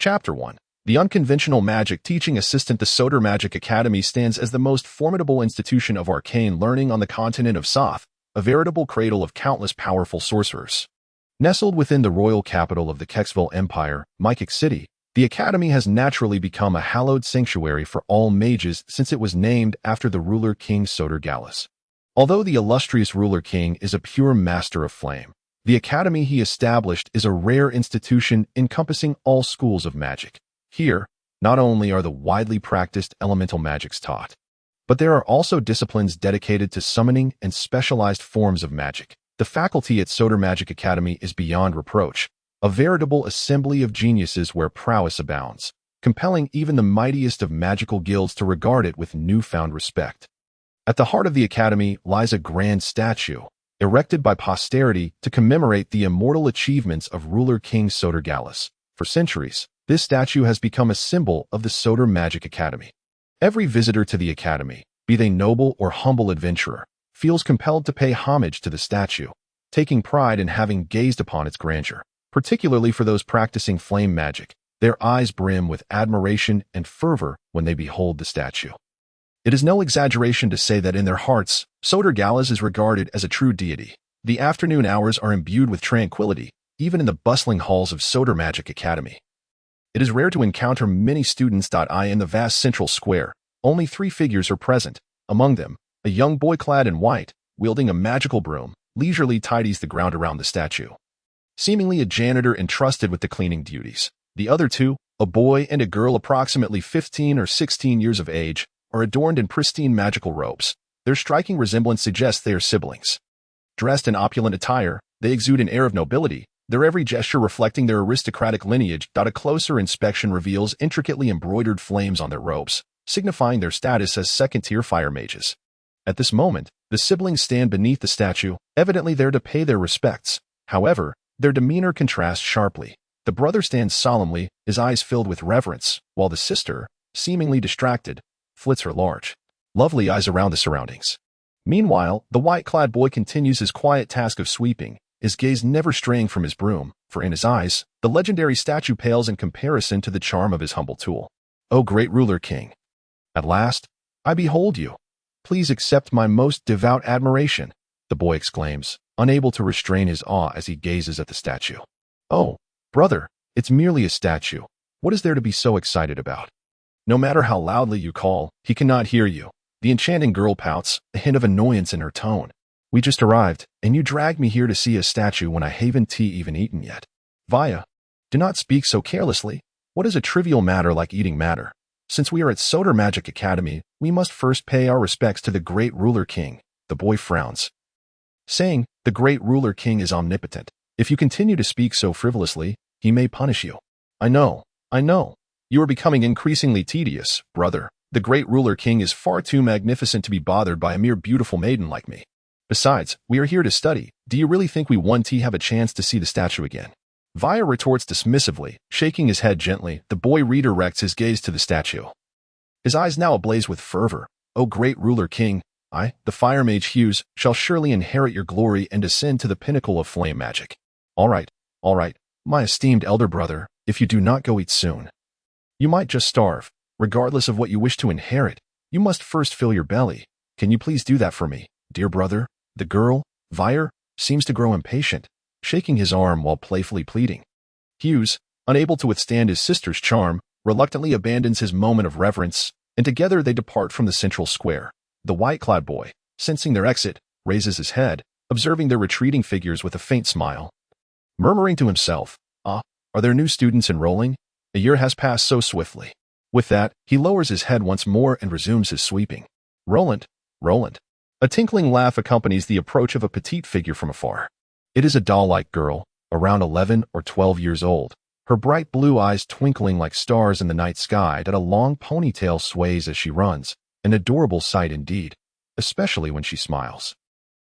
Chapter 1. The Unconventional Magic Teaching Assistant. The Soul Magic Academy stands as the most formidable institution of arcane learning on the continent of Soth, a veritable cradle of countless powerful sorcerers. Nestled within the royal capital of the Kexville Empire, Mykic City, the academy has naturally become a hallowed sanctuary for all mages since it was named after the ruler King Soter Gallus. Although the illustrious ruler king is a pure master of flame, the academy he established is a rare institution encompassing all schools of magic. Here, not only are the widely practiced elemental magics taught, but there are also disciplines dedicated to summoning and specialized forms of magic. The faculty at Soul Magic Academy is beyond reproach, a veritable assembly of geniuses where prowess abounds, compelling even the mightiest of magical guilds to regard it with newfound respect. At the heart of the academy lies a grand statue, erected by posterity to commemorate the immortal achievements of ruler King Soter Gallus. For centuries, this statue has become a symbol of the Soul Magic Academy. Every visitor to the academy, be they noble or humble adventurer, feels compelled to pay homage to the statue, taking pride in having gazed upon its grandeur. Particularly for those practicing flame magic, their eyes brim with admiration and fervor when they behold the statue. It is no exaggeration to say that in their hearts, Soter Gallus is regarded as a true deity. The afternoon hours are imbued with tranquility, even in the bustling halls of Soul Magic Academy. It is rare to encounter many students. In the vast central square, only 3 figures are present. Among them, a young boy clad in white, wielding a magical broom, leisurely tidies the ground around the statue. Seemingly a janitor entrusted with the cleaning duties. The other 2, a boy and a girl approximately 15 or 16 years of age, are adorned in pristine magical robes. Their striking resemblance suggests they are siblings. Dressed in opulent attire, they exude an air of nobility, their every gesture reflecting their aristocratic lineage. A closer inspection reveals intricately embroidered flames on their robes, signifying their status as second-tier fire mages. At this moment, the siblings stand beneath the statue, evidently there to pay their respects. However, their demeanor contrasts sharply. The brother stands solemnly, his eyes filled with reverence, while the sister, seemingly distracted, flits her large, lovely eyes around the surroundings. Meanwhile, the white-clad boy continues his quiet task of sweeping, his gaze never straying from his broom, for in his eyes, the legendary statue pales in comparison to the charm of his humble tool. O great ruler king! At last, I behold you. Please accept my most devout admiration, the boy exclaims, unable to restrain his awe as he gazes at the statue. Oh, brother, it's merely a statue. What is there to be so excited about? No matter how loudly you call, he cannot hear you. The enchanting girl pouts, a hint of annoyance in her tone. We just arrived, and you dragged me here to see a statue when I haven't tea even eaten yet. Vaya, do not speak so carelessly. What is a trivial matter like eating matter? Since we are at Soul Magic Academy, we must first pay our respects to the great ruler king. The boy frowns, saying, the great ruler king is omnipotent. If you continue to speak so frivolously, he may punish you. I know. You are becoming increasingly tedious, brother. The great ruler king is far too magnificent to be bothered by a mere beautiful maiden like me. Besides, we are here to study. Do you really think we won't have a chance to see the statue again? Vaya retorts dismissively, shaking his head gently. The boy redirects his gaze to the statue, his eyes now ablaze with fervor. O great ruler king, I, the fire mage Hughes, shall surely inherit your glory and ascend to the pinnacle of flame magic. All right, my esteemed elder brother, if you do not go eat soon, you might just starve. Regardless of what you wish to inherit, you must first fill your belly. Can you please do that for me, dear brother? The girl, Vire, seems to grow impatient, shaking his arm while playfully pleading. Hughes, unable to withstand his sister's charm, reluctantly abandons his moment of reverence, and together they depart from the central square. The white-clad boy, sensing their exit, raises his head, observing their retreating figures with a faint smile. Murmuring to himself, are there new students enrolling? A year has passed so swiftly. With that, he lowers his head once more and resumes his sweeping. Roland. A tinkling laugh accompanies the approach of a petite figure from afar. It is a doll-like girl, around 11 or 12 years old, her bright blue eyes twinkling like stars in the night sky. That a long ponytail sways as she runs, an adorable sight indeed, especially when she smiles.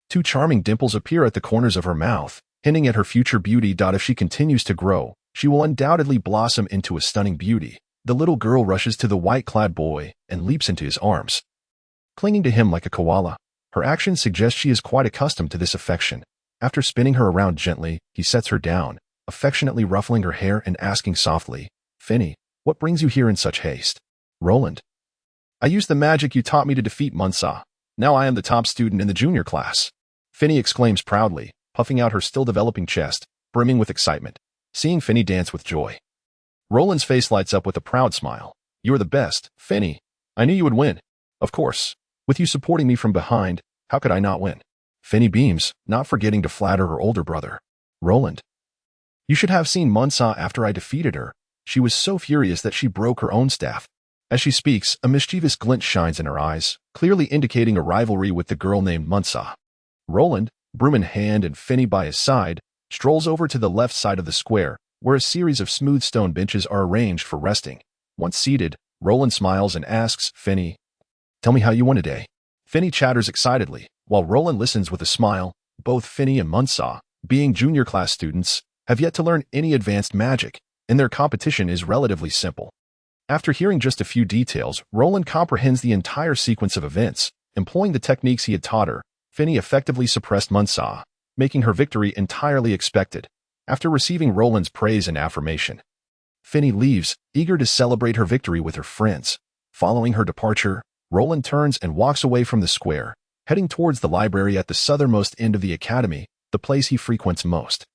2 charming dimples appear at the corners of her mouth, hinting at her future beauty. If she continues to grow, she will undoubtedly blossom into a stunning beauty. The little girl rushes to the white-clad boy and leaps into his arms, clinging to him like a koala. Her actions suggest she is quite accustomed to this affection. After spinning her around gently, he sets her down, affectionately ruffling her hair and asking softly, Finny, what brings you here in such haste? Roland. I used the magic you taught me to defeat Munsa. Now I am the top student in the junior class. Finny exclaims proudly, puffing out her still-developing chest, brimming with excitement. Seeing Finny dance with joy. Roland's face lights up with a proud smile. You are the best, Finny. I knew you would win. Of course. With you supporting me from behind, how could I not win? Finny beams, not forgetting to flatter her older brother. Roland. You should have seen Munsa after I defeated her. She was so furious that she broke her own staff. As she speaks, a mischievous glint shines in her eyes, clearly indicating a rivalry with the girl named Munsa. Roland, broom in hand and Finny by his side, strolls over to the left side of the square, where a series of smooth stone benches are arranged for resting. Once seated, Roland smiles and asks, Finny, tell me how you won today. Finny chatters excitedly, while Roland listens with a smile. Both Finny and Munsa, being junior class students, have yet to learn any advanced magic, and their competition is relatively simple. After hearing just a few details, Roland comprehends the entire sequence of events. Employing the techniques he had taught her, Finny effectively suppressed Munsa, making her victory entirely expected. After receiving Roland's praise and affirmation, Finny leaves, eager to celebrate her victory with her friends. Following her departure, Roland turns and walks away from the square, heading towards the library at the southernmost end of the academy, the place he frequents most.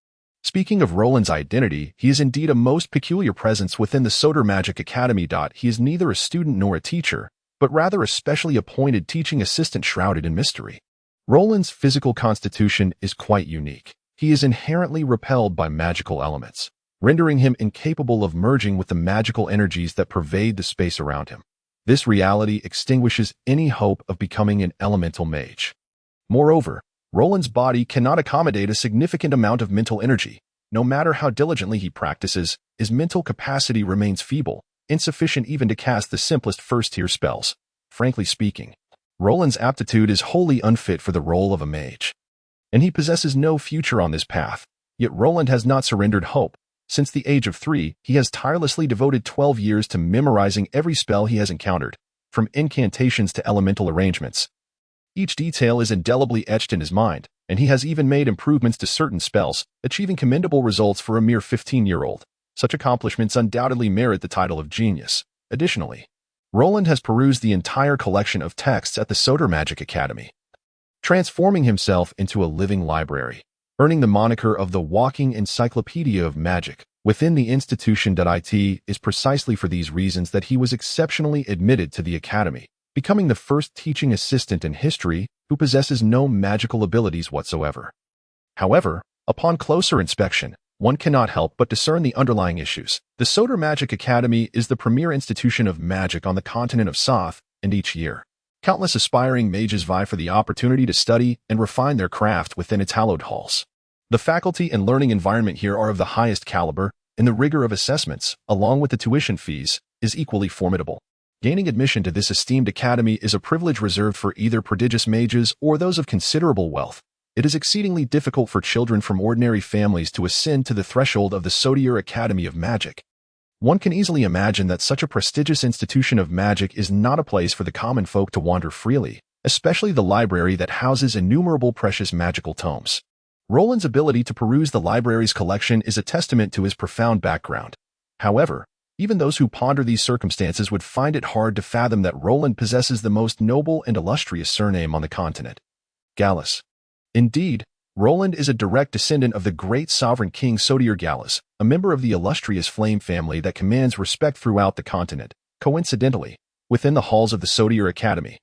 Speaking of Roland's identity, he is indeed a most peculiar presence within the Soul Magic Academy. He is neither a student nor a teacher, but rather a specially appointed teaching assistant shrouded in mystery. Roland's physical constitution is quite unique. He is inherently repelled by magical elements, rendering him incapable of merging with the magical energies that pervade the space around him. This reality extinguishes any hope of becoming an elemental mage. Moreover, Roland's body cannot accommodate a significant amount of mental energy. No matter how diligently he practices, his mental capacity remains feeble, insufficient even to cast the simplest first-tier spells. Frankly speaking, Roland's aptitude is wholly unfit for the role of a mage, and he possesses no future on this path. Yet Roland has not surrendered hope. Since the age of 3, he has tirelessly devoted 12 years to memorizing every spell he has encountered, from incantations to elemental arrangements. Each detail is indelibly etched in his mind, and he has even made improvements to certain spells, achieving commendable results for a mere 15-year-old. Such accomplishments undoubtedly merit the title of genius. Additionally, Roland has perused the entire collection of texts at the Soul Magic Academy, transforming himself into a living library, earning the moniker of the walking encyclopedia of magic within the institution. It is precisely for these reasons that he was exceptionally admitted to the academy, becoming the first teaching assistant in history who possesses no magical abilities whatsoever. However, upon closer inspection, one cannot help but discern the underlying issues. The Soul Magic Academy is the premier institution of magic on the continent of Soth, and each year, countless aspiring mages vie for the opportunity to study and refine their craft within its hallowed halls. The faculty and learning environment here are of the highest caliber, and the rigor of assessments, along with the tuition fees, is equally formidable. Gaining admission to this esteemed academy is a privilege reserved for either prodigious mages or those of considerable wealth. It is exceedingly difficult for children from ordinary families to ascend to the threshold of the Soul Academy of Magic. One can easily imagine that such a prestigious institution of magic is not a place for the common folk to wander freely, especially the library that houses innumerable precious magical tomes. Roland's ability to peruse the library's collection is a testament to his profound background. However, even those who ponder these circumstances would find it hard to fathom that Roland possesses the most noble and illustrious surname on the continent, Gallus. Indeed, Roland is a direct descendant of the great sovereign king Sodir Gallus, a member of the illustrious Flame family that commands respect throughout the continent. Coincidentally, within the halls of the Sodir Academy,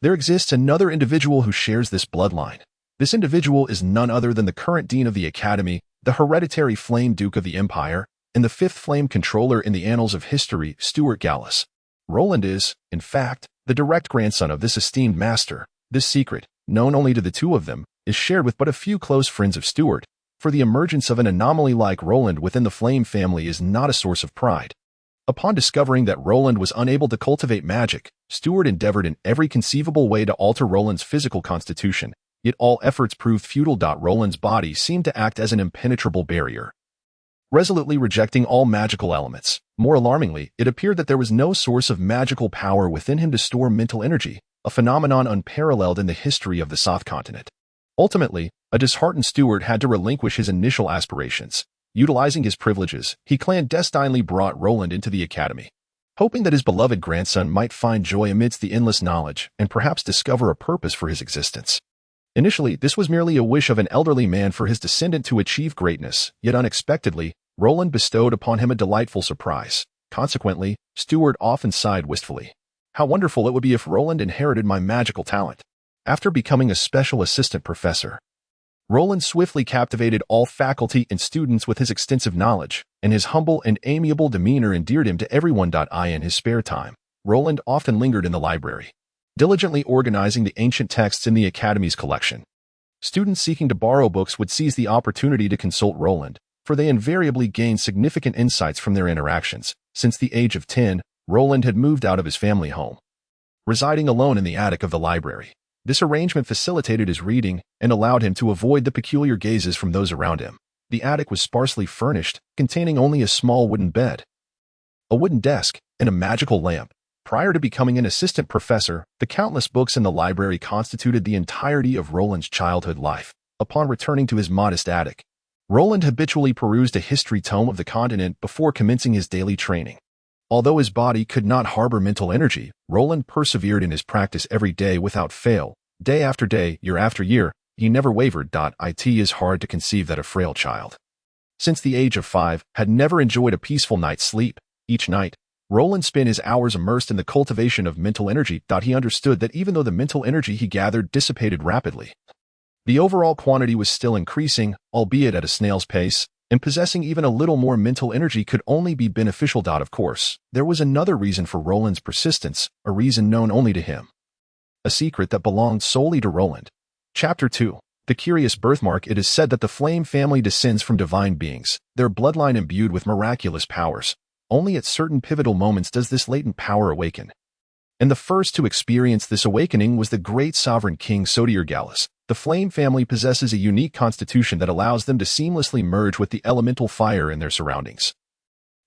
there exists another individual who shares this bloodline. This individual is none other than the current dean of the academy, the hereditary Flame Duke of the Empire, and the fifth Flame Controller in the annals of history, Stuart Gallus. Roland is, in fact, the direct grandson of this esteemed master. This secret, known only to the two of them, is shared with but a few close friends of Stuart, for the emergence of an anomaly like Roland within the Flame family is not a source of pride. Upon discovering that Roland was unable to cultivate magic, Stuart endeavored in every conceivable way to alter Roland's physical constitution, yet all efforts proved futile. Roland's body seemed to act as an impenetrable barrier, resolutely rejecting all magical elements. More alarmingly, it appeared that there was no source of magical power within him to store mental energy, a phenomenon unparalleled in the history of the Soth continent. Ultimately, a disheartened Stuart had to relinquish his initial aspirations. Utilizing his privileges, he clandestinely brought Roland into the academy, hoping that his beloved grandson might find joy amidst the endless knowledge and perhaps discover a purpose for his existence. Initially, this was merely a wish of an elderly man for his descendant to achieve greatness, yet unexpectedly, Roland bestowed upon him a delightful surprise. Consequently, Stewart often sighed wistfully. How wonderful it would be if Roland inherited my magical talent. After becoming a special assistant professor, Roland swiftly captivated all faculty and students with his extensive knowledge, and his humble and amiable demeanor endeared him to everyone. In his spare time, Roland often lingered in the library, diligently organizing the ancient texts in the Academy's collection. Students seeking to borrow books would seize the opportunity to consult Roland, for they invariably gained significant insights from their interactions. Since the age of 10, Roland had moved out of his family home, residing alone in the attic of the library. This arrangement facilitated his reading and allowed him to avoid the peculiar gazes from those around him. The attic was sparsely furnished, containing only a small wooden bed, a wooden desk, and a magical lamp. Prior to becoming an assistant professor, the countless books in the library constituted the entirety of Roland's childhood life. Upon returning to his modest attic, Roland habitually perused a history tome of the continent before commencing his daily training. Although his body could not harbor mental energy, Roland persevered in his practice every day without fail. Day after day, year after year, he never wavered. It is hard to conceive that a frail child, since the age of 5, had never enjoyed a peaceful night's sleep. Each night, Roland spent his hours immersed in the cultivation of mental energy. He understood that even though the mental energy he gathered dissipated rapidly, the overall quantity was still increasing, albeit at a snail's pace, and possessing even a little more mental energy could only be beneficial. Of course, there was another reason for Roland's persistence, a reason known only to him, a secret that belonged solely to Roland. Chapter 2. The Curious Birthmark. It is said that the Flame family descends from divine beings, their bloodline imbued with miraculous powers. Only at certain pivotal moments does this latent power awaken. And the first to experience this awakening was the great sovereign king Sodiergalus. The Flame family possesses a unique constitution that allows them to seamlessly merge with the elemental fire in their surroundings,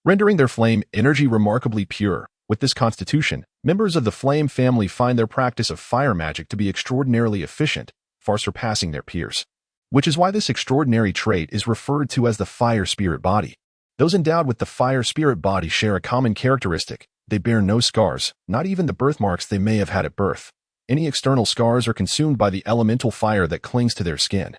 rendering their flame energy remarkably pure. With this constitution, members of the Flame family find their practice of fire magic to be extraordinarily efficient, far surpassing their peers, which is why this extraordinary trait is referred to as the fire spirit body. Those endowed with the fire spirit body share a common characteristic: they bear no scars, not even the birthmarks they may have had at birth. Any external scars are consumed by the elemental fire that clings to their skin,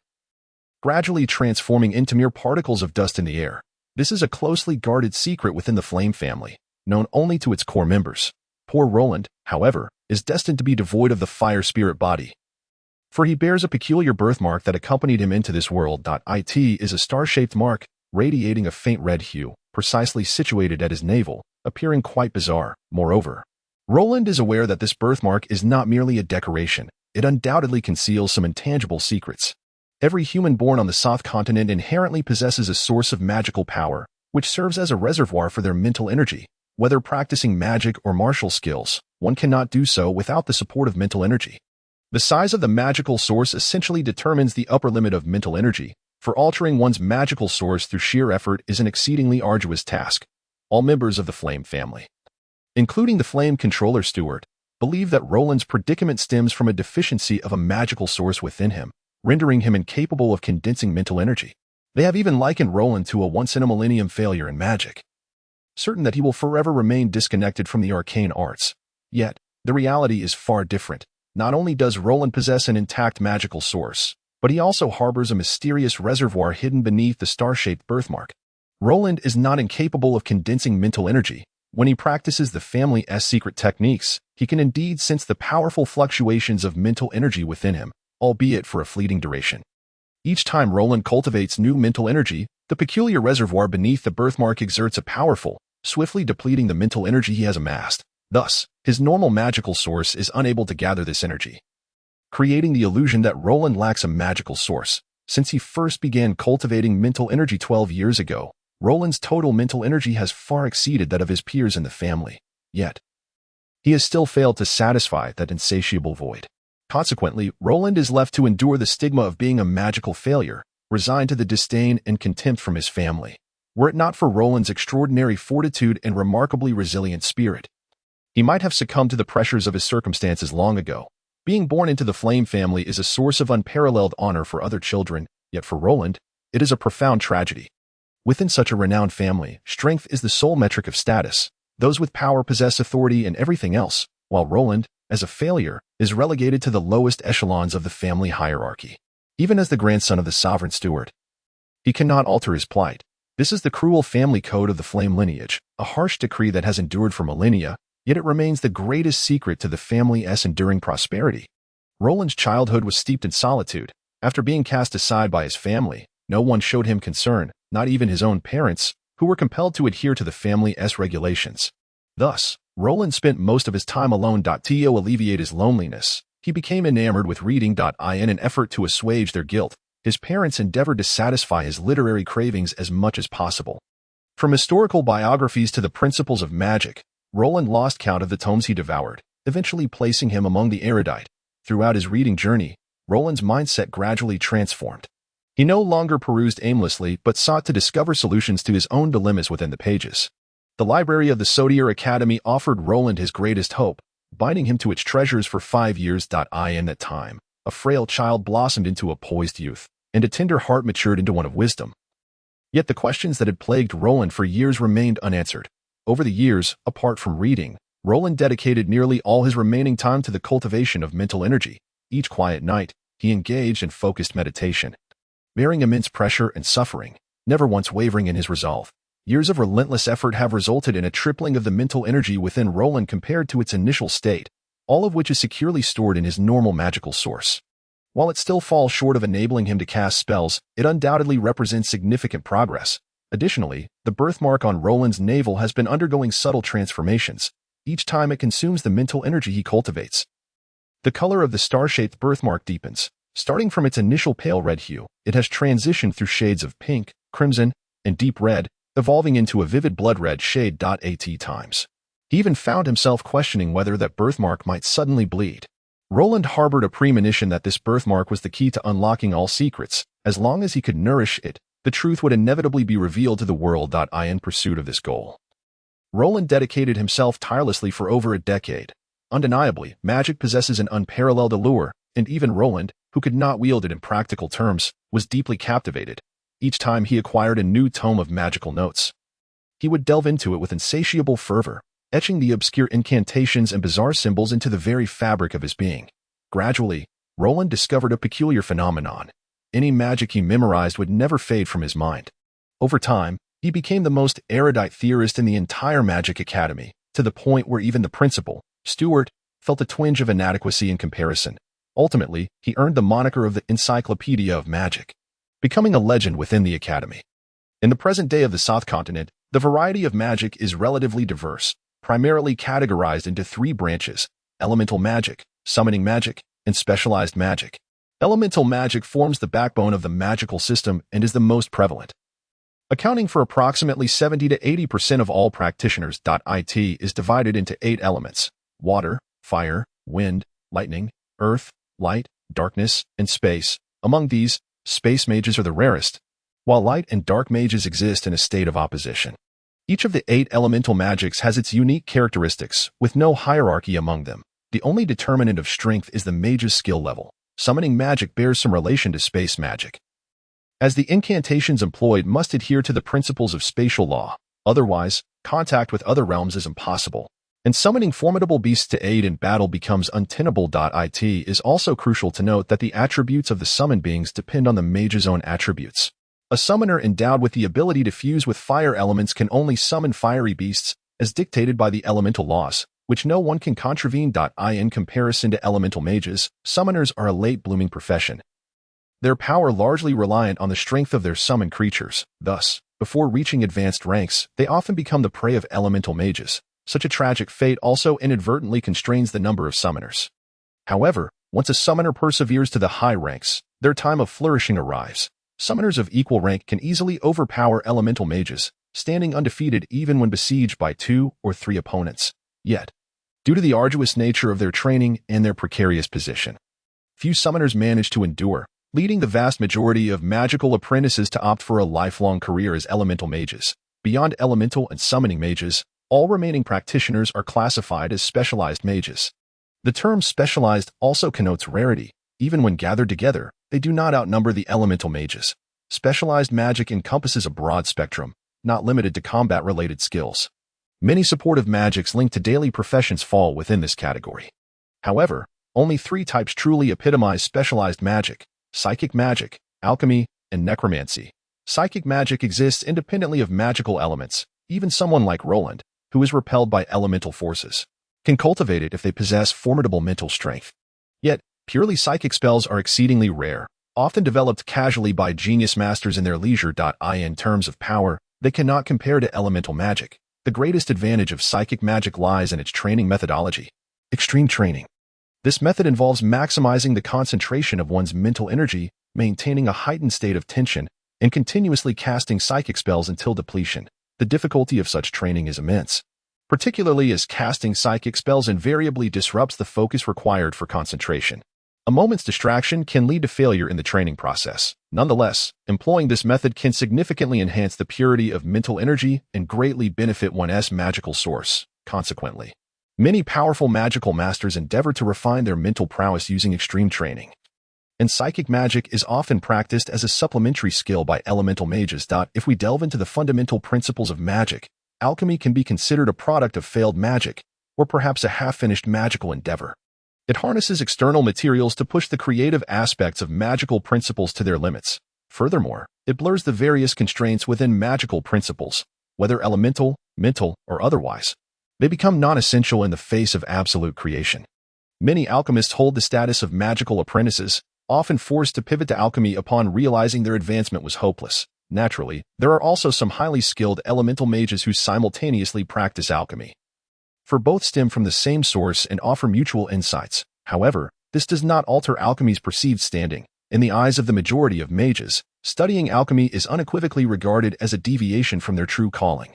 gradually transforming into mere particles of dust in the air. This is a closely guarded secret within the Flame family, known only to its core members. Poor Roland, however, is destined to be devoid of the fire spirit body, for he bears a peculiar birthmark that accompanied him into this world. It is a star-shaped mark, radiating a faint red hue, precisely situated at his navel, appearing quite bizarre. Moreover, Roland is aware that this birthmark is not merely a decoration. It undoubtedly conceals some intangible secrets. Every human born on the South continent inherently possesses a source of magical power, which serves as a reservoir for their mental energy. Whether practicing magic or martial skills, one cannot do so without the support of mental energy. The size of the magical source essentially determines the upper limit of mental energy, for altering one's magical source through sheer effort is an exceedingly arduous task. All members of the Flame family, including the Flame controller Stewart, believe that Roland's predicament stems from a deficiency of a magical source within him, rendering him incapable of condensing mental energy. They have even likened Roland to a once-in-a-millennium failure in magic, certain that he will forever remain disconnected from the arcane arts. Yet, the reality is far different. Not only does Roland possess an intact magical source, but he also harbors a mysterious reservoir hidden beneath the star-shaped birthmark. Roland is not incapable of condensing mental energy. When he practices the family's secret techniques, he can indeed sense the powerful fluctuations of mental energy within him, albeit for a fleeting duration. Each time Roland cultivates new mental energy, the peculiar reservoir beneath the birthmark exerts a powerful, swiftly depleting the mental energy he has amassed. Thus, his normal magical source is unable to gather this energy, creating the illusion that Roland lacks a magical source. Since he first began cultivating mental energy 12 years ago, Roland's total mental energy has far exceeded that of his peers in the family. Yet, he has still failed to satisfy that insatiable void. Consequently, Roland is left to endure the stigma of being a magical failure, resigned to the disdain and contempt from his family. Were it not for Roland's extraordinary fortitude and remarkably resilient spirit, he might have succumbed to the pressures of his circumstances long ago. Being born into the Flame family is a source of unparalleled honor for other children, yet for Roland, it is a profound tragedy. Within such a renowned family, strength is the sole metric of status. Those with power possess authority and everything else, while Roland, as a failure, is relegated to the lowest echelons of the family hierarchy. Even as the grandson of the sovereign steward, he cannot alter his plight. This is the cruel family code of the flame lineage, a harsh decree that has endured for millennia, yet it remains the greatest secret to the family's enduring prosperity. Roland's childhood was steeped in solitude. After being cast aside by his family, no one showed him concern, not even his own parents, who were compelled to adhere to the family's regulations. Thus, Roland spent most of his time alone. To alleviate his loneliness, he became enamored with reading. In an effort to assuage their guilt, his parents endeavored to satisfy his literary cravings as much as possible. From historical biographies to the principles of magic, Roland lost count of the tomes he devoured, eventually placing him among the erudite. Throughout his reading journey, Roland's mindset gradually transformed. He no longer perused aimlessly but sought to discover solutions to his own dilemmas within the pages. The library of the Sodier Academy offered Roland his greatest hope, binding him to its treasures for 5 years. In that time, a frail child blossomed into a poised youth, and a tender heart matured into one of wisdom. Yet the questions that had plagued Roland for years remained unanswered. Over the years, apart from reading, Roland dedicated nearly all his remaining time to the cultivation of mental energy. Each quiet night, he engaged in focused meditation, bearing immense pressure and suffering, never once wavering in his resolve. Years of relentless effort have resulted in a tripling of the mental energy within Roland compared to its initial state, all of which is securely stored in his normal magical source. While it still falls short of enabling him to cast spells, it undoubtedly represents significant progress. Additionally, the birthmark on Roland's navel has been undergoing subtle transformations, each time it consumes the mental energy he cultivates. The color of the star-shaped birthmark deepens. Starting from its initial pale red hue, it has transitioned through shades of pink, crimson, and deep red, evolving into a vivid blood red shade. At times, he even found himself questioning whether that birthmark might suddenly bleed. Roland harbored a premonition that this birthmark was the key to unlocking all secrets. As long as he could nourish it, the truth would inevitably be revealed to the world. In pursuit of this goal, Roland dedicated himself tirelessly for over a decade. Undeniably, magic possesses an unparalleled allure, and even Roland, who could not wield it in practical terms, was deeply captivated. Each time he acquired a new tome of magical notes, he would delve into it with insatiable fervor, etching the obscure incantations and bizarre symbols into the very fabric of his being. Gradually, Roland discovered a peculiar phenomenon. Any magic he memorized would never fade from his mind. Over time, he became the most erudite theorist in the entire Magic Academy, to the point where even the principal, Stewart, felt a twinge of inadequacy in comparison. Ultimately, he earned the moniker of the Encyclopedia of Magic, becoming a legend within the Academy. In the present day of the South Continent, the variety of magic is relatively diverse, primarily categorized into 3 branches: elemental magic, summoning magic, and specialized magic. Elemental magic forms the backbone of the magical system and is the most prevalent, accounting for approximately 70 to 80% of all practitioners. It is divided into 8 elements: water, fire, wind, lightning, earth, light, darkness, and space. Among these, space mages are the rarest, while light and dark mages exist in a state of opposition. Each of the 8 elemental magics has its unique characteristics, with no hierarchy among them. The only determinant of strength is the mage's skill level. Summoning magic bears some relation to space magic, as the incantations employed must adhere to the principles of spatial law. Otherwise, contact with other realms is impossible, and summoning formidable beasts to aid in battle becomes untenable. It is also crucial to note that the attributes of the summoned beings depend on the mage's own attributes. A summoner endowed with the ability to fuse with fire elements can only summon fiery beasts, as dictated by the elemental laws, which no one can contravene. In comparison to elemental mages, summoners are a late-blooming profession, their power largely reliant on the strength of their summoned creatures. Thus, before reaching advanced ranks, they often become the prey of elemental mages. Such a tragic fate also inadvertently constrains the number of summoners. However, once a summoner perseveres to the high ranks, their time of flourishing arrives. Summoners of equal rank can easily overpower elemental mages, standing undefeated even when besieged by 2 or 3 opponents. Yet, due to the arduous nature of their training and their precarious position, few summoners manage to endure, leading the vast majority of magical apprentices to opt for a lifelong career as elemental mages. Beyond elemental and summoning mages, all remaining practitioners are classified as specialized mages. The term specialized also connotes rarity. Even when gathered together, they do not outnumber the elemental mages. Specialized magic encompasses a broad spectrum, not limited to combat-related skills. Many supportive magics linked to daily professions fall within this category. However, only 3 types truly epitomize specialized magic: psychic magic, alchemy, and necromancy. Psychic magic exists independently of magical elements. Even someone like Roland, who is repelled by elemental forces, can cultivate it if they possess formidable mental strength. Yet, purely psychic spells are exceedingly rare, often developed casually by genius masters in their leisure. In terms of power, they cannot compare to elemental magic. The greatest advantage of psychic magic lies in its training methodology. Extreme training. This method involves maximizing the concentration of one's mental energy, maintaining a heightened state of tension, and continuously casting psychic spells until depletion. The difficulty of such training is immense, particularly as casting psychic spells invariably disrupts the focus required for concentration. A moment's distraction can lead to failure in the training process. Nonetheless, employing this method can significantly enhance the purity of mental energy and greatly benefit one's magical source. Consequently, many powerful magical masters endeavor to refine their mental prowess using extreme training. And psychic magic is often practiced as a supplementary skill by elemental mages. If we delve into the fundamental principles of magic, alchemy can be considered a product of failed magic, or perhaps a half-finished magical endeavor. It harnesses external materials to push the creative aspects of magical principles to their limits. Furthermore, it blurs the various constraints within magical principles, whether elemental, mental, or otherwise. They become non-essential in the face of absolute creation. Many alchemists hold the status of magical apprentices, often forced to pivot to alchemy upon realizing their advancement was hopeless. Naturally, there are also some highly skilled elemental mages who simultaneously practice alchemy. For both stem from the same source and offer mutual insights. However, this does not alter alchemy's perceived standing. In the eyes of the majority of mages, studying alchemy is unequivocally regarded as a deviation from their true calling.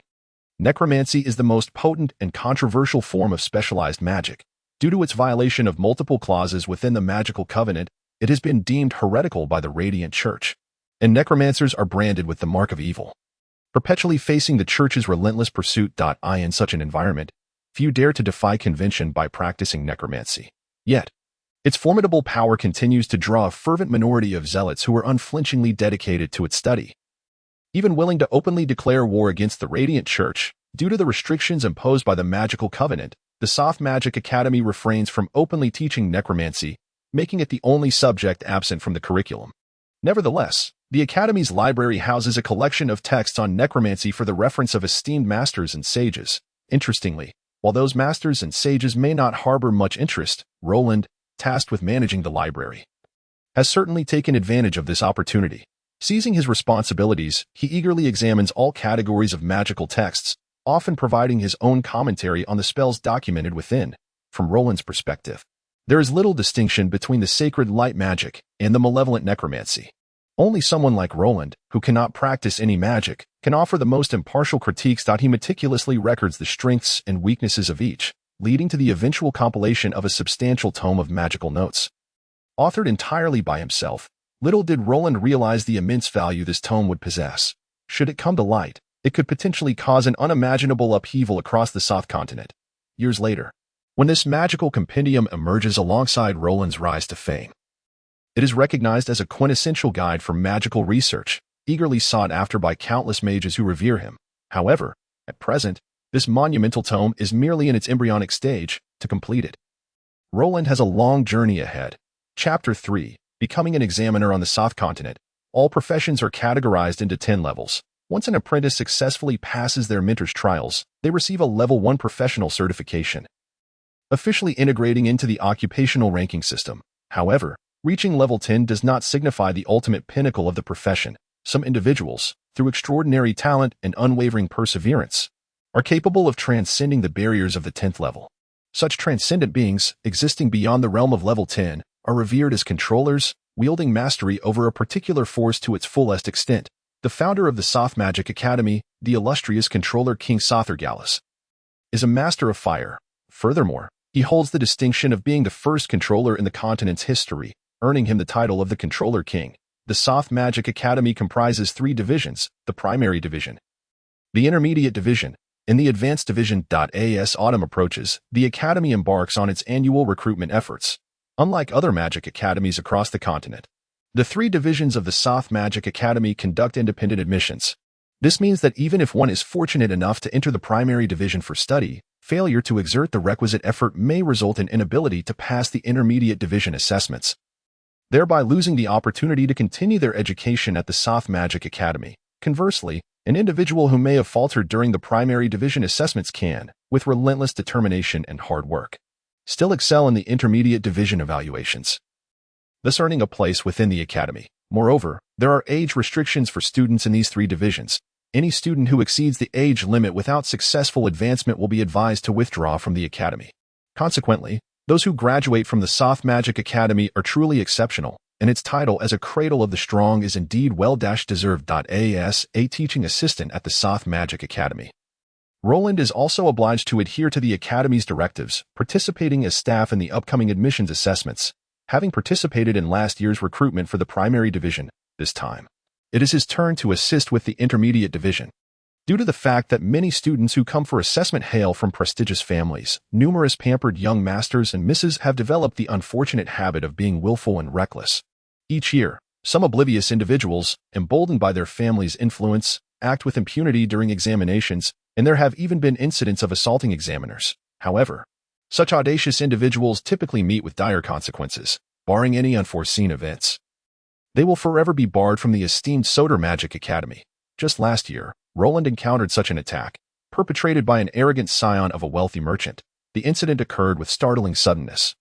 Necromancy is the most potent and controversial form of specialized magic. Due to its violation of multiple clauses within the magical covenant, it has been deemed heretical by the Radiant Church, and necromancers are branded with the mark of evil. Perpetually facing the Church's relentless pursuit. In such an environment, few dare to defy convention by practicing necromancy. Yet, its formidable power continues to draw a fervent minority of zealots who are unflinchingly dedicated to its study. Even willing to openly declare war against the Radiant Church, due to the restrictions imposed by the magical covenant, the Soft Magic Academy refrains from openly teaching necromancy, making it the only subject absent from the curriculum. Nevertheless, the Academy's library houses a collection of texts on necromancy for the reference of esteemed masters and sages. Interestingly, while those masters and sages may not harbor much interest, Roland, tasked with managing the library, has certainly taken advantage of this opportunity. Seizing his responsibilities, he eagerly examines all categories of magical texts, often providing his own commentary on the spells documented within. From Roland's perspective, there is little distinction between the sacred light magic and the malevolent necromancy. Only someone like Roland, who cannot practice any magic, can offer the most impartial critiques. He meticulously records the strengths and weaknesses of each, leading to the eventual compilation of a substantial tome of magical notes. Authored entirely by himself, little did Roland realize the immense value this tome would possess. Should it come to light, it could potentially cause an unimaginable upheaval across the South Continent. Years later, when this magical compendium emerges alongside Roland's rise to fame, it is recognized as a quintessential guide for magical research, eagerly sought after by countless mages who revere him. However, at present, this monumental tome is merely in its embryonic stage. To complete it, Roland has a long journey ahead. Chapter 3, Becoming an Examiner on the South Continent. All professions are categorized into 10 levels. Once an apprentice successfully passes their mentor's trials, they receive a Level 1 professional certification, officially integrating into the occupational ranking system. However, reaching level 10 does not signify the ultimate pinnacle of the profession. Some individuals, through extraordinary talent and unwavering perseverance, are capable of transcending the barriers of the 10th level. Such transcendent beings, existing beyond the realm of level 10, are revered as controllers, wielding mastery over a particular force to its fullest extent. The founder of the Soft Magic Academy, the illustrious controller King Sothergallus, is a master of fire. Furthermore, he holds the distinction of being the first controller in the continent's history, earning him the title of the Controller King. The Soft Magic Academy comprises 3 divisions: the Primary Division, the Intermediate Division, and the Advanced Division. As autumn approaches, the Academy embarks on its annual recruitment efforts. Unlike other magic academies across the continent, The three divisions of the Soul Magic Academy conduct independent admissions. This means that even if one is fortunate enough to enter the primary division for study, failure to exert the requisite effort may result in inability to pass the intermediate division assessments, thereby losing the opportunity to continue their education at the Soul Magic Academy. Conversely, an individual who may have faltered during the primary division assessments can, with relentless determination and hard work, still excel in the intermediate division evaluations, thus earning a place within the academy. Moreover, there are age restrictions for students in these three divisions. Any student who exceeds the age limit without successful advancement will be advised to withdraw from the academy. Consequently, those who graduate from the Soul Magic Academy are truly exceptional, and its title as a cradle of the strong is indeed well-deserved. As a teaching assistant at the Soul Magic Academy, Roland is also obliged to adhere to the academy's directives, participating as staff in the upcoming admissions assessments. Having participated in last year's recruitment for the primary division, this time, it is his turn to assist with the intermediate division. Due to the fact that many students who come for assessment hail from prestigious families, numerous pampered young masters and misses have developed the unfortunate habit of being willful and reckless. Each year, some oblivious individuals, emboldened by their family's influence, act with impunity during examinations, and there have even been incidents of assaulting examiners. However, such audacious individuals typically meet with dire consequences, barring any unforeseen events. They will forever be barred from the esteemed Soul Magic Academy. Just last year, Roland encountered such an attack, perpetrated by an arrogant scion of a wealthy merchant. The incident occurred with startling suddenness,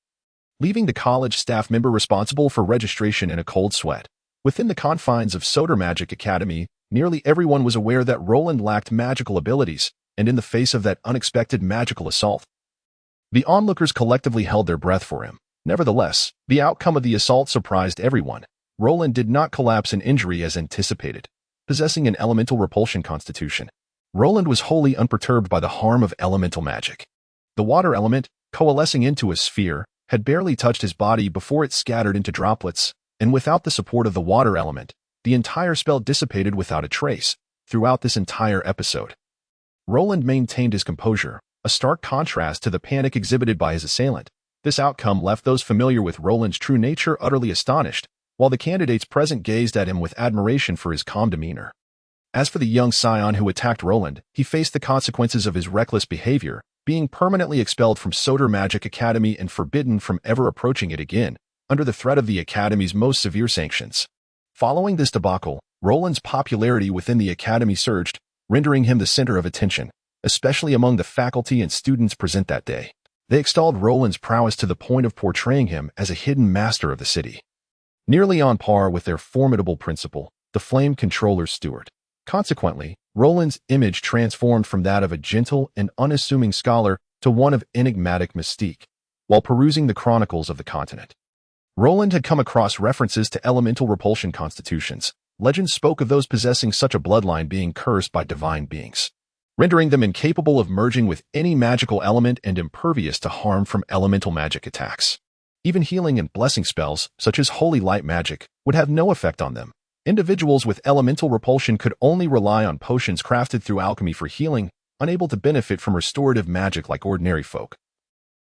leaving the college staff member responsible for registration in a cold sweat. Within the confines of Soul Magic Academy, nearly everyone was aware that Roland lacked magical abilities, and in the face of that unexpected magical assault, the onlookers collectively held their breath for him. Nevertheless, the outcome of the assault surprised everyone. Roland did not collapse in injury as anticipated. Possessing an elemental repulsion constitution, Roland was wholly unperturbed by the harm of elemental magic. The water element, coalescing into a sphere, had barely touched his body before it scattered into droplets, and without the support of the water element, the entire spell dissipated without a trace. Throughout this entire episode, Roland maintained his composure, a stark contrast to the panic exhibited by his assailant. This outcome left those familiar with Roland's true nature utterly astonished, while the candidates present gazed at him with admiration for his calm demeanor. As for the young scion who attacked Roland, he faced the consequences of his reckless behavior, being permanently expelled from Soul Magic Academy and forbidden from ever approaching it again, under the threat of the Academy's most severe sanctions. Following this debacle, Roland's popularity within the Academy surged, rendering him the center of attention, especially among the faculty and students present that day. They extolled Roland's prowess to the point of portraying him as a hidden master of the city, nearly on par with their formidable principal, the Flame Controller's steward. Consequently, Roland's image transformed from that of a gentle and unassuming scholar to one of enigmatic mystique. While perusing the chronicles of the continent, Roland had come across references to elemental repulsion constitutions. Legends spoke of those possessing such a bloodline being cursed by divine beings, rendering them incapable of merging with any magical element and impervious to harm from elemental magic attacks. Even healing and blessing spells, such as holy light magic, would have no effect on them. Individuals with elemental repulsion could only rely on potions crafted through alchemy for healing, unable to benefit from restorative magic like ordinary folk,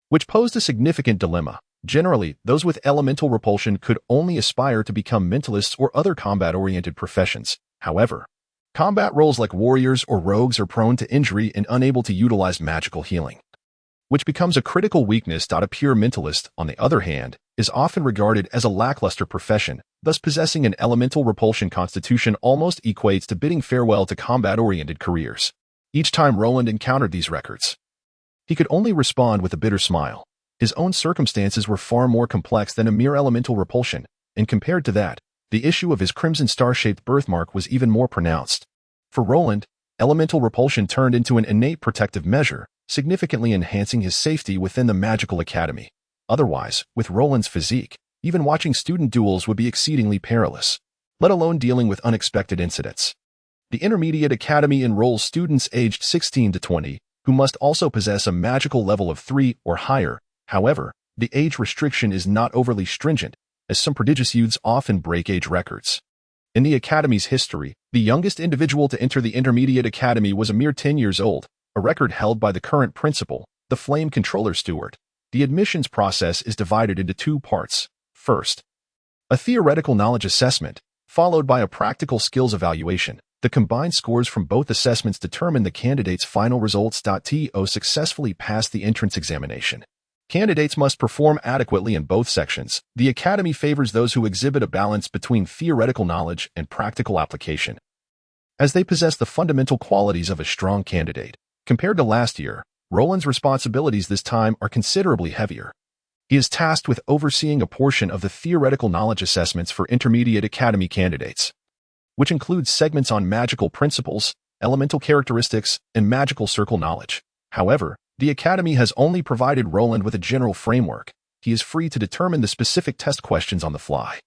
which posed a significant dilemma. Generally, those with elemental repulsion could only aspire to become mentalists or other combat-oriented professions. However, combat roles like warriors or rogues are prone to injury and unable to utilize magical healing, which becomes a critical weakness. A pure mentalist, on the other hand, is often regarded as a lackluster profession. Thus, possessing an elemental repulsion constitution almost equates to bidding farewell to combat-oriented careers. Each time Roland encountered these records, he could only respond with a bitter smile. His own circumstances were far more complex than a mere elemental repulsion, and compared to that, the issue of his crimson star-shaped birthmark was even more pronounced. For Roland, elemental repulsion turned into an innate protective measure, significantly enhancing his safety within the magical academy. Otherwise, with Roland's physique, even watching student duels would be exceedingly perilous, let alone dealing with unexpected incidents. The Intermediate Academy enrolls students aged 16 to 20, who must also possess a magical level of 3 or higher. However, the age restriction is not overly stringent, as some prodigious youths often break age records. In the Academy's history, the youngest individual to enter the Intermediate Academy was a mere 10 years old, a record held by the current principal, the Flame Controller Steward. The admissions process is divided into two parts. First, a theoretical knowledge assessment, followed by a practical skills evaluation. The combined scores from both assessments determine the candidate's final results. To successfully pass the entrance examination, candidates must perform adequately in both sections. The Academy favors those who exhibit a balance between theoretical knowledge and practical application, as they possess the fundamental qualities of a strong candidate. Compared to last year, Roland's responsibilities this time are considerably heavier. He is tasked with overseeing a portion of the theoretical knowledge assessments for intermediate Academy candidates, which includes segments on magical principles, elemental characteristics, and magical circle knowledge. However, the Academy has only provided Roland with a general framework. He is free to determine the specific test questions on the fly.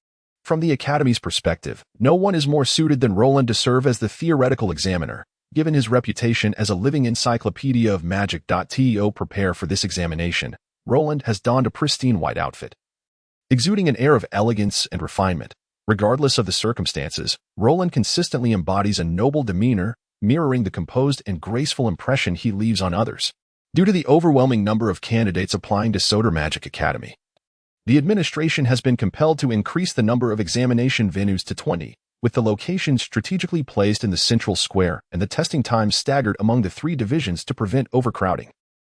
From the Academy's perspective, no one is more suited than Roland to serve as the theoretical examiner, given his reputation as a living encyclopedia of magic. To prepare for this examination, Roland has donned a pristine white outfit, exuding an air of elegance and refinement. Regardless of the circumstances, Roland consistently embodies a noble demeanor, mirroring the composed and graceful impression he leaves on others. Due to the overwhelming number of candidates applying to Soul Magic Academy, the administration has been compelled to increase the number of examination venues to 20, with the locations strategically placed in the central square and the testing times staggered among the 3 divisions to prevent overcrowding.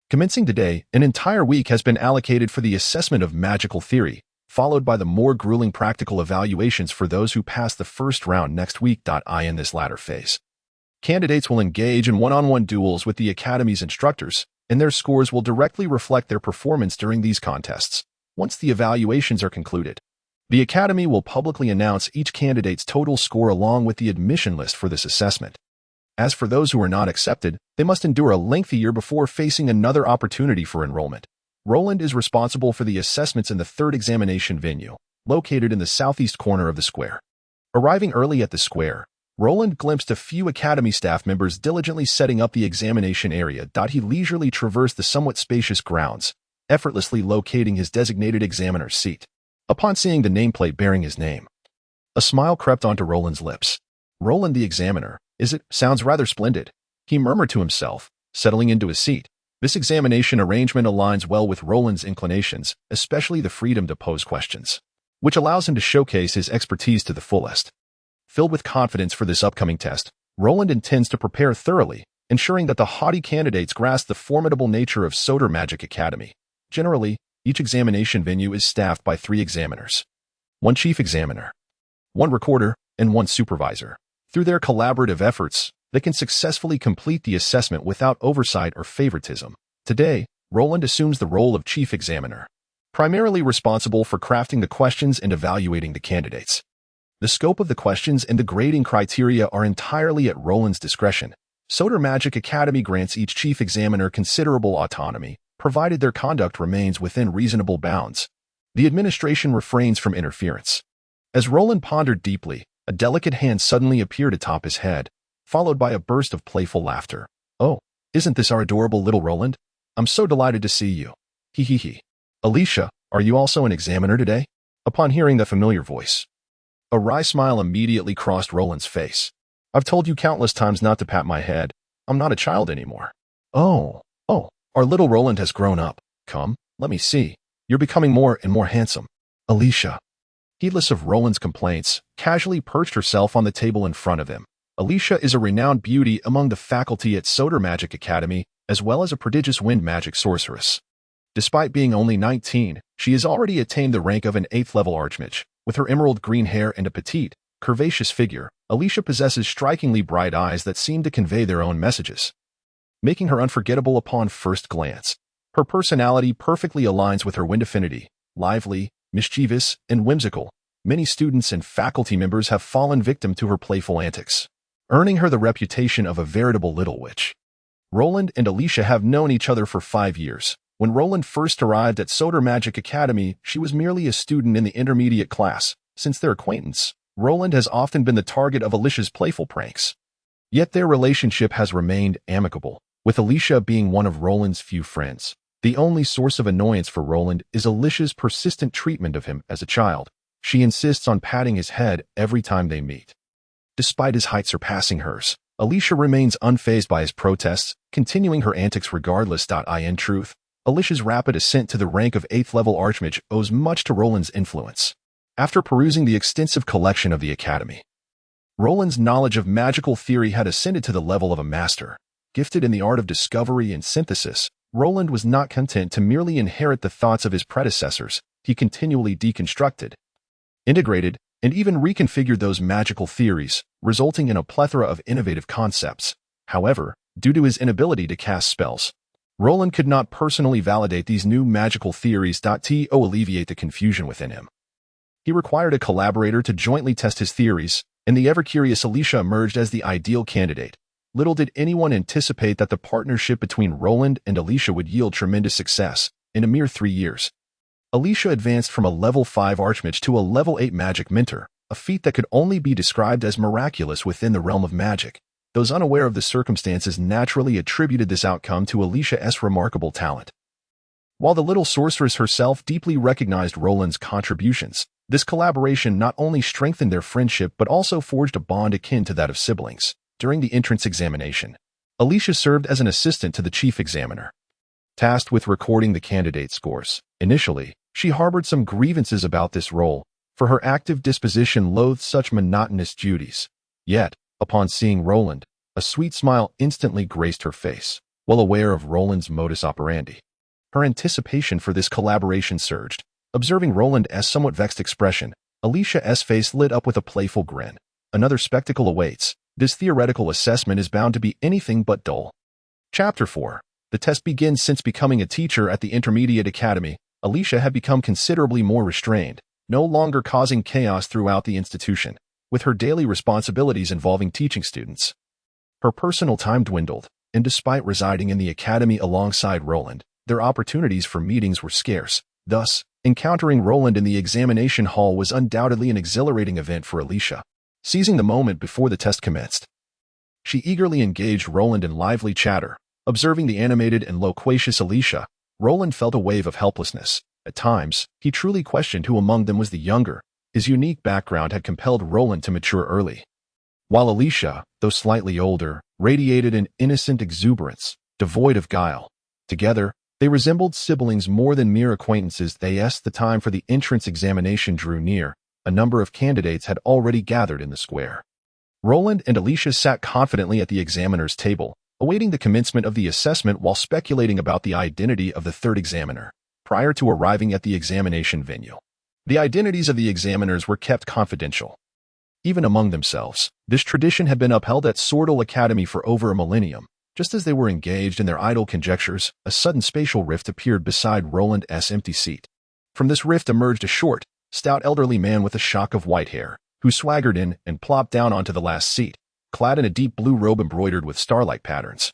Commencing today, an entire week has been allocated for the assessment of magical theory, followed by the more grueling practical evaluations for those who pass the first round next week. In this latter phase, candidates will engage in one-on-one duels with the Academy's instructors, and their scores will directly reflect their performance during these contests. Once the evaluations are concluded, the Academy will publicly announce each candidate's total score along with the admission list for this assessment. As for those who are not accepted, they must endure a lengthy year before facing another opportunity for enrollment. Roland is responsible for the assessments in the 3rd examination venue, located in the southeast corner of the square. Arriving early at the square, Roland glimpsed a few Academy staff members diligently setting up the examination area. He leisurely traversed the somewhat spacious grounds, effortlessly locating his designated examiner's seat. Upon seeing the nameplate bearing his name, a smile crept onto Roland's lips. Roland the examiner, is it? Sounds rather splendid, he murmured to himself, settling into his seat. This examination arrangement aligns well with Roland's inclinations, especially the freedom to pose questions, which allows him to showcase his expertise to the fullest. Filled with confidence for this upcoming test, Roland intends to prepare thoroughly, ensuring that the haughty candidates grasp the formidable nature of Soul Magic Academy. Generally, each examination venue is staffed by 3 examiners, 1 chief examiner, 1 recorder, and 1 supervisor. Through their collaborative efforts, they can successfully complete the assessment without oversight or favoritism. Today, Roland assumes the role of chief examiner, primarily responsible for crafting the questions and evaluating the candidates. The scope of the questions and the grading criteria are entirely at Roland's discretion. Soul Magic Academy grants each chief examiner considerable autonomy, provided their conduct remains within reasonable bounds. The administration refrains from interference. As Roland pondered deeply, a delicate hand suddenly appeared atop his head, followed by a burst of playful laughter. Oh, isn't this our adorable little Roland? I'm so delighted to see you. He he he. Alicia, are you also an examiner today? Upon hearing the familiar voice, a wry smile immediately crossed Roland's face. I've told you countless times not to pat my head. I'm not a child anymore. Oh, our little Roland has grown up. Come, let me see. You're becoming more and more handsome. Alicia, heedless of Roland's complaints, casually perched herself on the table in front of him. Alicia is a renowned beauty among the faculty at Soul Magic Academy, as well as a prodigious wind magic sorceress. Despite being only 19, she has already attained the rank of an 8th-level archmage. With her emerald green hair and a petite, curvaceous figure, Alicia possesses strikingly bright eyes that seem to convey their own messages, making her unforgettable upon first glance. Her personality perfectly aligns with her wind affinity, lively, mischievous, and whimsical. Many students and faculty members have fallen victim to her playful antics, earning her the reputation of a veritable little witch. Roland and Alicia have known each other for 5 years. When Roland first arrived at Soul Magic Academy, she was merely a student in the intermediate class. Since their acquaintance, Roland has often been the target of Alicia's playful pranks. Yet their relationship has remained amicable, with Alicia being one of Roland's few friends. The only source of annoyance for Roland is Alicia's persistent treatment of him as a child. She insists on patting his head every time they meet. Despite his height surpassing hers, Alicia remains unfazed by his protests, continuing her antics regardless. In truth, Alicia's rapid ascent to the rank of 8th-level archmage owes much to Roland's influence. After perusing the extensive collection of the Academy, Roland's knowledge of magical theory had ascended to the level of a master. Gifted in the art of discovery and synthesis, Roland was not content to merely inherit the thoughts of his predecessors. He continually deconstructed, integrated, and even reconfigured those magical theories, resulting in a plethora of innovative concepts. However, due to his inability to cast spells, Roland could not personally validate these new magical theories to alleviate the confusion within him. He required a collaborator to jointly test his theories, and the ever-curious Alicia emerged as the ideal candidate. Little did anyone anticipate that the partnership between Roland and Alicia would yield tremendous success. In a mere 3 years, Alicia advanced from a level 5 archmage to a level 8 magic mentor, a feat that could only be described as miraculous within the realm of magic. Those unaware of the circumstances naturally attributed this outcome to Alicia's remarkable talent. While the little sorceress herself deeply recognized Roland's contributions, this collaboration not only strengthened their friendship but also forged a bond akin to that of siblings. During the entrance examination, Alicia served as an assistant to the chief examiner, tasked with recording the candidate scores. Initially, she harbored some grievances about this role, for her active disposition loathed such monotonous duties. Yet, upon seeing Roland, a sweet smile instantly graced her face. Well aware of Roland's modus operandi, her anticipation for this collaboration surged. Observing Roland's somewhat vexed expression, Alicia's face lit up with a playful grin. Another spectacle awaits. This theoretical assessment is bound to be anything but dull. Chapter 4. The test begins. Since becoming a teacher at the Intermediate Academy, Alicia had become considerably more restrained, no longer causing chaos throughout the institution. With her daily responsibilities involving teaching students, her personal time dwindled, and despite residing in the academy alongside Roland, their opportunities for meetings were scarce. Thus, encountering Roland in the examination hall was undoubtedly an exhilarating event for Alicia. Seizing the moment before the test commenced, she eagerly engaged Roland in lively chatter. Observing the animated and loquacious Alicia, Roland felt a wave of helplessness. At times, he truly questioned who among them was the younger. His unique background had compelled Roland to mature early, while Alicia, though slightly older, radiated an innocent exuberance, devoid of guile. Together, they resembled siblings more than mere acquaintances. The time for the entrance examination drew near. A number of candidates had already gathered in the square. Roland and Alicia sat confidently at the examiner's table, awaiting the commencement of the assessment while speculating about the identity of the third examiner. Prior to arriving at the examination venue, the identities of the examiners were kept confidential. Even among themselves, this tradition had been upheld at Soul Academy for over a millennium. Just as they were engaged in their idle conjectures, a sudden spatial rift appeared beside Roland's empty seat. From this rift emerged a short, stout elderly man with a shock of white hair, who swaggered in and plopped down onto the last seat, clad in a deep blue robe embroidered with starlight patterns.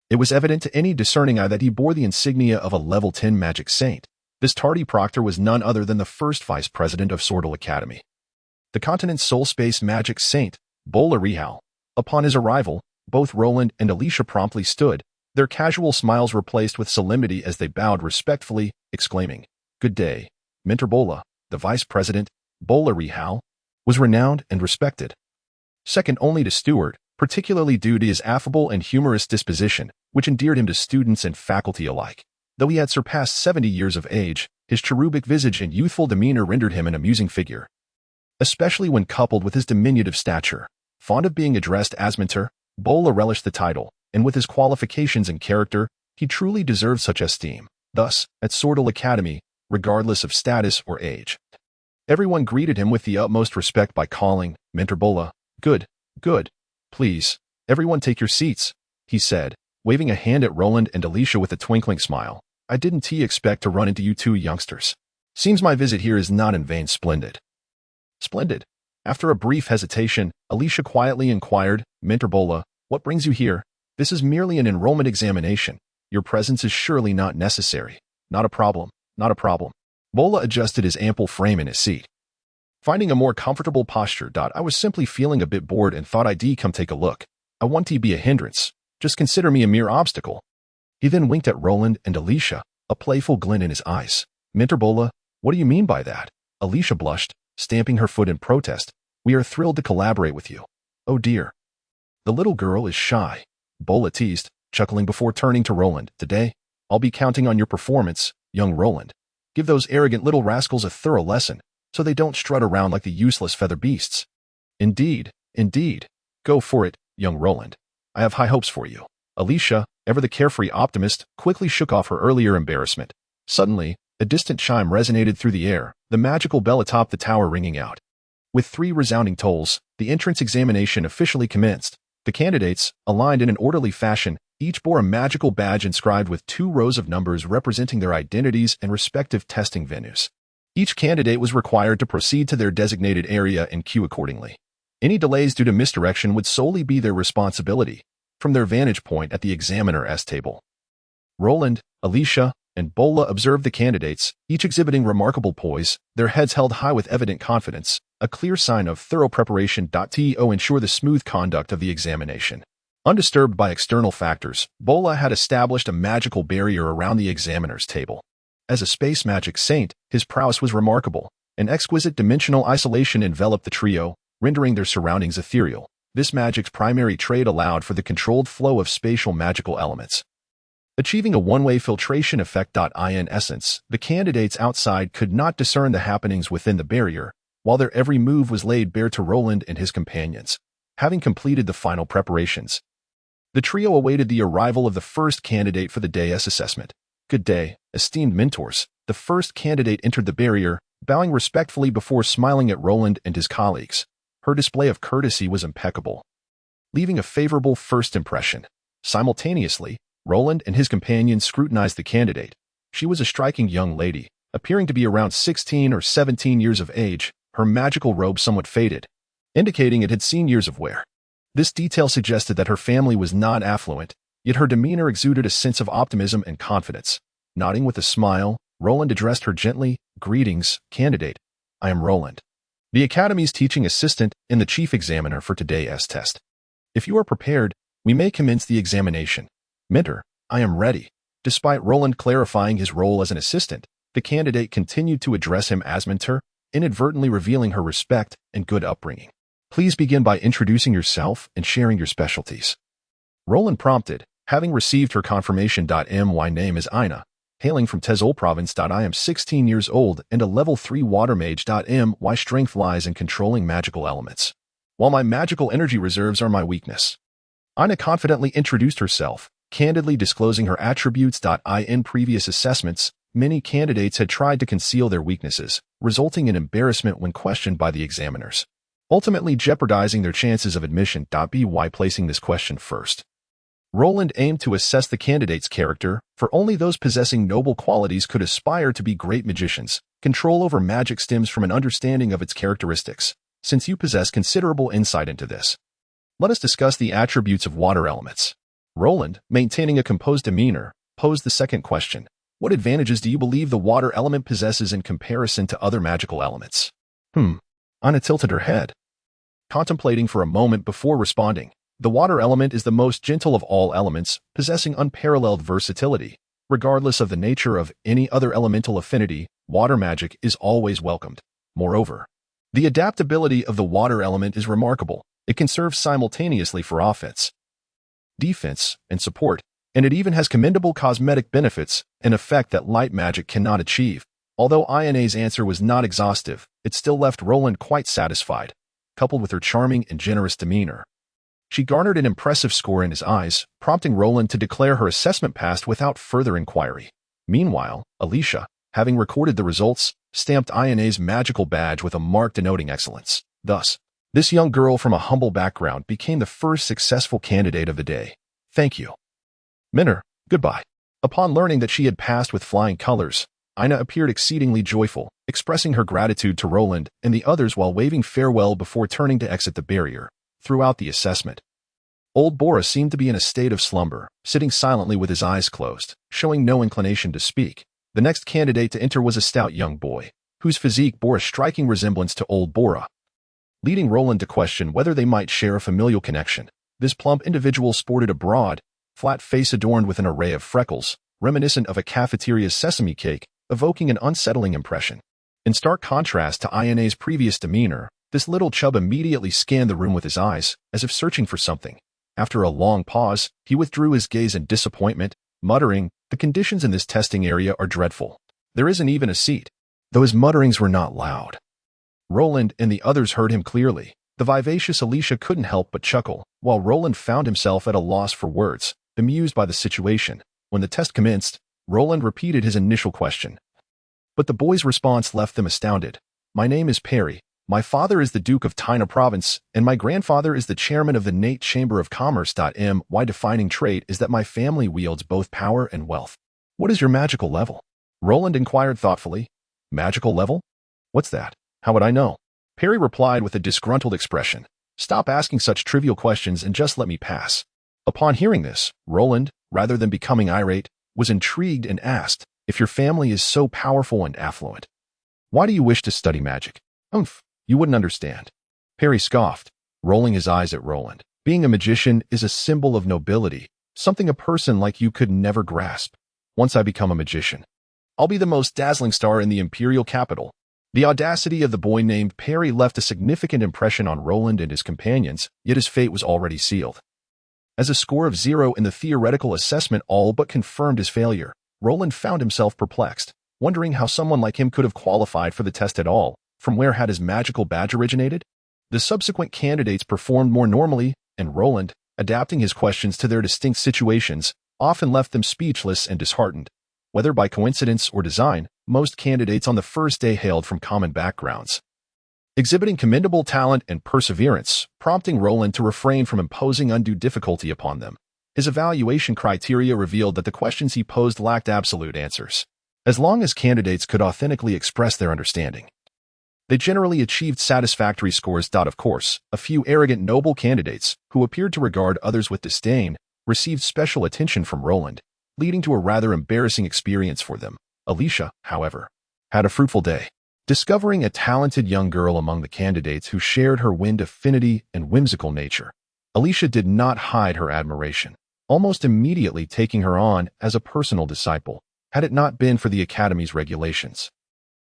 It was evident to any discerning eye that he bore the insignia of a level 10 magic saint. This tardy proctor was none other than the first vice president of Soul Academy, the continent's sole space magic saint, Reservoir. Upon his arrival, both Roland and Alicia promptly stood, their casual smiles replaced with solemnity as they bowed respectfully, exclaiming, "Good day, Mentor Bola." The vice president, Reservoir, was renowned and respected, second only to Stewart, particularly due to his affable and humorous disposition, which endeared him to students and faculty alike. Though he had surpassed 70 years of age, his cherubic visage and youthful demeanor rendered him an amusing figure, especially when coupled with his diminutive stature. Fond of being addressed as Mentor, Bola relished the title, and with his qualifications and character, he truly deserved such esteem. Thus, at Soul Academy, regardless of status or age, everyone greeted him with the utmost respect by calling Mentor Bola. Good. Please, everyone take your seats," he said, waving a hand at Roland and Alicia with a twinkling smile. "I didn't expect to run into you two youngsters. Seems my visit here is not in vain." Splendid. After a brief hesitation, Alicia quietly inquired, "Mentor Bola, what brings you here? This is merely an enrollment examination. Your presence is surely not necessary." Not a problem. Bola adjusted his ample frame in his seat, finding a more comfortable posture. "I was simply feeling a bit bored and thought I'd come take a look. I want to be a hindrance. Just consider me a mere obstacle." He then winked at Roland and Alicia, a playful glint in his eyes. "Mentor Bola, what do you mean by that?" Alicia blushed, stamping her foot in protest. "We are thrilled to collaborate with you." "Oh dear. The little girl is shy," Bola teased, chuckling before turning to Roland. "Today, I'll be counting on your performance, young Roland. Give those arrogant little rascals a thorough lesson." so they don't strut around like the useless feather beasts. Indeed, indeed. Go for it, young Roland. I have high hopes for you. Alicia, ever the carefree optimist, quickly shook off her earlier embarrassment. Suddenly, a distant chime resonated through the air, the magical bell atop the tower ringing out. With 3 resounding tolls, the entrance examination officially commenced. The candidates, aligned in an orderly fashion, each bore a magical badge inscribed with 2 rows of numbers representing their identities and respective testing venues. Each candidate was required to proceed to their designated area and queue accordingly. Any delays due to misdirection would solely be their responsibility, from their vantage point at the examiner's table. Roland, Alicia, and Bola observed the candidates, each exhibiting remarkable poise, their heads held high with evident confidence, a clear sign of thorough preparation. To ensure the smooth conduct of the examination. Undisturbed by external factors, Bola had established a magical barrier around the examiner's table. As a space magic saint, his prowess was remarkable. An exquisite dimensional isolation enveloped the trio, rendering their surroundings ethereal. This magic's primary trait allowed for the controlled flow of spatial magical elements. Achieving a one-way filtration effect. In essence, the candidates outside could not discern the happenings within the barrier, while their every move was laid bare to Roland and his companions. Having completed the final preparations, the trio awaited the arrival of the first candidate for the day's assessment. Good day, esteemed mentors. The first candidate entered the barrier, bowing respectfully before smiling at Roland and his colleagues. Her display of courtesy was impeccable, leaving a favorable first impression. Simultaneously, Roland and his companions scrutinized the candidate. She was a striking young lady, appearing to be around 16 or 17 years of age, her magical robe somewhat faded, indicating it had seen years of wear. This detail suggested that her family was not affluent, yet her demeanor exuded a sense of optimism and confidence. Nodding with a smile, Roland addressed her gently, "Greetings, candidate. I am Roland, the Academy's teaching assistant and the chief examiner for today's test. If you are prepared, we may commence the examination." "Mentor, I am ready." Despite Roland clarifying his role as an assistant, the candidate continued to address him as mentor, inadvertently revealing her respect and good upbringing. "Please begin by introducing yourself and sharing your specialties." Roland prompted, having received her confirmation. My name is Ina, hailing from Tezol province. I am 16 years old and a level 3 water mage. My strength lies in controlling magical elements, while my magical energy reserves are my weakness. Ina confidently introduced herself, candidly disclosing her attributes. In previous assessments, many candidates had tried to conceal their weaknesses, resulting in embarrassment when questioned by the examiners, ultimately jeopardizing their chances of admission. By placing this question first, Roland aimed to assess the candidate's character, for only those possessing noble qualities could aspire to be great magicians. Control over magic stems from an understanding of its characteristics. Since you possess considerable insight into this, let us discuss the attributes of water elements. Roland, maintaining a composed demeanor, posed the second question. What advantages do you believe the water element possesses in comparison to other magical elements? Anna tilted her head, contemplating for a moment before responding. The water element is the most gentle of all elements, possessing unparalleled versatility. Regardless of the nature of any other elemental affinity, water magic is always welcomed. Moreover, the adaptability of the water element is remarkable. It can serve simultaneously for offense, defense, and support, and it even has commendable cosmetic benefits, an effect that light magic cannot achieve. Although Ina's answer was not exhaustive, it still left Roland quite satisfied. Coupled with her charming and generous demeanor, she garnered an impressive score in his eyes, prompting Roland to declare her assessment passed without further inquiry. Meanwhile, Alicia, having recorded the results, stamped Ina's magical badge with a mark denoting excellence. Thus, this young girl from a humble background became the first successful candidate of the day. "Thank you, Mentor. Goodbye." Upon learning that she had passed with flying colors, Ina appeared exceedingly joyful, expressing her gratitude to Roland and the others while waving farewell before turning to exit the barrier. Throughout the assessment, old Bora seemed to be in a state of slumber, sitting silently with his eyes closed, showing no inclination to speak. The next candidate to enter was a stout young boy, whose physique bore a striking resemblance to old Bora, leading Roland to question whether they might share a familial connection. This plump individual sported a broad, flat face adorned with an array of freckles, reminiscent of a cafeteria's sesame cake, evoking an unsettling impression. In stark contrast to Ina's previous demeanor, this little chub immediately scanned the room with his eyes, as if searching for something. After a long pause, he withdrew his gaze in disappointment, muttering, "The conditions in this testing area are dreadful. There isn't even a seat." Though his mutterings were not loud, Roland and the others heard him clearly. The vivacious Alicia couldn't help but chuckle, while Roland found himself at a loss for words, bemused by the situation. When the test commenced, Roland repeated his initial question. But the boy's response left them astounded. My name is Perry. My father is the Duke of Tina Province, and my grandfather is the chairman of the Nate Chamber of Commerce. My defining trait is that my family wields both power and wealth. What is your magical level? Roland inquired thoughtfully. Magical level? What's that? How would I know? Perry replied with a disgruntled expression. Stop asking such trivial questions and just let me pass. Upon hearing this, Roland, rather than becoming irate, was intrigued and asked, if your family is so powerful and affluent, why do you wish to study magic? You wouldn't understand. Perry scoffed, rolling his eyes at Roland. Being a magician is a symbol of nobility, something a person like you could never grasp. Once I become a magician, I'll be the most dazzling star in the imperial capital. The audacity of the boy named Perry left a significant impression on Roland and his companions, yet his fate was already sealed. As a score of 0 in the theoretical assessment all but confirmed his failure, Roland found himself perplexed, wondering how someone like him could have qualified for the test at all. From where had his magical badge originated? The subsequent candidates performed more normally, and Roland, adapting his questions to their distinct situations, often left them speechless and disheartened. Whether by coincidence or design, most candidates on the first day hailed from common backgrounds, exhibiting commendable talent and perseverance, prompting Roland to refrain from imposing undue difficulty upon them. His evaluation criteria revealed that the questions he posed lacked absolute answers. As long as candidates could authentically express their understanding, they generally achieved satisfactory scores. Of course, a few arrogant noble candidates, who appeared to regard others with disdain, received special attention from Roland, leading to a rather embarrassing experience for them. Alicia, however, had a fruitful day, discovering a talented young girl among the candidates who shared her wind affinity and whimsical nature. Alicia did not hide her admiration, almost immediately taking her on as a personal disciple. Had it not been for the Academy's regulations,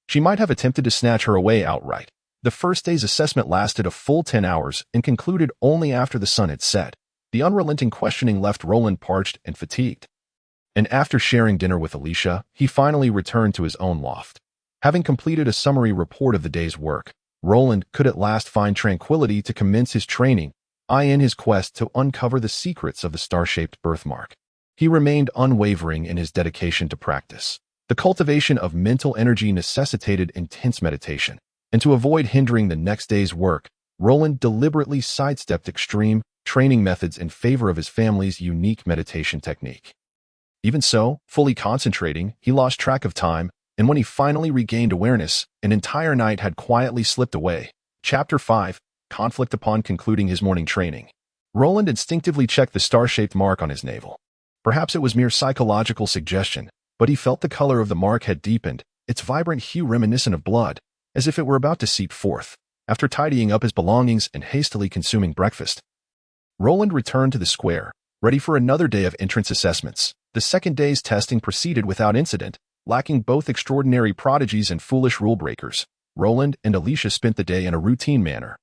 she might have attempted to snatch her away outright. The first day's assessment lasted a full 10 hours and concluded only after the sun had set. The unrelenting questioning left Roland parched and fatigued, and after sharing dinner with Alicia, he finally returned to his own loft. Having completed a summary report of the day's work, Roland could at last find tranquility to commence his training, in his quest to uncover the secrets of the star-shaped birthmark. He remained unwavering in his dedication to practice. The cultivation of mental energy necessitated intense meditation, and to avoid hindering the next day's work, Roland deliberately sidestepped extreme training methods in favor of his family's unique meditation technique. Even so, fully concentrating, he lost track of time, and when he finally regained awareness, an entire night had quietly slipped away. Chapter 5. Conflict. Upon concluding his morning training, Roland instinctively checked the star-shaped mark on his navel. Perhaps it was mere psychological suggestion, but he felt the color of the mark had deepened, its vibrant hue reminiscent of blood, as if it were about to seep forth. After tidying up his belongings and hastily consuming breakfast, Roland returned to the square, ready for another day of entrance assessments. The second day's testing proceeded without incident, lacking both extraordinary prodigies and foolish rule-breakers. Roland and Alicia spent the day in a routine manner,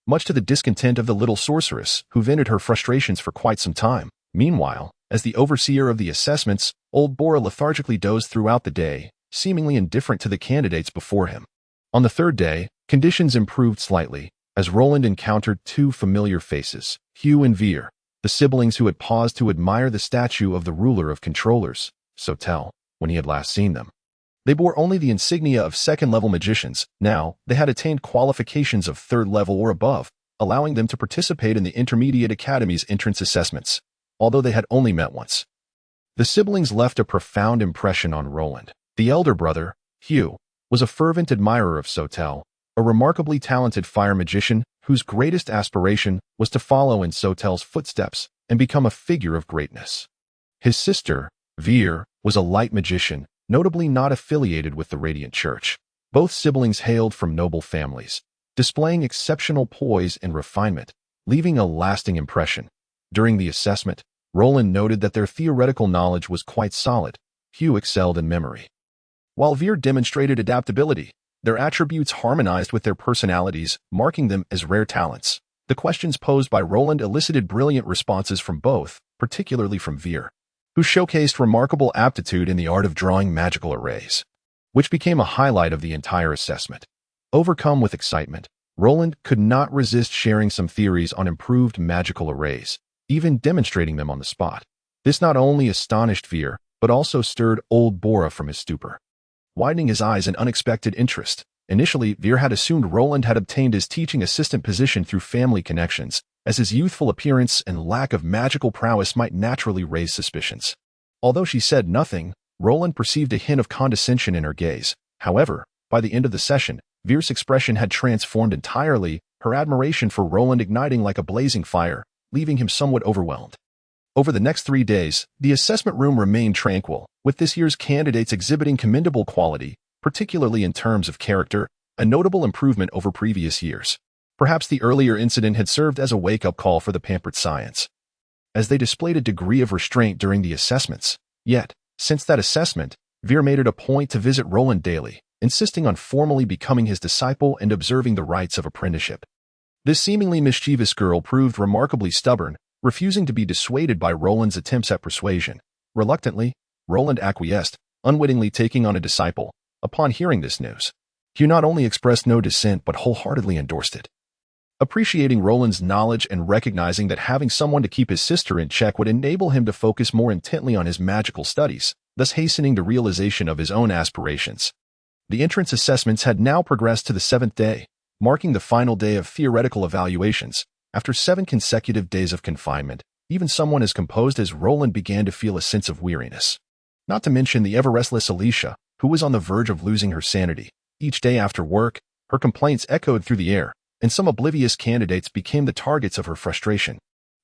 much to the discontent of the little sorceress, who vented her frustrations for quite some time. Meanwhile, as the overseer of the assessments, old Bora lethargically dozed throughout the day, seemingly indifferent to the candidates before him. On the third day, conditions improved slightly, as Roland encountered two familiar faces, Hugh and Heir, the siblings who had paused to admire the statue of the ruler of controllers, Sotel, when he had last seen them. They bore only the insignia of second-level magicians. Now, they had attained qualifications of third level or above, allowing them to participate in the Intermediate Academy's entrance assessments, although they had only met once. The siblings left a profound impression on Roland. The elder brother, Hugh, was a fervent admirer of Sotel, a remarkably talented fire magician whose greatest aspiration was to follow in Sotel's footsteps and become a figure of greatness. His sister, Heir, was a light magician, notably not affiliated with the Radiant Church. Both siblings hailed from noble families, displaying exceptional poise and refinement, leaving a lasting impression. During the assessment, Roland noted that their theoretical knowledge was quite solid. Hugh excelled in memory, while Heir demonstrated adaptability. Their attributes harmonized with their personalities, marking them as rare talents. The questions posed by Roland elicited brilliant responses from both, particularly from Heir, who showcased remarkable aptitude in the art of drawing magical arrays, which became a highlight of the entire assessment. Overcome with excitement, Roland could not resist sharing some theories on improved magical arrays, even demonstrating them on the spot. This not only astonished Heir, but also stirred old Bora from his stupor, widening his eyes in unexpected interest. Initially, Heir had assumed Roland had obtained his teaching assistant position through family connections, as his youthful appearance and lack of magical prowess might naturally raise suspicions. Although she said nothing, Roland perceived a hint of condescension in her gaze. However, by the end of the session, Heir's expression had transformed entirely, her admiration for Roland igniting like a blazing fire, leaving him somewhat overwhelmed. Over the next 3 days, the assessment room remained tranquil, with this year's candidates exhibiting commendable quality, particularly in terms of character, a notable improvement over previous years. Perhaps the earlier incident had served as a wake-up call for the pampered science, as they displayed a degree of restraint during the assessments. Yet, since that assessment, Heir made it a point to visit Roland daily, insisting on formally becoming his disciple and observing the rites of apprenticeship. This seemingly mischievous girl proved remarkably stubborn, refusing to be dissuaded by Roland's attempts at persuasion. Reluctantly, Roland acquiesced, unwittingly taking on a disciple. Upon hearing this news, Heir not only expressed no dissent but wholeheartedly endorsed it. Appreciating Roland's knowledge and recognizing that having someone to keep his sister in check would enable him to focus more intently on his magical studies, thus hastening the realization of his own aspirations. The entrance assessments had now progressed to the 7th day, marking the final day of theoretical evaluations. After 7 consecutive days of confinement, even someone as composed as Roland began to feel a sense of weariness. Not to mention the ever-restless Alicia, who was on the verge of losing her sanity. Each day after work, her complaints echoed through the air, and some oblivious candidates became the targets of her frustration.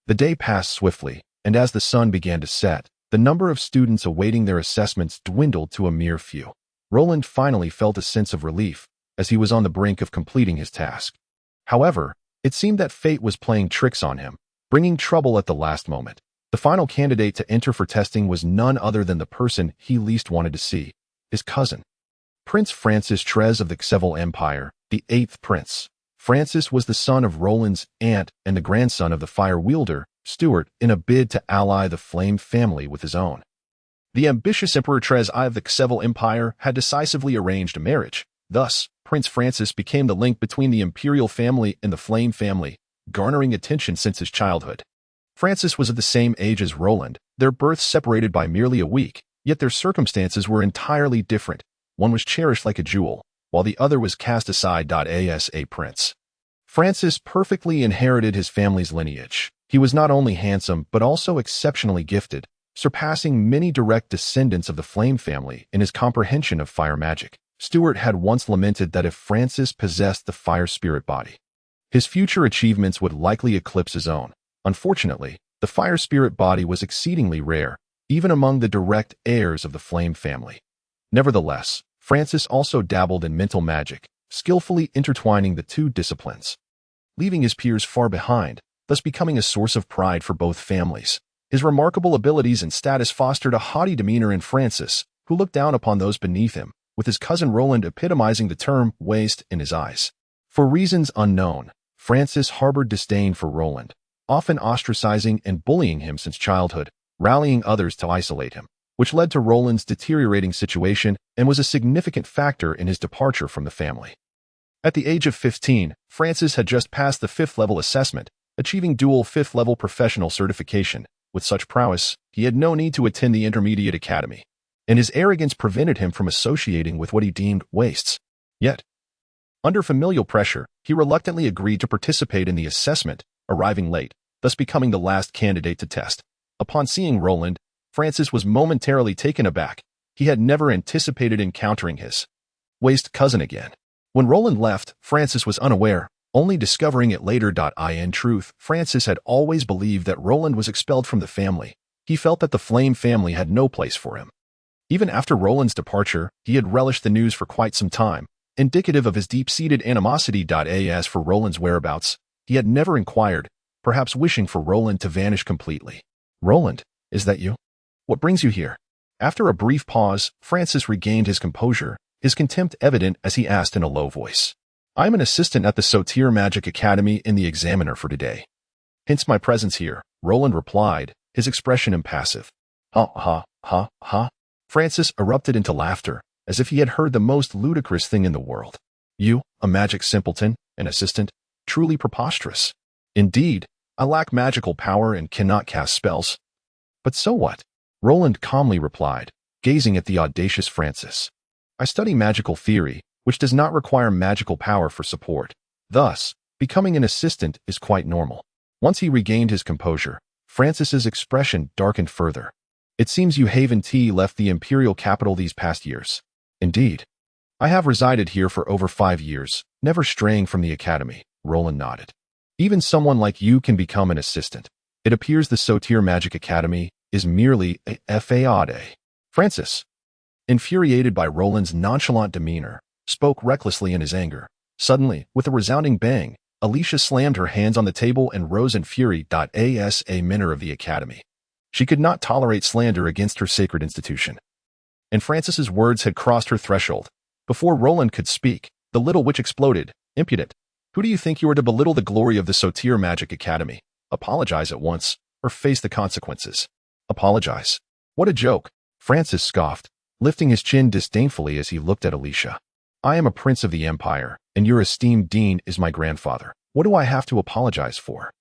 The day passed swiftly, and as the sun began to set, the number of students awaiting their assessments dwindled to a mere few. Roland finally felt a sense of relief, as he was on the brink of completing his task. However, it seemed that fate was playing tricks on him, bringing trouble at the last moment. The final candidate to enter for testing was none other than the person he least wanted to see, his cousin. Prince Francis Trez of the Xevil Empire, the 8th prince. Francis was the son of Roland's aunt and the grandson of the fire wielder, Stuart, in a bid to ally the Flame family with his own. The ambitious Emperor Trez I of the Xevil Empire had decisively arranged a marriage. Thus, Prince Francis became the link between the imperial family and the Flame family, garnering attention since his childhood. Francis was of the same age as Roland, their births separated by merely a week, yet their circumstances were entirely different. One was cherished like a jewel, while the other was cast aside as a prince. Francis perfectly inherited his family's lineage. He was not only handsome but also exceptionally gifted, surpassing many direct descendants of the Flame family in his comprehension of fire magic. Stuart had once lamented that if Francis possessed the fire spirit body, his future achievements would likely eclipse his own. Unfortunately, the fire spirit body was exceedingly rare, even among the direct heirs of the Flame family. Nevertheless, Francis also dabbled in mental magic, skillfully intertwining the two disciplines, leaving his peers far behind, thus becoming a source of pride for both families. His remarkable abilities and status fostered a haughty demeanor in Francis, who looked down upon those beneath him, with his cousin Roland epitomizing the term waste in his eyes. For reasons unknown, Francis harbored disdain for Roland, often ostracizing and bullying him since childhood, rallying others to isolate him, which led to Roland's deteriorating situation and was a significant factor in his departure from the family. At the age of 15, Francis had just passed the 5th level assessment, achieving dual 5th level professional certification. With such prowess, he had no need to attend the intermediate academy, and his arrogance prevented him from associating with what he deemed wastes. Yet, under familial pressure, he reluctantly agreed to participate in the assessment, arriving late, thus becoming the last candidate to test. Upon seeing Roland, Francis was momentarily taken aback. He had never anticipated encountering his waste cousin again. When Roland left, Francis was unaware, only discovering it later. In truth, Francis had always believed that Roland was expelled from the family. He felt that the Flame family had no place for him. Even after Roland's departure, he had relished the news for quite some time, indicative of his deep-seated animosity. As for Roland's whereabouts, he had never inquired, perhaps wishing for Roland to vanish completely. "Roland, is that you? What brings you here?" After a brief pause, Francis regained his composure, his contempt evident as he asked in a low voice. "I'm an assistant at the Sotir Magic Academy in the Examiner for today. Hence my presence here," Roland replied, his expression impassive. "Ha ha ha ha." Francis erupted into laughter, as if he had heard the most ludicrous thing in the world. You, a magic simpleton, an assistant, truly preposterous. Indeed, I lack magical power and cannot cast spells. But so what? Roland calmly replied, gazing at the audacious Francis. I study magical theory, which does not require magical power for support. Thus, becoming an assistant is quite normal. Once he regained his composure, Francis's expression darkened further. It seems you Haven T left the imperial capital these past years. Indeed. I have resided here for over 5 years, never straying from the academy, Roland nodded. Even someone like you can become an assistant. It appears the Sotir Magic Academy is merely a fade. Francis, infuriated by Roland's nonchalant demeanor, spoke recklessly in his anger. Suddenly, with a resounding bang, Alicia slammed her hands on the table and rose in fury. As a minor of the academy, she could not tolerate slander against her sacred institution. And Francis's words had crossed her threshold. Before Roland could speak, the little witch exploded. Impudent. Who do you think you are to belittle the glory of the Sotir Magic Academy? Apologize at once, or face the consequences. Apologize. What a joke, Francis scoffed, lifting his chin disdainfully as he looked at Alicia. I am a prince of the empire, and your esteemed dean is my grandfather. What do I have to apologize for?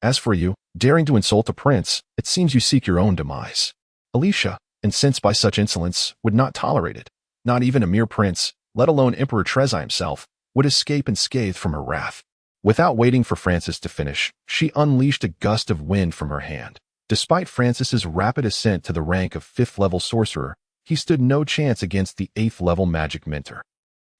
As for you, daring to insult a prince, it seems you seek your own demise. Alicia, incensed by such insolence, would not tolerate it. Not even a mere prince, let alone Emperor Trezai himself, would escape unscathed from her wrath. Without waiting for Francis to finish, she unleashed a gust of wind from her hand. Despite Francis's rapid ascent to the rank of 5th-level sorcerer, he stood no chance against the 8th-level magic mentor.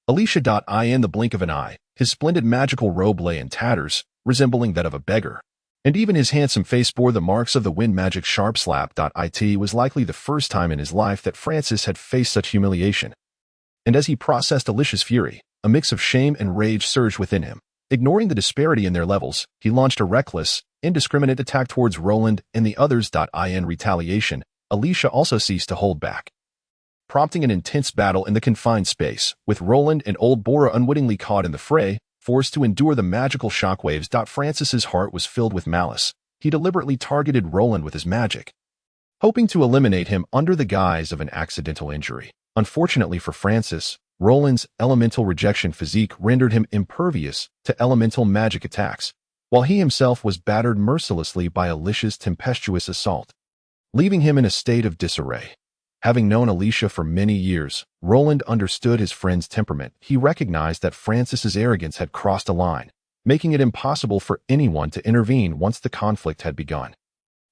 Alicia. In the blink of an eye, his splendid magical robe lay in tatters, resembling that of a beggar. And even his handsome face bore the marks of the wind magic sharp slap. It was likely the first time in his life that Francis had faced such humiliation. And as he processed Alicia's fury, a mix of shame and rage surged within him. Ignoring the disparity in their levels, he launched a reckless, indiscriminate attack towards Roland and the others. In retaliation, Alicia also ceased to hold back, prompting an intense battle in the confined space, with Roland and old Bora unwittingly caught in the fray, forced to endure the magical shockwaves. Francis's heart was filled with malice. He deliberately targeted Roland with his magic, hoping to eliminate him under the guise of an accidental injury. Unfortunately for Francis, Roland's elemental rejection physique rendered him impervious to elemental magic attacks, while he himself was battered mercilessly by Alicia's tempestuous assault, leaving him in a state of disarray. Having known Alicia for many years, Roland understood his friend's temperament. He recognized that Francis's arrogance had crossed a line, making it impossible for anyone to intervene once the conflict had begun.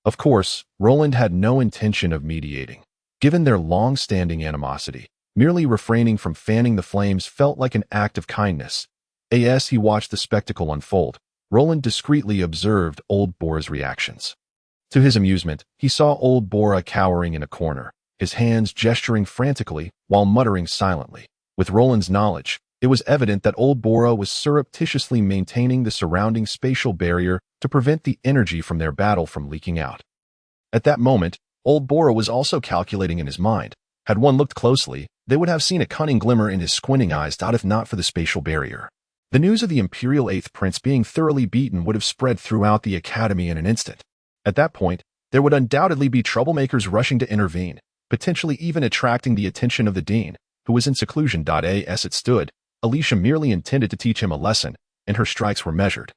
Of course, Roland had no intention of mediating. Given their long-standing animosity, merely refraining from fanning the flames felt like an act of kindness. As he watched the spectacle unfold, Roland discreetly observed old Bora's reactions. To his amusement, he saw old Bora cowering in a corner, his hands gesturing frantically while muttering silently. With Roland's knowledge, it was evident that old Bora was surreptitiously maintaining the surrounding spatial barrier to prevent the energy from their battle from leaking out. At that moment, old Bora was also calculating in his mind. Had one looked closely, they would have seen a cunning glimmer in his squinting eyes. If not for the spatial barrier, the news of the Imperial 8th Prince being thoroughly beaten would have spread throughout the academy in an instant. At that point, there would undoubtedly be troublemakers rushing to intervene, potentially even attracting the attention of the dean, who was in seclusion. As it stood, Alicia merely intended to teach him a lesson, and her strikes were measured,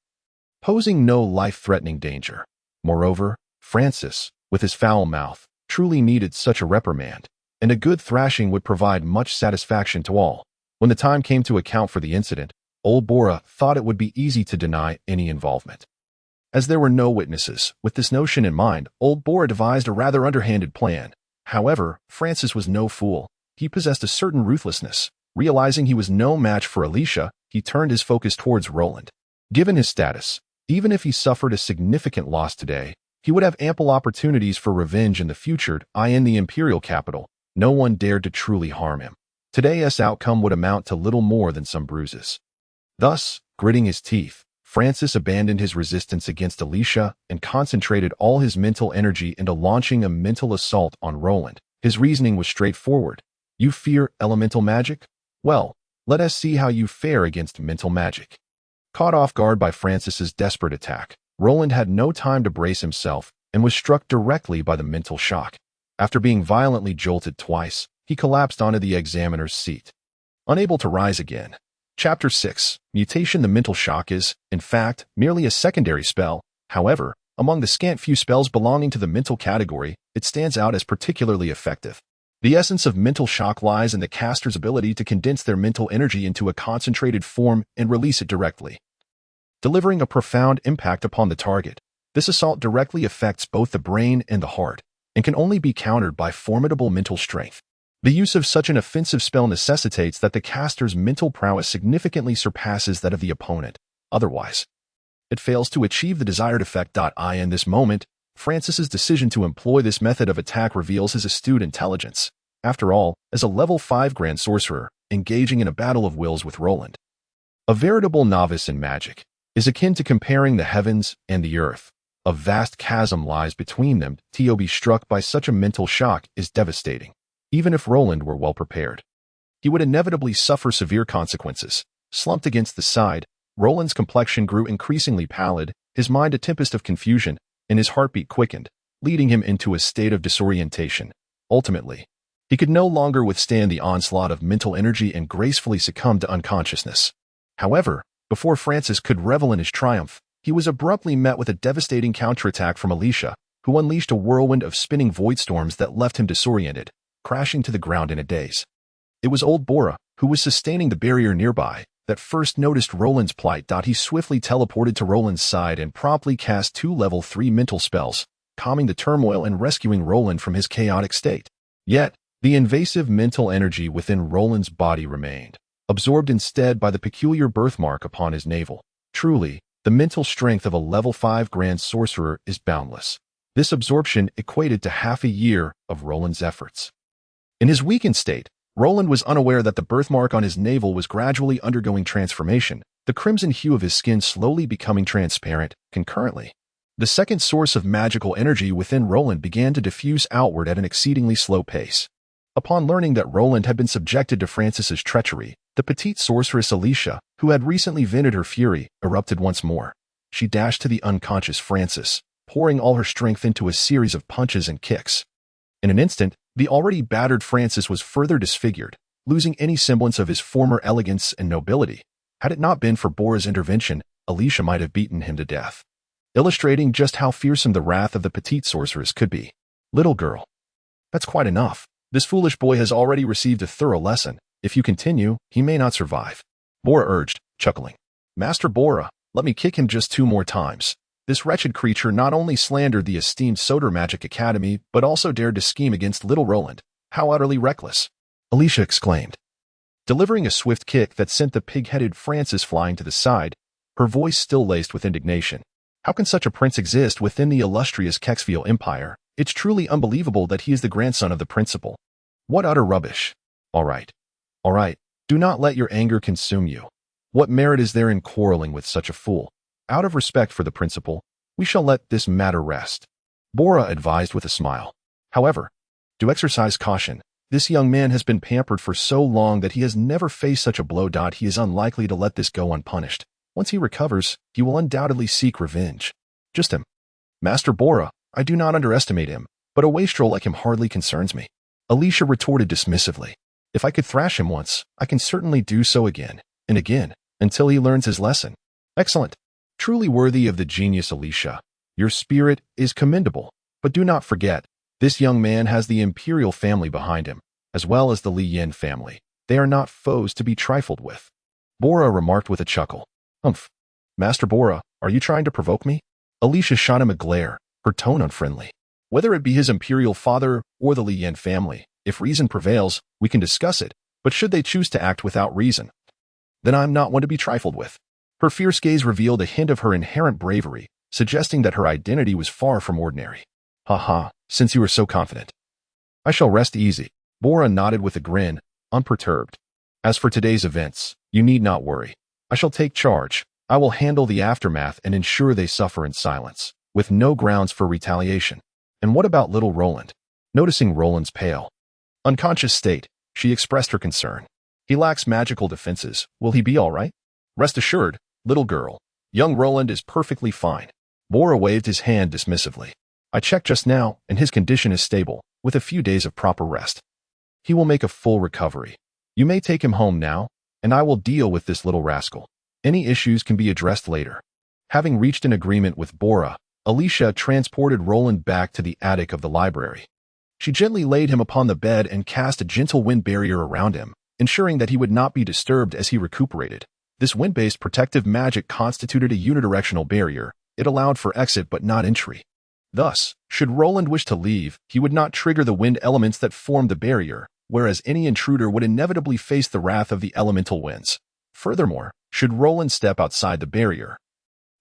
posing no life-threatening danger. Moreover, Francis, with his foul mouth, truly needed such a reprimand, and a good thrashing would provide much satisfaction to all. When the time came to account for the incident, old Bora thought it would be easy to deny any involvement. As there were no witnesses, with this notion in mind, old Bora devised a rather underhanded plan. However, Francis was no fool. He possessed a certain ruthlessness. Realizing he was no match for Alicia, he turned his focus towards Roland. Given his status, even if he suffered a significant loss today, he would have ample opportunities for revenge in the future. In the imperial capital, no one dared to truly harm him. Today's outcome would amount to little more than some bruises. Thus, gritting his teeth, Francis abandoned his resistance against Alicia and concentrated all his mental energy into launching a mental assault on Roland. His reasoning was straightforward. You fear elemental magic? Well, let us see how you fare against mental magic. Caught off guard by Francis's desperate attack, Roland had no time to brace himself and was struck directly by the mental shock. After being violently jolted twice, he collapsed onto the examiner's seat. Unable to rise again, Chapter 6. Mutation. The mental shock is, in fact, merely a secondary spell. However, among the scant few spells belonging to the mental category, it stands out as particularly effective. The essence of mental shock lies in the caster's ability to condense their mental energy into a concentrated form and release it directly, delivering a profound impact upon the target. This assault directly affects both the brain and the heart, and can only be countered by formidable mental strength. The use of such an offensive spell necessitates that the caster's mental prowess significantly surpasses that of the opponent. Otherwise, it fails to achieve the desired effect. In this moment, Francis's decision to employ this method of attack reveals his astute intelligence. After all, as a level 5 Grand Sorcerer, engaging in a battle of wills with Roland, a veritable novice in magic, is akin to comparing the heavens and the earth. A vast chasm lies between them. To be struck by such a mental shock is devastating. Even if Roland were well prepared, he would inevitably suffer severe consequences. Slumped against the side, Roland's complexion grew increasingly pallid, his mind a tempest of confusion, and his heartbeat quickened, leading him into a state of disorientation. Ultimately, he could no longer withstand the onslaught of mental energy and gracefully succumbed to unconsciousness. However, before Francis could revel in his triumph, he was abruptly met with a devastating counterattack from Alicia, who unleashed a whirlwind of spinning void storms that left him disoriented, crashing to the ground in a daze. It was old Bora, who was sustaining the barrier nearby, that first noticed Roland's plight. He swiftly teleported to Roland's side and promptly cast 2 level 3 mental spells, calming the turmoil and rescuing Roland from his chaotic state. Yet, the invasive mental energy within Roland's body remained, absorbed instead by the peculiar birthmark upon his navel. Truly, the mental strength of a level 5 Grand Sorcerer is boundless. This absorption equated to half a year of Roland's efforts. In his weakened state, Roland was unaware that the birthmark on his navel was gradually undergoing transformation, the crimson hue of his skin slowly becoming transparent. Concurrently, the second source of magical energy within Roland began to diffuse outward at an exceedingly slow pace. Upon learning that Roland had been subjected to Francis's treachery, the petite sorceress Alicia, who had recently vented her fury, erupted once more. She dashed to the unconscious Francis, pouring all her strength into a series of punches and kicks. In an instant, the already battered Francis was further disfigured, losing any semblance of his former elegance and nobility. Had it not been for Bora's intervention, Alicia might have beaten him to death, illustrating just how fearsome the wrath of the petite sorceress could be. Little girl, that's quite enough. This foolish boy has already received a thorough lesson. If you continue, he may not survive. Bora urged, chuckling. Master Bora, let me kick him just 2 more times. This wretched creature not only slandered the esteemed Soul Magic Academy, but also dared to scheme against little Roland. How utterly reckless! Alicia exclaimed, delivering a swift kick that sent the pig-headed Francis flying to the side, her voice still laced with indignation. How can such a prince exist within the illustrious Kexfiel Empire? It's truly unbelievable that he is the grandson of the principal. What utter rubbish! All right. Do not let your anger consume you. What merit is there in quarreling with such a fool? Out of respect for the principal, we shall let this matter rest, Bora advised with a smile. However, do exercise caution. This young man has been pampered for so long that he has never faced such a blow. He is unlikely to let this go unpunished. Once he recovers, he will undoubtedly seek revenge. Just him. Master Bora, I do not underestimate him, but a wastrel like him hardly concerns me. Alicia retorted dismissively. If I could thrash him once, I can certainly do so again, and again, until he learns his lesson. Excellent. Truly worthy of the genius, Alicia. Your spirit is commendable, but do not forget, this young man has the imperial family behind him, as well as the Li Yin family. They are not foes to be trifled with. Bora remarked with a chuckle. Humph. Master Bora, are you trying to provoke me? Alicia shot him a glare, her tone unfriendly. Whether it be his imperial father or the Li Yin family, if reason prevails, we can discuss it, but should they choose to act without reason, then I'm not one to be trifled with. Her fierce gaze revealed a hint of her inherent bravery, suggesting that her identity was far from ordinary. Since you are so confident, I shall rest easy. Bora nodded with a grin, unperturbed. As for today's events, you need not worry. I shall take charge. I will handle the aftermath and ensure they suffer in silence, with no grounds for retaliation. And what about little Roland? Noticing Roland's pale, unconscious state, she expressed her concern. He lacks magical defenses. Will he be all right? Rest assured, little girl. Young Roland is perfectly fine. Bora waved his hand dismissively. I checked just now, and his condition is stable, with a few days of proper rest. He will make a full recovery. You may take him home now. and I will deal with this little rascal. Any issues can be addressed later. Having reached an agreement with Bora, Alicia transported Roland back to the attic of the library. She gently laid him upon the bed and cast a gentle wind barrier around him, ensuring that he would not be disturbed as he recuperated. This wind-based protective magic constituted a unidirectional barrier. It allowed for exit but not entry. Thus, should Roland wish to leave, he would not trigger the wind elements that formed the barrier, whereas any intruder would inevitably face the wrath of the elemental winds. Furthermore, should Roland step outside the barrier,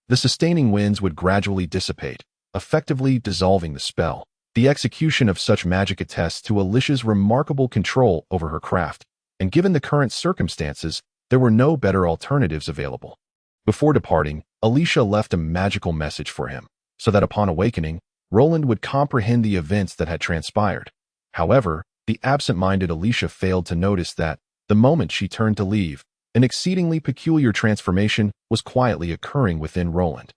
the sustaining winds would gradually dissipate, effectively dissolving the spell. The execution of such magic attests to Alicia's remarkable control over her craft, and given the current circumstances, there were no better alternatives available. Before departing, Alicia left a magical message for him, so that upon awakening, Roland would comprehend the events that had transpired. However, the absent-minded Alicia failed to notice that, the moment she turned to leave, an exceedingly peculiar transformation was quietly occurring within Roland.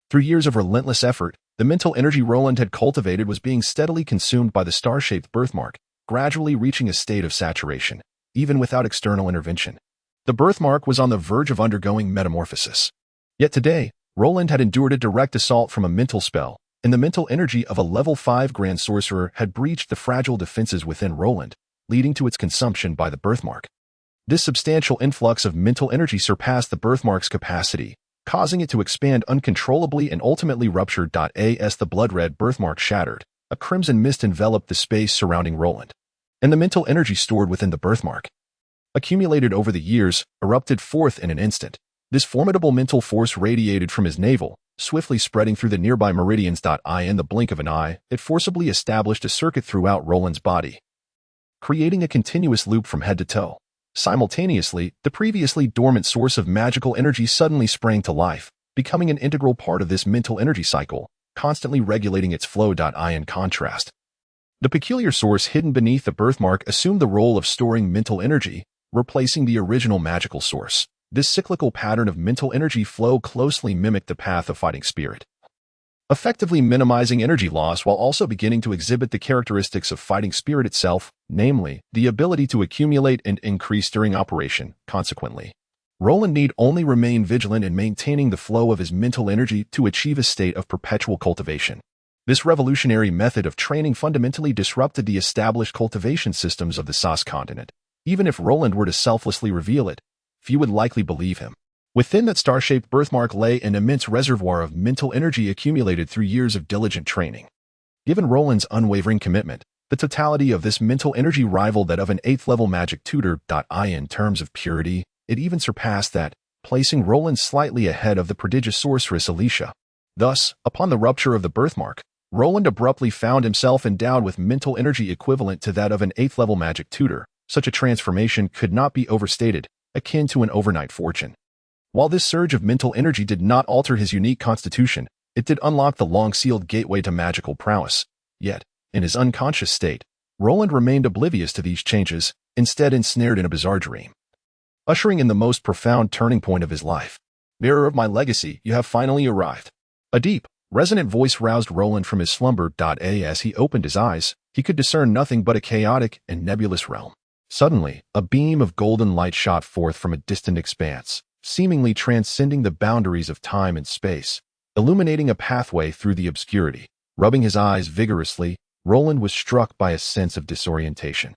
Through years of relentless effort, the mental energy Roland had cultivated was being steadily consumed by the star-shaped birthmark, gradually reaching a state of saturation, even without external intervention. The birthmark was on the verge of undergoing metamorphosis. Yet today, Roland had endured a direct assault from a mental spell, and the mental energy of a level 5 Grand Sorcerer had breached the fragile defenses within Roland, leading to its consumption by the birthmark. This substantial influx of mental energy surpassed the birthmark's capacity, causing it to expand uncontrollably and ultimately rupture. As the blood-red birthmark shattered, a crimson mist enveloped the space surrounding Roland, and the mental energy stored within the birthmark, accumulated over the years, erupted forth in an instant. This formidable mental force radiated from his navel, swiftly spreading through the nearby meridians. In the blink of an eye, it forcibly established a circuit throughout Roland's body, creating a continuous loop from head to toe. Simultaneously, the previously dormant source of magical energy suddenly sprang to life, becoming an integral part of this mental energy cycle, constantly regulating its flow. In contrast, the peculiar source hidden beneath the birthmark assumed the role of storing mental energy, replacing the original magical source. This cyclical pattern of mental energy flow closely mimicked the path of fighting spirit, effectively minimizing energy loss while also beginning to exhibit the characteristics of fighting spirit itself, namely, the ability to accumulate and increase during operation. Consequently, Roland need only remain vigilant in maintaining the flow of his mental energy to achieve a state of perpetual cultivation. This revolutionary method of training fundamentally disrupted the established cultivation systems of the SAS continent. Even if Roland were to selflessly reveal it, few would likely believe him. Within that star-shaped birthmark lay an immense reservoir of mental energy accumulated through years of diligent training. Given Roland's unwavering commitment, the totality of this mental energy rivaled that of an 8th-level magic tutor. In terms of purity, it even surpassed that, placing Roland slightly ahead of the prodigious sorceress Alicia. Thus, upon the rupture of the birthmark, Roland abruptly found himself endowed with mental energy equivalent to that of an 8th-level magic tutor. Such a transformation could not be overstated, akin to an overnight fortune. While this surge of mental energy did not alter his unique constitution, it did unlock the long-sealed gateway to magical prowess. Yet, in his unconscious state, Roland remained oblivious to these changes, instead ensnared in a bizarre dream, ushering in the most profound turning point of his life. Bearer of my legacy, you have finally arrived. A deep, resonant voice roused Roland from his slumber. As he opened his eyes, he could discern nothing but a chaotic and nebulous realm. Suddenly, a beam of golden light shot forth from a distant expanse, seemingly transcending the boundaries of time and space, illuminating a pathway through the obscurity. Rubbing his eyes vigorously, Roland was struck by a sense of disorientation,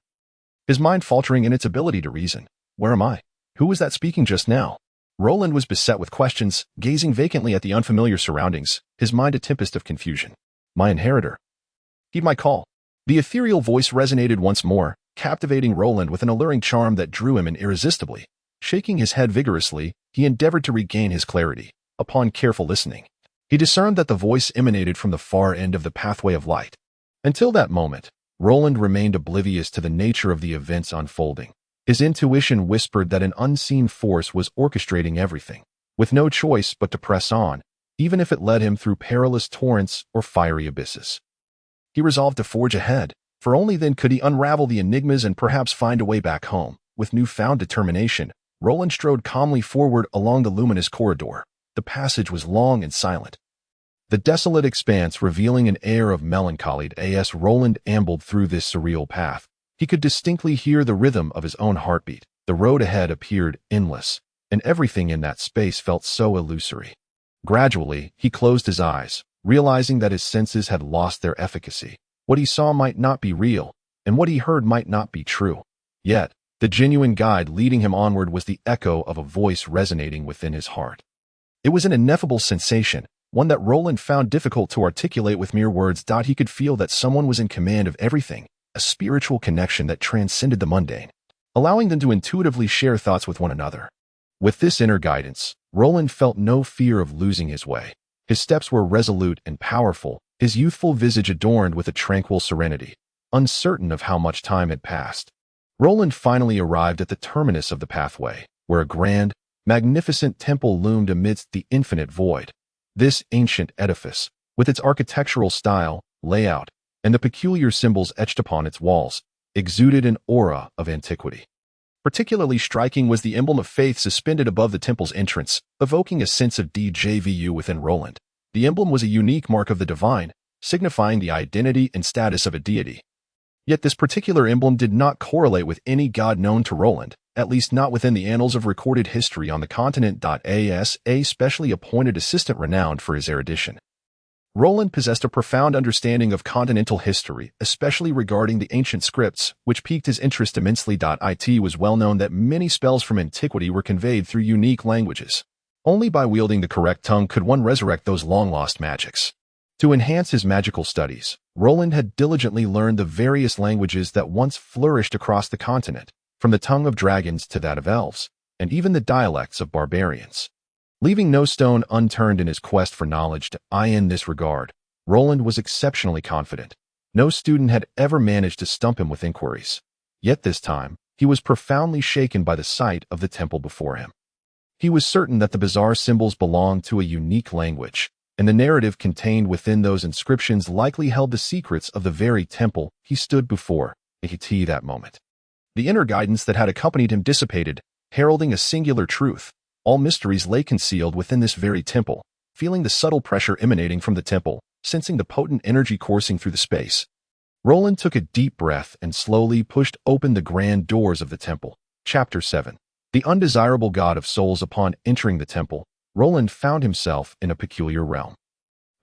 his mind faltering in its ability to reason. Where am I? Who was that speaking just now? Roland was beset with questions, gazing vacantly at the unfamiliar surroundings, his mind a tempest of confusion. My inheritor. Heed my call. The ethereal voice resonated once more, captivating Roland with an alluring charm that drew him in irresistibly. Shaking his head vigorously, he endeavored to regain his clarity. Upon careful listening, he discerned that the voice emanated from the far end of the pathway of light. Until that moment, Roland remained oblivious to the nature of the events unfolding. His intuition whispered that an unseen force was orchestrating everything, with no choice but to press on, even if it led him through perilous torrents or fiery abysses. He resolved to forge ahead, for only then could he unravel the enigmas and perhaps find a way back home. With newfound determination, Roland strode calmly forward along the luminous corridor. The passage was long and silent, the desolate expanse revealing an air of melancholy. As Roland ambled through this surreal path, He could distinctly hear the rhythm of his own heartbeat. The road ahead appeared endless, and everything in that space felt so illusory. Gradually, he closed his eyes, realizing that his senses had lost their efficacy. What he saw might not be real, and what he heard might not be true. Yet, the genuine guide leading him onward was the echo of a voice resonating within his heart. It was an ineffable sensation, one that Roland found difficult to articulate with mere words. He could feel that someone was in command of everything, a spiritual connection that transcended the mundane, allowing them to intuitively share thoughts with one another. With this inner guidance, Roland felt no fear of losing his way. His steps were resolute and powerful, his youthful visage adorned with a tranquil serenity, uncertain of how much time had passed. Roland finally arrived at the terminus of the pathway, where a grand, magnificent temple loomed amidst the infinite void. This ancient edifice, with its architectural style, layout, and the peculiar symbols etched upon its walls, exuded an aura of antiquity. Particularly striking was the emblem of faith suspended above the temple's entrance, evoking a sense of déjà vu within Roland. The emblem was a unique mark of the divine, signifying the identity and status of a deity. Yet this particular emblem did not correlate with any god known to Roland, at least not within the annals of recorded history on the continent. As a specially appointed assistant renowned for his erudition, Roland possessed a profound understanding of continental history, especially regarding the ancient scripts, which piqued his interest immensely. It was well known that many spells from antiquity were conveyed through unique languages. Only by wielding the correct tongue could one resurrect those long-lost magics. To enhance his magical studies, Roland had diligently learned the various languages that once flourished across the continent, from the tongue of dragons to that of elves, and even the dialects of barbarians. Leaving no stone unturned in his quest for knowledge. In this regard, Roland was exceptionally confident. No student had ever managed to stump him with inquiries. Yet this time, he was profoundly shaken by the sight of the temple before him. He was certain that the bizarre symbols belonged to a unique language, and the narrative contained within those inscriptions likely held the secrets of the very temple he stood before. That moment, the inner guidance that had accompanied him dissipated, heralding a singular truth. All mysteries lay concealed within this very temple. Feeling the subtle pressure emanating from the temple, sensing the potent energy coursing through the space, Roland took a deep breath and slowly pushed open the grand doors of the temple. Chapter 7. The undesirable god of souls. Upon entering the temple, Roland found himself in a peculiar realm.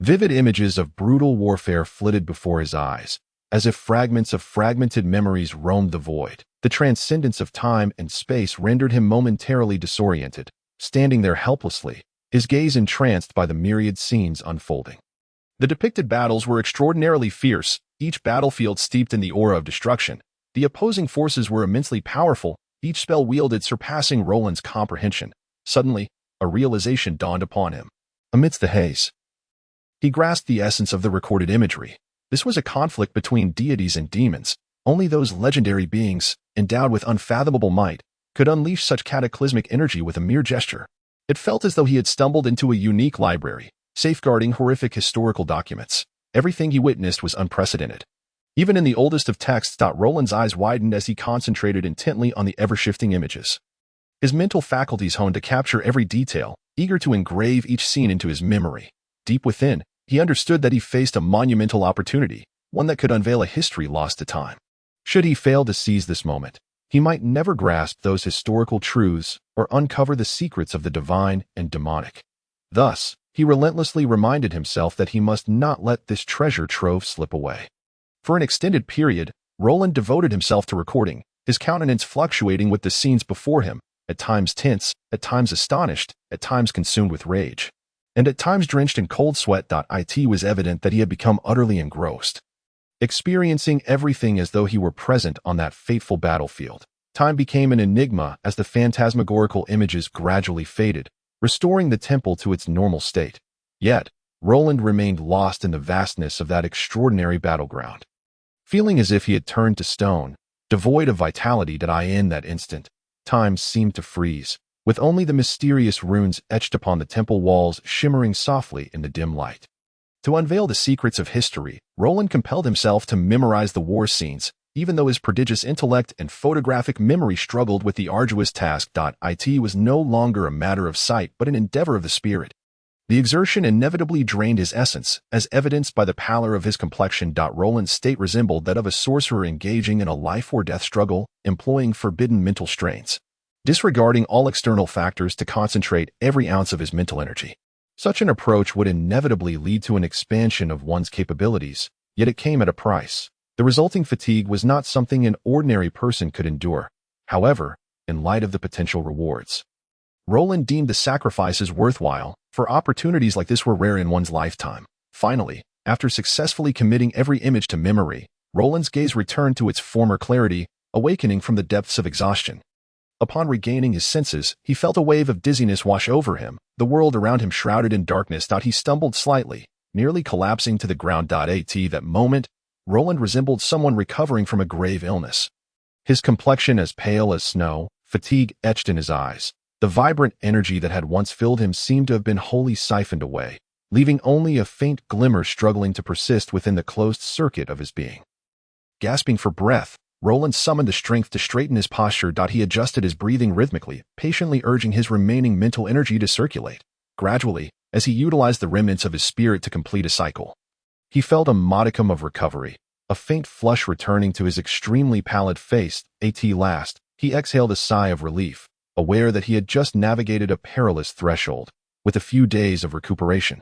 Vivid images of brutal warfare flitted before his eyes, as if fragments of fragmented memories roamed the void. The transcendence of time and space rendered him momentarily disoriented, standing there helplessly, his gaze entranced by the myriad scenes unfolding. The depicted battles were extraordinarily fierce, each battlefield steeped in the aura of destruction. The opposing forces were immensely powerful, each spell wielded surpassing Roland's comprehension. Suddenly, a realization dawned upon him. Amidst the haze, he grasped the essence of the recorded imagery. This was a conflict between deities and demons. Only those legendary beings, endowed with unfathomable might, could unleash such cataclysmic energy with a mere gesture. It felt as though he had stumbled into a unique library, safeguarding horrific historical documents. Everything he witnessed was unprecedented. Even in the oldest of texts. Roland's eyes widened as he concentrated intently on the ever-shifting images. His mental faculties honed to capture every detail, eager to engrave each scene into his memory. Deep within, he understood that he faced a monumental opportunity, one that could unveil a history lost to time. Should he fail to seize this moment, he might never grasp those historical truths or uncover the secrets of the divine and demonic. Thus, he relentlessly reminded himself that he must not let this treasure trove slip away. For an extended period, Roland devoted himself to recording, his countenance fluctuating with the scenes before him, at times tense, at times astonished, at times consumed with rage, and at times drenched in cold sweat. It was evident that he had become utterly engrossed, experiencing everything as though he were present on that fateful battlefield. Time became an enigma as the phantasmagorical images gradually faded, restoring the temple to its normal state. Yet, Roland remained lost in the vastness of that extraordinary battleground. Feeling as if he had turned to stone, devoid of vitality. In that instant, time seemed to freeze, with only the mysterious runes etched upon the temple walls shimmering softly in the dim light. To unveil the secrets of history, Roland compelled himself to memorize the war scenes, even though his prodigious intellect and photographic memory struggled with the arduous task. It was no longer a matter of sight but an endeavor of the spirit. The exertion inevitably drained his essence, as evidenced by the pallor of his complexion. Roland's state resembled that of a sorcerer engaging in a life-or-death struggle, employing forbidden mental strains, disregarding all external factors to concentrate every ounce of his mental energy. Such an approach would inevitably lead to an expansion of one's capabilities, yet it came at a price. The resulting fatigue was not something an ordinary person could endure. However, in light of the potential rewards, Roland deemed the sacrifices worthwhile, for opportunities like this were rare in one's lifetime. Finally, after successfully committing every image to memory, Roland's gaze returned to its former clarity, awakening from the depths of exhaustion. Upon regaining his senses, he felt a wave of dizziness wash over him, the world around him shrouded in darkness. He stumbled slightly, nearly collapsing to the ground. At that moment, Roland resembled someone recovering from a grave illness. His complexion as pale as snow, fatigue etched in his eyes. The vibrant energy that had once filled him seemed to have been wholly siphoned away, leaving only a faint glimmer struggling to persist within the closed circuit of his being. Gasping for breath, Roland summoned the strength to straighten his posture. He adjusted his breathing rhythmically, patiently urging his remaining mental energy to circulate. Gradually, as he utilized the remnants of his spirit to complete a cycle, he felt a modicum of recovery, a faint flush returning to his extremely pallid face. At last, he exhaled a sigh of relief, aware that he had just navigated a perilous threshold. With a few days of recuperation,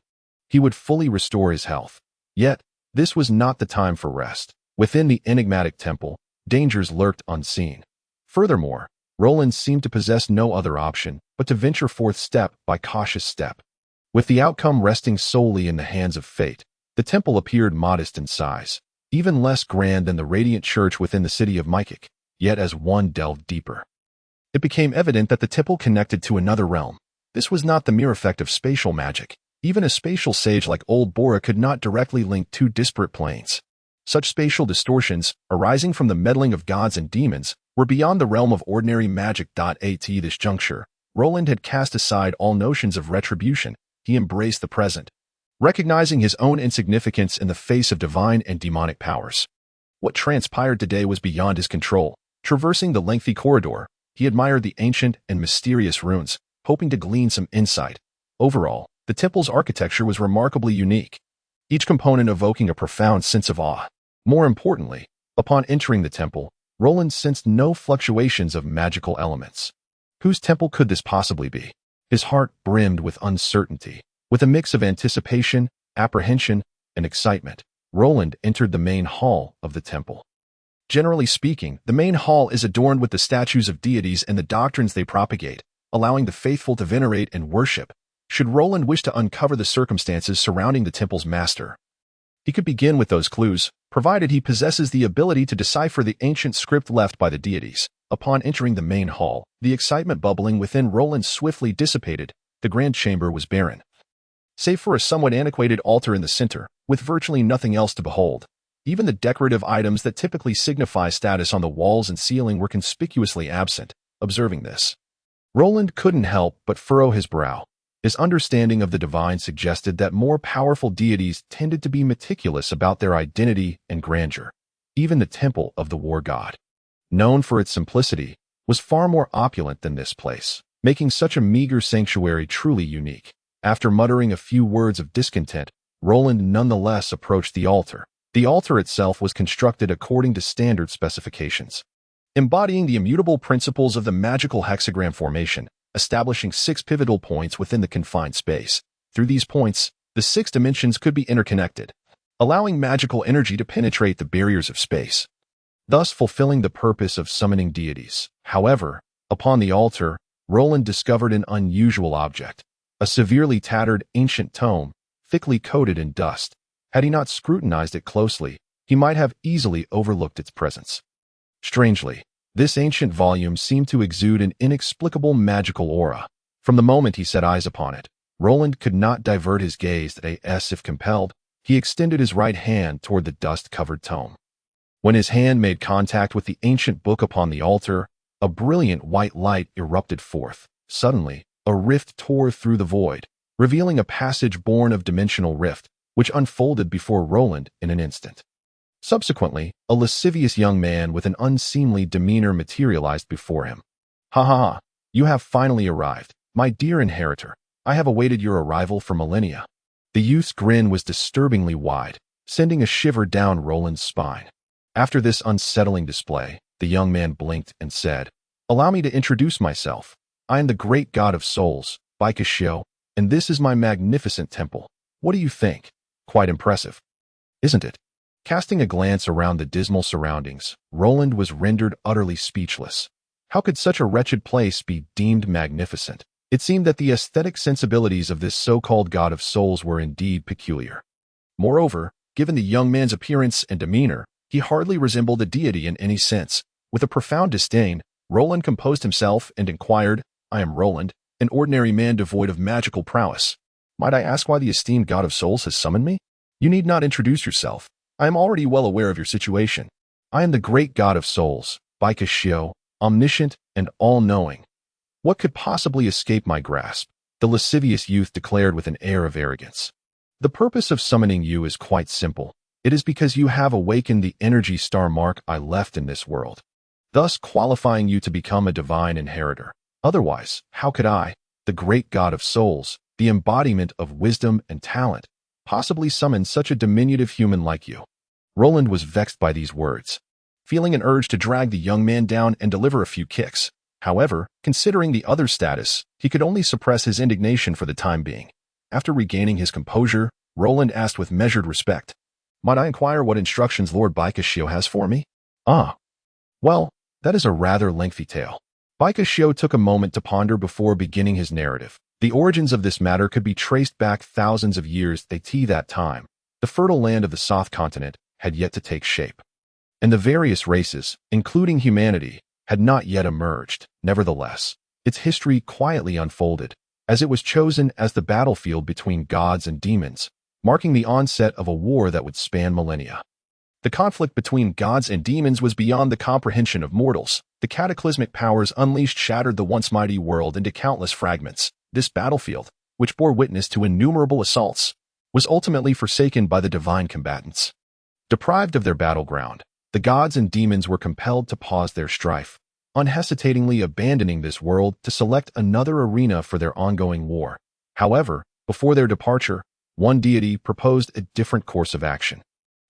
he would fully restore his health. Yet, this was not the time for rest. Within the enigmatic temple, dangers lurked unseen. Furthermore, Roland seemed to possess no other option but to venture forth step by cautious step. With the outcome resting solely in the hands of fate, the temple appeared modest in size, even less grand than the radiant church within the city of Mykic. Yet as one delved deeper, it became evident that the temple connected to another realm. This was not the mere effect of spatial magic. Even a spatial sage like Old Bora could not directly link two disparate planes. Such spatial distortions, arising from the meddling of gods and demons, were beyond the realm of ordinary magic. At this juncture, Roland had cast aside all notions of retribution. He embraced the present, recognizing his own insignificance in the face of divine and demonic powers. What transpired today was beyond his control. Traversing the lengthy corridor, he admired the ancient and mysterious ruins, hoping to glean some insight. Overall, the temple's architecture was remarkably unique, each component evoking a profound sense of awe. More importantly, upon entering the temple, Roland sensed no fluctuations of magical elements. Whose temple could this possibly be? His heart brimmed with uncertainty. With a mix of anticipation, apprehension, and excitement, Roland entered the main hall of the temple. Generally speaking, the main hall is adorned with the statues of deities and the doctrines they propagate, allowing the faithful to venerate and worship. Should Roland wish to uncover the circumstances surrounding the temple's master, he could begin with those clues, provided he possesses the ability to decipher the ancient script left by the deities. Upon entering the main hall, the excitement bubbling within Roland swiftly dissipated. The grand chamber was barren, save for a somewhat antiquated altar in the center, with virtually nothing else to behold. Even the decorative items that typically signify status on the walls and ceiling were conspicuously absent. Observing this, Roland couldn't help but furrow his brow. His understanding of the divine suggested that more powerful deities tended to be meticulous about their identity and grandeur. Even the temple of the war god, known for its simplicity, was far more opulent than this place, making such a meager sanctuary truly unique. After muttering a few words of discontent, Roland nonetheless approached the altar. The altar itself was constructed according to standard specifications, embodying the immutable principles of the magical hexagram formation, establishing 6 pivotal points within the confined space. Through these points, the 6 dimensions could be interconnected, allowing magical energy to penetrate the barriers of space, thus fulfilling the purpose of summoning deities. However, upon the altar, Roland discovered an unusual object, a severely tattered ancient tome, thickly coated in dust. Had he not scrutinized it closely, he might have easily overlooked its presence. Strangely, this ancient volume seemed to exude an inexplicable magical aura. From the moment he set eyes upon it, Roland could not divert his gaze. If compelled, he extended his right hand toward the dust-covered tome. When his hand made contact with the ancient book upon the altar, a brilliant white light erupted forth. Suddenly, a rift tore through the void, revealing a passage born of dimensional rift, which unfolded before Roland in an instant. Subsequently, a lascivious young man with an unseemly demeanor materialized before him. "Ha ha ha, you have finally arrived, my dear inheritor. I have awaited your arrival for millennia." The youth's grin was disturbingly wide, sending a shiver down Roland's spine. After this unsettling display, the young man blinked and said, "Allow me to introduce myself. I am the great god of souls, Baikashio, and this is my magnificent temple. What do you think? Quite impressive, isn't it?" Casting a glance around the dismal surroundings, Roland was rendered utterly speechless. How could such a wretched place be deemed magnificent? It seemed that the aesthetic sensibilities of this so-called god of souls were indeed peculiar. Moreover, given the young man's appearance and demeanor, he hardly resembled a deity in any sense. With a profound disdain, Roland composed himself and inquired, "I am Roland, an ordinary man devoid of magical prowess. Might I ask why the esteemed god of souls has summoned me?" "You need not introduce yourself. I am already well aware of your situation. I am the great god of souls, Baikashio, omniscient and all-knowing. What could possibly escape my grasp?" the lascivious youth declared with an air of arrogance. "The purpose of summoning you is quite simple. It is because you have awakened the energy star mark I left in this world, thus qualifying you to become a divine inheritor. Otherwise, how could I, the great god of souls, the embodiment of wisdom and talent, possibly summon such a diminutive human like you?" Roland was vexed by these words, feeling an urge to drag the young man down and deliver a few kicks. However, considering the other's status, he could only suppress his indignation for the time being. After regaining his composure, Roland asked with measured respect, "Might I inquire what instructions Lord Baikashio has for me?" "Ah, well, that is a rather lengthy tale." Baikashio took a moment to ponder before beginning his narrative. The origins of this matter could be traced back thousands of years. That time, the fertile land of the South Continent had yet to take shape, and the various races, including humanity, had not yet emerged. Nevertheless, its history quietly unfolded, as it was chosen as the battlefield between gods and demons, marking the onset of a war that would span millennia. The conflict between gods and demons was beyond the comprehension of mortals. The cataclysmic powers unleashed shattered the once mighty world into countless fragments. This battlefield, which bore witness to innumerable assaults, was ultimately forsaken by the divine combatants. Deprived of their battleground, the gods and demons were compelled to pause their strife, unhesitatingly abandoning this world to select another arena for their ongoing war. However, before their departure, one deity proposed a different course of action.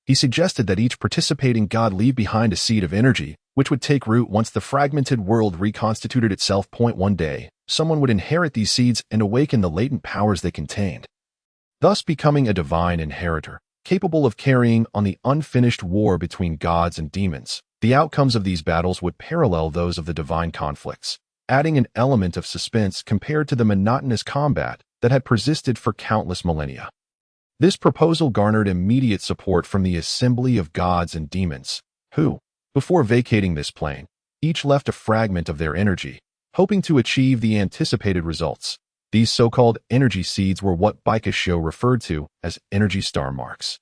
He suggested that each participating god leave behind a seed of energy, which would take root once the fragmented world reconstituted itself. One day, someone would inherit these seeds and awaken the latent powers they contained, thus becoming a divine inheritor, capable of carrying on the unfinished war between gods and demons. The outcomes of these battles would parallel those of the divine conflicts, adding an element of suspense compared to the monotonous combat that had persisted for countless millennia. This proposal garnered immediate support from the assembly of gods and demons, who, before vacating this plane, each left a fragment of their energy, hoping to achieve the anticipated results. These so-called energy seeds were what Baikashio referred to as energy star marks.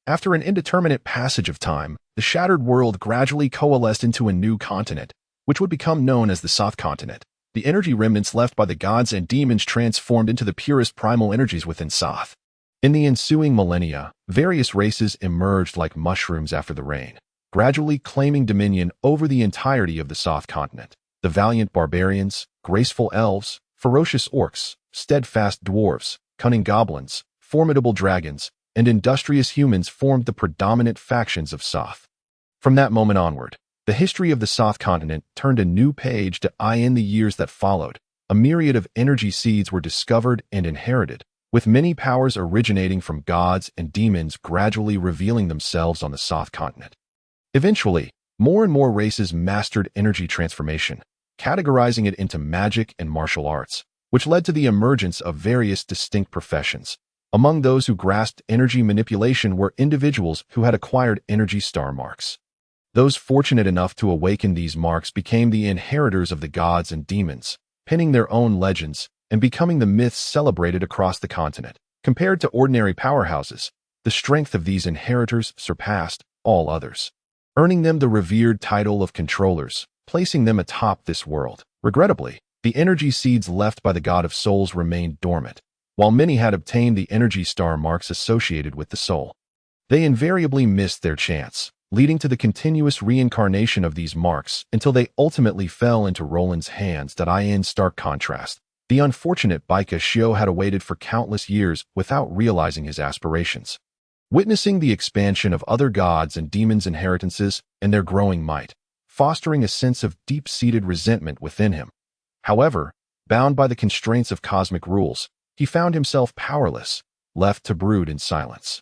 After an indeterminate passage of time, the shattered world gradually coalesced into a new continent, which would become known as the South Continent. The energy remnants left by the gods and demons transformed into the purest primal energies within South. In the ensuing millennia, various races emerged like mushrooms after the rain, gradually claiming dominion over the entirety of the South Continent. The valiant barbarians, graceful elves, ferocious orcs, steadfast dwarves, cunning goblins, formidable dragons, and industrious humans formed the predominant factions of South. From that moment onward, the history of the South Continent turned a new page in the years that followed. A myriad of energy seeds were discovered and inherited, with many powers originating from gods and demons gradually revealing themselves on the South Continent. Eventually, more and more races mastered energy transformation, categorizing it into magic and martial arts, which led to the emergence of various distinct professions. Among those who grasped energy manipulation were individuals who had acquired energy star marks. Those fortunate enough to awaken these marks became the inheritors of the gods and demons, penning their own legends and becoming the myths celebrated across the continent. Compared to ordinary powerhouses, the strength of these inheritors surpassed all others, earning them the revered title of controllers, placing them atop this world. Regrettably, the energy seeds left by the god of souls remained dormant. While many had obtained the energy star marks associated with the soul, they invariably missed their chance, leading to the continuous reincarnation of these marks until they ultimately fell into Roland's hands. In stark contrast, The unfortunate Baika Shio had awaited for countless years without realizing his aspirations. Witnessing the expansion of other gods' and demons' inheritances and their growing might, fostering a sense of deep-seated resentment within him. However, bound by the constraints of cosmic rules, he found himself powerless, left to brood in silence.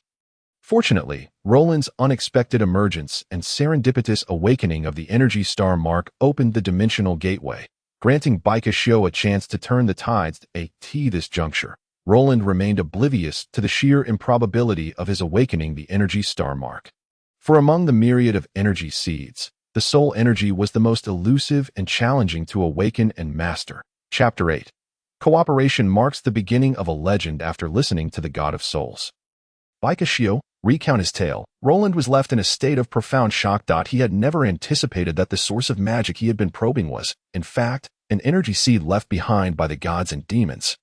Fortunately, Roland's unexpected emergence and serendipitous awakening of the energy star mark opened the dimensional gateway, granting Baika Shio a chance to turn the tides at this juncture. Roland remained oblivious to the sheer improbability of his awakening the energy star mark. For among the myriad of energy seeds, the soul energy was the most elusive and challenging to awaken and master. Chapter 8. Cooperation marks the beginning of a legend after listening to the God of Souls. Baika Shio, recount his tale. Roland was left in a state of profound shock. He had never anticipated that the source of magic he had been probing was, in fact, an energy seed left behind by the gods and demons.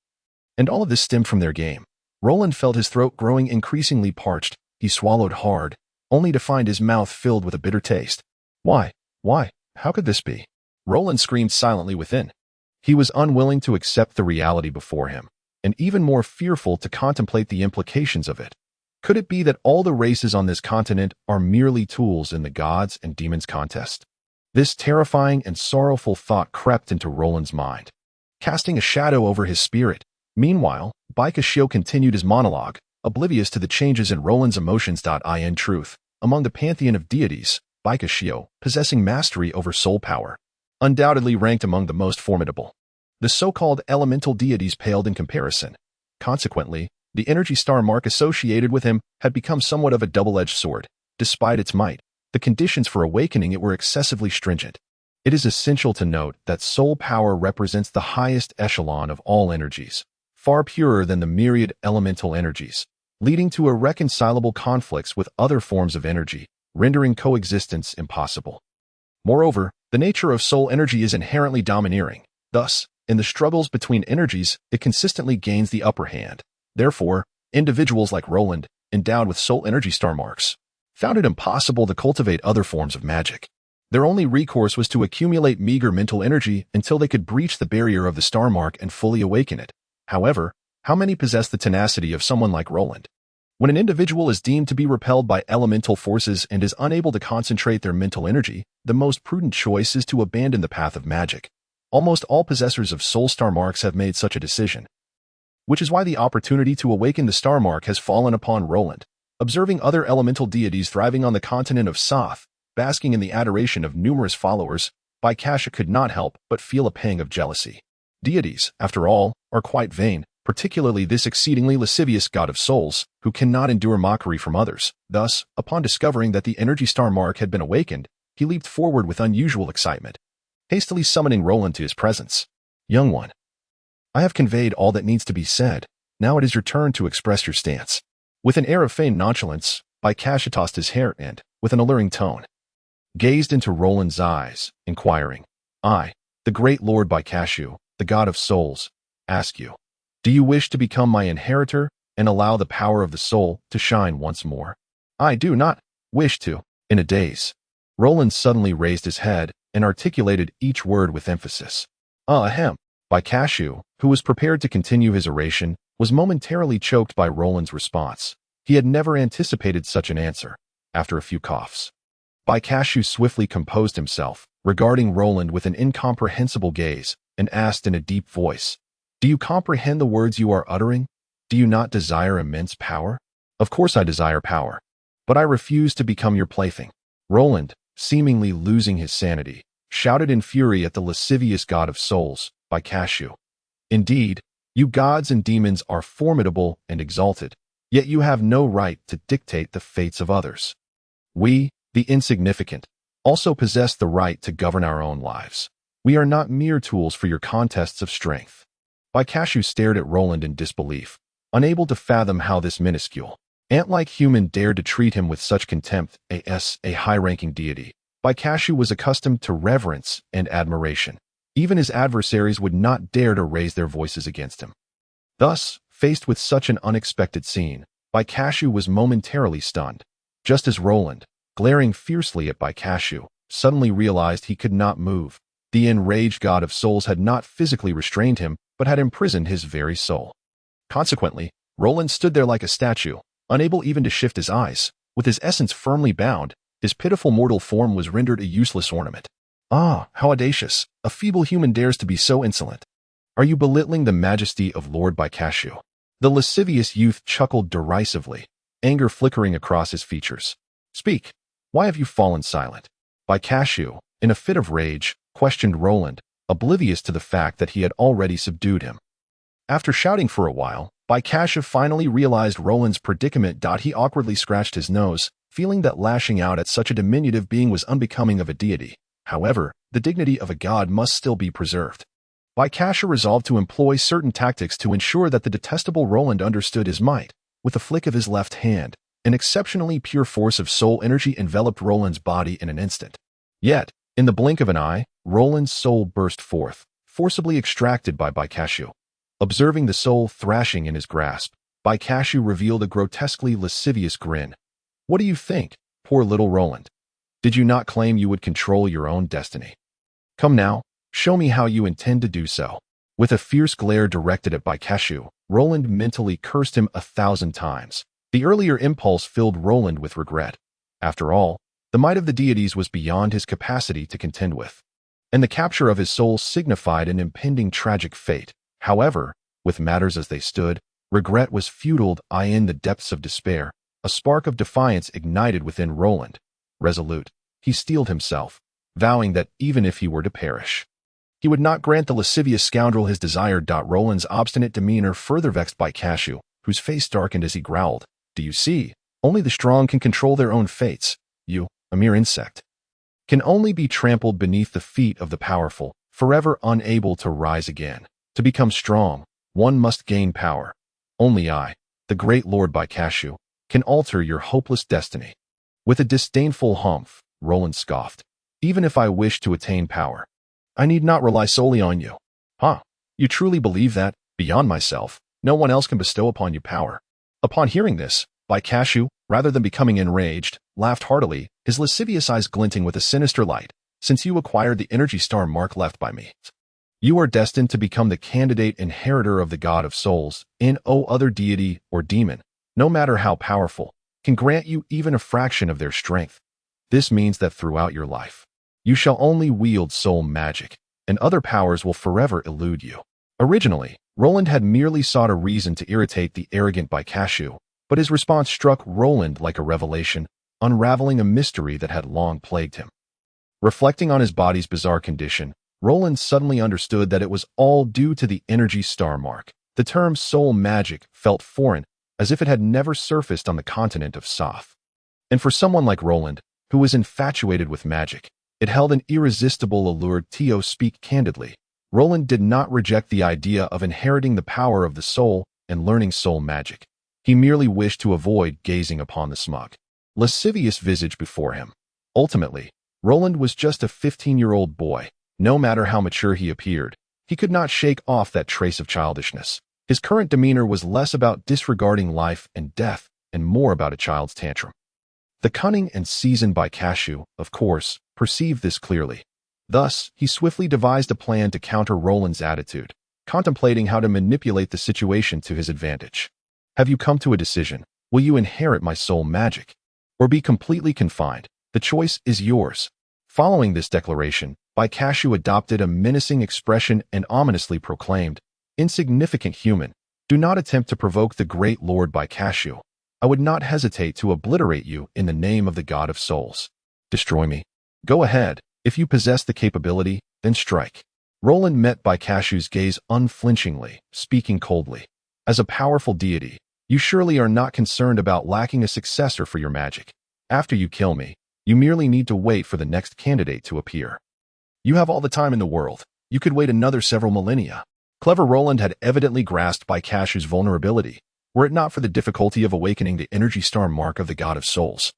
And all of this stemmed from their game. Roland felt his throat growing increasingly parched. He swallowed hard, only to find his mouth filled with a bitter taste. Why? How could this be? Roland screamed silently within. He was unwilling to accept the reality before him, and even more fearful to contemplate the implications of it. Could it be that all the races on this continent are merely tools in the gods and demons contest? This terrifying and sorrowful thought crept into Roland's mind, casting a shadow over his spirit. Meanwhile, Baika Shio continued his monologue, oblivious to the changes in Roland's emotions. In truth, among the pantheon of deities, Baika Shio, possessing mastery over soul power, undoubtedly ranked among the most formidable. The so-called elemental deities paled in comparison. Consequently, the energy star mark associated with him had become somewhat of a double-edged sword. Despite its might, the conditions for awakening it were excessively stringent. It is essential to note that soul power represents the highest echelon of all energies, far purer than the myriad elemental energies, leading to irreconcilable conflicts with other forms of energy, rendering coexistence impossible. Moreover, the nature of soul energy is inherently domineering. Thus, in the struggles between energies, it consistently gains the upper hand. Therefore, individuals like Roland, endowed with soul energy star marks, found it impossible to cultivate other forms of magic. Their only recourse was to accumulate meager mental energy until they could breach the barrier of the star mark and fully awaken it. However, how many possess the tenacity of someone like Roland? When an individual is deemed to be repelled by elemental forces and is unable to concentrate their mental energy, the most prudent choice is to abandon the path of magic. Almost all possessors of soul star marks have made such a decision, which is why the opportunity to awaken the star mark has fallen upon Roland. Observing other elemental deities thriving on the continent of Soth, basking in the adoration of numerous followers, Baika could not help but feel a pang of jealousy. Deities, after all, are quite vain, particularly this exceedingly lascivious god of souls, who cannot endure mockery from others. Thus, upon discovering that the energy star mark had been awakened, he leaped forward with unusual excitement, hastily summoning Roland to his presence. Young one, I have conveyed all that needs to be said. Now it is your turn to express your stance. With an air of feigned nonchalance, Baika tossed his hair and, with an alluring tone, gazed into Roland's eyes, inquiring, I, the great Lord Baika, the God of Souls, ask you, do you wish to become my inheritor and allow the power of the soul to shine once more? I do not wish to. In a daze, Roland suddenly raised his head and articulated each word with emphasis. Ahem. Baika, who was prepared to continue his oration, was momentarily choked by Roland's response. He had never anticipated such an answer. After a few coughs, Baika swiftly composed himself, regarding Roland with an incomprehensible gaze, and asked in a deep voice, do you comprehend the words you are uttering? Do you not desire immense power? Of course I desire power, but I refuse to become your plaything. Roland, seemingly losing his sanity, shouted in fury at the lascivious god of souls, Baika. Indeed, you gods and demons are formidable and exalted, yet you have no right to dictate the fates of others. We, the insignificant, also possess the right to govern our own lives. We are not mere tools for your contests of strength. Baika stared at Roland in disbelief, unable to fathom how this minuscule, ant-like human dared to treat him with such contempt. As a high-ranking deity, Baika was accustomed to reverence and admiration. Even his adversaries would not dare to raise their voices against him. Thus, faced with such an unexpected scene, Baika was momentarily stunned, just as Roland, glaring fiercely at Baika, suddenly realized he could not move. The enraged god of souls had not physically restrained him, but had imprisoned his very soul. Consequently, Roland stood there like a statue, unable even to shift his eyes. With his essence firmly bound, his pitiful mortal form was rendered a useless ornament. Ah, how audacious! A feeble human dares to be so insolent. Are you belittling the majesty of Lord Baikashu? The lascivious youth chuckled derisively, anger flickering across his features. Speak, why have you fallen silent? Baikashu, in a fit of rage, questioned Roland, oblivious to the fact that he had already subdued him. After shouting for a while, Baikashu finally realized Roland's predicament. He awkwardly scratched his nose, feeling that lashing out at such a diminutive being was unbecoming of a deity. However, the dignity of a god must still be preserved. Baikashu resolved to employ certain tactics to ensure that the detestable Roland understood his might. With a flick of his left hand, an exceptionally pure force of soul energy enveloped Roland's body in an instant. Yet, in the blink of an eye, Roland's soul burst forth, forcibly extracted by Baikashu. Observing the soul thrashing in his grasp, Baikashu revealed a grotesquely lascivious grin. What do you think, poor little Roland? Did you not claim you would control your own destiny? Come now, show me how you intend to do so. With a fierce glare directed at Baikashu, Roland mentally cursed him 1,000 times. The earlier impulse filled Roland with regret. After all, the might of the deities was beyond his capacity to contend with, and the capture of his soul signified an impending tragic fate. However, with matters as they stood, regret was futile. In the depths of despair, a spark of defiance ignited within Roland. Resolute, he steeled himself, vowing that even if he were to perish, he would not grant the lascivious scoundrel his desire. Roland's obstinate demeanor further vexed Baikashu, whose face darkened as he growled, "Do you see? Only the strong can control their own fates. You, a mere insect, can only be trampled beneath the feet of the powerful, forever unable to rise again. To become strong, one must gain power. Only I, the great Lord Baikashu, can alter your hopeless destiny." With a disdainful humph, Roland scoffed. "Even if I wish to attain power, I need not rely solely on you." "Huh? You truly believe that, beyond myself, no one else can bestow upon you power?" Upon hearing this, Baikashu, rather than becoming enraged, laughed heartily, his lascivious eyes glinting with a sinister light. "Since you acquired the energy star mark left by me, you are destined to become the candidate inheritor of the god of souls. No other deity or demon, no matter how powerful, can grant you even a fraction of their strength. This means that throughout your life, you shall only wield soul magic, and other powers will forever elude you." Originally, Roland had merely sought a reason to irritate the arrogant Baikashu, but his response struck Roland like a revelation, unraveling a mystery that had long plagued him. Reflecting on his body's bizarre condition, Roland suddenly understood that it was all due to the energy star mark. The term soul magic felt foreign, as if it had never surfaced on the continent of Soth. And for someone like Roland, who was infatuated with magic, it held an irresistible allure. To speak candidly, Roland did not reject the idea of inheriting the power of the soul and learning soul magic. He merely wished to avoid gazing upon the smug, lascivious visage before him. Ultimately, Roland was just a 15-year-old boy. No matter how mature he appeared, he could not shake off that trace of childishness. His current demeanor was less about disregarding life and death and more about a child's tantrum. The cunning and seasoned Baikashu, of course, perceived this clearly. Thus, he swiftly devised a plan to counter Roland's attitude, contemplating how to manipulate the situation to his advantage. "Have you come to a decision? Will you inherit my soul magic, or be completely confined? The choice is yours." Following this declaration, Baikashu adopted a menacing expression and ominously proclaimed, "Insignificant human, do not attempt to provoke the great Lord Baikashu. I would not hesitate to obliterate you in the name of the god of souls. Destroy me. Go ahead. If you possess the capability, then strike." Roland met Baikashu's gaze unflinchingly, speaking coldly. "As a powerful deity, you surely are not concerned about lacking a successor for your magic. After you kill me, you merely need to wait for the next candidate to appear. You have all the time in the world. You could wait another several millennia." Clever Roland had evidently grasped Baikashu's vulnerability, were it not for the difficulty of awakening the energy star mark of the god of souls.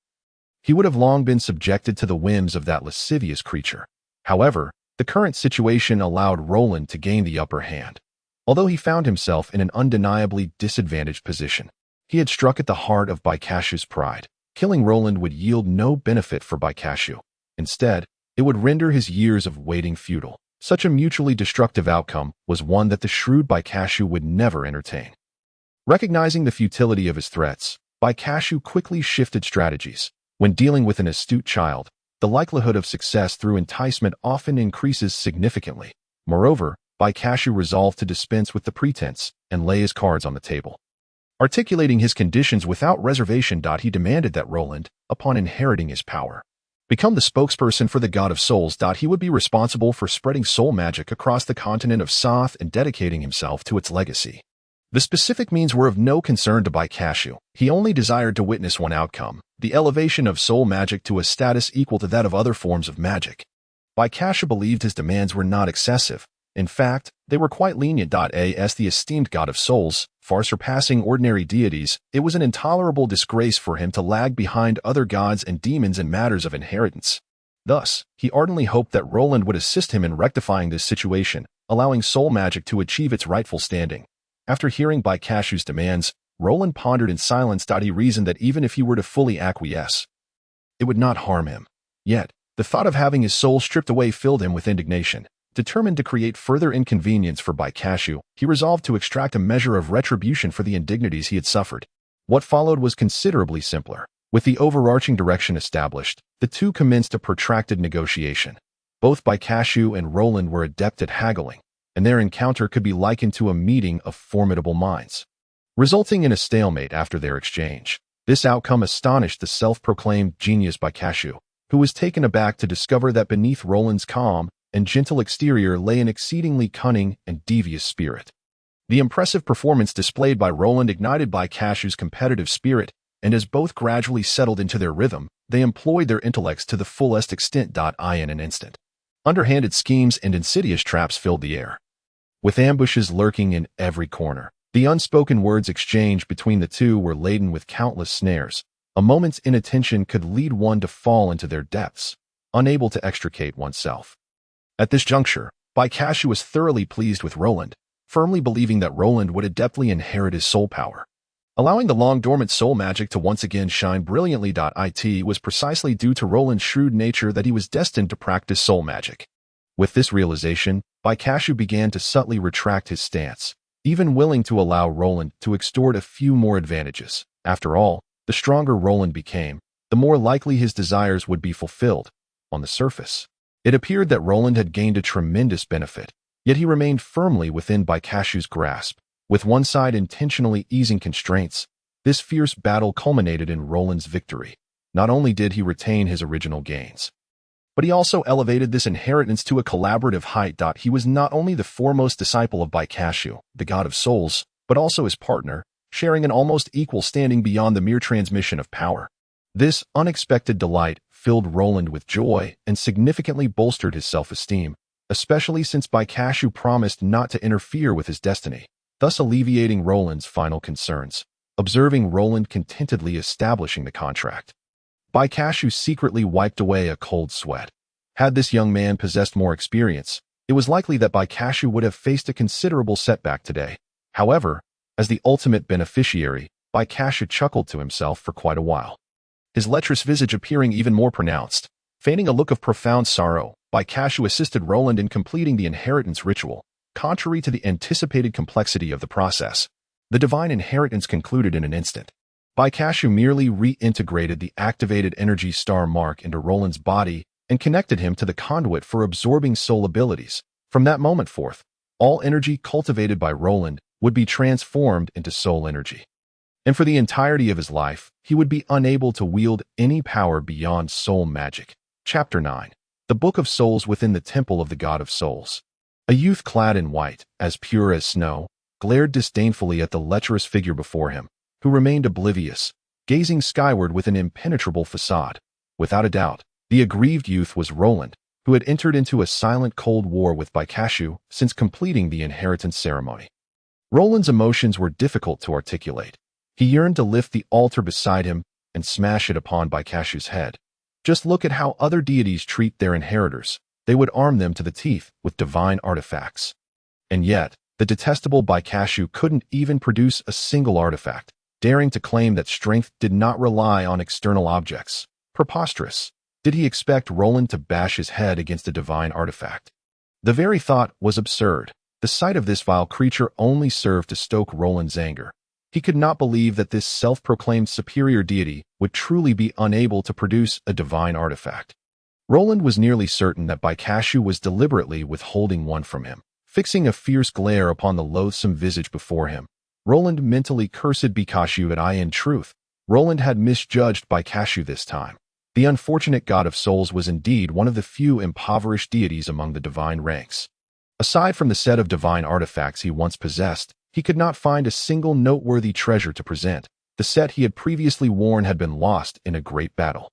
He would have long been subjected to the whims of that lascivious creature. However, the current situation allowed Roland to gain the upper hand. Although he found himself in an undeniably disadvantaged position, he had struck at the heart of Baikashu's pride. Killing Roland would yield no benefit for Baikashu. Instead, it would render his years of waiting futile. Such a mutually destructive outcome was one that the shrewd Baikashu would never entertain. Recognizing the futility of his threats, Baikashu quickly shifted strategies. When dealing with an astute child, the likelihood of success through enticement often increases significantly. Moreover, Baikashu resolved to dispense with the pretense and lay his cards on the table. Articulating his conditions without reservation, he demanded that Roland, upon inheriting his power, become the spokesperson for the God of Souls. He would be responsible for spreading soul magic across the continent of Soth and dedicating himself to its legacy. The specific means were of no concern to Baikashu. He only desired to witness one outcome, the elevation of soul magic to a status equal to that of other forms of magic. Baikashu believed his demands were not excessive. In fact, they were quite lenient. As the esteemed God of Souls, far surpassing ordinary deities, it was an intolerable disgrace for him to lag behind other gods and demons in matters of inheritance. Thus, he ardently hoped that Roland would assist him in rectifying this situation, allowing soul magic to achieve its rightful standing. After hearing Baikashu's demands, Roland pondered in silence. He reasoned that even if he were to fully acquiesce, it would not harm him. Yet, the thought of having his soul stripped away filled him with indignation. Determined to create further inconvenience for Baikashu, he resolved to extract a measure of retribution for the indignities he had suffered. What followed was considerably simpler. With the overarching direction established, the two commenced a protracted negotiation. Both Baikashu and Roland were adept at haggling, and their encounter could be likened to a meeting of formidable minds, resulting in a stalemate after their exchange. This outcome astonished the self-proclaimed genius Baikashu, who was taken aback to discover that beneath Roland's calm and gentle exterior lay an exceedingly cunning and devious spirit. The impressive performance displayed by Roland ignited Baikashu's competitive spirit, and as both gradually settled into their rhythm, they employed their intellects to the fullest extent. In an instant, underhanded schemes and insidious traps filled the air, with ambushes lurking in every corner. The unspoken words exchanged between the two were laden with countless snares. A moment's inattention could lead one to fall into their depths, unable to extricate oneself. At this juncture, Baikashu was thoroughly pleased with Roland, firmly believing that Roland would adeptly inherit his soul power. Allowing the long-dormant soul magic to once again shine brilliantly. It was precisely due to Roland's shrewd nature that he was destined to practice soul magic. With this realization, Baikashu began to subtly retract his stance, even willing to allow Roland to extort a few more advantages. After all, the stronger Roland became, the more likely his desires would be fulfilled. On the surface, it appeared that Roland had gained a tremendous benefit, yet he remained firmly within Baikashu's grasp. With one side intentionally easing constraints, this fierce battle culminated in Roland's victory. Not only did he retain his original gains, but he also elevated this inheritance to a collaborative height. He was not only the foremost disciple of Baikashu, the God of Souls, but also his partner, sharing an almost equal standing beyond the mere transmission of power. This unexpected delight filled Roland with joy and significantly bolstered his self-esteem, especially since Baikashu promised not to interfere with his destiny, thus alleviating Roland's final concerns. Observing Roland contentedly establishing the contract, Baikashu secretly wiped away a cold sweat. Had this young man possessed more experience, it was likely that Baikashu would have faced a considerable setback today. However, as the ultimate beneficiary, Baikashu chuckled to himself for quite a while, his lecherous visage appearing even more pronounced. Feigning a look of profound sorrow, Baikashu assisted Roland in completing the inheritance ritual. Contrary to the anticipated complexity of the process, the divine inheritance concluded in an instant. Baikashu merely reintegrated the activated energy star mark into Roland's body and connected him to the conduit for absorbing soul abilities. From that moment forth, all energy cultivated by Roland would be transformed into soul energy, and for the entirety of his life, he would be unable to wield any power beyond soul magic. Chapter 9. The Book of Souls within the Temple of the God of Souls. A youth clad in white, as pure as snow, glared disdainfully at the lecherous figure before him, who remained oblivious, gazing skyward with an impenetrable facade. Without a doubt, the aggrieved youth was Roland, who had entered into a silent cold war with Baikashu since completing the inheritance ceremony. Roland's emotions were difficult to articulate. He yearned to lift the altar beside him and smash it upon Baikashu's head. Just look at how other deities treat their inheritors. They would arm them to the teeth with divine artifacts. And yet, the detestable Baikashu couldn't even produce a single artifact, daring to claim that strength did not rely on external objects. Preposterous. Did he expect Roland to bash his head against a divine artifact? The very thought was absurd. The sight of this vile creature only served to stoke Roland's anger. He could not believe that this self-proclaimed superior deity would truly be unable to produce a divine artifact. Roland was nearly certain that Baikashu was deliberately withholding one from him. Fixing a fierce glare upon the loathsome visage before him, Roland mentally cursed Baikashu that in truth, Roland had misjudged Baikashu this time. The unfortunate god of souls was indeed one of the few impoverished deities among the divine ranks. Aside from the set of divine artifacts he once possessed, he could not find a single noteworthy treasure to present. The set he had previously worn had been lost in a great battle,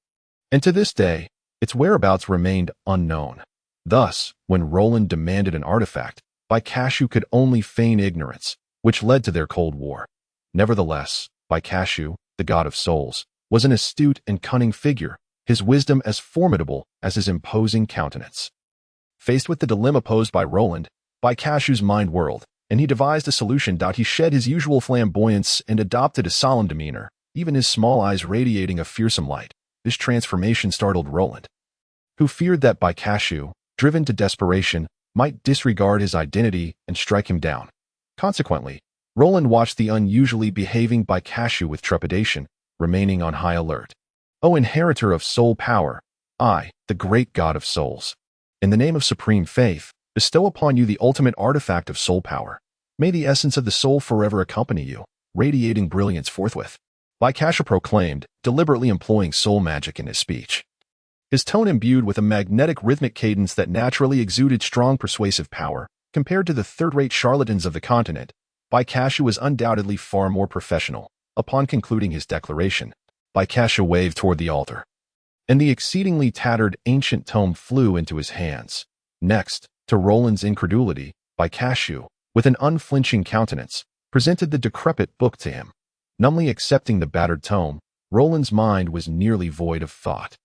and to this day, its whereabouts remained unknown. Thus, when Roland demanded an artifact, Baikashu could only feign ignorance, which led to their cold war. Nevertheless, Baikashu, the god of souls, was an astute and cunning figure, his wisdom as formidable as his imposing countenance. Faced with the dilemma posed by Roland, Baikashu's mind whirled, and he devised a solution. He shed his usual flamboyance and adopted a solemn demeanor, even his small eyes radiating a fearsome light. This transformation startled Roland, who feared that Baikashu, driven to desperation, might disregard his identity and strike him down. Consequently, Roland watched the unusually behaving Baikashu with trepidation, remaining on high alert. O inheritor of soul power, I, the great god of souls, in the name of supreme faith, bestow upon you the ultimate artifact of soul power. May the essence of the soul forever accompany you, radiating brilliance forthwith. Baikashu proclaimed, deliberately employing soul magic in his speech. His tone imbued with a magnetic rhythmic cadence that naturally exuded strong persuasive power. Compared to the third-rate charlatans of the continent, Baikashu was undoubtedly far more professional. Upon concluding his declaration, Baikashu waved toward the altar, and the exceedingly tattered ancient tome flew into his hands. Next, to Roland's incredulity, Baikashu, with an unflinching countenance, presented the decrepit book to him. Numbly accepting the battered tome, Roland's mind was nearly void of thought.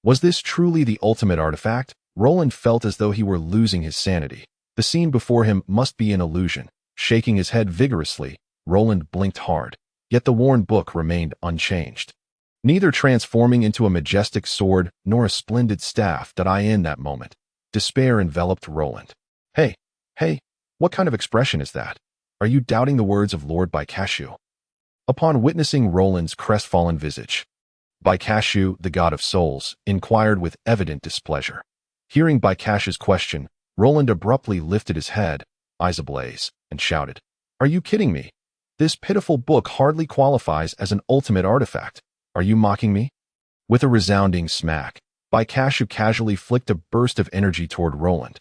Was this truly the ultimate artifact? Roland felt as though he were losing his sanity. The scene before him must be an illusion. Shaking his head vigorously, Roland blinked hard, yet the worn book remained unchanged. Neither transforming into a majestic sword nor a splendid staff in that moment. Despair enveloped Roland. Hey, what kind of expression is that? Are you doubting the words of Lord Baikashu? Upon witnessing Roland's crestfallen visage, Baikashu, the god of souls, inquired with evident displeasure. Hearing Baikashu's question, Roland abruptly lifted his head, eyes ablaze, and shouted, "Are you kidding me? This pitiful book hardly qualifies as an ultimate artifact. Are you mocking me?" With a resounding smack, Baikashu casually flicked a burst of energy toward Roland,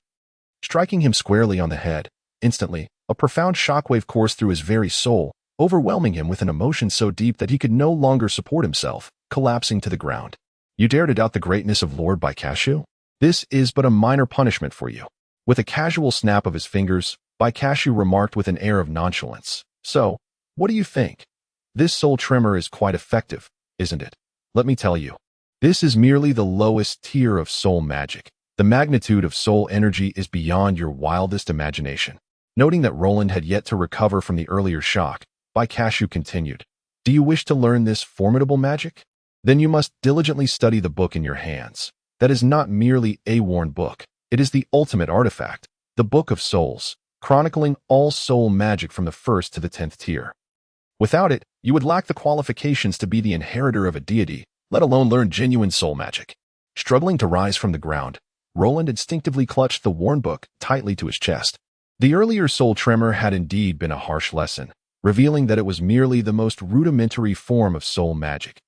striking him squarely on the head. Instantly, a profound shockwave coursed through his very soul, overwhelming him with an emotion so deep that he could no longer support himself, collapsing to the ground. You dare to doubt the greatness of Lord Baikashu? This is but a minor punishment for you. With a casual snap of his fingers, Baikashu remarked with an air of nonchalance. So, what do you think? This soul tremor is quite effective, isn't it? Let me tell you. This is merely the lowest tier of soul magic. The magnitude of soul energy is beyond your wildest imagination. Noting that Roland had yet to recover from the earlier shock, Baikashu continued, "Do you wish to learn this formidable magic? Then you must diligently study the book in your hands. That is not merely a worn book. It is the ultimate artifact, the Book of Souls, chronicling all soul magic from the 1st to the 10th tier. Without it, you would lack the qualifications to be the inheritor of a deity, let alone learn genuine soul magic." Struggling to rise from the ground, Roland instinctively clutched the worn book tightly to his chest. The earlier soul tremor had indeed been a harsh lesson, revealing that it was merely the most rudimentary form of soul magic.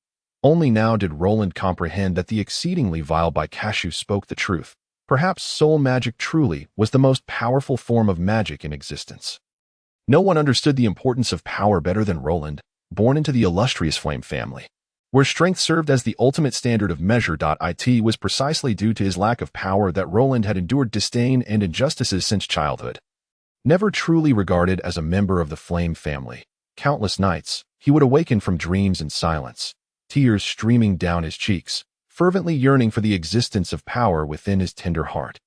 Only now did Roland comprehend that the exceedingly vile Baikashu spoke the truth. Perhaps soul magic truly was the most powerful form of magic in existence. No one understood the importance of power better than Roland, born into the illustrious Flame family, where strength served as the ultimate standard of measure. It was precisely due to his lack of power that Roland had endured disdain and injustices since childhood. Never truly regarded as a member of the Flame family, countless nights, he would awaken from dreams in silence, tears streaming down his cheeks, fervently yearning for the existence of power within his tender heart.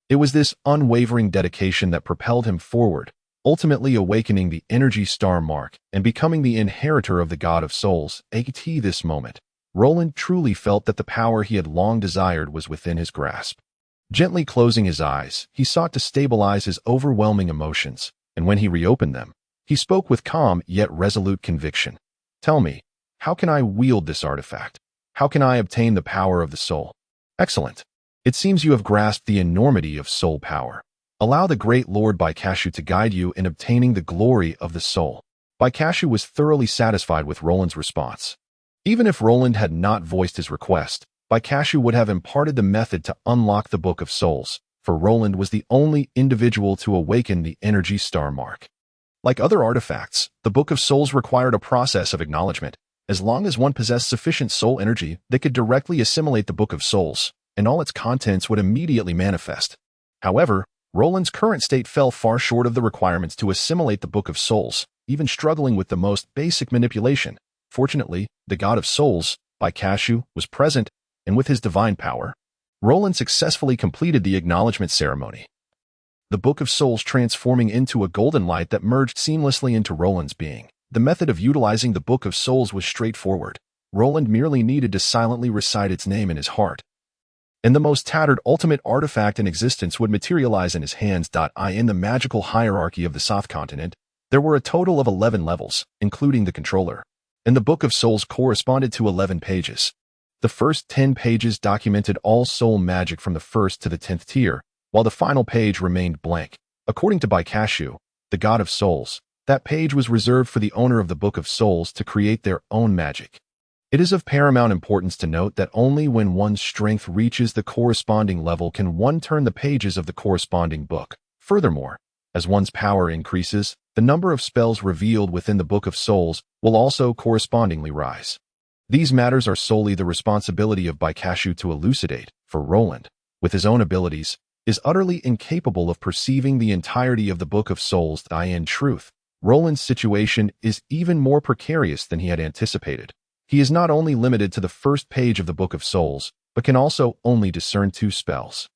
It was this unwavering dedication that propelled him forward, ultimately awakening the energy star mark and becoming the inheritor of the God of Souls. At this moment, Roland truly felt that the power he had long desired was within his grasp. Gently closing his eyes, he sought to stabilize his overwhelming emotions, and when he reopened them, he spoke with calm yet resolute conviction. Tell me, how can I wield this artifact? How can I obtain the power of the soul? Excellent. It seems you have grasped the enormity of soul power. Allow the great Lord Baikashu to guide you in obtaining the glory of the soul. Baikashu was thoroughly satisfied with Roland's response. Even if Roland had not voiced his request, Baikashu would have imparted the method to unlock the Book of Souls, for Roland was the only individual to awaken the energy star mark. Like other artifacts, the Book of Souls required a process of acknowledgement. As long as one possessed sufficient soul energy, they could directly assimilate the Book of Souls, and all its contents would immediately manifest. However, Roland's current state fell far short of the requirements to assimilate the Book of Souls, even struggling with the most basic manipulation. Fortunately, the God of Souls, Baikashu, was present, and with his divine power, Roland successfully completed the acknowledgement ceremony. The Book of Souls transforming into a golden light that merged seamlessly into Roland's being. The method of utilizing the Book of Souls was straightforward. Roland merely needed to silently recite its name in his heart, and the most tattered ultimate artifact in existence would materialize in his hands. In the magical hierarchy of the South Continent, there were a total of 11 levels, including the controller, and the Book of Souls corresponded to 11 pages. The first 10 pages documented all soul magic from the 1st to the 10th tier, while the final page remained blank. According to Baikashu, the God of Souls, that page was reserved for the owner of the Book of Souls to create their own magic. It is of paramount importance to note that only when one's strength reaches the corresponding level can one turn the pages of the corresponding book. Furthermore, as one's power increases, the number of spells revealed within the Book of Souls will also correspondingly rise. These matters are solely the responsibility of Baikashu to elucidate, for Roland, with his own abilities, is utterly incapable of perceiving the entirety of the Book of Souls. In truth, Roland's situation is even more precarious than he had anticipated. He is not only limited to the first page of the Book of Souls, but can also only discern 2 spells.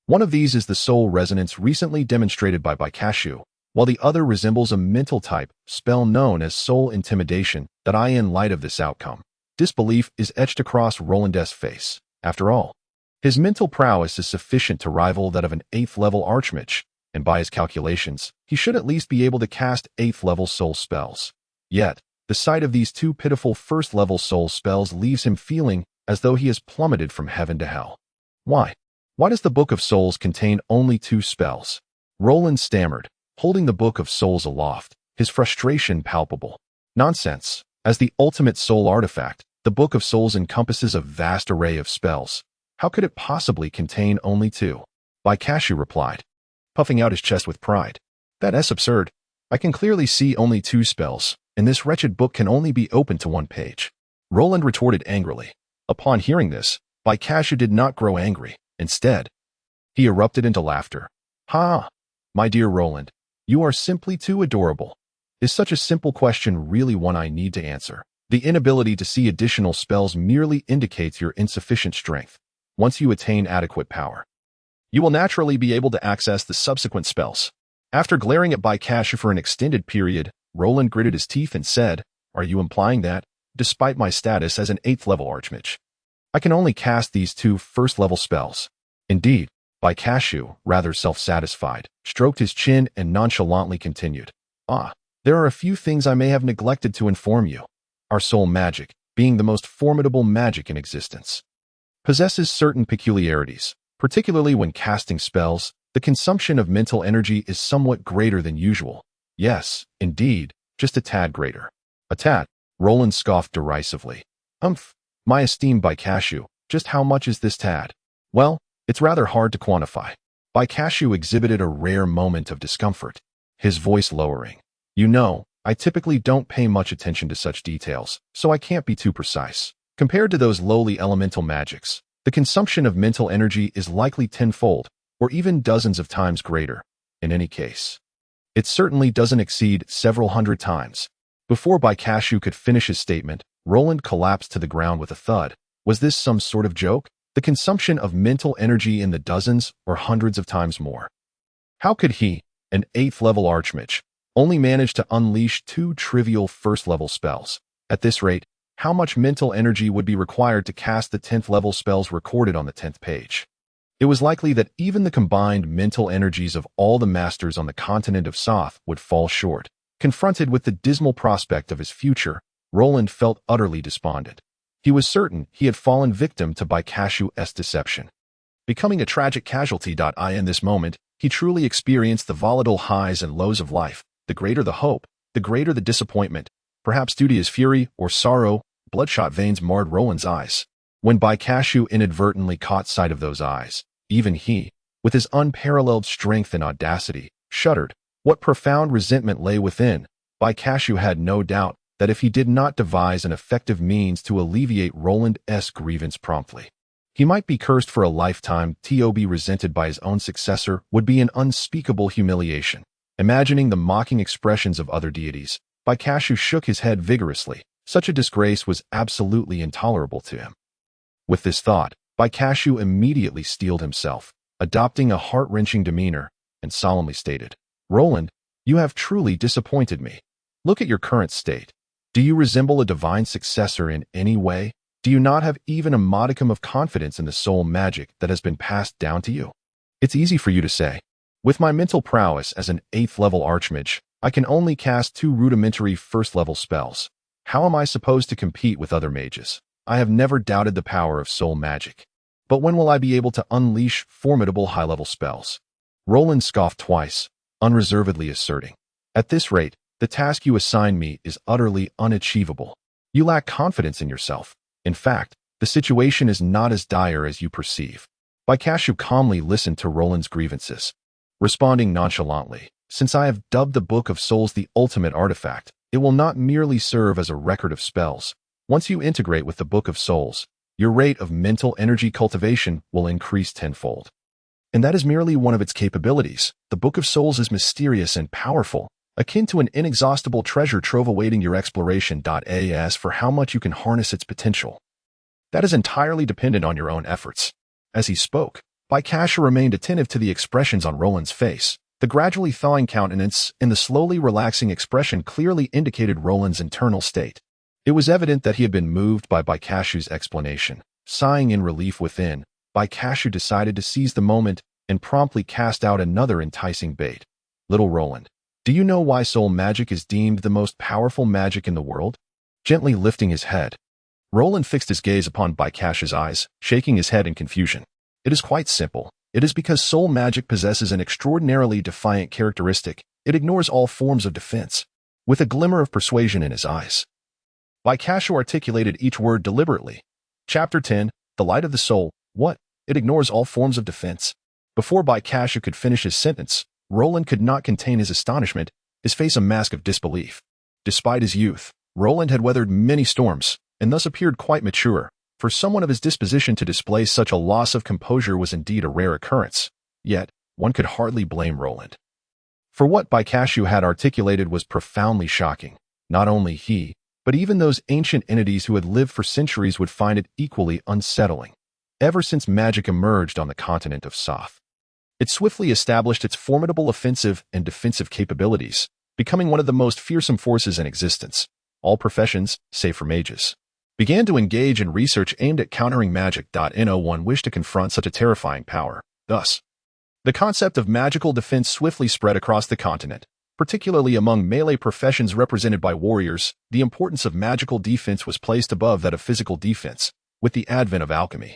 One of these is the soul resonance recently demonstrated by Baikashu, while the other resembles a mental type spell known as soul intimidation. In light of this outcome, disbelief is etched across Roland's face. After all, his mental prowess is sufficient to rival that of an 8th-level archmage, and by his calculations, he should at least be able to cast 8th-level soul spells. Yet, the sight of these 2 pitiful 1st-level soul spells leaves him feeling as though he has plummeted from heaven to hell. Why? Why does the Book of Souls contain only 2 spells? Roland stammered, holding the Book of Souls aloft, his frustration palpable. Nonsense. As the ultimate soul artifact, the Book of Souls encompasses a vast array of spells. How could it possibly contain only 2? Baikashu replied, puffing out his chest with pride. That's absurd. I can clearly see only 2 spells, and this wretched book can only be opened to 1 page. Roland retorted angrily. Upon hearing this, Baikashu did not grow angry. Instead, he erupted into laughter. Ha! My dear Roland, you are simply too adorable. Is such a simple question really one I need to answer? The inability to see additional spells merely indicates your insufficient strength. Once you attain adequate power, you will naturally be able to access the subsequent spells. After glaring at Baikashu for an extended period, Roland gritted his teeth and said, Are you implying that, despite my status as an 8th-level archmage, I can only cast these 2 1st-level spells? Indeed, Baikashu, rather self-satisfied, stroked his chin and nonchalantly continued, There are a few things I may have neglected to inform you. Our soul magic, being the most formidable magic in existence, possesses certain peculiarities. Particularly when casting spells, the consumption of mental energy is somewhat greater than usual. Yes, indeed, just a tad greater. A tad? Roland scoffed derisively. My esteemed Baikashu, just how much is this tad? Well, it's rather hard to quantify. Baikashu exhibited a rare moment of discomfort, his voice lowering. You know, I typically don't pay much attention to such details, so I can't be too precise. Compared to those lowly elemental magics, the consumption of mental energy is likely tenfold, or even dozens of times greater. In any case, it certainly doesn't exceed several hundred times. Before Baikashu could finish his statement, Roland collapsed to the ground with a thud. Was this some sort of joke? The consumption of mental energy in the dozens or hundreds of times more. How could he, an 8th-level archmage, only manage to unleash 2 trivial 1st-level spells? At this rate, how much mental energy would be required to cast the 10th-level spells recorded on the 10th page? It was likely that even the combined mental energies of all the masters on the continent of Soth would fall short. Confronted with the dismal prospect of his future, Roland felt utterly despondent. He was certain he had fallen victim to Baikashu's deception. Becoming a tragic casualty. In this moment, he truly experienced the volatile highs and lows of life. The greater the hope, the greater the disappointment. Perhaps due to his fury or sorrow, bloodshot veins marred Roland's eyes. When Baikashu inadvertently caught sight of those eyes, even he, with his unparalleled strength and audacity, shuddered. What profound resentment lay within. Baikashu had no doubt that if he did not devise an effective means to alleviate Roland's grievance promptly, he might be cursed for a lifetime. To be resented by his own successor would be an unspeakable humiliation. Imagining the mocking expressions of other deities, Baikashu shook his head vigorously. Such a disgrace was absolutely intolerable to him. With this thought, Baikashu immediately steeled himself, adopting a heart-wrenching demeanor, and solemnly stated, "Roland, you have truly disappointed me. Look at your current state. Do you resemble a divine successor in any way? Do you not have even a modicum of confidence in the soul magic that has been passed down to you? It's easy for you to say. With my mental prowess as an 8th-level archmage, I can only cast 2 rudimentary 1st-level spells. How am I supposed to compete with other mages? I have never doubted the power of soul magic. But when will I be able to unleash formidable high-level spells?" Roland scoffed twice, unreservedly asserting, "At this rate, the task you assign me is utterly unachievable. You lack confidence in yourself. In fact, the situation is not as dire as you perceive." Baikashu calmly listened to Roland's grievances, responding nonchalantly, "Since I have dubbed the Book of Souls the ultimate artifact, it will not merely serve as a record of spells. Once you integrate with the Book of Souls, your rate of mental energy cultivation will increase tenfold. And that is merely one of its capabilities. The Book of Souls is mysterious and powerful, akin to an inexhaustible treasure trove awaiting your exploration. As for how much you can harness its potential, that is entirely dependent on your own efforts." As he spoke, Baikashu remained attentive to the expressions on Roland's face. The gradually thawing countenance and the slowly relaxing expression clearly indicated Roland's internal state. It was evident that he had been moved by Baikashu's explanation. Sighing in relief within, Baikashu decided to seize the moment and promptly cast out another enticing bait. "Little Roland, do you know why soul magic is deemed the most powerful magic in the world?" Gently lifting his head, Roland fixed his gaze upon Baikashu's eyes, shaking his head in confusion. "It is quite simple. It is because soul magic possesses an extraordinarily defiant characteristic. It ignores all forms of defense." With a glimmer of persuasion in his eyes, Baikashu articulated each word deliberately. Chapter 10, The Light of the Soul. What? It ignores all forms of defense. Before Baikashu could finish his sentence, Roland could not contain his astonishment, his face a mask of disbelief. Despite his youth, Roland had weathered many storms, and thus appeared quite mature. For someone of his disposition to display such a loss of composure was indeed a rare occurrence. Yet, one could hardly blame Roland. For what Baikashu had articulated was profoundly shocking. Not only he, but even those ancient entities who had lived for centuries would find it equally unsettling. Ever since magic emerged on the continent of Soth, it swiftly established its formidable offensive and defensive capabilities, becoming one of the most fearsome forces in existence. All professions, save for mages, began to engage in research aimed at countering magic. No one wished to confront such a terrifying power. Thus, the concept of magical defense swiftly spread across the continent. Particularly among melee professions represented by warriors, the importance of magical defense was placed above that of physical defense. With the advent of alchemy,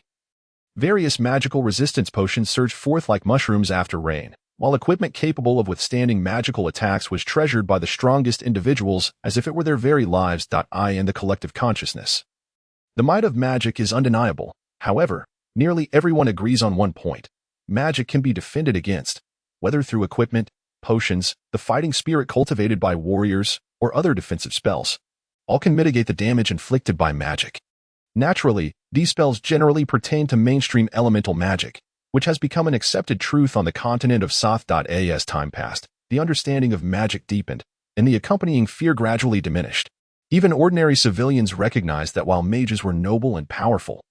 various magical resistance potions surged forth like mushrooms after rain, while equipment capable of withstanding magical attacks was treasured by the strongest individuals as if it were their very lives. In the collective consciousness, the might of magic is undeniable. However, nearly everyone agrees on one point. Magic can be defended against, whether through equipment, potions, the fighting spirit cultivated by warriors, or other defensive spells. All can mitigate the damage inflicted by magic. Naturally, these spells generally pertain to mainstream elemental magic, which has become an accepted truth on the continent of Soth. As time passed, the understanding of magic deepened, and the accompanying fear gradually diminished. Even ordinary civilians recognized that while mages were noble and powerful,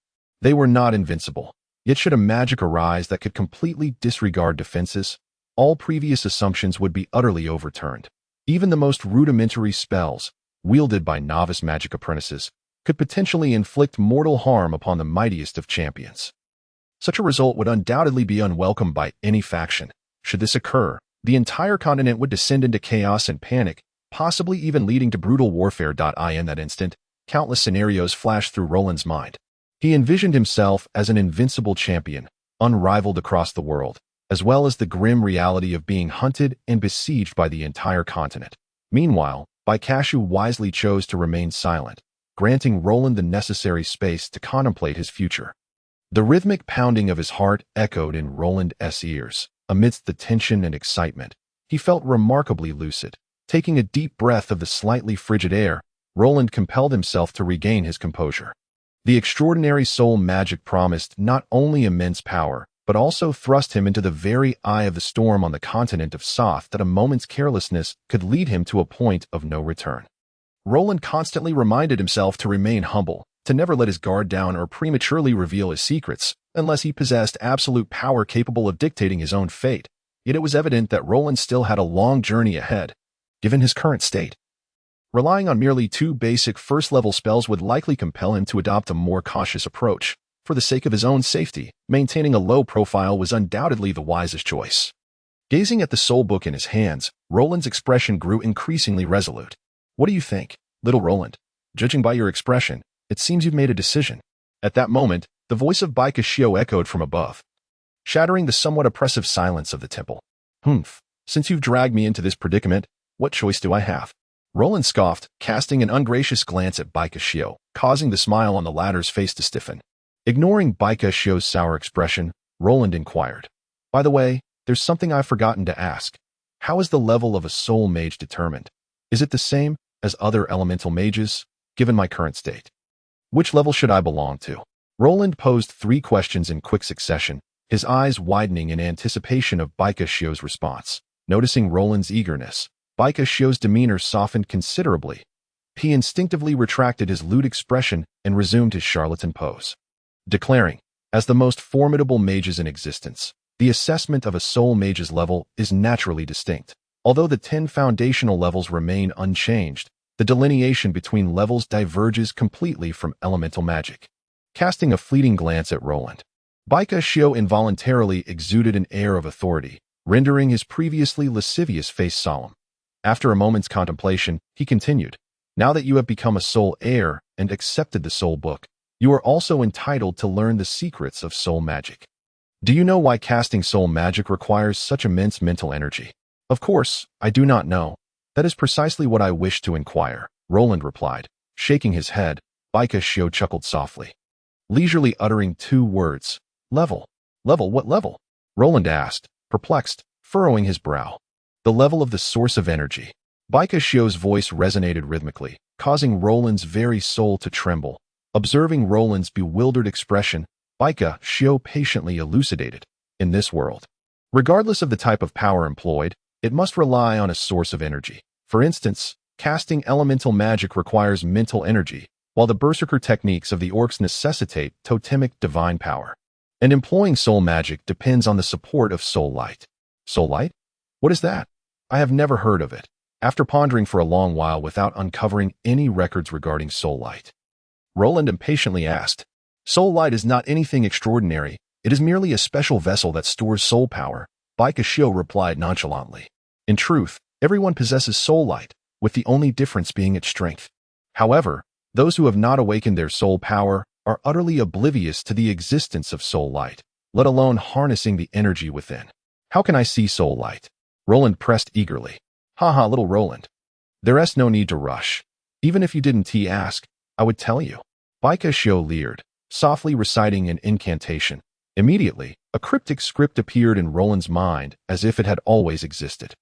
they were not invincible. Yet should a magic arise that could completely disregard defenses, all previous assumptions would be utterly overturned. Even the most rudimentary spells, wielded by novice magic apprentices, could potentially inflict mortal harm upon the mightiest of champions. Such a result would undoubtedly be unwelcome by any faction. Should this occur, the entire continent would descend into chaos and panic, possibly even leading to brutal warfare. In that instant, countless scenarios flashed through Roland's mind. He envisioned himself as an invincible champion, unrivaled across the world, as well as the grim reality of being hunted and besieged by the entire continent. Meanwhile, Baikashu wisely chose to remain silent, granting Roland the necessary space to contemplate his future. The rhythmic pounding of his heart echoed in Roland's ears. Amidst the tension and excitement, he felt remarkably lucid. Taking a deep breath of the slightly frigid air, Roland compelled himself to regain his composure. The extraordinary soul magic promised not only immense power, but also thrust him into the very eye of the storm on the continent of Soth that a moment's carelessness could lead him to a point of no return. Roland constantly reminded himself to remain humble, to never let his guard down or prematurely reveal his secrets, unless he possessed absolute power capable of dictating his own fate. Yet it was evident that Roland still had a long journey ahead, given his current state. Relying on merely 2 basic first-level spells would likely compel him to adopt a more cautious approach. For the sake of his own safety, maintaining a low profile was undoubtedly the wisest choice. Gazing at the soul book in his hands, Roland's expression grew increasingly resolute. "What do you think, little Roland? Judging by your expression, it seems you've made a decision." At that moment, the voice of Baikashio echoed from above, shattering the somewhat oppressive silence of the temple. "Humph, since you've dragged me into this predicament, what choice do I have?" Roland scoffed, casting an ungracious glance at Baikashio, causing the smile on the latter's face to stiffen. Ignoring Baikashio's sour expression, Roland inquired, "By the way, there's something I've forgotten to ask. How is the level of a soul mage determined? Is it the same as other elemental mages, given my current state? Which level should I belong to?" Roland posed 3 questions in quick succession, his eyes widening in anticipation of Baikashio's response. Noticing Roland's eagerness, Baikashio's demeanor softened considerably. He instinctively retracted his lewd expression and resumed his charlatan pose, declaring, "As the most formidable mages in existence, the assessment of a soul mage's level is naturally distinct. Although the 10 foundational levels remain unchanged, the delineation between levels diverges completely from elemental magic." Casting a fleeting glance at Roland, Baikashio involuntarily exuded an air of authority, rendering his previously lascivious face solemn. After a moment's contemplation, he continued, "Now that you have become a soul heir and accepted the soul book, you are also entitled to learn the secrets of soul magic. Do you know why casting soul magic requires such immense mental energy?" "Of course, I do not know. That is precisely what I wish to inquire," Roland replied. Shaking his head, Baikashio chuckled softly, leisurely uttering 2 words. "Level." "Level? What level?" Roland asked, perplexed, furrowing his brow. "The level of the source of energy." Baikashio's voice resonated rhythmically, causing Roland's very soul to tremble. Observing Roland's bewildered expression, Baikashio patiently elucidated. "In this world, regardless of the type of power employed, it must rely on a source of energy. For instance, casting elemental magic requires mental energy, while the berserker techniques of the orcs necessitate totemic divine power. And employing soul magic depends on the support of soul light." "Soul light? What is that? I have never heard of it." After pondering for a long while without uncovering any records regarding soul light, Roland impatiently asked, "Soul light is not anything extraordinary. It is merely a special vessel that stores soul power," Baikashio replied nonchalantly. "In truth, everyone possesses soul light, with the only difference being its strength. However, those who have not awakened their soul power are utterly oblivious to the existence of soul light, let alone harnessing the energy within." "How can I see soul light?" Roland pressed eagerly. "Haha, little Roland. There's no need to rush. Even if you didn't ask, I would tell you." Baikashio leered, softly reciting an incantation. Immediately, a cryptic script appeared in Roland's mind as if it had always existed.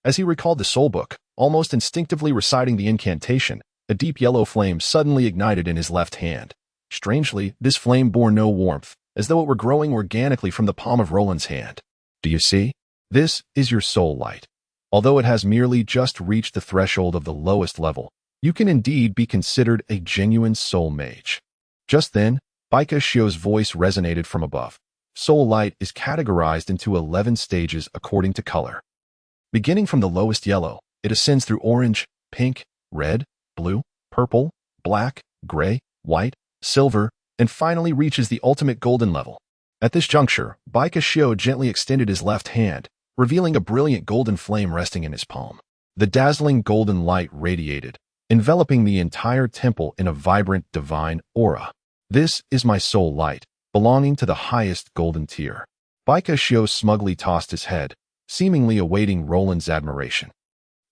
As he recalled the soul book, almost instinctively reciting the incantation, a deep yellow flame suddenly ignited in his left hand. Strangely, this flame bore no warmth, as though it were growing organically from the palm of Roland's hand. "Do you see? This is your soul light. Although it has merely just reached the threshold of the lowest level, you can indeed be considered a genuine soul mage." Just then, Baikashio's voice resonated from above. Soul light is categorized into 11 stages according to color. Beginning from the lowest yellow, it ascends through orange, pink, red, blue, purple, black, gray, white, silver, and finally reaches the ultimate golden level. At this juncture, Baikashio gently extended his left hand, revealing a brilliant golden flame resting in his palm. The dazzling golden light radiated, enveloping the entire temple in a vibrant divine aura. This is my soul light, belonging to the highest golden tier. Baikashio smugly tossed his head, seemingly awaiting Roland's admiration.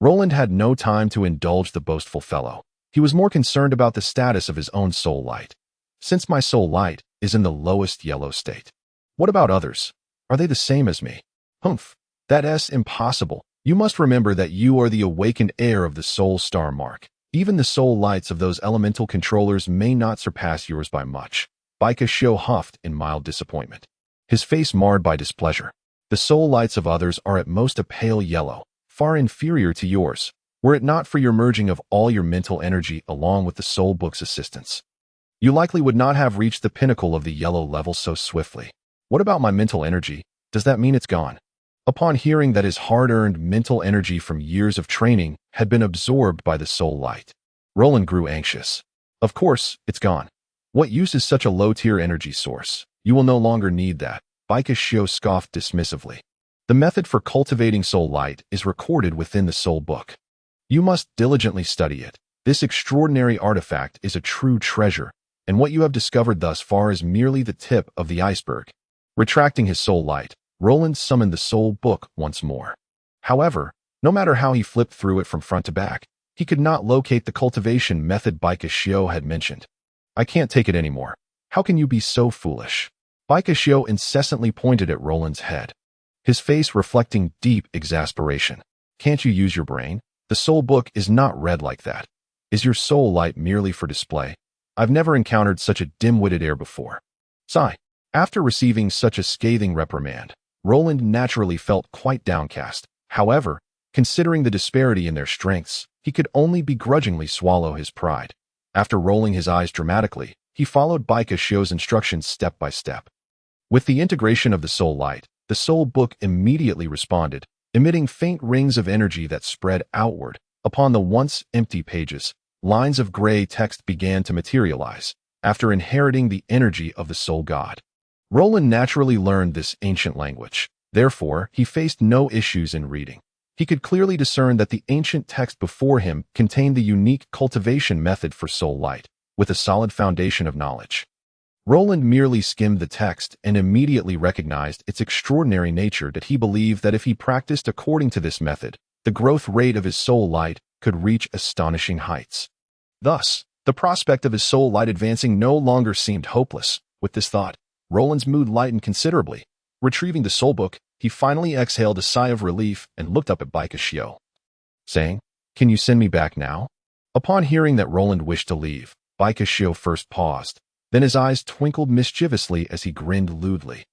Roland had no time to indulge the boastful fellow. He was more concerned about the status of his own soul light. Since my soul light is in the lowest yellow state. What about others? Are they the same as me? Humph, that's impossible. You must remember that you are the awakened heir of the soul star mark. Even the soul lights of those elemental controllers may not surpass yours by much. Baikashio huffed in mild disappointment, his face marred by displeasure. The soul lights of others are at most a pale yellow, far inferior to yours, were it not for your merging of all your mental energy along with the soul book's assistance. You likely would not have reached the pinnacle of the yellow level so swiftly. What about my mental energy? Does that mean it's gone? Upon hearing that his hard-earned mental energy from years of training had been absorbed by the soul light, Roland grew anxious. Of course, it's gone. What use is such a low-tier energy source? You will no longer need that. Baikashio scoffed dismissively. The method for cultivating soul light is recorded within the soul book. You must diligently study it. This extraordinary artifact is a true treasure, and what you have discovered thus far is merely the tip of the iceberg. Retracting his soul light, Roland summoned the soul book once more. However, no matter how he flipped through it from front to back, he could not locate the cultivation method Baikashio had mentioned. I can't take it anymore. How can you be so foolish? Baikashio incessantly pointed at Roland's head, his face reflecting deep exasperation. Can't you use your brain? The soul book is not read like that. Is your soul light merely for display? I've never encountered such a dim-witted heir before. Sigh. After receiving such a scathing reprimand, Roland naturally felt quite downcast. However, considering the disparity in their strengths, he could only begrudgingly swallow his pride. After rolling his eyes dramatically, he followed Baikashio's instructions step by step. With the integration of the soul light, the soul book immediately responded, emitting faint rings of energy that spread outward. Upon the once empty pages, lines of gray text began to materialize, after inheriting the energy of the soul god. Roland naturally learned this ancient language. Therefore, he faced no issues in reading. He could clearly discern that the ancient text before him contained the unique cultivation method for soul light, with a solid foundation of knowledge. Roland merely skimmed the text and immediately recognized its extraordinary nature that he believed that if he practiced according to this method, the growth rate of his soul light could reach astonishing heights. Thus, the prospect of his soul light advancing no longer seemed hopeless. With this thought, Roland's mood lightened considerably. Retrieving the soul book, he finally exhaled a sigh of relief and looked up at Baikashio, saying, "Can you send me back now?" Upon hearing that Roland wished to leave, Baikashio first paused, then his eyes twinkled mischievously as he grinned lewdly.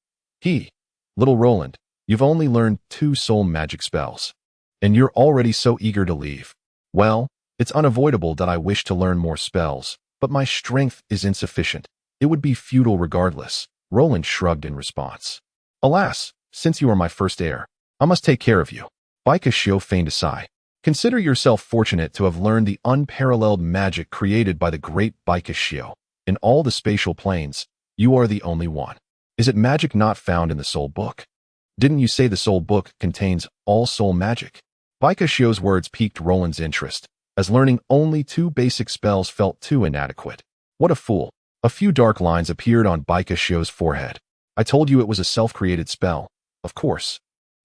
Little Roland, you've only learned 2 soul magic spells, and you're already so eager to leave. Well, it's unavoidable that I wish to learn more spells, but my strength is insufficient. It would be futile regardless. Roland shrugged in response. Alas, since you are my first heir, I must take care of you. Baikashio feigned a sigh. Consider yourself fortunate to have learned the unparalleled magic created by the great Baikashio. In all the spatial planes, you are the only one. Is it magic not found in the soul book? Didn't you say the soul book contains all soul magic? Baikashio's words piqued Roland's interest, as learning only 2 basic spells felt too inadequate. What a fool. A few dark lines appeared on Baikashio's forehead. I told you it was a self-created spell. Of course.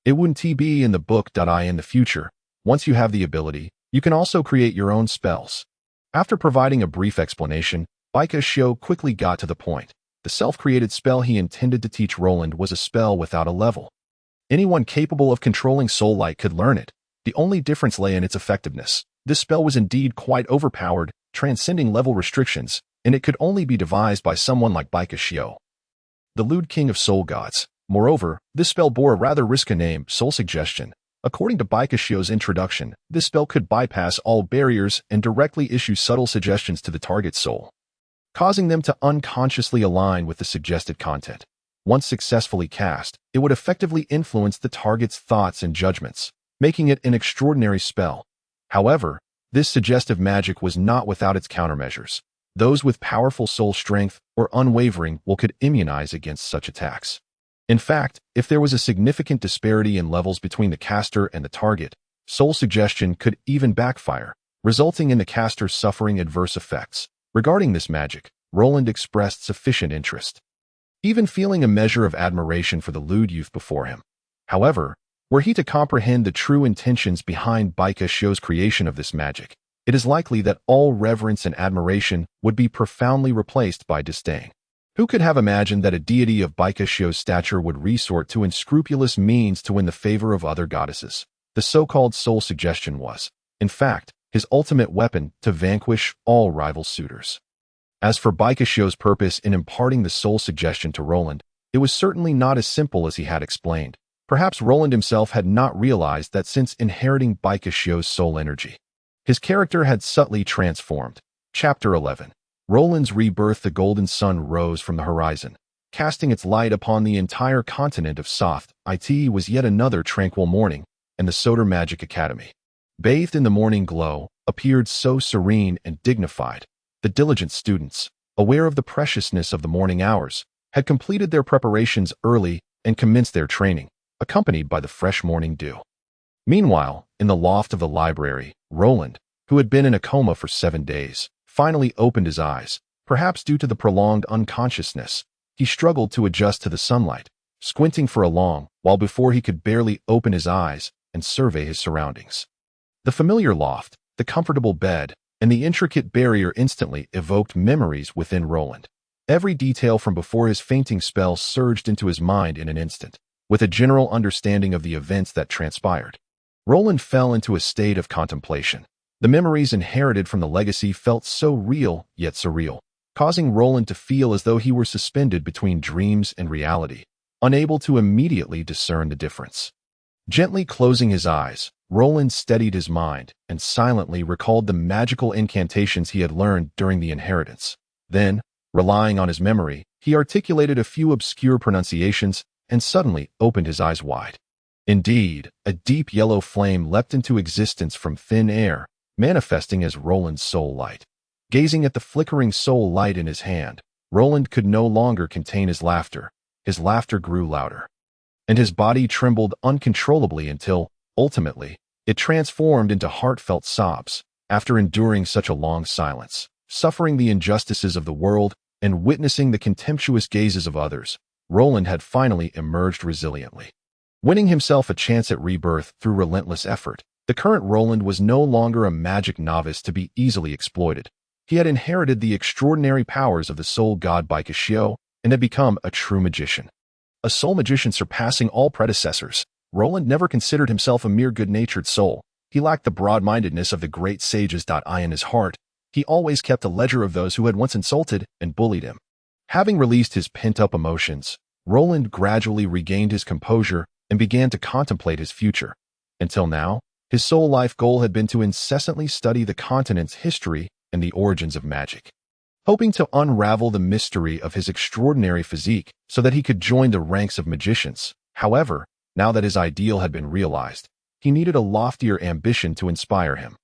It wouldn't be in the book. In the future, once you have the ability, you can also create your own spells. After providing a brief explanation, Baikashio quickly got to the point. The self-created spell he intended to teach Roland was a spell without a level. Anyone capable of controlling soul light could learn it. The only difference lay in its effectiveness. This spell was indeed quite overpowered, transcending level restrictions, and it could only be devised by someone like Baikashio, the lewd king of soul gods. Moreover, this spell bore a rather risky name, Soul Suggestion. According to Baikashio's introduction, this spell could bypass all barriers and directly issue subtle suggestions to the target's soul, causing them to unconsciously align with the suggested content. Once successfully cast, it would effectively influence the target's thoughts and judgments, making it an extraordinary spell. However, this suggestive magic was not without its countermeasures. Those with powerful soul strength or unwavering will could immunize against such attacks. In fact, if there was a significant disparity in levels between the caster and the target, soul suggestion could even backfire, resulting in the caster suffering adverse effects. Regarding this magic, Roland expressed sufficient interest, even feeling a measure of admiration for the lewd youth before him. However, were he to comprehend the true intentions behind Baikashio's creation of this magic, it is likely that all reverence and admiration would be profoundly replaced by disdain. Who could have imagined that a deity of Baikashio's stature would resort to unscrupulous means to win the favor of other goddesses? The so-called soul suggestion was, in fact, his ultimate weapon to vanquish all rival suitors. As for Baikashio's purpose in imparting the soul suggestion to Roland, it was certainly not as simple as he had explained. Perhaps Roland himself had not realized that since inheriting Baikashio's soul energy, his character had subtly transformed. Chapter 11. Roland's rebirth. The golden sun rose from the horizon, casting its light upon the entire continent of Soth. It was yet another tranquil morning, and the Soder Magic Academy, bathed in the morning glow, appeared so serene and dignified. The diligent students, aware of the preciousness of the morning hours, had completed their preparations early and commenced their training, accompanied by the fresh morning dew. Meanwhile, in the loft of the library, Roland, who had been in a coma for 7 days, finally opened his eyes. Perhaps due to the prolonged unconsciousness, he struggled to adjust to the sunlight, squinting for a long while before he could barely open his eyes and survey his surroundings. The familiar loft, the comfortable bed, and the intricate barrier instantly evoked memories within Roland. Every detail from before his fainting spell surged into his mind in an instant, with a general understanding of the events that transpired. Roland fell into a state of contemplation. The memories inherited from the legacy felt so real yet surreal, causing Roland to feel as though he were suspended between dreams and reality, unable to immediately discern the difference. Gently closing his eyes, Roland steadied his mind and silently recalled the magical incantations he had learned during the inheritance. Then, relying on his memory, he articulated a few obscure pronunciations and suddenly opened his eyes wide. Indeed, a deep yellow flame leapt into existence from thin air, manifesting as Roland's soul light. Gazing at the flickering soul light in his hand, Roland could no longer contain his laughter. His laughter grew louder, and his body trembled uncontrollably until, ultimately, it transformed into heartfelt sobs. After enduring such a long silence, suffering the injustices of the world, and witnessing the contemptuous gazes of others, Roland had finally emerged resiliently, winning himself a chance at rebirth through relentless effort. The current Roland was no longer a magic novice to be easily exploited. He had inherited the extraordinary powers of the soul god Baikashio and had become a true magician. A soul magician surpassing all predecessors. Roland never considered himself a mere good-natured soul. He lacked the broad-mindedness of the great sages. In his heart, he always kept a ledger of those who had once insulted and bullied him. Having released his pent-up emotions, Roland gradually regained his composure and began to contemplate his future. Until now, his sole life goal had been to incessantly study the continent's history and the origins of magic, hoping to unravel the mystery of his extraordinary physique so that he could join the ranks of magicians. However, now that his ideal had been realized, he needed a loftier ambition to inspire him.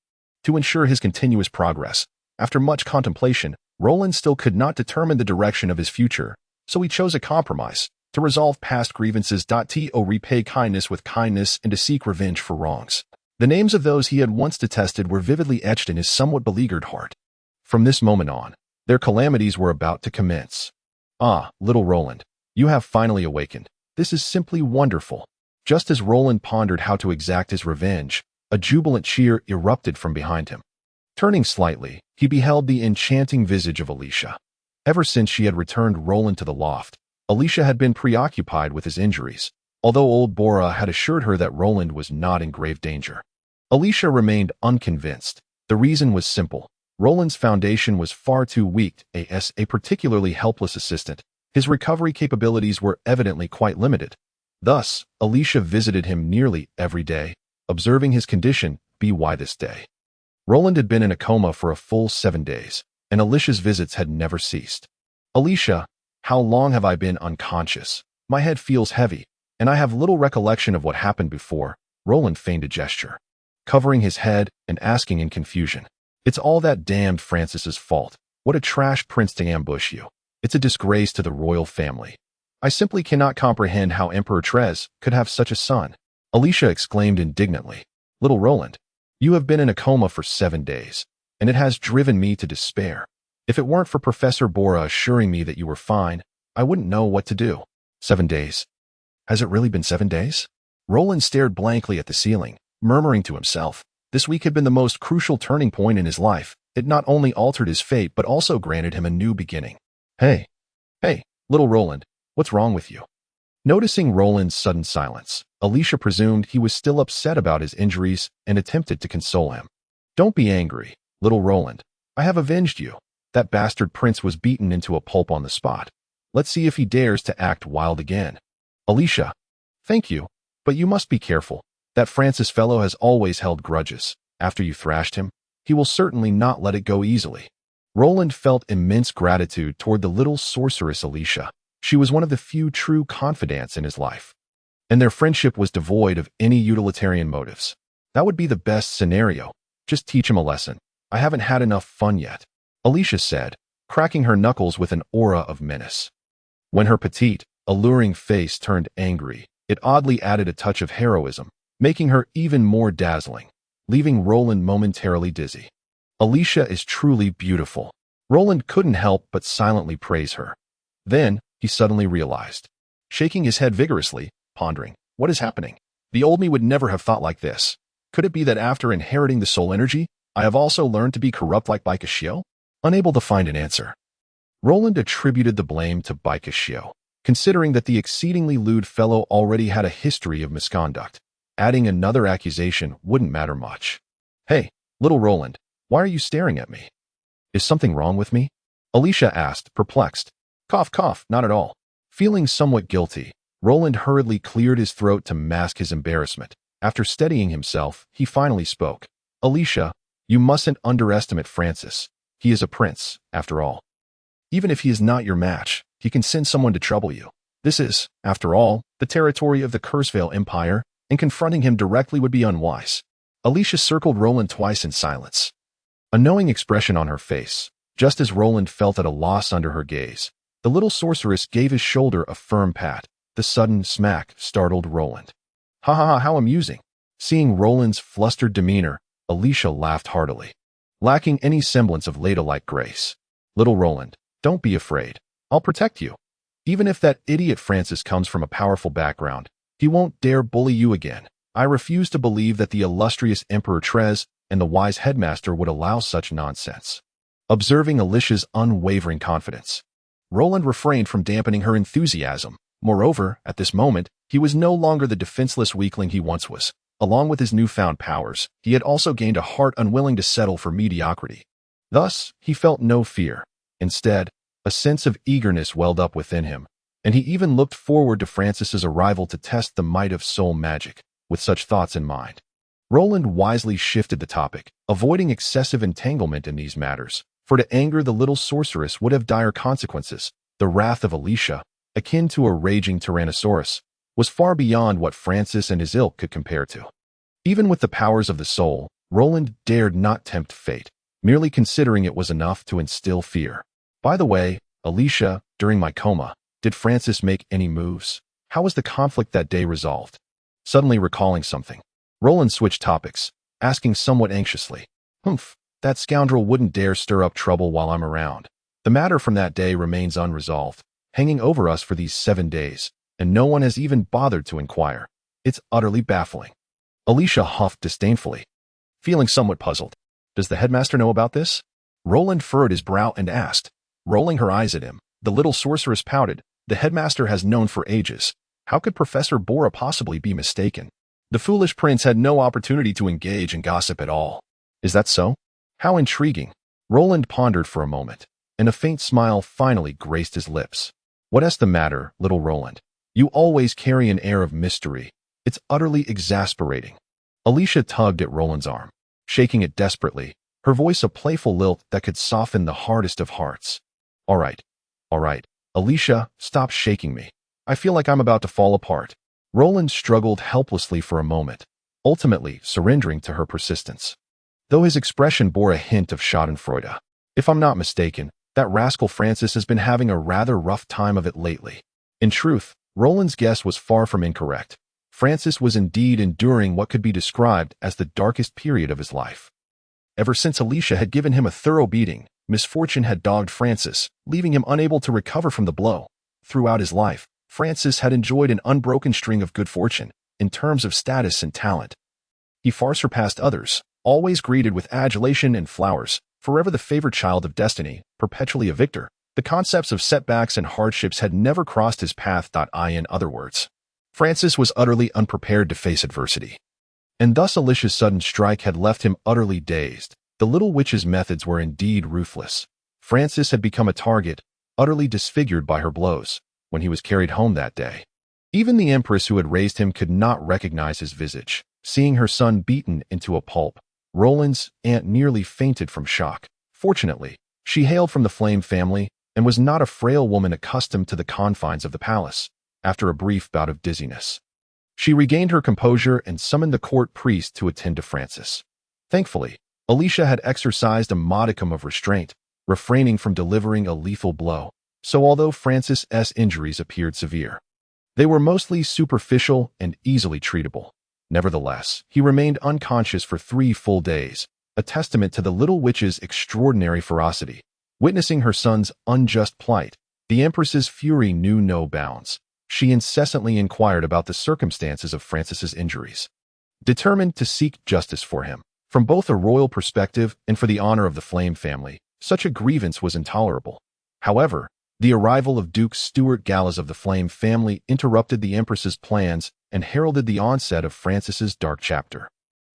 To ensure his continuous progress, after much contemplation, Roland still could not determine the direction of his future, so he chose a compromise: to resolve past grievances, to repay kindness with kindness, and to seek revenge for wrongs. The names of those he had once detested were vividly etched in his somewhat beleaguered heart. From this moment on, their calamities were about to commence. Ah, little Roland, you have finally awakened. This is simply wonderful. Just as Roland pondered how to exact his revenge, a jubilant cheer erupted from behind him. Turning slightly, he beheld the enchanting visage of Alicia. Ever since she had returned Roland to the loft, Alicia had been preoccupied with his injuries, although old Bora had assured her that Roland was not in grave danger. Alicia remained unconvinced. The reason was simple. Roland's foundation was far too weak as a particularly helpless assistant. His recovery capabilities were evidently quite limited. Thus, Alicia visited him nearly every day, observing his condition. By this day, Roland had been in a coma for a full 7 days, and Alicia's visits had never ceased. Alicia, how long have I been unconscious? My head feels heavy, and I have little recollection of what happened before. Roland feigned a gesture, covering his head and asking in confusion. It's all that damned Francis's fault. What a trash prince to ambush you. It's a disgrace to the royal family. I simply cannot comprehend how Emperor Trez could have such a son. Alicia exclaimed indignantly. Little Roland, you have been in a coma for 7 days, and it has driven me to despair. If it weren't for Professor Bora assuring me that you were fine, I wouldn't know what to do. 7 days. Has it really been 7 days? Roland stared blankly at the ceiling, murmuring to himself. This week had been the most crucial turning point in his life. It not only altered his fate, but also granted him a new beginning. Hey, little Roland, what's wrong with you? Noticing Roland's sudden silence, Alicia presumed he was still upset about his injuries and attempted to console him. Don't be angry, little Roland. I have avenged you. That bastard prince was beaten into a pulp on the spot. Let's see if he dares to act wild again. Alicia, thank you, but you must be careful. That Francis fellow has always held grudges. After you thrashed him, he will certainly not let it go easily. Roland felt immense gratitude toward the little sorceress Alicia. She was one of the few true confidants in his life, and their friendship was devoid of any utilitarian motives. That would be the best scenario. Just teach him a lesson. I haven't had enough fun yet, Alicia said, cracking her knuckles with an aura of menace. When her petite, alluring face turned angry, it oddly added a touch of heroism, making her even more dazzling, leaving Roland momentarily dizzy. Alicia is truly beautiful. Roland couldn't help but silently praise her. Then, he suddenly realized, shaking his head vigorously, pondering, what is happening? The old me would never have thought like this. Could it be that after inheriting the soul energy, I have also learned to be corrupt like Baikashio? Unable to find an answer, Roland attributed the blame to Baikashio, considering that the exceedingly lewd fellow already had a history of misconduct. Adding another accusation wouldn't matter much. Hey, little Roland, why are you staring at me? Is something wrong with me? Alicia asked, perplexed. Cough, cough, not at all. Feeling somewhat guilty, Roland hurriedly cleared his throat to mask his embarrassment. After steadying himself, he finally spoke. Alicia, you mustn't underestimate Francis. He is a prince, after all. Even if he is not your match, he can send someone to trouble you. This is, after all, the territory of the Cursevale Empire, and confronting him directly would be unwise. Alicia circled Roland twice in silence, a knowing expression on her face. Just as Roland felt at a loss under her gaze, the little sorceress gave his shoulder a firm pat. The sudden smack startled Roland. Ha ha ha, how amusing. Seeing Roland's flustered demeanor, Alicia laughed heartily, lacking any semblance of ladylike grace. Little Roland, don't be afraid. I'll protect you. Even if that idiot Francis comes from a powerful background, he won't dare bully you again. I refuse to believe that the illustrious Emperor Trez and the wise headmaster would allow such nonsense. Observing Alicia's unwavering confidence, Roland refrained from dampening her enthusiasm. Moreover, at this moment, he was no longer the defenseless weakling he once was. Along with his newfound powers, he had also gained a heart unwilling to settle for mediocrity. Thus, he felt no fear. Instead, a sense of eagerness welled up within him, and he even looked forward to Francis's arrival to test the might of soul magic. With such thoughts in mind, Roland wisely shifted the topic, avoiding excessive entanglement in these matters, for to anger the little sorceress would have dire consequences. The wrath of Alicia, akin to a raging Tyrannosaurus, was far beyond what Francis and his ilk could compare to. Even with the powers of the soul, Roland dared not tempt fate. Merely considering it was enough to instill fear. By the way, Alicia, during my coma, did Francis make any moves? How was the conflict that day resolved? Suddenly recalling something, Roland switched topics, asking somewhat anxiously, that scoundrel wouldn't dare stir up trouble while I'm around. The matter from that day remains unresolved, hanging over us for these 7 days, and no one has even bothered to inquire. It's utterly baffling. Alicia huffed disdainfully, feeling somewhat puzzled. Does the headmaster know about this? Roland furrowed his brow and asked. Rolling her eyes at him, the little sorceress pouted. The headmaster has known for ages. How could Professor Bora possibly be mistaken? The foolish prince had no opportunity to engage in gossip at all. Is that so? How intriguing. Roland pondered for a moment, and a faint smile finally graced his lips. What's the matter, little Roland? You always carry an air of mystery. It's utterly exasperating. Alicia tugged at Roland's arm, shaking it desperately, her voice a playful lilt that could soften the hardest of hearts. All right. Alicia, stop shaking me. I feel like I'm about to fall apart. Roland struggled helplessly for a moment, ultimately surrendering to her persistence. Though his expression bore a hint of schadenfreude, If I'm not mistaken, that rascal Francis has been having a rather rough time of it lately. In truth, Roland's guess was far from incorrect. Francis was indeed enduring what could be described as the darkest period of his life. Ever since Alicia had given him a thorough beating, misfortune had dogged Francis, leaving him unable to recover from the blow. Throughout his life, Francis had enjoyed an unbroken string of good fortune, in terms of status and talent. He far surpassed others, always greeted with adulation and flowers, forever the favored child of destiny, perpetually a victor. The concepts of setbacks and hardships had never crossed his path. In other words, Francis was utterly unprepared to face adversity. And thus Alicia's sudden strike had left him utterly dazed. The little witch's methods were indeed ruthless. Francis had become a target, utterly disfigured by her blows, when he was carried home that day. Even the empress who had raised him could not recognize his visage. Seeing her son beaten into a pulp, Roland's aunt nearly fainted from shock. Fortunately, she hailed from the Flame family and was not a frail woman accustomed to the confines of the palace. After a brief bout of dizziness, she regained her composure and summoned the court priest to attend to Francis. Thankfully, Alicia had exercised a modicum of restraint, refraining from delivering a lethal blow. So although Francis's injuries appeared severe, they were mostly superficial and easily treatable. Nevertheless, he remained unconscious for 3 full days, a testament to the little witch's extraordinary ferocity. Witnessing her son's unjust plight, the empress's fury knew no bounds. She incessantly inquired about the circumstances of Francis's injuries, determined to seek justice for him. From both a royal perspective and for the honor of the Flame family, such a grievance was intolerable. However, the arrival of Duke Stuart Gallas of the Flame family interrupted the empress's plans and heralded the onset of Francis's dark chapter.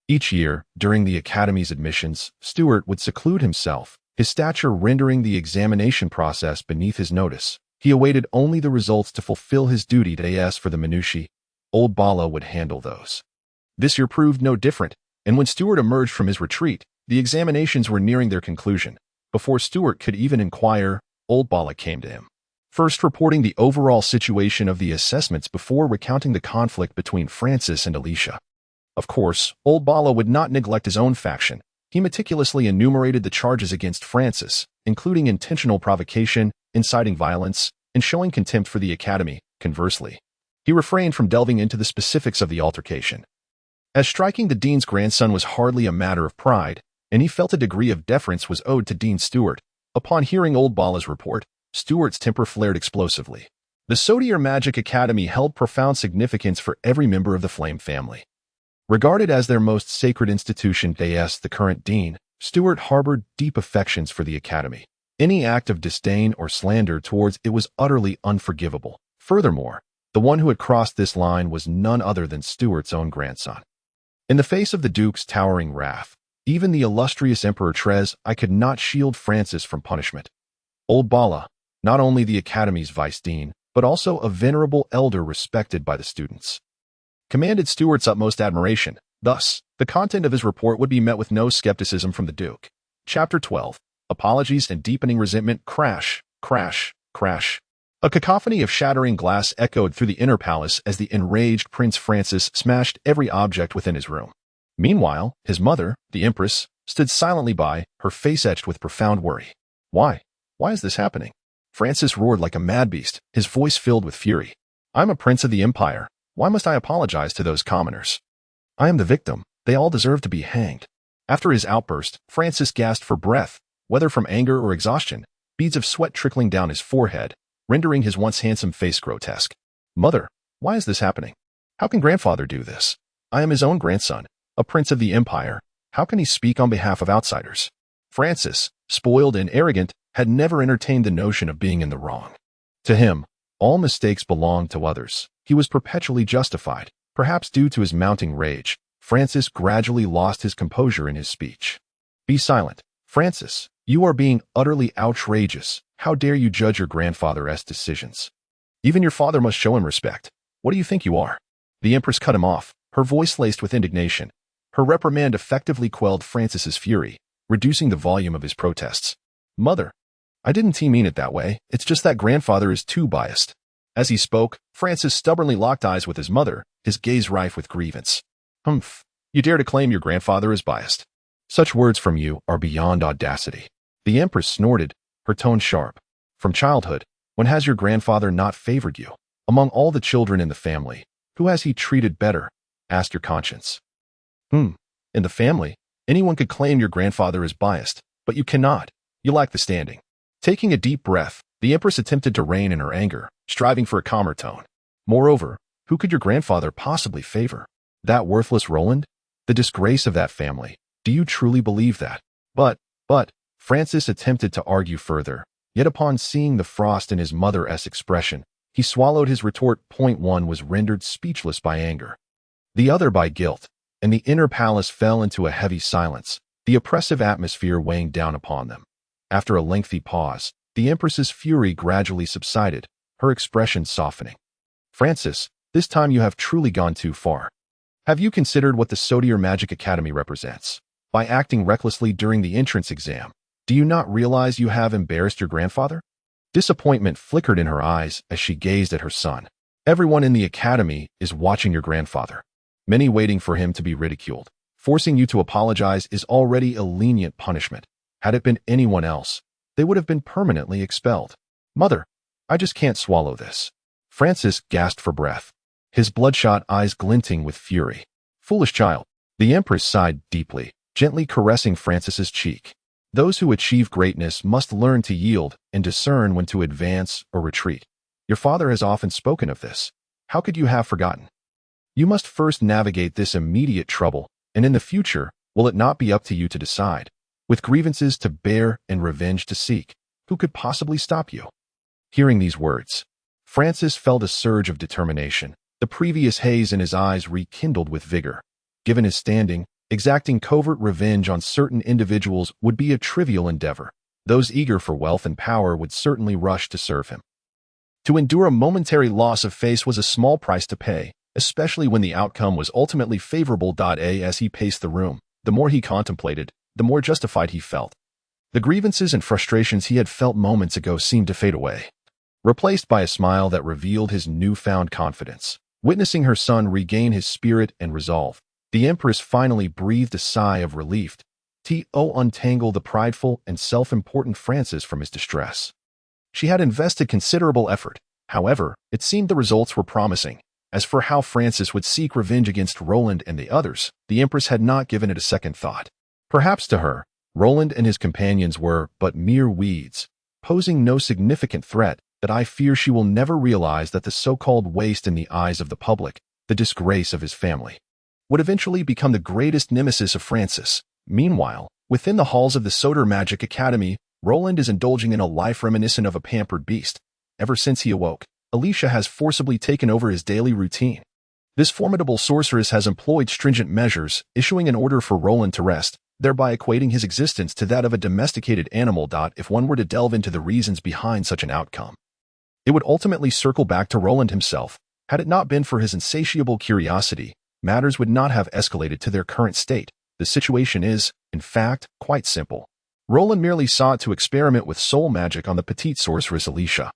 Each year, during the academy's admissions, Stuart would seclude himself, his stature rendering the examination process beneath his notice. He awaited only the results to fulfill his duty. As for the minutiae, old Bala would handle those. This year proved no different, and when Stuart emerged from his retreat, the examinations were nearing their conclusion. Before Stuart could even inquire, old Bala came to him, first reporting the overall situation of the assessments before recounting the conflict between Francis and Alicia. Of course, old Bala would not neglect his own faction. He meticulously enumerated the charges against Francis, including intentional provocation, inciting violence, and showing contempt for the academy. Conversely, he refrained from delving into the specifics of the altercation, as striking the dean's grandson was hardly a matter of pride, and he felt a degree of deference was owed to Dean Stuart. Upon hearing old Bala's report, Stuart's temper flared explosively. The Soul Magic Academy held profound significance for every member of the Flame family. Regarded as their most sacred institution, the current dean, Stuart harbored deep affections for the academy. Any act of disdain or slander towards it was utterly unforgivable. Furthermore, the one who had crossed this line was none other than Stuart's own grandson. In the face of the Duke's towering wrath, even the illustrious Emperor Trez, I could not shield Francis from punishment. Old Bala, not only the Academy's vice dean, but also a venerable elder respected by the students, commanded Stuart's utmost admiration. Thus, the content of his report would be met with no skepticism from the Duke. Chapter 12. Apologies and deepening resentment. Crash, crash, crash. A cacophony of shattering glass echoed through the inner palace as the enraged Prince Francis smashed every object within his room. Meanwhile, his mother, the Empress, stood silently by, her face etched with profound worry. Why? Why is this happening? Francis roared like a mad beast, his voice filled with fury. I'm a prince of the Empire. Why must I apologize to those commoners? I am the victim. They all deserve to be hanged. After his outburst, Francis gasped for breath, whether from anger or exhaustion, beads of sweat trickling down his forehead, rendering his once handsome face grotesque. Mother, why is this happening? How can grandfather do this? I am his own grandson, a prince of the Empire. How can he speak on behalf of outsiders? Francis, spoiled and arrogant, had never entertained the notion of being in the wrong. To him, all mistakes belonged to others. He was perpetually justified. Perhaps due to his mounting rage, Francis gradually lost his composure in his speech. Be silent. Francis, you are being utterly outrageous. How dare you judge your grandfather's decisions? Even your father must show him respect. What do you think you are? The Empress cut him off, her voice laced with indignation. Her reprimand effectively quelled Francis's fury, reducing the volume of his protests. Mother, I didn't mean it that way. It's just that grandfather is too biased. As he spoke, Francis stubbornly locked eyes with his mother, his gaze rife with grievance. Humph, you dare to claim your grandfather is biased. Such words from you are beyond audacity. The Empress snorted, her tone sharp. From childhood, when has your grandfather not favored you? Among all the children in the family, who has he treated better? Asked your conscience. In the family, anyone could claim your grandfather is biased, but you cannot. You lack the standing. Taking a deep breath, the Empress attempted to rein in her anger, striving for a calmer tone. Moreover, who could your grandfather possibly favor? That worthless Roland? The disgrace of that family. Do you truly believe that? But, Francis attempted to argue further, yet upon seeing the frost in his mother's expression, he swallowed his retort. One was rendered speechless by anger, the other by guilt, and the inner palace fell into a heavy silence, the oppressive atmosphere weighing down upon them. After a lengthy pause, the Empress's fury gradually subsided, her expression softening. Francis, this time you have truly gone too far. Have you considered what the Soul Magic Academy represents? By acting recklessly during the entrance exam, do you not realize you have embarrassed your grandfather? Disappointment flickered in her eyes as she gazed at her son. Everyone in the academy is watching your grandfather, many waiting for him to be ridiculed. Forcing you to apologize is already a lenient punishment. Had it been anyone else, they would have been permanently expelled. Mother, I just can't swallow this. Francis gasped for breath, his bloodshot eyes glinting with fury. Foolish child. The Empress sighed deeply, gently caressing Francis's cheek. Those who achieve greatness must learn to yield and discern when to advance or retreat. Your father has often spoken of this. How could you have forgotten? You must first navigate this immediate trouble, and in the future, will it not be up to you to decide? With grievances to bear and revenge to seek, who could possibly stop you? Hearing these words, Francis felt a surge of determination. The previous haze in his eyes rekindled with vigor. Given his standing, exacting covert revenge on certain individuals would be a trivial endeavor. Those eager for wealth and power would certainly rush to serve him. To endure a momentary loss of face was a small price to pay, especially when the outcome was ultimately favorable. As he paced the room, the more he contemplated, the more justified he felt. The grievances and frustrations he had felt moments ago seemed to fade away, replaced by a smile that revealed his newfound confidence. Witnessing her son regain his spirit and resolve, the Empress finally breathed a sigh of relief to untangle the prideful and self-important Francis from his distress. She had invested considerable effort. However, it seemed the results were promising. As for how Francis would seek revenge against Roland and the others, the Empress had not given it a second thought. Perhaps to her, Roland and his companions were but mere weeds, posing no significant threat. That I fear she will never realize that the so-called waste in the eyes of the public, the disgrace of his family, would eventually become the greatest nemesis of Francis. Meanwhile, within the halls of the Soul Magic Academy, Roland is indulging in a life reminiscent of a pampered beast. Ever since he awoke, Alicia has forcibly taken over his daily routine. This formidable sorceress has employed stringent measures, issuing an order for Roland to rest, thereby equating his existence to that of a domesticated animal. If one were to delve into the reasons behind such an outcome, it would ultimately circle back to Roland himself. Had it not been for his insatiable curiosity, matters would not have escalated to their current state. The situation is, in fact, quite simple. Roland merely sought to experiment with soul magic on the petite sorceress Alicia.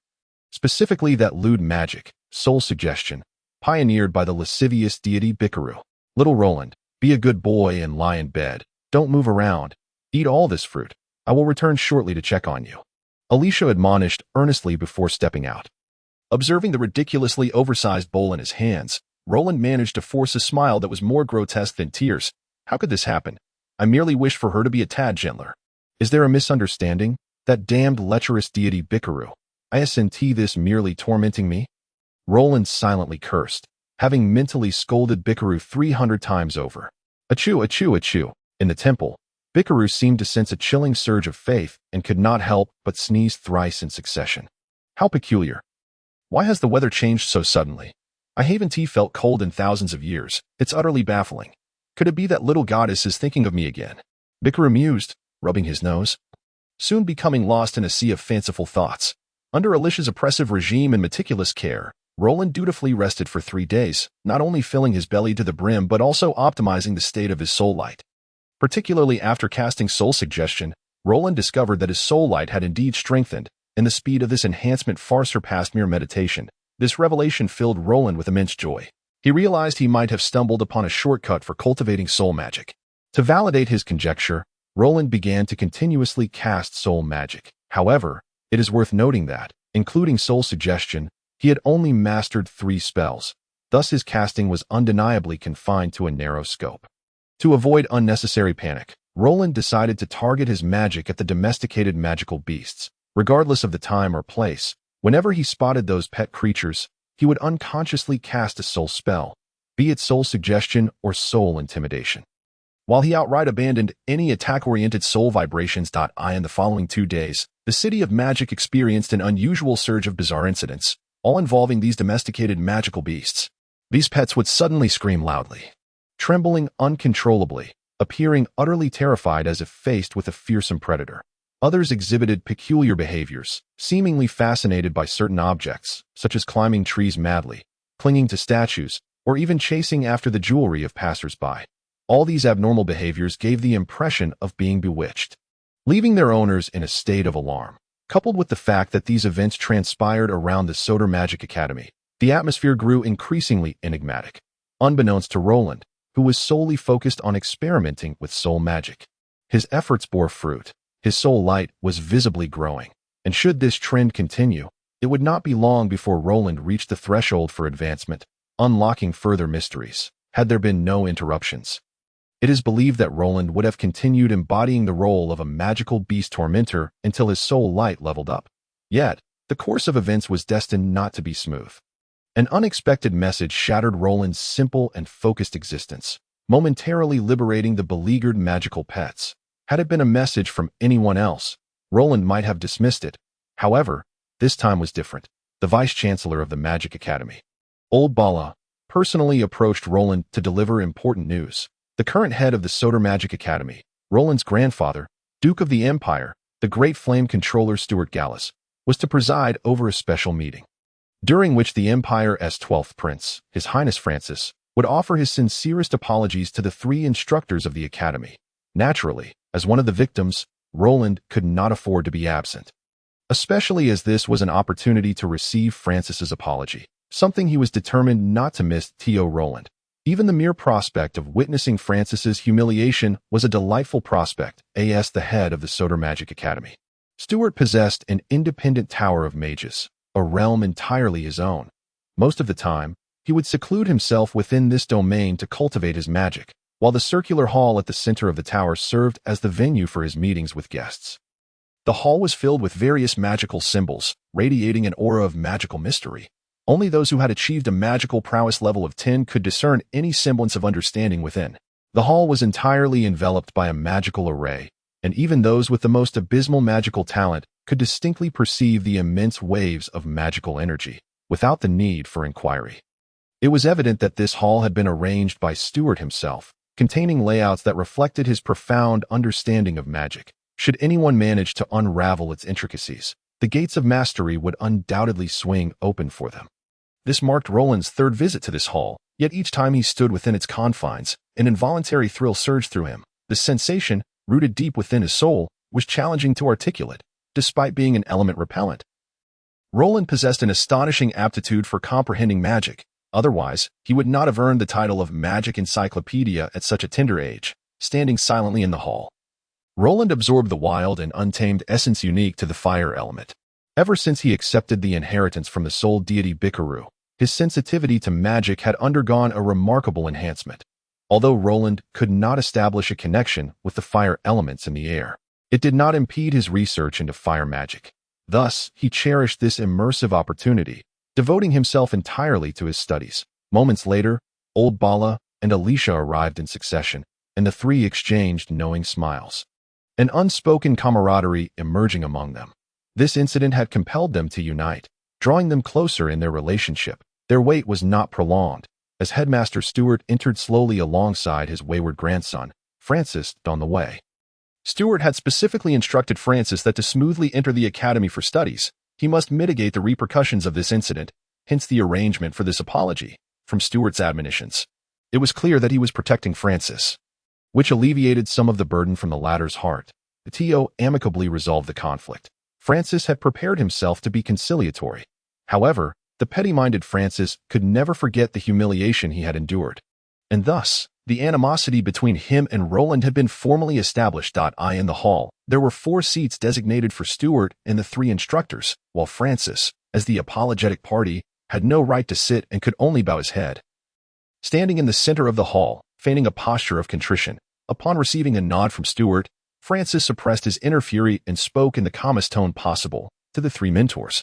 Specifically that lewd magic, soul suggestion, pioneered by the lascivious deity Bikaru. Little Roland, be a good boy and lie in bed. Don't move around. Eat all this fruit. I will return shortly to check on you. Alicia admonished earnestly before stepping out. Observing the ridiculously oversized bowl in his hands, Roland managed to force a smile that was more grotesque than tears. How could this happen? I merely wished for her to be a tad gentler. Is there a misunderstanding? That damned lecherous deity Bikaru. Isn't this merely tormenting me? Roland silently cursed, having mentally scolded Bikaru 300 times over. Achoo, achoo, achoo. In the temple, Bikaru seemed to sense a chilling surge of faith and could not help but sneeze thrice in succession. How peculiar. Why has the weather changed so suddenly? I haven't felt cold in thousands of years. It's utterly baffling. Could it be that little goddess is thinking of me again? Bikaru mused, rubbing his nose, soon becoming lost in a sea of fanciful thoughts. Under Alicia's oppressive regime and meticulous care, Roland dutifully rested for 3 days, not only filling his belly to the brim but also optimizing the state of his soul light. Particularly after casting Soul Suggestion, Roland discovered that his soul light had indeed strengthened, and the speed of this enhancement far surpassed mere meditation. This revelation filled Roland with immense joy. He realized he might have stumbled upon a shortcut for cultivating soul magic. To validate his conjecture, Roland began to continuously cast soul magic. However, it is worth noting that, including soul suggestion, he had only mastered 3 spells. Thus his casting was undeniably confined to a narrow scope. To avoid unnecessary panic, Roland decided to target his magic at the domesticated magical beasts. Regardless of the time or place, whenever he spotted those pet creatures, he would unconsciously cast a soul spell, be it soul suggestion or soul intimidation. While he outright abandoned any attack-oriented soul vibrations. In the following 2 days, the City of Magic experienced an unusual surge of bizarre incidents, all involving these domesticated magical beasts. These pets would suddenly scream loudly, trembling uncontrollably, appearing utterly terrified as if faced with a fearsome predator. Others exhibited peculiar behaviors, seemingly fascinated by certain objects, such as climbing trees madly, clinging to statues, or even chasing after the jewelry of passers-by. All these abnormal behaviors gave the impression of being bewitched, leaving their owners in a state of alarm. Coupled with the fact that these events transpired around the Soul Magic Academy, the atmosphere grew increasingly enigmatic. Unbeknownst to Roland, who was solely focused on experimenting with soul magic, his efforts bore fruit. His soul light was visibly growing, and should this trend continue, it would not be long before Roland reached the threshold for advancement, unlocking further mysteries, had there been no interruptions. It is believed that Roland would have continued embodying the role of a magical beast tormentor until his soul light leveled up. Yet, the course of events was destined not to be smooth. An unexpected message shattered Roland's simple and focused existence, momentarily liberating the beleaguered magical pets. Had it been a message from anyone else, Roland might have dismissed it. However, this time was different. The Vice-Chancellor of the Magic Academy, Old Bala, personally approached Roland to deliver important news. The current head of the Soul Magic Academy, Roland's grandfather, Duke of the Empire, the Great Flame Controller Stuart Gallus, was to preside over a special meeting, during which the Empire's 12th Prince, His Highness Francis, would offer his sincerest apologies to the 3 instructors of the Academy. Naturally, as one of the victims, Roland could not afford to be absent, especially as this was an opportunity to receive Francis's apology, something he was determined not to miss. Roland. Even the mere prospect of witnessing Francis's humiliation was a delightful prospect. As the head of the Soul Magic Academy, Stuart possessed an independent tower of mages, a realm entirely his own. Most of the time, he would seclude himself within this domain to cultivate his magic, while the circular hall at the center of the tower served as the venue for his meetings with guests. The hall was filled with various magical symbols, radiating an aura of magical mystery. Only those who had achieved a magical prowess level of 10 could discern any semblance of understanding within. The hall was entirely enveloped by a magical array, and even those with the most abysmal magical talent could distinctly perceive the immense waves of magical energy, without the need for inquiry. It was evident that this hall had been arranged by Stuart himself, containing layouts that reflected his profound understanding of magic. Should anyone manage to unravel its intricacies, the gates of mastery would undoubtedly swing open for them. This marked Roland's 3rd visit to this hall, yet each time he stood within its confines, an involuntary thrill surged through him. The sensation, rooted deep within his soul, was challenging to articulate, despite being an element repellent. Roland possessed an astonishing aptitude for comprehending magic. Otherwise, he would not have earned the title of Magic Encyclopedia at such a tender age. Standing silently in the hall, Roland absorbed the wild and untamed essence unique to the fire element. Ever since he accepted the inheritance from the soul deity Bikaru, his sensitivity to magic had undergone a remarkable enhancement. Although Roland could not establish a connection with the fire elements in the air, it did not impede his research into fire magic. Thus, he cherished this immersive opportunity, devoting himself entirely to his studies. Moments later, Old Bala and Alicia arrived in succession, and the 3 exchanged knowing smiles, an unspoken camaraderie emerging among them. This incident had compelled them to unite, drawing them closer in their relationship. Their wait was not prolonged, as Headmaster Stuart entered slowly alongside his wayward grandson, Francis, on the way. Stuart had specifically instructed Francis that to smoothly enter the academy for studies, he must mitigate the repercussions of this incident, hence the arrangement for this apology. From Stuart's admonitions, it was clear that he was protecting Francis, which alleviated some of the burden from the latter's heart. The TO amicably resolved the conflict. Francis had prepared himself to be conciliatory. However, the petty-minded Francis could never forget the humiliation he had endured, and thus, The animosity between him and Roland had been formally established. In the hall, there were 4 seats designated for Stuart and the 3 instructors, while Francis, as the apologetic party, had no right to sit and could only bow his head. Standing in the center of the hall, feigning a posture of contrition, upon receiving a nod from Stuart, Francis suppressed his inner fury and spoke in the calmest tone possible to the 3 mentors.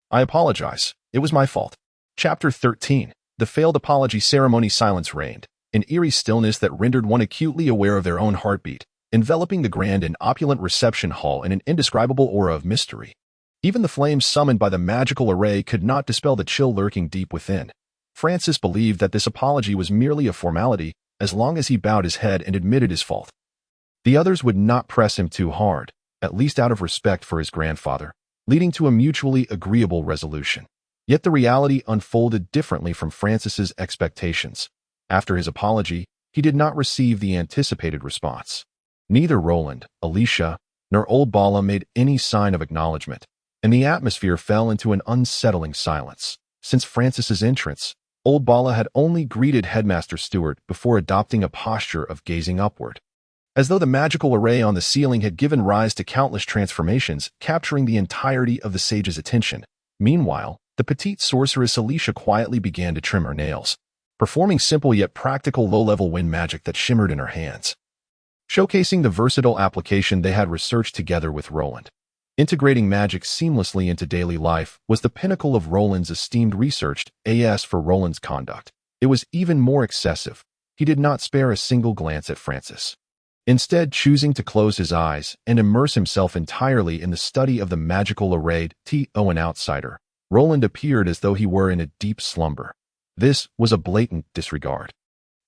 "I apologize. It was my fault." Chapter 13. The failed apology ceremony. Silence reigned, an eerie stillness that rendered one acutely aware of their own heartbeat, enveloping the grand and opulent reception hall in an indescribable aura of mystery. Even the flames summoned by the magical array could not dispel the chill lurking deep within. Francis believed that this apology was merely a formality, as long as he bowed his head and admitted his fault. The others would not press him too hard, at least out of respect for his grandfather, leading to a mutually agreeable resolution. Yet the reality unfolded differently from Francis's expectations. After his apology, he did not receive the anticipated response. Neither Roland, Alicia, nor old Bala made any sign of acknowledgement, and the atmosphere fell into an unsettling silence. Since Francis's entrance, old Bala had only greeted Headmaster Stuart before adopting a posture of gazing upward, as though the magical array on the ceiling had given rise to countless transformations, capturing the entirety of the sage's attention. Meanwhile, the petite sorceress Alicia quietly began to trim her nails, performing simple yet practical low-level wind magic that shimmered in her hands, showcasing the versatile application they had researched together with Roland. Integrating magic seamlessly into daily life was the pinnacle of Roland's esteemed research. As for Roland's conduct, it was even more excessive. He did not spare a single glance at Francis, instead choosing to close his eyes and immerse himself entirely in the study of the magical array. To an outsider, Roland appeared as though he were in a deep slumber. This was a blatant disregard,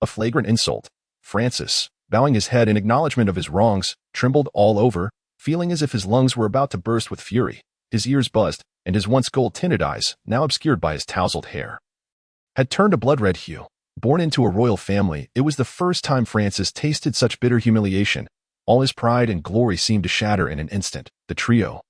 a flagrant insult. Francis, bowing his head in acknowledgement of his wrongs, trembled all over, feeling as if his lungs were about to burst with fury. His ears buzzed, and his once gold-tinted eyes, now obscured by his tousled hair, had turned a blood-red hue. Born into a royal family, it was the first time Francis tasted such bitter humiliation. All his pride and glory seemed to shatter in an instant. The trio,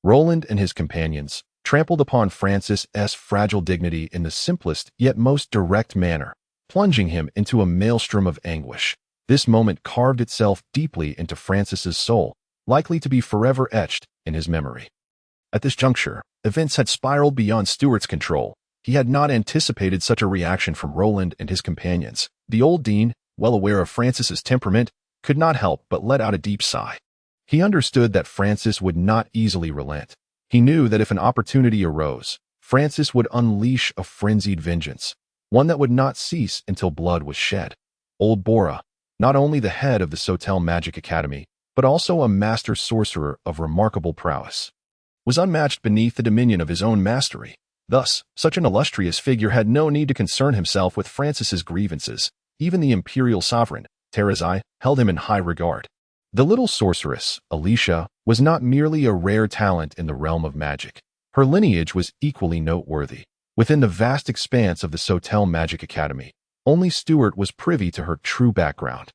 Roland and his companions, trampled upon Francis's fragile dignity in the simplest yet most direct manner, plunging him into a maelstrom of anguish. This moment carved itself deeply into Francis's soul, likely to be forever etched in his memory. At this juncture, events had spiraled beyond Stuart's control. He had not anticipated such a reaction from Roland and his companions. The old dean, well aware of Francis's temperament, could not help but let out a deep sigh. He understood that Francis would not easily relent. He knew that if an opportunity arose, Francis would unleash a frenzied vengeance, one that would not cease until blood was shed. Old Bora, not only the head of the Sotel Magic Academy, but also a master sorcerer of remarkable prowess, was unmatched beneath the dominion of his own mastery. Thus, such an illustrious figure had no need to concern himself with Francis's grievances. Even the imperial sovereign, Terazai, held him in high regard. The little sorceress, Alicia, was not merely a rare talent in the realm of magic. Her lineage was equally noteworthy. Within the vast expanse of the Sotel Magic Academy, only Stuart was privy to her true background.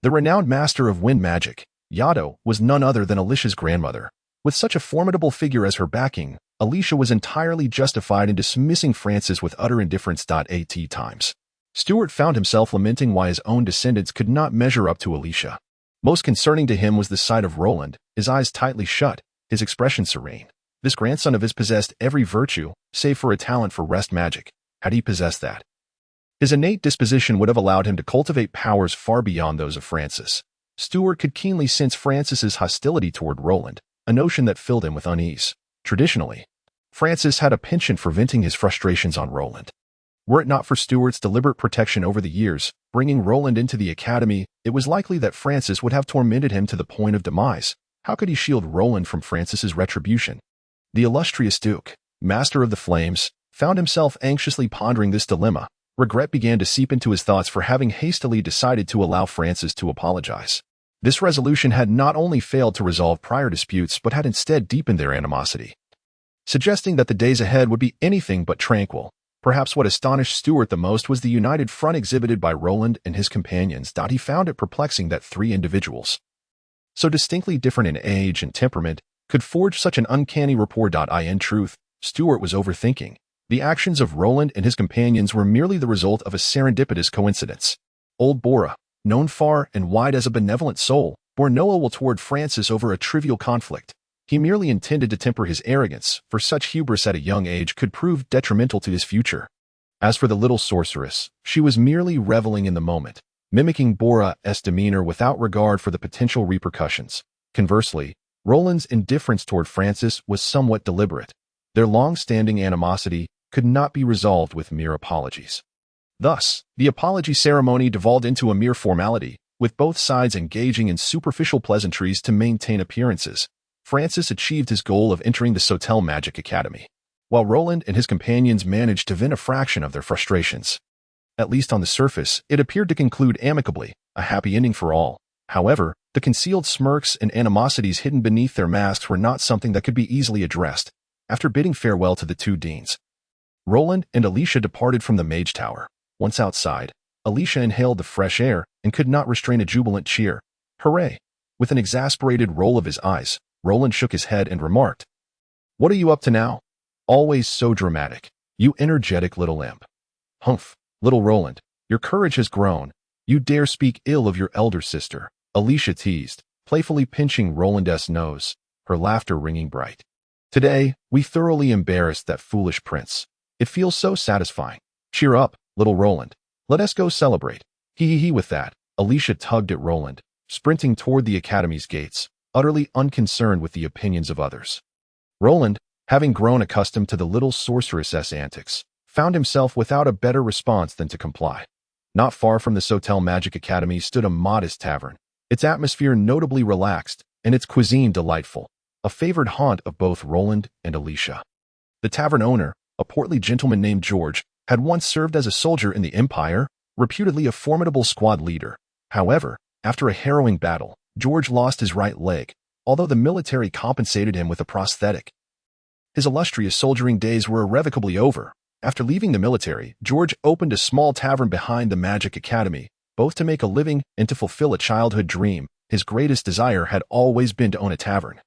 The renowned master of wind magic, Yado, was none other than Alicia's grandmother. With such a formidable figure as her backing, Alicia was entirely justified in dismissing Francis with utter indifference. At times, Stuart found himself lamenting why his own descendants could not measure up to Alicia. Most concerning to him was the sight of Roland, his eyes tightly shut, his expression serene. This grandson of his possessed every virtue, save for a talent for rest magic. Had he possessed that, his innate disposition would have allowed him to cultivate powers far beyond those of Francis. Stuart could keenly sense Francis's hostility toward Roland, a notion that filled him with unease. Traditionally, Francis had a penchant for venting his frustrations on Roland. Were it not for Stuart's deliberate protection over the years, bringing Roland into the academy, it was likely that Francis would have tormented him to the point of demise. How could he shield Roland from Francis's retribution? The illustrious Duke, master of the flames, found himself anxiously pondering this dilemma. Regret began to seep into his thoughts for having hastily decided to allow Francis to apologize. This resolution had not only failed to resolve prior disputes but had instead deepened their animosity, suggesting that the days ahead would be anything but tranquil. Perhaps what astonished Stuart the most was the united front exhibited by Roland and his companions. He found it perplexing that 3 individuals, so distinctly different in age and temperament, could forge such an uncanny rapport. In truth, Stuart was overthinking. The actions of Roland and his companions were merely the result of a serendipitous coincidence. Old Bora, known far and wide as a benevolent soul, bore no ill will toward Francis over a trivial conflict. He merely intended to temper his arrogance, for such hubris at a young age could prove detrimental to his future. As for the little sorceress, she was merely reveling in the moment, mimicking Bora's demeanor without regard for the potential repercussions. Conversely, Roland's indifference toward Francis was somewhat deliberate. Their long-standing animosity could not be resolved with mere apologies. Thus, the apology ceremony devolved into a mere formality, with both sides engaging in superficial pleasantries to maintain appearances. Francis achieved his goal of entering the Soul Magic Academy, while Roland and his companions managed to vent a fraction of their frustrations. At least on the surface, it appeared to conclude amicably, a happy ending for all. However, the concealed smirks and animosities hidden beneath their masks were not something that could be easily addressed. After bidding farewell to the two deans, Roland and Alicia departed from the Mage Tower. Once outside, Alicia inhaled the fresh air and could not restrain a jubilant cheer. Hooray! With an exasperated roll of his eyes, Roland shook his head and remarked, "What are you up to now? Always so dramatic, you energetic little imp." "Humph, little Roland, your courage has grown. You dare speak ill of your elder sister," Alicia teased, playfully pinching Roland's nose, her laughter ringing bright. "Today, we thoroughly embarrassed that foolish prince. It feels so satisfying. Cheer up, little Roland. Let us go celebrate." Hee. With that, Alicia tugged at Roland, sprinting toward the academy's gates, utterly unconcerned with the opinions of others. Roland, having grown accustomed to the little sorceress's antics, found himself without a better response than to comply. Not far from the Soul Magic Academy stood a modest tavern, its atmosphere notably relaxed and its cuisine delightful, a favored haunt of both Roland and Alicia. The tavern owner, a portly gentleman named George, had once served as a soldier in the Empire, reputedly a formidable squad leader. However, after a harrowing battle, George lost his right leg, although the military compensated him with a prosthetic. His illustrious soldiering days were irrevocably over. After leaving the military, George opened a small tavern behind the Magic Academy, both to make a living and to fulfill a childhood dream. His greatest desire had always been to own a tavern,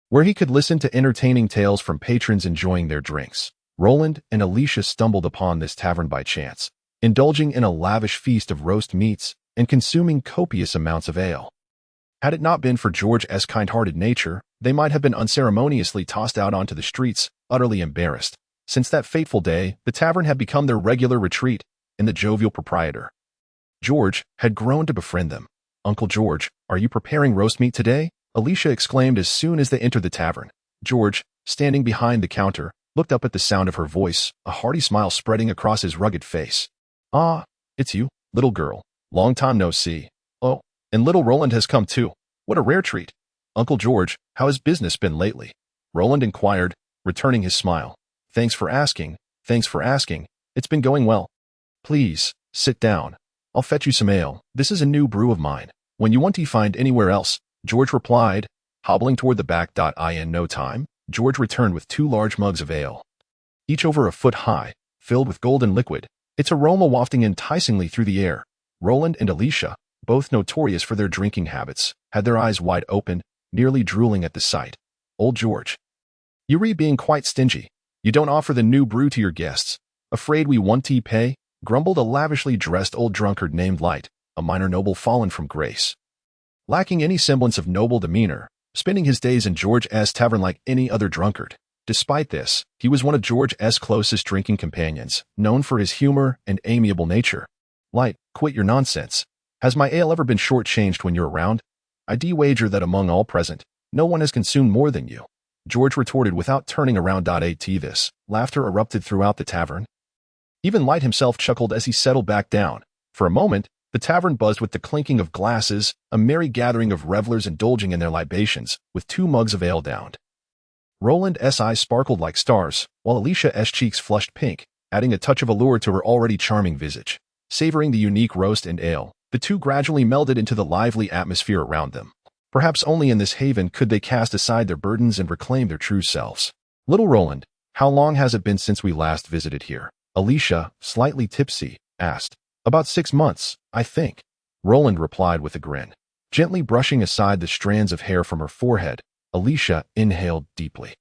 where he could listen to entertaining tales from patrons enjoying their drinks. Roland and Alicia stumbled upon this tavern by chance, indulging in a lavish feast of roast meats and consuming copious amounts of ale. Had it not been for George's kind-hearted nature, they might have been unceremoniously tossed out onto the streets, utterly embarrassed. Since that fateful day, the tavern had become their regular retreat, and the jovial proprietor, George, had grown to befriend them. "Uncle George, are you preparing roast meat today?" Alicia exclaimed as soon as they entered the tavern. George, standing behind the counter, looked up at the sound of her voice, a hearty smile spreading across his rugged face. "Ah, it's you, little girl. Long time no see. Oh, and little Roland has come too. What a rare treat. Uncle George, how has business been lately?" Roland inquired, returning his smile. Thanks for asking. It's been going well. Please, sit down. I'll fetch you some ale. This is a new brew of mine. When you want to find anywhere else," George replied, hobbling toward the back. In no time, George returned with 2 large mugs of ale, each over a foot high, filled with golden liquid, its aroma wafting enticingly through the air. Roland and Alicia, both notorious for their drinking habits, had their eyes wide open, nearly drooling at the sight. "Old George, you're being quite stingy. You don't offer the new brew to your guests. Afraid we want to pay?" grumbled a lavishly dressed old drunkard named Light, a minor noble fallen from grace. Lacking any semblance of noble demeanor, spending his days in George's tavern like any other drunkard. Despite this, he was one of George's closest drinking companions, known for his humor and amiable nature. "Light, quit your nonsense. Has my ale ever been short-changed when you're around? I wager that among all present, no one has consumed more than you," George retorted without turning around. This laughter erupted throughout the tavern. Even Light himself chuckled as he settled back down. For a moment, the tavern buzzed with the clinking of glasses, a merry gathering of revelers indulging in their libations, with 2 mugs of ale downed. Roland's eyes sparkled like stars, while Alicia's cheeks flushed pink, adding a touch of allure to her already charming visage. Savoring the unique roast and ale, the two gradually melded into the lively atmosphere around them. Perhaps only in this haven could they cast aside their burdens and reclaim their true selves. "Little Roland, how long has it been since we last visited here?" Alicia, slightly tipsy, asked. "About 6 months, I think," Roland replied with a grin. Gently brushing aside the strands of hair from her forehead, Alicia inhaled deeply.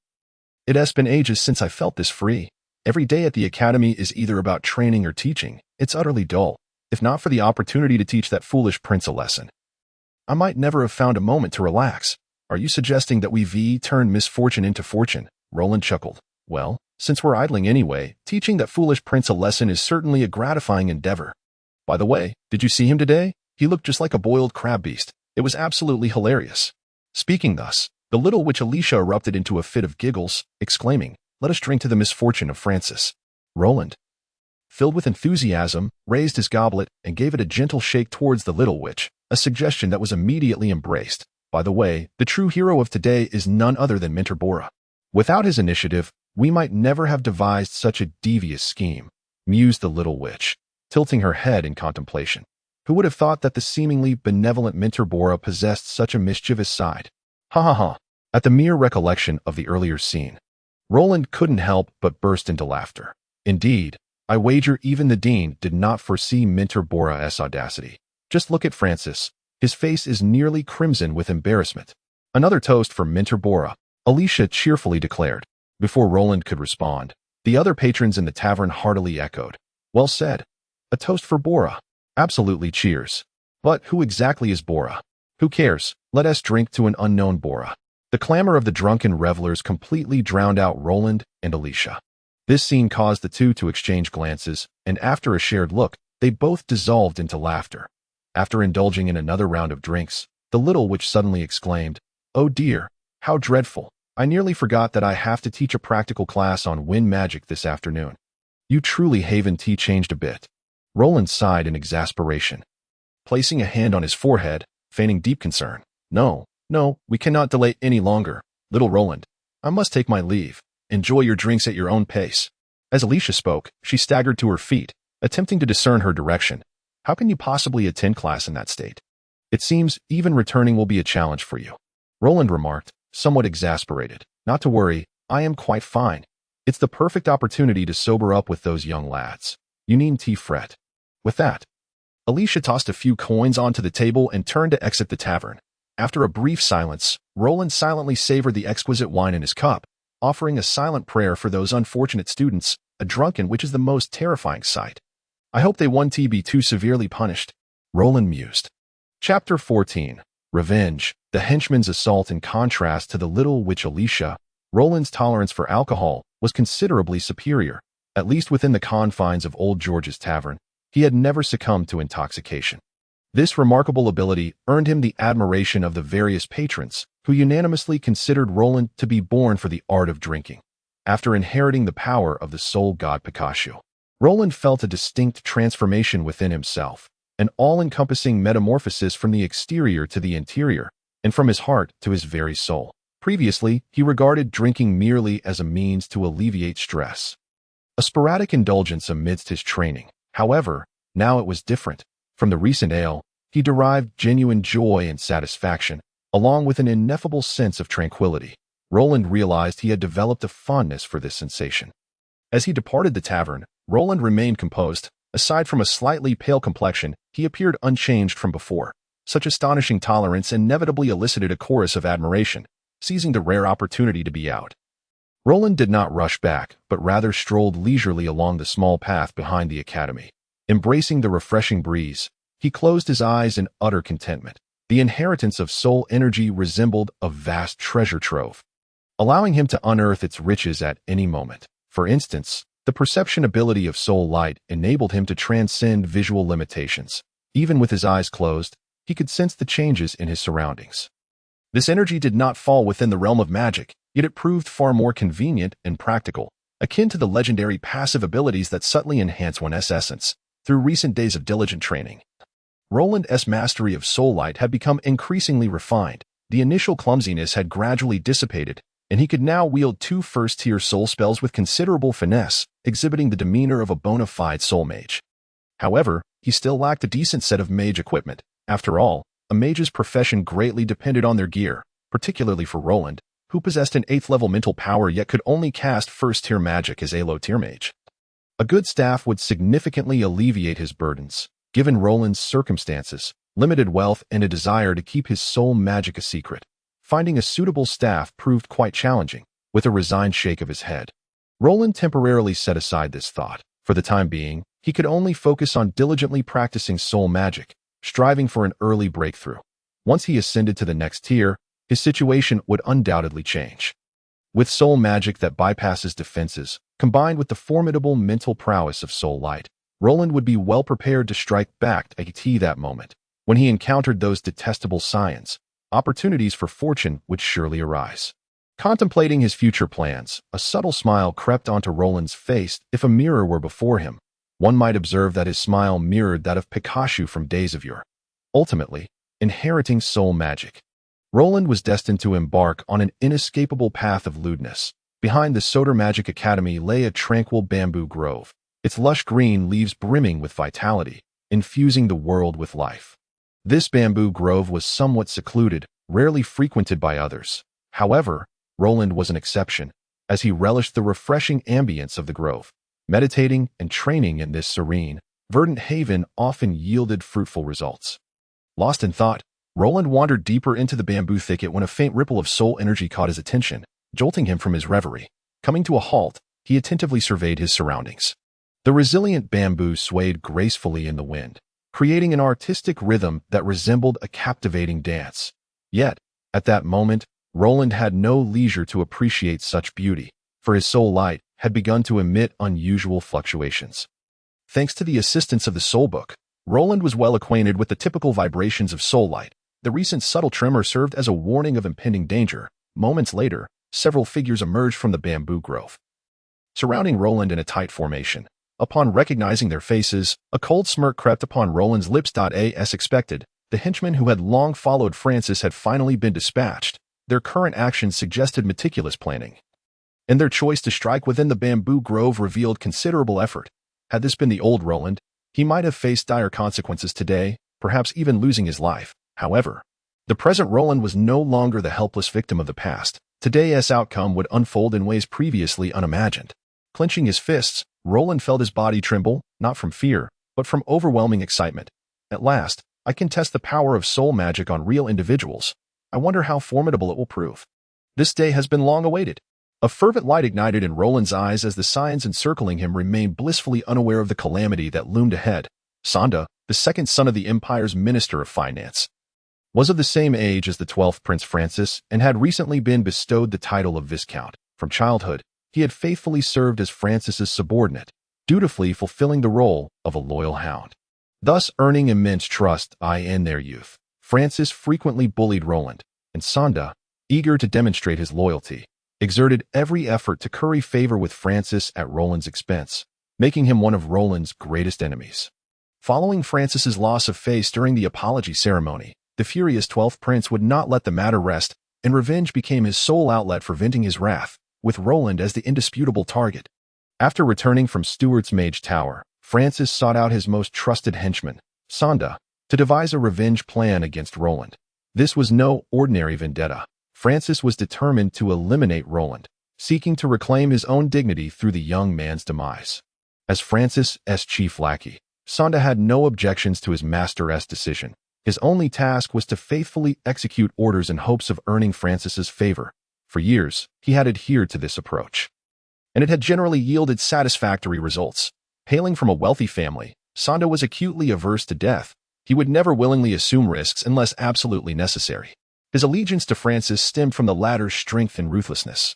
"It has been ages since I felt this free. Every day at the academy is either about training or teaching. It's utterly dull. If not for the opportunity to teach that foolish prince a lesson, I might never have found a moment to relax. Are you suggesting that we turn misfortune into fortune? Roland chuckled. Well, since we're idling anyway, teaching that foolish prince a lesson is certainly a gratifying endeavor. By the way, did you see him today? He looked just like a boiled crab beast. It was absolutely hilarious. Speaking thus, the little witch Alicia erupted into a fit of giggles, exclaiming, "Let us drink to the misfortune of Francis." Roland, filled with enthusiasm, raised his goblet and gave it a gentle shake towards the little witch, a suggestion that was immediately embraced. By the way, the true hero of today is none other than Mentor Bora. Without his initiative, we might never have devised such a devious scheme, mused the little witch, tilting her head in contemplation. Who would have thought that the seemingly benevolent Mentor Bora possessed such a mischievous side? Ha ha ha. At the mere recollection of the earlier scene, Roland couldn't help but burst into laughter. Indeed, I wager even the dean did not foresee Mentor Bora's audacity. Just look at Francis. His face is nearly crimson with embarrassment. Another toast for Mentor Bora, Alicia cheerfully declared. Before Roland could respond, the other patrons in the tavern heartily echoed. Well said. A toast for Bora. Absolutely cheers. But who exactly is Bora? Who cares? Let us drink to an unknown Bora. The clamor of the drunken revelers completely drowned out Roland and Alicia. This scene caused the two to exchange glances, and after a shared look, they both dissolved into laughter. After indulging in another round of drinks, the little witch suddenly exclaimed, "Oh dear, how dreadful. I nearly forgot that I have to teach a practical class on wind magic this afternoon." You truly haven't changed a bit. Roland sighed in exasperation, placing a hand on his forehead, feigning deep concern. No, we cannot delay any longer. Little Roland, I must take my leave. Enjoy your drinks at your own pace. As Alicia spoke, she staggered to her feet, attempting to discern her direction. How can you possibly attend class in that state? It seems even returning will be a challenge for you. Roland remarked, somewhat exasperated. Not to worry, I am quite fine. It's the perfect opportunity to sober up with those young lads. You needn't fret. With that, Alicia tossed a few coins onto the table and turned to exit the tavern. After a brief silence, Roland silently savored the exquisite wine in his cup, offering a silent prayer for those unfortunate students, a drunken which is the most terrifying sight. I hope they won't be too severely punished. Roland mused. Chapter 14. Revenge. The henchman's assault. In contrast to the little witch Alicia, Roland's tolerance for alcohol was considerably superior. At least within the confines of Old George's tavern, he had never succumbed to intoxication. This remarkable ability earned him the admiration of the various patrons, who unanimously considered Roland to be born for the art of drinking. After inheriting the power of the soul god Picasso, Roland felt a distinct transformation within himself, an all-encompassing metamorphosis from the exterior to the interior, and from his heart to his very soul. Previously, he regarded drinking merely as a means to alleviate stress, a sporadic indulgence amidst his training. However, now it was different. From the recent ale, he derived genuine joy and satisfaction, along with an ineffable sense of tranquility. Roland realized he had developed a fondness for this sensation. As he departed the tavern, Roland remained composed. Aside from a slightly pale complexion, he appeared unchanged from before. Such astonishing tolerance inevitably elicited a chorus of admiration, seizing the rare opportunity to be out. Roland did not rush back, but rather strolled leisurely along the small path behind the academy. Embracing the refreshing breeze, he closed his eyes in utter contentment. The inheritance of soul energy resembled a vast treasure trove, allowing him to unearth its riches at any moment. For instance, the perception ability of soul light enabled him to transcend visual limitations. Even with his eyes closed, he could sense the changes in his surroundings. This energy did not fall within the realm of magic, yet it proved far more convenient and practical, akin to the legendary passive abilities that subtly enhance one's essence. Through recent days of diligent training, Roland's mastery of soul light had become increasingly refined. The initial clumsiness had gradually dissipated, and he could now wield 2 first-tier soul spells with considerable finesse, exhibiting the demeanor of a bona fide soul mage. However, he still lacked a decent set of mage equipment. After all, a mage's profession greatly depended on their gear, particularly for Roland, who possessed an 8th-level mental power yet could only cast first-tier magic as a low-tier mage. A good staff would significantly alleviate his burdens, given Roland's circumstances, limited wealth, and a desire to keep his soul magic a secret. Finding a suitable staff proved quite challenging. With a resigned shake of his head, Roland temporarily set aside this thought. For the time being, He could only focus on diligently practicing soul magic, striving for an early breakthrough. Once he ascended to the next tier, his situation would undoubtedly change. With soul magic that bypasses defenses, combined with the formidable mental prowess of soul light, Roland would be well prepared to strike back at that moment. When he encountered those detestable scions, opportunities for fortune would surely arise. Contemplating his future plans, a subtle smile crept onto Roland's face. If a mirror were before him, one might observe that his smile mirrored that of Picasso from days of yore. Ultimately, inheriting soul magic, Roland was destined to embark on an inescapable path of lewdness. Behind the Solar Magic Academy lay a tranquil bamboo grove, its lush green leaves brimming with vitality, infusing the world with life. This bamboo grove was somewhat secluded, rarely frequented by others. However, Roland was an exception, as he relished the refreshing ambience of the grove. Meditating and training in this serene, verdant haven often yielded fruitful results. Lost in thought, Roland wandered deeper into the bamboo thicket when a faint ripple of soul energy caught his attention, jolting him from his reverie. Coming to a halt, he attentively surveyed his surroundings. The resilient bamboo swayed gracefully in the wind, creating an artistic rhythm that resembled a captivating dance. Yet, at that moment, Roland had no leisure to appreciate such beauty, for his soul light had begun to emit unusual fluctuations. Thanks to the assistance of the soul book, Roland was well acquainted with the typical vibrations of soul light. The recent subtle tremor served as a warning of impending danger. Moments later, several figures emerged from the bamboo grove, surrounding Roland in a tight formation. Upon recognizing their faces, a cold smirk crept upon Roland's lips. As expected, the henchmen who had long followed Francis had finally been dispatched. Their current actions suggested meticulous planning, and their choice to strike within the bamboo grove revealed considerable effort. Had this been the old Roland, he might have faced dire consequences today, perhaps even losing his life. However, the present Roland was no longer the helpless victim of the past. Today's outcome would unfold in ways previously unimagined. Clenching his fists, Roland felt his body tremble, not from fear, but from overwhelming excitement. At last, I can test the power of soul magic on real individuals. I wonder how formidable it will prove. This day has been long awaited. A fervent light ignited in Roland's eyes as the scions encircling him remained blissfully unaware of the calamity that loomed ahead. Sanda, the second son of the Empire's Minister of Finance, was of the same age as the 12th Prince Francis and had recently been bestowed the title of Viscount. From childhood, he had faithfully served as Francis's subordinate, dutifully fulfilling the role of a loyal hound, thus earning immense trust in their youth. Francis frequently bullied Roland, and Sanda, eager to demonstrate his loyalty, exerted every effort to curry favor with Francis at Roland's expense, making him one of Roland's greatest enemies. Following Francis's loss of face during the apology ceremony, the furious 12th Prince would not let the matter rest, and revenge became his sole outlet for venting his wrath, with Roland as the indisputable target. After returning from Stuart's Mage Tower, Francis sought out his most trusted henchman, Sanda, to devise a revenge plan against Roland. This was no ordinary vendetta. Francis was determined to eliminate Roland, seeking to reclaim his own dignity through the young man's demise. As Francis's chief lackey, Sanda had no objections to his master's decision. His only task was to faithfully execute orders in hopes of earning Francis's favor. For years, he had adhered to this approach, and it had generally yielded satisfactory results. Hailing from a wealthy family, Sanda was acutely averse to death. He would never willingly assume risks unless absolutely necessary. His allegiance to Francis stemmed from the latter's strength and ruthlessness,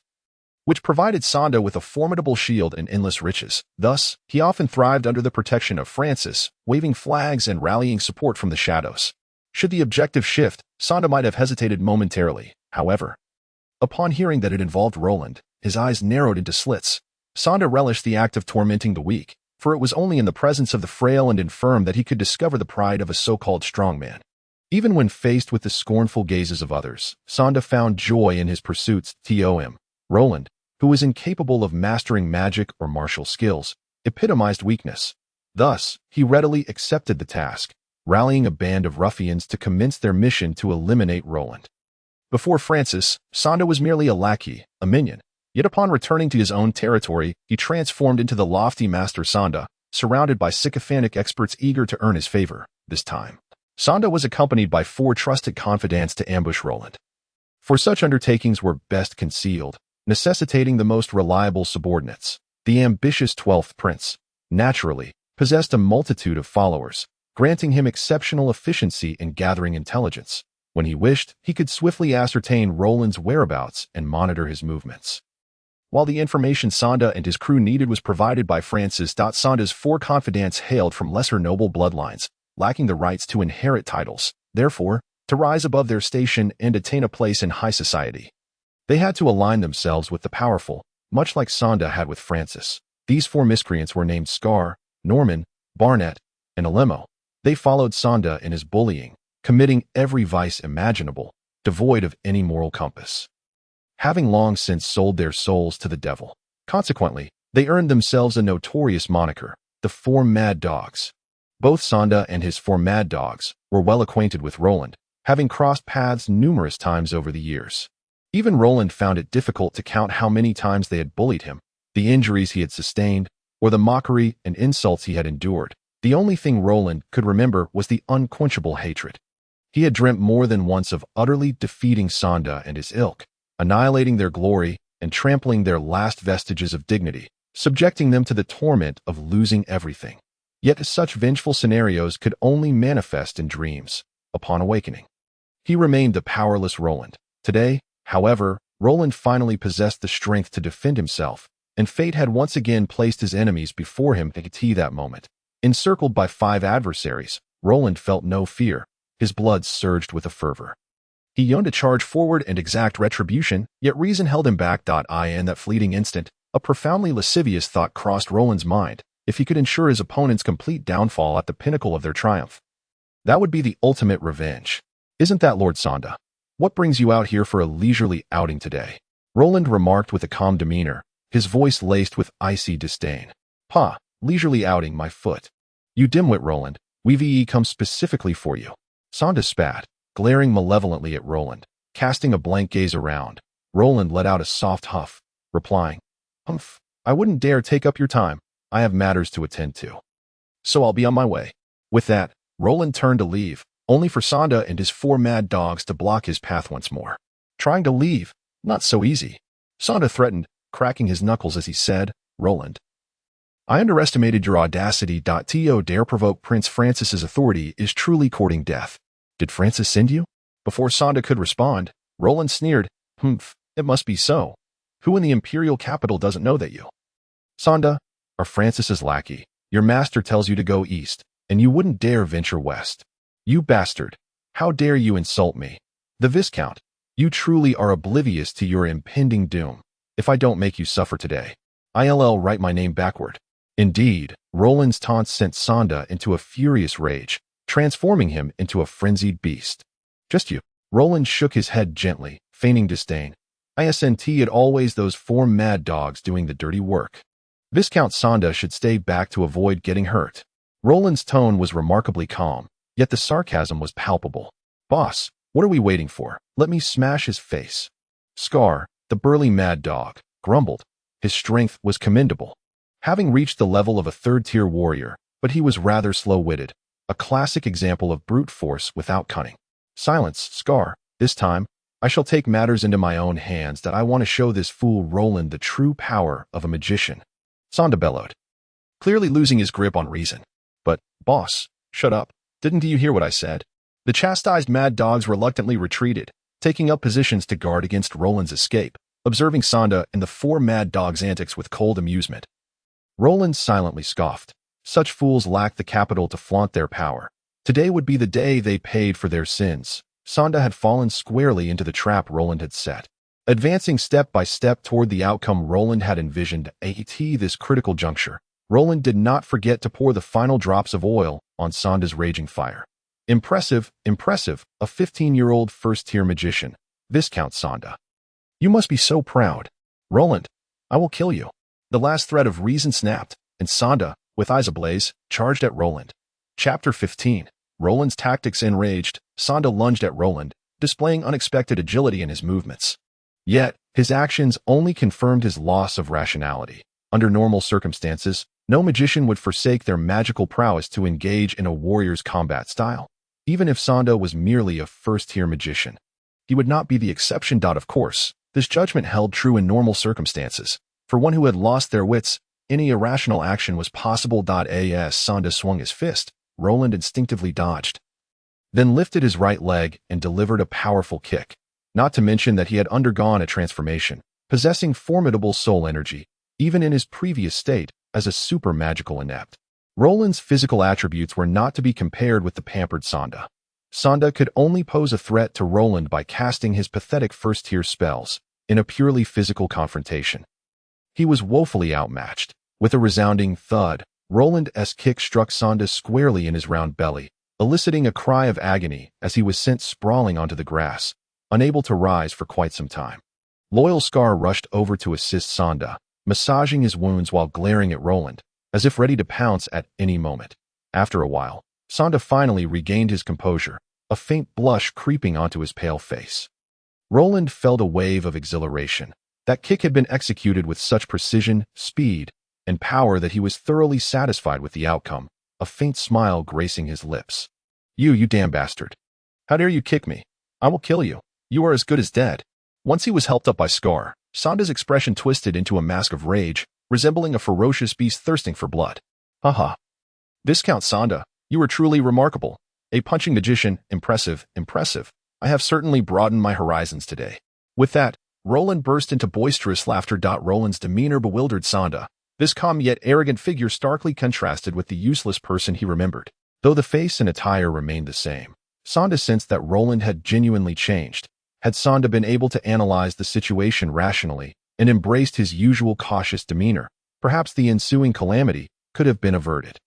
which provided Sanda with a formidable shield and endless riches. Thus, he often thrived under the protection of Francis, waving flags and rallying support from the shadows. Should the objective shift, Sanda might have hesitated momentarily. However, upon hearing that it involved Roland, his eyes narrowed into slits. Sanda relished the act of tormenting the weak, for it was only in the presence of the frail and infirm that he could discover the pride of a so-called strong man. Even when faced with the scornful gazes of others, Sanda found joy in his pursuits. Roland, who was incapable of mastering magic or martial skills, epitomized weakness. Thus, he readily accepted the task, rallying a band of ruffians to commence their mission to eliminate Roland. Before Francis, Sanda was merely a lackey, a minion. Yet upon returning to his own territory, he transformed into the lofty Master Sanda, surrounded by sycophantic experts eager to earn his favor. This time, Sanda was accompanied by 4 trusted confidants to ambush Roland. For such undertakings were best concealed, necessitating the most reliable subordinates. The ambitious 12th Prince, naturally, possessed a multitude of followers, granting him exceptional efficiency in gathering intelligence. When he wished, he could swiftly ascertain Roland's whereabouts and monitor his movements. While the information Sanda and his crew needed was provided by Francis. Sanda's 4 confidants hailed from lesser noble bloodlines, lacking the rights to inherit titles, therefore, to rise above their station and attain a place in high society. They had to align themselves with the powerful, much like Sanda had with Francis. These 4 miscreants were named Scar, Norman, Barnett, and Alemo. They followed Sanda in his bullying, committing every vice imaginable, devoid of any moral compass. Having long since sold their souls to the devil. Consequently, they earned themselves a notorious moniker, the 4 Mad Dogs. Both Sanda and his 4 Mad Dogs were well acquainted with Roland, having crossed paths numerous times over the years. Even Roland found it difficult to count how many times they had bullied him, the injuries he had sustained, or the mockery and insults he had endured. The only thing Roland could remember was the unquenchable hatred. He had dreamt more than once of utterly defeating Sanda and his ilk, annihilating their glory and trampling their last vestiges of dignity, subjecting them to the torment of losing everything. Yet such vengeful scenarios could only manifest in dreams. Upon awakening, he remained the powerless Roland. Today, however, Roland finally possessed the strength to defend himself, and fate had once again placed his enemies before him at that moment. Encircled by 5 adversaries, Roland felt no fear. His blood surged with a fervor. He yearned to charge forward and exact retribution, yet reason held him back. In that fleeting instant, a profoundly lascivious thought crossed Roland's mind. If he could ensure his opponent's complete downfall at the pinnacle of their triumph, that would be the ultimate revenge. Isn't that Lord Sanda? What brings you out here for a leisurely outing today? Roland remarked with a calm demeanor, his voice laced with icy disdain. Pa, leisurely outing my foot. You dimwit, Roland, we've come specifically for you. Sanda spat, glaring malevolently at Roland, casting a blank gaze around. Roland let out a soft huff, replying, "Humph, I wouldn't dare take up your time. I have matters to attend to. So I'll be on my way." With that, Roland turned to leave, only for Sanda and his 4 Mad Dogs to block his path once more. Trying to leave? Not so easy. Sanda threatened, cracking his knuckles as he said, "Roland, I underestimated your audacity. To dare provoke Prince Francis's authority is truly courting death. Did Francis send you?" Before Sanda could respond, Roland sneered, "Humph, it must be so. Who in the imperial capital doesn't know that you, Sanda, are Francis's lackey? Your master tells you to go east, and you wouldn't dare venture west. You bastard, how dare you insult me? The Viscount, you truly are oblivious to your impending doom. If I don't make you suffer today, I'll write my name backward." Indeed, Roland's taunts sent Sanda into a furious rage, transforming him into a frenzied beast. "Just you." Roland shook his head gently, feigning disdain. "Isn't it always those 4 Mad Dogs doing the dirty work? Viscount Sanda should stay back to avoid getting hurt." Roland's tone was remarkably calm, yet the sarcasm was palpable. "Boss, what are we waiting for? Let me smash his face." Scar, the burly Mad Dog, grumbled. His strength was commendable, having reached the level of a 3rd-tier warrior, but he was rather slow-witted, a classic example of brute force without cunning. "Silence, Scar. This time, I shall take matters into my own hands. That I want to show this fool Roland the true power of a magician," Sanda bellowed, clearly losing his grip on reason. "But, boss, shut up. Didn't you hear what I said?" The chastised Mad Dogs reluctantly retreated, taking up positions to guard against Roland's escape, observing Sanda and the 4 Mad Dogs' antics with cold amusement. Roland silently scoffed. Such fools lacked the capital to flaunt their power. Today would be the day they paid for their sins. Sanda had fallen squarely into the trap Roland had set, advancing step by step toward the outcome Roland had envisioned. At this critical juncture, Roland did not forget to pour the final drops of oil on Sanda's raging fire. "Impressive, impressive, a 15-year-old 1st-tier magician, Viscount Sanda. You must be so proud. Roland, I will kill you." The last thread of reason snapped, and Sanda, with eyes ablaze, charged at Roland. Chapter 15. Roland's tactics. Enraged, Sanda lunged at Roland, displaying unexpected agility in his movements. Yet, his actions only confirmed his loss of rationality. Under normal circumstances, no magician would forsake their magical prowess to engage in a warrior's combat style. Even if Sanda was merely a 1st-tier magician, he would not be the exception. Of course, this judgment held true in normal circumstances. For one who had lost their wits, any irrational action was possible. As Sonda swung his fist, Roland instinctively dodged, then lifted his right leg and delivered a powerful kick. Not to mention that he had undergone a transformation, possessing formidable soul energy, even in his previous state as a super magical inept. Roland's physical attributes were not to be compared with the pampered Sonda. Sonda could only pose a threat to Roland by casting his pathetic first-tier spells in a purely physical confrontation. He was woefully outmatched. With a resounding thud, Roland's kick struck Sonda squarely in his round belly, eliciting a cry of agony as he was sent sprawling onto the grass, unable to rise for quite some time. Loyal Scar rushed over to assist Sonda, massaging his wounds while glaring at Roland, as if ready to pounce at any moment. After a while, Sonda finally regained his composure, a faint blush creeping onto his pale face. Roland felt a wave of exhilaration. That kick had been executed with such precision, speed, and power that he was thoroughly satisfied with the outcome, a faint smile gracing his lips. You damn bastard. How dare you kick me? I will kill you. You are as good as dead." Once he was helped up by Scar, Sonda's expression twisted into a mask of rage, resembling a ferocious beast thirsting for blood. Haha. Viscount Sonda, you are truly remarkable. A punching magician, impressive. I have certainly broadened my horizons today. With that, Roland burst into boisterous laughter. Roland's demeanor bewildered Sonda. This calm yet arrogant figure starkly contrasted with the useless person he remembered. Though the face and attire remained the same, Sonda sensed that Roland had genuinely changed. Had Sonda been able to analyze the situation rationally and embraced his usual cautious demeanor, perhaps the ensuing calamity could have been averted.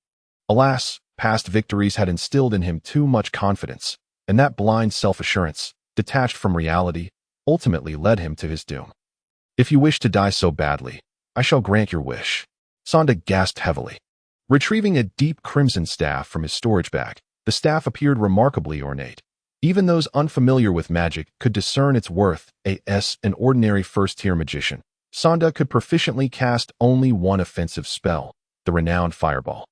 Alas, past victories had instilled in him too much confidence, and that blind self-assurance, detached from reality, ultimately led him to his doom. "If you wish to die so badly, I shall grant your wish." Sonda gasped heavily. Retrieving a deep crimson staff from his storage bag, the staff appeared remarkably ornate. Even those unfamiliar with magic could discern its worth. As an ordinary first-tier magician, Sonda could proficiently cast only one offensive spell, the renowned Fireball.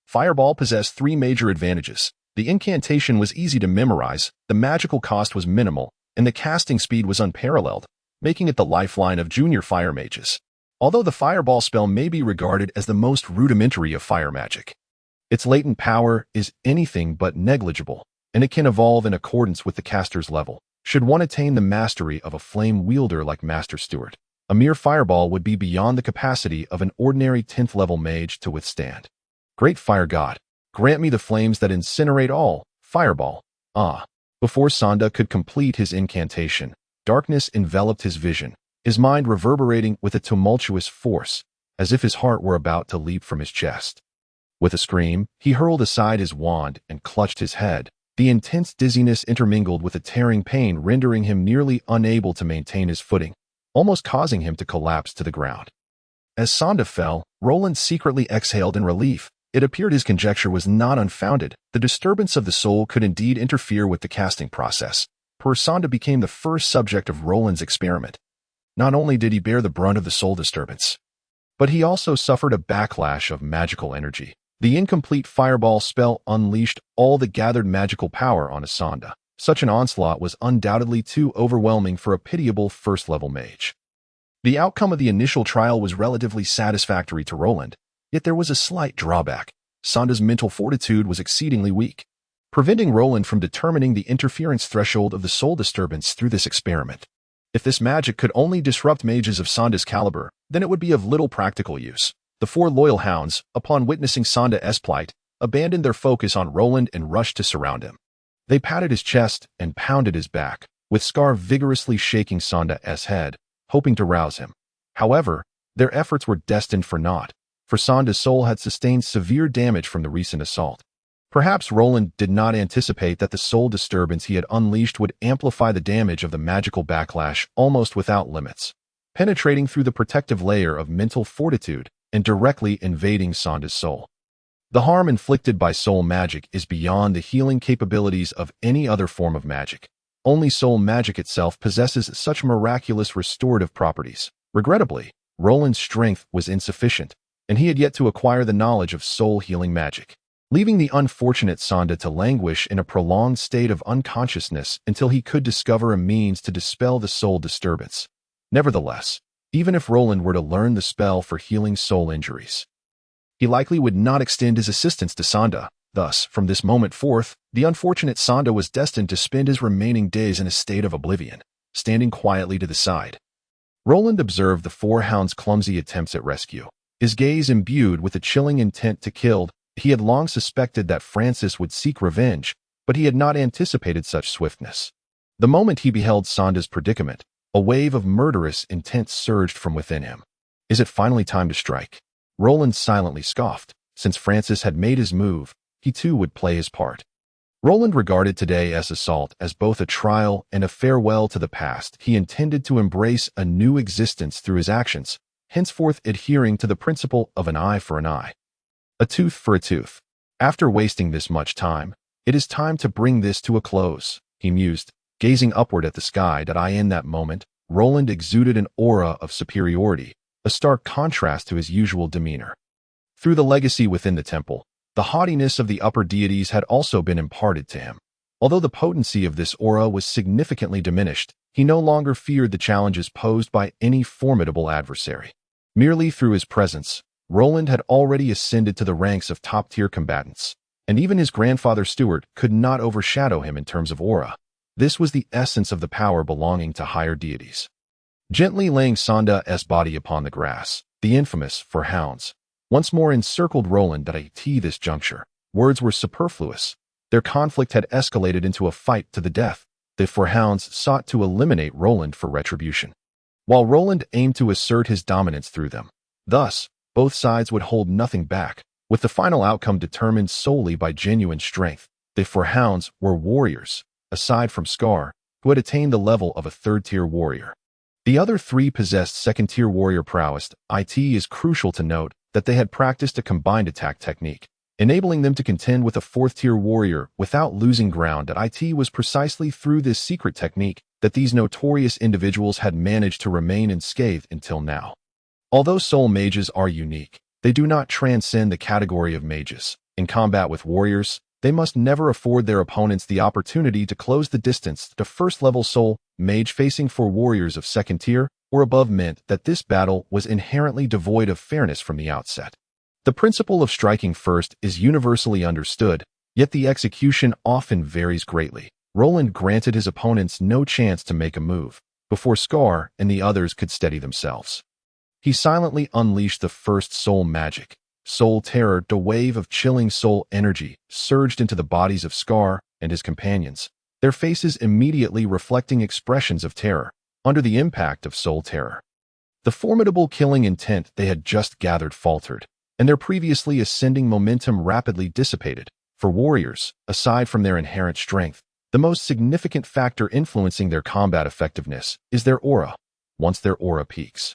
Fireball possessed 3 major advantages. The incantation was easy to memorize, the magical cost was minimal, and the casting speed was unparalleled, making it the lifeline of junior fire mages. Although the Fireball spell may be regarded as the most rudimentary of fire magic, its latent power is anything but negligible, and it can evolve in accordance with the caster's level. Should one attain the mastery of a flame wielder like Master Stewart, a mere fireball would be beyond the capacity of an ordinary 10th level mage to withstand. Great fire god, grant me the flames that incinerate all. Fireball. Before Sonda could complete his incantation, darkness enveloped his vision, his mind reverberating with a tumultuous force, as if his heart were about to leap from his chest. With a scream, he hurled aside his wand and clutched his head. The intense dizziness intermingled with a tearing pain, rendering him nearly unable to maintain his footing, almost causing him to collapse to the ground. As Sonda fell, Roland secretly exhaled in relief. It appeared his conjecture was not unfounded. The disturbance of the soul could indeed interfere with the casting process. Sonda became the first subject of Roland's experiment. Not only did he bear the brunt of the soul disturbance, but he also suffered a backlash of magical energy. The incomplete Fireball spell unleashed all the gathered magical power on Sonda. Such an onslaught was undoubtedly too overwhelming for a pitiable first-level mage. The outcome of the initial trial was relatively satisfactory to Roland, yet there was a slight drawback. Sonda's mental fortitude was exceedingly weak, preventing Roland from determining the interference threshold of the soul disturbance through this experiment. If this magic could only disrupt mages of Sonda's caliber, then it would be of little practical use. The 4 loyal hounds, upon witnessing Sonda's plight, abandoned their focus on Roland and rushed to surround him. They patted his chest and pounded his back, with Scar vigorously shaking Sonda's head, hoping to rouse him. However, their efforts were destined for naught, for Sonda's soul had sustained severe damage from the recent assault. Perhaps Roland did not anticipate that the soul disturbance he had unleashed would amplify the damage of the magical backlash almost without limits, penetrating through the protective layer of mental fortitude and directly invading Sonda's soul. The harm inflicted by soul magic is beyond the healing capabilities of any other form of magic. Only soul magic itself possesses such miraculous restorative properties. Regrettably, Roland's strength was insufficient, and he had yet to acquire the knowledge of soul healing magic, leaving the unfortunate Sonda to languish in a prolonged state of unconsciousness until he could discover a means to dispel the soul disturbance. Nevertheless, even if Roland were to learn the spell for healing soul injuries. He likely would not extend his assistance to Sanda. Thus, from this moment forth, the unfortunate Sanda was destined to spend his remaining days in a state of oblivion, standing quietly to the side. Roland observed the four hounds' clumsy attempts at rescue. His gaze imbued with a chilling intent to kill. He had long suspected that Francis would seek revenge, but he had not anticipated such swiftness. The moment he beheld Sanda's predicament, a wave of murderous intent surged from within him. Is it finally time to strike? Roland silently scoffed. Since Francis had made his move, he too would play his part. Roland regarded today's assault as both a trial and a farewell to the past. He intended to embrace a new existence through his actions, henceforth adhering to the principle of an eye for an eye, a tooth for a tooth. After wasting this much time, it is time to bring this to a close, he mused, gazing upward at the sky. In that moment, Roland exuded an aura of superiority, a stark contrast to his usual demeanor. Through the legacy within the temple, the haughtiness of the upper deities had also been imparted to him. Although the potency of this aura was significantly diminished, he no longer feared the challenges posed by any formidable adversary. Merely through his presence, Roland had already ascended to the ranks of top-tier combatants, and even his grandfather Stuart could not overshadow him in terms of aura. This was the essence of the power belonging to higher deities. Gently laying Sanda's body upon the grass, the infamous four hounds once more encircled Roland. At this juncture, words were superfluous. Their conflict had escalated into a fight to the death. The four hounds sought to eliminate Roland for retribution, while Roland aimed to assert his dominance through them. Thus, both sides would hold nothing back, with the final outcome determined solely by genuine strength. The four hounds were warriors, aside from Scar, who had attained the level of a third-tier warrior. The other three possessed second-tier warrior prowess. It is crucial to note that they had practiced a combined attack technique, enabling them to contend with a fourth-tier warrior without losing ground. It was precisely through this secret technique that these notorious individuals had managed to remain unscathed until now. Although soul mages are unique, they do not transcend the category of mages. In combat with warriors, they must never afford their opponents the opportunity to close the distance. The first-level soul mage facing for warriors of second tier or above meant that this battle was inherently devoid of fairness from the outset. The principle of striking first is universally understood, yet the execution often varies greatly. Roland granted his opponents no chance to make a move before Scar and the others could steady themselves. He silently unleashed the first soul magic, Soul Terror. The wave of chilling soul energy surged into the bodies of Scar and his companions, their faces immediately reflecting expressions of terror under the impact of Soul Terror. The formidable killing intent they had just gathered faltered, and their previously ascending momentum rapidly dissipated. For warriors, aside from their inherent strength, the most significant factor influencing their combat effectiveness is their aura. Once their aura peaks,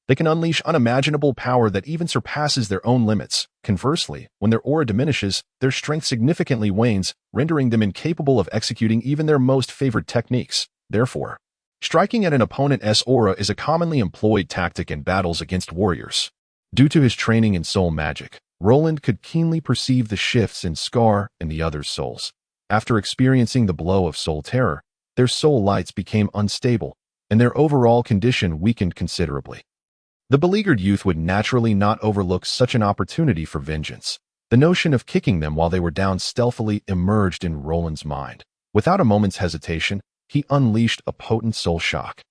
they can unleash unimaginable power that even surpasses their own limits. Conversely, when their aura diminishes, their strength significantly wanes, rendering them incapable of executing even their most favored techniques. Therefore, striking at an opponent's aura is a commonly employed tactic in battles against warriors. Due to his training in soul magic, Roland could keenly perceive the shifts in Scar and the others' souls. After experiencing the blow of soul terror, their soul lights became unstable, and their overall condition weakened considerably. The beleaguered youth would naturally not overlook such an opportunity for vengeance. The notion of kicking them while they were down stealthily emerged in Roland's mind. Without a moment's hesitation, he unleashed a potent soul shock,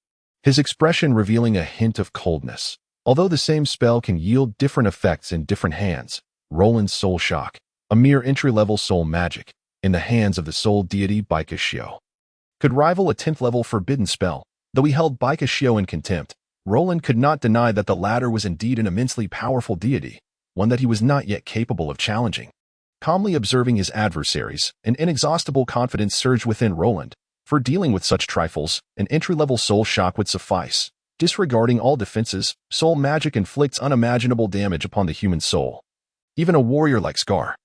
his expression revealing a hint of coldness. Although the same spell can yield different effects in different hands, Roland's soul shock, a mere entry-level soul magic, in the hands of the soul deity Baikashio, could rival a 10th-level forbidden spell. Though he held Baikashio in contempt, Roland could not deny that the latter was indeed an immensely powerful deity, one that he was not yet capable of challenging. Calmly observing his adversaries, an inexhaustible confidence surged within Roland. For dealing with such trifles, an entry-level soul shock would suffice. Disregarding all defenses, soul magic inflicts unimaginable damage upon the human soul. Even a warrior like Scar,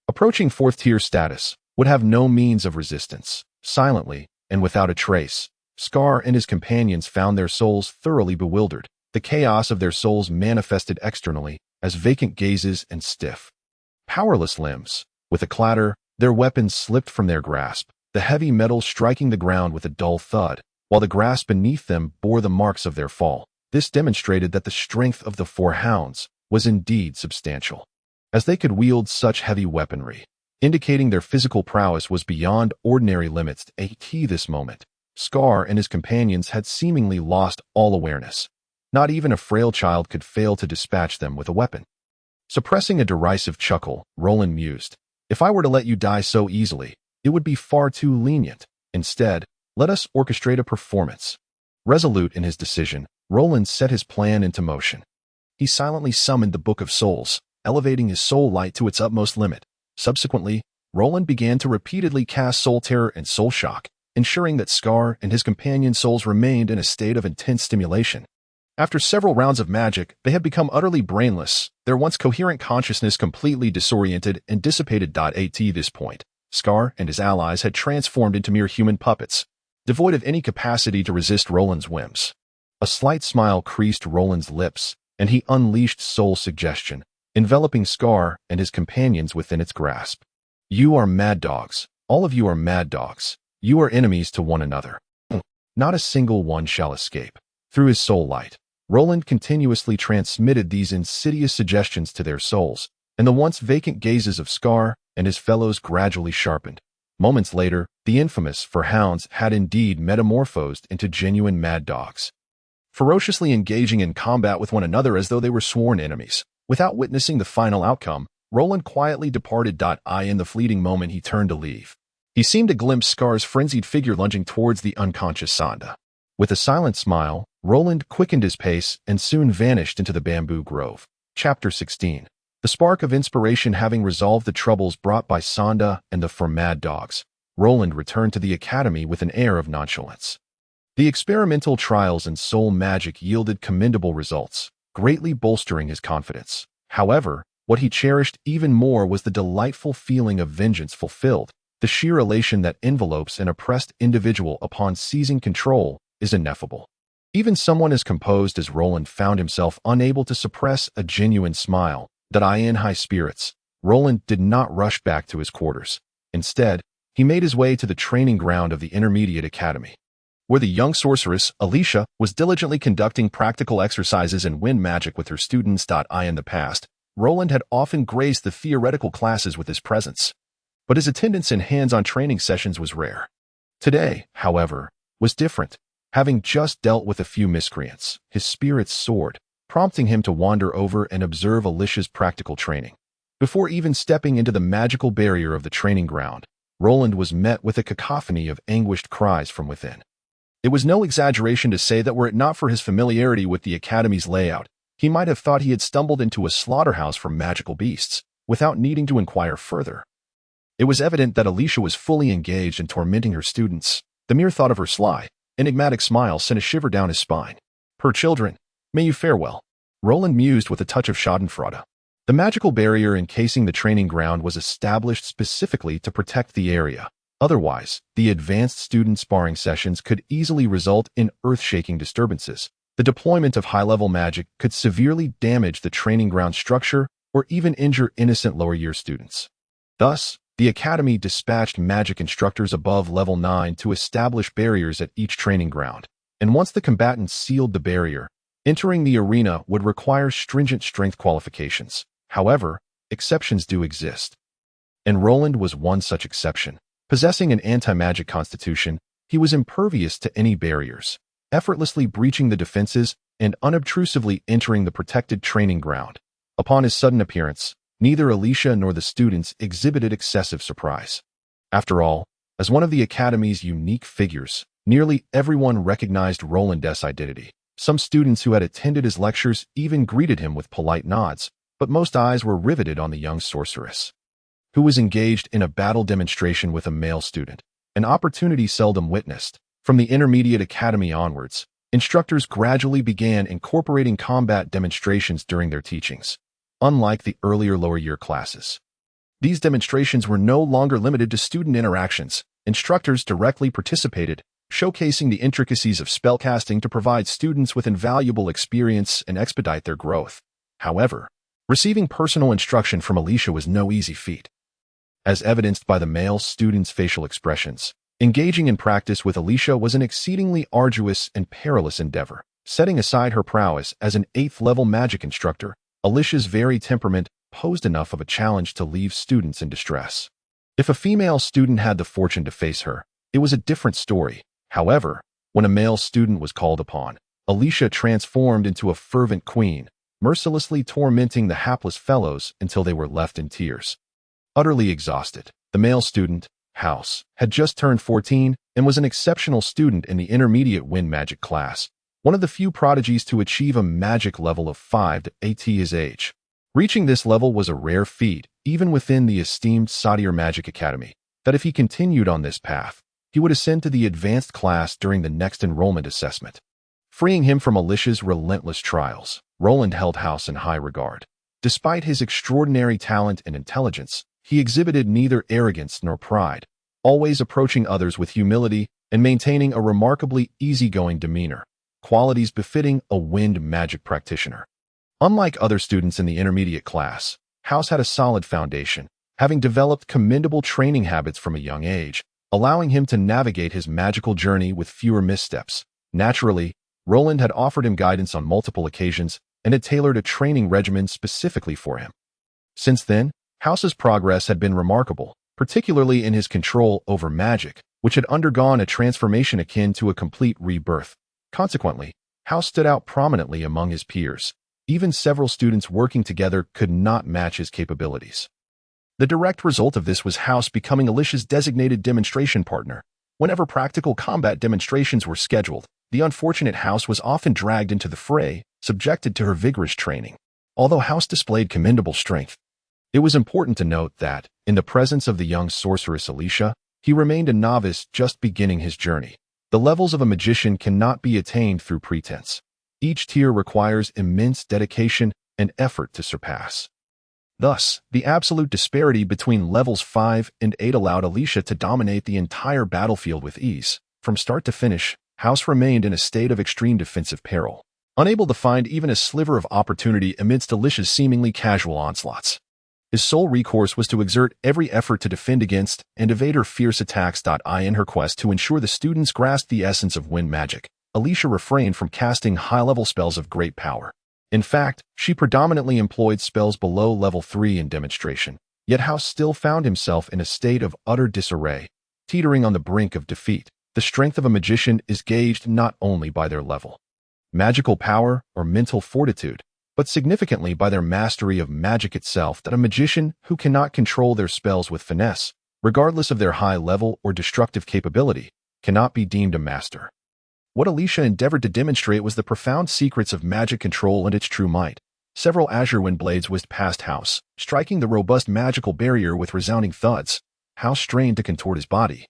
approaching 4th-tier status, would have no means of resistance. Silently, and without a trace, Scar and his companions found their souls thoroughly bewildered. The chaos of their souls manifested externally as vacant gazes and stiff, powerless limbs. With a clatter, their weapons slipped from their grasp, the heavy metal striking the ground with a dull thud, while the grass beneath them bore the marks of their fall. This demonstrated that the strength of the four hounds was indeed substantial, as they could wield such heavy weaponry, indicating their physical prowess was beyond ordinary limits. At this moment, Scar and his companions had seemingly lost all awareness. Not even a frail child could fail to dispatch them with a weapon. Suppressing a derisive chuckle, Roland mused, "If I were to let you die so easily, it would be far too lenient. Instead, let us orchestrate a performance." Resolute in his decision, Roland set his plan into motion. He silently summoned the Book of Souls, elevating his soul light to its utmost limit. Subsequently, Roland began to repeatedly cast Soul Terror and Soul Shock, ensuring that Scar and his companion souls remained in a state of intense stimulation. After several rounds of magic, they had become utterly brainless, their once coherent consciousness completely disoriented and dissipated. At this point, Scar and his allies had transformed into mere human puppets, devoid of any capacity to resist Roland's whims. A slight smile creased Roland's lips, and he unleashed Soul Suggestion, enveloping Scar and his companions within its grasp. "You are mad dogs. All of you are mad dogs. You are enemies to one another. Not a single one shall escape." Through his soul light, Roland continuously transmitted these insidious suggestions to their souls, and the once vacant gazes of Scar and his fellows gradually sharpened. Moments later, the infamous four hounds had indeed metamorphosed into genuine mad dogs, ferociously engaging in combat with one another as though they were sworn enemies. Without witnessing the final outcome, Roland quietly departed. In the fleeting moment he turned to leave, he seemed to glimpse Scar's frenzied figure lunging towards the unconscious Sonda. With a silent smile, Roland quickened his pace and soon vanished into the bamboo grove. Chapter 16. The spark of inspiration having resolved the troubles brought by Sonda and the four mad dogs, Roland returned to the academy with an air of nonchalance. The experimental trials in soul magic yielded commendable results, greatly bolstering his confidence. However, what he cherished even more was the delightful feeling of vengeance fulfilled. The sheer elation that envelopes an oppressed individual upon seizing control is ineffable. Even someone as composed as Roland found himself unable to suppress a genuine smile. In high spirits, Roland did not rush back to his quarters. Instead, he made his way to the training ground of the Intermediate Academy, where the young sorceress, Alicia, was diligently conducting practical exercises in wind magic with her students. In the past, Roland had often graced the theoretical classes with his presence, but his attendance in hands-on training sessions was rare. Today, however, was different. Having just dealt with a few miscreants, his spirits soared, prompting him to wander over and observe Alicia's practical training. Before even stepping into the magical barrier of the training ground, Roland was met with a cacophony of anguished cries from within. It was no exaggeration to say that were it not for his familiarity with the academy's layout, he might have thought he had stumbled into a slaughterhouse for magical beasts, without needing to inquire further. It was evident that Alicia was fully engaged in tormenting her students. The mere thought of her sly, enigmatic smile sent a shiver down his spine. "Her children, may you fare well," Roland mused with a touch of schadenfreude. The magical barrier encasing the training ground was established specifically to protect the area. Otherwise, the advanced student sparring sessions could easily result in earth-shaking disturbances. The deployment of high-level magic could severely damage the training ground structure or even injure innocent lower-year students. Thus, the Academy dispatched magic instructors above level 9 to establish barriers at each training ground, and once the combatants sealed the barrier, entering the arena would require stringent strength qualifications. However, exceptions do exist, and Roland was one such exception. Possessing an anti-magic constitution, he was impervious to any barriers, effortlessly breaching the defenses and unobtrusively entering the protected training ground. Upon his sudden appearance, neither Alicia nor the students exhibited excessive surprise. After all, as one of the Academy's unique figures, nearly everyone recognized Roland's identity. Some students who had attended his lectures even greeted him with polite nods, but most eyes were riveted on the young sorceress, who was engaged in a battle demonstration with a male student, an opportunity seldom witnessed. From the Intermediate Academy onwards, instructors gradually began incorporating combat demonstrations during their teachings. Unlike the earlier lower-year classes, these demonstrations were no longer limited to student interactions. Instructors directly participated, showcasing the intricacies of spellcasting to provide students with invaluable experience and expedite their growth. However, receiving personal instruction from Alicia was no easy feat. As evidenced by the male students' facial expressions, engaging in practice with Alicia was an exceedingly arduous and perilous endeavor. Setting aside her prowess as an 8th-level magic instructor, Alicia's very temperament posed enough of a challenge to leave students in distress. If a female student had the fortune to face her, it was a different story. However, when a male student was called upon, Alicia transformed into a fervent queen, mercilessly tormenting the hapless fellows until they were left in tears. Utterly exhausted, the male student, House, had just turned 14 and was an exceptional student in the intermediate wind magic class, one of the few prodigies to achieve a magic level of 5 at his age. Reaching this level was a rare feat, even within the esteemed Sadir Magic Academy, that if he continued on this path, he would ascend to the advanced class during the next enrollment assessment. Freeing him from Alicia's relentless trials, Roland held House in high regard. Despite his extraordinary talent and intelligence, he exhibited neither arrogance nor pride, always approaching others with humility and maintaining a remarkably easygoing demeanor, qualities befitting a wind magic practitioner. Unlike other students in the intermediate class, House had a solid foundation, having developed commendable training habits from a young age, allowing him to navigate his magical journey with fewer missteps. Naturally, Roland had offered him guidance on multiple occasions and had tailored a training regimen specifically for him. Since then, House's progress had been remarkable, particularly in his control over magic, which had undergone a transformation akin to a complete rebirth. Consequently, House stood out prominently among his peers. Even several students working together could not match his capabilities. The direct result of this was House becoming Alicia's designated demonstration partner. Whenever practical combat demonstrations were scheduled, the unfortunate House was often dragged into the fray, subjected to her vigorous training. Although House displayed commendable strength, it was important to note that, in the presence of the young sorceress Alicia, he remained a novice just beginning his journey. The levels of a magician cannot be attained through pretense. Each tier requires immense dedication and effort to surpass. Thus, the absolute disparity between levels 5 and 8 allowed Alicia to dominate the entire battlefield with ease. From start to finish, House remained in a state of extreme defensive peril, unable to find even a sliver of opportunity amidst Alicia's seemingly casual onslaughts. His sole recourse was to exert every effort to defend against and evade her fierce attacks. In her quest to ensure the students grasped the essence of wind magic, Alicia refrained from casting high-level spells of great power. In fact, she predominantly employed spells below level 3 in demonstration, yet House still found himself in a state of utter disarray, teetering on the brink of defeat. The strength of a magician is gauged not only by their level, magical power, or mental fortitude, but significantly by their mastery of magic itself. That a magician who cannot control their spells with finesse, regardless of their high level or destructive capability, cannot be deemed a master. What Alicia endeavored to demonstrate was the profound secrets of magic control and its true might. Several azure wind blades whizzed past House, striking the robust magical barrier with resounding thuds. House strained to contort his body,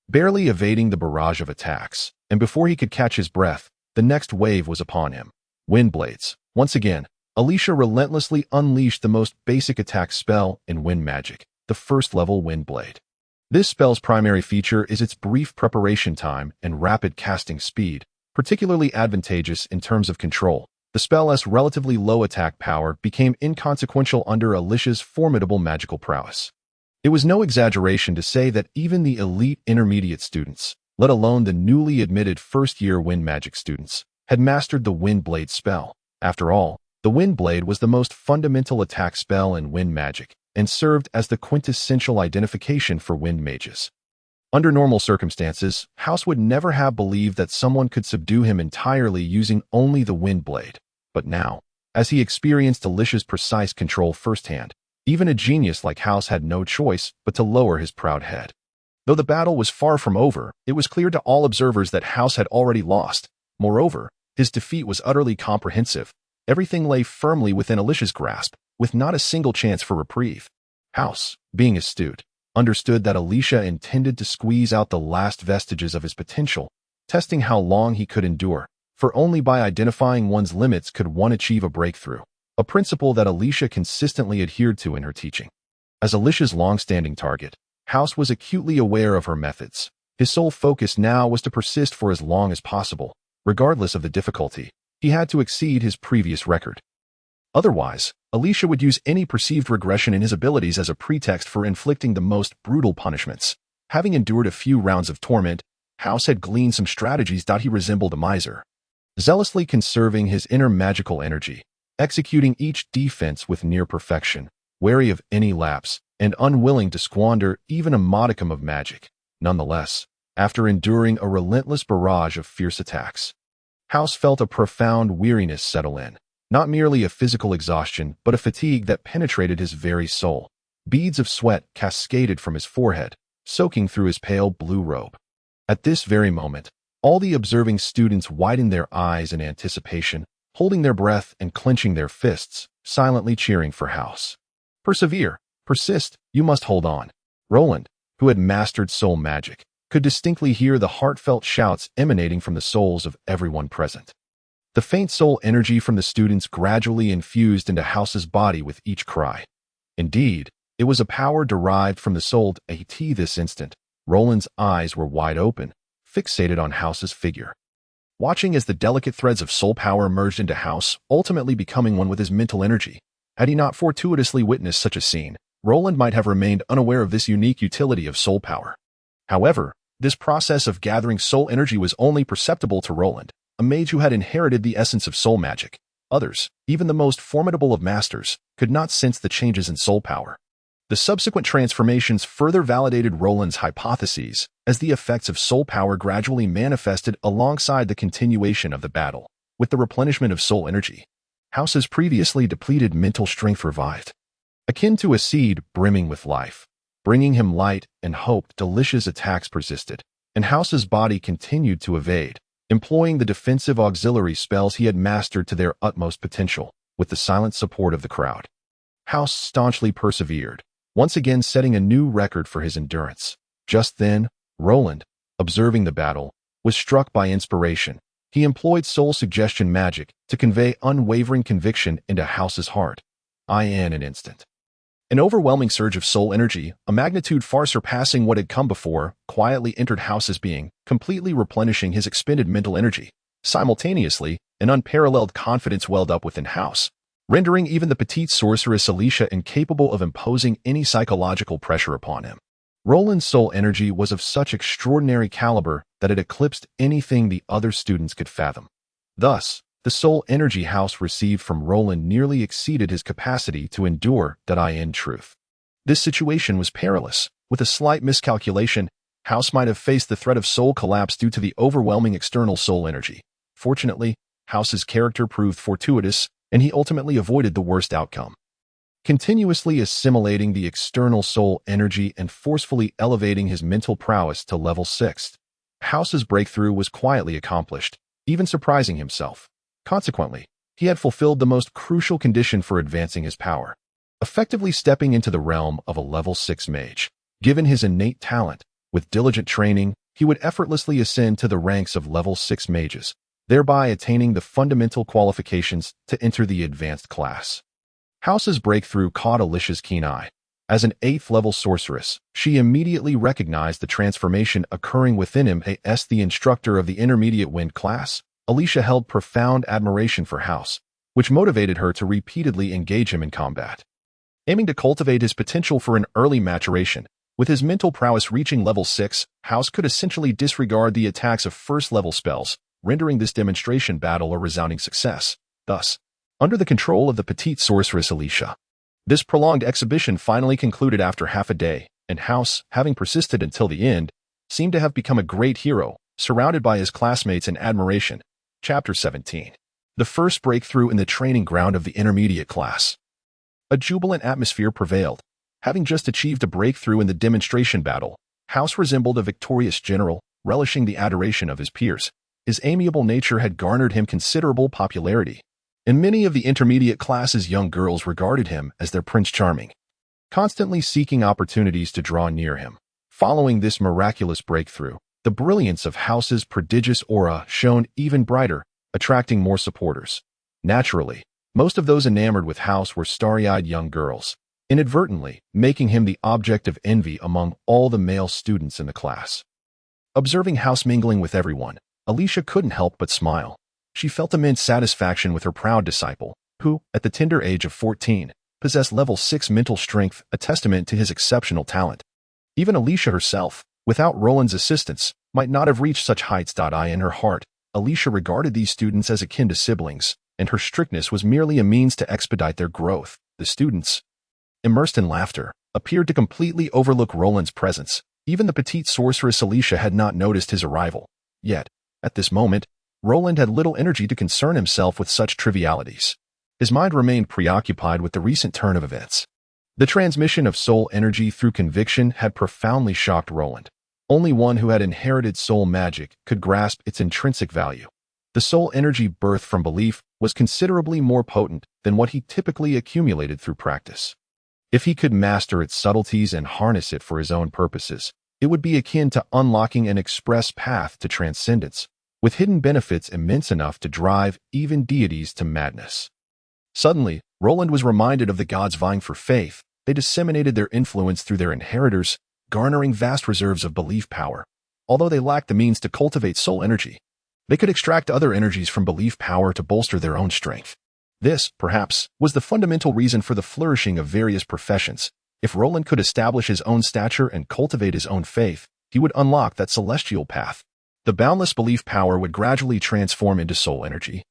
barely evading the barrage of attacks, and before he could catch his breath, the next wave was upon him. Wind blades. Once again, Alicia relentlessly unleashed the most basic attack spell in wind magic, the first-level wind blade. This spell's primary feature is its brief preparation time and rapid casting speed, particularly advantageous in terms of control. The spell's relatively low attack power became inconsequential under Alicia's formidable magical prowess. It was no exaggeration to say that even the elite intermediate students, let alone the newly admitted first-year wind magic students, had mastered the wind blade spell. After all, the wind blade was the most fundamental attack spell in wind magic, and served as the quintessential identification for wind mages. Under normal circumstances, House would never have believed that someone could subdue him entirely using only the wind blade. But now, as he experienced Alicia's precise control firsthand, even a genius like House had no choice but to lower his proud head. Though the battle was far from over, it was clear to all observers that House had already lost. Moreover, his defeat was utterly comprehensive. Everything lay firmly within Alicia's grasp, with not a single chance for reprieve. House, being astute, understood that Alicia intended to squeeze out the last vestiges of his potential, testing how long he could endure, for only by identifying one's limits could one achieve a breakthrough, a principle that Alicia consistently adhered to in her teaching. As Alicia's long-standing target, House was acutely aware of her methods. His sole focus now was to persist for as long as possible. Regardless of the difficulty, he had to exceed his previous record. Otherwise, Alicia would use any perceived regression in his abilities as a pretext for inflicting the most brutal punishments. Having endured a few rounds of torment, House had gleaned some strategies. He resembled a miser. zealously conserving his inner magical energy, executing each defense with near perfection, wary of any lapse, and unwilling to squander even a modicum of magic. Nonetheless, after enduring a relentless barrage of fierce attacks, House felt a profound weariness settle in, not merely a physical exhaustion, but a fatigue that penetrated his very soul. Beads of sweat cascaded from his forehead, soaking through his pale blue robe. At this very moment, all the observing students widened their eyes in anticipation, holding their breath and clenching their fists, silently cheering for House. Persevere, persist, you must hold on. Roland, who had mastered soul magic, could distinctly hear the heartfelt shouts emanating from the souls of everyone present. The faint soul energy from the students gradually infused into House's body with each cry. Indeed, it was a power derived from the soul. At this instant, Roland's eyes were wide open, fixated on House's figure. Watching as the delicate threads of soul power merged into House, ultimately becoming one with his mental energy. Had he not fortuitously witnessed such a scene, Roland might have remained unaware of this unique utility of soul power. However, this process of gathering soul energy was only perceptible to Roland, a mage who had inherited the essence of soul magic. Others, even the most formidable of masters, could not sense the changes in soul power. The subsequent transformations further validated Roland's hypotheses, as the effects of soul power gradually manifested alongside the continuation of the battle. With the replenishment of soul energy, House's previously depleted mental strength revived. Akin to a seed brimming with life, bringing him light and hope, delicious attacks persisted, and House's body continued to evade, employing the defensive auxiliary spells he had mastered to their utmost potential, with the silent support of the crowd. House staunchly persevered, once again setting a new record for his endurance. Just then, Roland, observing the battle, was struck by inspiration. He employed soul suggestion magic to convey unwavering conviction into House's heart. In an instant, an overwhelming surge of soul energy, a magnitude far surpassing what had come before, quietly entered House's being, completely replenishing his expended mental energy. Simultaneously, an unparalleled confidence welled up within House, rendering even the petite sorceress Alicia incapable of imposing any psychological pressure upon him. Roland's soul energy was of such extraordinary caliber that it eclipsed anything the other students could fathom. Thus, the soul energy House received from Roland nearly exceeded his capacity to endure. In truth, this situation was perilous. With a slight miscalculation, House might have faced the threat of soul collapse due to the overwhelming external soul energy. Fortunately, House's character proved fortuitous, and he ultimately avoided the worst outcome. Continuously assimilating the external soul energy and forcefully elevating his mental prowess to level 6, House's breakthrough was quietly accomplished, even surprising himself. Consequently, he had fulfilled the most crucial condition for advancing his power, effectively stepping into the realm of a level 6 mage. Given his innate talent, with diligent training, he would effortlessly ascend to the ranks of level 6 mages, thereby attaining the fundamental qualifications to enter the advanced class. House's breakthrough caught Alicia's keen eye. As an 8th level sorceress, she immediately recognized the transformation occurring within him. As the instructor of the intermediate wind class, Alicia held profound admiration for House, which motivated her to repeatedly engage him in combat. Aiming to cultivate his potential for an early maturation, with his mental prowess reaching level 6, House could essentially disregard the attacks of first-level spells, rendering this demonstration battle a resounding success. Thus, under the control of the petite sorceress Alicia, this prolonged exhibition finally concluded after half a day, and House, having persisted until the end, seemed to have become a great hero, surrounded by his classmates in admiration. Chapter 17. The first breakthrough in the training ground of the intermediate class. A jubilant atmosphere prevailed. Having just achieved a breakthrough in the demonstration battle, House resembled a victorious general, relishing the adoration of his peers. His amiable nature had garnered him considerable popularity, and many of the intermediate class's young girls regarded him as their Prince Charming, constantly seeking opportunities to draw near him. Following this miraculous breakthrough, the brilliance of House's prodigious aura shone even brighter, attracting more supporters. Naturally, most of those enamored with House were starry-eyed young girls, inadvertently making him the object of envy among all the male students in the class. Observing House mingling with everyone, Alicia couldn't help but smile. She felt immense satisfaction with her proud disciple, who, at the tender age of 14, possessed level 6 mental strength, a testament to his exceptional talent. Even Alicia herself, without Roland's assistance, might not have reached such heights. In her heart, Alicia regarded these students as akin to siblings, and her strictness was merely a means to expedite their growth. The students, immersed in laughter, appeared to completely overlook Roland's presence. Even the petite sorceress Alicia had not noticed his arrival. Yet, at this moment, Roland had little energy to concern himself with such trivialities. His mind remained preoccupied with the recent turn of events. The transmission of soul energy through conviction had profoundly shocked Roland. Only one who had inherited soul magic could grasp its intrinsic value. The soul energy birthed from belief was considerably more potent than what he typically accumulated through practice. If he could master its subtleties and harness it for his own purposes, it would be akin to unlocking an express path to transcendence, with hidden benefits immense enough to drive even deities to madness. Suddenly, Roland was reminded of the gods vying for faith. They disseminated their influence through their inheritors, garnering vast reserves of belief power. Although they lacked the means to cultivate soul energy, they could extract other energies from belief power to bolster their own strength. This, perhaps, was the fundamental reason for the flourishing of various professions. If Roland could establish his own stature and cultivate his own faith, he would unlock that celestial path. The boundless belief power would gradually transform into soul energy,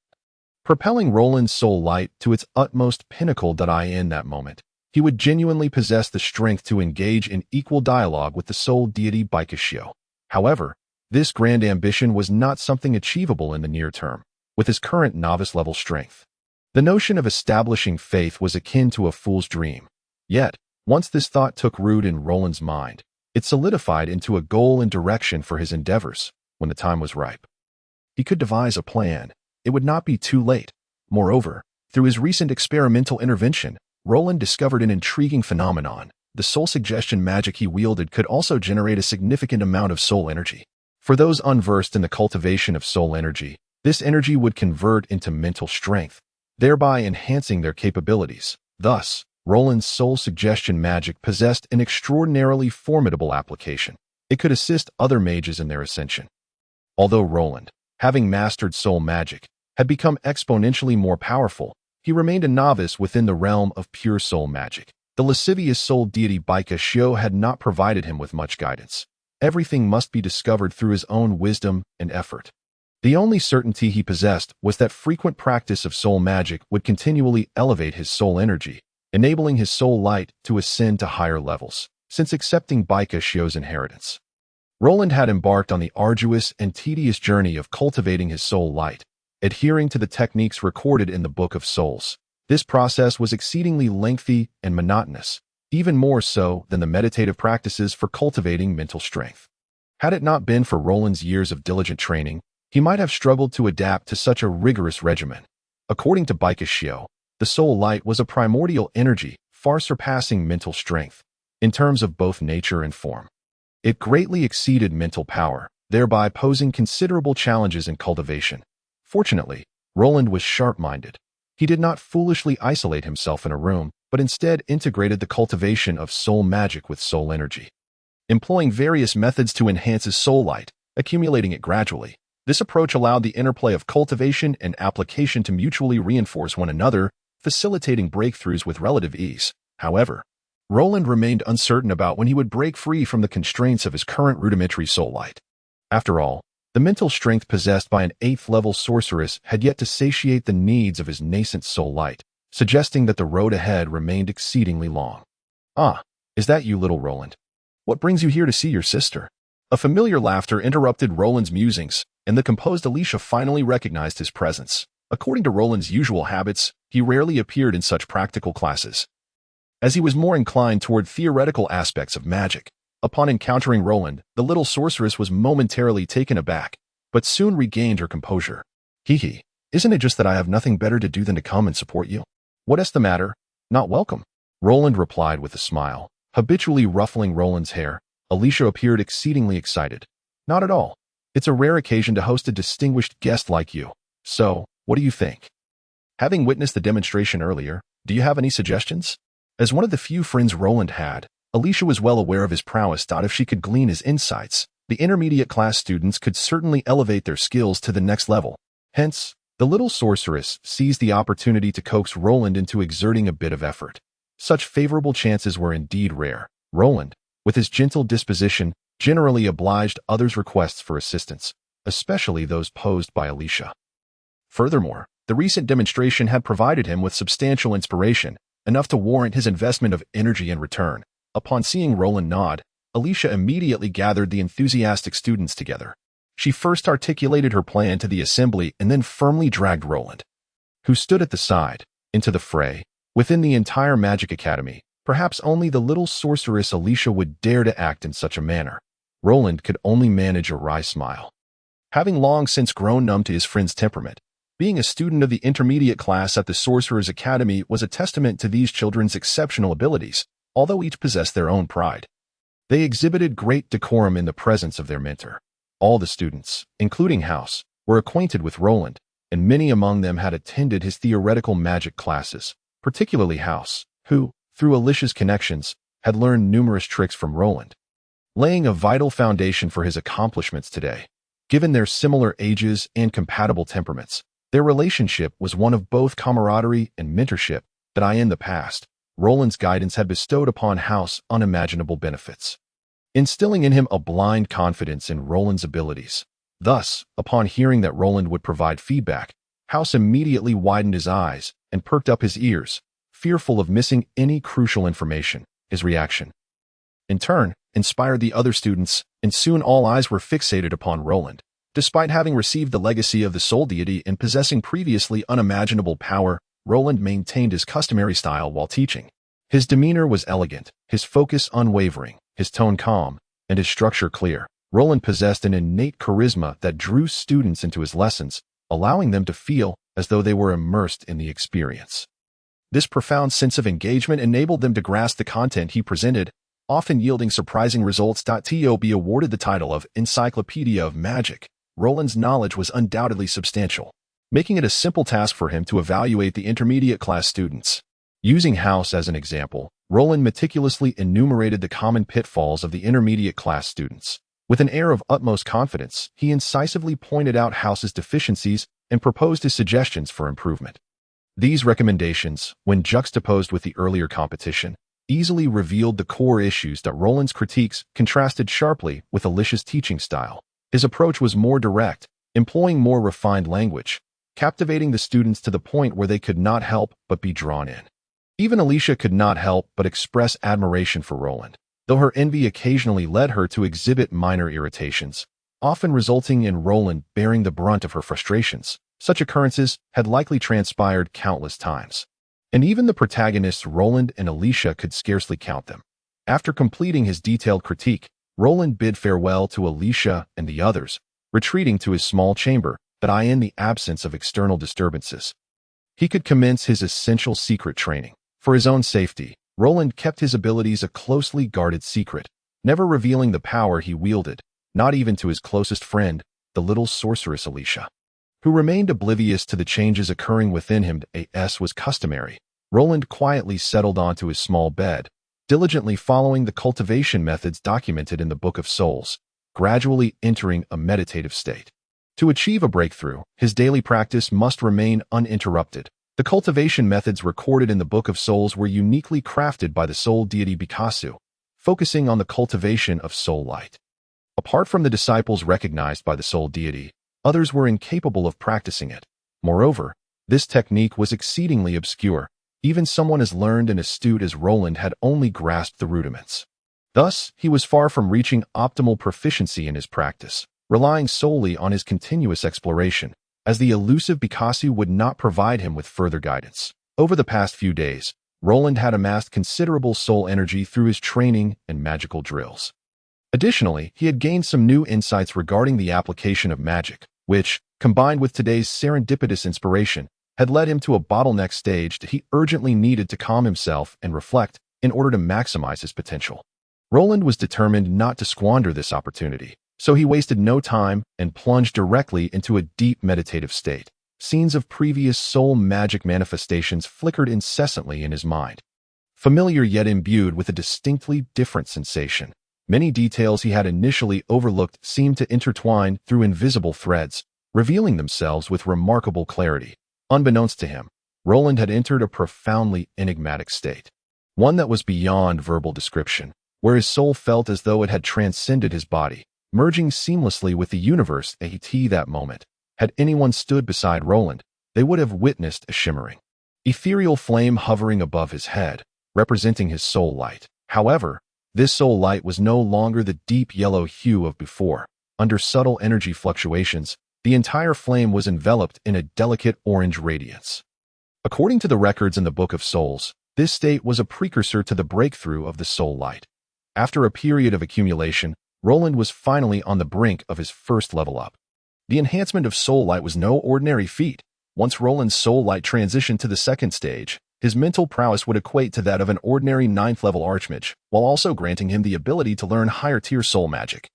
propelling Roland's soul light to its utmost pinnacle. In that moment, he would genuinely possess the strength to engage in equal dialogue with the soul deity Baikashio. However, this grand ambition was not something achievable in the near term, with his current novice-level strength. The notion of establishing faith was akin to a fool's dream. Yet, once this thought took root in Roland's mind, it solidified into a goal and direction for his endeavors. When the time was ripe, he could devise a plan. It would not be too late. Moreover, through his recent experimental intervention, Roland discovered an intriguing phenomenon. The soul suggestion magic he wielded could also generate a significant amount of soul energy. For those unversed in the cultivation of soul energy, this energy would convert into mental strength, thereby enhancing their capabilities. Thus, Roland's soul suggestion magic possessed an extraordinarily formidable application. It could assist other mages in their ascension. Although Roland, having mastered soul magic, had become exponentially more powerful, he remained a novice within the realm of pure soul magic. The lascivious soul deity Baikashio had not provided him with much guidance. Everything must be discovered through his own wisdom and effort. The only certainty he possessed was that frequent practice of soul magic would continually elevate his soul energy, enabling his soul light to ascend to higher levels. Since accepting Baikashio's inheritance, Roland had embarked on the arduous and tedious journey of cultivating his soul light, adhering to the techniques recorded in the Book of Souls. This process was exceedingly lengthy and monotonous, even more so than the meditative practices for cultivating mental strength. Had it not been for Roland's years of diligent training, he might have struggled to adapt to such a rigorous regimen. According to Baikashio, the soul light was a primordial energy far surpassing mental strength, in terms of both nature and form. It greatly exceeded mental power, thereby posing considerable challenges in cultivation. Fortunately, Roland was sharp-minded. He did not foolishly isolate himself in a room, but instead integrated the cultivation of soul magic with soul energy, employing various methods to enhance his soul light, accumulating it gradually. This approach allowed the interplay of cultivation and application to mutually reinforce one another, facilitating breakthroughs with relative ease. However, Roland remained uncertain about when he would break free from the constraints of his current rudimentary soul light. After all, the mental strength possessed by an 8th-level sorceress had yet to satiate the needs of his nascent soul light, suggesting that the road ahead remained exceedingly long. "Ah, is that you, little Roland? What brings you here to see your sister?" A familiar laughter interrupted Roland's musings, and the composed Alicia finally recognized his presence. According to Roland's usual habits, he rarely appeared in such practical classes, as he was more inclined toward theoretical aspects of magic. Upon encountering Roland, the little sorceress was momentarily taken aback, but soon regained her composure. "Hee, isn't it just that I have nothing better to do than to come and support you? What's the matter? Not welcome?" Roland replied with a smile. Habitually ruffling Roland's hair, Alicia appeared exceedingly excited. "Not at all. It's a rare occasion to host a distinguished guest like you. So, what do you think? Having witnessed the demonstration earlier, do you have any suggestions?" As one of the few friends Roland had, Alicia was well aware of his prowess. If she could glean his insights, the intermediate class students could certainly elevate their skills to the next level. Hence, the little sorceress seized the opportunity to coax Roland into exerting a bit of effort. Such favorable chances were indeed rare. Roland, with his gentle disposition, generally obliged others' requests for assistance, especially those posed by Alicia. Furthermore, the recent demonstration had provided him with substantial inspiration, enough to warrant his investment of energy in return. Upon seeing Roland nod, Alicia immediately gathered the enthusiastic students together. She first articulated her plan to the assembly and then firmly dragged Roland, who stood at the side, into the fray. Within the entire Magic Academy, perhaps only the little sorceress Alicia would dare to act in such a manner. Roland could only manage a wry smile. Having long since grown numb to his friend's temperament, being a student of the intermediate class at the Sorcerer's Academy was a testament to these children's exceptional abilities, although each possessed their own pride. They exhibited great decorum in the presence of their mentor. All the students, including House, were acquainted with Roland, and many among them had attended his theoretical magic classes, particularly House, who, through Alicia's connections, had learned numerous tricks from Roland, laying a vital foundation for his accomplishments today. Given their similar ages and compatible temperaments, their relationship was one of both camaraderie and mentorship that in the past, Roland's guidance had bestowed upon House unimaginable benefits, instilling in him a blind confidence in Roland's abilities. Thus, upon hearing that Roland would provide feedback, House immediately widened his eyes and perked up his ears, fearful of missing any crucial information. His reaction, in turn, inspired the other students, and soon all eyes were fixated upon Roland. Despite having received the legacy of the Soul Deity and possessing previously unimaginable power, Roland maintained his customary style while teaching. His demeanor was elegant, his focus unwavering, his tone calm, and his structure clear. Roland possessed an innate charisma that drew students into his lessons, allowing them to feel as though they were immersed in the experience. This profound sense of engagement enabled them to grasp the content he presented, often yielding surprising results. To be awarded the title of Encyclopedia of Magic, Roland's knowledge was undoubtedly substantial, making it a simple task for him to evaluate the intermediate class students. Using House as an example, Roland meticulously enumerated the common pitfalls of the intermediate class students. With an air of utmost confidence, he incisively pointed out House's deficiencies and proposed his suggestions for improvement. These recommendations, when juxtaposed with the earlier competition, easily revealed the core issues that Roland's critiques contrasted sharply with Alicia's teaching style. His approach was more direct, employing more refined language, captivating the students to the point where they could not help but be drawn in. Even Alicia could not help but express admiration for Roland, though her envy occasionally led her to exhibit minor irritations, often resulting in Roland bearing the brunt of her frustrations. Such occurrences had likely transpired countless times, and even the protagonists Roland and Alicia could scarcely count them. After completing his detailed critique, Roland bid farewell to Alicia and the others, retreating to his small chamber that in the absence of external disturbances, he could commence his essential secret training. For his own safety, Roland kept his abilities a closely guarded secret, never revealing the power he wielded, not even to his closest friend, the little sorceress Alicia, who remained oblivious to the changes occurring within him. As was customary, Roland quietly settled onto his small bed, diligently following the cultivation methods documented in the Book of Souls, gradually entering a meditative state. To achieve a breakthrough, his daily practice must remain uninterrupted. The cultivation methods recorded in the Book of Souls were uniquely crafted by the soul deity Bikasu, focusing on the cultivation of soul light. Apart from the disciples recognized by the soul deity, others were incapable of practicing it. Moreover, this technique was exceedingly obscure. Even someone as learned and astute as Roland had only grasped the rudiments. Thus, he was far from reaching optimal proficiency in his practice, relying solely on his continuous exploration, as the elusive Bikasu would not provide him with further guidance. Over the past few days, Roland had amassed considerable soul energy through his training and magical drills. Additionally, he had gained some new insights regarding the application of magic, which, combined with today's serendipitous inspiration, had led him to a bottleneck stage that he urgently needed to calm himself and reflect in order to maximize his potential. Roland was determined not to squander this opportunity, so he wasted no time and plunged directly into a deep meditative state. Scenes of previous soul magic manifestations flickered incessantly in his mind, familiar yet imbued with a distinctly different sensation. Many details he had initially overlooked seemed to intertwine through invisible threads, revealing themselves with remarkable clarity. Unbeknownst to him, Roland had entered a profoundly enigmatic state, one that was beyond verbal description, where his soul felt as though it had transcended his body, merging seamlessly with the universe at that moment. Had anyone stood beside Roland, they would have witnessed a shimmering, ethereal flame hovering above his head, representing his soul light. However, this soul light was no longer the deep yellow hue of before. Under subtle energy fluctuations, the entire flame was enveloped in a delicate orange radiance. According to the records in the Book of Souls, this state was a precursor to the breakthrough of the soul light. After a period of accumulation, Roland was finally on the brink of his first level up. The enhancement of soul light was no ordinary feat. Once Roland's soul light transitioned to the second stage, his mental prowess would equate to that of an ordinary 9th-level archmage, while also granting him the ability to learn higher-tier soul magic,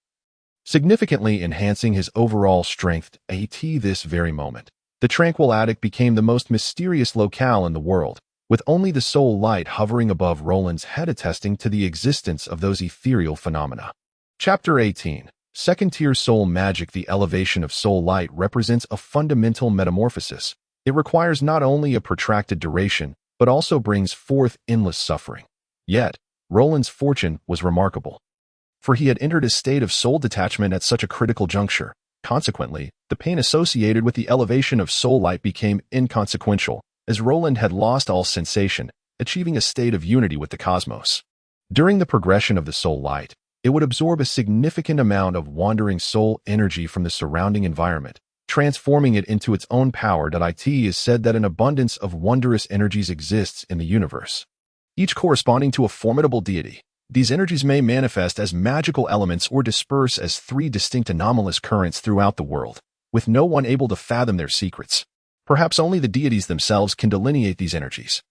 significantly enhancing his overall strength at this very moment. The Tranquil Attic became the most mysterious locale in the world, with only the soul light hovering above Roland's head attesting to the existence of those ethereal phenomena. Chapter 18. Second-tier soul magic. The elevation of soul light represents a fundamental metamorphosis. It requires not only a protracted duration, but also brings forth endless suffering. Yet, Roland's fortune was remarkable, for he had entered a state of soul detachment at such a critical juncture. Consequently, the pain associated with the elevation of soul light became inconsequential, as Roland had lost all sensation, achieving a state of unity with the cosmos. During the progression of the soul light, it would absorb a significant amount of wandering soul energy from the surrounding environment, transforming it into its own power. It is said that an abundance of wondrous energies exists in the universe, each corresponding to a formidable deity. These energies may manifest as magical elements or disperse as 3 distinct anomalous currents throughout the world, with no one able to fathom their secrets. Perhaps only the deities themselves can delineate these energies.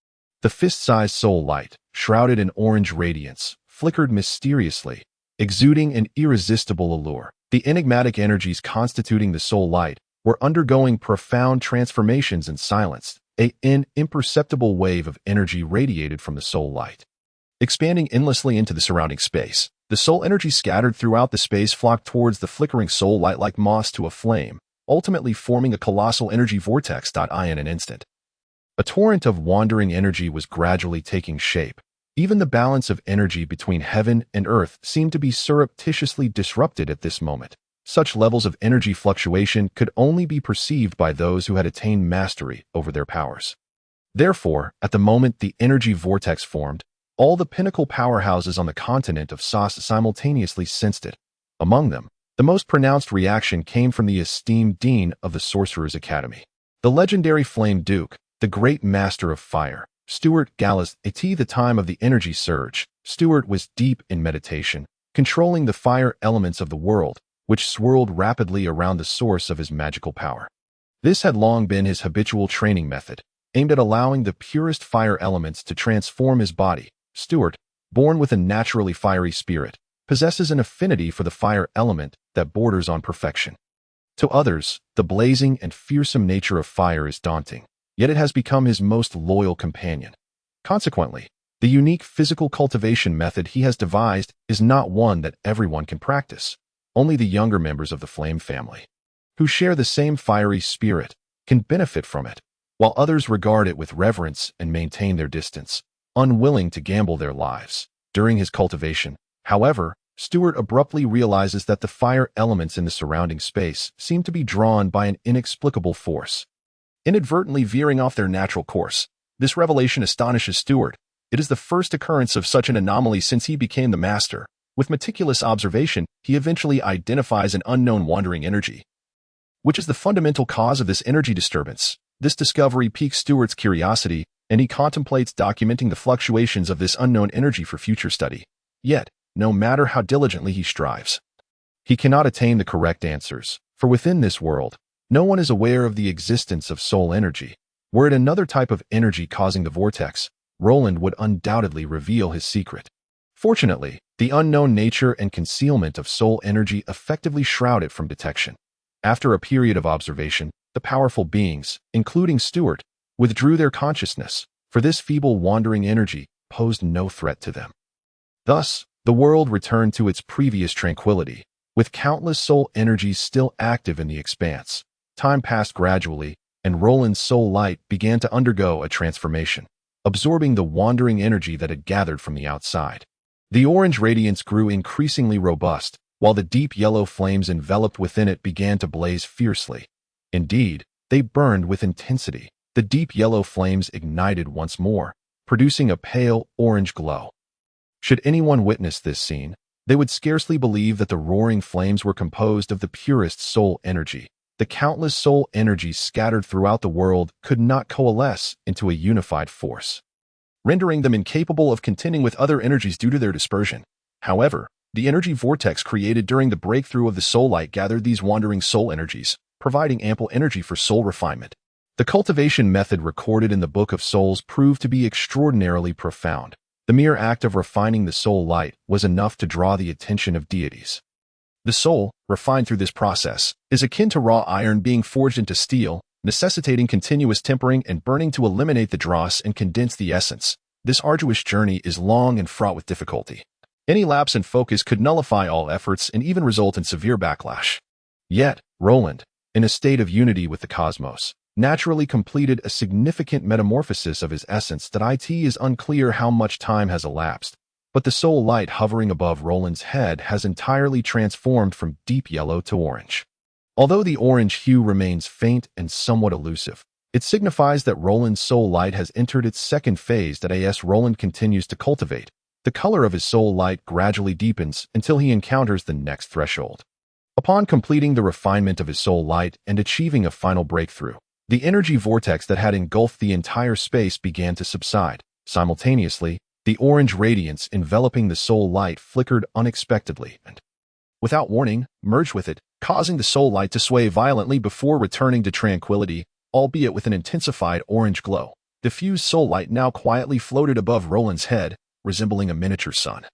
The fist-sized soul light, shrouded in orange radiance, flickered mysteriously, exuding an irresistible allure. The enigmatic energies constituting the soul light were undergoing profound transformations in silence. An imperceptible wave of energy radiated from the soul light, expanding endlessly into the surrounding space. The soul energy scattered throughout the space flocked towards the flickering soul light like moss to a flame, ultimately forming a colossal energy vortex. In an instant, a torrent of wandering energy was gradually taking shape. Even the balance of energy between heaven and earth seemed to be surreptitiously disrupted at this moment. Such levels of energy fluctuation could only be perceived by those who had attained mastery over their powers. Therefore, at the moment the energy vortex formed, all the pinnacle powerhouses on the continent of Sas simultaneously sensed it. Among them, the most pronounced reaction came from the esteemed dean of the Sorcerer's Academy, the legendary Flame Duke, the great master of fire, Stuart Gallus. At the time of the energy surge, Stuart was deep in meditation, controlling the fire elements of the world, which swirled rapidly around the source of his magical power. This had long been his habitual training method, aimed at allowing the purest fire elements to transform his body. Stuart, born with a naturally fiery spirit, possesses an affinity for the fire element that borders on perfection. To others, the blazing and fearsome nature of fire is daunting, yet it has become his most loyal companion. Consequently, the unique physical cultivation method he has devised is not one that everyone can practice. Only the younger members of the Flame family, who share the same fiery spirit, can benefit from it, while others regard it with reverence and maintain their distance, unwilling to gamble their lives. During his cultivation, however, Stuart abruptly realizes that the fire elements in the surrounding space seem to be drawn by an inexplicable force, inadvertently veering off their natural course. This revelation astonishes Stuart. It is the first occurrence of such an anomaly since he became the master. With meticulous observation, he eventually identifies an unknown wandering energy, which is the fundamental cause of this energy disturbance. This discovery piques Stuart's curiosity, and he contemplates documenting the fluctuations of this unknown energy for future study. Yet, no matter how diligently he strives, he cannot attain the correct answers, for within this world, no one is aware of the existence of soul energy. Were it another type of energy causing the vortex, Roland would undoubtedly reveal his secret. Fortunately, the unknown nature and concealment of soul energy effectively shroud it from detection. After a period of observation, the powerful beings, including Stuart, withdrew their consciousness, for this feeble wandering energy posed no threat to them. Thus, the world returned to its previous tranquility, with countless soul energies still active in the expanse. Time passed gradually, and Roland's soul light began to undergo a transformation, absorbing the wandering energy that had gathered from the outside. The orange radiance grew increasingly robust, while the deep yellow flames enveloped within it began to blaze fiercely. Indeed, they burned with intensity. The deep yellow flames ignited once more, producing a pale orange glow. Should anyone witness this scene, they would scarcely believe that the roaring flames were composed of the purest soul energy. The countless soul energies scattered throughout the world could not coalesce into a unified force, rendering them incapable of contending with other energies due to their dispersion. However, the energy vortex created during the breakthrough of the soul light gathered these wandering soul energies, providing ample energy for soul refinement. The cultivation method recorded in the Book of Souls proved to be extraordinarily profound. The mere act of refining the soul light was enough to draw the attention of deities. The soul, refined through this process, is akin to raw iron being forged into steel, necessitating continuous tempering and burning to eliminate the dross and condense the essence. This arduous journey is long and fraught with difficulty. Any lapse in focus could nullify all efforts and even result in severe backlash. Yet, Roland, in a state of unity with the cosmos, naturally completed a significant metamorphosis of his essence that it is unclear how much time has elapsed, but the soul light hovering above Roland's head has entirely transformed from deep yellow to orange. Although the orange hue remains faint and somewhat elusive, it signifies that Roland's soul light has entered its second phase that as Roland continues to cultivate. The color of his soul light gradually deepens until he encounters the next threshold. Upon completing the refinement of his soul light and achieving a final breakthrough, the energy vortex that had engulfed the entire space began to subside. Simultaneously, the orange radiance enveloping the soul light flickered unexpectedly and, without warning, merged with it, causing the soul light to sway violently before returning to tranquility, albeit with an intensified orange glow. The fused soul light now quietly floated above Roland's head, resembling a miniature sun,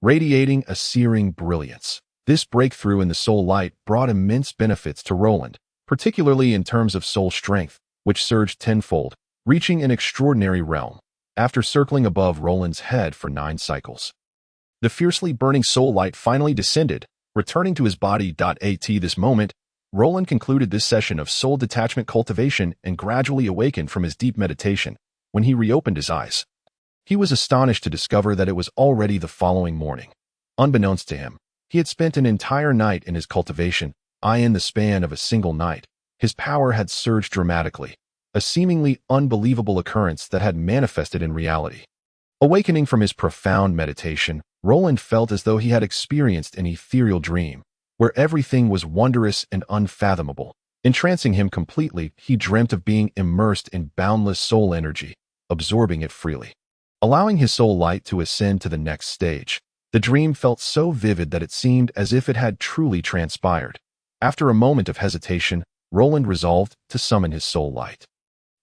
radiating a searing brilliance. This breakthrough in the soul light brought immense benefits to Roland, particularly in terms of soul strength, which surged tenfold, reaching an extraordinary realm. After circling above Roland's head for 9 cycles, the fiercely burning soul light finally descended, returning to his body. At this moment, Roland concluded this session of soul detachment cultivation and gradually awakened from his deep meditation. When he reopened his eyes, he was astonished to discover that it was already the following morning. Unbeknownst to him, he had spent an entire night in his cultivation. In the span of a single night, his power had surged dramatically, a seemingly unbelievable occurrence that had manifested in reality. Awakening from his profound meditation, Roland felt as though he had experienced an ethereal dream, where everything was wondrous and unfathomable. Entrancing him completely, he dreamt of being immersed in boundless soul energy, absorbing it freely, allowing his soul light to ascend to the next stage. The dream felt so vivid that it seemed as if it had truly transpired. After a moment of hesitation, Roland resolved to summon his soul light,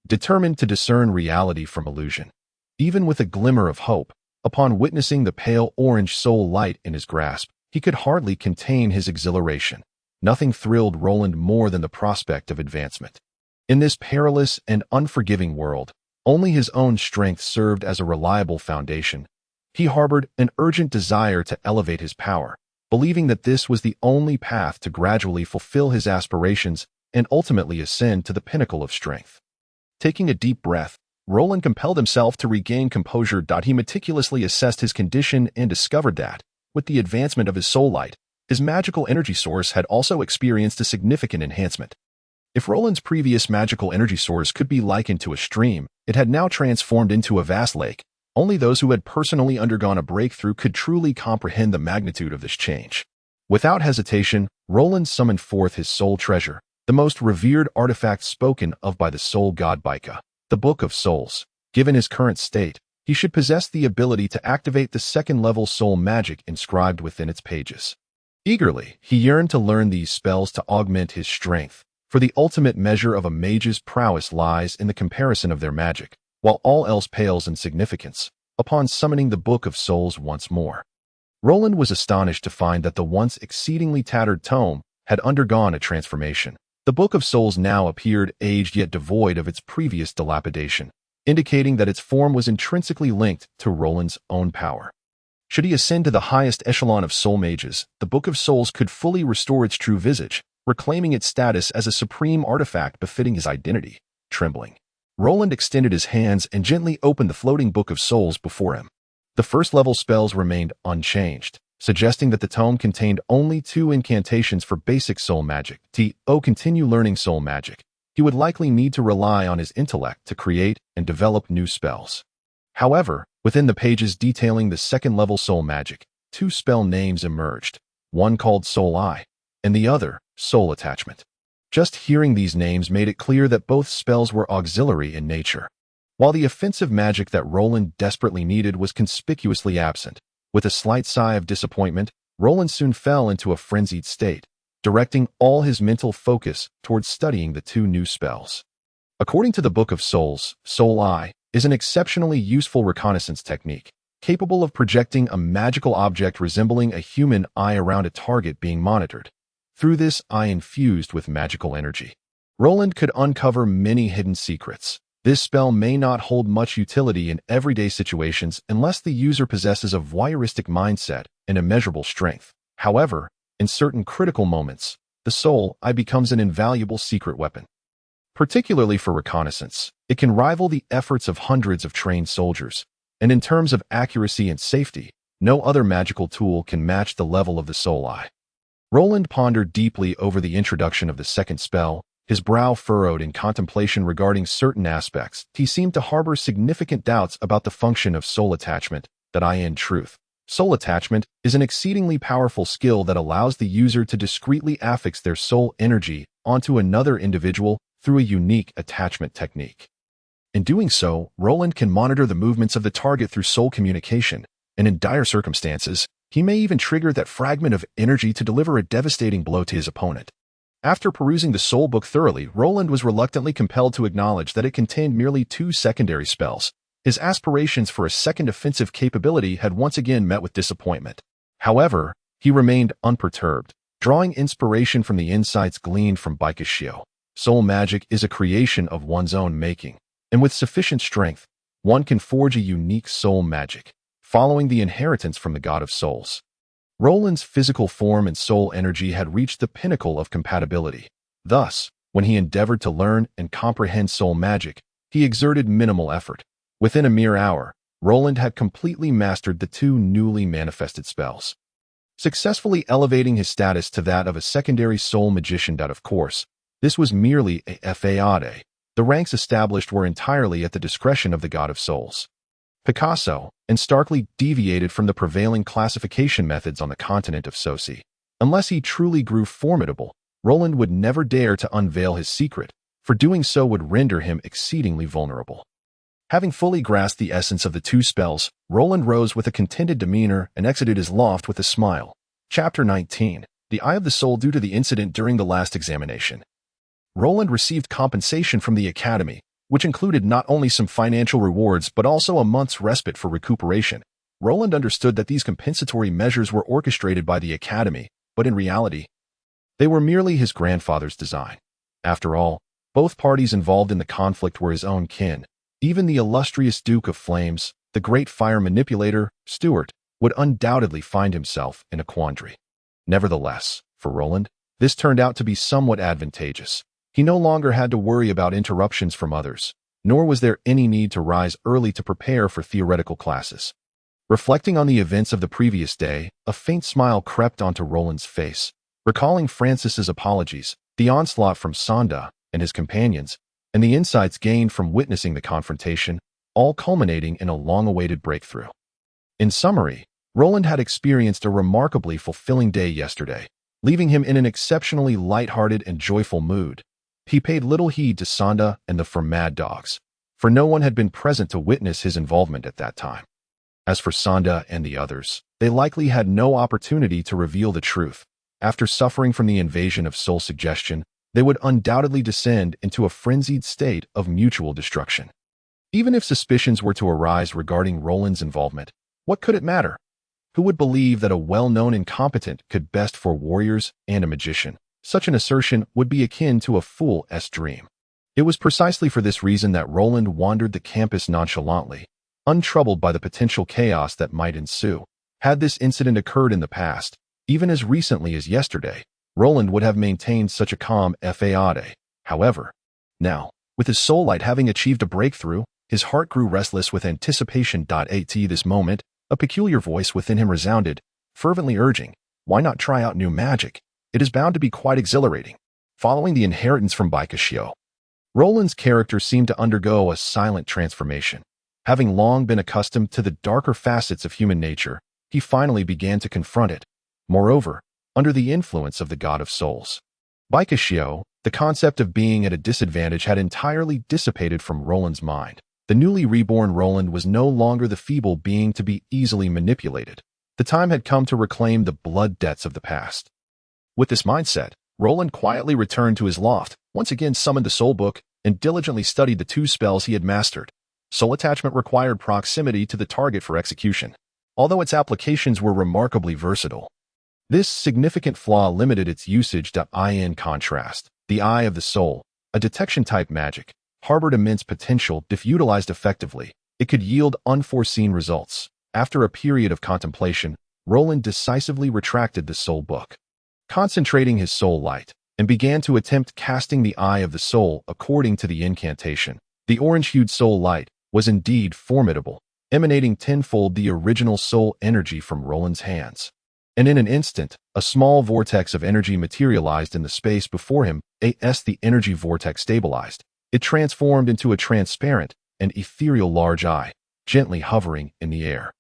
determined to discern reality from illusion. Even with a glimmer of hope, upon witnessing the pale orange soul light in his grasp, he could hardly contain his exhilaration. Nothing thrilled Roland more than the prospect of advancement. In this perilous and unforgiving world, only his own strength served as a reliable foundation. He harbored an urgent desire to elevate his power, believing that this was the only path to gradually fulfill his aspirations and ultimately ascend to the pinnacle of strength. Taking a deep breath, Roland compelled himself to regain composure. He meticulously assessed his condition and discovered that, with the advancement of his soul light, his magical energy source had also experienced a significant enhancement. If Roland's previous magical energy source could be likened to a stream, it had now transformed into a vast lake. Only those who had personally undergone a breakthrough could truly comprehend the magnitude of this change. Without hesitation, Roland summoned forth his soul treasure, the most revered artifact spoken of by the soul god Baika, the Book of Souls. Given his current state, he should possess the ability to activate the second-level soul magic inscribed within its pages. Eagerly, he yearned to learn these spells to augment his strength, for the ultimate measure of a mage's prowess lies in the comparison of their magic, while all else pales in significance. Upon summoning the Book of Souls once more, Roland was astonished to find that the once exceedingly tattered tome had undergone a transformation. The Book of Souls now appeared aged yet devoid of its previous dilapidation, indicating that its form was intrinsically linked to Roland's own power. Should he ascend to the highest echelon of soul mages, the Book of Souls could fully restore its true visage, reclaiming its status as a supreme artifact befitting his identity. Trembling, Roland extended his hands and gently opened the floating Book of Souls before him. The first-level spells remained unchanged, suggesting that the tome contained only 2 incantations for basic soul magic. To continue learning soul magic, he would likely need to rely on his intellect to create and develop new spells. However, within the pages detailing the second-level soul magic, 2 spell names emerged, one called Soul Eye, and the other, Soul Attachment. Just hearing these names made it clear that both spells were auxiliary in nature. While the offensive magic that Roland desperately needed was conspicuously absent, with a slight sigh of disappointment, Roland soon fell into a frenzied state, directing all his mental focus towards studying the 2 new spells. According to the Book of Souls, Soul Eye is an exceptionally useful reconnaissance technique, capable of projecting a magical object resembling a human eye around a target being monitored. Through this eye infused with magical energy, Roland could uncover many hidden secrets. This spell may not hold much utility in everyday situations unless the user possesses a voyeuristic mindset and immeasurable strength. However, in certain critical moments, the Soul Eye becomes an invaluable secret weapon. Particularly for reconnaissance, it can rival the efforts of hundreds of trained soldiers, and in terms of accuracy and safety, no other magical tool can match the level of the Soul Eye. Roland pondered deeply over the introduction of the second spell, his brow furrowed in contemplation regarding certain aspects. He seemed to harbor significant doubts about the function of soul attachment. In truth, soul attachment is an exceedingly powerful skill that allows the user to discreetly affix their soul energy onto another individual through a unique attachment technique. In doing so, Roland can monitor the movements of the target through soul communication, and in dire circumstances, he may even trigger that fragment of energy to deliver a devastating blow to his opponent. After perusing the Soul Book thoroughly, Roland was reluctantly compelled to acknowledge that it contained merely 2 secondary spells. His aspirations for a second offensive capability had once again met with disappointment. However, he remained unperturbed, drawing inspiration from the insights gleaned from Baikashio. Soul magic is a creation of one's own making, and with sufficient strength, one can forge a unique soul magic, following the inheritance from the God of Souls. Roland's physical form and soul energy had reached the pinnacle of compatibility. Thus, when he endeavored to learn and comprehend soul magic, he exerted minimal effort. Within a mere hour, Roland had completely mastered the 2 newly manifested spells, successfully elevating his status to that of a secondary soul magician. Of course, this was merely a fade. The ranks established were entirely at the discretion of the God of Souls. Picasso, and starkly deviated from the prevailing classification methods on the continent of Soci. Unless he truly grew formidable, Roland would never dare to unveil his secret, for doing so would render him exceedingly vulnerable. Having fully grasped the essence of the 2 spells, Roland rose with a contented demeanor and exited his loft with a smile. Chapter 19. The Eye of the Soul. Due to the incident during the last examination, Roland received compensation from the Academy, which included not only some financial rewards but also a month's respite for recuperation. Roland understood that these compensatory measures were orchestrated by the Academy, but in reality, they were merely his grandfather's design. After all, both parties involved in the conflict were his own kin. Even the illustrious Duke of Flames, the great fire manipulator, Stuart, would undoubtedly find himself in a quandary. Nevertheless, for Roland, this turned out to be somewhat advantageous. He no longer had to worry about interruptions from others, nor was there any need to rise early to prepare for theoretical classes. Reflecting on the events of the previous day, a faint smile crept onto Roland's face. Recalling Francis's apologies, the onslaught from Sonda and his companions, and the insights gained from witnessing the confrontation, all culminating in a long-awaited breakthrough. In summary, Roland had experienced a remarkably fulfilling day yesterday, leaving him in an exceptionally light-hearted and joyful mood. He paid little heed to Sonda and the Mad Dogs, for no one had been present to witness his involvement at that time. As for Sonda and the others, they likely had no opportunity to reveal the truth. After suffering from the invasion of soul suggestion, they would undoubtedly descend into a frenzied state of mutual destruction. Even if suspicions were to arise regarding Roland's involvement, what could it matter? Who would believe that a well-known incompetent could best for warriors and a magician? Such an assertion would be akin to a fool's dream. It was precisely for this reason that Roland wandered the campus nonchalantly, untroubled by the potential chaos that might ensue. Had this incident occurred in the past, even as recently as yesterday, Roland would have maintained such a calm fade. However, now, with his soul light having achieved a breakthrough, his heart grew restless with anticipation. At this moment, a peculiar voice within him resounded, fervently urging, "Why not try out new magic? It is bound to be quite exhilarating." Following the inheritance from Baikashio, Roland's character seemed to undergo a silent transformation. Having long been accustomed to the darker facets of human nature, he finally began to confront it. Moreover, under the influence of the God of Souls, Baikashio, the concept of being at a disadvantage had entirely dissipated from Roland's mind. The newly reborn Roland was no longer the feeble being to be easily manipulated. The time had come to reclaim the blood debts of the past. With this mindset, Roland quietly returned to his loft, once again summoned the Soul Book, and diligently studied the 2 spells he had mastered. Soul Attachment required proximity to the target for execution, although its applications were remarkably versatile. This significant flaw limited its usage. In contrast, the Eye of the Soul, a detection-type magic, harbored immense potential. If utilized effectively, it could yield unforeseen results. After a period of contemplation, Roland decisively retracted the Soul Book, concentrating his soul light, and began to attempt casting the Eye of the Soul according to the incantation. The orange-hued soul light was indeed formidable, emanating tenfold the original soul energy from Roland's hands. And in an instant, a small vortex of energy materialized in the space before him. The energy vortex stabilized. It transformed into a transparent and ethereal large eye, gently hovering in the air.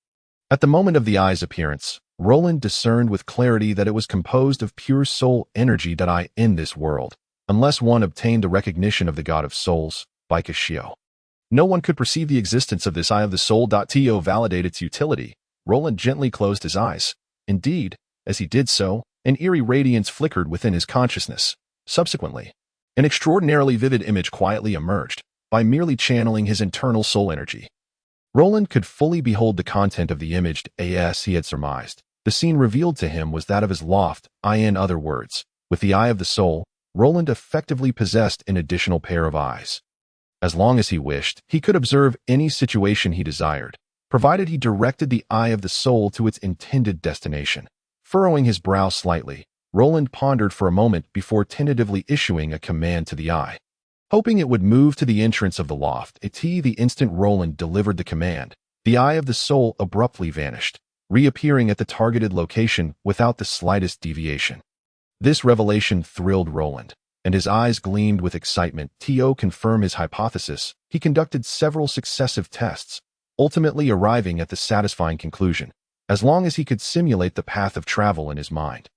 At the moment of the eye's appearance, Roland discerned with clarity that it was composed of pure soul energy. In this world, unless one obtained the recognition of the God of Souls, Baikashio, no one could perceive the existence of this Eye of the Soul. To validate its utility, Roland gently closed his eyes. Indeed, as he did so, an eerie radiance flickered within his consciousness. Subsequently, an extraordinarily vivid image quietly emerged. By merely channeling his internal soul energy, Roland could fully behold the content of the image as he had surmised. The scene revealed to him was that of his loft. In other words, with the Eye of the Soul, Roland effectively possessed an additional pair of eyes. As long as he wished, he could observe any situation he desired, provided he directed the Eye of the Soul to its intended destination. Furrowing his brow slightly, Roland pondered for a moment before tentatively issuing a command to the eye, hoping it would move to the entrance of the loft. The instant Roland delivered the command, the Eye of the Soul abruptly vanished, reappearing at the targeted location without the slightest deviation. This revelation thrilled Roland, and his eyes gleamed with excitement. To confirm his hypothesis, he conducted several successive tests, ultimately arriving at the satisfying conclusion. As long as he could simulate the path of travel in his mind,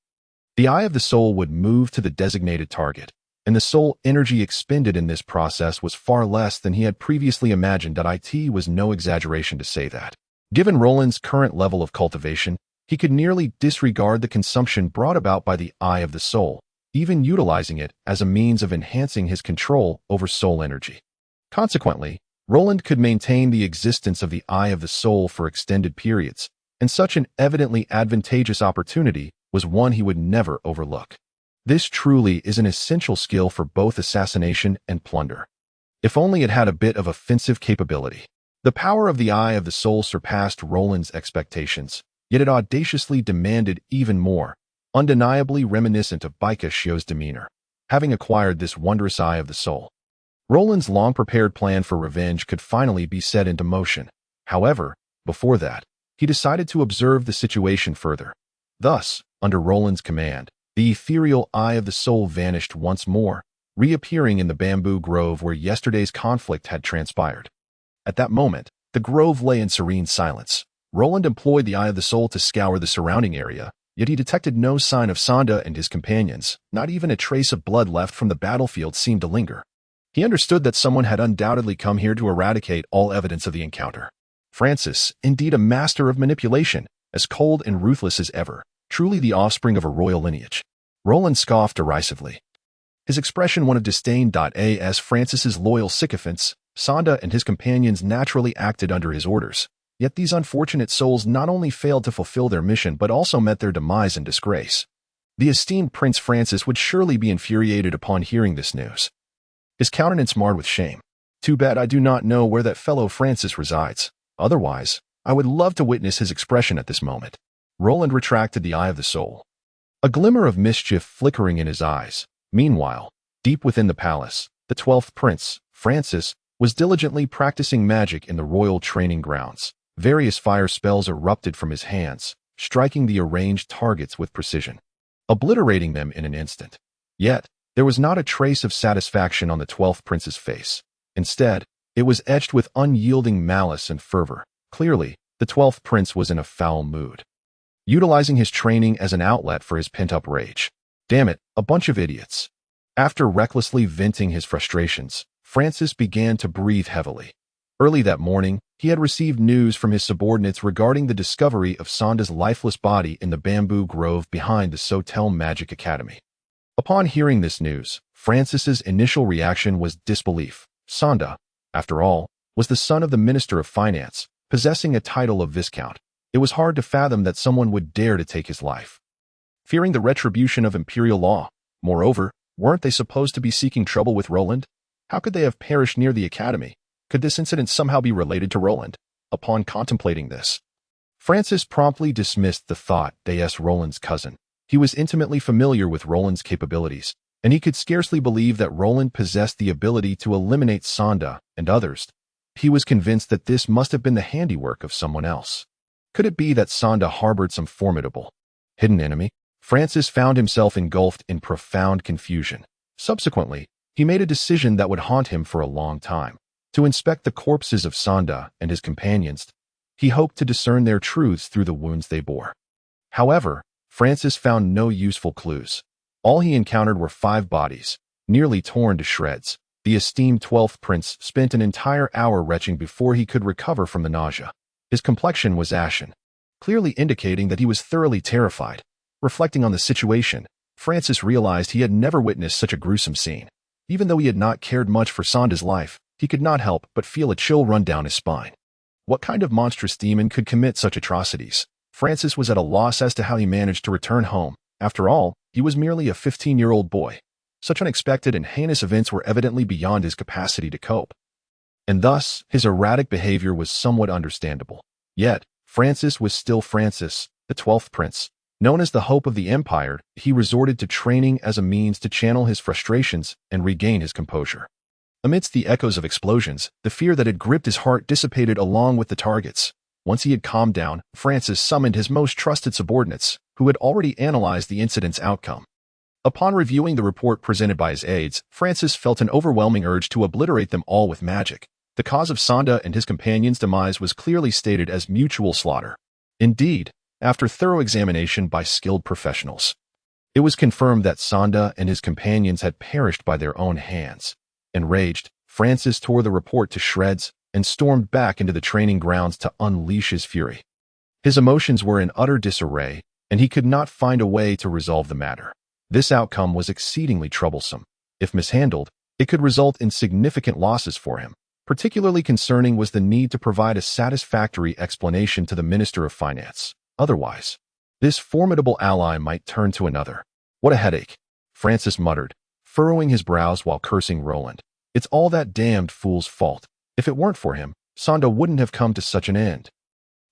the Eye of the Soul would move to the designated target, and the soul energy expended in this process was far less than he had previously imagined. It was no exaggeration to say that, given Roland's current level of cultivation, he could nearly disregard the consumption brought about by the Eye of the Soul, even utilizing it as a means of enhancing his control over soul energy. Consequently, Roland could maintain the existence of the Eye of the Soul for extended periods, and such an evidently advantageous opportunity was one he would never overlook. This truly is an essential skill for both assassination and plunder. If only it had a bit of offensive capability. The power of the Eye of the Soul surpassed Roland's expectations, yet it audaciously demanded even more, undeniably reminiscent of Baikashio's demeanor. Having acquired this wondrous Eye of the Soul, Roland's long-prepared plan for revenge could finally be set into motion. However, before that, he decided to observe the situation further. Thus, under Roland's command, the ethereal Eye of the Soul vanished once more, reappearing in the bamboo grove where yesterday's conflict had transpired. At that moment, the grove lay in serene silence. Roland employed the Eye of the Soul to scour the surrounding area, yet he detected no sign of Sonda and his companions. Not even a trace of blood left from the battlefield seemed to linger. He understood that someone had undoubtedly come here to eradicate all evidence of the encounter. Francis, indeed a master of manipulation, as cold and ruthless as ever, truly the offspring of a royal lineage. Roland scoffed derisively, his expression one of disdain. As Francis's loyal sycophants, Sonda and his companions naturally acted under his orders, yet these unfortunate souls not only failed to fulfill their mission but also met their demise and disgrace. The esteemed Prince Francis would surely be infuriated upon hearing this news, his countenance marred with shame. Too bad I do not know where that fellow Francis resides. Otherwise, I would love to witness his expression at this moment. Roland retracted the Eye of the Soul, a glimmer of mischief flickering in his eyes. Meanwhile, deep within the palace, the 12th Prince, Francis, was diligently practicing magic in the royal training grounds. Various fire spells erupted from his hands, striking the arranged targets with precision, obliterating them in an instant. Yet, there was not a trace of satisfaction on the 12th prince's face. Instead, it was etched with unyielding malice and fervor. Clearly, the 12th prince was in a foul mood, utilizing his training as an outlet for his pent-up rage. Damn it, a bunch of idiots. After recklessly venting his frustrations, Francis began to breathe heavily. Early that morning, he had received news from his subordinates regarding the discovery of Sonda's lifeless body in the bamboo grove behind the Soul Magic Academy. Upon hearing this news, Francis's initial reaction was disbelief. Sonda, after all, was the son of the Minister of Finance, possessing a title of Viscount. It was hard to fathom that someone would dare to take his life, fearing the retribution of imperial law. Moreover, weren't they supposed to be seeking trouble with Roland? How could they have perished near the academy? Could this incident somehow be related to Roland? Upon contemplating this, Francis promptly dismissed the thought that Roland's cousin. He was intimately familiar with Roland's capabilities, and he could scarcely believe that Roland possessed the ability to eliminate Sonda and others. He was convinced that this must have been the handiwork of someone else. Could it be that Sonda harbored some formidable, hidden enemy? Francis found himself engulfed in profound confusion. Subsequently, he made a decision that would haunt him for a long time. To inspect the corpses of Sonda and his companions, he hoped to discern their truths through the wounds they bore. However, Francis found no useful clues. All he encountered were 5 bodies, nearly torn to shreds. The esteemed 12th prince spent an entire hour retching before he could recover from the nausea. His complexion was ashen, clearly indicating that he was thoroughly terrified. Reflecting on the situation, Francis realized he had never witnessed such a gruesome scene. Even though he had not cared much for Sonda's life, he could not help but feel a chill run down his spine. What kind of monstrous demon could commit such atrocities? Francis was at a loss as to how he managed to return home. After all, he was merely a 15-year-old boy. Such unexpected and heinous events were evidently beyond his capacity to cope, and thus his erratic behavior was somewhat understandable. Yet, Francis was still Francis, the 12th prince. Known as the hope of the empire, he resorted to training as a means to channel his frustrations and regain his composure. Amidst the echoes of explosions, the fear that had gripped his heart dissipated along with the targets. Once he had calmed down, Francis summoned his most trusted subordinates, who had already analyzed the incident's outcome. Upon reviewing the report presented by his aides, Francis felt an overwhelming urge to obliterate them all with magic. The cause of Sonda and his companions' demise was clearly stated as mutual slaughter. Indeed, after thorough examination by skilled professionals, it was confirmed that Sonda and his companions had perished by their own hands. Enraged, Francis tore the report to shreds and stormed back into the training grounds to unleash his fury. His emotions were in utter disarray, and he could not find a way to resolve the matter. This outcome was exceedingly troublesome. If mishandled, it could result in significant losses for him. Particularly concerning was the need to provide a satisfactory explanation to the Minister of Finance. Otherwise, this formidable ally might turn to another. What a headache, Francis muttered, furrowing his brows while cursing Roland. It's all that damned fool's fault. If it weren't for him, Sonda wouldn't have come to such an end.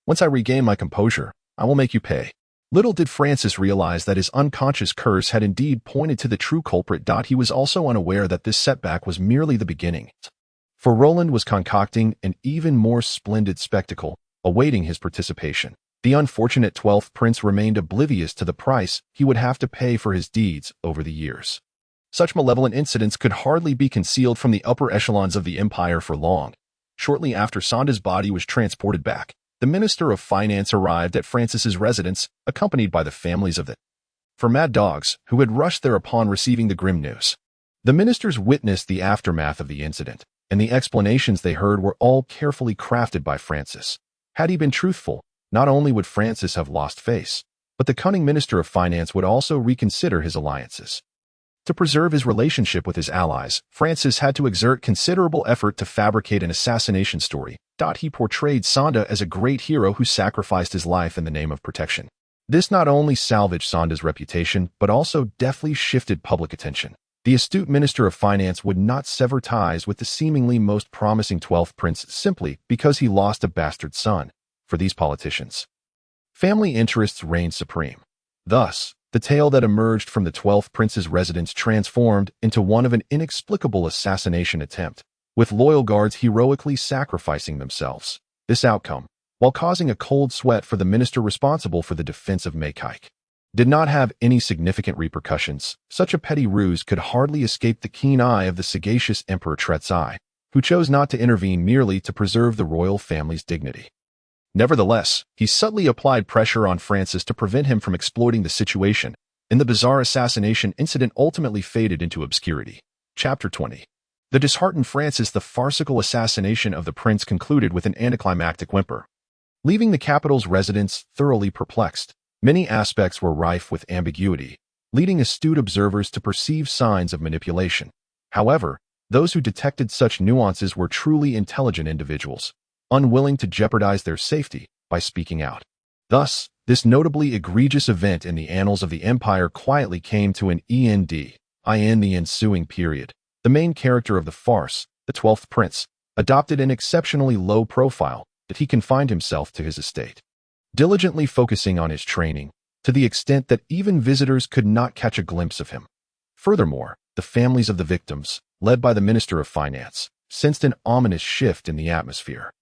Once I regain my composure, I will make you pay. Little did Francis realize that his unconscious curse had indeed pointed to the true culprit. He was also unaware that this setback was merely the beginning, for Roland was concocting an even more splendid spectacle, awaiting his participation. The unfortunate 12th prince remained oblivious to the price he would have to pay for his deeds over the years. Such malevolent incidents could hardly be concealed from the upper echelons of the empire for long. Shortly after Sonda's body was transported back, the Minister of Finance arrived at Francis's residence, accompanied by the families of the mad dogs, who had rushed there upon receiving the grim news. The ministers witnessed the aftermath of the incident, and the explanations they heard were all carefully crafted by Francis. Had he been truthful, not only would Francis have lost face, but the cunning Minister of Finance would also reconsider his alliances. To preserve his relationship with his allies, Francis had to exert considerable effort to fabricate an assassination story. He portrayed Sonda as a great hero who sacrificed his life in the name of protection. This not only salvaged Sonda's reputation, but also deftly shifted public attention. The astute Minister of Finance would not sever ties with the seemingly most promising 12th prince simply because he lost a bastard son. For these politicians, family interests reigned supreme. Thus, the tale that emerged from the 12th prince's residence transformed into one of an inexplicable assassination attempt, with loyal guards heroically sacrificing themselves. This outcome, while causing a cold sweat for the minister responsible for the defense of Meikaik. Did not have any significant repercussions. Such a petty ruse could hardly escape the keen eye of the sagacious Emperor Tret'ai, who chose not to intervene merely to preserve the royal family's dignity. Nevertheless, he subtly applied pressure on Francis to prevent him from exploiting the situation, and the bizarre assassination incident ultimately faded into obscurity. Chapter 20. The disheartened Francis, the farcical assassination of the prince concluded with an anticlimactic whimper. Leaving the capital's residents thoroughly perplexed, many aspects were rife with ambiguity, leading astute observers to perceive signs of manipulation. However, those who detected such nuances were truly intelligent individuals, unwilling to jeopardize their safety by speaking out. Thus, this notably egregious event in the annals of the empire quietly came to an end. In the ensuing period, the main character of the farce, the 12th prince, adopted an exceptionally low profile that he confined himself to his estate, diligently focusing on his training, to the extent that even visitors could not catch a glimpse of him. Furthermore, the families of the victims, led by the Minister of Finance, sensed an ominous shift in the atmosphere.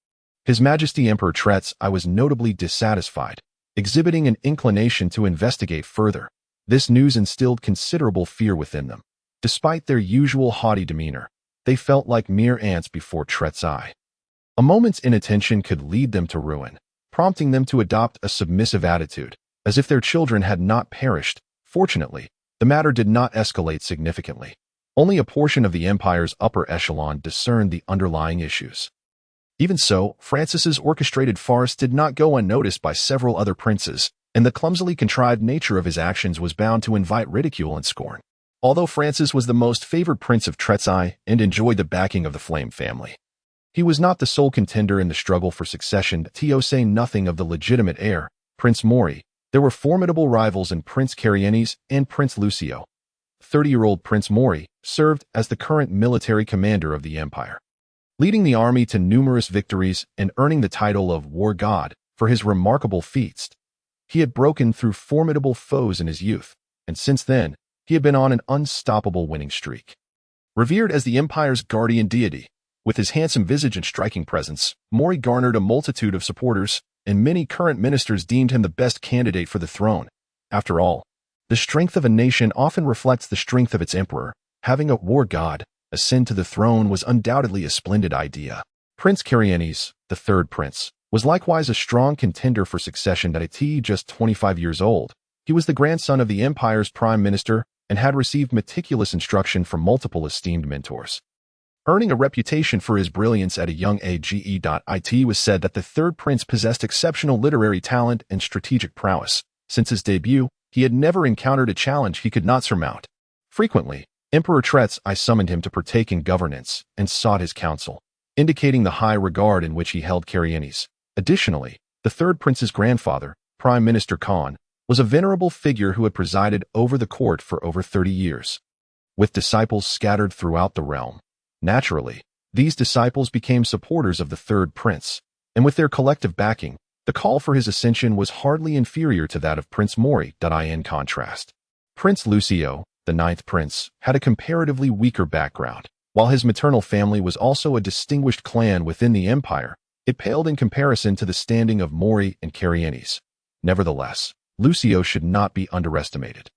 His Majesty Emperor Tret'ai was notably dissatisfied, exhibiting an inclination to investigate further. This news instilled considerable fear within them. Despite their usual haughty demeanor, they felt like mere ants before Tret'ai. A moment's inattention could lead them to ruin, prompting them to adopt a submissive attitude, as if their children had not perished. Fortunately, the matter did not escalate significantly. Only a portion of the empire's upper echelon discerned the underlying issues. Even so, Francis's orchestrated farce did not go unnoticed by several other princes, and the clumsily contrived nature of his actions was bound to invite ridicule and scorn. Although Francis was the most favored prince of Tret'ai and enjoyed the backing of the Flame family, he was not the sole contender in the struggle for succession. To say nothing of the legitimate heir, Prince Mori. There were formidable rivals in Prince Cherished and Prince Lucio. 30-year-old Prince Mori served as the current military commander of the empire, leading the army to numerous victories and earning the title of War God for his remarkable feats. He had broken through formidable foes in his youth, and since then, he had been on an unstoppable winning streak. Revered as the empire's guardian deity, with his handsome visage and striking presence, Mori garnered a multitude of supporters, and many current ministers deemed him the best candidate for the throne. After all, the strength of a nation often reflects the strength of its emperor. Having a war god ascend to the throne was undoubtedly a splendid idea. Prince Cherished, the third prince, was likewise a strong contender for succession at just 25 years old. He was the grandson of the empire's prime minister and had received meticulous instruction from multiple esteemed mentors. Earning a reputation for his brilliance at a young age, it was said that the third prince possessed exceptional literary talent and strategic prowess. Since his debut, he had never encountered a challenge he could not surmount. Frequently, Emperor Tret'ai summoned him to partake in governance and sought his counsel, indicating the high regard in which he held Cherished. Additionally, the third prince's grandfather, Prime Minister Khan, was a venerable figure who had presided over the court for over 30 years. With disciples scattered throughout the realm, naturally, these disciples became supporters of the third prince, and with their collective backing, the call for his ascension was hardly inferior to that of Prince Mori. In contrast, Prince Lucio, the ninth prince, had a comparatively weaker background. While his maternal family was also a distinguished clan within the empire, it paled in comparison to the standing of Mori and Cherished. Nevertheless, Lucio should not be underestimated,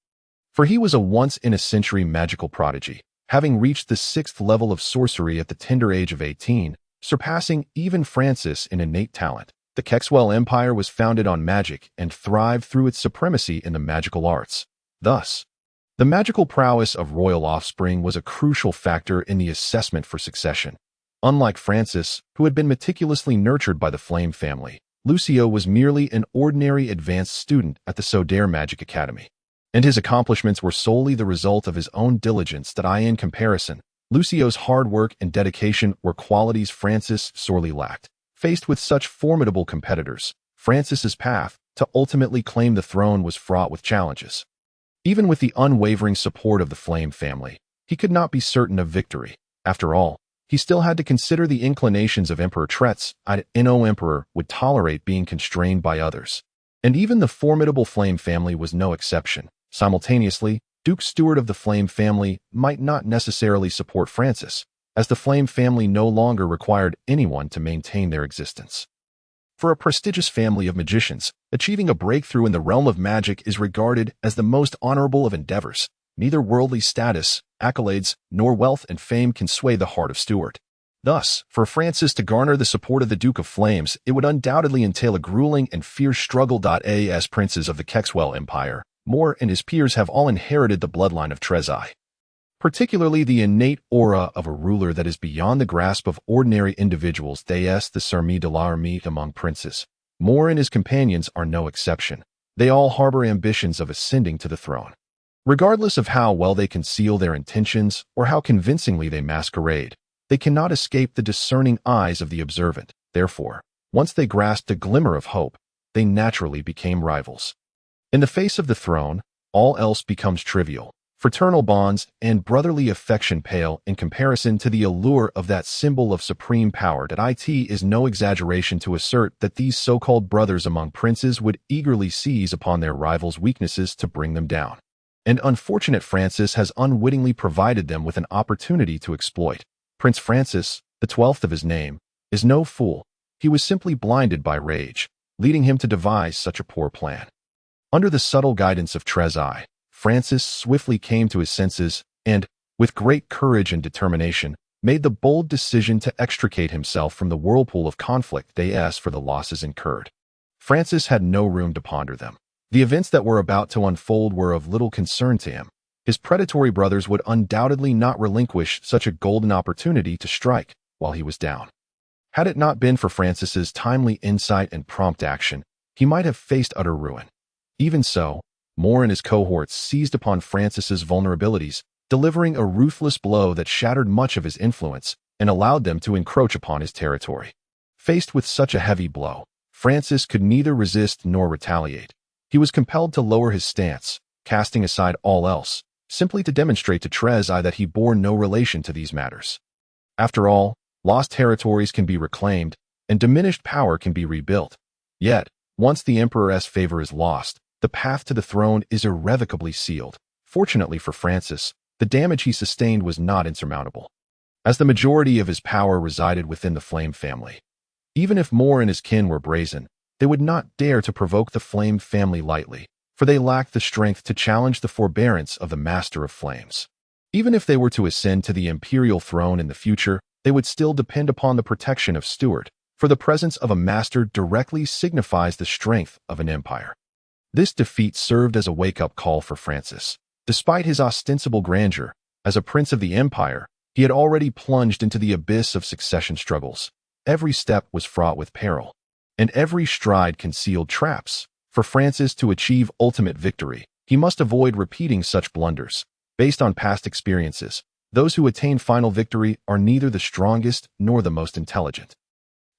for he was a once-in-a-century magical prodigy, having reached the 6th level of sorcery at the tender age of 18, surpassing even Francis in innate talent. The Kexwell Empire was founded on magic and thrived through its supremacy in the magical arts. Thus, the magical prowess of royal offspring was a crucial factor in the assessment for succession. Unlike Francis, who had been meticulously nurtured by the Flame family, Lucio was merely an ordinary advanced student at the Soder Magic Academy, and his accomplishments were solely the result of his own diligence. In comparison, Lucio's hard work and dedication were qualities Francis sorely lacked. Faced with such formidable competitors, Francis's path to ultimately claim the throne was fraught with challenges. Even with the unwavering support of the Flame family, he could not be certain of victory. After all, he still had to consider the inclinations of Emperor Tret'ai. No emperor would tolerate being constrained by others, and even the formidable Flame family was no exception. Simultaneously, Duke Stewart of the Flame family might not necessarily support Francis, as the Flame family no longer required anyone to maintain their existence. For a prestigious family of magicians, achieving a breakthrough in the realm of magic is regarded as the most honorable of endeavors. Neither worldly status, accolades, nor wealth and fame can sway the heart of Stuart. Thus, for Francis to garner the support of the Duke of Flames, it would undoubtedly entail a grueling and fierce struggle. As princes of the Kexwell Empire, More and his peers have all inherited the bloodline of Trezai, particularly the innate aura of a ruler that is beyond the grasp of ordinary individuals. The Sarmi de l'Armée among princes. More and his companions are no exception. They all harbor ambitions of ascending to the throne. Regardless of how well they conceal their intentions or how convincingly they masquerade, they cannot escape the discerning eyes of the observant. Therefore, once they grasped a glimmer of hope, they naturally became rivals. In the face of the throne, all else becomes trivial. Fraternal bonds and brotherly affection pale in comparison to the allure of that symbol of supreme power. It is no exaggeration to assert that these so-called brothers among princes would eagerly seize upon their rivals' weaknesses to bring them down. And unfortunate Francis has unwittingly provided them with an opportunity to exploit. Prince Francis, the 12th of his name, is no fool. He was simply blinded by rage, leading him to devise such a poor plan. Under the subtle guidance of Trezai, Francis swiftly came to his senses and, with great courage and determination, made the bold decision to extricate himself from the whirlpool of conflict. For the losses incurred, Francis had no room to ponder them. The events that were about to unfold were of little concern to him. His predatory brothers would undoubtedly not relinquish such a golden opportunity to strike while he was down. Had it not been for Francis's timely insight and prompt action, he might have faced utter ruin. Even so, More and his cohorts seized upon Francis's vulnerabilities, delivering a ruthless blow that shattered much of his influence and allowed them to encroach upon his territory. Faced with such a heavy blow, Francis could neither resist nor retaliate. He was compelled to lower his stance, casting aside all else, simply to demonstrate to Trezai that he bore no relation to these matters. After all, lost territories can be reclaimed, and diminished power can be rebuilt. Yet, once the Emperor's favor is lost, the path to the throne is irrevocably sealed. Fortunately for Francis, the damage he sustained was not insurmountable, as the majority of his power resided within the Flame family. Even if More and his kin were brazen, they would not dare to provoke the Flame family lightly, for they lacked the strength to challenge the forbearance of the Master of Flames. Even if they were to ascend to the imperial throne in the future, they would still depend upon the protection of Stuart, for the presence of a master directly signifies the strength of an empire. This defeat served as a wake-up call for Francis. Despite his ostensible grandeur, as a prince of the empire, he had already plunged into the abyss of succession struggles. Every step was fraught with peril, and every stride concealed traps. For Francis to achieve ultimate victory, he must avoid repeating such blunders. Based on past experiences, those who attain final victory are neither the strongest nor the most intelligent,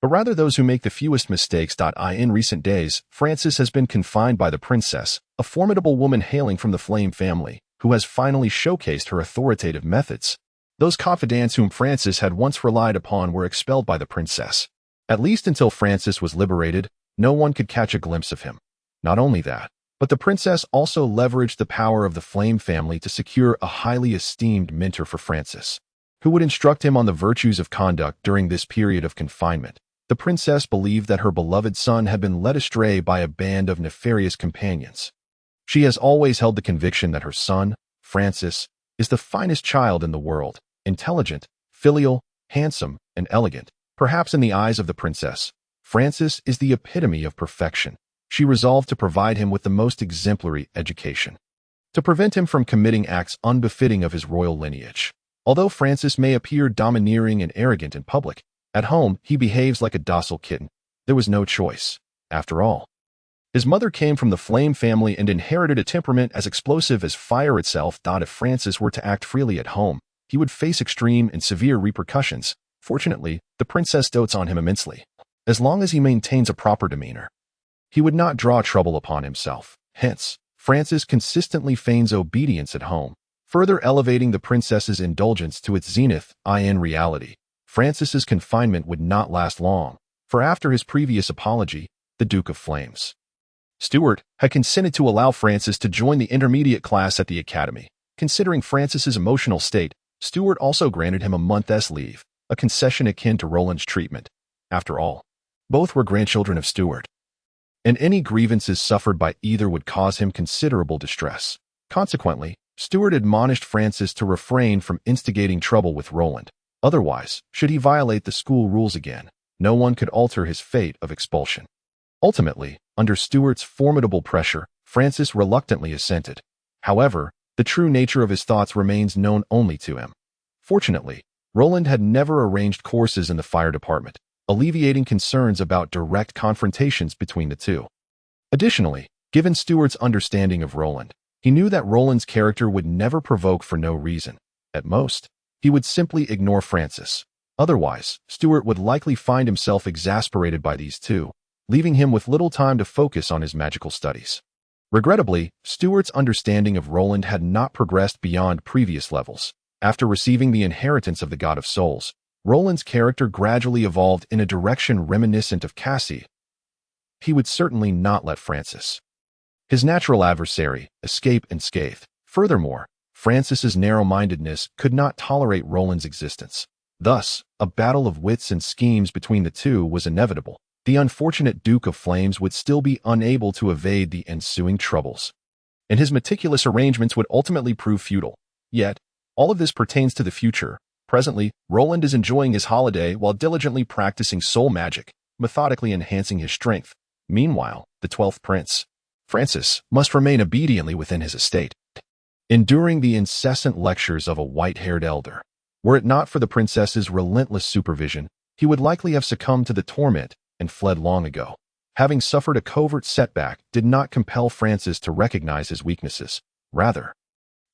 but rather those who make the fewest mistakes. In recent days, Francis has been confined by the princess, a formidable woman hailing from the Flame family, who has finally showcased her authoritative methods. Those confidants whom Francis had once relied upon were expelled by the princess. At least until Francis was liberated, no one could catch a glimpse of him. Not only that, but the princess also leveraged the power of the Flame family to secure a highly esteemed mentor for Francis, who would instruct him on the virtues of conduct during this period of confinement. The princess believed that her beloved son had been led astray by a band of nefarious companions. She has always held the conviction that her son, Francis, is the finest child in the world, intelligent, filial, handsome, and elegant. Perhaps in the eyes of the princess, Francis is the epitome of perfection. She resolved to provide him with the most exemplary education, to prevent him from committing acts unbefitting of his royal lineage. Although Francis may appear domineering and arrogant in public, at home he behaves like a docile kitten. There was no choice, after all. His mother came from the Flame family and inherited a temperament as explosive as fire itself. If Francis were to act freely at home, he would face extreme and severe repercussions. Fortunately, the princess dotes on him immensely. As long as he maintains a proper demeanor, he would not draw trouble upon himself. Hence, Francis consistently feigns obedience at home, further elevating the princess's indulgence to its zenith. In reality, Francis's confinement would not last long, for after his previous apology, the Duke of Flames, Stuart, had consented to allow Francis to join the intermediate class at the academy. Considering Francis's emotional state, Stuart also granted him a month's leave, a concession akin to Roland's treatment. After all, Both were grandchildren of Stewart, and any grievances suffered by either would cause him considerable distress. Consequently, Stewart admonished Francis to refrain from instigating trouble with Roland. Otherwise, should he violate the school rules again, no one could alter his fate of expulsion. Ultimately, under Stewart's formidable pressure, Francis reluctantly assented. However, the true nature of his thoughts remains known only to him. Fortunately, Roland had never arranged courses in the fire department, alleviating concerns about direct confrontations between the two. Additionally, given Stewart's understanding of Roland, he knew that Roland's character would never provoke for no reason. At most, he would simply ignore Francis. Otherwise, Stewart would likely find himself exasperated by these two, leaving him with little time to focus on his magical studies. Regrettably, Stewart's understanding of Roland had not progressed beyond previous levels. After receiving the inheritance of the God of Souls, Roland's character gradually evolved in a direction reminiscent of Cassie. He would certainly not let Francis, his natural adversary, escape unscathed. Furthermore, Francis's narrow-mindedness could not tolerate Roland's existence. Thus, a battle of wits and schemes between the two was inevitable. The unfortunate Duke of Flames would still be unable to evade the ensuing troubles, and his meticulous arrangements would ultimately prove futile. Yet, all of this pertains to the future. Presently, Roland is enjoying his holiday while diligently practicing soul magic, methodically enhancing his strength. Meanwhile, the 12th prince, Francis, must remain obediently within his estate, enduring the incessant lectures of a white-haired elder. Were it not for the princess's relentless supervision, he would likely have succumbed to the torment and fled long ago. Having suffered a covert setback did not compel Francis to recognize his weaknesses. Rather,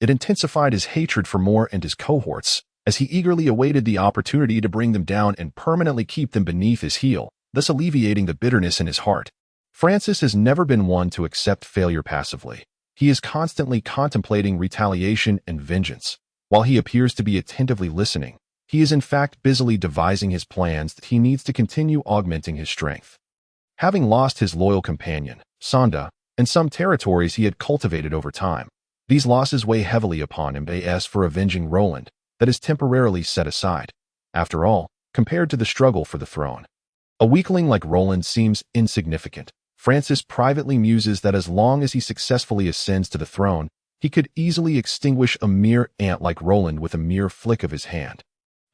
it intensified his hatred for Moore and his cohorts, as he eagerly awaited the opportunity to bring them down and permanently keep them beneath his heel, thus alleviating the bitterness in his heart. Francis has never been one to accept failure passively. He is constantly contemplating retaliation and vengeance. While he appears to be attentively listening, he is in fact busily devising his plans that he needs to continue augmenting his strength. Having lost his loyal companion, Sonda, and some territories he had cultivated over time, these losses weigh heavily upon him as for avenging Roland, that is temporarily set aside. After all, compared to the struggle for the throne, a weakling like Roland seems insignificant. Francis privately muses that as long as he successfully ascends to the throne, he could easily extinguish a mere ant like Roland with a mere flick of his hand,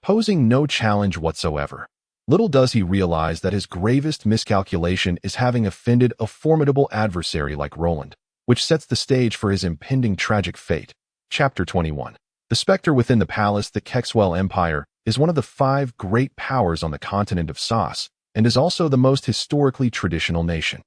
posing no challenge whatsoever. Little does he realize that his gravest miscalculation is having offended a formidable adversary like Roland, which sets the stage for his impending tragic fate. Chapter 21. The specter within the palace. The Kexwell Empire is one of the 5 great powers on the continent of Sauce, and is also the most historically traditional nation.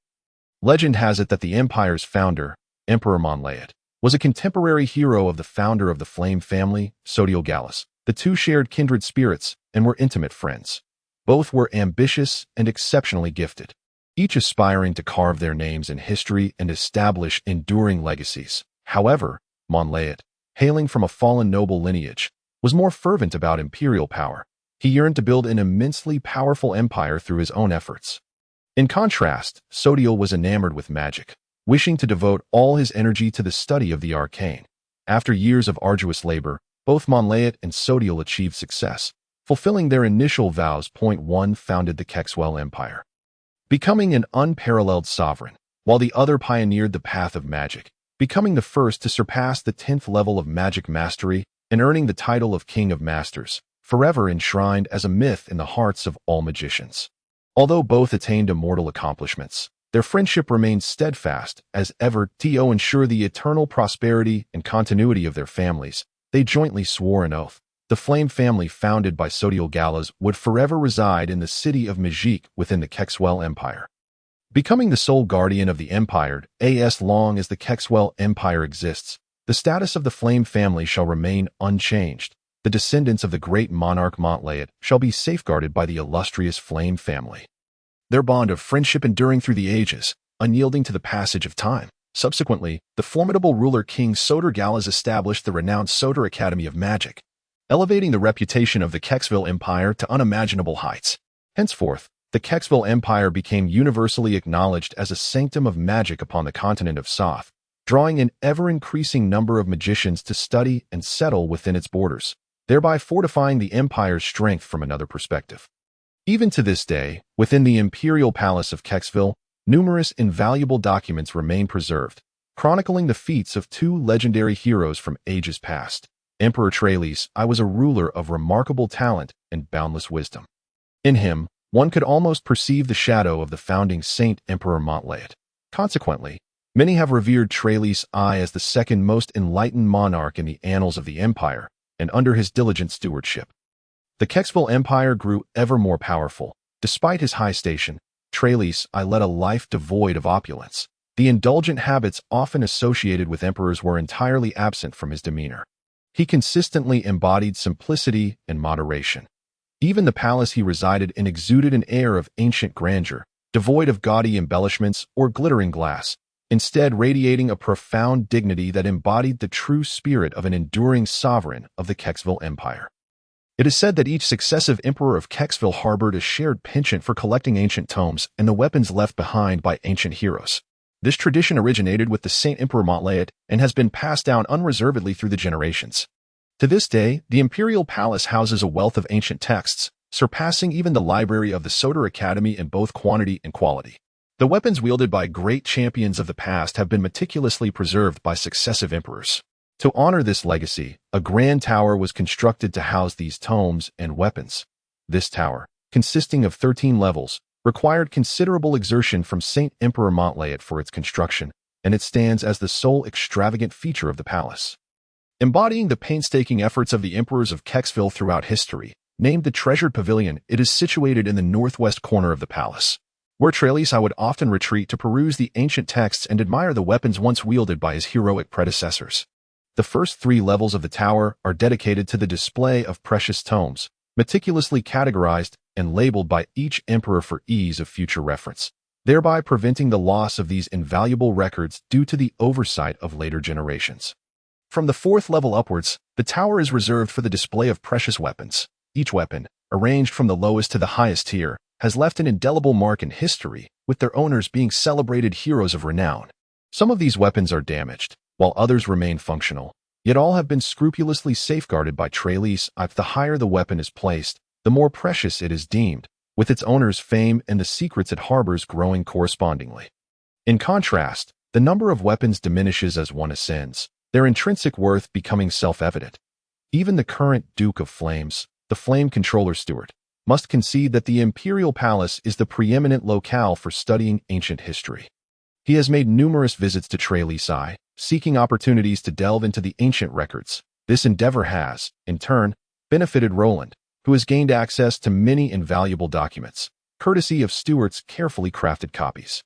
Legend has it that the empire's founder, Emperor Monlaet, was a contemporary hero of the founder of the Flame family, Sodiel Gallus. The two shared kindred spirits and were intimate friends. Both were ambitious and exceptionally gifted, each aspiring to carve their names in history and establish enduring legacies. However, Monlaet, hailing from a fallen noble lineage, was more fervent about imperial power. He yearned to build an immensely powerful empire through his own efforts. In contrast, Sodiel was enamored with magic, wishing to devote all his energy to the study of the arcane. After years of arduous labor, both Monlaet and Sodiel achieved success, fulfilling their initial vows. 1 Founded the Kexwell Empire, becoming an unparalleled sovereign, while the other pioneered the path of magic, becoming the first to surpass the 10th level of magic mastery and earning the title of King of Masters, forever enshrined as a myth in the hearts of all magicians. Although both attained immortal accomplishments, their friendship remained steadfast as ever to ensure the eternal prosperity and continuity of their families. They jointly swore an oath. The Flame family, founded by Sodiel Gallus, would forever reside in the city of Magique within the Kexwell Empire, becoming the sole guardian of the empire. As long as the Kexwell Empire exists, the status of the Flame family shall remain unchanged. The descendants of the great monarch Monlaet shall be safeguarded by the illustrious Flame family, their bond of friendship enduring through the ages, unyielding to the passage of time. Subsequently, the formidable ruler King Soder Gallus established the renowned Soder Academy of Magic, elevating the reputation of the Kexville Empire to unimaginable heights. Henceforth, the Kexville Empire became universally acknowledged as a sanctum of magic upon the continent of Soth, drawing an ever-increasing number of magicians to study and settle within its borders, thereby fortifying the empire's strength from another perspective. Even to this day, within the imperial palace of Kexville, numerous invaluable documents remain preserved, chronicling the feats of two legendary heroes from ages past. Emperor Tralles, I was a ruler of remarkable talent and boundless wisdom. In him, one could almost perceive the shadow of the founding Saint Emperor Montlayet. Consequently, many have revered Tralles I as the second most enlightened monarch in the annals of the empire, and under his diligent stewardship, the Kexville Empire grew ever more powerful. Despite his high station, Tralles I led a life devoid of opulence. The indulgent habits often associated with emperors were entirely absent from his demeanor. He consistently embodied simplicity and moderation. Even the palace he resided in exuded an air of ancient grandeur, devoid of gaudy embellishments or glittering glass, instead radiating a profound dignity that embodied the true spirit of an enduring sovereign of the Kexville Empire. It is said that each successive emperor of Kexville harbored a shared penchant for collecting ancient tomes and the weapons left behind by ancient heroes. This tradition originated with the Saint Emperor Montlayet and has been passed down unreservedly through the generations. To this day, the imperial palace houses a wealth of ancient texts, surpassing even the library of the Soder Academy in both quantity and quality. The weapons wielded by great champions of the past have been meticulously preserved by successive emperors. To honor this legacy, a grand tower was constructed to house these tomes and weapons. This tower, consisting of 13 levels, required considerable exertion from Saint Emperor Montlayet for its construction, and it stands as the sole extravagant feature of the palace. Embodying the painstaking efforts of the emperors of Kexville throughout history, named the Treasured Pavilion, it is situated in the northwest corner of the palace, where Tralles I would often retreat to peruse the ancient texts and admire the weapons once wielded by his heroic predecessors. The first 3 levels of the tower are dedicated to the display of precious tomes, meticulously categorized and labeled by each emperor for ease of future reference, thereby preventing the loss of these invaluable records due to the oversight of later generations. From the 4th level upwards, the tower is reserved for the display of precious weapons. Each weapon, arranged from the lowest to the highest tier, has left an indelible mark in history, with their owners being celebrated heroes of renown. Some of these weapons are damaged, while others remain functional, yet all have been scrupulously safeguarded by Tralles I. The higher the weapon is placed, the more precious it is deemed, with its owner's fame and the secrets it harbors growing correspondingly. In contrast, the number of weapons diminishes as one ascends, their intrinsic worth becoming self-evident. Even the current Duke of Flames, the Flame Controller Steward, must concede that the Imperial Palace is the preeminent locale for studying ancient history. He has made numerous visits to Tralles I, seeking opportunities to delve into the ancient records. This endeavor has, in turn, benefited Roland, who has gained access to many invaluable documents, courtesy of Stuart's carefully crafted copies.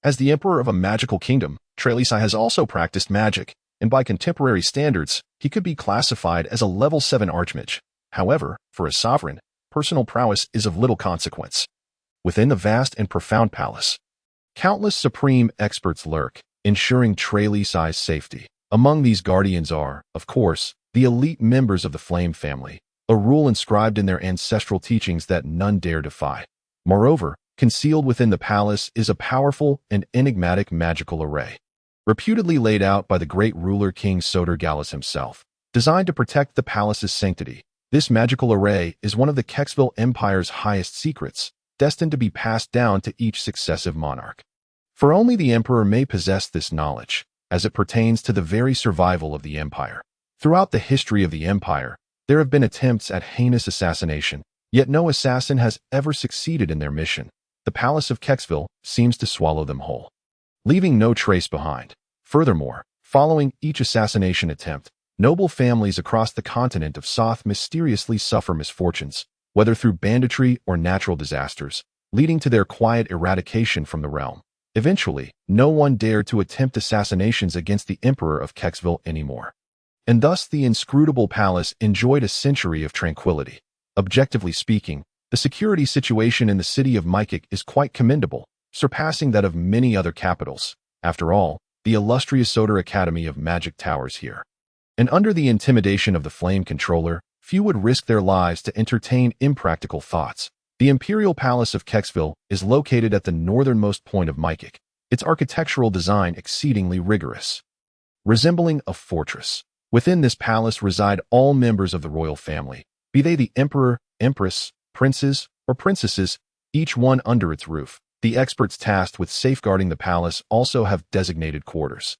As the Emperor of a magical kingdom, Tralles I has also practiced magic, and by contemporary standards, he could be classified as a level 7 archmage. However, for a sovereign, personal prowess is of little consequence. Within the vast and profound palace, countless supreme experts lurk, ensuring Tralles I's safety. Among these guardians are, of course, the elite members of the Flame family, a rule inscribed in their ancestral teachings that none dare defy. Moreover, concealed within the palace is a powerful and enigmatic magical array, reputedly laid out by the great ruler King Soder Gallus himself, designed to protect the palace's sanctity. This magical array is one of the Kexville Empire's highest secrets, destined to be passed down to each successive monarch. For only the emperor may possess this knowledge, as it pertains to the very survival of the empire. Throughout the history of the empire, there have been attempts at heinous assassination, yet no assassin has ever succeeded in their mission. The Palace of Kexville seems to swallow them whole, leaving no trace behind. Furthermore, following each assassination attempt, noble families across the continent of Soth mysteriously suffer misfortunes, whether through banditry or natural disasters, leading to their quiet eradication from the realm. Eventually, no one dared to attempt assassinations against the Emperor of Kexville anymore. And thus the inscrutable palace enjoyed a century of tranquility. Objectively speaking, the security situation in the city of Mykic is quite commendable, surpassing that of many other capitals. After all, the illustrious Soder Academy of Magic towers here. And under the intimidation of the Flame Controller, few would risk their lives to entertain impractical thoughts. The Imperial Palace of Kexville is located at the northernmost point of Mykic, its architectural design exceedingly rigorous, resembling a fortress. Within this palace reside all members of the royal family, be they the emperor, empress, princes, or princesses, each one under its roof. The experts tasked with safeguarding the palace also have designated quarters.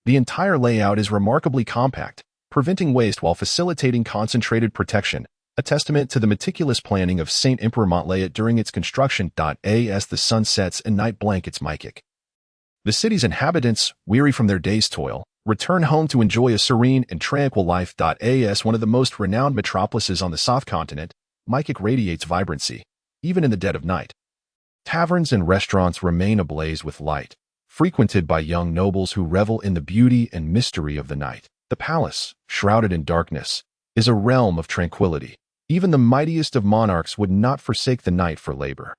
The entire layout is remarkably compact, preventing waste while facilitating concentrated protection, a testament to the meticulous planning of Saint Emperor Montlayet during its construction. As the sun sets and night blankets Mykic, the city's inhabitants, weary from their day's toil, return home to enjoy a serene and tranquil life. As one of the most renowned metropolises on the South Continent, Mykic radiates vibrancy, even in the dead of night. Taverns and restaurants remain ablaze with light, frequented by young nobles who revel in the beauty and mystery of the night. The palace, shrouded in darkness, is a realm of tranquility. Even the mightiest of monarchs would not forsake the night for labor.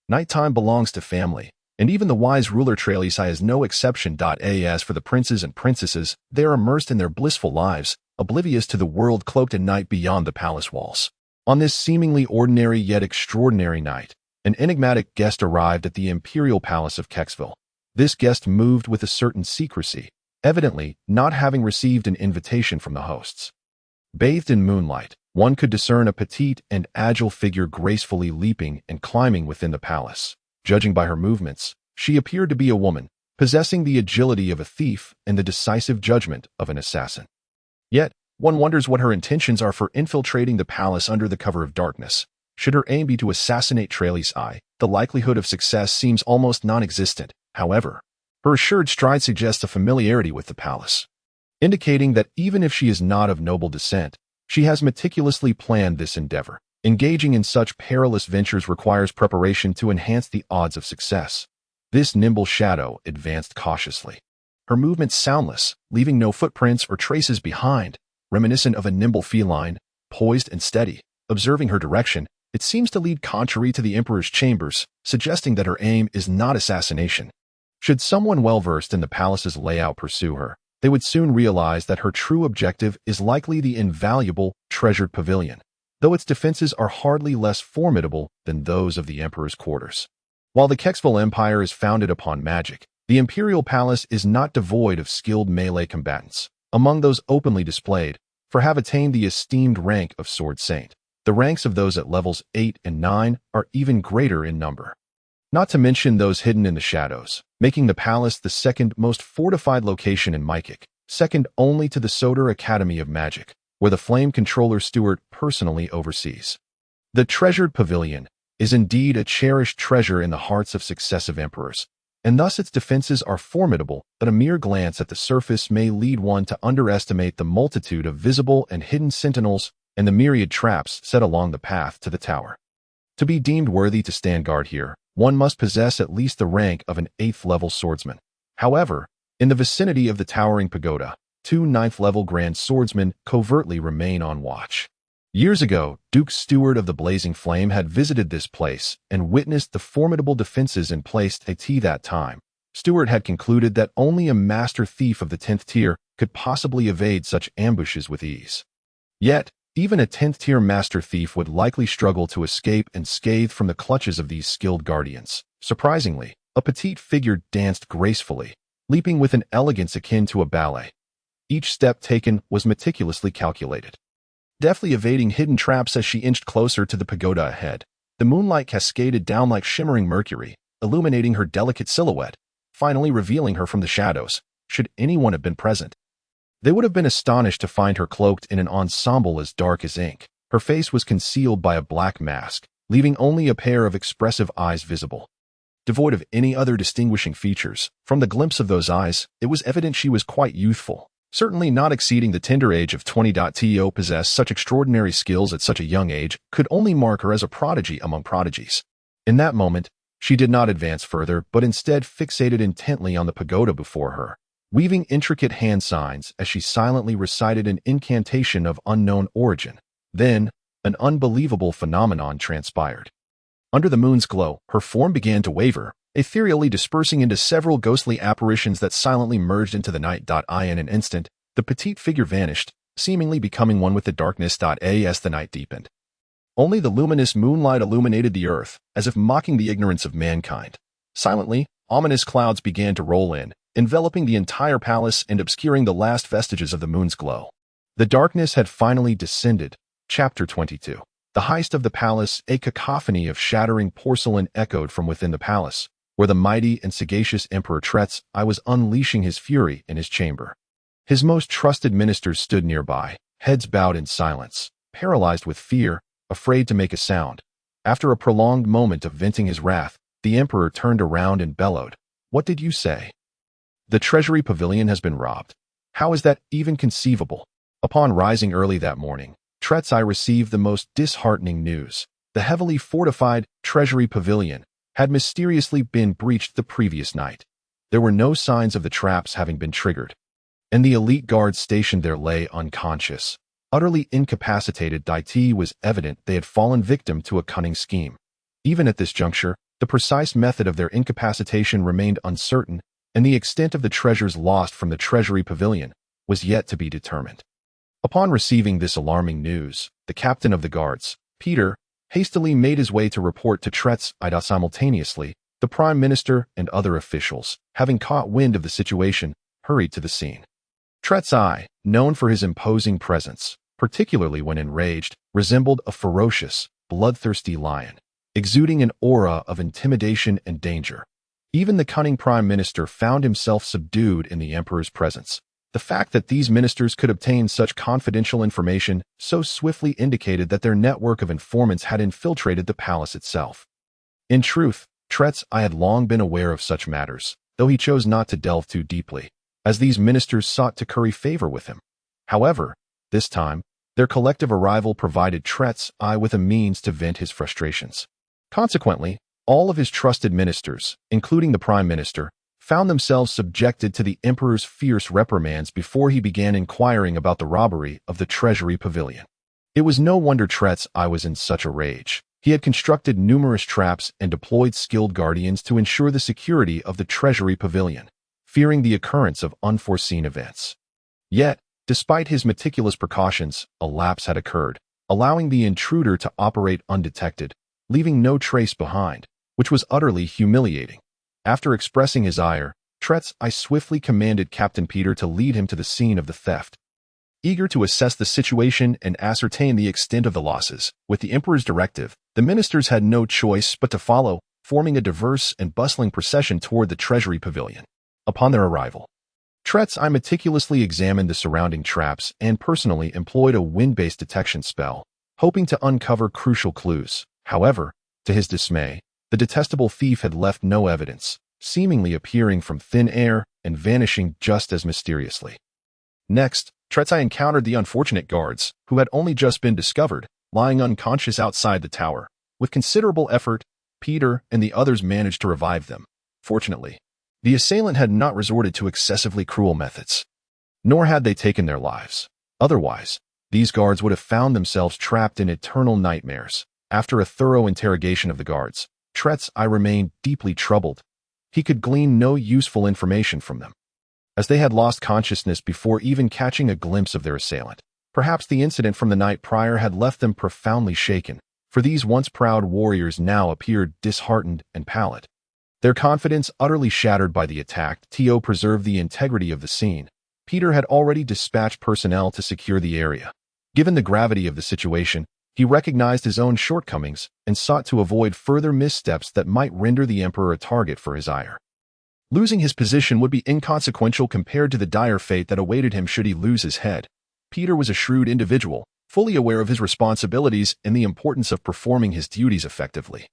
Nighttime belongs to family, and even the wise ruler Tralisai is no exception. As for the princes and princesses, they are immersed in their blissful lives, oblivious to the world cloaked in night beyond the palace walls. On this seemingly ordinary yet extraordinary night, an enigmatic guest arrived at the imperial palace of Kexville. This guest moved with a certain secrecy, evidently not having received an invitation from the hosts. Bathed in moonlight, one could discern a petite and agile figure gracefully leaping and climbing within the palace. Judging by her movements, she appeared to be a woman, possessing the agility of a thief and the decisive judgment of an assassin. Yet, one wonders what her intentions are for infiltrating the palace under the cover of darkness. Should her aim be to assassinate Tralisai, the likelihood of success seems almost non-existent. However, her assured stride suggests a familiarity with the palace, indicating that even if she is not of noble descent, she has meticulously planned this endeavor. Engaging in such perilous ventures requires preparation to enhance the odds of success. This nimble shadow advanced cautiously, her movements soundless, leaving no footprints or traces behind, reminiscent of a nimble feline, poised and steady. Observing her direction, it seems to lead contrary to the Emperor's chambers, suggesting that her aim is not assassination. Should someone well-versed in the palace's layout pursue her, they would soon realize that her true objective is likely the invaluable, treasured pavilion, though its defenses are hardly less formidable than those of the Emperor's quarters. While the Kexville Empire is founded upon magic, the Imperial Palace is not devoid of skilled melee combatants. Among those openly displayed, for have attained the esteemed rank of Sword Saint. The ranks of those at levels 8 and 9 are even greater in number. Not to mention those hidden in the shadows, making the palace the second most fortified location in Mykic, second only to the Soder Academy of Magic, where the Flame Controller Stewart personally oversees. The treasured pavilion is indeed a cherished treasure in the hearts of successive emperors, and thus its defenses are formidable, but a mere glance at the surface may lead one to underestimate the multitude of visible and hidden sentinels and the myriad traps set along the path to the tower. To be deemed worthy to stand guard here, one must possess at least the rank of an 8th-level swordsman. However, in the vicinity of the towering pagoda, 2 9th-level grand swordsmen covertly remain on watch. Years ago, Duke Steward of the Blazing Flame had visited this place and witnessed the formidable defenses in place at that time. Steward had concluded that only a master thief of the 10th tier could possibly evade such ambushes with ease. Yet, even a 10th-tier master thief would likely struggle to escape unscathed from the clutches of these skilled guardians. Surprisingly, a petite figure danced gracefully, leaping with an elegance akin to a ballet. Each step taken was meticulously calculated, deftly evading hidden traps as she inched closer to the pagoda ahead. The moonlight cascaded down like shimmering mercury, illuminating her delicate silhouette, finally revealing her from the shadows. Should anyone have been present, they would have been astonished to find her cloaked in an ensemble as dark as ink. Her face was concealed by a black mask, leaving only a pair of expressive eyes visible. Devoid of any other distinguishing features, from the glimpse of those eyes, it was evident she was quite youthful, certainly not exceeding the tender age of 20. To possess such extraordinary skills at such a young age could only mark her as a prodigy among prodigies. In that moment, she did not advance further, but instead fixated intently on the pagoda before her, weaving intricate hand signs as she silently recited an incantation of unknown origin. Then, an unbelievable phenomenon transpired. Under the moon's glow, her form began to waver, ethereally dispersing into several ghostly apparitions that silently merged into the night. In an instant, the petite figure vanished, seemingly becoming one with the darkness. As the night deepened, only the luminous moonlight illuminated the earth, as if mocking the ignorance of mankind. Silently, ominous clouds began to roll in, enveloping the entire palace and obscuring the last vestiges of the moon's glow. The darkness had finally descended. Chapter 22. The heist of the palace, a cacophony of shattering porcelain echoed from within the palace, where the mighty and sagacious Emperor Tretz I was unleashing his fury in his chamber. His most trusted ministers stood nearby, heads bowed in silence, paralyzed with fear, afraid to make a sound. After a prolonged moment of venting his wrath, the emperor turned around and bellowed, "What did you say? The treasury pavilion has been robbed. How is that even conceivable?" Upon rising early that morning, Tretz I received the most disheartening news. The heavily fortified treasury pavilion had mysteriously been breached the previous night. There were no signs of the traps having been triggered, and the elite guards stationed there lay unconscious. Utterly incapacitated, it was evident they had fallen victim to a cunning scheme. Even at this juncture, the precise method of their incapacitation remained uncertain, and the extent of the treasures lost from the treasury pavilion was yet to be determined. Upon receiving this alarming news, the captain of the guards, Peter, hastily made his way to report to Tretz I. Simultaneously, the prime minister and other officials, having caught wind of the situation, hurried to the scene. Tretz I, known for his imposing presence, particularly when enraged, resembled a ferocious, bloodthirsty lion, exuding an aura of intimidation and danger. Even the cunning prime minister found himself subdued in the emperor's presence. The fact that these ministers could obtain such confidential information so swiftly indicated that their network of informants had infiltrated the palace itself. In truth, Tretz I had long been aware of such matters, though he chose not to delve too deeply, as these ministers sought to curry favor with him. However, this time, their collective arrival provided Tretz I with a means to vent his frustrations. Consequently, all of his trusted ministers, including the prime minister, found themselves subjected to the emperor's fierce reprimands before he began inquiring about the robbery of the treasury pavilion. It was no wonder Tretz I was in such a rage. He had constructed numerous traps and deployed skilled guardians to ensure the security of the treasury pavilion, fearing the occurrence of unforeseen events. Yet, despite his meticulous precautions, a lapse had occurred, allowing the intruder to operate undetected, leaving no trace behind, which was utterly humiliating. After expressing his ire, Tretz I swiftly commanded Captain Peter to lead him to the scene of the theft. Eager to assess the situation and ascertain the extent of the losses, with the emperor's directive, the ministers had no choice but to follow, forming a diverse and bustling procession toward the treasury pavilion. Upon their arrival, Tretz I meticulously examined the surrounding traps and personally employed a wind-based detection spell, hoping to uncover crucial clues. However, to his dismay, the detestable thief had left no evidence, seemingly appearing from thin air and vanishing just as mysteriously. Next, Tretz I encountered the unfortunate guards, who had only just been discovered, lying unconscious outside the tower. With considerable effort, Peter and the others managed to revive them. Fortunately, the assailant had not resorted to excessively cruel methods, nor had they taken their lives. Otherwise, these guards would have found themselves trapped in eternal nightmares. After a thorough interrogation of the guards, Tretz I remained deeply troubled. He could glean no useful information from them, as they had lost consciousness before even catching a glimpse of their assailant. Perhaps the incident from the night prior had left them profoundly shaken, for these once proud warriors now appeared disheartened and pallid. Their confidence utterly shattered by the attack. To preserve the integrity of the scene, Peter had already dispatched personnel to secure the area. Given the gravity of the situation, he recognized his own shortcomings and sought to avoid further missteps that might render the emperor a target for his ire. Losing his position would be inconsequential compared to the dire fate that awaited him should he lose his head. Peter was a shrewd individual, fully aware of his responsibilities and the importance of performing his duties effectively,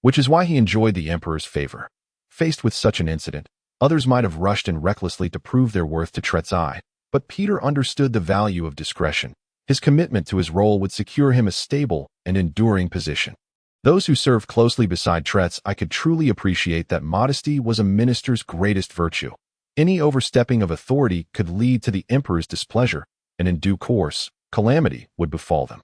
which is why he enjoyed the emperor's favor. Faced with such an incident, others might have rushed in recklessly to prove their worth to Tretz I, but Peter understood the value of discretion. His commitment to his role would secure him a stable and enduring position. Those who served closely beside Tretz I could truly appreciate that modesty was a minister's greatest virtue. Any overstepping of authority could lead to the emperor's displeasure, and in due course, calamity would befall them.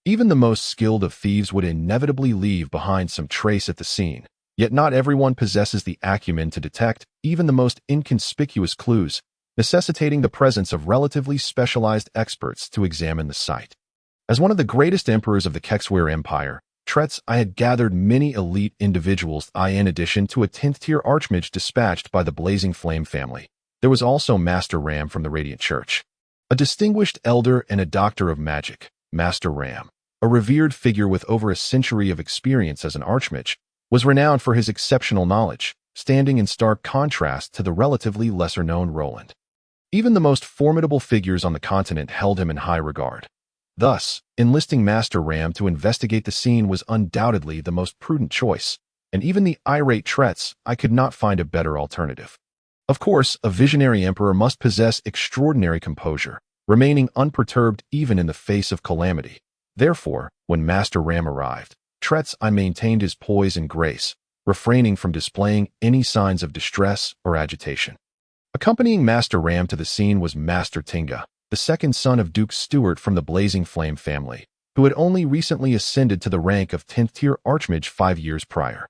Even the most skilled of thieves would inevitably leave behind some trace at the scene, yet not everyone possesses the acumen to detect even the most inconspicuous clues, necessitating the presence of relatively specialized experts to examine the site. As one of the greatest emperors of the Kexware Empire, Tretz I had gathered many elite individuals in addition to a 10th-tier archmage dispatched by the Blazing Flame family. There was also Master Ram from the Radiant Church, a distinguished elder and a doctor of magic. Master Ram, a revered figure with over a century of experience as an archmage, was renowned for his exceptional knowledge, standing in stark contrast to the relatively lesser-known Roland. Even the most formidable figures on the continent held him in high regard. Thus, enlisting Master Ram to investigate the scene was undoubtedly the most prudent choice, and even the irate Tretz, I could not find a better alternative. Of course, a visionary emperor must possess extraordinary composure, remaining unperturbed even in the face of calamity. Therefore, when Master Ram arrived, Tretz I maintained his poise and grace, refraining from displaying any signs of distress or agitation. Accompanying Master Ram to the scene was Master Tinga, the second son of Duke Stewart from the Blazing Flame family, who had only recently ascended to the rank of 10th-tier Archmage 5 years prior.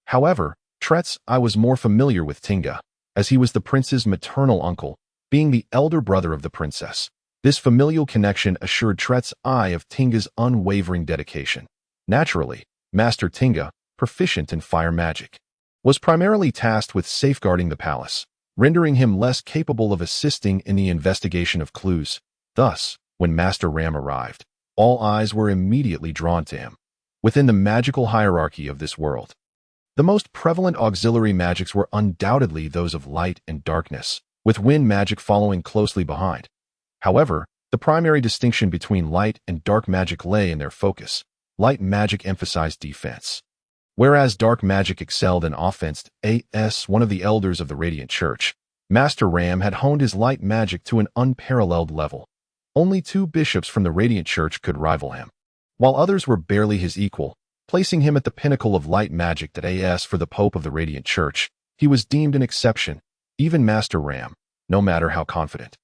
However, Tretz I was more familiar with Tinga, as he was the prince's maternal uncle, being the elder brother of the princess. This familial connection assured Tretz I of Tinga's unwavering dedication. Naturally, Master Tinga, proficient in fire magic, was primarily tasked with safeguarding the palace, rendering him less capable of assisting in the investigation of clues. Thus, when Master Ram arrived, all eyes were immediately drawn to him. Within the magical hierarchy of this world, the most prevalent auxiliary magics were undoubtedly those of light and darkness, with wind magic following closely behind. However, the primary distinction between light and dark magic lay in their focus. Light magic emphasized defense, whereas dark magic excelled in offense. As one of the elders of the Radiant Church, Master Ram had honed his light magic to an unparalleled level. Only 2 bishops from the Radiant Church could rival him, while others were barely his equal, placing him at the pinnacle of light magic. As for the Pope of the Radiant Church, he was deemed an exception. Even Master Ram, no matter how confident,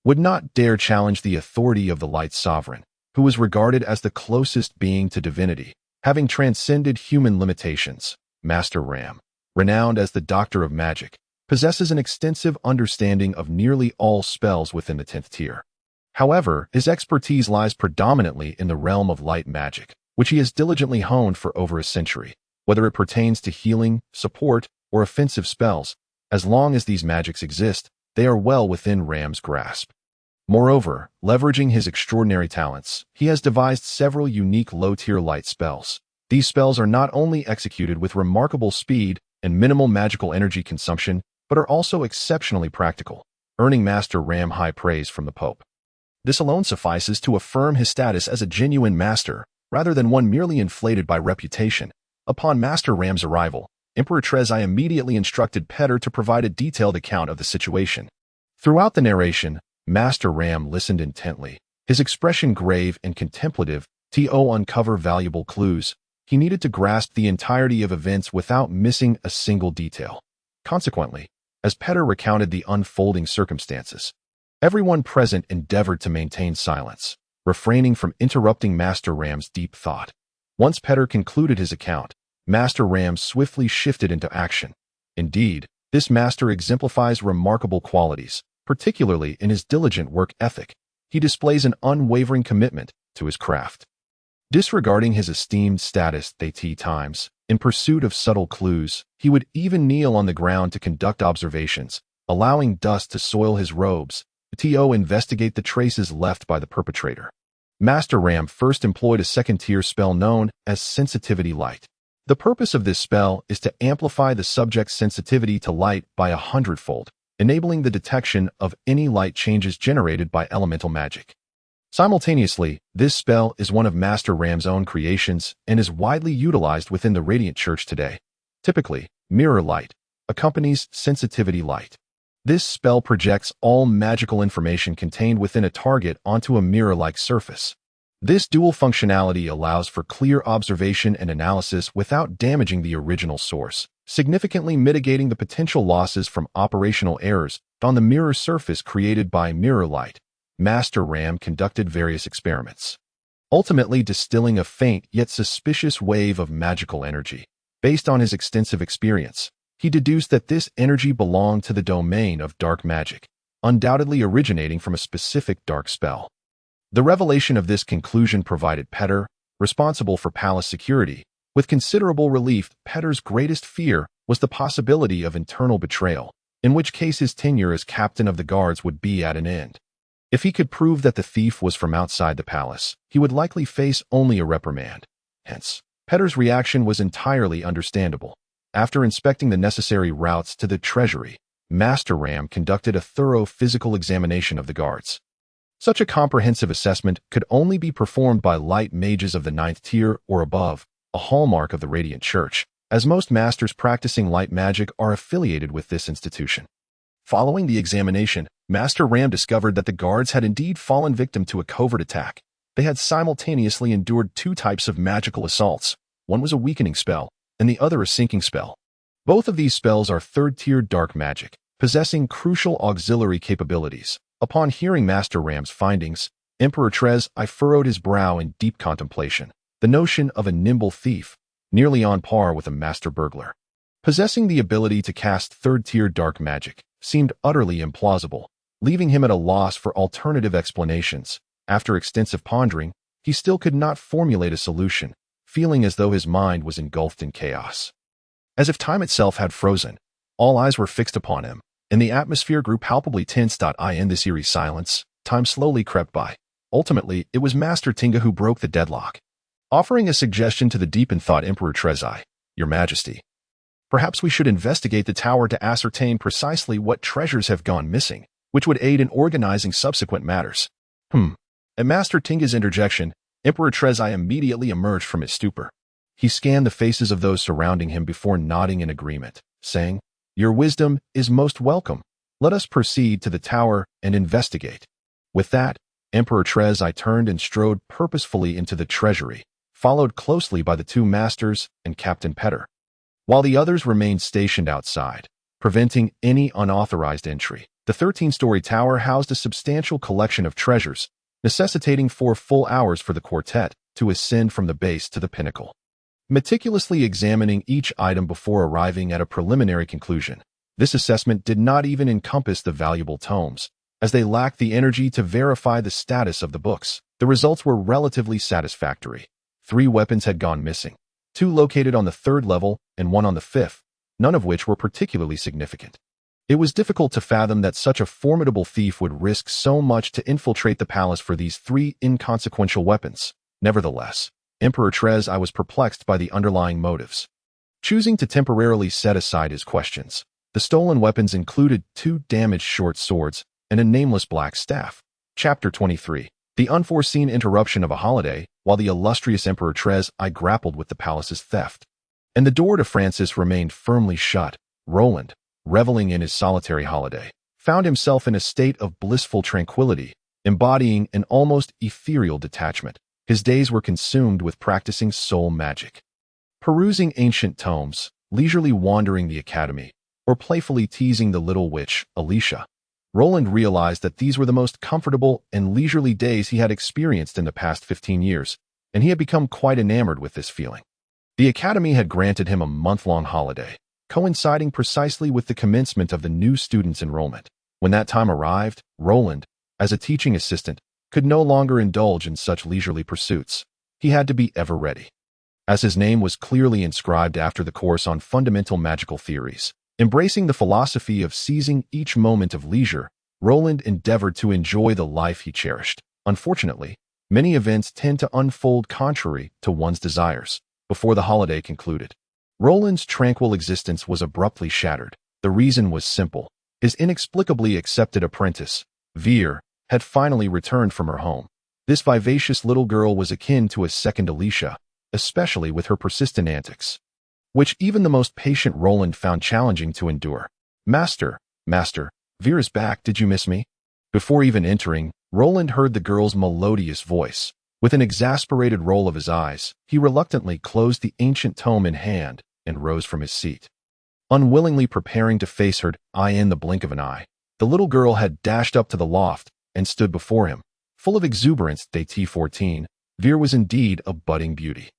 would not dare challenge the authority of the Light Sovereign, who was regarded as the closest being to divinity, having transcended human limitations. Master Ram, renowned as the Doctor of Magic, possesses an extensive understanding of nearly all spells within the 10th tier. However, his expertise lies predominantly in the realm of light magic, which he has diligently honed for over a century. Whether it pertains to healing, support, or offensive spells, as long as these magics exist, they are well within Ram's grasp. Moreover, leveraging his extraordinary talents, he has devised several unique low-tier light spells. These spells are not only executed with remarkable speed and minimal magical energy consumption, but are also exceptionally practical, earning Master Ram high praise from the Pope. This alone suffices to affirm his status as a genuine master, rather than one merely inflated by reputation. Upon Master Ram's arrival, Emperor Trezai immediately instructed Petter to provide a detailed account of the situation. Throughout the narration, Master Ram listened intently, his expression grave and contemplative. To uncover valuable clues, he needed to grasp the entirety of events without missing a single detail. Consequently, as Petter recounted the unfolding circumstances, everyone present endeavored to maintain silence, refraining from interrupting Master Ram's deep thought. Once Petter concluded his account, Master Ram swiftly shifted into action. Indeed, this master exemplifies remarkable qualities, particularly in his diligent work ethic. He displays an unwavering commitment to his craft. Disregarding his esteemed status at times, in pursuit of subtle clues, he would even kneel on the ground to conduct observations, allowing dust to soil his robes, to investigate the traces left by the perpetrator. Master Ram first employed a second-tier spell known as Sensitivity Light. The purpose of this spell is to amplify the subject's sensitivity to light by 100-fold, enabling the detection of any light changes generated by elemental magic. Simultaneously, this spell is one of Master Ram's own creations and is widely utilized within the Radiant Church today. Typically, Mirror Light accompanies Sensitivity Light. This spell projects all magical information contained within a target onto a mirror-like surface. This dual functionality allows for clear observation and analysis without damaging the original source, significantly mitigating the potential losses from operational errors on the mirror surface created by mirror light. Master Ram conducted various experiments, ultimately distilling a faint yet suspicious wave of magical energy. Based on his extensive experience, he deduced that this energy belonged to the domain of dark magic, undoubtedly originating from a specific dark spell. The revelation of this conclusion provided Petter, responsible for palace security, with considerable relief. Petter's greatest fear was the possibility of internal betrayal, in which case his tenure as captain of the guards would be at an end. If he could prove that the thief was from outside the palace, he would likely face only a reprimand. Hence, Petter's reaction was entirely understandable. After inspecting the necessary routes to the treasury, Master Ram conducted a thorough physical examination of the guards. Such a comprehensive assessment could only be performed by light mages of the 9th tier or above, a hallmark of the Radiant Church, as most masters practicing light magic are affiliated with this institution. Following the examination, Master Ram discovered that the guards had indeed fallen victim to a covert attack. They had simultaneously endured two types of magical assaults. One was a weakening spell, and the other a sinking spell. Both of these spells are 3rd-tier dark magic, possessing crucial auxiliary capabilities. Upon hearing Master Ram's findings, Emperor Trez furrowed his brow in deep contemplation. The notion of a nimble thief, nearly on par with a master burglar, possessing the ability to cast 3rd-tier dark magic, seemed utterly implausible, leaving him at a loss for alternative explanations. After extensive pondering, he still could not formulate a solution, feeling as though his mind was engulfed in chaos. As if time itself had frozen, all eyes were fixed upon him, and the atmosphere grew palpably tense. In this eerie silence, time slowly crept by. Ultimately, it was Master Tinga who broke the deadlock, offering a suggestion to the deep in thought Emperor Trezai. Your Majesty, perhaps we should investigate the tower to ascertain precisely what treasures have gone missing, which would aid in organizing subsequent matters. At Master Tinga's interjection, Emperor Trezai immediately emerged from his stupor. He scanned the faces of those surrounding him before nodding in agreement, saying, Your wisdom is most welcome. Let us proceed to the tower and investigate. With that, Emperor Trezai turned and strode purposefully into the treasury, followed closely by the two masters and Captain Petter, while the others remained stationed outside, preventing any unauthorized entry. The 13-story tower housed a substantial collection of treasures, necessitating 4 full hours for the quartet to ascend from the base to the pinnacle. Meticulously examining each item before arriving at a preliminary conclusion, this assessment did not even encompass the valuable tomes, as they lacked the energy to verify the status of the books. The results were relatively satisfactory. 3 weapons had gone missing, 2 located on the 3rd level and 1 on the 5th, none of which were particularly significant. It was difficult to fathom that such a formidable thief would risk so much to infiltrate the palace for these 3 inconsequential weapons. Nevertheless, Emperor Trez was perplexed by the underlying motives. Choosing to temporarily set aside his questions, the stolen weapons included 2 damaged short swords and a nameless black staff. Chapter 23. The unforeseen interruption of a holiday. While the illustrious Emperor Trez grappled with the palace's theft, and the door to Francis remained firmly shut, Roland, reveling in his solitary holiday, found himself in a state of blissful tranquility, embodying an almost ethereal detachment. His days were consumed with practicing soul magic, perusing ancient tomes, leisurely wandering the academy, or playfully teasing the little witch, Alicia. Roland realized that these were the most comfortable and leisurely days he had experienced in the past 15 years, and he had become quite enamored with this feeling. The academy had granted him a month-long holiday, coinciding precisely with the commencement of the new student's enrollment. When that time arrived, Roland, as a teaching assistant, could no longer indulge in such leisurely pursuits. He had to be ever ready. As his name was clearly inscribed after the course on fundamental magical theories, embracing the philosophy of seizing each moment of leisure, Roland endeavored to enjoy the life he cherished. Unfortunately, many events tend to unfold contrary to one's desires. Before the holiday concluded, Roland's tranquil existence was abruptly shattered. The reason was simple. His inexplicably accepted apprentice, Heir, had finally returned from her home. This vivacious little girl was akin to a second Alicia, especially with her persistent antics, which even the most patient Roland found challenging to endure. Master, Heir is back, did you miss me? Before even entering, Roland heard the girl's melodious voice. With an exasperated roll of his eyes, he reluctantly closed the ancient tome in hand and rose from his seat. Unwillingly preparing to face her in the blink of an eye, the little girl had dashed up to the loft and stood before him. Full of exuberance, T14, Heir was indeed a budding beauty.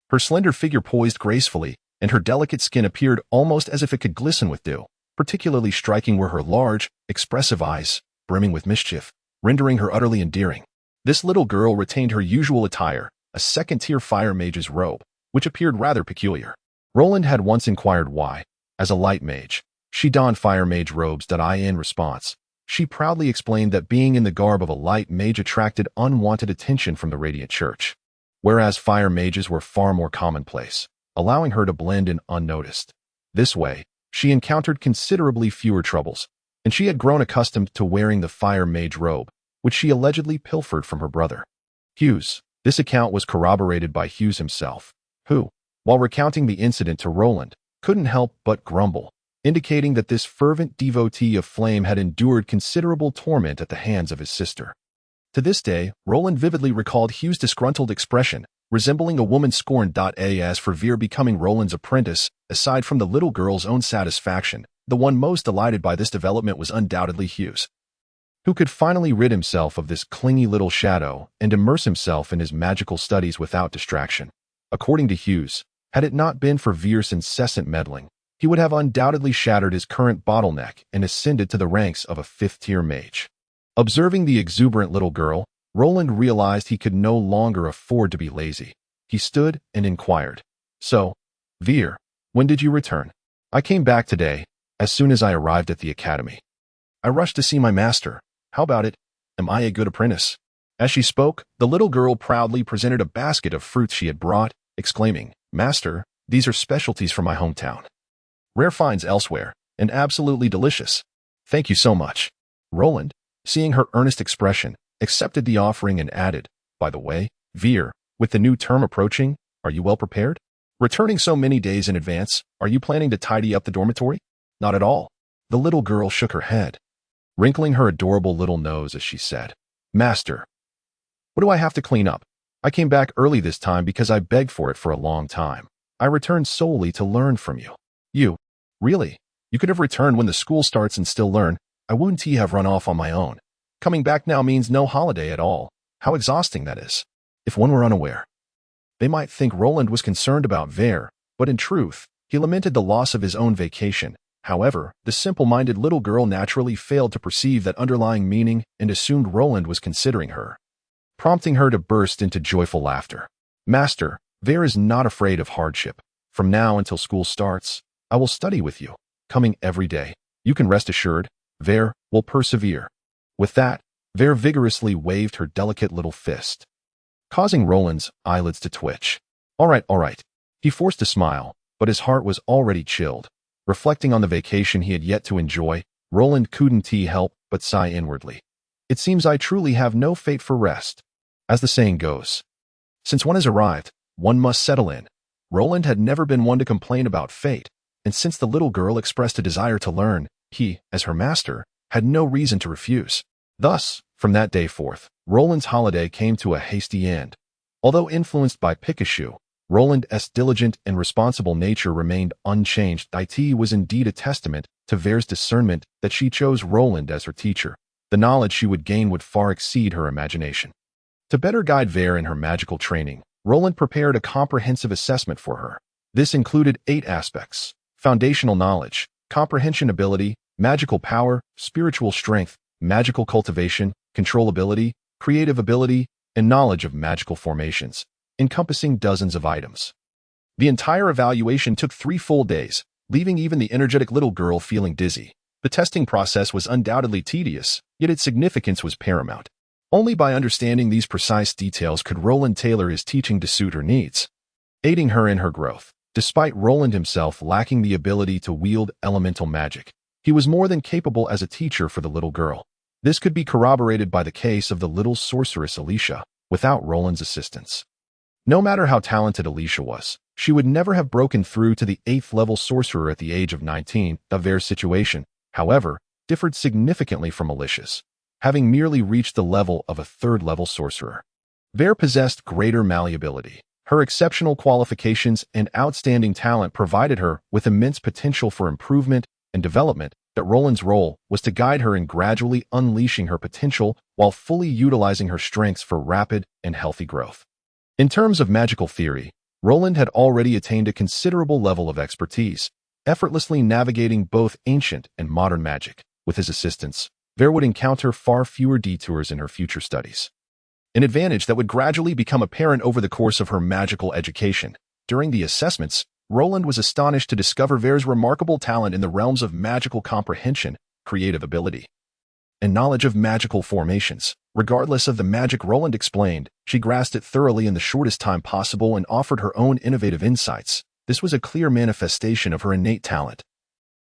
Her slender figure poised gracefully, and her delicate skin appeared almost as if it could glisten with dew. Particularly striking were her large, expressive eyes, brimming with mischief, rendering her utterly endearing. This little girl retained her usual attire, a second-tier fire mage's robe, which appeared rather peculiar. Roland had once inquired why, as a light mage, she donned fire mage robes. In response, she proudly explained that being in the garb of a light mage attracted unwanted attention from the Radiant Church, whereas fire mages were far more commonplace, allowing her to blend in unnoticed. This way, she encountered considerably fewer troubles, and she had grown accustomed to wearing the fire mage robe, which she allegedly pilfered from her brother, Hughes. This account was corroborated by Hughes himself, who, while recounting the incident to Roland, couldn't help but grumble, indicating that this fervent devotee of flame had endured considerable torment at the hands of his sister. To this day, Roland vividly recalled Hughes' disgruntled expression, resembling a woman scorned. As for Veer becoming Roland's apprentice, aside from the little girl's own satisfaction, the one most delighted by this development was undoubtedly Hughes, who could finally rid himself of this clingy little shadow and immerse himself in his magical studies without distraction. According to Hughes, had it not been for Veer's incessant meddling, he would have undoubtedly shattered his current bottleneck and ascended to the ranks of a fifth-tier mage. Observing the exuberant little girl, Roland realized he could no longer afford to be lazy. He stood and inquired, "So, Veer, when did you return?" "I came back today, as soon as I arrived at the academy. I rushed to see my master. How about it? Am I a good apprentice?" As she spoke, the little girl proudly presented a basket of fruits she had brought, exclaiming, "Master, these are specialties from my hometown. Rare finds elsewhere, and absolutely delicious. Thank you so much." Roland, seeing her earnest expression, accepted the offering and added, "By the way, Veer, with the new term approaching, are you well prepared? Returning so many days in advance, are you planning to tidy up the dormitory?" "Not at all." The little girl shook her head, wrinkling her adorable little nose as she said, "Master, what do I have to clean up? I came back early this time because I begged for it for a long time. I returned solely to learn from you." "You? Really? You could have returned when the school starts and still learn. I wouldn't have run off on my own. Coming back now means no holiday at all. How exhausting that is." If one were unaware, they might think Roland was concerned about Veer, but in truth, he lamented the loss of his own vacation. However, the simple-minded little girl naturally failed to perceive that underlying meaning and assumed Roland was considering her, prompting her to burst into joyful laughter. "Master, Veer is not afraid of hardship. From now until school starts, I will study with you, coming every day. You can rest assured, Veer will persevere." With that, Veer vigorously waved her delicate little fist, causing Roland's eyelids to twitch. All right. He forced a smile, but his heart was already chilled. Reflecting on the vacation he had yet to enjoy, Roland couldn't help but sigh inwardly. It seems I truly have no fate for rest. As the saying goes, since one has arrived, one must settle in. Roland had never been one to complain about fate, and since the little girl expressed a desire to learn, he, as her master, had no reason to refuse. Thus, from that day forth, Roland's holiday came to a hasty end. Although influenced by Pikachu, Roland's diligent and responsible nature remained unchanged. It was indeed a testament to Veer's discernment that she chose Roland as her teacher. The knowledge she would gain would far exceed her imagination. To better guide Veer in her magical training, Roland prepared a comprehensive assessment for her. This included 8 aspects: foundational knowledge, comprehension ability, magical power, spiritual strength, magical cultivation, controllability, creative ability, and knowledge of magical formations, encompassing dozens of items. The entire evaluation took 3 full days, leaving even the energetic little girl feeling dizzy. The testing process was undoubtedly tedious, yet its significance was paramount. Only by understanding these precise details could Roland tailor his teaching to suit her needs, aiding her in her growth. Despite Roland himself lacking the ability to wield elemental magic, he was more than capable as a teacher for the little girl. This could be corroborated by the case of the little sorceress Alicia, without Roland's assistance. No matter how talented Alicia was, she would never have broken through to the 8th-level sorcerer at the age of 19. Veer's situation, however, differed significantly from Alicia's, having merely reached the level of a 3rd-level sorcerer. Veer possessed greater malleability. Her exceptional qualifications and outstanding talent provided her with immense potential for improvement and development. That Roland's role was to guide her in gradually unleashing her potential while fully utilizing her strengths for rapid and healthy growth. In terms of magical theory, Roland had already attained a considerable level of expertise, effortlessly navigating both ancient and modern magic. With his assistance, Veer would encounter far fewer detours in her future studies, an advantage that would gradually become apparent over the course of her magical education. During the assessments, Roland was astonished to discover Veer's remarkable talent in the realms of magical comprehension, creative ability, and knowledge of magical formations. Regardless of the magic Roland explained, she grasped it thoroughly in the shortest time possible and offered her own innovative insights. This was a clear manifestation of her innate talent.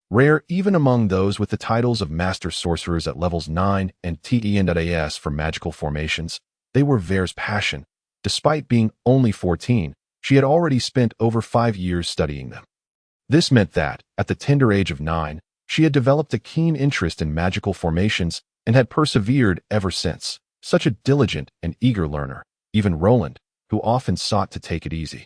Rare even among those with the titles of Master Sorcerers at levels 9 and TEN.AS for magical formations, they were Heir's passion. Despite being only 14, she had already spent over 5 years studying them. This meant that, at the tender age of 9, she had developed a keen interest in magical formations and had persevered ever since. Such a diligent and eager learner, even Roland, who often sought to take it easy,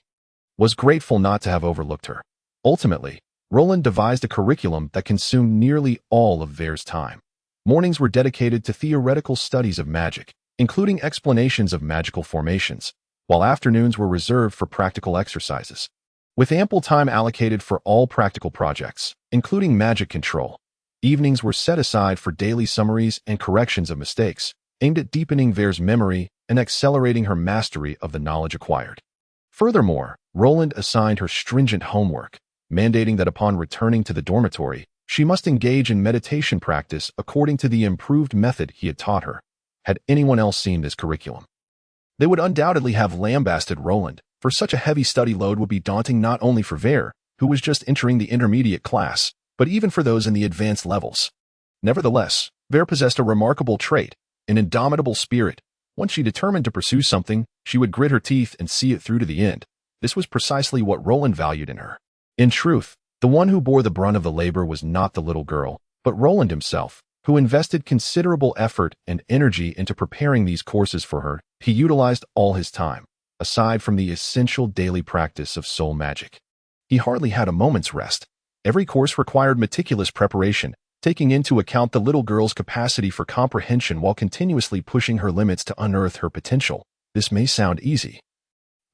was grateful not to have overlooked her. Ultimately, Roland devised a curriculum that consumed nearly all of Heir's time. Mornings were dedicated to theoretical studies of magic, including explanations of magical formations, while afternoons were reserved for practical exercises. With ample time allocated for all practical projects, including magic control, evenings were set aside for daily summaries and corrections of mistakes, aimed at deepening Heir's memory and accelerating her mastery of the knowledge acquired. Furthermore, Roland assigned her stringent homework, mandating that upon returning to the dormitory, she must engage in meditation practice according to the improved method he had taught her. Had anyone else seen this curriculum, they would undoubtedly have lambasted Roland, for such a heavy study load would be daunting not only for Heir, who was just entering the intermediate class, but even for those in the advanced levels. Nevertheless, Heir possessed a remarkable trait, an indomitable spirit. Once she determined to pursue something, she would grit her teeth and see it through to the end. This was precisely what Roland valued in her. In truth, the one who bore the brunt of the labor was not the little girl, but Roland himself, who invested considerable effort and energy into preparing these courses for her. He utilized all his time, aside from the essential daily practice of soul magic. He hardly had a moment's rest. Every course required meticulous preparation, taking into account the little girl's capacity for comprehension while continuously pushing her limits to unearth her potential. This may sound easy,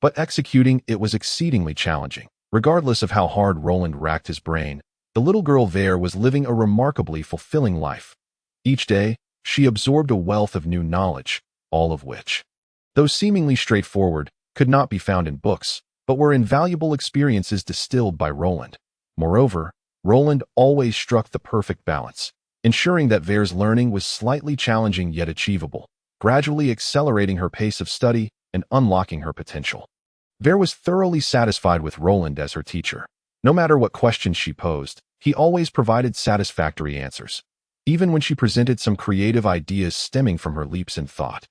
but executing it was exceedingly challenging. Regardless of how hard Roland racked his brain, the little girl Heir was living a remarkably fulfilling life. Each day, she absorbed a wealth of new knowledge, all of which, though seemingly straightforward, could not be found in books, but were invaluable experiences distilled by Roland. Moreover, Roland always struck the perfect balance, ensuring that Heir's learning was slightly challenging yet achievable, gradually accelerating her pace of study and unlocking her potential. Heir was thoroughly satisfied with Roland as her teacher. No matter what questions she posed, he always provided satisfactory answers, even when she presented some creative ideas stemming from her leaps in thought.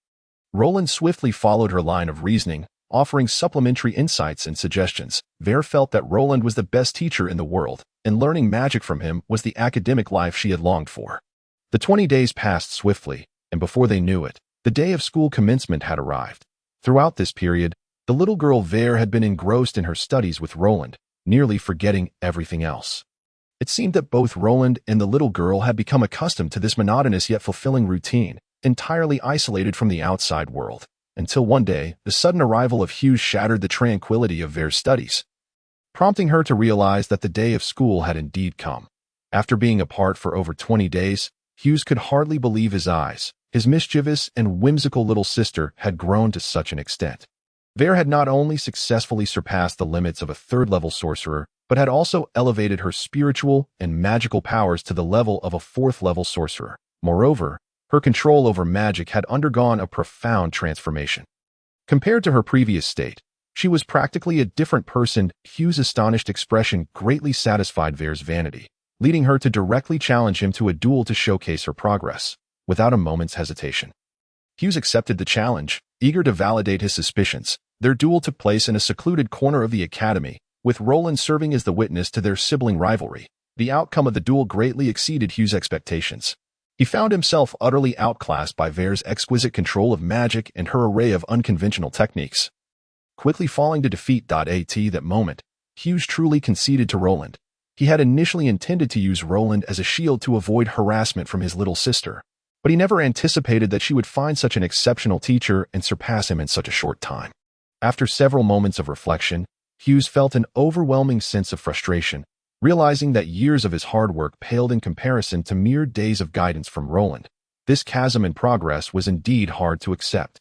Roland swiftly followed her line of reasoning, offering supplementary insights and suggestions. Heir felt that Roland was the best teacher in the world, and learning magic from him was the academic life she had longed for. The 20 days passed swiftly, and before they knew it, the day of school commencement had arrived. Throughout this period, the little girl Heir had been engrossed in her studies with Roland, nearly forgetting everything else. It seemed that both Roland and the little girl had become accustomed to this monotonous yet fulfilling routine, entirely isolated from the outside world, until one day, the sudden arrival of Hughes shattered the tranquility of Heir's studies, prompting her to realize that the day of school had indeed come. After being apart for over 20 days, Hughes could hardly believe his eyes. His mischievous and whimsical little sister had grown to such an extent. Heir had not only successfully surpassed the limits of a third-level sorcerer, but had also elevated her spiritual and magical powers to the level of a fourth-level sorcerer. Moreover, her control over magic had undergone a profound transformation. Compared to her previous state, she was practically a different person. Hughes' astonished expression greatly satisfied Heir's vanity, leading her to directly challenge him to a duel to showcase her progress, without a moment's hesitation. Hughes accepted the challenge, eager to validate his suspicions. Their duel took place in a secluded corner of the academy, with Roland serving as the witness to their sibling rivalry. The outcome of the duel greatly exceeded Hughes' expectations. He found himself utterly outclassed by Heir's exquisite control of magic and her array of unconventional techniques. Quickly falling to defeat. At that moment, Hughes truly conceded to Roland. He had initially intended to use Roland as a shield to avoid harassment from his little sister, but he never anticipated that she would find such an exceptional teacher and surpass him in such a short time. After several moments of reflection, Hughes felt an overwhelming sense of frustration, realizing that years of his hard work paled in comparison to mere days of guidance from Roland. This chasm in progress was indeed hard to accept.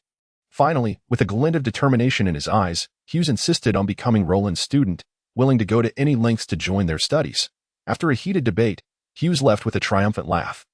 Finally, with a glint of determination in his eyes, Hughes insisted on becoming Roland's student, willing to go to any lengths to join their studies. After a heated debate, Hughes left with a triumphant laugh,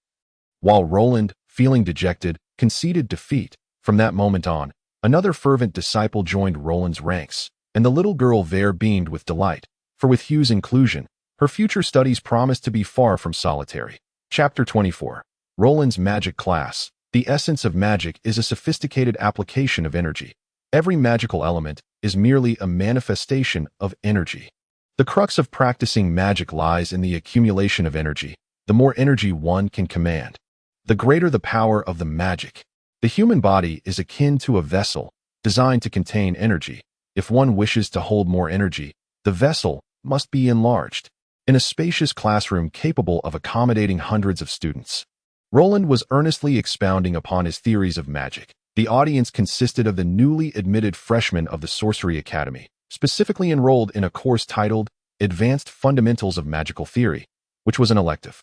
while Roland, feeling dejected, conceded defeat. From that moment on, another fervent disciple joined Roland's ranks, and the little girl there beamed with delight, for with Hugh's inclusion, her future studies promised to be far from solitary. Chapter 24. Roland's Magic Class. The essence of magic is a sophisticated application of energy. Every magical element is merely a manifestation of energy. The crux of practicing magic lies in the accumulation of energy. The more energy one can command, the greater the power of the magic. The human body is akin to a vessel, designed to contain energy. If one wishes to hold more energy, the vessel must be enlarged. In a spacious classroom capable of accommodating hundreds of students, Roland was earnestly expounding upon his theories of magic. The audience consisted of the newly admitted freshmen of the Sorcery Academy, specifically enrolled in a course titled Advanced Fundamentals of Magical Theory, which was an elective.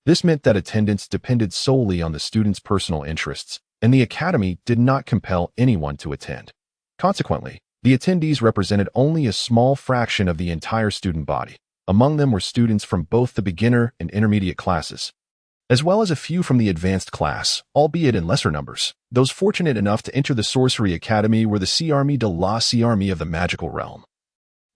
This meant that attendance depended solely on the students' personal interests, and the academy did not compel anyone to attend. Consequently, the attendees represented only a small fraction of the entire student body. Among them were students from both the beginner and intermediate classes, as well as a few from the advanced class, albeit in lesser numbers. Those fortunate enough to enter the Sorcery Academy were the C'Armée de la C'Armée of the magical realm,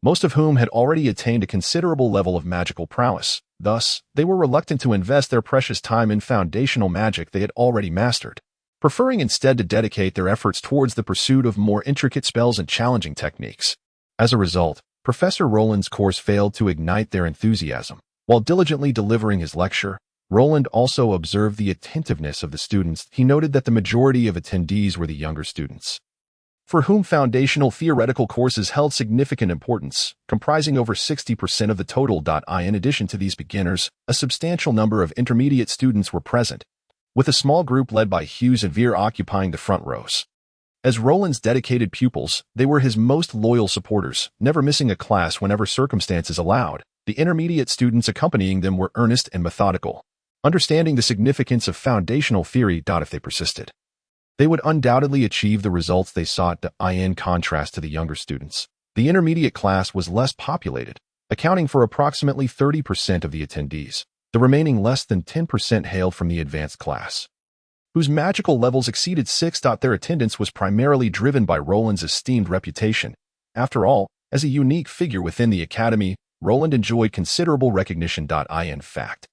most of whom had already attained a considerable level of magical prowess. Thus, they were reluctant to invest their precious time in foundational magic they had already mastered, preferring instead to dedicate their efforts towards the pursuit of more intricate spells and challenging techniques. As a result, Professor Roland's course failed to ignite their enthusiasm. While diligently delivering his lecture, Roland also observed the attentiveness of the students. He noted that the majority of attendees were the younger students, for whom foundational theoretical courses held significant importance, comprising over 60% of the total. In addition to these beginners, a substantial number of intermediate students were present, with a small group led by Hughes and Heir occupying the front rows. As Roland's dedicated pupils, they were his most loyal supporters, never missing a class whenever circumstances allowed. The intermediate students accompanying them were earnest and methodical, understanding the significance of foundational theory. If they persisted, they would undoubtedly achieve the results they sought. In contrast to the younger students, the intermediate class was less populated, accounting for approximately 30% of the attendees. The remaining less than 10% hailed from the advanced class, whose magical levels exceeded 6. Their attendance was primarily driven by Roland's esteemed reputation. After all, as a unique figure within the academy, Roland enjoyed considerable recognition. In fact,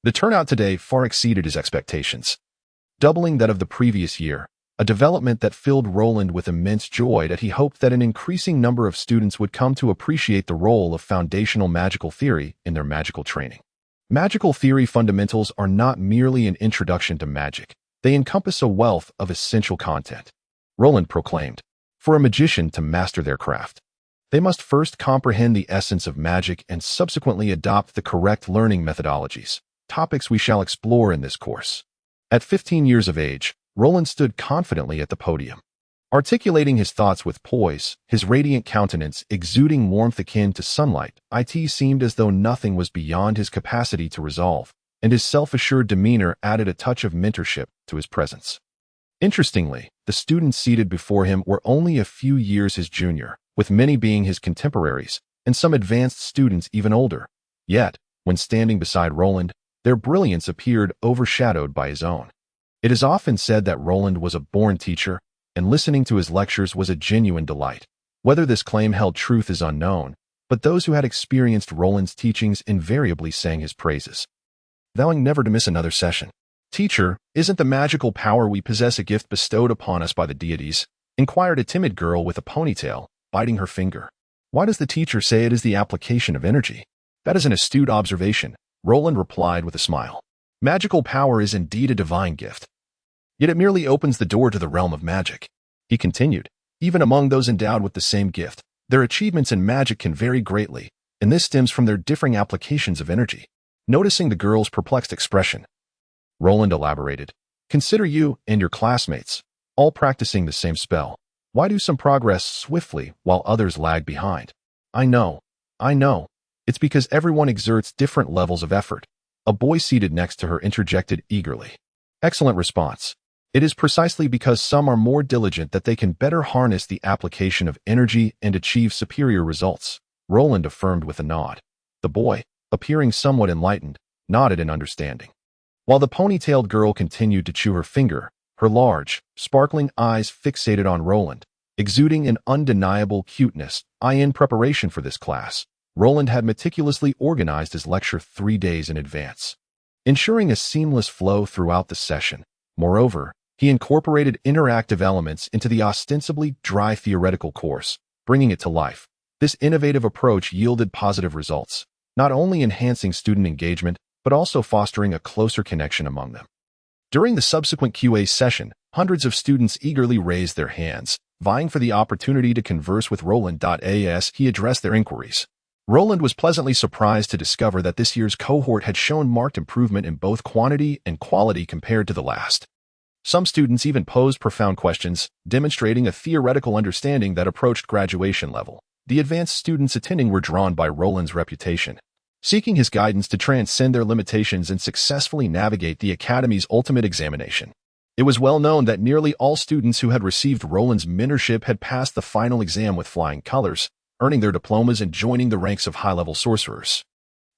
the turnout today far exceeded his expectations, doubling that of the previous year, a development that filled Roland with immense joy. That he hoped that an increasing number of students would come to appreciate the role of foundational magical theory in their magical training. Magical theory fundamentals are not merely an introduction to magic. They encompass a wealth of essential content, Roland proclaimed. For a magician to master their craft, they must first comprehend the essence of magic and subsequently adopt the correct learning methodologies, topics we shall explore in this course. At 15 years of age, Roland stood confidently at the podium, articulating his thoughts with poise, his radiant countenance exuding warmth akin to sunlight. It seemed as though nothing was beyond his capacity to resolve, and his self-assured demeanor added a touch of mentorship to his presence. Interestingly, the students seated before him were only a few years his junior, with many being his contemporaries, and some advanced students even older. Yet, when standing beside Roland, their brilliance appeared overshadowed by his own. It is often said that Roland was a born teacher, and listening to his lectures was a genuine delight. Whether this claim held truth is unknown, but those who had experienced Roland's teachings invariably sang his praises, vowing never to miss another session. "Teacher, isn't the magical power we possess a gift bestowed upon us by the deities?" inquired a timid girl with a ponytail, biting her finger. "Why does the teacher say it is the application of energy?" "That is an astute observation," Roland replied with a smile. "Magical power is indeed a divine gift, yet it merely opens the door to the realm of magic." He continued, "Even among those endowed with the same gift, their achievements in magic can vary greatly, and this stems from their differing applications of energy." Noticing the girl's perplexed expression, Roland elaborated, "Consider you and your classmates, all practicing the same spell. Why do some progress swiftly while others lag behind?" I know. It's because everyone exerts different levels of effort." A boy seated next to her interjected eagerly. "Excellent response. It is precisely because some are more diligent that they can better harness the application of energy and achieve superior results," Roland affirmed with a nod. The boy, appearing somewhat enlightened, nodded in understanding. While the ponytailed girl continued to chew her finger, her large, sparkling eyes fixated on Roland, exuding an undeniable cuteness. In preparation for this class, Roland had meticulously organized his lecture 3 days in advance, ensuring a seamless flow throughout the session. Moreover, he incorporated interactive elements into the ostensibly dry theoretical course, bringing it to life. This innovative approach yielded positive results, not only enhancing student engagement, but also fostering a closer connection among them. During the subsequent QA session, hundreds of students eagerly raised their hands, vying for the opportunity to converse with Roland. As he addressed their inquiries, Roland was pleasantly surprised to discover that this year's cohort had shown marked improvement in both quantity and quality compared to the last. Some students even posed profound questions, demonstrating a theoretical understanding that approached graduation level. The advanced students attending were drawn by Roland's reputation, seeking his guidance to transcend their limitations and successfully navigate the Academy's ultimate examination. It was well known that nearly all students who had received Roland's mentorship had passed the final exam with flying colors, earning their diplomas and joining the ranks of high-level sorcerers.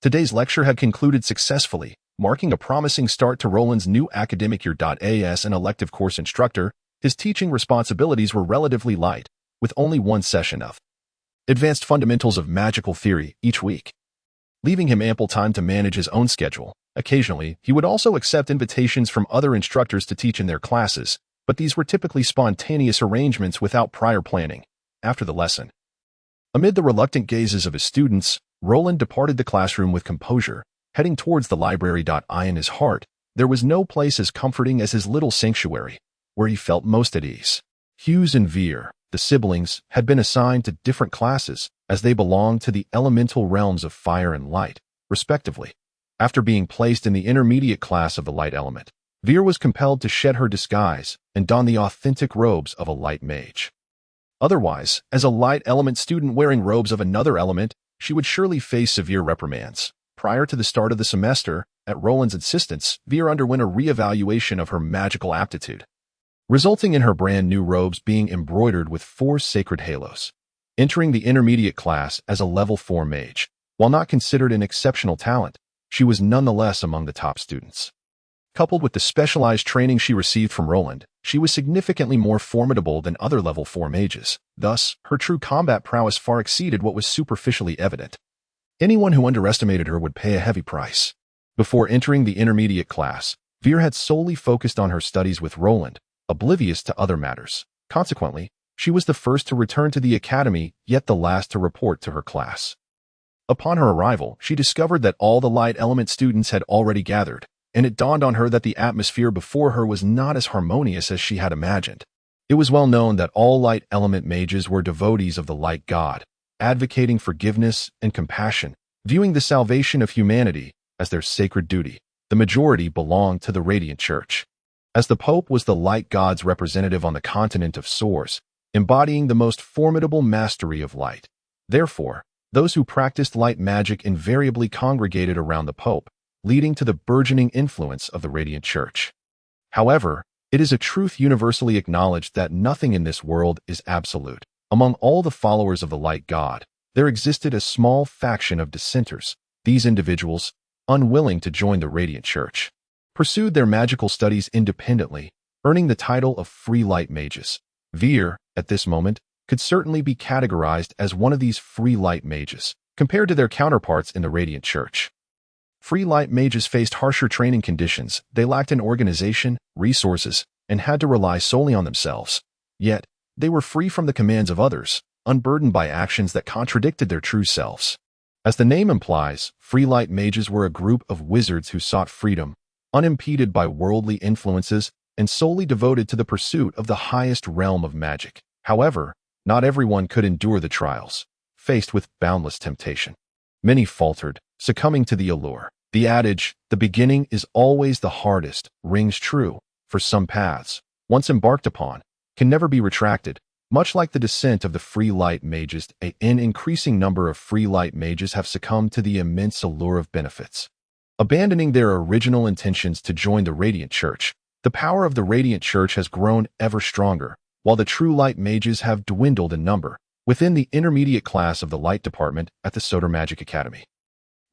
Today's lecture had concluded successfully, marking a promising start to Roland's new academic year. As an elective course instructor, his teaching responsibilities were relatively light, with only one session of advanced fundamentals of magical theory each week, leaving him ample time to manage his own schedule. Occasionally, he would also accept invitations from other instructors to teach in their classes, but these were typically spontaneous arrangements without prior planning. After the lesson, amid the reluctant gazes of his students, Roland departed the classroom with composure, heading towards the library. In his heart, there was no place as comforting as his little sanctuary, where he felt most at ease. Hughes and Heir, the siblings, had been assigned to different classes, as they belonged to the elemental realms of fire and light, respectively. After being placed in the intermediate class of the light element, Heir was compelled to shed her disguise and don the authentic robes of a light mage. Otherwise, as a light element student wearing robes of another element, she would surely face severe reprimands. Prior to the start of the semester, at Roland's insistence, Heir underwent a re-evaluation of her magical aptitude, resulting in her brand new robes being embroidered with 4 sacred halos. Entering the intermediate class as a level 4 mage, while not considered an exceptional talent, she was nonetheless among the top students. Coupled with the specialized training she received from Roland, she was significantly more formidable than other level 4 mages. Thus, her true combat prowess far exceeded what was superficially evident. Anyone who underestimated her would pay a heavy price. Before entering the intermediate class, Heir had solely focused on her studies with Roland, oblivious to other matters. Consequently, she was the first to return to the academy, yet the last to report to her class. Upon her arrival, she discovered that all the light element students had already gathered, and it dawned on her that the atmosphere before her was not as harmonious as she had imagined. It was well known that all light element mages were devotees of the light god, advocating forgiveness and compassion, viewing the salvation of humanity as their sacred duty. The majority belonged to the Radiant Church, as the Pope was the light god's representative on the continent of Source, embodying the most formidable mastery of light. Therefore, those who practiced light magic invariably congregated around the Pope, leading to the burgeoning influence of the Radiant Church. However, it is a truth universally acknowledged that nothing in this world is absolute. Among all the followers of the light god, there existed a small faction of dissenters. These individuals, unwilling to join the Radiant Church, pursued their magical studies independently, earning the title of free light mages. Heir, at this moment, could certainly be categorized as one of these free light mages, compared to their counterparts in the Radiant Church. Free light mages faced harsher training conditions. They lacked an organization, resources, and had to rely solely on themselves. Yet, they were free from the commands of others, unburdened by actions that contradicted their true selves. As the name implies, free light mages were a group of wizards who sought freedom, unimpeded by worldly influences, and solely devoted to the pursuit of the highest realm of magic. However, not everyone could endure the trials, faced with boundless temptation. Many faltered, succumbing to the allure. The adage, "the beginning is always the hardest," rings true, for some paths, once embarked upon, can never be retracted. Much like the descent of the free light mages, an increasing number of free light mages have succumbed to the immense allure of benefits, abandoning their original intentions to join the Radiant Church. The power of the Radiant Church has grown ever stronger, while the true light mages have dwindled in number. Within the intermediate class of the light department at the Solar Magic Academy,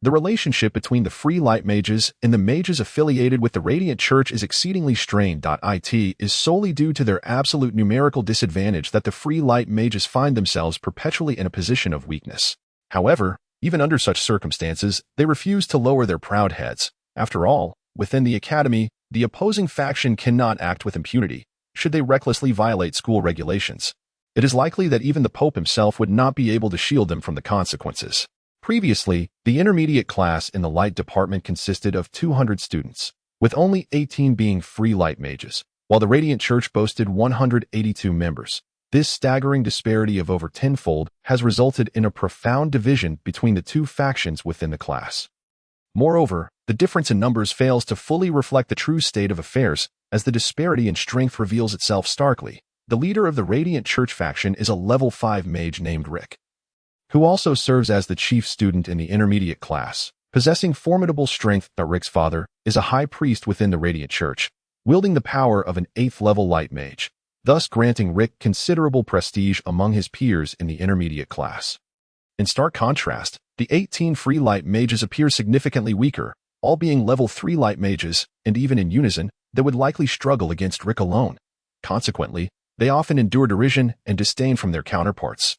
The relationship between the free light mages and the mages affiliated with the Radiant Church is exceedingly strained. It is solely due to their absolute numerical disadvantage that the free light mages find themselves perpetually in a position of weakness. However, even under such circumstances, they refuse to lower their proud heads. After all, within the academy, the opposing faction cannot act with impunity, should they recklessly violate school regulations. It is likely that even the Pope himself would not be able to shield them from the consequences. Previously, the intermediate class in the light department consisted of 200 students, with only 18 being free light mages, while the Radiant Church boasted 182 members. This staggering disparity of over tenfold has resulted in a profound division between the two factions within the class. Moreover, the difference in numbers fails to fully reflect the true state of affairs, as the disparity in strength reveals itself starkly. The leader of the Radiant Church faction is a level 5 mage named Rick, who also serves as the chief student in the intermediate class. Possessing formidable strength, Rick's father is a high priest within the Radiant Church, wielding the power of an 8th-level light mage, thus granting Rick considerable prestige among his peers in the intermediate class. In stark contrast, the 18 free light mages appear significantly weaker, all being level 3 light mages, and even in unison, they would likely struggle against Rick alone. Consequently, they often endure derision and disdain from their counterparts,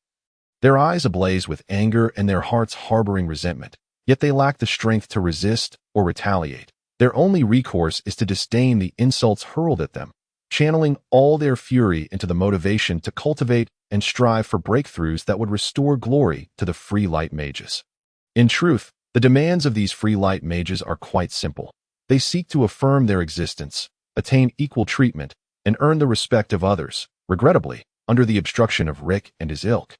their eyes ablaze with anger and their hearts harboring resentment, yet they lack the strength to resist or retaliate. Their only recourse is to disdain the insults hurled at them, channeling all their fury into the motivation to cultivate and strive for breakthroughs that would restore glory to the free light mages. In truth, the demands of these free light mages are quite simple. They seek to affirm their existence, attain equal treatment, and earn the respect of others. Regrettably, under the obstruction of Rick and his ilk,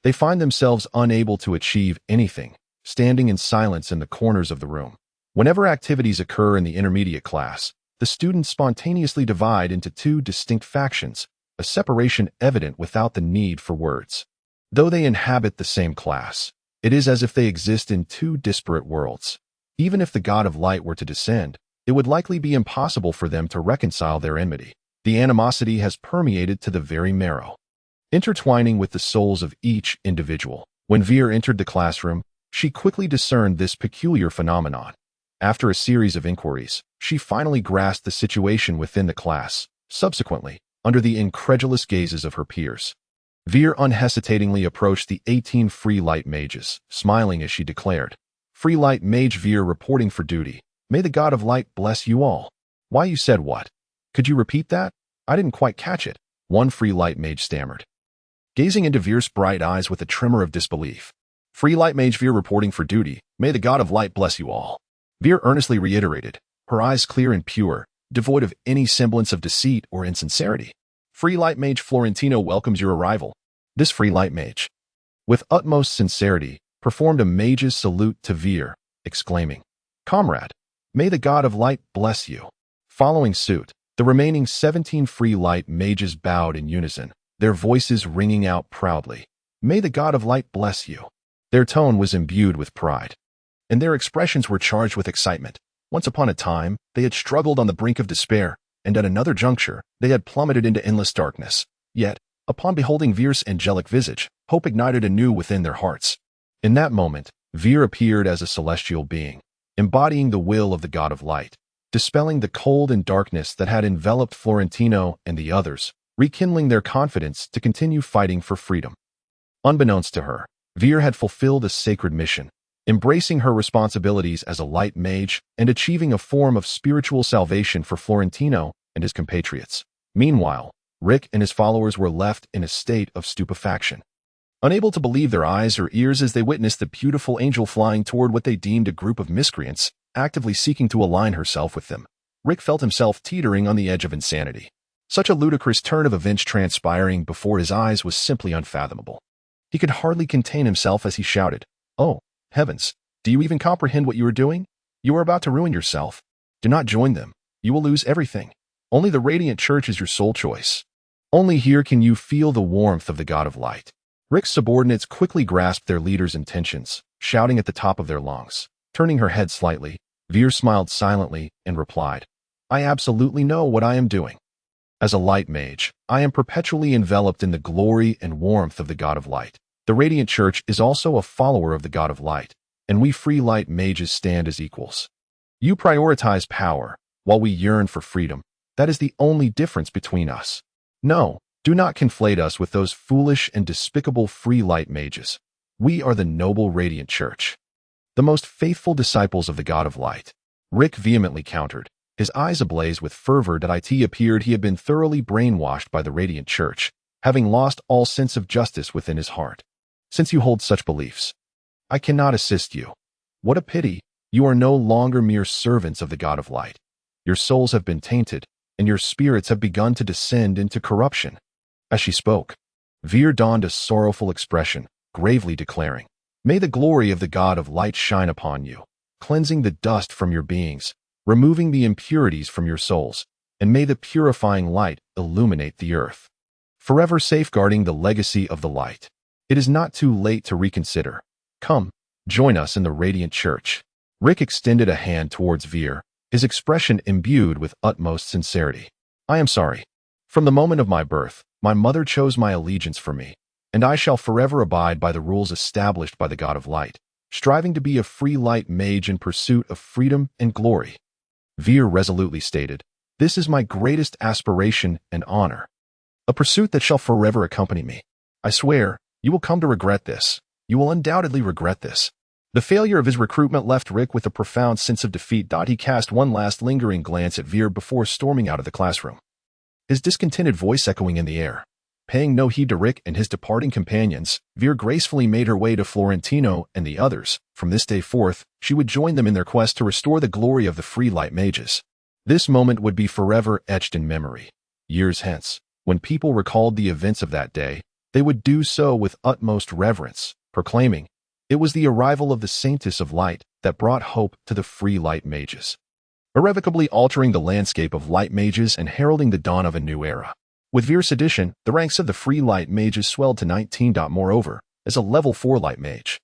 they find themselves unable to achieve anything, standing in silence in the corners of the room. Whenever activities occur in the intermediate class, the students spontaneously divide into two distinct factions, a separation evident without the need for words. Though they inhabit the same class, it is as if they exist in two disparate worlds. Even if the God of Light were to descend, it would likely be impossible for them to reconcile their enmity. The animosity has permeated to the very marrow, intertwining with the souls of each individual. When Veer entered the classroom, she quickly discerned this peculiar phenomenon. After a series of inquiries, she finally grasped the situation within the class. Subsequently, under the incredulous gazes of her peers, Veer unhesitatingly approached the 18 free light mages, smiling as she declared, "Free light mage Veer reporting for duty. May the God of Light bless you all." "Why, you said what? Could you repeat that? I didn't quite catch it," one free light mage stammered, gazing into Veer's bright eyes with a tremor of disbelief. "Free light mage Veer reporting for duty. May the God of Light bless you all," Veer earnestly reiterated, her eyes clear and pure, devoid of any semblance of deceit or insincerity. "Free light mage Florentino welcomes your arrival." This free light mage, with utmost sincerity, performed a mage's salute to Veer, exclaiming, "Comrade, may the God of Light bless you." Following suit, the remaining 17 free light mages bowed in unison, their voices ringing out proudly, "May the God of Light bless you." Their tone was imbued with pride, and their expressions were charged with excitement. Once upon a time, they had struggled on the brink of despair, and at another juncture, they had plummeted into endless darkness. Yet, upon beholding Veer's angelic visage, hope ignited anew within their hearts. In that moment, Veer appeared as a celestial being, embodying the will of the God of Light, dispelling the cold and darkness that had enveloped Florentino and the others, rekindling their confidence to continue fighting for freedom. Unbeknownst to her, Veer had fulfilled a sacred mission, embracing her responsibilities as a light mage and achieving a form of spiritual salvation for Florentino and his compatriots. Meanwhile, Rick and his followers were left in a state of stupefaction, unable to believe their eyes or ears as they witnessed the beautiful angel flying toward what they deemed a group of miscreants, actively seeking to align herself with them. Rick felt himself teetering on the edge of insanity. Such a ludicrous turn of events transpiring before his eyes was simply unfathomable. He could hardly contain himself as he shouted, "Oh, heavens, do you even comprehend what you are doing? You are about to ruin yourself. Do not join them. You will lose everything. Only the Radiant Church is your sole choice. Only here can you feel the warmth of the God of Light." Rick's subordinates quickly grasped their leader's intentions, shouting at the top of their lungs. Turning her head slightly, Veer smiled silently and replied, "I absolutely know what I am doing. As a light mage, I am perpetually enveloped in the glory and warmth of the God of Light. The Radiant Church is also a follower of the God of Light, and we free light mages stand as equals. You prioritize power, while we yearn for freedom. That is the only difference between us. No, do not conflate us with those foolish and despicable free light mages. We are the noble Radiant Church, the most faithful disciples of the God of Light. Rick vehemently countered, his eyes ablaze with fervor that it appeared he had been thoroughly brainwashed by the Radiant Church, having lost all sense of justice within his heart. Since you hold such beliefs, I cannot assist you. What a pity, you are no longer mere servants of the God of Light. Your souls have been tainted, and your spirits have begun to descend into corruption. As she spoke, Veer donned a sorrowful expression, gravely declaring, May the glory of the God of Light shine upon you, cleansing the dust from your beings, removing the impurities from your souls, and may the purifying light illuminate the earth, forever safeguarding the legacy of the light. It is not too late to reconsider. Come, join us in the Radiant Church. Rick extended a hand towards Veer, his expression imbued with utmost sincerity. I am sorry. From the moment of my birth, my mother chose my allegiance for me, and I shall forever abide by the rules established by the God of Light, striving to be a free light mage in pursuit of freedom and glory. Veer resolutely stated, This is my greatest aspiration and honor, a pursuit that shall forever accompany me. I swear, you will come to regret this. You will undoubtedly regret this. The failure of his recruitment left Rick with a profound sense of defeat. He cast one last lingering glance at Veer before storming out of the classroom, his discontented voice echoing in the air. Paying no heed to Rick and his departing companions, Veer gracefully made her way to Florentino and the others. From this day forth, she would join them in their quest to restore the glory of the free light mages. This moment would be forever etched in memory. Years hence, when people recalled the events of that day, they would do so with utmost reverence, proclaiming, It was the arrival of the Saintess of Light that brought hope to the free light mages, irrevocably altering the landscape of light mages and heralding the dawn of a new era. With Veer's addition, the ranks of the free light mages swelled to 19. Moreover, as a level 4 light mage,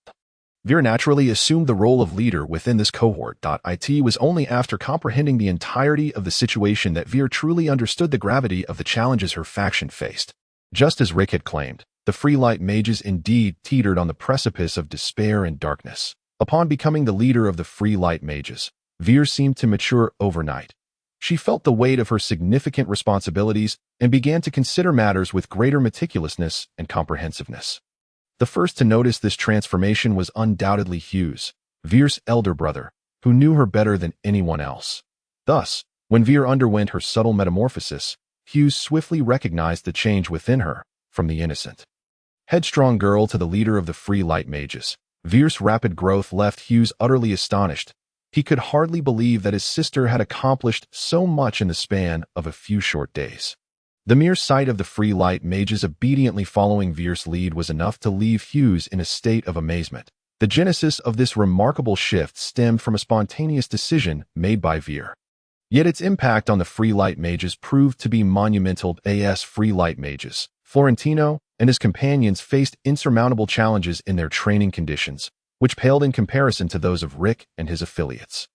Veer naturally assumed the role of leader within this cohort. It was only after comprehending the entirety of the situation that Veer truly understood the gravity of the challenges her faction faced. Just as Rick had claimed, the free light mages indeed teetered on the precipice of despair and darkness. Upon becoming the leader of the free light mages, Veer seemed to mature overnight. She felt the weight of her significant responsibilities and began to consider matters with greater meticulousness and comprehensiveness. The first to notice this transformation was undoubtedly Hughes, Veer's elder brother, who knew her better than anyone else. Thus, when Veer underwent her subtle metamorphosis, Hughes swiftly recognized the change within her, from the innocent, headstrong girl to the leader of the free light mages. Veer's rapid growth left Hughes utterly astonished. He could hardly believe that his sister had accomplished so much in the span of a few short days. The mere sight of the free light mages obediently following Veer's lead was enough to leave Hughes in a state of amazement. The genesis of this remarkable shift stemmed from a spontaneous decision made by Veer. Yet its impact on the free light mages proved to be monumental. As free light mages, Florentino and his companions faced insurmountable challenges in their training conditions, which paled in comparison to those of Rick and his affiliates.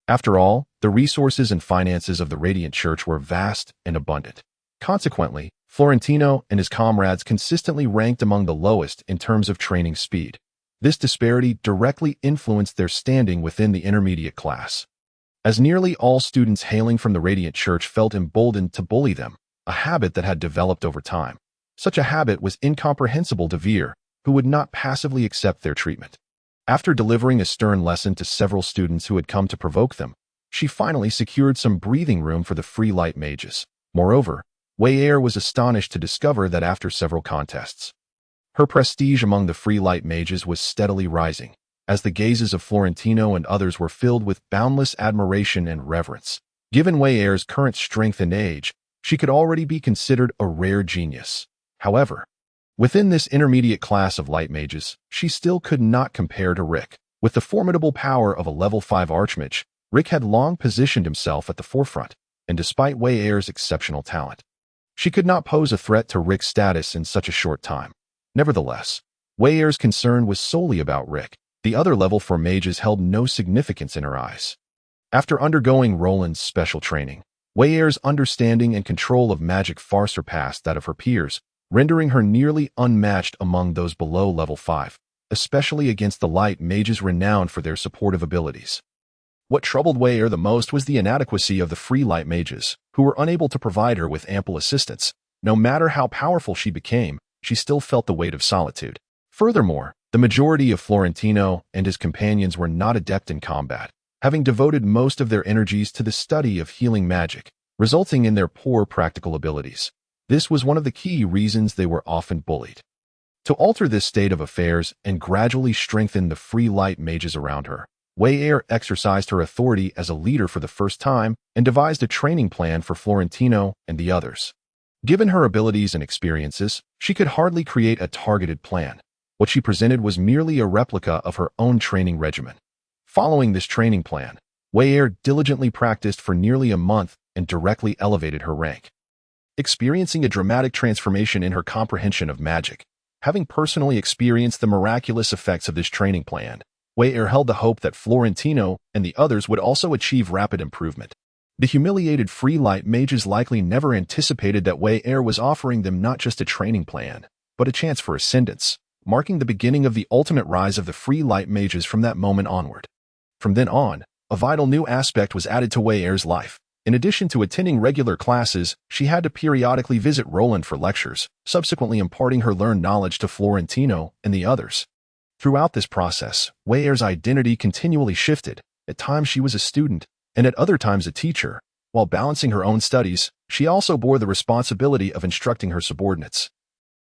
After all, the resources and finances of the Radiant Church were vast and abundant. Consequently, Florentino and his comrades consistently ranked among the lowest in terms of training speed. This disparity directly influenced their standing within the intermediate class, as nearly all students hailing from the Radiant Church felt emboldened to bully them, a habit that had developed over time. Such a habit was incomprehensible to Veer, who would not passively accept their treatment. After delivering a stern lesson to several students who had come to provoke them, she finally secured some breathing room for the free light mages. Moreover, Heir was astonished to discover that after several contests, her prestige among the free light mages was steadily rising, as the gazes of Florentino and others were filled with boundless admiration and reverence. Given Heir's current strength and age, she could already be considered a rare genius. However, within this intermediate class of light mages, she still could not compare to Rick. With the formidable power of a level 5 archmage, Rick had long positioned himself at the forefront, and despite Heir's exceptional talent, she could not pose a threat to Rick's status in such a short time. Nevertheless, Heir's concern was solely about Rick. The other level 4 mages held no significance in her eyes. After undergoing Roland's special training, Heir's understanding and control of magic far surpassed that of her peers, rendering her nearly unmatched among those below level 5. especially against the light mages renowned for their supportive abilities. What troubled Heir the most was the inadequacy of the free light mages, who were unable to provide her with ample assistance. No matter how powerful she became, she still felt the weight of solitude. Furthermore, the majority of Florentino and his companions were not adept in combat, having devoted most of their energies to the study of healing magic, resulting in their poor practical abilities. This was one of the key reasons they were often bullied. To alter this state of affairs and gradually strengthen the free light mages around her, Heir exercised her authority as a leader for the first time and devised a training plan for Florentino and the others. Given her abilities and experiences, she could hardly create a targeted plan. What she presented was merely a replica of her own training regimen. Following this training plan, Heir diligently practiced for nearly a month and directly elevated her rank. Experiencing a dramatic transformation in her comprehension of magic, having personally experienced the miraculous effects of this training plan, Heir held the hope that Florentino and the others would also achieve rapid improvement. The humiliated free light mages likely never anticipated that Heir was offering them not just a training plan, but a chance for ascendance, marking the beginning of the ultimate rise of the free light mages from that moment onward. From then on, a vital new aspect was added to Heir's life. In addition to attending regular classes, she had to periodically visit Roland for lectures, subsequently imparting her learned knowledge to Florentino and the others. Throughout this process, Heir's identity continually shifted. At times she was a student, and at other times a teacher. While balancing her own studies, she also bore the responsibility of instructing her subordinates,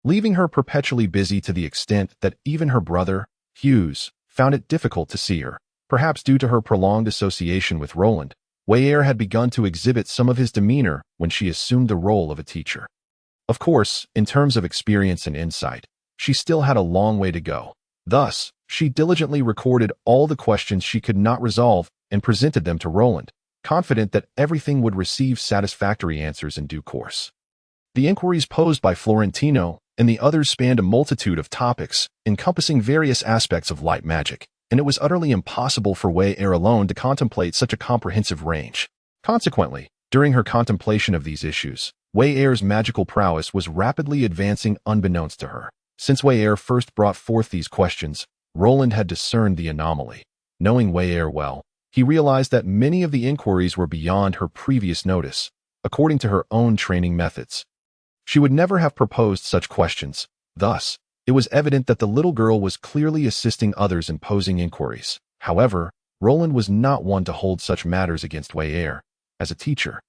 leaving her perpetually busy to the extent that even her brother, Hughes, found it difficult to see her. Perhaps due to her prolonged association with Roland, Heir had begun to exhibit some of his demeanor when she assumed the role of a teacher. Of course, in terms of experience and insight, she still had a long way to go. Thus, she diligently recorded all the questions she could not resolve and presented them to Roland, confident that everything would receive satisfactory answers in due course. The inquiries posed by Florentino and the others spanned a multitude of topics, encompassing various aspects of light magic, and it was utterly impossible for Heir alone to contemplate such a comprehensive range. Consequently, during her contemplation of these issues, Heir's magical prowess was rapidly advancing unbeknownst to her. Since Heir first brought forth these questions, Roland had discerned the anomaly. Knowing Heir well, he realized that many of the inquiries were beyond her previous notice, according to her own training methods. She would never have proposed such questions. Thus, it was evident that the little girl was clearly assisting others in posing inquiries. However, Roland was not one to hold such matters against Heir. As a teacher,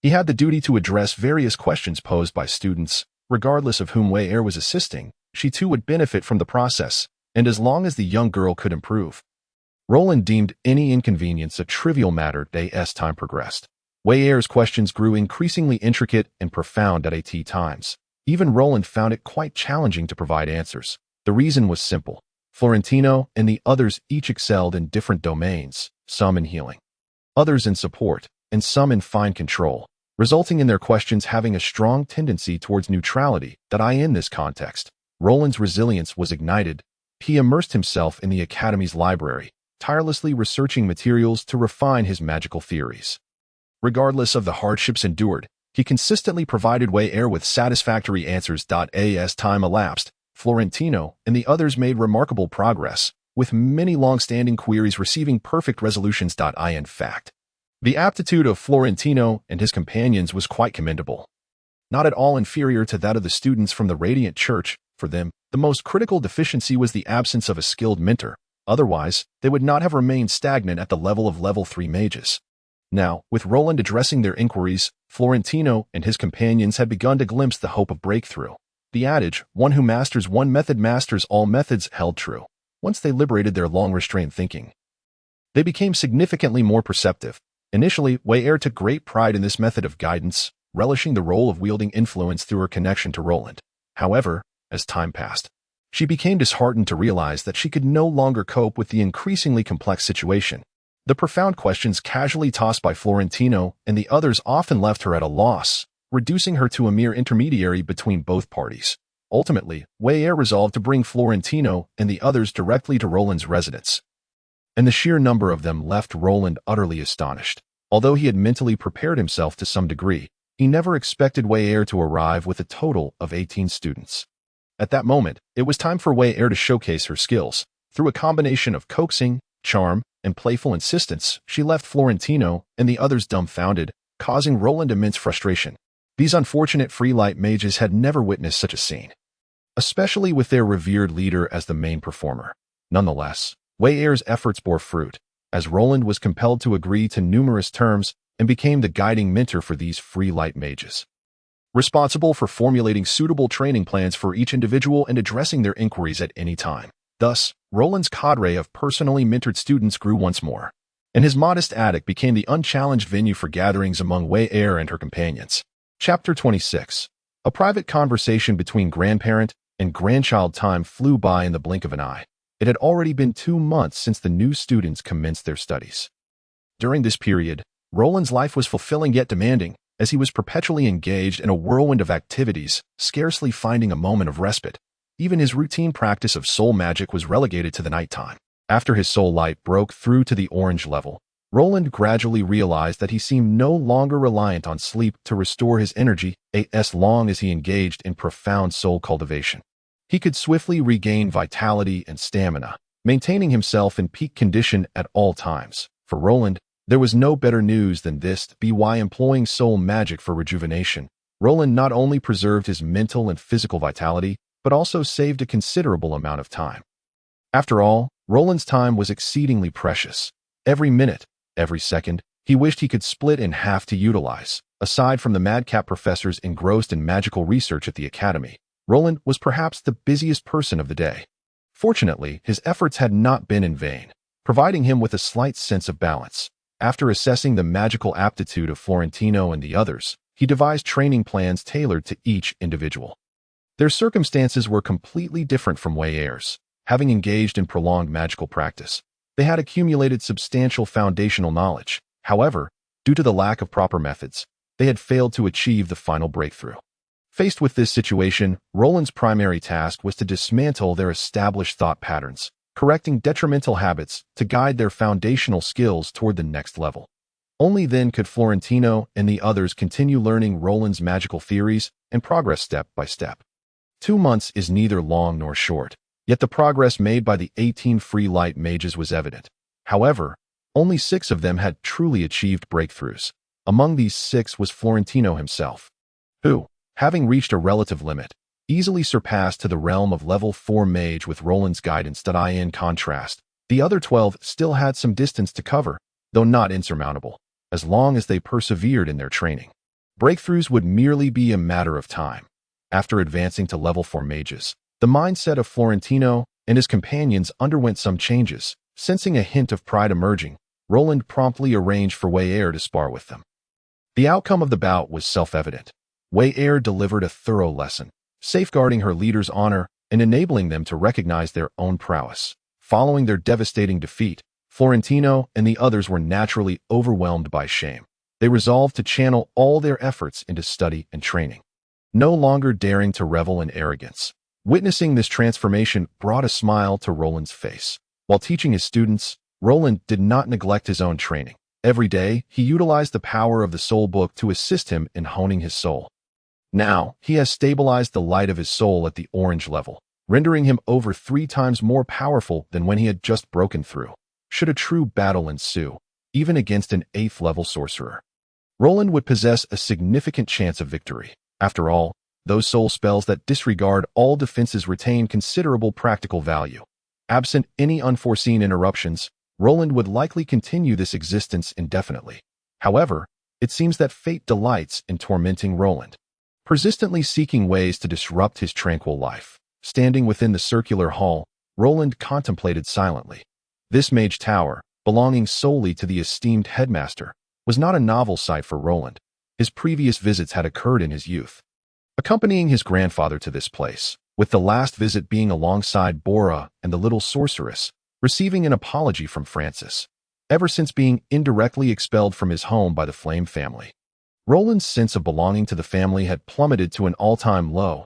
he had the duty to address various questions posed by students. Regardless of whom Heir was assisting, she too would benefit from the process, and as long as the young girl could improve. Roland deemed any inconvenience a trivial matter as time progressed. Heir's questions grew increasingly intricate and profound at times. Even Roland found it quite challenging to provide answers. The reason was simple. Florentino and the others each excelled in different domains, some in healing, others in support, and some in fine control, resulting in their questions having a strong tendency towards neutrality. In this context, Roland's resilience was ignited. He immersed himself in the Academy's library, tirelessly researching materials to refine his magical theories. Regardless of the hardships endured, he consistently provided Heir with satisfactory answers. As time elapsed, Florentino and the others made remarkable progress, with many long-standing queries receiving perfect resolutions. In fact, the aptitude of Florentino and his companions was quite commendable, not at all inferior to that of the students from the Radiant Church. For them, the most critical deficiency was the absence of a skilled mentor. Otherwise, they would not have remained stagnant at the level of level 3 mages. Now, with Roland addressing their inquiries, Florentino and his companions had begun to glimpse the hope of breakthrough. The adage, one who masters one method masters all methods, held true. Once they liberated their long-restrained thinking, they became significantly more perceptive. Initially, Heir took great pride in this method of guidance, relishing the role of wielding influence through her connection to Roland. However, as time passed, she became disheartened to realize that she could no longer cope with the increasingly complex situation. The profound questions casually tossed by Florentino and the others often left her at a loss, reducing her to a mere intermediary between both parties. Ultimately, Heir resolved to bring Florentino and the others directly to Roland's residence, and the sheer number of them left Roland utterly astonished. Although he had mentally prepared himself to some degree, he never expected Heir to arrive with a total of 18 students. At that moment, it was time for Heir to showcase her skills. Through a combination of coaxing, charm, and playful insistence, she left Florentino and the others dumbfounded, causing Roland immense frustration. These unfortunate free light mages had never witnessed such a scene, especially with their revered leader as the main performer. Nonetheless, Heir's efforts bore fruit, as Roland was compelled to agree to numerous terms and became the guiding mentor for these free light mages, responsible for formulating suitable training plans for each individual and addressing their inquiries at any time. Thus, Roland's cadre of personally mentored students grew once more, and his modest attic became the unchallenged venue for gatherings among Heir and her companions. Chapter 26. A private conversation between grandparent and grandchild. Time flew by in the blink of an eye. It had already been 2 months since the new students commenced their studies. During this period, Roland's life was fulfilling yet demanding, as he was perpetually engaged in a whirlwind of activities, scarcely finding a moment of respite. Even his routine practice of soul magic was relegated to the nighttime. After his soul light broke through to the orange level, Roland gradually realized that he seemed no longer reliant on sleep to restore his energy, as long as he engaged in profound soul cultivation. He could swiftly regain vitality and stamina, maintaining himself in peak condition at all times. For Roland, there was no better news than this. By employing soul magic for rejuvenation, Roland not only preserved his mental and physical vitality, but also saved a considerable amount of time. After all, Roland's time was exceedingly precious. Every minute, every second, he wished he could split in half to utilize. Aside from the madcap professors engrossed in magical research at the academy, Roland was perhaps the busiest person of the day. Fortunately, his efforts had not been in vain, providing him with a slight sense of balance. After assessing the magical aptitude of Florentino and the others, he devised training plans tailored to each individual. Their circumstances were completely different from Heir's. Having engaged in prolonged magical practice, they had accumulated substantial foundational knowledge. However, due to the lack of proper methods, they had failed to achieve the final breakthrough. Faced with this situation, Roland's primary task was to dismantle their established thought patterns, correcting detrimental habits to guide their foundational skills toward the next level. Only then could Florentino and the others continue learning Roland's magical theories and progress step by step. 2 months is neither long nor short, yet the progress made by the 18 free light mages was evident. However, only 6 of them had truly achieved breakthroughs. Among these 6 was Florentino himself, who, having reached a relative limit, easily surpassed to the realm of level 4 mage with Roland's guidance. In contrast, the other 12 still had some distance to cover, though not insurmountable, as long as they persevered in their training. Breakthroughs would merely be a matter of time. After advancing to level 4 mages, the mindset of Florentino and his companions underwent some changes. Sensing a hint of pride emerging, Roland promptly arranged for Heir to spar with them. The outcome of the bout was self-evident. Heir delivered a thorough lesson, safeguarding her leader's honor and enabling them to recognize their own prowess. Following their devastating defeat, Florentino and the others were naturally overwhelmed by shame. They resolved to channel all their efforts into study and training, no longer daring to revel in arrogance. Witnessing this transformation brought a smile to Roland's face. While teaching his students, Roland did not neglect his own training. Every day, he utilized the power of the soul book to assist him in honing his soul. Now, he has stabilized the light of his soul at the orange level, rendering him over 3 times more powerful than when he had just broken through. Should a true battle ensue, even against an 8th level sorcerer, Roland would possess a significant chance of victory. After all, those soul spells that disregard all defenses retain considerable practical value. Absent any unforeseen interruptions, Roland would likely continue this existence indefinitely. However, it seems that fate delights in tormenting Roland, persistently seeking ways to disrupt his tranquil life. Standing within the circular hall, Roland contemplated silently. This mage tower, belonging solely to the esteemed headmaster, was not a novel sight for Roland. His previous visits had occurred in his youth, accompanying his grandfather to this place, with the last visit being alongside Bora and the little sorceress, receiving an apology from Francis. Ever since being indirectly expelled from his home by the Flame family, Roland's sense of belonging to the family had plummeted to an all-time low.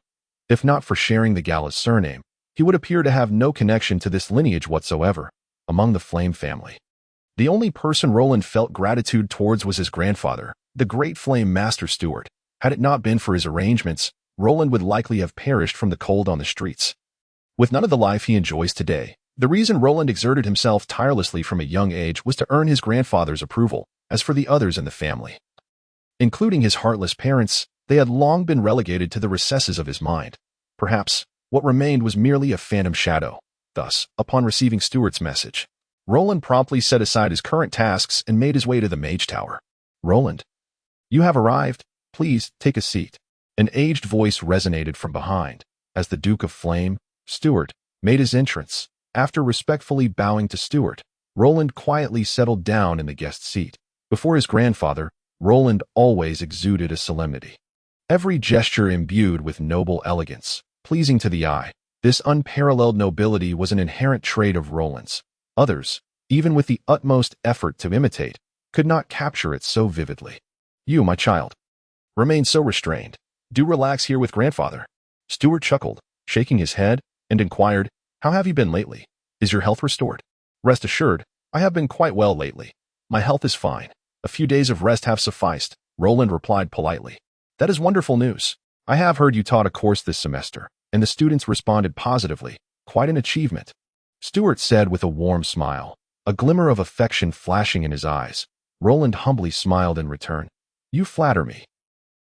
If not for sharing the Gala's surname, he would appear to have no connection to this lineage whatsoever. Among the Flame family, the only person Roland felt gratitude towards was his grandfather, the great Flame Master Steward. Had it not been for his arrangements, Roland would likely have perished from the cold on the streets. With none of the life he enjoys today, the reason Roland exerted himself tirelessly from a young age was to earn his grandfather's approval. As for the others in the family, including his heartless parents, they had long been relegated to the recesses of his mind. Perhaps what remained was merely a phantom shadow. Thus, upon receiving Stuart's message, Roland promptly set aside his current tasks and made his way to the Mage Tower. "Roland, you have arrived. Please take a seat." An aged voice resonated from behind. As the Duke of Flame, Stuart, made his entrance, after respectfully bowing to Stuart, Roland quietly settled down in the guest seat. Before his grandfather, Roland always exuded a solemnity. Every gesture imbued with noble elegance, pleasing to the eye. This unparalleled nobility was an inherent trait of Roland's. Others, even with the utmost effort to imitate, could not capture it so vividly. "You, my child, remain so restrained. Do relax here with grandfather." Stuart chuckled, shaking his head, and inquired, "How have you been lately? Is your health restored?" "Rest assured, I have been quite well lately. My health is fine. A few days of rest have sufficed," Roland replied politely. "That is wonderful news. I have heard you taught a course this semester, and the students responded positively. Quite an achievement," Stuart said with a warm smile, a glimmer of affection flashing in his eyes. Roland humbly smiled in return. "You flatter me.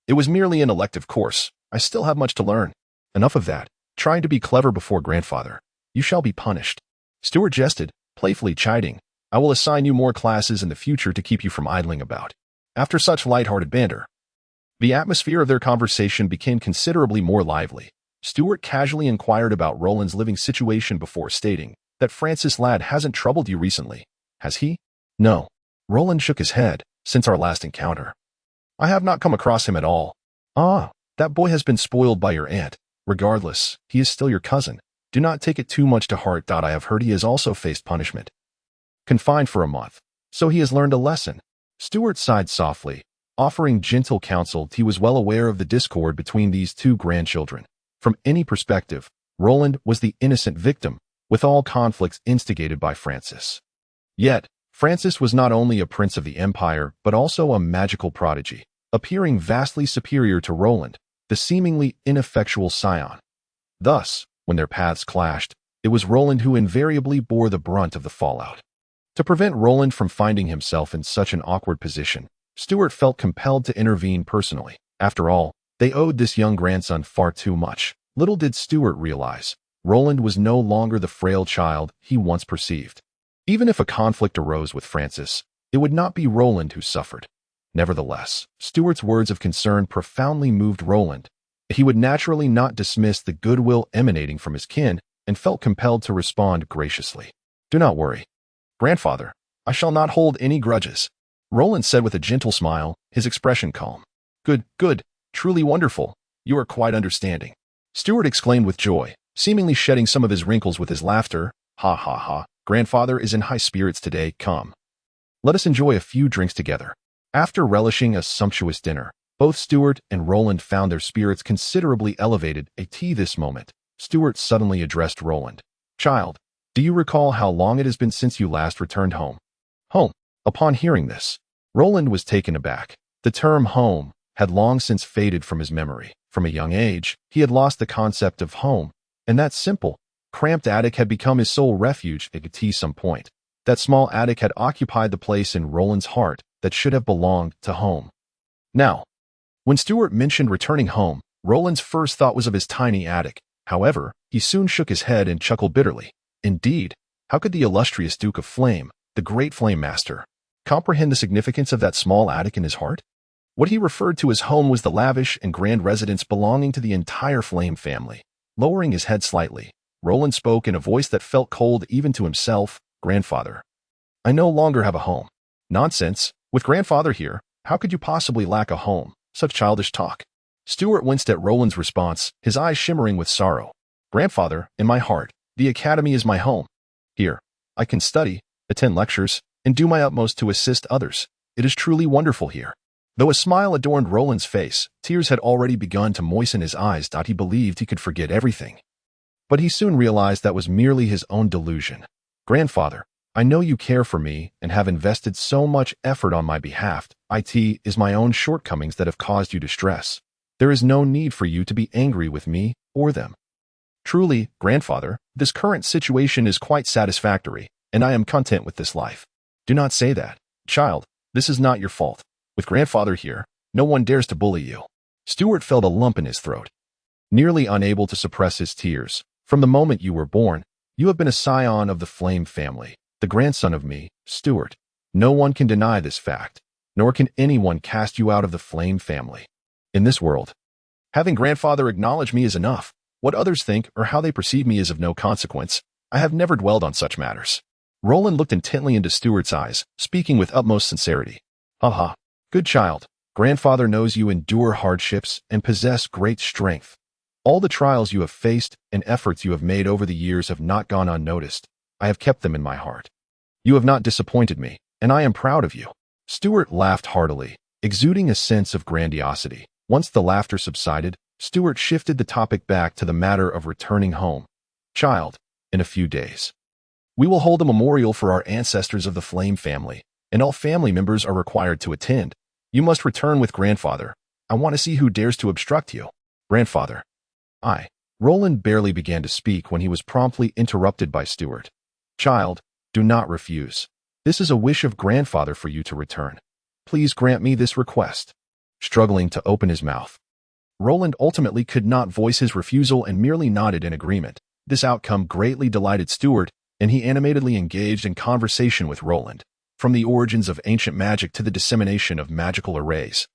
It was merely an elective course. I still have much to learn." "Enough of that. Trying to be clever before grandfather. You shall be punished." Stuart jested, playfully chiding, "I will assign you more classes in the future to keep you from idling about." After such light-hearted banter, the atmosphere of their conversation became considerably more lively. Stuart casually inquired about Roland's living situation before stating that Francis lad hasn't troubled you recently, has he? "No." Roland shook his head. "Since our last encounter, I have not come across him at all." "Ah, that boy has been spoiled by your aunt. Regardless, he is still your cousin. Do not take it too much to heart. I have heard he has also faced punishment. Confined for a month. So he has learned a lesson." Stuart sighed softly, offering gentle counsel. He was well aware of the discord between these two grandchildren. From any perspective, Roland was the innocent victim, with all conflicts instigated by Francis. Yet, Francis was not only a prince of the empire, but also a magical prodigy, appearing vastly superior to Roland, the seemingly ineffectual scion. Thus, when their paths clashed, it was Roland who invariably bore the brunt of the fallout. To prevent Roland from finding himself in such an awkward position, Stuart felt compelled to intervene personally. After all, they owed this young grandson far too much. Little did Stuart realize, Roland was no longer the frail child he once perceived. Even if a conflict arose with Francis, it would not be Roland who suffered. Nevertheless, Stuart's words of concern profoundly moved Roland. He would naturally not dismiss the goodwill emanating from his kin and felt compelled to respond graciously. "Do not worry, grandfather. I shall not hold any grudges," Roland said with a gentle smile, his expression calm. Good, good. Truly wonderful. You are quite understanding," Stuart exclaimed with joy, seemingly shedding some of his wrinkles with his laughter. "Ha ha ha. Grandfather is in high spirits today. Come, let us enjoy a few drinks together." After relishing a sumptuous dinner, both Stuart and Roland found their spirits considerably elevated. At this moment, Stuart suddenly addressed Roland. "Child, do you recall how long it has been since you last returned home?" "Home." Upon hearing this, Roland was taken aback. The term home had long since faded from his memory. From a young age, he had lost the concept of home, and that simple, cramped attic had become his sole refuge. At some point, that small attic had occupied the place in Roland's heart that should have belonged to home. Now, when Stuart mentioned returning home, Roland's first thought was of his tiny attic. However, he soon shook his head and chuckled bitterly. Indeed, how could the illustrious Duke of Flame, the great Flame Master, comprehend the significance of that small attic in his heart? What he referred to as home was the lavish and grand residence belonging to the entire Flame family. Lowering his head slightly, Roland spoke in a voice that felt cold even to himself. "Grandfather, I no longer have a home." "Nonsense. With grandfather here, how could you possibly lack a home? Such childish talk." Stuart winced at Roland's response, his eyes shimmering with sorrow. "Grandfather, in my heart, the academy is my home. Here, I can study, attend lectures, and do my utmost to assist others. It is truly wonderful here." Though a smile adorned Roland's face, tears had already begun to moisten his eyes. He believed he could forget everything. But he soon realized that was merely his own delusion. "Grandfather, I know you care for me and have invested so much effort on my behalf. It is my own shortcomings that have caused you distress. There is no need for you to be angry with me or them. Truly, grandfather, this current situation is quite satisfactory, and I am content with this life. Do not say that. Child, this is not your fault. With grandfather here, no one dares to bully you. Stuart felt a lump in his throat, nearly unable to suppress his tears. From the moment you were born, you have been a scion of the Flame family, the grandson of me, Stuart. No one can deny this fact, nor can anyone cast you out of the Flame family. In this world, having grandfather acknowledge me is enough. What others think or how they perceive me is of no consequence. I have never dwelled on such matters. Roland looked intently into Stuart's eyes, speaking with utmost sincerity. Ha! Good child. Grandfather knows you endure hardships and possess great strength. All the trials you have faced and efforts you have made over the years have not gone unnoticed. I have kept them in my heart. You have not disappointed me, and I am proud of you. Stuart laughed heartily, exuding a sense of grandiosity. Once the laughter subsided, Stuart shifted the topic back to the matter of returning home. Child, in a few days, we will hold a memorial for our ancestors of the Flame family, and all family members are required to attend. You must return with grandfather. I want to see who dares to obstruct you. Grandfather. Roland barely began to speak when he was promptly interrupted by Stuart. Child, do not refuse. This is a wish of grandfather for you to return. Please grant me this request. Struggling to open his mouth, Roland ultimately could not voice his refusal and merely nodded in agreement. This outcome greatly delighted Stuart, and he animatedly engaged in conversation with Roland, from the origins of ancient magic to the dissemination of magical arrays.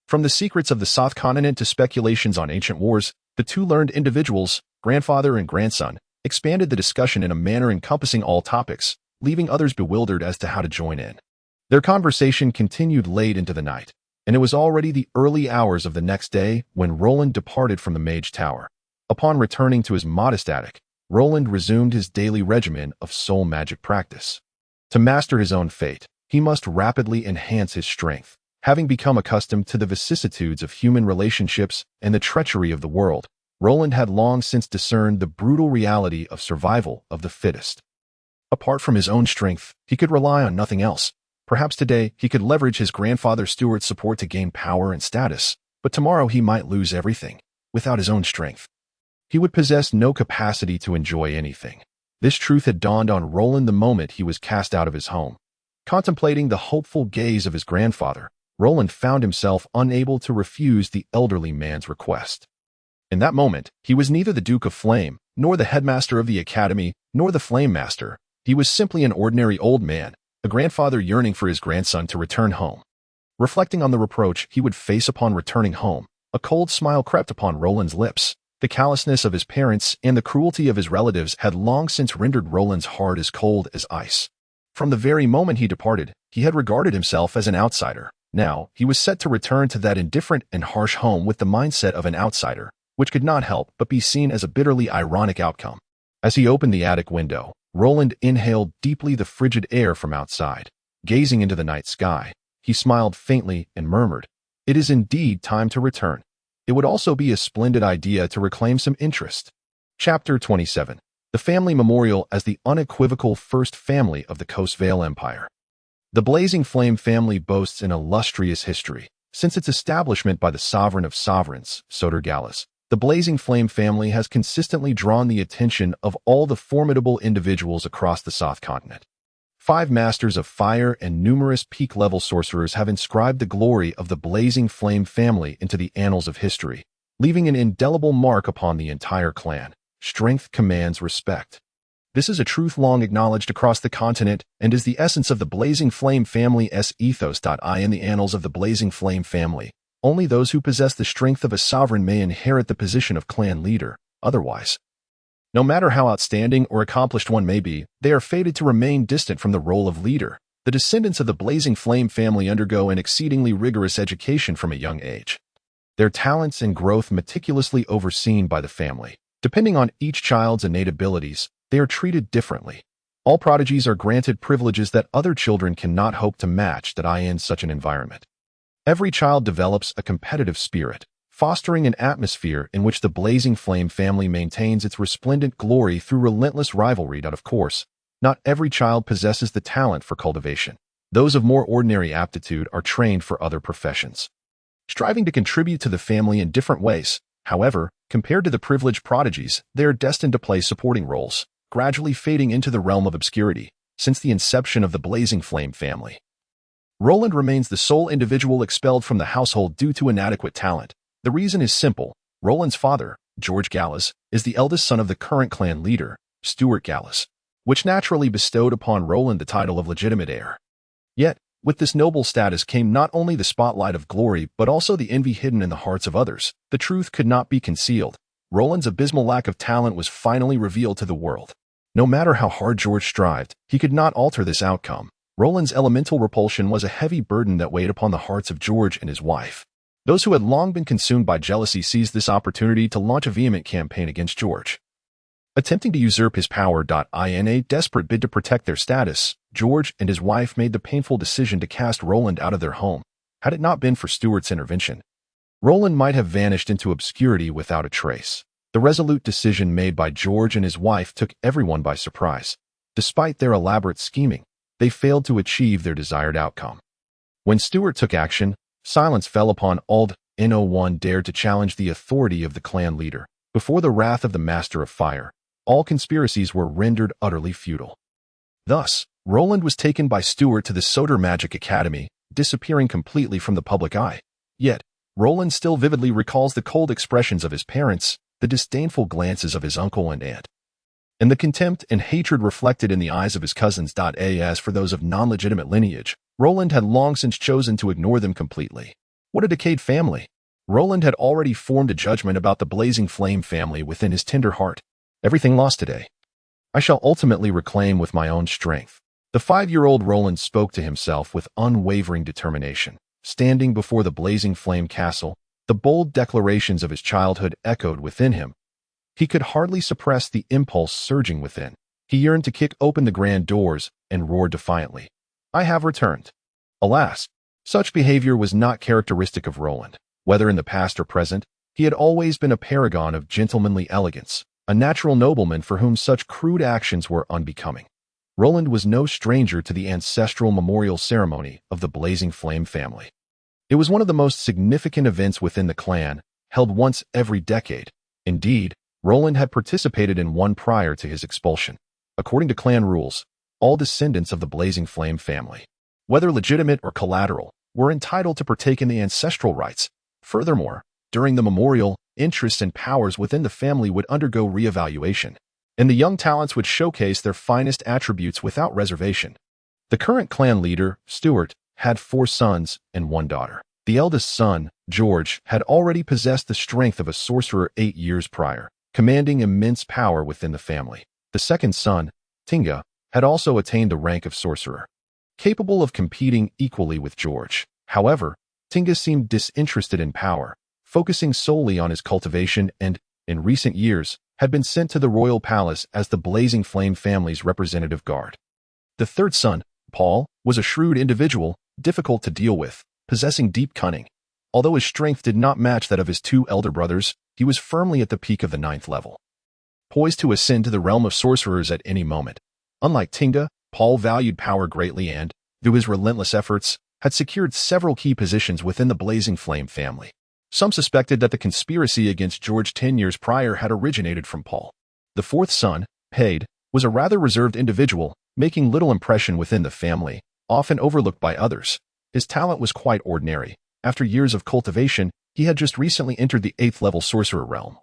From the secrets of the South Continent to speculations on ancient wars, the two learned individuals, grandfather and grandson, expanded the discussion in a manner encompassing all topics, leaving others bewildered as to how to join in. Their conversation continued late into the night, and it was already the early hours of the next day when Roland departed from the Mage Tower. Upon returning to his modest attic, Roland resumed his daily regimen of soul magic practice. To master his own fate, he must rapidly enhance his strength. Having become accustomed to the vicissitudes of human relationships and the treachery of the world, Roland had long since discerned the brutal reality of survival of the fittest. Apart from his own strength, he could rely on nothing else. Perhaps today he could leverage his grandfather Stuart's support to gain power and status, but tomorrow he might lose everything. Without his own strength, he would possess no capacity to enjoy anything. This truth had dawned on Roland the moment he was cast out of his home. Contemplating the hopeful gaze of his grandfather, Roland found himself unable to refuse the elderly man's request. In that moment, he was neither the Duke of Flame, nor the headmaster of the academy, nor the Flame Master. He was simply an ordinary old man, a grandfather yearning for his grandson to return home. Reflecting on the reproach he would face upon returning home, a cold smile crept upon Roland's lips. The callousness of his parents and the cruelty of his relatives had long since rendered Roland's heart as cold as ice. From the very moment he departed, he had regarded himself as an outsider. Now, he was set to return to that indifferent and harsh home with the mindset of an outsider, which could not help but be seen as a bitterly ironic outcome. As he opened the attic window, Roland inhaled deeply the frigid air from outside. Gazing into the night sky, he smiled faintly and murmured, "It is indeed time to return. It would also be a splendid idea to reclaim some interest." Chapter 27. The Family Memorial as the unequivocal first family of the Coastvale Empire. The Blazing Flame family boasts an illustrious history. Since its establishment by the Sovereign of Sovereigns, Soter Gallus, the Blazing Flame family has consistently drawn the attention of all the formidable individuals across the South Continent. 5 masters of fire and numerous peak-level sorcerers have inscribed the glory of the Blazing Flame family into the annals of history, leaving an indelible mark upon the entire clan. Strength commands respect. This is a truth long acknowledged across the continent and is the essence of the Blazing Flame family's ethos. In the annals of the Blazing Flame family, only those who possess the strength of a sovereign may inherit the position of clan leader. Otherwise, no matter how outstanding or accomplished one may be, they are fated to remain distant from the role of leader. The descendants of the Blazing Flame family undergo an exceedingly rigorous education from a young age. Their talents and growth meticulously overseen by the family. Depending on each child's innate abilities, they are treated differently. All prodigies are granted privileges that other children cannot hope to match in such an environment. Every child develops a competitive spirit, fostering an atmosphere in which the Blazing Flame family maintains its resplendent glory through relentless rivalry. Of course, not every child possesses the talent for cultivation. Those of more ordinary aptitude are trained for other professions. striving to contribute to the family in different ways. However, compared to the privileged prodigies, they are destined to play supporting roles, gradually fading into the realm of obscurity since the inception of the Blazing Flame family. Roland remains the sole individual expelled from the household due to inadequate talent. The reason is simple. Roland's father, George Gallas, is the eldest son of the current clan leader, Stuart Gallas, which naturally bestowed upon Roland the title of legitimate heir. Yet, with this noble status came not only the spotlight of glory but also the envy hidden in the hearts of others. The truth could not be concealed. Roland's abysmal lack of talent was finally revealed to the world. No matter how hard George strived, he could not alter this outcome. Roland's elemental repulsion was a heavy burden that weighed upon the hearts of George and his wife. Those who had long been consumed by jealousy seized this opportunity to launch a vehement campaign against George. Attempting to usurp his power. In a desperate bid to protect their status, George and his wife made the painful decision to cast Roland out of their home. Had it not been for Stuart's intervention, Roland might have vanished into obscurity without a trace. The resolute decision made by George and his wife took everyone by surprise. Despite their elaborate scheming, they failed to achieve their desired outcome. When Stuart took action, silence fell upon all. No one dared to challenge the authority of the clan leader. Before the wrath of the Master of Fire, all conspiracies were rendered utterly futile. Thus, Roland was taken by Stuart to the Soul Magic Academy, disappearing completely from the public eye. Yet, Roland still vividly recalls the cold expressions of his parents, the disdainful glances of his uncle and aunt, and the contempt and hatred reflected in the eyes of his cousins. As for those of non-legitimate lineage, Roland had long since chosen to ignore them completely. What a decayed family! Roland had already formed a judgment about the Blazing Flame family within his tender heart. Everything lost today, I shall ultimately reclaim with my own strength. The 5-year-old Roland spoke to himself with unwavering determination. Standing before the Blazing Flame castle, the bold declarations of his childhood echoed within him. He could hardly suppress the impulse surging within. He yearned to kick open the grand doors and roar defiantly, "I have returned." Alas, such behavior was not characteristic of Roland. Whether in the past or present, he had always been a paragon of gentlemanly elegance, a natural nobleman for whom such crude actions were unbecoming. Roland was no stranger to the ancestral memorial ceremony of the Blazing Flame family. It was one of the most significant events within the clan, held once every decade. Indeed, Roland had participated in one prior to his expulsion. According to clan rules, all descendants of the Blazing Flame family, whether legitimate or collateral, were entitled to partake in the ancestral rites. Furthermore, during the memorial, interests and powers within the family would undergo re-evaluation, and the young talents would showcase their finest attributes without reservation. The current clan leader, Stuart, had 4 sons and 1 daughter. The eldest son, George, had already possessed the strength of a sorcerer 8 years prior, commanding immense power within the family. The second son, Tinga, had also attained the rank of sorcerer, capable of competing equally with George. However, Tinga seemed disinterested in power, focusing solely on his cultivation and, in recent years, had been sent to the royal palace as the Blazing Flame family's representative guard. The third son, Paul, was a shrewd individual, difficult to deal with, possessing deep cunning. Although his strength did not match that of his 2 elder brothers, he was firmly at the peak of the 9th level, poised to ascend to the realm of sorcerers at any moment. Unlike Tinga, Paul valued power greatly and, through his relentless efforts, had secured several key positions within the Blazing Flame family. Some suspected that the conspiracy against George 10 years prior had originated from Paul. The fourth son, Heir, was a rather reserved individual, making little impression within the family, often overlooked by others. His talent was quite ordinary. After years of cultivation, he had just recently entered the 8th level sorcerer realm,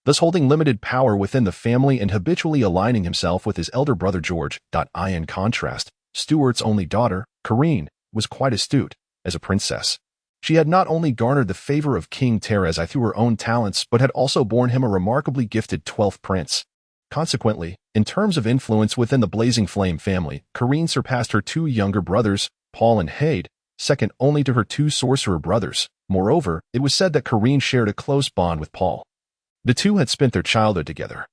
thus holding limited power within the family and habitually aligning himself with his elder brother George. In contrast, Stuart's only daughter, Corinne, was quite astute. As a princess, she had not only garnered the favor of King Terezi through her own talents but had also borne him a remarkably gifted 12th prince. Consequently, in terms of influence within the Blazing Flame family, Corinne surpassed her 2 younger brothers, Paul and Heir, second only to her 2 sorcerer brothers. Moreover, it was said that Corinne shared a close bond with Paul. The two had spent their childhood together.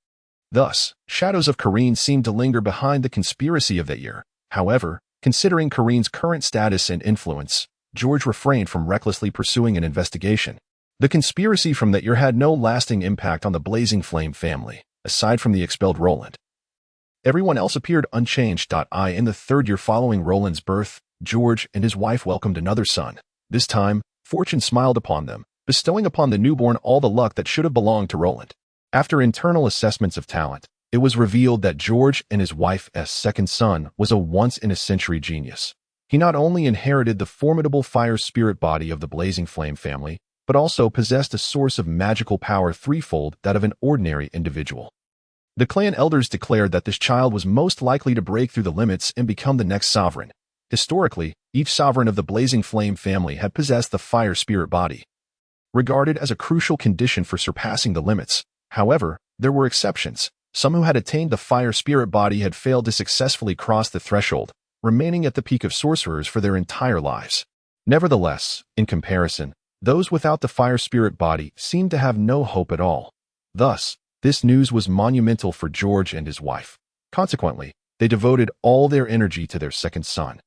Thus, shadows of Corinne seemed to linger behind the conspiracy of that year. However, considering Corinne's current status and influence, George refrained from recklessly pursuing an investigation. The conspiracy from that year had no lasting impact on the Blazing Flame family, aside from the expelled Roland. Everyone else appeared unchanged. In the 3rd year following Roland's birth, George and his wife welcomed another son. This time, Fortune smiled upon them, bestowing upon the newborn all the luck that should have belonged to Roland. After internal assessments of talent, it was revealed that George and his wife's second son was a once-in-a-century genius. He not only inherited the formidable fire spirit body of the Blazing Flame family, but also possessed a source of magical power threefold that of an ordinary individual. The clan elders declared that this child was most likely to break through the limits and become the next sovereign. Historically, each sovereign of the Blazing Flame family had possessed the fire spirit body, regarded as a crucial condition for surpassing the limits. However, there were exceptions. Some who had attained the fire spirit body had failed to successfully cross the threshold, remaining at the peak of sorcerers for their entire lives. Nevertheless, in comparison, those without the fire spirit body seemed to have no hope at all. Thus, this news was monumental for George and his wife. Consequently, they devoted all their energy to their second son,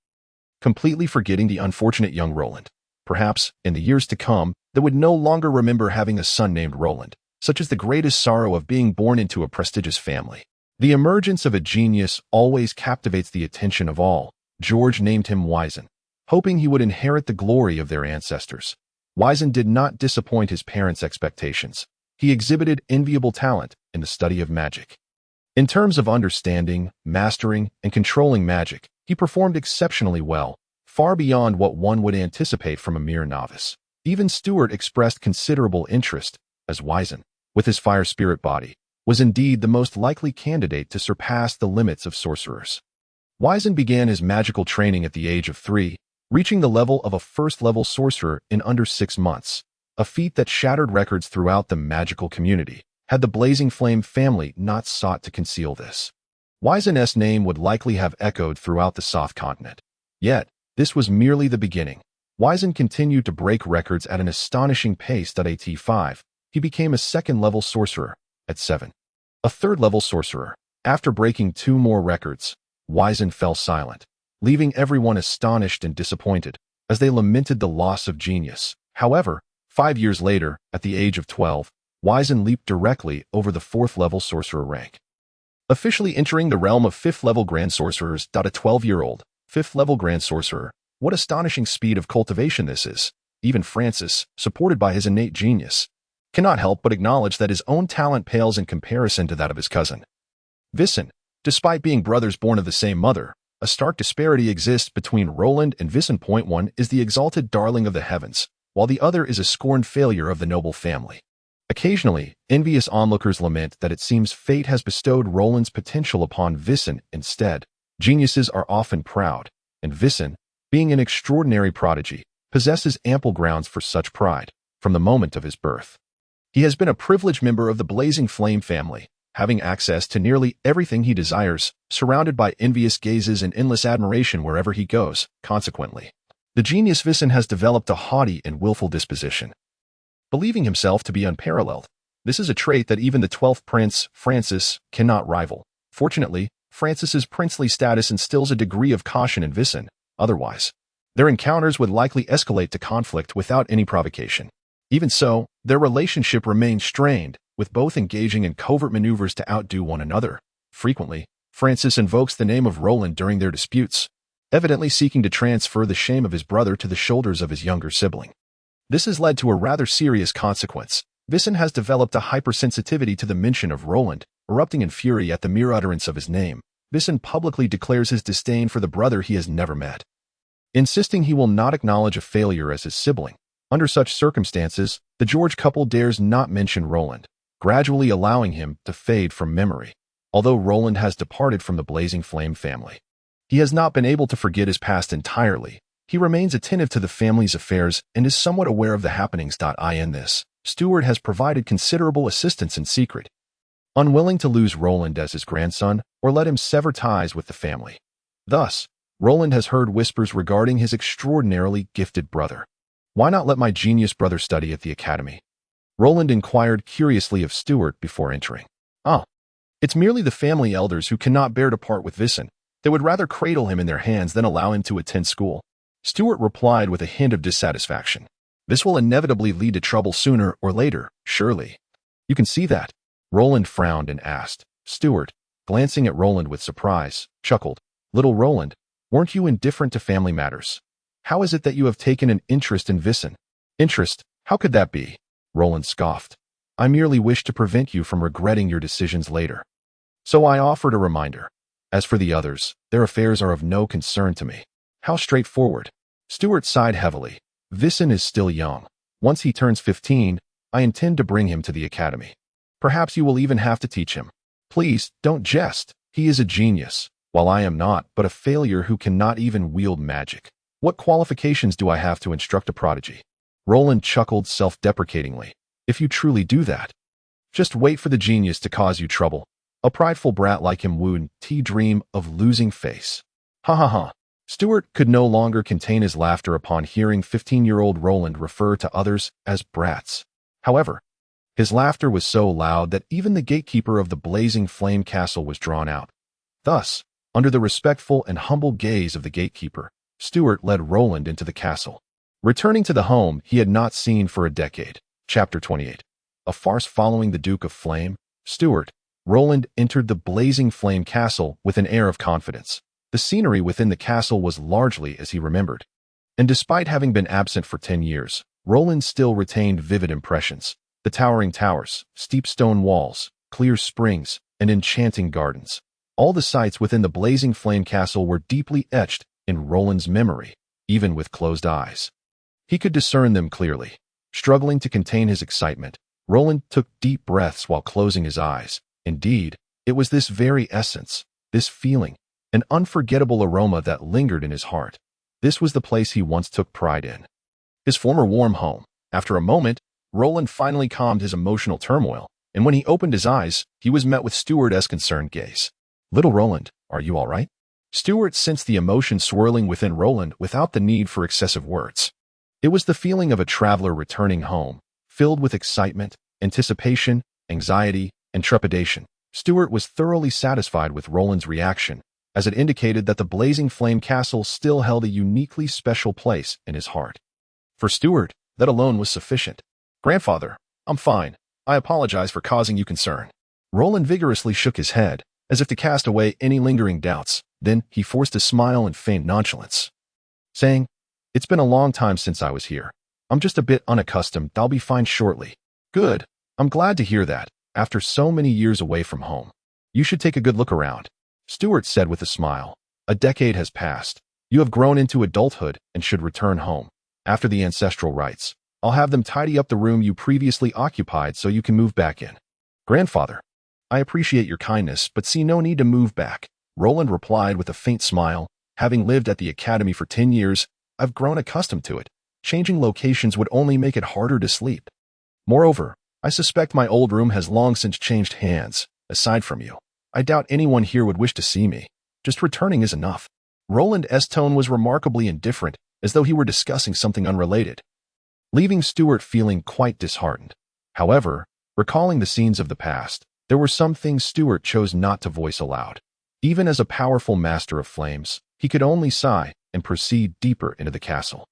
completely forgetting the unfortunate young Roland. Perhaps, in the years to come, they would no longer remember having a son named Roland. Such is the greatest sorrow of being born into a prestigious family. The emergence of a genius always captivates the attention of all. George named him Wyzen, hoping he would inherit the glory of their ancestors. Wyzen did not disappoint his parents' expectations. He exhibited enviable talent in the study of magic. In terms of understanding, mastering, and controlling magic, he performed exceptionally well, far beyond what one would anticipate from a mere novice. Even Stuart expressed considerable interest, as Wyzen, with his fire spirit body, was indeed the most likely candidate to surpass the limits of sorcerers. Wyzen began his magical training at the age of 3, reaching the level of a first-level sorcerer in under 6 months, a feat that shattered records throughout the magical community, had the Blazing Flame family not sought to conceal this. Wyzen's name would likely have echoed throughout the Soth continent. Yet, this was merely the beginning. Wyzen continued to break records at an astonishing pace. At 5, he became a second-level sorcerer. At 7, a third-level sorcerer. After breaking 2 more records, Wyzen fell silent, leaving everyone astonished and disappointed, as they lamented the loss of genius. However, 5 years later, at the age of 12, Wyzen leaped directly over the 4th-level sorcerer rank, officially entering the realm of 5th-level grand sorcerers. A 12-year-old, 5th-level grand sorcerer. What astonishing speed of cultivation this is. Even Francis, supported by his innate genius, cannot help but acknowledge that his own talent pales in comparison to that of his cousin. Vissen, despite being brothers born of the same mother, a stark disparity exists between Roland and Vissen. One is the exalted darling of the heavens, while the other is a scorned failure of the noble family. Occasionally, envious onlookers lament that it seems fate has bestowed Roland's potential upon Vissen instead. Geniuses are often proud, and Vissen, being an extraordinary prodigy, possesses ample grounds for such pride from the moment of his birth. He has been a privileged member of the Blazing Flame family, having access to nearly everything he desires, surrounded by envious gazes and endless admiration wherever he goes. Consequently, the genius Vissen has developed a haughty and willful disposition, believing himself to be unparalleled. This is a trait that even the 12th prince, Francis, cannot rival. Fortunately, Francis's princely status instills a degree of caution in Vissen. Otherwise, their encounters would likely escalate to conflict without any provocation. Even so, their relationship remains strained, with both engaging in covert maneuvers to outdo one another. Frequently, Francis invokes the name of Roland during their disputes, evidently seeking to transfer the shame of his brother to the shoulders of his younger sibling. This has led to a rather serious consequence. Vissen has developed a hypersensitivity to the mention of Roland, erupting in fury at the mere utterance of his name. Vissen publicly declares his disdain for the brother he has never met, insisting he will not acknowledge a failure as his sibling. Under such circumstances, the George couple dares not mention Roland, gradually allowing him to fade from memory. Although Roland has departed from the Blazing Flame family, he has not been able to forget his past entirely. He remains attentive to the family's affairs and is somewhat aware of the happenings. In this, Stuart has provided considerable assistance in secret, unwilling to lose Roland as his grandson or let him sever ties with the family. Thus, Roland has heard whispers regarding his extraordinarily gifted brother. Why not let my genius brother study at the academy? Roland inquired curiously of Stuart before entering. It's merely the family elders who cannot bear to part with Vissen. They would rather cradle him in their hands than allow him to attend school. Stuart replied with a hint of dissatisfaction. This will inevitably lead to trouble sooner or later, surely. You can see that. Roland frowned and asked. Stuart, glancing at Roland with surprise, chuckled. Little Roland, weren't you indifferent to family matters? How is it that you have taken an interest in Vissen? Interest? How could that be? Roland scoffed. I merely wish to prevent you from regretting your decisions later. So I offered a reminder. As for the others, their affairs are of no concern to me. How straightforward. Stuart sighed heavily. Vissen is still young. Once he turns 15, I intend to bring him to the academy. Perhaps you will even have to teach him. Please, don't jest. He is a genius, while I am not, but a failure who cannot even wield magic. What qualifications do I have to instruct a prodigy? Roland chuckled self-deprecatingly. If you truly do that, just wait for the genius to cause you trouble. A prideful brat like him wouldn't dream of losing face. Ha ha ha. Stuart could no longer contain his laughter upon hearing 15-year-old Roland refer to others as brats. However, his laughter was so loud that even the gatekeeper of the blazing flame castle was drawn out. Thus, under the respectful and humble gaze of the gatekeeper, Stuart led Roland into the castle. Returning to the home he had not seen for a decade. Chapter 28. A farce following the Duke of Flame. Stuart, Roland entered the blazing flame castle with an air of confidence. The scenery within the castle was largely as he remembered. And despite having been absent for 10 years, Roland still retained vivid impressions. The towering towers, steep stone walls, clear springs, and enchanting gardens. All the sights within the blazing flame castle were deeply etched in Roland's memory, even with closed eyes. He could discern them clearly. Struggling to contain his excitement, Roland took deep breaths while closing his eyes. Indeed, it was this very essence, this feeling, an unforgettable aroma that lingered in his heart. This was the place he once took pride in. His former warm home. After a moment, Roland finally calmed his emotional turmoil, and when he opened his eyes, he was met with Stuart's concerned gaze. Little Roland, are you all right? Stuart sensed the emotion swirling within Roland without the need for excessive words. It was the feeling of a traveler returning home, filled with excitement, anticipation, anxiety, and trepidation. Stuart was thoroughly satisfied with Roland's reaction, as it indicated that the blazing flame castle still held a uniquely special place in his heart. For Stuart, that alone was sufficient. Grandfather, I'm fine. I apologize for causing you concern. Roland vigorously shook his head, as if to cast away any lingering doubts. Then he forced a smile and feigned nonchalance, saying, It's been a long time since I was here. I'm just a bit unaccustomed. I'll be fine shortly. Good. I'm glad to hear that, after so many years away from home. You should take a good look around, Stuart said with a smile. A decade has passed. You have grown into adulthood and should return home. After the ancestral rites, I'll have them tidy up the room you previously occupied so you can move back in. Grandfather, I appreciate your kindness, but see no need to move back, Roland replied with a faint smile. Having lived at the academy for 10 years, I've grown accustomed to it. Changing locations would only make it harder to sleep. Moreover, I suspect my old room has long since changed hands. Aside from you, I doubt anyone here would wish to see me. Just returning is enough. Roland's tone was remarkably indifferent, as though he were discussing something unrelated, leaving Stuart feeling quite disheartened. However, recalling the scenes of the past, there were some things Stuart chose not to voice aloud. Even as a powerful master of flames, he could only sigh and proceed deeper into the castle.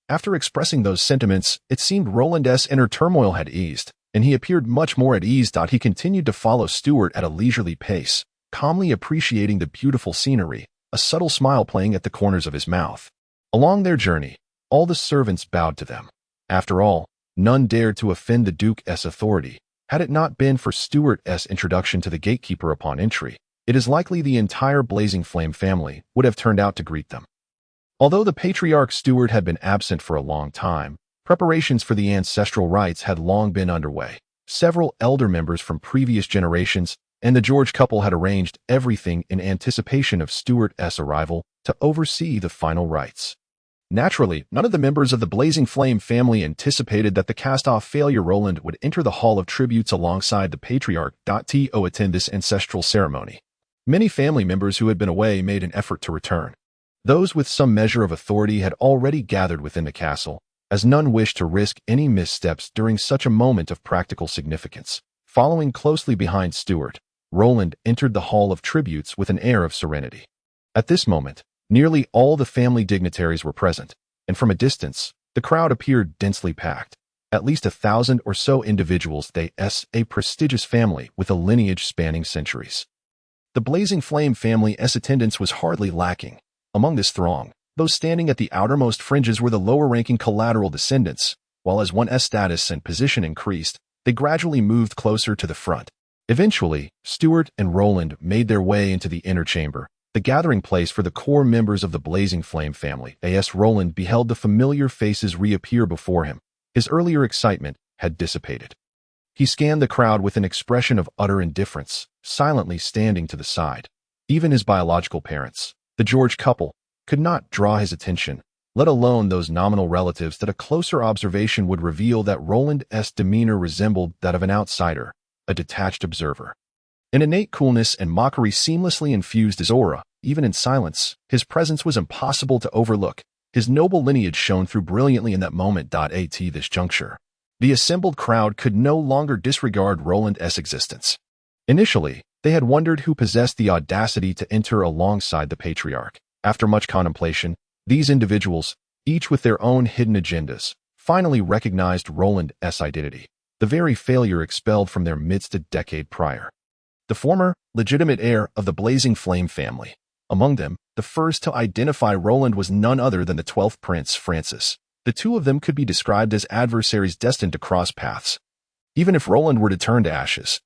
After expressing those sentiments, it seemed Roland's inner turmoil had eased, and he appeared much more at ease. He continued to follow Stuart at a leisurely pace, calmly appreciating the beautiful scenery, a subtle smile playing at the corners of his mouth. Along their journey, all the servants bowed to them. After all, none dared to offend the Duke's authority. Had it not been for Stuart's introduction to the gatekeeper upon entry, it is likely the entire Blazing Flame family would have turned out to greet them. Although the patriarch Stuart had been absent for a long time, preparations for the ancestral rites had long been underway. Several elder members from previous generations and the George couple had arranged everything in anticipation of Stuart's arrival to oversee the final rites. Naturally, none of the members of the Blazing Flame family anticipated that the cast-off failure Roland would enter the Hall of Tributes alongside the patriarch. To attend this ancestral ceremony. Many family members who had been away made an effort to return. Those with some measure of authority had already gathered within the castle, as none wished to risk any missteps during such a moment of practical significance. Following closely behind Stuart, Roland entered the Hall of Tributes with an air of serenity. At this moment, nearly all the family dignitaries were present, and from a distance, the crowd appeared densely packed. At least 1,000 or so individuals, a prestigious family with a lineage spanning centuries. The Blazing Flame family's attendance was hardly lacking. Among this throng, those standing at the outermost fringes were the lower-ranking collateral descendants, while as one's status and position increased, they gradually moved closer to the front. Eventually, Stuart and Roland made their way into the inner chamber, the gathering place for the core members of the Blazing Flame family. As Roland beheld the familiar faces reappear before him, his earlier excitement had dissipated. He scanned the crowd with an expression of utter indifference, silently standing to the side. Even his biological parents, the George couple, could not draw his attention, let alone those nominal relatives that a closer observation would reveal that Roland's demeanor resembled that of an outsider, a detached observer. An innate coolness and mockery seamlessly infused his aura. Even in silence, his presence was impossible to overlook. His noble lineage shone through brilliantly in that moment. At this juncture, the assembled crowd could no longer disregard Roland's existence. Initially, they had wondered who possessed the audacity to enter alongside the patriarch. After much contemplation, these individuals, each with their own hidden agendas, finally recognized Roland's identity, the very failure expelled from their midst a decade prior. The former, legitimate heir of the Blazing Flame family. Among them, the first to identify Roland was none other than the 12th Prince, Francis. The two of them could be described as adversaries destined to cross paths. Even if Roland were to turn to ashes,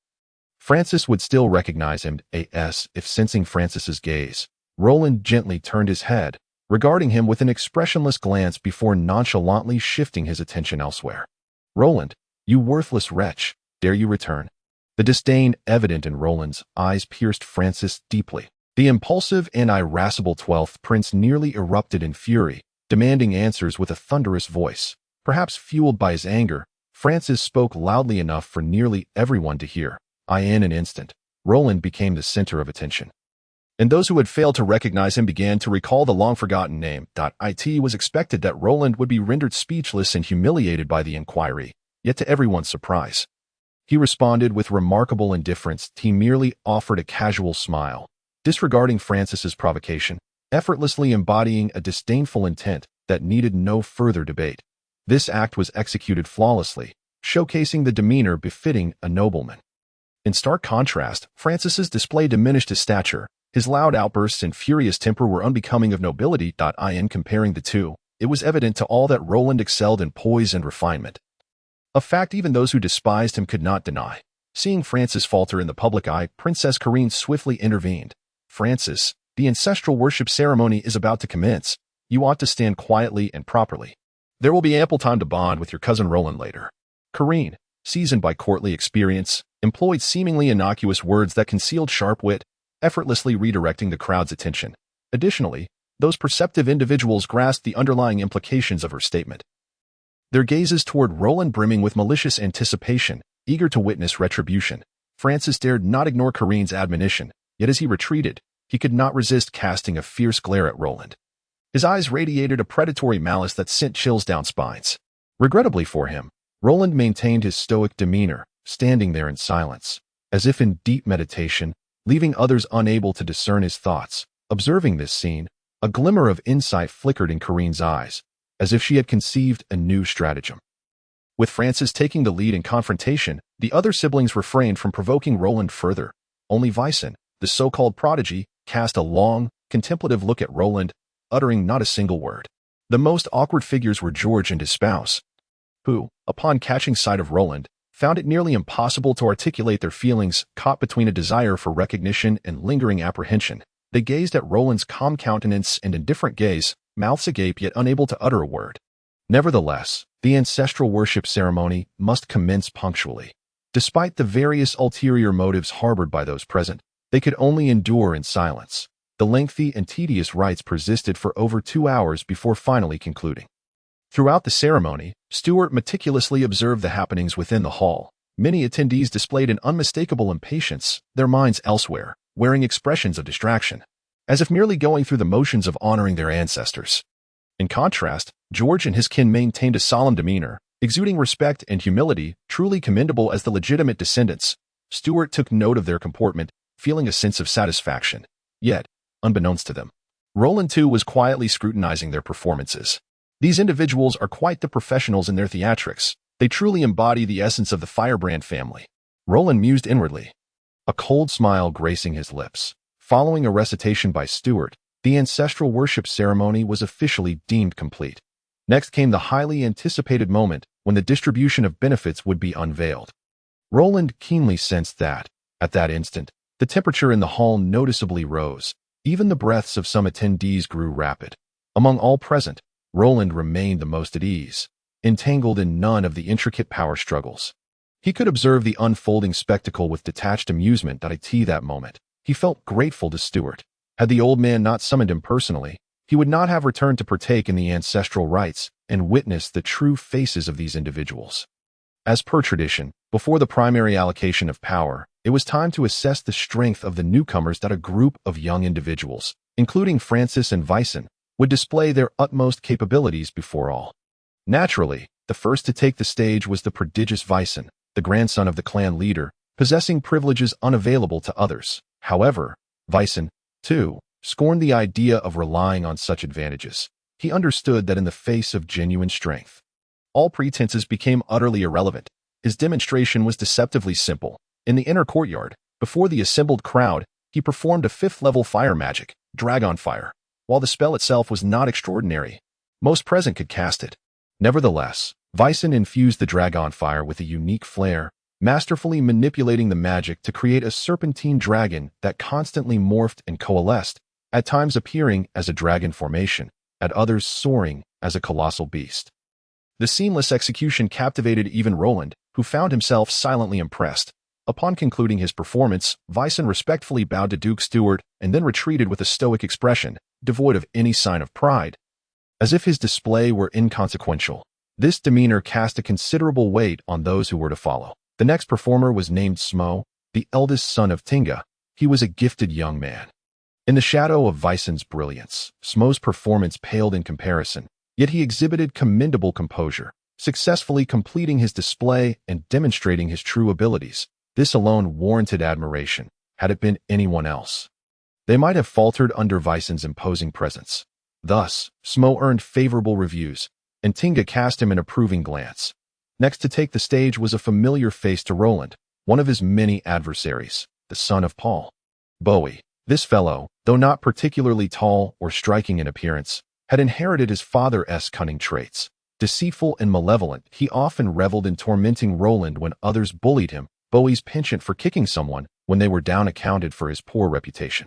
Francis would still recognize him as if sensing Francis's gaze. Roland gently turned his head, regarding him with an expressionless glance before nonchalantly shifting his attention elsewhere. "Roland, you worthless wretch, dare you return?" The disdain evident in Roland's eyes pierced Francis deeply. The impulsive and irascible 12th Prince nearly erupted in fury, demanding answers with a thunderous voice. Perhaps fueled by his anger, Francis spoke loudly enough for nearly everyone to hear. In an instant, Roland became the center of attention. And those who had failed to recognize him began to recall the long-forgotten name. It was expected that Roland would be rendered speechless and humiliated by the inquiry, yet to everyone's surprise, he responded with remarkable indifference. He merely offered a casual smile, disregarding Francis's provocation, effortlessly embodying a disdainful intent that needed no further debate. This act was executed flawlessly, showcasing the demeanor befitting a nobleman. In stark contrast, Francis's display diminished his stature. His loud outbursts and furious temper were unbecoming of nobility. In comparing the two, it was evident to all that Roland excelled in poise and refinement. A fact even those who despised him could not deny. Seeing Francis falter in the public eye, Princess Corinne swiftly intervened. "Francis, the ancestral worship ceremony is about to commence. You ought to stand quietly and properly. There will be ample time to bond with your cousin Roland later." Corinne, seasoned by courtly experience, employed seemingly innocuous words that concealed sharp wit, effortlessly redirecting the crowd's attention. Additionally, those perceptive individuals grasped the underlying implications of her statement. Their gazes toward Roland brimming with malicious anticipation, eager to witness retribution. Francis dared not ignore Corinne's admonition, yet as he retreated, he could not resist casting a fierce glare at Roland. His eyes radiated a predatory malice that sent chills down spines. Regrettably for him, Roland maintained his stoic demeanor, standing there in silence, as if in deep meditation, leaving others unable to discern his thoughts. Observing this scene, a glimmer of insight flickered in Corinne's eyes, as if she had conceived a new stratagem. With Francis taking the lead in confrontation, the other siblings refrained from provoking Roland further. Only Vicen, the so-called prodigy, cast a long, contemplative look at Roland, uttering not a single word. The most awkward figures were George and his spouse, who, upon catching sight of Roland, found it nearly impossible to articulate their feelings. Caught between a desire for recognition and lingering apprehension, they gazed at Roland's calm countenance and indifferent gaze, mouths agape yet unable to utter a word. Nevertheless, the ancestral worship ceremony must commence punctually. Despite the various ulterior motives harbored by those present, they could only endure in silence. The lengthy and tedious rites persisted for over 2 hours before finally concluding. Throughout the ceremony, Stuart meticulously observed the happenings within the hall. Many attendees displayed an unmistakable impatience, their minds elsewhere, wearing expressions of distraction, as if merely going through the motions of honoring their ancestors. In contrast, George and his kin maintained a solemn demeanor, exuding respect and humility, truly commendable as the legitimate descendants. Stuart took note of their comportment, feeling a sense of satisfaction. Yet, unbeknownst to them, Roland too was quietly scrutinizing their performances. These individuals are quite the professionals in their theatrics. They truly embody the essence of the Firebrand family. Roland mused inwardly, a cold smile gracing his lips. Following a recitation by Stuart, the ancestral worship ceremony was officially deemed complete. Next came the highly anticipated moment, when the distribution of benefits would be unveiled. Roland keenly sensed that, at that instant, the temperature in the hall noticeably rose. Even the breaths of some attendees grew rapid. Among all present, Roland remained the most at ease, entangled in none of the intricate power struggles. He could observe the unfolding spectacle with detached amusement. That moment, he felt grateful to Stuart. Had the old man not summoned him personally, he would not have returned to partake in the ancestral rites and witness the true faces of these individuals. As per tradition, before the primary allocation of power, it was time to assess the strength of the newcomers. A group of young individuals, including Francis and Vicen, would display their utmost capabilities before all. Naturally, the first to take the stage was the prodigious Vicen, the grandson of the clan leader, possessing privileges unavailable to others. However, Vicen, too, scorned the idea of relying on such advantages. He understood that in the face of genuine strength, all pretenses became utterly irrelevant. His demonstration was deceptively simple. In the inner courtyard, before the assembled crowd, he performed a 5th-level fire magic, Dragon Fire. While the spell itself was not extraordinary, most present could cast it. Nevertheless, Vicen infused the Dragon Fire with a unique flair, masterfully manipulating the magic to create a serpentine dragon that constantly morphed and coalesced, at times appearing as a dragon formation, at others soaring as a colossal beast. The seamless execution captivated even Roland, who found himself silently impressed. Upon concluding his performance, Vicen respectfully bowed to Duke Stuart and then retreated with a stoic expression, devoid of any sign of pride, as if his display were inconsequential. This demeanor cast a considerable weight on those who were to follow. The next performer was named Smo, the eldest son of Tinga. He was a gifted young man. In the shadow of Vicen's brilliance, Smo's performance paled in comparison, yet he exhibited commendable composure, successfully completing his display and demonstrating his true abilities. This alone warranted admiration. Had it been anyone else, they might have faltered under Vicen's imposing presence. Thus, Smo earned favorable reviews, and Tinga cast him an approving glance. Next to take the stage was a familiar face to Roland, one of his many adversaries, the son of Paul. Bowie. This fellow, though not particularly tall or striking in appearance, had inherited his father's cunning traits. Deceitful and malevolent, he often reveled in tormenting Roland when others bullied him. Bowie's penchant for kicking someone when they were down accounted for his poor reputation.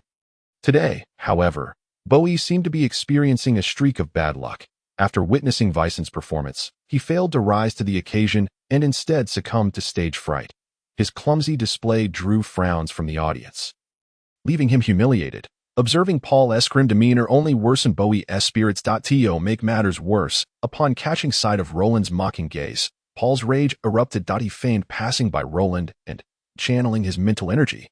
Today, however, Bowie seemed to be experiencing a streak of bad luck. After witnessing Vicen's performance, he failed to rise to the occasion and instead succumbed to stage fright. His clumsy display drew frowns from the audience, leaving him humiliated. Observing Paul's grim demeanor only worsened Bowie's spirits. To make matters worse, upon catching sight of Roland's mocking gaze, Paul's rage erupted. He feigned passing by Roland and, channeling his mental energy,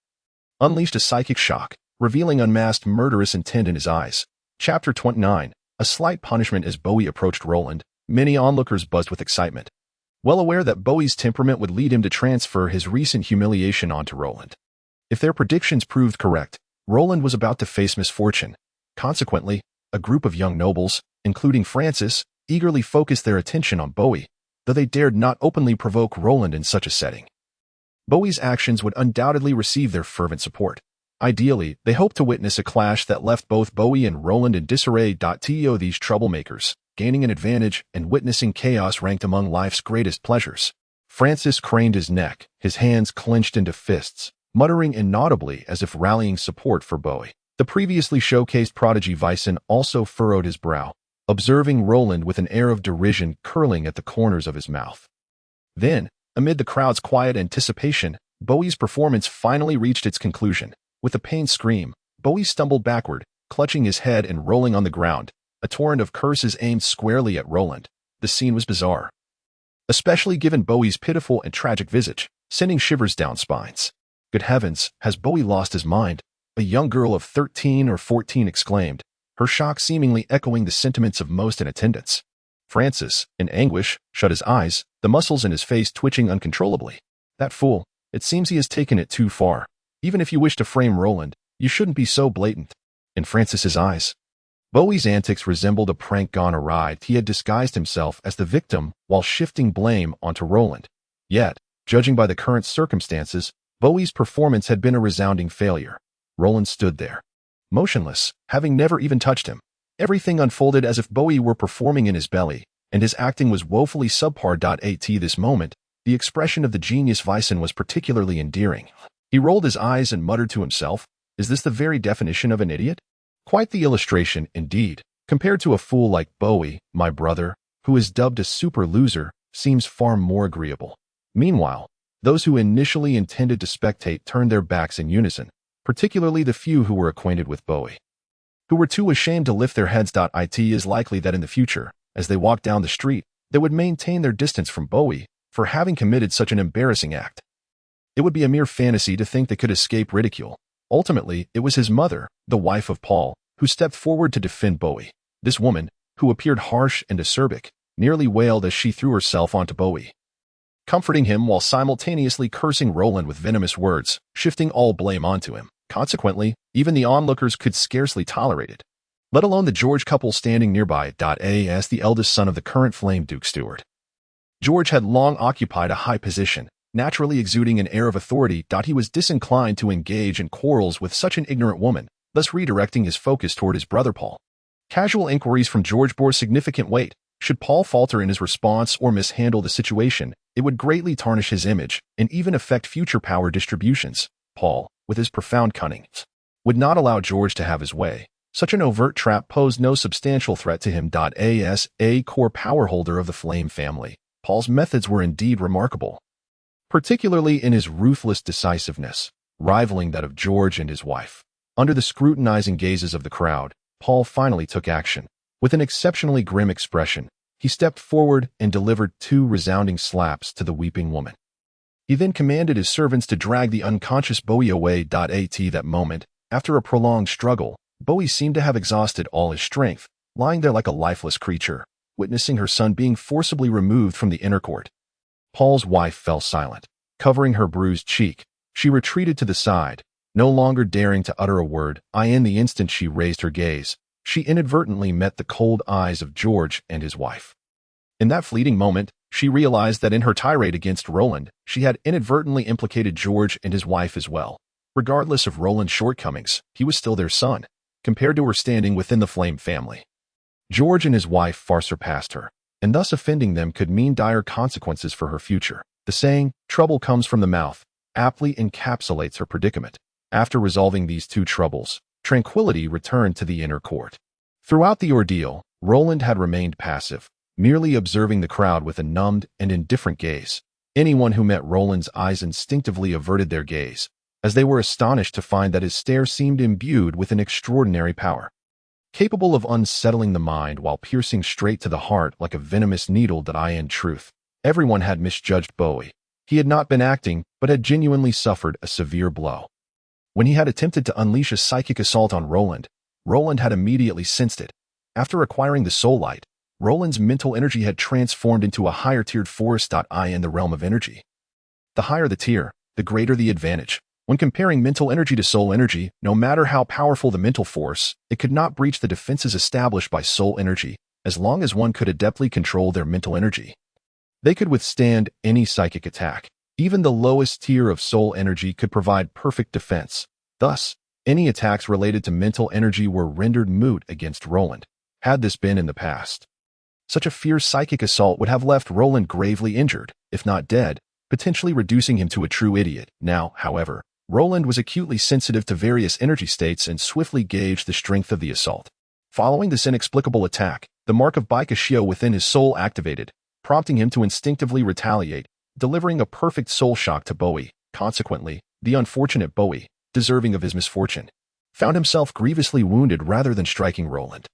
unleashed a psychic shock, revealing unmasked murderous intent in his eyes. Chapter 29. A slight punishment. As Bowie approached Roland, many onlookers buzzed with excitement, well aware that Bowie's temperament would lead him to transfer his recent humiliation onto Roland. If their predictions proved correct, Roland was about to face misfortune. Consequently, a group of young nobles, including Francis, eagerly focused their attention on Bowie, though they dared not openly provoke Roland in such a setting. Bowie's actions would undoubtedly receive their fervent support. Ideally, they hoped to witness a clash that left both Bowie and Roland in disarray. These troublemakers, gaining an advantage and witnessing chaos ranked among life's greatest pleasures. Francis craned his neck, his hands clenched into fists, muttering inaudibly as if rallying support for Bowie. The previously showcased prodigy Vicen also furrowed his brow, observing Roland with an air of derision curling at the corners of his mouth. Then, amid the crowd's quiet anticipation, Bowie's performance finally reached its conclusion. With a pained scream, Bowie stumbled backward, clutching his head and rolling on the ground, a torrent of curses aimed squarely at Roland. The scene was bizarre, especially given Bowie's pitiful and tragic visage, sending shivers down spines. Good heavens, has Bowie lost his mind? A young girl of 13 or 14 exclaimed, her shock seemingly echoing the sentiments of most in attendance. Francis, in anguish, shut his eyes, the muscles in his face twitching uncontrollably. That fool, it seems he has taken it too far. Even if you wish to frame Roland, you shouldn't be so blatant. In Francis's eyes, Bowie's antics resembled a prank gone awry. He had disguised himself as the victim while shifting blame onto Roland. Yet, judging by the current circumstances, Bowie's performance had been a resounding failure. Roland stood there, motionless, having never even touched him. Everything unfolded as if Bowie were performing in his belly, and his acting was woefully subpar. At this moment, the expression of the genius Vyson was particularly endearing. He rolled his eyes and muttered to himself, "Is this the very definition of an idiot? Quite the illustration, indeed. Compared to a fool like Bowie, my brother, who is dubbed a super loser, seems far more agreeable." Meanwhile, those who initially intended to spectate turned their backs in unison, particularly the few who were acquainted with Bowie, who were too ashamed to lift their heads. It is likely that in the future, as they walked down the street, they would maintain their distance from Bowie for having committed such an embarrassing act. It would be a mere fantasy to think they could escape ridicule. Ultimately, it was his mother, the wife of Paul, who stepped forward to defend Bowie. This woman, who appeared harsh and acerbic, nearly wailed as she threw herself onto Bowie, comforting him while simultaneously cursing Roland with venomous words, shifting all blame onto him. Consequently, even the onlookers could scarcely tolerate it, let alone the George couple standing nearby. As the eldest son of the current Flame Duke Stewart, George had long occupied a high position, naturally exuding an air of authority. He was disinclined to engage in quarrels with such an ignorant woman, thus redirecting his focus toward his brother Paul. Casual inquiries from George bore significant weight. Should Paul falter in his response or mishandle the situation, it would greatly tarnish his image and even affect future power distributions. Paul, with his profound cunning, would not allow George to have his way. Such an overt trap posed no substantial threat to him. As a core power holder of the Flame family, Paul's methods were indeed remarkable, particularly in his ruthless decisiveness, rivaling that of George and his wife. Under the scrutinizing gazes of the crowd, Paul finally took action. With an exceptionally grim expression, he stepped forward and delivered 2 resounding slaps to the weeping woman. He then commanded his servants to drag the unconscious Bowie away. At that moment, after a prolonged struggle, Bowie seemed to have exhausted all his strength, lying there like a lifeless creature, witnessing her son being forcibly removed from the inner court. Paul's wife fell silent. Covering her bruised cheek, she retreated to the side, no longer daring to utter a word. In the instant she raised her gaze, she inadvertently met the cold eyes of George and his wife. In that fleeting moment, she realized that in her tirade against Roland, she had inadvertently implicated George and his wife as well. Regardless of Roland's shortcomings, he was still their son, compared to her standing within the Flame family. George and his wife far surpassed her, and thus offending them could mean dire consequences for her future. The saying, "trouble comes from the mouth," aptly encapsulates her predicament. After resolving these 2 troubles, tranquility returned to the inner court. Throughout the ordeal, Roland had remained passive, merely observing the crowd with a numbed and indifferent gaze. Anyone who met Roland's eyes instinctively averted their gaze, as they were astonished to find that his stare seemed imbued with an extraordinary power, capable of unsettling the mind while piercing straight to the heart like a venomous needle. In truth, everyone had misjudged Bowie. He had not been acting, but had genuinely suffered a severe blow. When he had attempted to unleash a psychic assault on Roland, Roland had immediately sensed it. After acquiring the Soul Light, Roland's mental energy had transformed into a higher-tiered force. In the realm of energy, the higher the tier, the greater the advantage. When comparing mental energy to soul energy, no matter how powerful the mental force, it could not breach the defenses established by soul energy, as long as one could adeptly control their mental energy. They could withstand any psychic attack. Even the lowest tier of soul energy could provide perfect defense. Thus, any attacks related to mental energy were rendered moot against Roland, had this been in the past. Such a fierce psychic assault would have left Roland gravely injured, if not dead, potentially reducing him to a true idiot. Now, however, Roland was acutely sensitive to various energy states and swiftly gauged the strength of the assault. Following this inexplicable attack, the mark of Baikashio within his soul activated, prompting him to instinctively retaliate, delivering a perfect soul shock to Bowie. Consequently, the unfortunate Bowie, deserving of his misfortune, found himself grievously wounded rather than striking Roland.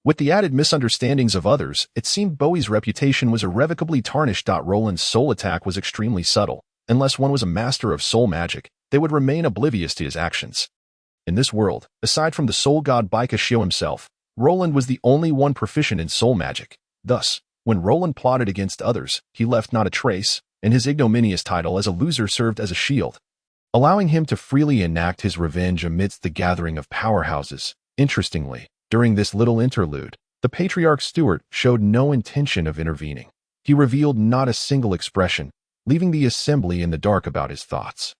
With the added misunderstandings of others, it seemed Bowie's reputation was irrevocably tarnished. Roland's soul attack was extremely subtle. Unless one was a master of soul magic, they would remain oblivious to his actions. In this world, aside from the soul god Baikashio himself, Roland was the only one proficient in soul magic. Thus, when Roland plotted against others, he left not a trace, and his ignominious title as a loser served as a shield, allowing him to freely enact his revenge amidst the gathering of powerhouses. Interestingly, during this little interlude, the Patriarch Stewart showed no intention of intervening. He revealed not a single expression, leaving the assembly in the dark about his thoughts.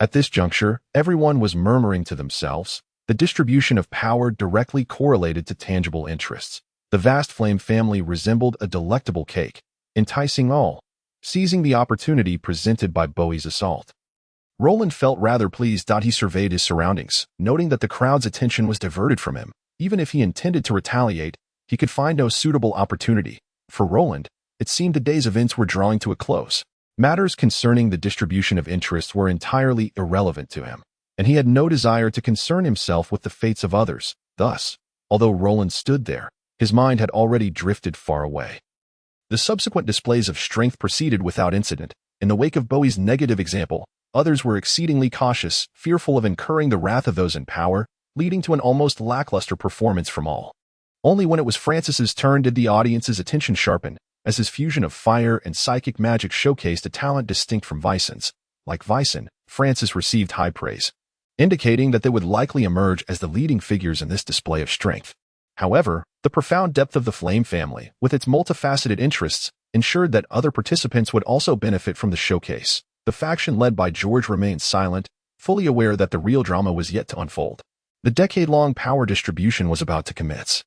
At this juncture, everyone was murmuring to themselves. The distribution of power directly correlated to tangible interests. The vast flame family resembled a delectable cake, enticing all, seizing the opportunity presented by Bowie's assault. Roland felt rather pleased. He surveyed his surroundings, noting that the crowd's attention was diverted from him. Even if he intended to retaliate, he could find no suitable opportunity. For Roland, it seemed the day's events were drawing to a close. Matters concerning the distribution of interests were entirely irrelevant to him, and he had no desire to concern himself with the fates of others. Thus, although Roland stood there, his mind had already drifted far away. The subsequent displays of strength proceeded without incident. In the wake of Bowie's negative example, others were exceedingly cautious, fearful of incurring the wrath of those in power, leading to an almost lackluster performance from all. Only when it was Francis's turn did the audience's attention sharpen, as his fusion of fire and psychic magic showcased a talent distinct from Vison's. Like Vison, Francis received high praise, indicating that they would likely emerge as the leading figures in this display of strength. However, the profound depth of the Flame family, with its multifaceted interests, ensured that other participants would also benefit from the showcase. The faction led by George remained silent, fully aware that the real drama was yet to unfold. The decade-long power distribution was about to commence.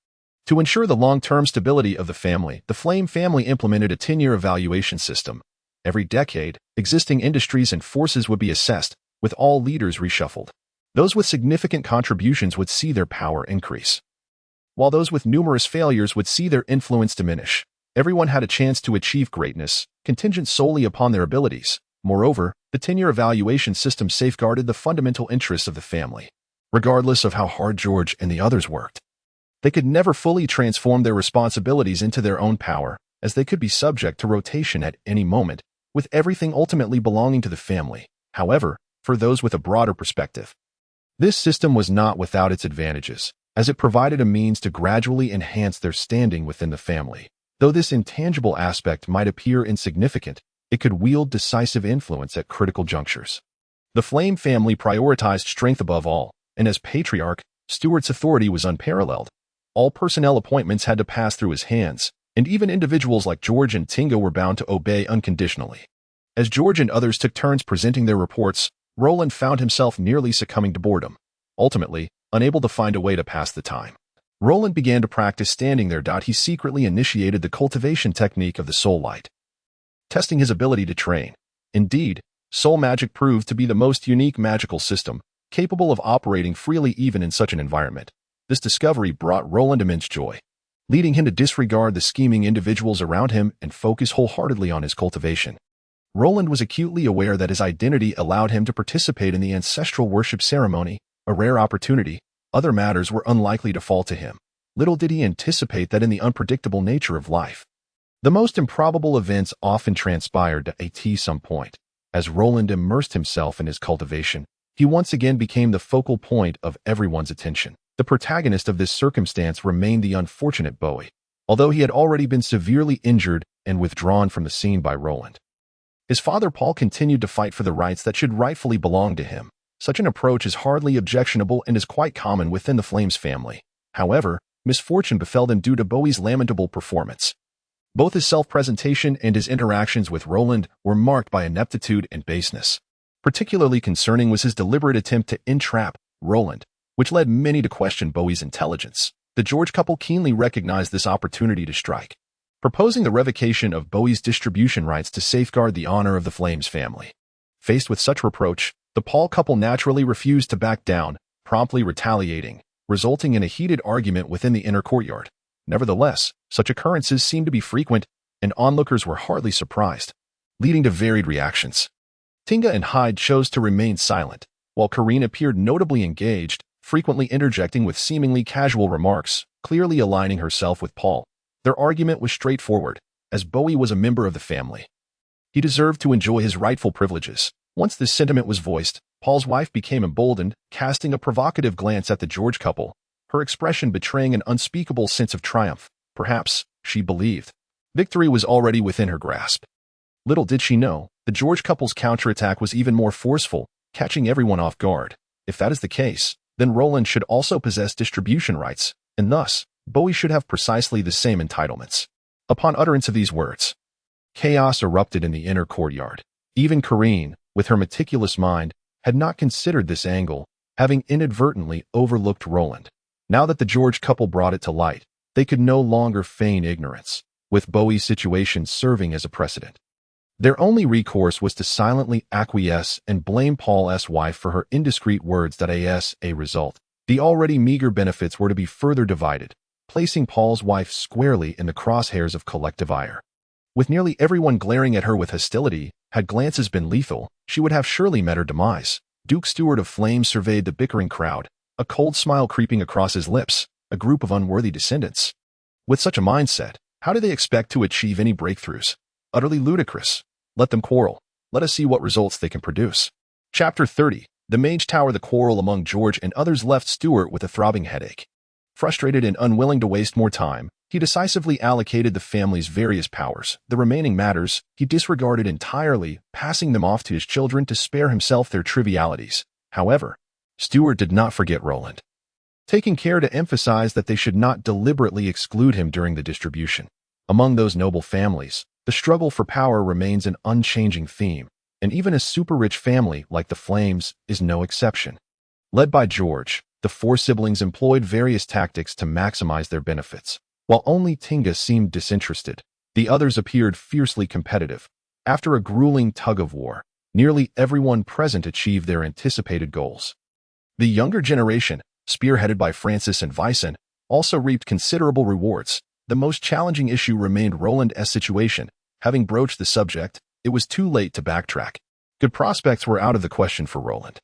To ensure the long-term stability of the family, the Flame family implemented a 10-year evaluation system. Every decade, existing industries and forces would be assessed, with all leaders reshuffled. Those with significant contributions would see their power increase, while those with numerous failures would see their influence diminish. Everyone had a chance to achieve greatness, contingent solely upon their abilities. Moreover, the 10-year evaluation system safeguarded the fundamental interests of the family. Regardless of how hard George and the others worked, they could never fully transform their responsibilities into their own power, as they could be subject to rotation at any moment, with everything ultimately belonging to the family. However, for those with a broader perspective, this system was not without its advantages, as it provided a means to gradually enhance their standing within the family. Though this intangible aspect might appear insignificant, it could wield decisive influence at critical junctures. The Flame family prioritized strength above all, and as patriarch, Stuart's authority was unparalleled. All personnel appointments had to pass through his hands, and even individuals like George and Tinga were bound to obey unconditionally. As George and others took turns presenting their reports, Roland found himself nearly succumbing to boredom. Ultimately, unable to find a way to pass the time, Roland began to practice standing there. He secretly initiated the cultivation technique of the soul light, testing his ability to train. Indeed, soul magic proved to be the most unique magical system, capable of operating freely even in such an environment. This discovery brought Roland immense joy, leading him to disregard the scheming individuals around him and focus wholeheartedly on his cultivation. Roland was acutely aware that his identity allowed him to participate in the ancestral worship ceremony, a rare opportunity. Other matters were unlikely to fall to him. Little did he anticipate that in the unpredictable nature of life, the most improbable events often transpired at some point. As Roland immersed himself in his cultivation, he once again became the focal point of everyone's attention. The protagonist of this circumstance remained the unfortunate Bowie, although he had already been severely injured and withdrawn from the scene by Roland. His father Paul continued to fight for the rights that should rightfully belong to him. Such an approach is hardly objectionable and is quite common within the Flames family. However, misfortune befell them due to Bowie's lamentable performance. Both his self-presentation and his interactions with Roland were marked by ineptitude and baseness. Particularly concerning was his deliberate attempt to entrap Roland, which led many to question Bowie's intelligence. The George couple keenly recognized this opportunity to strike, proposing the revocation of Bowie's distribution rights to safeguard the honor of the Flames family. Faced with such reproach, the Paul couple naturally refused to back down, promptly retaliating, resulting in a heated argument within the inner courtyard. Nevertheless, such occurrences seemed to be frequent, and onlookers were hardly surprised, leading to varied reactions. Tinga and Hyde chose to remain silent, while Karine appeared notably engaged, frequently interjecting with seemingly casual remarks, clearly aligning herself with Paul. Their argument was straightforward, as Bowie was a member of the family. He deserved to enjoy his rightful privileges. Once this sentiment was voiced, Paul's wife became emboldened, casting a provocative glance at the George couple, her expression betraying an unspeakable sense of triumph. Perhaps, she believed, victory was already within her grasp. Little did she know, the George couple's counterattack was even more forceful, catching everyone off guard. If that is the case, then Roland should also possess distribution rights, and thus, Bowie should have precisely the same entitlements. Upon utterance of these words, chaos erupted in the inner courtyard. Even Karine, with her meticulous mind, had not considered this angle, having inadvertently overlooked Roland. Now that the George couple brought it to light, They could no longer feign ignorance, with Bowie's situation serving as a precedent. Their only recourse was to silently acquiesce and blame Paul's wife for her indiscreet words that as a result, the already meager benefits were to be further divided, placing Paul's wife squarely in the crosshairs of collective ire. With nearly everyone glaring at her with hostility, had glances been lethal, she would have surely met her demise. Duke Steward of Flame surveyed the bickering crowd, a cold smile creeping across his lips, a group of unworthy descendants. With such a mindset, how do they expect to achieve any breakthroughs? Utterly ludicrous. Let them quarrel. Let us see what results they can produce. Chapter 30. The Mage Tower. The quarrel among George and others left Stewart with a throbbing headache. Frustrated and unwilling to waste more time, he decisively allocated the family's various powers. The remaining matters he disregarded entirely, passing them off to his children to spare himself their trivialities. However, Stewart did not forget Roland, taking care to emphasize that they should not deliberately exclude him during the distribution. Among those noble families, the struggle for power remains an unchanging theme, and even a super-rich family like the Flames is no exception. Led by George, the four siblings employed various tactics to maximize their benefits. While only Tinga seemed disinterested, the others appeared fiercely competitive. After a grueling tug-of-war, nearly everyone present achieved their anticipated goals. The younger generation, spearheaded by Francis and Vicen, also reaped considerable rewards. The most challenging issue remained Roland's situation. Having broached the subject, it was too late to backtrack. Good prospects were out of the question for Roland,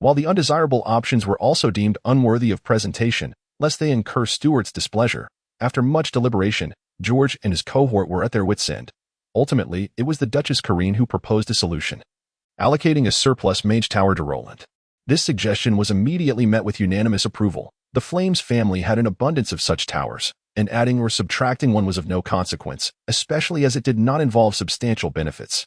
while the undesirable options were also deemed unworthy of presentation, lest they incur Stewart's displeasure. After much deliberation, George and his cohort were at their wits' end. Ultimately, it was the Duchess Karine who proposed a solution, allocating a surplus mage tower to Roland. This suggestion was immediately met with unanimous approval. The Flames family had an abundance of such towers, and adding or subtracting one was of no consequence, especially as it did not involve substantial benefits.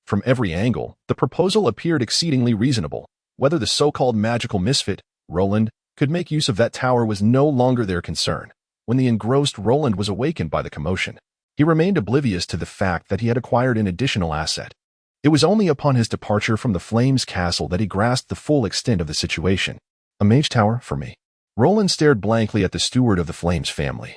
From every angle, the proposal appeared exceedingly reasonable. Whether the so-called magical misfit, Roland, could make use of that tower was no longer their concern. When the engrossed Roland was awakened by the commotion, he remained oblivious to the fact that he had acquired an additional asset. It was only upon his departure from the Flames castle that he grasped the full extent of the situation. A mage tower for me. Roland stared blankly at the steward of the Flames family,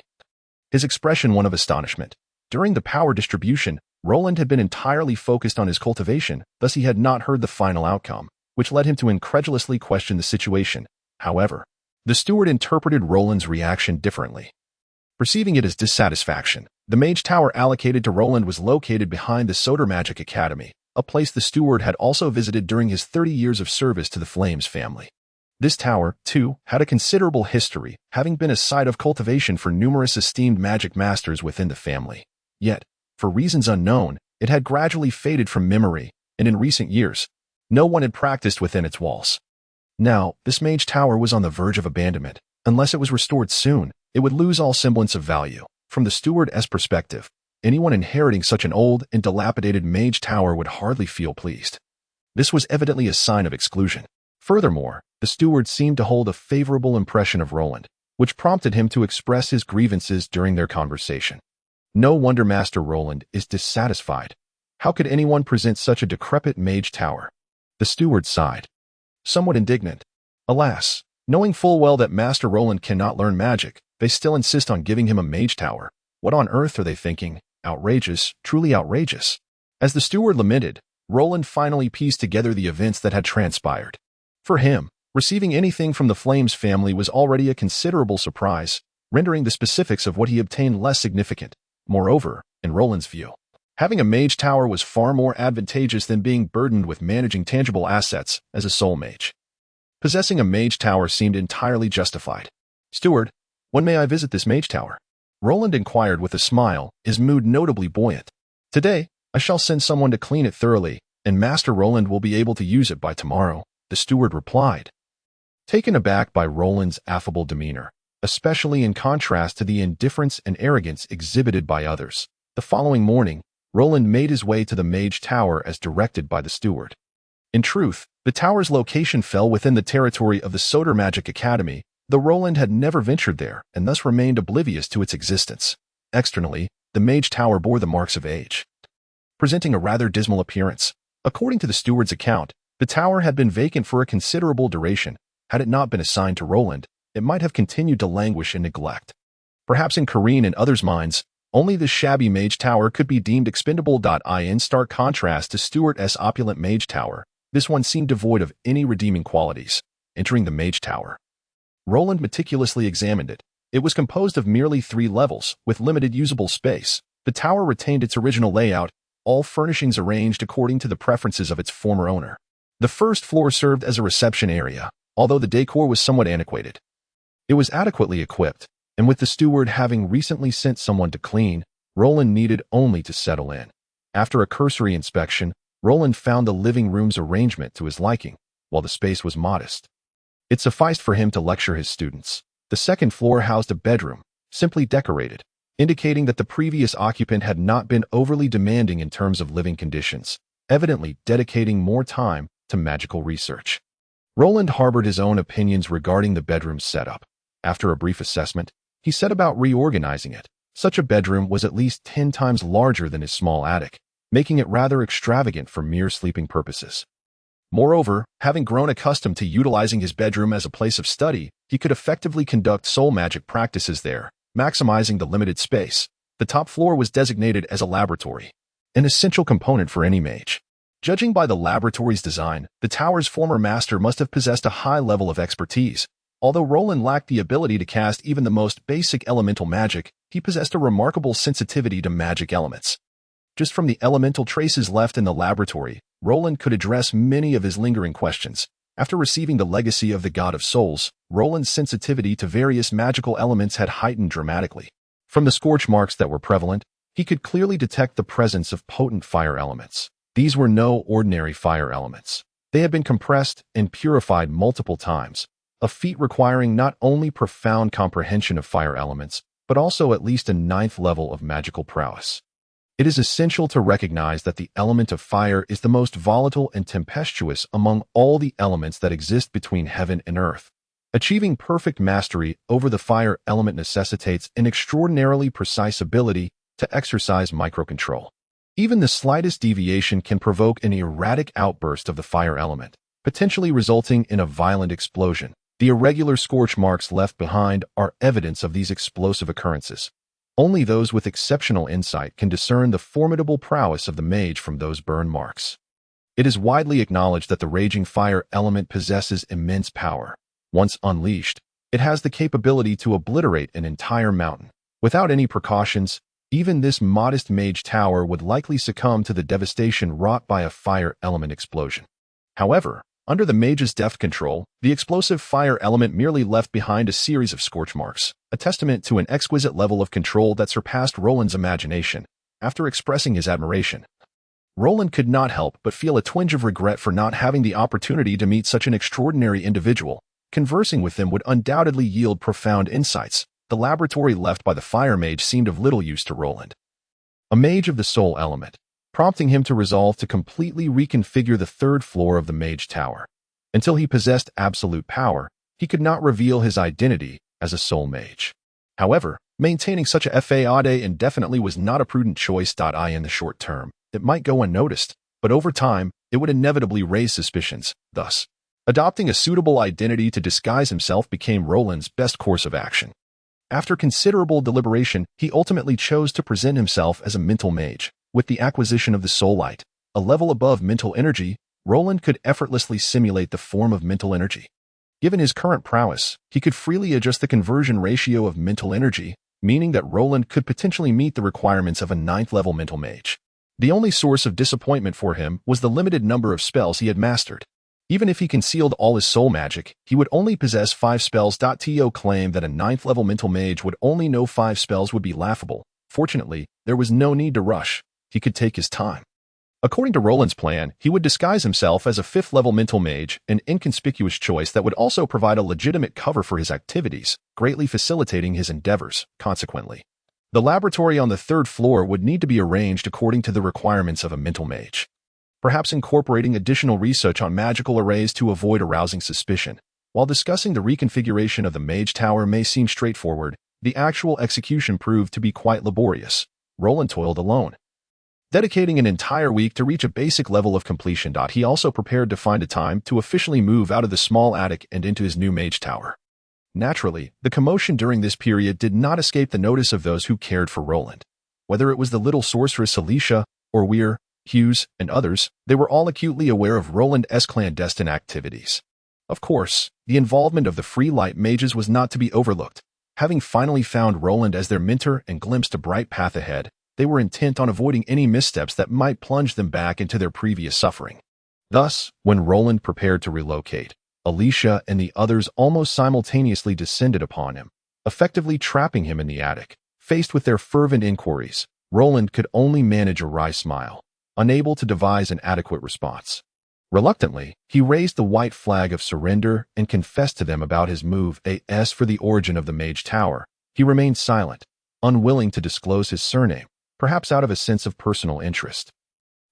his expression one of astonishment. During the power distribution, Roland had been entirely focused on his cultivation, thus he had not heard the final outcome, which led him to incredulously question the situation. However, the steward interpreted Roland's reaction differently. Perceiving it as dissatisfaction, the mage tower allocated to Roland was located behind the Solar Magic Academy, a place the steward had also visited during his 30 years of service to the Flames family. This tower, too, had a considerable history, having been a site of cultivation for numerous esteemed magic masters within the family. Yet, for reasons unknown, it had gradually faded from memory, and in recent years, no one had practiced within its walls. Now, this mage tower was on the verge of abandonment. Unless it was restored soon, it would lose all semblance of value. From the steward's perspective, anyone inheriting such an old and dilapidated mage tower would hardly feel pleased. This was evidently a sign of exclusion. Furthermore, the steward seemed to hold a favorable impression of Roland, which prompted him to express his grievances during their conversation. No wonder Master Roland is dissatisfied. How could anyone present such a decrepit mage tower? The steward sighed, somewhat indignant. Alas, knowing full well that Master Roland cannot learn magic, they still insist on giving him a mage tower. What on earth are they thinking? Outrageous, truly outrageous. As the steward lamented, Roland finally pieced together the events that had transpired. For him, receiving anything from the Flames family was already a considerable surprise, rendering the specifics of what he obtained less significant. Moreover, in Roland's view, having a mage tower was far more advantageous than being burdened with managing tangible assets as a soul mage. Possessing a mage tower seemed entirely justified. "Steward, when may I visit this mage tower?" Roland inquired with a smile, his mood notably buoyant. "Today, I shall send someone to clean it thoroughly, and Master Roland will be able to use it by tomorrow," the steward replied. Taken aback by Roland's affable demeanor, especially in contrast to the indifference and arrogance exhibited by others, the following morning, Roland made his way to the mage tower as directed by the steward. In truth, the tower's location fell within the territory of the Solar Magic Academy, though Roland had never ventured there and thus remained oblivious to its existence. Externally, the mage tower bore the marks of age, presenting a rather dismal appearance. According to the steward's account, the tower had been vacant for a considerable duration. Had it not been assigned to Roland, it might have continued to languish in neglect. Perhaps in Kareen and others' minds, only this shabby mage tower could be deemed expendable. In stark contrast to Stuart's opulent mage tower, this one seemed devoid of any redeeming qualities. Entering the mage tower, Roland meticulously examined it. It was composed of merely 3 levels, with limited usable space. The tower retained its original layout, all furnishings arranged according to the preferences of its former owner. The first floor served as a reception area, although the decor was somewhat antiquated. It was adequately equipped, and with the steward having recently sent someone to clean, Roland needed only to settle in. After a cursory inspection, Roland found the living room's arrangement to his liking, while the space was modest. It sufficed for him to lecture his students. The second floor housed a bedroom, simply decorated, indicating that the previous occupant had not been overly demanding in terms of living conditions, evidently dedicating more time to magical research. Roland harbored his own opinions regarding the bedroom's setup. After a brief assessment, he set about reorganizing it. Such a bedroom was at least 10 times larger than his small attic, making it rather extravagant for mere sleeping purposes. Moreover, having grown accustomed to utilizing his bedroom as a place of study, he could effectively conduct soul magic practices there, maximizing the limited space. The top floor was designated as a laboratory, an essential component for any mage. Judging by the laboratory's design, the tower's former master must have possessed a high level of expertise. Although Roland lacked the ability to cast even the most basic elemental magic, he possessed a remarkable sensitivity to magic elements. Just from the elemental traces left in the laboratory, Roland could address many of his lingering questions. After receiving the legacy of the God of Souls, Roland's sensitivity to various magical elements had heightened dramatically. From the scorch marks that were prevalent, he could clearly detect the presence of potent fire elements. These were no ordinary fire elements. They had been compressed and purified multiple times, a feat requiring not only profound comprehension of fire elements, but also at least a 9th level of magical prowess. It is essential to recognize that the element of fire is the most volatile and tempestuous among all the elements that exist between heaven and earth. Achieving perfect mastery over the fire element necessitates an extraordinarily precise ability to exercise microcontrol. Even the slightest deviation can provoke an erratic outburst of the fire element, potentially resulting in a violent explosion. The irregular scorch marks left behind are evidence of these explosive occurrences. Only those with exceptional insight can discern the formidable prowess of the mage from those burn marks. It is widely acknowledged that the raging fire element possesses immense power. Once unleashed, it has the capability to obliterate an entire mountain. Without any precautions, even this modest mage tower would likely succumb to the devastation wrought by a fire element explosion. However, under the mage's deft control, the explosive fire element merely left behind a series of scorch marks, a testament to an exquisite level of control that surpassed Roland's imagination. After expressing his admiration, Roland could not help but feel a twinge of regret for not having the opportunity to meet such an extraordinary individual. Conversing with him would undoubtedly yield profound insights. The laboratory left by the fire mage seemed of little use to Roland, a mage of the soul element, prompting him to resolve to completely reconfigure the 3rd floor of the mage tower. Until he possessed absolute power, he could not reveal his identity as a soul mage. However, maintaining such a facade indefinitely was not a prudent choice. In the short term, it might go unnoticed, but over time, it would inevitably raise suspicions. Thus, adopting a suitable identity to disguise himself became Roland's best course of action. After considerable deliberation, he ultimately chose to present himself as a mental mage. With the acquisition of the soul light, a level above mental energy, Roland could effortlessly simulate the form of mental energy. Given his current prowess, he could freely adjust the conversion ratio of mental energy, meaning that Roland could potentially meet the requirements of a 9th level mental mage. The only source of disappointment for him was the limited number of spells he had mastered. Even if he concealed all his soul magic, he would only possess 5 spells. To claim that a 9th level mental mage would only know 5 spells would be laughable. Fortunately, there was no need to rush. He could take his time. According to Roland's plan, he would disguise himself as a 5th level mental mage, an inconspicuous choice that would also provide a legitimate cover for his activities, greatly facilitating his endeavors. Consequently, the laboratory on the 3rd floor would need to be arranged according to the requirements of a mental mage, perhaps incorporating additional research on magical arrays to avoid arousing suspicion. While discussing the reconfiguration of the mage tower may seem straightforward, the actual execution proved to be quite laborious. Roland toiled alone, dedicating an entire week to reach a basic level of completion. He also prepared to find a time to officially move out of the small attic and into his new mage tower. Naturally, the commotion during this period did not escape the notice of those who cared for Roland. Whether it was the little sorceress Alicia, or Heir, Hughes, and others, they were all acutely aware of Roland's clandestine activities. Of course, the involvement of the free light mages was not to be overlooked. Having finally found Roland as their mentor and glimpsed a bright path ahead, they were intent on avoiding any missteps that might plunge them back into their previous suffering. Thus, when Roland prepared to relocate, Alicia and the others almost simultaneously descended upon him, effectively trapping him in the attic. Faced with their fervent inquiries, Roland could only manage a wry smile, unable to devise an adequate response. Reluctantly, he raised the white flag of surrender and confessed to them about his move as for the origin of the Mage Tower. He remained silent, unwilling to disclose his surname, perhaps out of a sense of personal interest.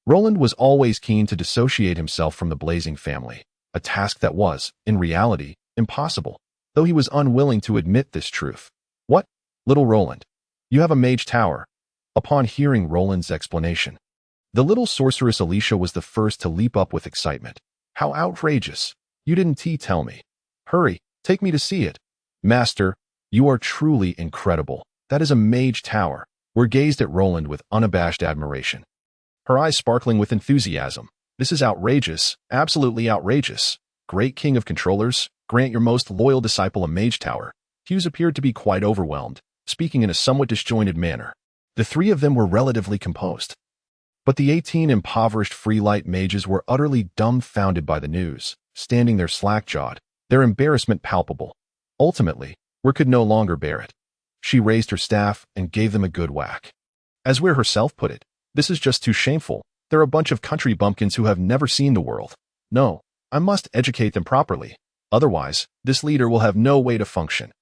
Roland was always keen to dissociate himself from the Blazing family, a task that was, in reality, impossible, though he was unwilling to admit this truth. "What, little Roland? You have a Mage Tower?" Upon hearing Roland's explanation, the little sorceress Alicia was the first to leap up with excitement. "How outrageous! You didn't tell me. Hurry, take me to see it." "Master, you are truly incredible. That is a Mage Tower." We're gazed at Roland with unabashed admiration, her eyes sparkling with enthusiasm. "This is outrageous, absolutely outrageous. Great King of Controllers, grant your most loyal disciple a Mage Tower." Hughes appeared to be quite overwhelmed, speaking in a somewhat disjointed manner. The three of them were relatively composed, but the 18 impoverished free-light mages were utterly dumbfounded by the news, standing there slack-jawed, their embarrassment palpable. Ultimately, Heir could no longer bear it. She raised her staff and gave them a good whack. As Heir herself put it, "This is just too shameful. They're a bunch of country bumpkins who have never seen the world. No, I must educate them properly. Otherwise, this leader will have no way to function.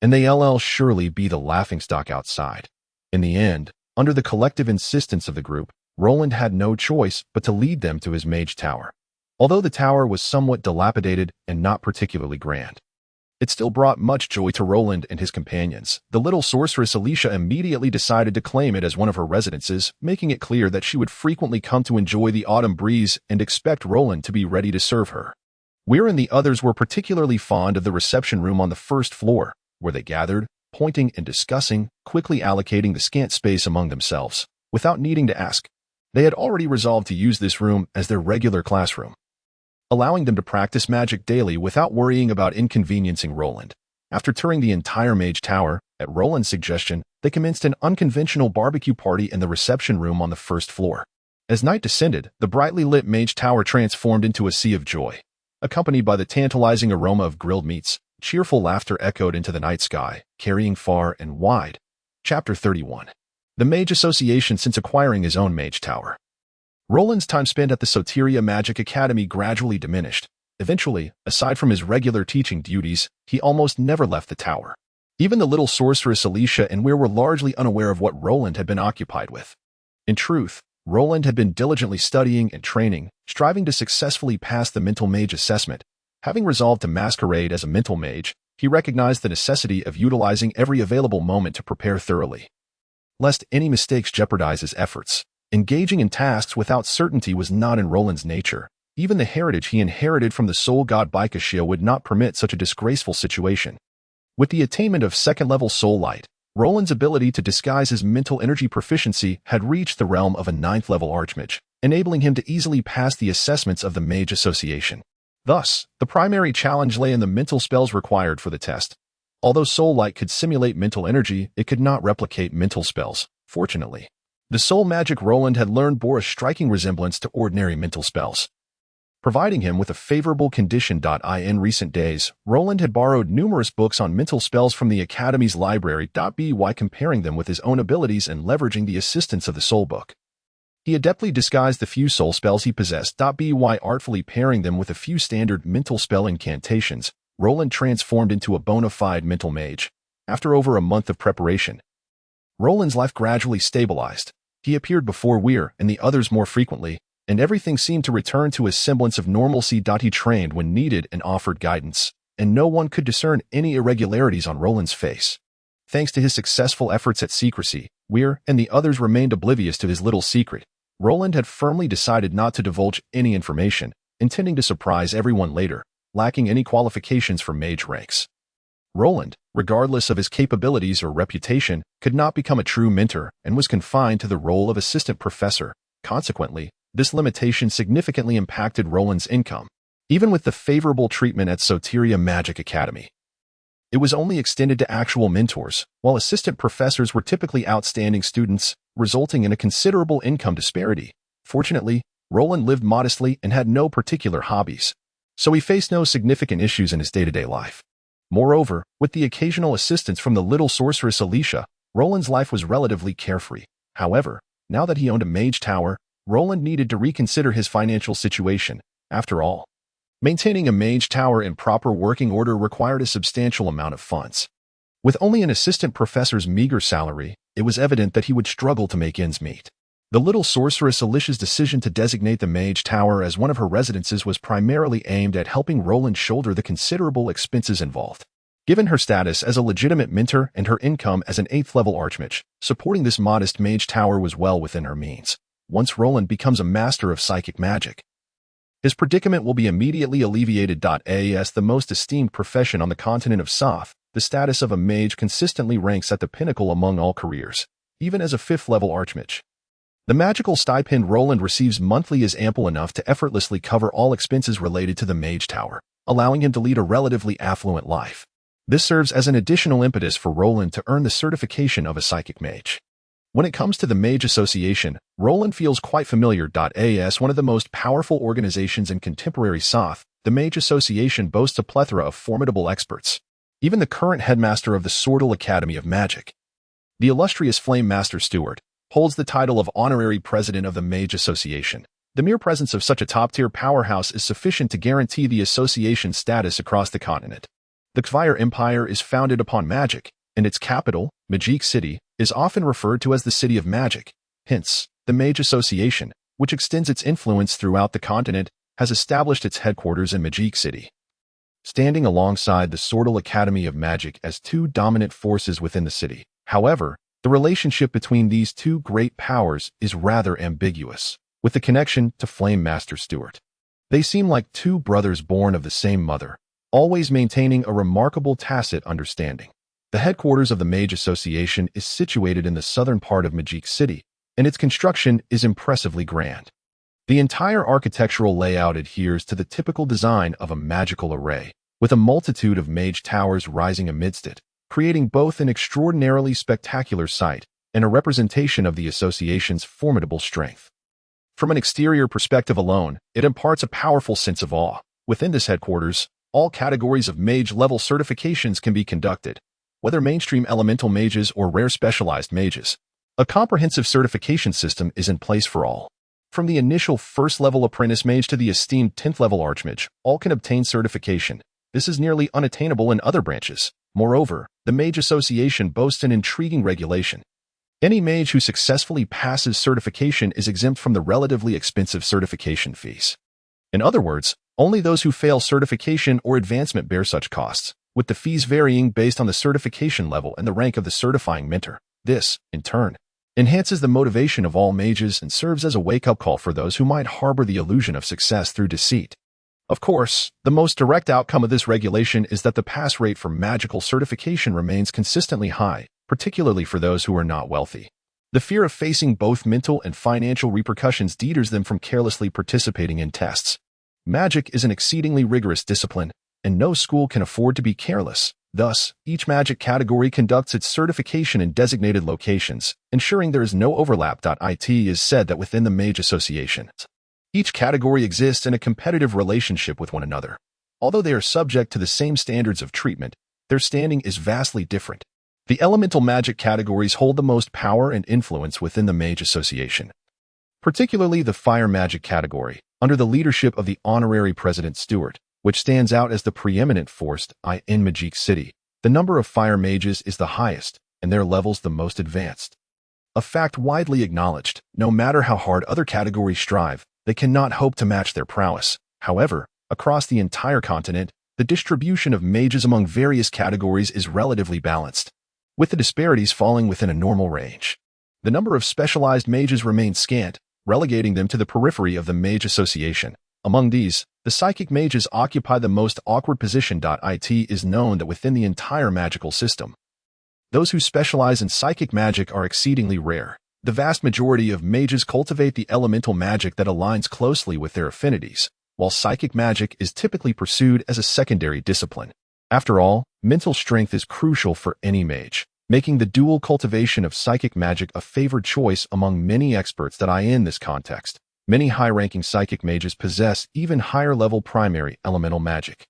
And they'll surely be the laughingstock outside." In the end, under the collective insistence of the group, Roland had no choice but to lead them to his Mage Tower. Although the tower was somewhat dilapidated and not particularly grand, it still brought much joy to Roland and his companions. The little sorceress Alicia immediately decided to claim it as one of her residences, making it clear that she would frequently come to enjoy the autumn breeze and expect Roland to be ready to serve her. Heir and the others were particularly fond of the reception room on the first floor, where they gathered, pointing and discussing, quickly allocating the scant space among themselves, without needing to ask. They had already resolved to use this room as their regular classroom, allowing them to practice magic daily without worrying about inconveniencing Roland. After touring the entire Mage Tower, at Roland's suggestion, they commenced an unconventional barbecue party in the reception room on the first floor. As night descended, the brightly lit Mage Tower transformed into a sea of joy. Accompanied by the tantalizing aroma of grilled meats, cheerful laughter echoed into the night sky, carrying far and wide. Chapter 31. The Mage Association since acquiring his own Mage Tower. Roland's time spent at the Soteria Magic Academy gradually diminished. Eventually, aside from his regular teaching duties, he almost never left the tower. Even the little sorceress Alicia and Heir were largely unaware of what Roland had been occupied with. In truth, Roland had been diligently studying and training, striving to successfully pass the mental mage assessment. Having resolved to masquerade as a mental mage, he recognized the necessity of utilizing every available moment to prepare thoroughly, lest any mistakes jeopardize his efforts. Engaging in tasks without certainty was not in Roland's nature. Even the heritage he inherited from the soul god Baikashia would not permit such a disgraceful situation. With the attainment of second-level soul light, Roland's ability to disguise his mental energy proficiency had reached the realm of a 9th-level archmage, enabling him to easily pass the assessments of the Mage Association. Thus, the primary challenge lay in the mental spells required for the test. Although soul light could simulate mental energy, it could not replicate mental spells, fortunately. The soul magic Roland had learned bore a striking resemblance to ordinary mental spells, providing him with a favorable condition. In recent days, Roland had borrowed numerous books on mental spells from the Academy's library. By comparing them with his own abilities and leveraging the assistance of the soul book, he adeptly disguised the few soul spells he possessed. By artfully pairing them with a few standard mental spell incantations, Roland transformed into a bona fide mental mage. After over a month of preparation, Roland's life gradually stabilized. He appeared before Heir and the others more frequently, and everything seemed to return to a semblance of normalcy. He trained when needed and offered guidance, and no one could discern any irregularities on Roland's face. Thanks to his successful efforts at secrecy, Heir and the others remained oblivious to his little secret. Roland had firmly decided not to divulge any information, intending to surprise everyone later, lacking any qualifications for mage ranks. Roland, regardless of his capabilities or reputation, could not become a true mentor and was confined to the role of assistant professor. Consequently, this limitation significantly impacted Roland's income, even with the favorable treatment at Soteria Magic Academy. It was only extended to actual mentors, while assistant professors were typically outstanding students, resulting in a considerable income disparity. Fortunately, Roland lived modestly and had no particular hobbies, so he faced no significant issues in his day-to-day life. Moreover, with the occasional assistance from the little sorceress Alicia, Roland's life was relatively carefree. However, now that he owned a mage tower, Roland needed to reconsider his financial situation. After all, maintaining a mage tower in proper working order required a substantial amount of funds. With only an assistant professor's meager salary, it was evident that he would struggle to make ends meet. The little sorceress Alicia's decision to designate the mage tower as one of her residences was primarily aimed at helping Roland shoulder the considerable expenses involved. Given her status as a legitimate mentor and her income as an 8th-level archmage, supporting this modest mage tower was well within her means. Once Roland becomes a master of psychic magic, his predicament will be immediately alleviated. As the most esteemed profession on the continent of Soth, the status of a mage consistently ranks at the pinnacle among all careers, even as a 5th-level archmage. The magical stipend Roland receives monthly is ample enough to effortlessly cover all expenses related to the mage tower, allowing him to lead a relatively affluent life. This serves as an additional impetus for Roland to earn the certification of a psychic mage. When it comes to the Mage Association, Roland feels quite familiar. As one of the most powerful organizations in contemporary Soth, the Mage Association boasts a plethora of formidable experts. Even the current headmaster of the Sordal Academy of Magic, the illustrious Flame Master Steward, holds the title of honorary president of the Mage Association. The mere presence of such a top-tier powerhouse is sufficient to guarantee the association's status across the continent. The Heir Empire is founded upon magic, and its capital, Magic City, is often referred to as the City of Magic. Hence, the Mage Association, which extends its influence throughout the continent, has established its headquarters in Magic City. Standing alongside the Sordal Academy of Magic as two dominant forces within the city. However, the relationship between these two great powers is rather ambiguous, with the connection to Flame Master Stewart. They seem like two brothers born of the same mother, always maintaining a remarkable tacit understanding. The headquarters of the Mage Association is situated in the southern part of Magic City, and its construction is impressively grand. The entire architectural layout adheres to the typical design of a magical array, with a multitude of mage towers rising amidst it, creating both an extraordinarily spectacular sight and a representation of the association's formidable strength. From an exterior perspective alone, it imparts a powerful sense of awe. Within this headquarters, all categories of mage-level certifications can be conducted, whether mainstream elemental mages or rare specialized mages. A comprehensive certification system is in place for all. From the initial first-level apprentice mage to the esteemed 10th-level archmage, all can obtain certification. This is nearly unattainable in other branches. Moreover, the Mage Association boasts an intriguing regulation. Any mage who successfully passes certification is exempt from the relatively expensive certification fees. In other words, only those who fail certification or advancement bear such costs, with the fees varying based on the certification level and the rank of the certifying mentor. This, in turn, enhances the motivation of all mages and serves as a wake-up call for those who might harbor the illusion of success through deceit. Of course, the most direct outcome of this regulation is that the pass rate for magical certification remains consistently high, particularly for those who are not wealthy. The fear of facing both mental and financial repercussions deters them from carelessly participating in tests. Magic is an exceedingly rigorous discipline, and no school can afford to be careless. Thus, each magic category conducts its certification in designated locations, ensuring there is no overlap. It is said that within the Mage Association, each category exists in a competitive relationship with one another. Although they are subject to the same standards of treatment, their standing is vastly different. The elemental magic categories hold the most power and influence within the Mage Association, particularly the fire magic category, under the leadership of the honorary President Stewart, which stands out as the preeminent force in Magic City. The number of fire mages is the highest, and their levels the most advanced. A fact widely acknowledged. No matter how hard other categories strive, they cannot hope to match their prowess. However, across the entire continent, the distribution of mages among various categories is relatively balanced, with the disparities falling within a normal range. The number of specialized mages remains scant, relegating them to the periphery of the Mage Association. Among these, the psychic mages occupy the most awkward position. It is known that within the entire magical system, those who specialize in psychic magic are exceedingly rare. The vast majority of mages cultivate the elemental magic that aligns closely with their affinities, while psychic magic is typically pursued as a secondary discipline. After all, mental strength is crucial for any mage, making the dual cultivation of psychic magic a favored choice among many experts. In this context, many high-ranking psychic mages possess even higher-level primary elemental magic.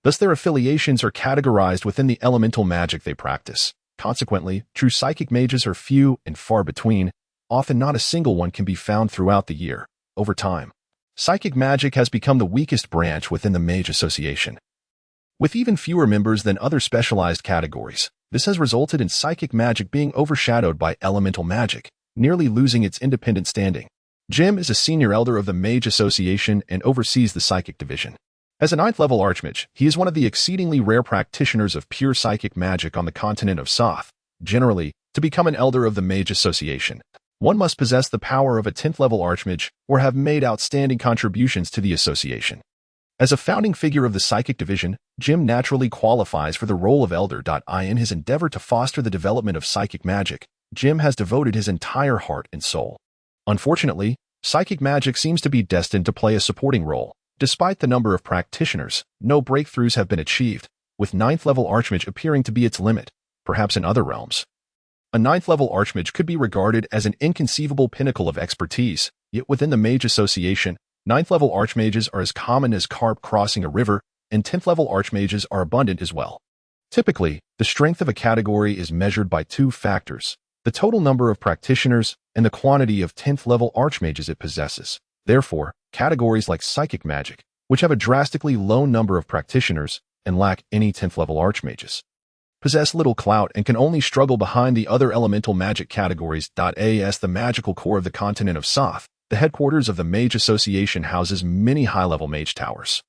Thus, their affiliations are categorized within the elemental magic they practice. Consequently, true psychic mages are few and far between. Often not a single one can be found throughout the year. Over time, psychic magic has become the weakest branch within the Mage Association, with even fewer members than other specialized categories. This has resulted in psychic magic being overshadowed by elemental magic, nearly losing its independent standing. Jim is a senior elder of the Mage Association and oversees the psychic division. As a 9th-level archmage, he is one of the exceedingly rare practitioners of pure psychic magic on the continent of Soth. Generally, to become an elder of the Mage Association, one must possess the power of a 10th-level archmage or have made outstanding contributions to the association. As a founding figure of the psychic division, Jim naturally qualifies for the role of elder. In his endeavor to foster the development of psychic magic, Jim has devoted his entire heart and soul. Unfortunately, psychic magic seems to be destined to play a supporting role. Despite the number of practitioners, no breakthroughs have been achieved, with 9th-level archmage appearing to be its limit. Perhaps in other realms, a 9th-level archmage could be regarded as an inconceivable pinnacle of expertise, yet within the Mage Association, 9th-level archmages are as common as carp crossing a river, and 10th-level archmages are abundant as well. Typically, the strength of a category is measured by two factors: the total number of practitioners and the quantity of 10th-level archmages it possesses. Therefore, categories like psychic magic, which have a drastically low number of practitioners and lack any 10th-level archmages, possess little clout and can only struggle behind the other elemental magic categories. As the magical core of the continent of Soth, the headquarters of the Mage Association houses many high-level mage towers.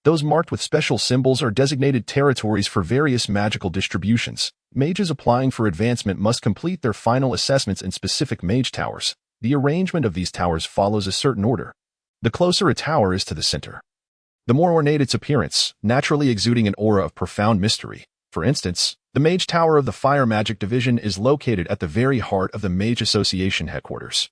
Those marked with special symbols are designated territories for various magical distributions. Mages applying for advancement must complete their final assessments in specific mage towers. The arrangement of these towers follows a certain order. The closer a tower is to the center, the more ornate its appearance, naturally exuding an aura of profound mystery. For instance, the Mage Tower of the Fire Magic Division is located at the very heart of the Mage Association headquarters.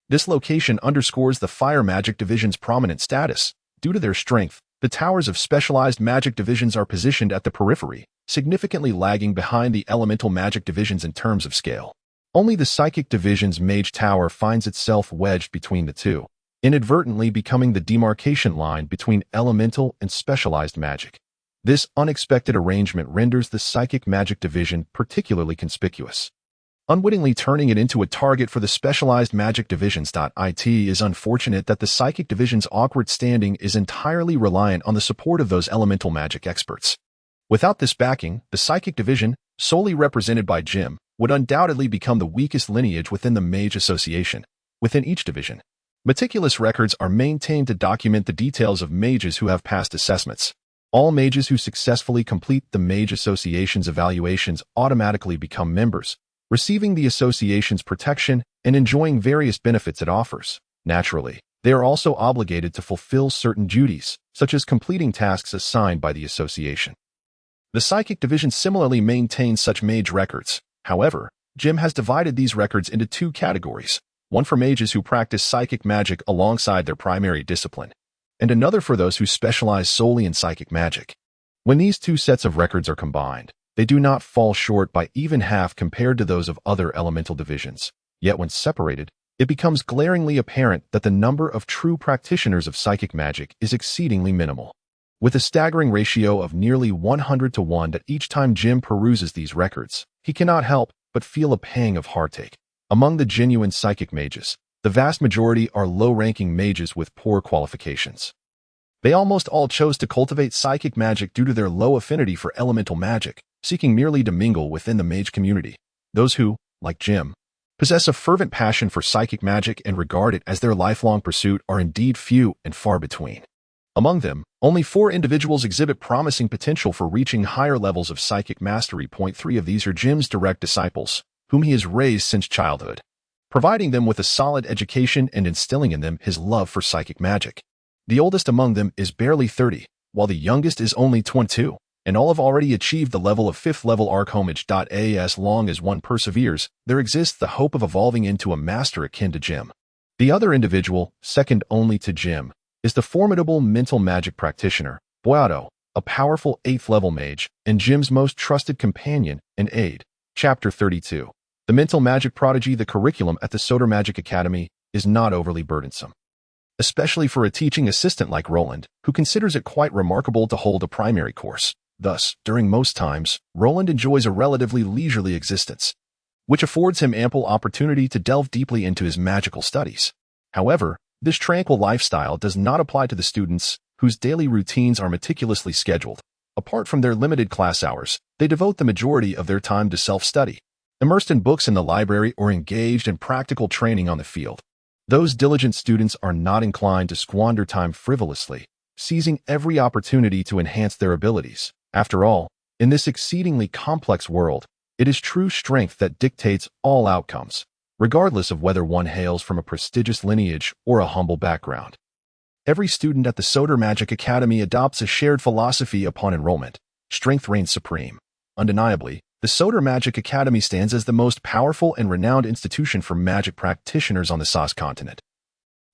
This location underscores the Fire Magic Division's prominent status. Due to their strength, the towers of specialized magic divisions are positioned at the periphery, significantly lagging behind the elemental magic divisions in terms of scale. Only the Psychic Division's Mage Tower finds itself wedged between the two, inadvertently becoming the demarcation line between elemental and specialized magic. This unexpected arrangement renders the Psychic Magic Division particularly conspicuous, unwittingly turning it into a target for the specialized magic divisions. It is unfortunate that the Psychic Division's awkward standing is entirely reliant on the support of those elemental magic experts. Without this backing, the Psychic Division, solely represented by Jim, would undoubtedly become the weakest lineage within the Mage Association. Within each division, meticulous records are maintained to document the details of mages who have passed assessments. All mages who successfully complete the Mage Association's evaluations automatically become members, receiving the association's protection and enjoying various benefits it offers. Naturally, they are also obligated to fulfill certain duties, such as completing tasks assigned by the association. The Psychic Division similarly maintains such mage records. However, Jim has divided these records into two categories, one for mages who practice psychic magic alongside their primary discipline, and another for those who specialize solely in psychic magic. When these two sets of records are combined, they do not fall short by even half compared to those of other elemental divisions. Yet when separated, it becomes glaringly apparent that the number of true practitioners of psychic magic is exceedingly minimal, with a staggering ratio of nearly 100-to-1 that each time Jim peruses these records, he cannot help but feel a pang of heartache. Among the genuine psychic mages, the vast majority are low-ranking mages with poor qualifications. They almost all chose to cultivate psychic magic due to their low affinity for elemental magic, seeking merely to mingle within the mage community. Those who, like Jim, possess a fervent passion for psychic magic and regard it as their lifelong pursuit are indeed few and far between. Among them, only 4 individuals exhibit promising potential for reaching higher levels of psychic mastery. 3 of these are Jim's direct disciples, whom he has raised since childhood, providing them with a solid education and instilling in them his love for psychic magic. The oldest among them is barely 30, while the youngest is only 22, and all have already achieved the level of 5th level archomage. As long as one perseveres, there exists the hope of evolving into a master akin to Jim. The other individual, second only to Jim, is the formidable mental magic practitioner, Boyato, a powerful 8th level mage, and Jim's most trusted companion and aide. Chapter 32. The mental magic prodigy. The curriculum at the Soul Magic Academy is not overly burdensome, especially for a teaching assistant like Roland, who considers it quite remarkable to hold a primary course. Thus, during most times, Roland enjoys a relatively leisurely existence, which affords him ample opportunity to delve deeply into his magical studies. However, this tranquil lifestyle does not apply to the students whose daily routines are meticulously scheduled. Apart from their limited class hours, they devote the majority of their time to self-study, immersed in books in the library or engaged in practical training on the field. Those diligent students are not inclined to squander time frivolously, seizing every opportunity to enhance their abilities. After all, in this exceedingly complex world, it is true strength that dictates all outcomes, regardless of whether one hails from a prestigious lineage or a humble background. Every student at the Soul Magic Academy adopts a shared philosophy upon enrollment. Strength reigns supreme. Undeniably, the Soul Magic Academy stands as the most powerful and renowned institution for magic practitioners on the SAS continent.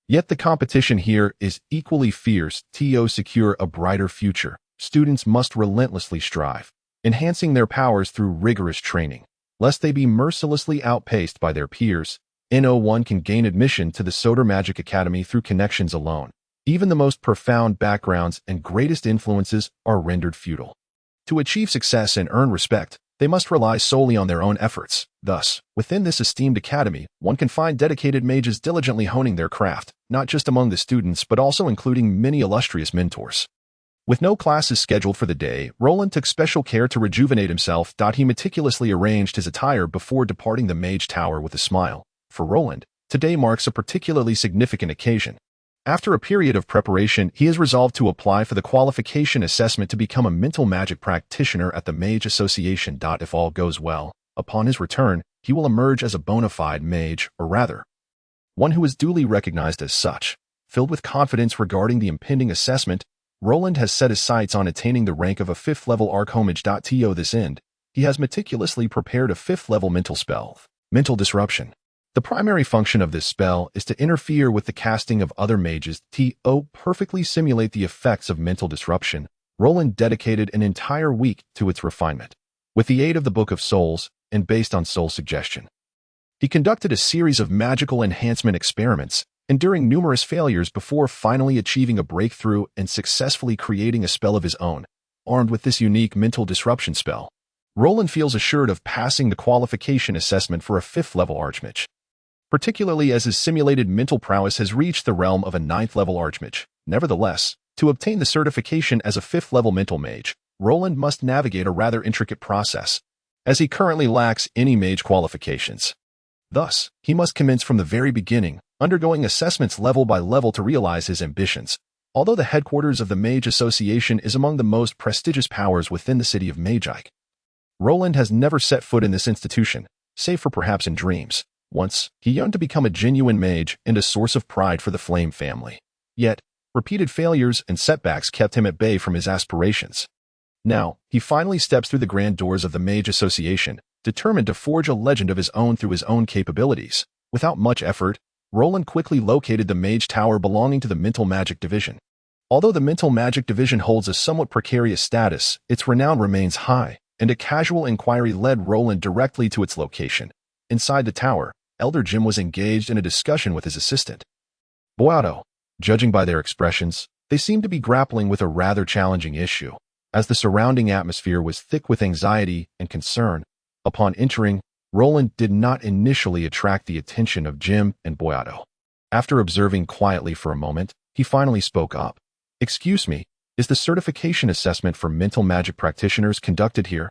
Yet the competition here is equally fierce. To secure a brighter future, students must relentlessly strive, enhancing their powers through rigorous training, lest they be mercilessly outpaced by their peers. No one can gain admission to the Soul Magic Academy through connections alone. Even the most profound backgrounds and greatest influences are rendered futile. To achieve success and earn respect, they must rely solely on their own efforts. Thus, within this esteemed academy, one can find dedicated mages diligently honing their craft, not just among the students but also including many illustrious mentors. With no classes scheduled for the day, Roland took special care to rejuvenate himself. He meticulously arranged his attire before departing the Mage Tower with a smile. For Roland, today marks a particularly significant occasion. After a period of preparation, he has resolved to apply for the qualification assessment to become a mental magic practitioner at the Mage Association. If all goes well, upon his return, he will emerge as a bona fide mage, or rather, one who is duly recognized as such. Filled with confidence regarding the impending assessment, Roland has set his sights on attaining the rank of a 5th level archomage. To this end, he has meticulously prepared a 5th level mental spell, Mental Disruption. The primary function of this spell is to interfere with the casting of other mages. To perfectly simulate the effects of mental disruption, Roland dedicated an entire week to its refinement. With the aid of the Book of Souls, and based on soul suggestion, he conducted a series of magical enhancement experiments, enduring numerous failures before finally achieving a breakthrough and successfully creating a spell of his own. Armed with this unique mental disruption spell, Roland feels assured of passing the qualification assessment for a 5th level archmage, particularly as his simulated mental prowess has reached the realm of a 9th level archmage. Nevertheless, to obtain the certification as a 5th level mental mage, Roland must navigate a rather intricate process, as he currently lacks any mage qualifications. Thus, he must commence from the very beginning, undergoing assessments level by level to realize his ambitions. Although the headquarters of the Mage Association is among the most prestigious powers within the city of Magi, Roland has never set foot in this institution, save for perhaps in dreams. Once, he yearned to become a genuine mage and a source of pride for the Flame family. Yet, repeated failures and setbacks kept him at bay from his aspirations. Now, he finally steps through the grand doors of the Mage Association, determined to forge a legend of his own through his own capabilities. Without much effort, Roland quickly located the Mage Tower belonging to the Mental Magic Division. Although the Mental Magic Division holds a somewhat precarious status, its renown remains high, and a casual inquiry led Roland directly to its location. Inside the tower, Elder Jim was engaged in a discussion with his assistant, Boyato. Judging by their expressions, they seemed to be grappling with a rather challenging issue, as the surrounding atmosphere was thick with anxiety and concern. Upon entering, Roland did not initially attract the attention of Jim and Boyato. After observing quietly for a moment, he finally spoke up. "Excuse me, is the certification assessment for mental magic practitioners conducted here?"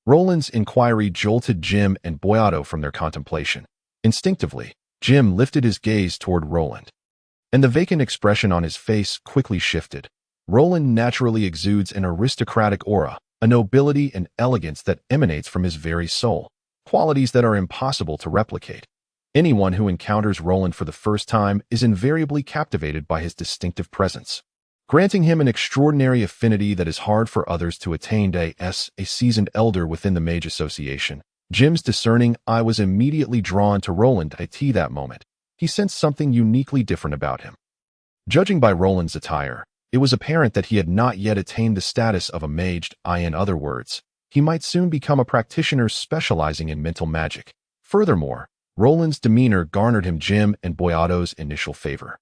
Roland's inquiry jolted Jim and Boyato from their contemplation. Instinctively, Jim lifted his gaze toward Roland, and the vacant expression on his face quickly shifted. Roland naturally exudes an aristocratic aura, a nobility and elegance that emanates from his very soul, qualities that are impossible to replicate. Anyone who encounters Roland for the first time is invariably captivated by his distinctive presence, granting him an extraordinary affinity that is hard for others to attain. As a seasoned elder within the Mage Association, Jim's discerning eye was immediately drawn to Roland. At that moment, he sensed something uniquely different about him. Judging by Roland's attire, it was apparent that he had not yet attained the status of a mage. In other words, he might soon become a practitioner specializing in mental magic. Furthermore, Roland's demeanor garnered him Jim and Boyado's initial favor,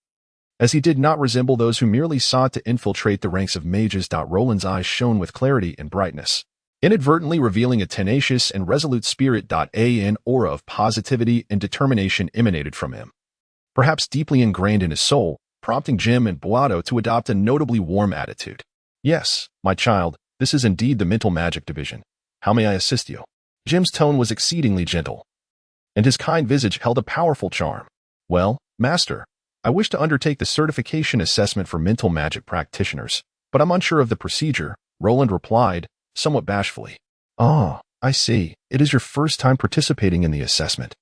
as he did not resemble those who merely sought to infiltrate the ranks of mages. Roland's eyes shone with clarity and brightness, inadvertently revealing a tenacious and resolute spirit. An aura of positivity and determination emanated from him, perhaps deeply ingrained in his soul, prompting Jim and Boyado to adopt a notably warm attitude. "Yes, my child, this is indeed the Mental Magic Division. How may I assist you?" Jim's tone was exceedingly gentle, and his kind visage held a powerful charm. "Well, Master, I wish to undertake the certification assessment for mental magic practitioners, but I'm unsure of the procedure," Roland replied, somewhat bashfully. "Oh, I see. It is your first time participating in the assessment,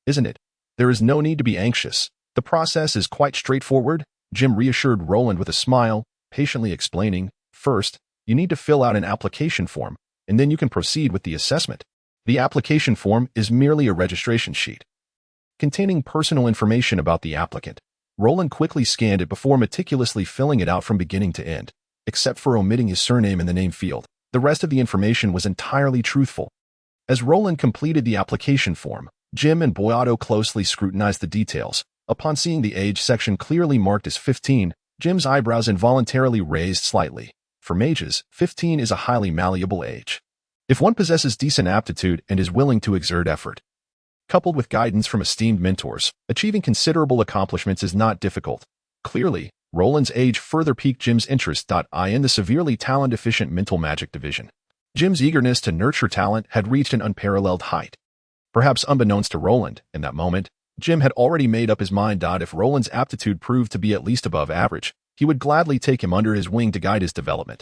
isn't it? There is no need to be anxious. The process is quite straightforward," Jim reassured Roland with a smile, patiently explaining. "First, you need to fill out an application form, and then you can proceed with the assessment. The application form is merely a registration sheet containing personal information about the applicant." Roland quickly scanned it before meticulously filling it out from beginning to end. Except for omitting his surname in the name field, the rest of the information was entirely truthful. As Roland completed the application form, Jim and Boyado closely scrutinized the details. Upon seeing the age section clearly marked as 15, Jim's eyebrows involuntarily raised slightly. For mages, 15 is a highly malleable age. If one possesses decent aptitude and is willing to exert effort, coupled with guidance from esteemed mentors, achieving considerable accomplishments is not difficult. Clearly, Roland's age further piqued Jim's interest. In the severely talent-deficient Mental Magic Division, Jim's eagerness to nurture talent had reached an unparalleled height. Perhaps unbeknownst to Roland, in that moment, Jim had already made up his mind. If Roland's aptitude proved to be at least above average, he would gladly take him under his wing to guide his development.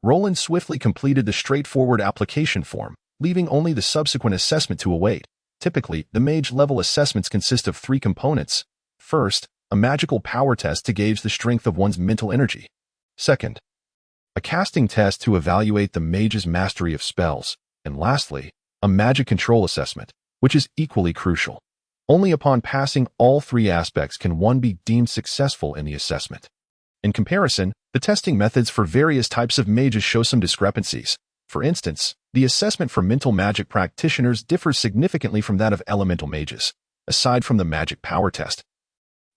Roland swiftly completed the straightforward application form, leaving only the subsequent assessment to await. Typically, the mage-level assessments consist of 3 components. First, a magical power test to gauge the strength of one's mental energy. Second, a casting test to evaluate the mage's mastery of spells. And lastly, a magic control assessment, which is equally crucial. Only upon passing all 3 aspects can one be deemed successful in the assessment. In comparison, the testing methods for various types of mages show some discrepancies. For instance, the assessment for mental magic practitioners differs significantly from that of elemental mages. Aside from the magic power test,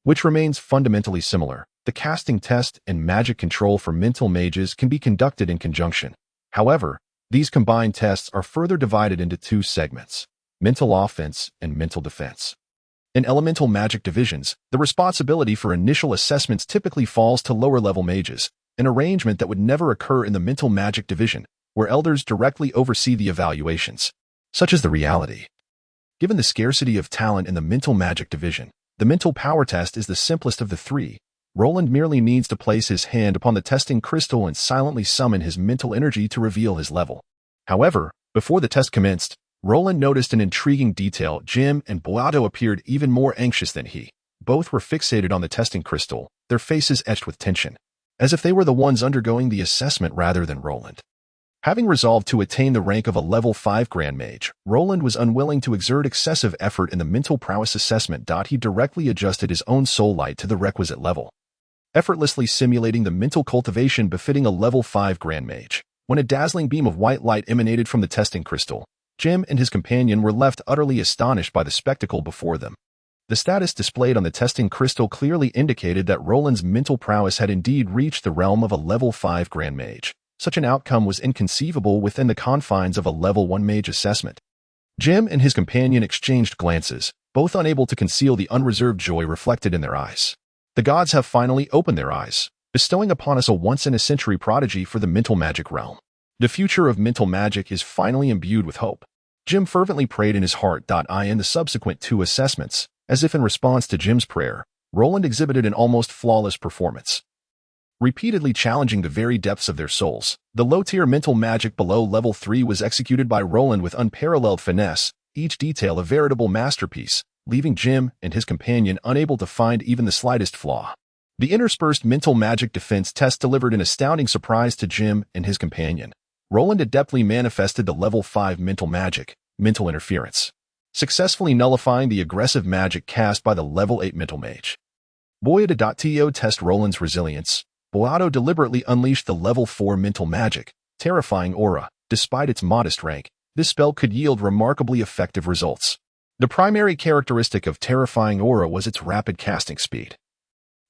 which remains fundamentally similar, the casting test and magic control for mental mages can be conducted in conjunction. However, these combined tests are further divided into 2 segments: mental offense and mental defense. In elemental magic divisions, the responsibility for initial assessments typically falls to lower-level mages, an arrangement that would never occur in the mental magic division, where elders directly oversee the evaluations. Such is the reality. Given the scarcity of talent in the mental magic division, the mental power test is the simplest of the 3. Roland merely needs to place his hand upon the testing crystal and silently summon his mental energy to reveal his level. However, before the test commenced, Roland noticed an intriguing detail. Jim and Boyado appeared even more anxious than he. Both were fixated on the testing crystal, their faces etched with tension, as if they were the ones undergoing the assessment rather than Roland. Having resolved to attain the rank of a level 5 Grand Mage, Roland was unwilling to exert excessive effort in the mental prowess assessment. He directly adjusted his own soul light to the requisite level, effortlessly simulating the mental cultivation befitting a level 5 Grand Mage. When a dazzling beam of white light emanated from the testing crystal, Jim and his companion were left utterly astonished by the spectacle before them. The status displayed on the testing crystal clearly indicated that Roland's mental prowess had indeed reached the realm of a level 5 Grand Mage. Such an outcome was inconceivable within the confines of a level 1 mage assessment. Jim and his companion exchanged glances, both unable to conceal the unreserved joy reflected in their eyes. The gods have finally opened their eyes, bestowing upon us a once-in-a-century prodigy for the mental magic realm. The future of mental magic is finally imbued with hope. Jim fervently prayed in his heart. In the subsequent 2 assessments, as if in response to Jim's prayer, Roland exhibited an almost flawless performance, repeatedly challenging the very depths of their souls. The low-tier mental magic below level 3 was executed by Roland with unparalleled finesse, each detail a veritable masterpiece. leaving Jim and his companion unable to find even the slightest flaw. The interspersed mental magic defense test delivered an astounding surprise to Jim and his companion. Roland adeptly manifested the level 5 mental magic, mental interference, successfully nullifying the aggressive magic cast by the level 8 mental mage. Boyada.to test Roland's resilience. Boyado deliberately unleashed the level 4 mental magic, terrifying aura. Despite its modest rank, this spell could yield remarkably effective results. The primary characteristic of terrifying aura was its rapid casting speed.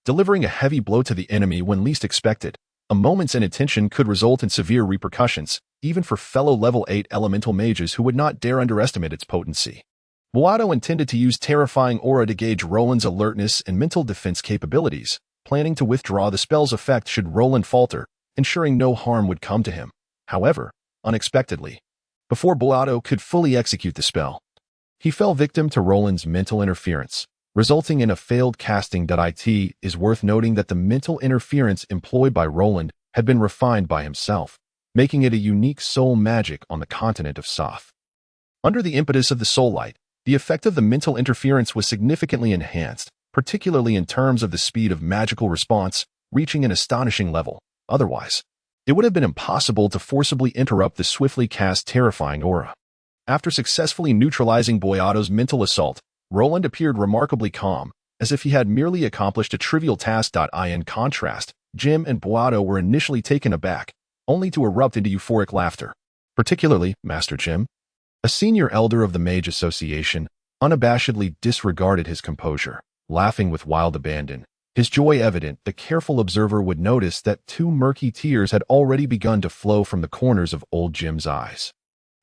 Delivering a heavy blow to the enemy when least expected, a moment's inattention could result in severe repercussions, even for fellow level 8 elemental mages who would not dare underestimate its potency. Boyado intended to use terrifying aura to gauge Roland's alertness and mental defense capabilities, planning to withdraw the spell's effect should Roland falter, ensuring no harm would come to him. However, unexpectedly, before Boyado could fully execute the spell, he fell victim to Roland's mental interference, resulting in a failed casting. It is worth noting that the mental interference employed by Roland had been refined by himself, making it a unique soul magic on the continent of Soth. Under the impetus of the soul light, the effect of the mental interference was significantly enhanced, particularly in terms of the speed of magical response, reaching an astonishing level. Otherwise, it would have been impossible to forcibly interrupt the swiftly cast terrifying aura. After successfully neutralizing Boyado's mental assault, Roland appeared remarkably calm, as if he had merely accomplished a trivial task. In contrast, Jim and Boyado were initially taken aback, only to erupt into euphoric laughter. Particularly, Master Jim, a senior elder of the Mage Association, unabashedly disregarded his composure, laughing with wild abandon. His joy evident, the careful observer would notice that 2 murky tears had already begun to flow from the corners of old Jim's eyes.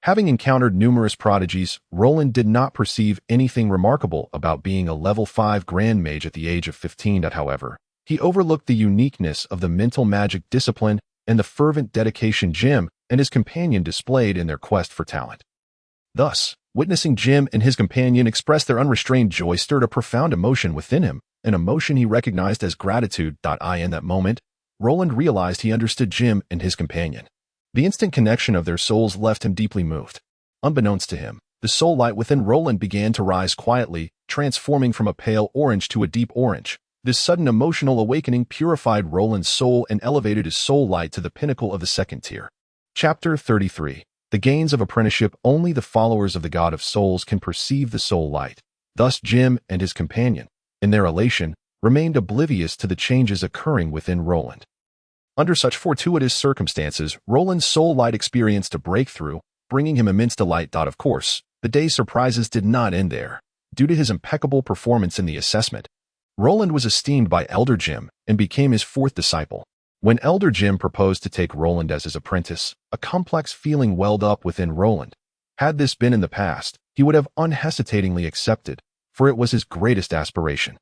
Having encountered numerous prodigies, Roland did not perceive anything remarkable about being a level 5 Grand Mage at the age of 15. However, he overlooked the uniqueness of the mental magic discipline and the fervent dedication Jim and his companion displayed in their quest for talent. Thus, witnessing Jim and his companion express their unrestrained joy stirred a profound emotion within him, an emotion he recognized as gratitude. In that moment, Roland realized he understood Jim and his companion. The instant connection of their souls left him deeply moved. Unbeknownst to him, the soul light within Roland began to rise quietly, transforming from a pale orange to a deep orange. This sudden emotional awakening purified Roland's soul and elevated his soul light to the pinnacle of the second tier. Chapter 33. The gains of apprenticeship. Only the followers of the God of Souls can perceive the soul light. Thus Jim and his companion, in their elation, remained oblivious to the changes occurring within Roland. Under such fortuitous circumstances, Roland's soul light experienced a breakthrough, bringing him immense delight. Of course, the day's surprises did not end there. Due to his impeccable performance in the assessment, Roland was esteemed by Elder Jim and became his 4th disciple. When Elder Jim proposed to take Roland as his apprentice, a complex feeling welled up within Roland. Had this been in the past, he would have unhesitatingly accepted, for it was his greatest aspiration.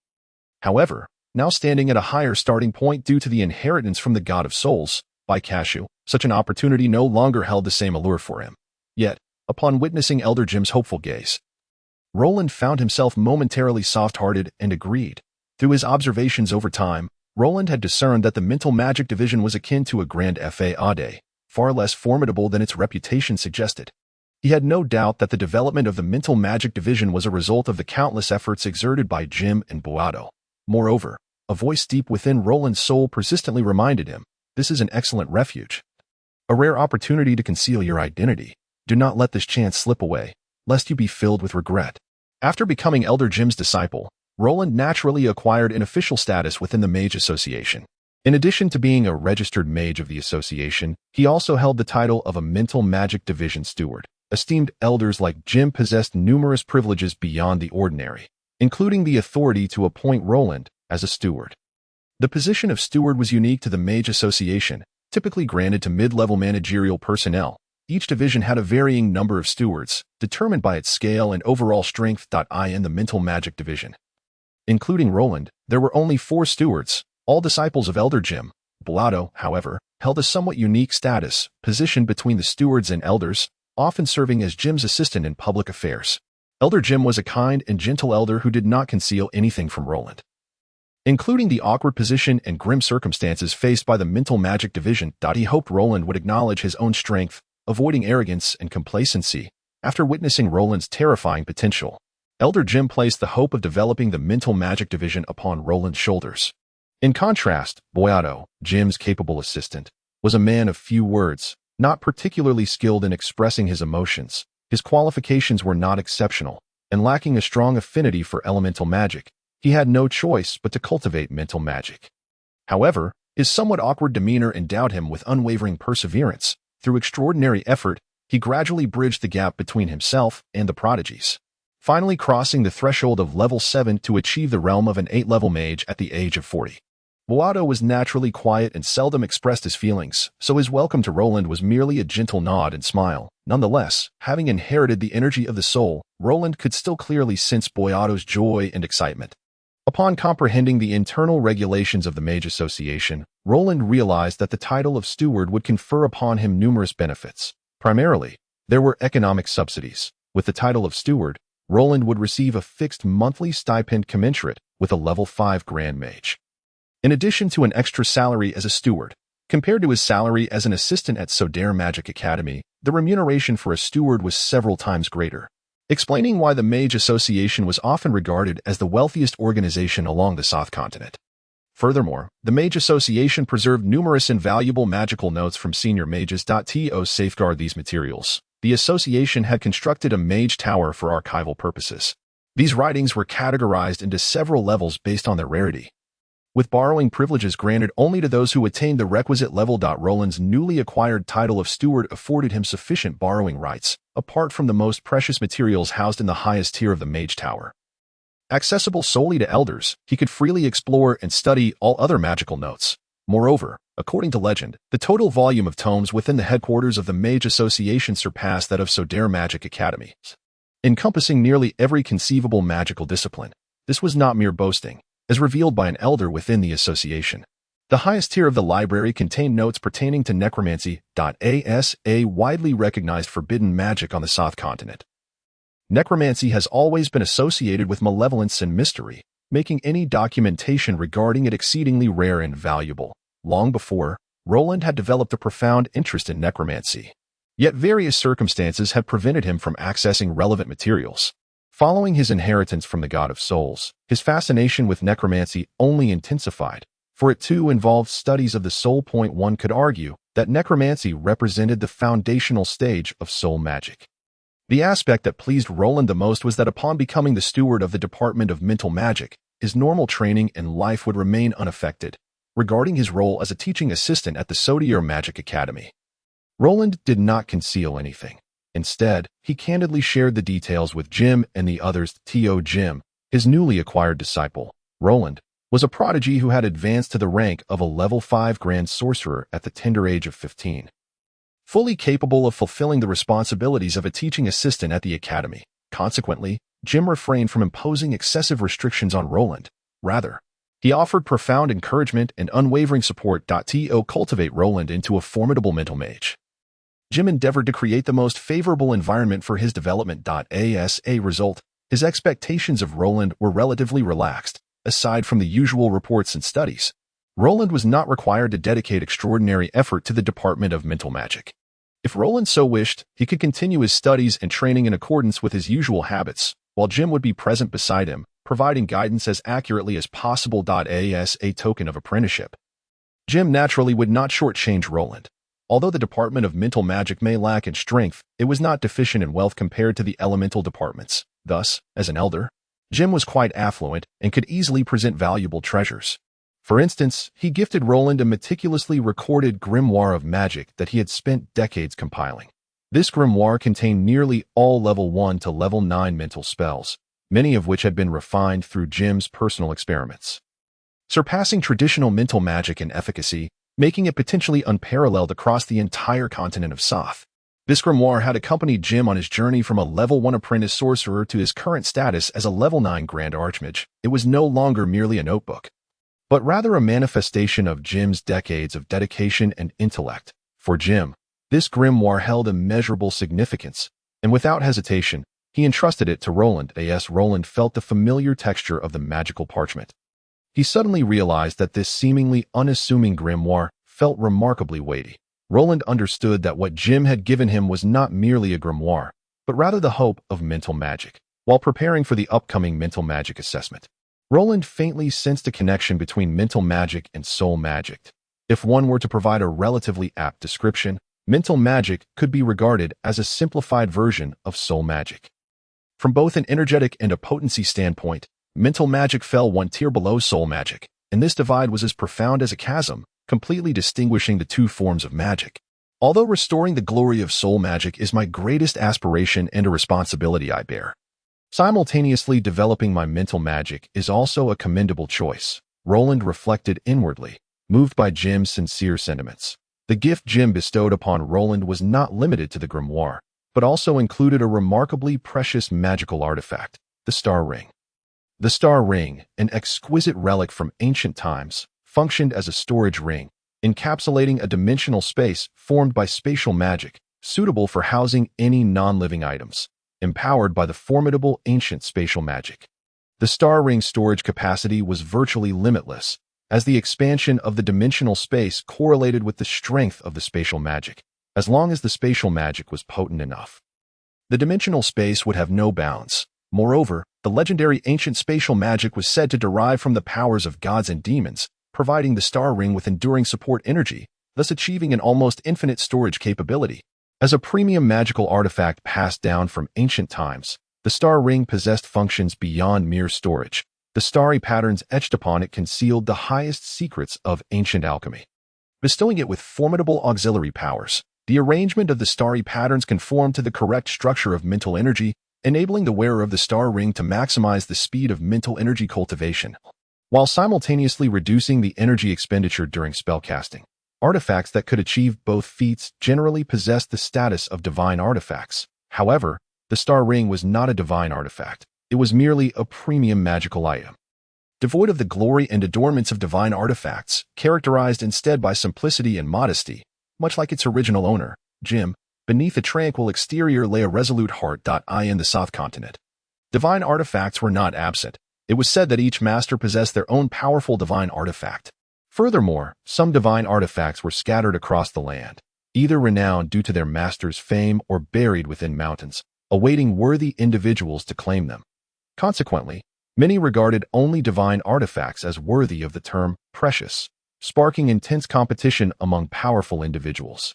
However, now standing at a higher starting point due to the inheritance from the God of Souls, by Cashew, such an opportunity no longer held the same allure for him. Yet, upon witnessing Elder Jim's hopeful gaze, Roland found himself momentarily soft-hearted and agreed. Through his observations over time, Roland had discerned that the mental magic division was akin to a grand fade, far less formidable than its reputation suggested. He had no doubt that the development of the mental magic division was a result of the countless efforts exerted by Jim and Boyado. Moreover, a voice deep within Roland's soul persistently reminded him, this is an excellent refuge. A rare opportunity to conceal your identity. Do not let this chance slip away, lest you be filled with regret. After becoming Elder Jim's disciple, Roland naturally acquired an official status within the Mage Association. In addition to being a registered mage of the association, he also held the title of a mental magic division steward. Esteemed elders like Jim possessed numerous privileges beyond the ordinary, including the authority to appoint Roland as a steward. The position of steward was unique to the Mage Association, typically granted to mid-level managerial personnel. Each division had a varying number of stewards, determined by its scale and overall strength. In the mental magic division, including Roland, there were only 4 stewards, all disciples of Elder Jim. Boyado, however, held a somewhat unique status, positioned between the stewards and elders, often serving as Jim's assistant in public affairs. Elder Jim was a kind and gentle elder who did not conceal anything from Roland, including the awkward position and grim circumstances faced by the mental magic division. He hoped Roland would acknowledge his own strength, avoiding arrogance and complacency. After witnessing Roland's terrifying potential, Elder Jim placed the hope of developing the mental magic division upon Roland's shoulders. In contrast, Boyato, Jim's capable assistant, was a man of few words, not particularly skilled in expressing his emotions. His qualifications were not exceptional, and lacking a strong affinity for elemental magic, he had no choice but to cultivate mental magic. However, his somewhat awkward demeanor endowed him with unwavering perseverance. Through extraordinary effort, he gradually bridged the gap between himself and the prodigies, finally crossing the threshold of level 7 to achieve the realm of an 8-level mage at the age of 40. Boato was naturally quiet and seldom expressed his feelings, so his welcome to Roland was merely a gentle nod and smile. Nonetheless, having inherited the energy of the soul, Roland could still clearly sense Boyato's joy and excitement. Upon comprehending the internal regulations of the Mage Association, Roland realized that the title of steward would confer upon him numerous benefits. Primarily, there were economic subsidies. With the title of steward, Roland would receive a fixed monthly stipend commensurate with a level 5 Grand Mage. In addition to an extra salary as a steward, compared to his salary as an assistant at Soul Magic Academy, the remuneration for a steward was several times greater, explaining why the Mage Association was often regarded as the wealthiest organization along the South Continent. Furthermore, the Mage Association preserved numerous invaluable magical notes from senior mages. To safeguard these materials, the association had constructed a mage tower for archival purposes. These writings were categorized into several levels based on their rarity, with borrowing privileges granted only to those who attained the requisite level. Roland's newly acquired title of steward afforded him sufficient borrowing rights, apart from the most precious materials housed in the highest tier of the Mage Tower. Accessible solely to elders, he could freely explore and study all other magical notes. Moreover, according to legend, the total volume of tomes within the headquarters of the Mage Association surpassed that of Soul Magic Academy, encompassing nearly every conceivable magical discipline. This was not mere boasting, as revealed by an elder within the association. The highest tier of the library contained notes pertaining to necromancy. As a widely recognized forbidden magic on the South Continent. Necromancy has always been associated with malevolence and mystery, making any documentation regarding it exceedingly rare and valuable. Long before, Roland had developed a profound interest in necromancy. Yet various circumstances had prevented him from accessing relevant materials. Following his inheritance from the God of Souls, his fascination with necromancy only intensified, for it too involved studies of the soul. One could argue that necromancy represented the foundational stage of soul magic. The aspect that pleased Roland the most was that upon becoming the steward of the Department of Mental Magic, his normal training and life would remain unaffected. Regarding his role as a teaching assistant at the Soul Magic Academy, Roland did not conceal anything. Instead, he candidly shared the details with Jim and the others. Jim, his newly acquired disciple, Roland, was a prodigy who had advanced to the rank of a level 5 Grand Sorcerer at the tender age of 15. Fully capable of fulfilling the responsibilities of a teaching assistant at the academy. Consequently, Jim refrained from imposing excessive restrictions on Roland. Rather, he offered profound encouragement and unwavering support. To cultivate Roland into a formidable mental mage, Jim endeavored to create the most favorable environment for his development. As a result, his expectations of Roland were relatively relaxed. Aside from the usual reports and studies, Roland was not required to dedicate extraordinary effort to the Department of Mental Magic. If Roland so wished, he could continue his studies and training in accordance with his usual habits, while Jim would be present beside him, providing guidance as accurately as possible. As a token of apprenticeship, Jim naturally would not shortchange Roland. Although the Department of Mental Magic may lack in strength, it was not deficient in wealth compared to the elemental departments. Thus, as an elder, Jim was quite affluent and could easily present valuable treasures. For instance, he gifted Roland a meticulously recorded grimoire of magic that he had spent decades compiling. This grimoire contained nearly all level 1 to level 9 mental spells, many of which had been refined through Jim's personal experiments, surpassing traditional mental magic in efficacy, making it potentially unparalleled across the entire continent of Soth. This grimoire had accompanied Jim on his journey from a level 1 apprentice sorcerer to his current status as a level 9 Grand Archmage. It was no longer merely a notebook, but rather a manifestation of Jim's decades of dedication and intellect. For Jim, this grimoire held immeasurable significance, and without hesitation, he entrusted it to Roland. As Roland felt the familiar texture of the magical parchment, he suddenly realized that this seemingly unassuming grimoire felt remarkably weighty. Roland understood that what Jim had given him was not merely a grimoire, but rather the hope of mental magic. While preparing for the upcoming mental magic assessment, Roland faintly sensed a connection between mental magic and soul magic. If one were to provide a relatively apt description, mental magic could be regarded as a simplified version of soul magic. From both an energetic and a potency standpoint, mental magic fell one tier below soul magic, and this divide was as profound as a chasm, completely distinguishing the two forms of magic. Although restoring the glory of soul magic is my greatest aspiration and a responsibility I bear, simultaneously developing my mental magic is also a commendable choice. Roland reflected inwardly, moved by Jim's sincere sentiments. The gift Jim bestowed upon Roland was not limited to the grimoire, but also included a remarkably precious magical artifact, the Star Ring. The Star Ring, an exquisite relic from ancient times, functioned as a storage ring, encapsulating a dimensional space formed by spatial magic, suitable for housing any non-living items, empowered by the formidable ancient spatial magic. The Star Ring's storage capacity was virtually limitless, as the expansion of the dimensional space correlated with the strength of the spatial magic, as long as the spatial magic was potent enough. The dimensional space would have no bounds. Moreover, the legendary ancient spatial magic was said to derive from the powers of gods and demons, providing the Star Ring with enduring support energy, thus achieving an almost infinite storage capability. As a premium magical artifact passed down from ancient times, the Star Ring possessed functions beyond mere storage. The starry patterns etched upon it concealed the highest secrets of ancient alchemy. Bestowing it with formidable auxiliary powers, the arrangement of the starry patterns conformed to the correct structure of mental energy, enabling the wearer of the Star Ring to maximize the speed of mental energy cultivation, while simultaneously reducing the energy expenditure during spellcasting. Artifacts that could achieve both feats generally possessed the status of divine artifacts. However, the Star Ring was not a divine artifact. It was merely a premium magical item. Devoid of the glory and adornments of divine artifacts, characterized instead by simplicity and modesty, much like its original owner, Jim, beneath a tranquil exterior lay a resolute heart. In the South Continent, divine artifacts were not absent. It was said that each master possessed their own powerful divine artifact. Furthermore, some divine artifacts were scattered across the land, either renowned due to their master's fame or buried within mountains, awaiting worthy individuals to claim them. Consequently, many regarded only divine artifacts as worthy of the term precious, sparking intense competition among powerful individuals,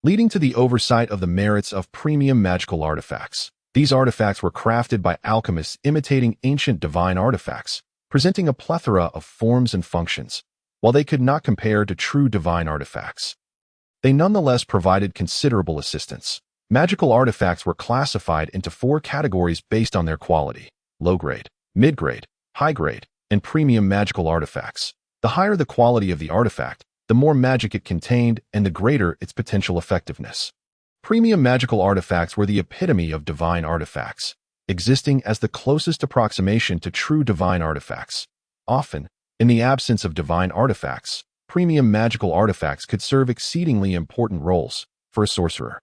leading to the oversight of the merits of premium magical artifacts. These artifacts were crafted by alchemists imitating ancient divine artifacts, presenting a plethora of forms and functions. While they could not compare to true divine artifacts, they nonetheless provided considerable assistance. Magical artifacts were classified into 4 categories based on their quality: low-grade, mid-grade, high-grade, and premium magical artifacts. The higher the quality of the artifact, the more magic it contained and the greater its potential effectiveness. Premium magical artifacts were the epitome of divine artifacts, existing as the closest approximation to true divine artifacts. Often, in the absence of divine artifacts, premium magical artifacts could serve exceedingly important roles. For a sorcerer,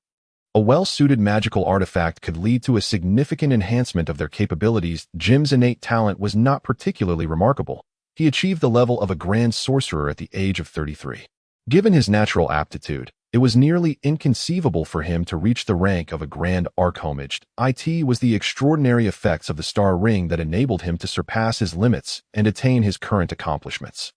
a well-suited magical artifact could lead to a significant enhancement of their capabilities. Jim's innate talent was not particularly remarkable. He achieved the level of a grand sorcerer at the age of 33. Given his natural aptitude, it was nearly inconceivable for him to reach the rank of a grand archmage. It was the extraordinary effects of the Star Ring that enabled him to surpass his limits and attain his current accomplishments.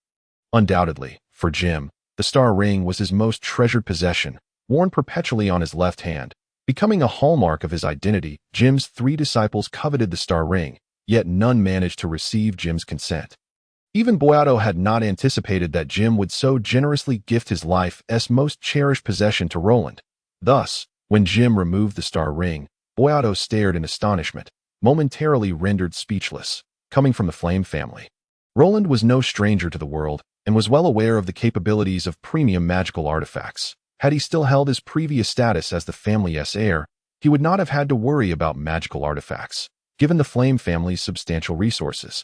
Undoubtedly, for Jim, the Star Ring was his most treasured possession, worn perpetually on his left hand. Becoming a hallmark of his identity, Jim's 3 disciples coveted the Star Ring, yet none managed to receive Jim's consent. Even Boyato had not anticipated that Jim would so generously gift his life's most cherished possession to Roland. Thus, when Jim removed the Star Ring, Boyato stared in astonishment, momentarily rendered speechless. Coming from the Flame family, Roland was no stranger to the world and was well aware of the capabilities of premium magical artifacts. Had he still held his previous status as the family's heir, he would not have had to worry about magical artifacts, given the Flame family's substantial resources.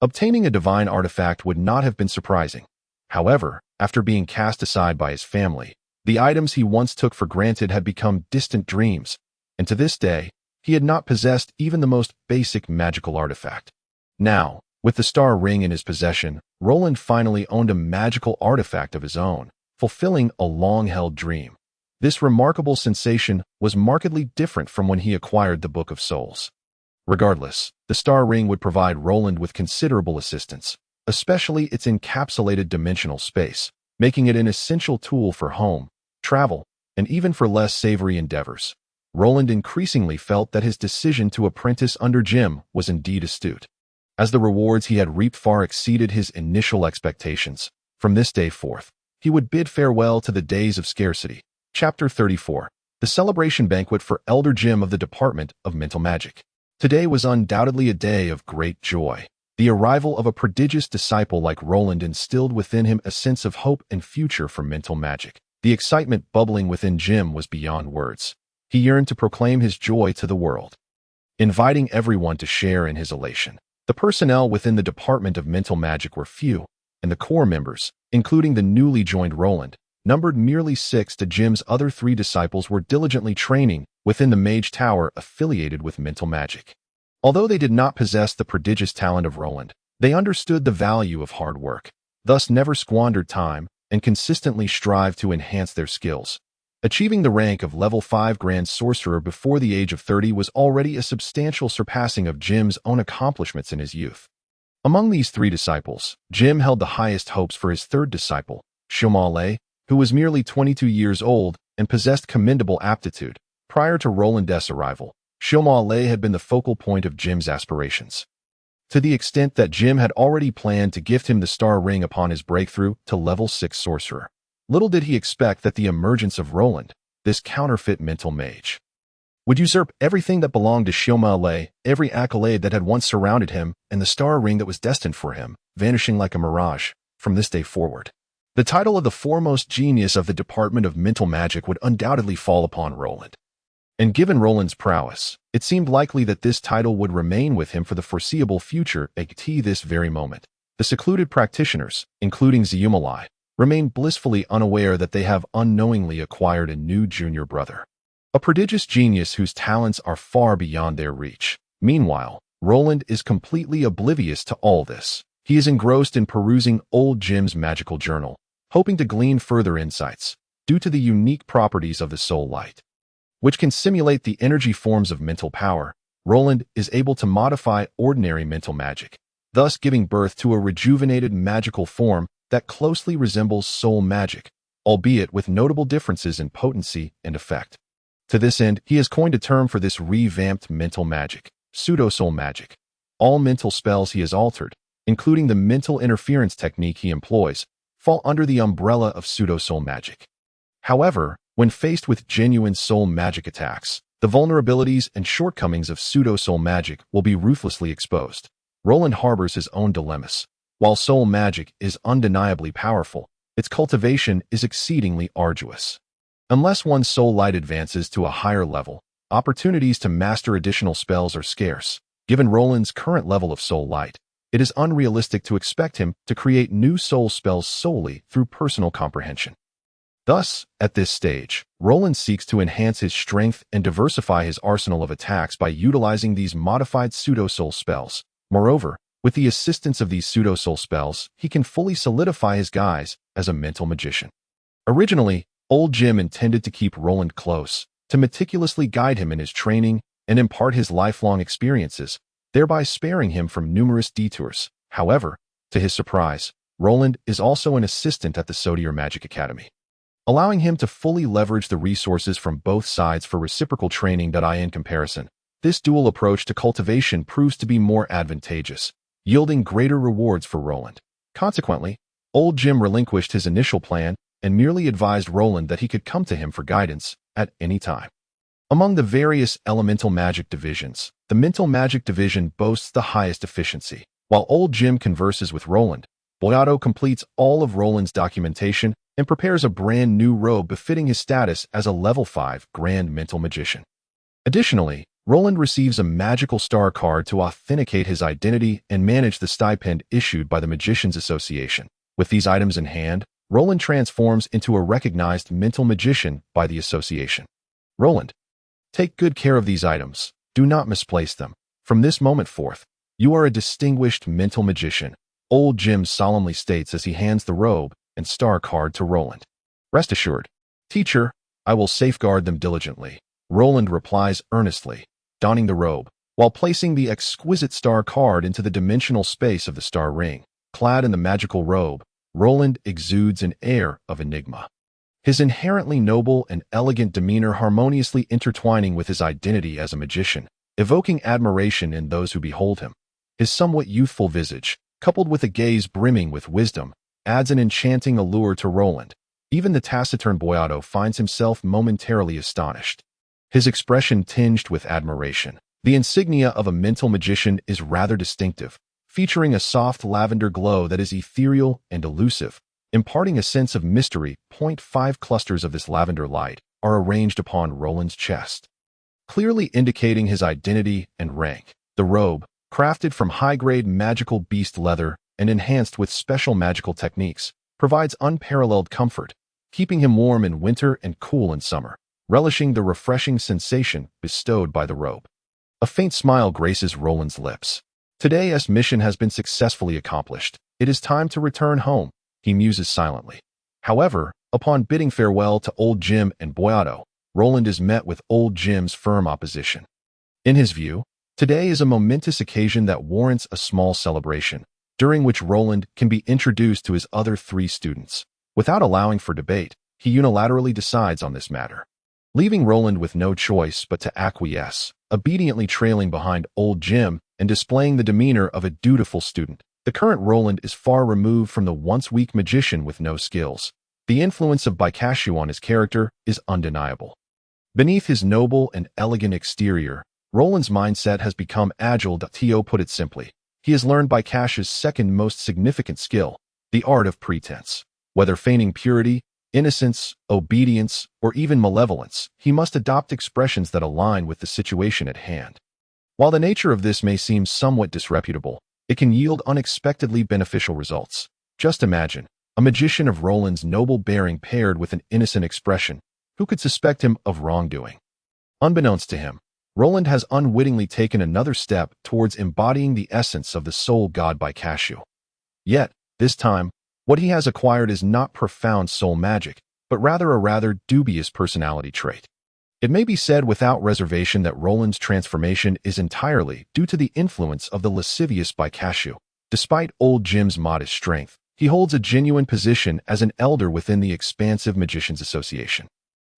Obtaining a divine artifact would not have been surprising. However, after being cast aside by his family, the items he once took for granted had become distant dreams, and to this day, he had not possessed even the most basic magical artifact. Now, with the Star Ring in his possession, Roland finally owned a magical artifact of his own, fulfilling a long-held dream. This remarkable sensation was markedly different from when he acquired the Book of Souls. Regardless, the star ring would provide Roland with considerable assistance, especially its encapsulated dimensional space, making it an essential tool for home, travel, and even for less savory endeavors. Roland increasingly felt that his decision to apprentice under Jim was indeed astute, as the rewards he had reaped far exceeded his initial expectations. From this day forth, he would bid farewell to the days of scarcity. Chapter 34. The Celebration Banquet for Elder Jim of the Department of Mental Magic. Today was undoubtedly a day of great joy. The arrival of a prodigious disciple like Roland instilled within him a sense of hope and future for mental magic. The excitement bubbling within Jim was beyond words. He yearned to proclaim his joy to the world, inviting everyone to share in his elation. The personnel within the Department of Mental Magic were few, and the core members, including the newly joined Roland, numbered merely 6. Jim's other 3 disciples were diligently training within the Mage Tower affiliated with mental magic. Although they did not possess the prodigious talent of Roland, they understood the value of hard work, thus never squandered time, and consistently strived to enhance their skills. Achieving the rank of level 5 Grand Sorcerer before the age of 30 was already a substantial surpassing of Jim's own accomplishments in his youth. Among these 3 disciples, Jim held the highest hopes for his 3rd disciple, Shomale, who was merely 22 years old and possessed commendable aptitude. Prior to Roland's arrival, Shomale had been the focal point of Jim's aspirations, to the extent that Jim had already planned to gift him the star ring upon his breakthrough to level 6 sorcerer. Little did he expect that the emergence of Roland, this counterfeit mental mage, would usurp everything that belonged to Shomale, every accolade that had once surrounded him, and the star ring that was destined for him, vanishing like a mirage from this day forward. The title of the foremost genius of the Department of Mental Magic would undoubtedly fall upon Roland. And given Roland's prowess, it seemed likely that this title would remain with him for the foreseeable future. At this very moment, the secluded practitioners, including Zeumalai, remain blissfully unaware that they have unknowingly acquired a new junior brother, a prodigious genius whose talents are far beyond their reach. Meanwhile, Roland is completely oblivious to all this. He is engrossed in perusing old Jim's magical journal, hoping to glean further insights, due to the unique properties of the soul light, which can simulate the energy forms of mental power. Roland is able to modify ordinary mental magic, thus giving birth to a rejuvenated magical form that closely resembles soul magic, albeit with notable differences in potency and effect. To this end, he has coined a term for this revamped mental magic, pseudo-soul magic. All mental spells he has altered, including the mental interference technique he employs, fall under the umbrella of pseudo-soul magic. However, when faced with genuine soul magic attacks, the vulnerabilities and shortcomings of pseudo-soul magic will be ruthlessly exposed. Roland harbors his own dilemmas. While soul magic is undeniably powerful, its cultivation is exceedingly arduous. Unless one's soul light advances to a higher level, opportunities to master additional spells are scarce. Given Roland's current level of soul light, it is unrealistic to expect him to create new soul spells solely through personal comprehension. Thus, at this stage, Roland seeks to enhance his strength and diversify his arsenal of attacks by utilizing these modified pseudo-soul spells. Moreover, with the assistance of these pseudo-soul spells, he can fully solidify his guise as a mental magician. Originally, old Jim intended to keep Roland close, to meticulously guide him in his training and impart his lifelong experiences, thereby sparing him from numerous detours. However, to his surprise, Roland is also an assistant at the Sodier Magic Academy, allowing him to fully leverage the resources from both sides for reciprocal training. In comparison, this dual approach to cultivation proves to be more advantageous, yielding greater rewards for Roland. Consequently, old Jim relinquished his initial plan and merely advised Roland that he could come to him for guidance at any time. Among the various elemental magic divisions, the mental magic division boasts the highest efficiency. While old Jim converses with Roland, Boyato completes all of Roland's documentation and prepares a brand new robe befitting his status as a level 5 Grand Mental Magician. Additionally, Roland receives a magical star card to authenticate his identity and manage the stipend issued by the Magicians Association. With these items in hand, Roland transforms into a recognized mental magician by the association. Roland, take good care of these items. Do not misplace them. From this moment forth, you are a distinguished mental magician, old Jim solemnly states as he hands the robe and star card to Roland. Rest assured, teacher, I will safeguard them diligently. Roland replies earnestly, donning the robe. while placing the exquisite star card into the dimensional space of the star ring. Clad in the magical robe, Roland exudes an air of enigma. His inherently noble and elegant demeanor harmoniously intertwining with his identity as a magician, evoking admiration in those who behold him. His somewhat youthful visage, coupled with a gaze brimming with wisdom, adds an enchanting allure to Roland. Even the taciturn Boyato finds himself momentarily astonished. His expression tinged with admiration. The insignia of a mental magician is rather distinctive, featuring a soft lavender glow that is ethereal and elusive, imparting a sense of mystery. 5 clusters of this lavender light are arranged upon Roland's chest, clearly indicating his identity and rank. The robe, crafted from high-grade magical beast leather and enhanced with special magical techniques, provides unparalleled comfort, keeping him warm in winter and cool in summer, relishing the refreshing sensation bestowed by the robe. A faint smile graces Roland's lips. Today's mission has been successfully accomplished. It is time to return home, he muses silently. However, upon bidding farewell to Old Jim and Boyato, Roland is met with Old Jim's firm opposition. In his view, today is a momentous occasion that warrants a small celebration, during which Roland can be introduced to his other 3 students. Without allowing for debate, he unilaterally decides on this matter, leaving Roland with no choice but to acquiesce, obediently trailing behind Old Jim and displaying the demeanor of a dutiful student. The current Roland is far removed from the once weak magician with no skills. The influence of Baikashu on his character is undeniable. Beneath his noble and elegant exterior, Roland's mindset has become agile. To put it simply, he has learned Baikashu's second most significant skill, the art of pretense. Whether feigning purity, innocence, obedience, or even malevolence, he must adopt expressions that align with the situation at hand. While the nature of this may seem somewhat disreputable, it can yield unexpectedly beneficial results. Just imagine, a magician of Roland's noble bearing paired with an innocent expression. Who could suspect him of wrongdoing? Unbeknownst to him, Roland has unwittingly taken another step towards embodying the essence of the soul god Baikashu. Yet, this time, what he has acquired is not profound soul magic, but rather a rather dubious personality trait. It may be said without reservation that Roland's transformation is entirely due to the influence of the lascivious Baikashu. Despite Old Jim's modest strength, he holds a genuine position as an elder within the expansive Magicians Association.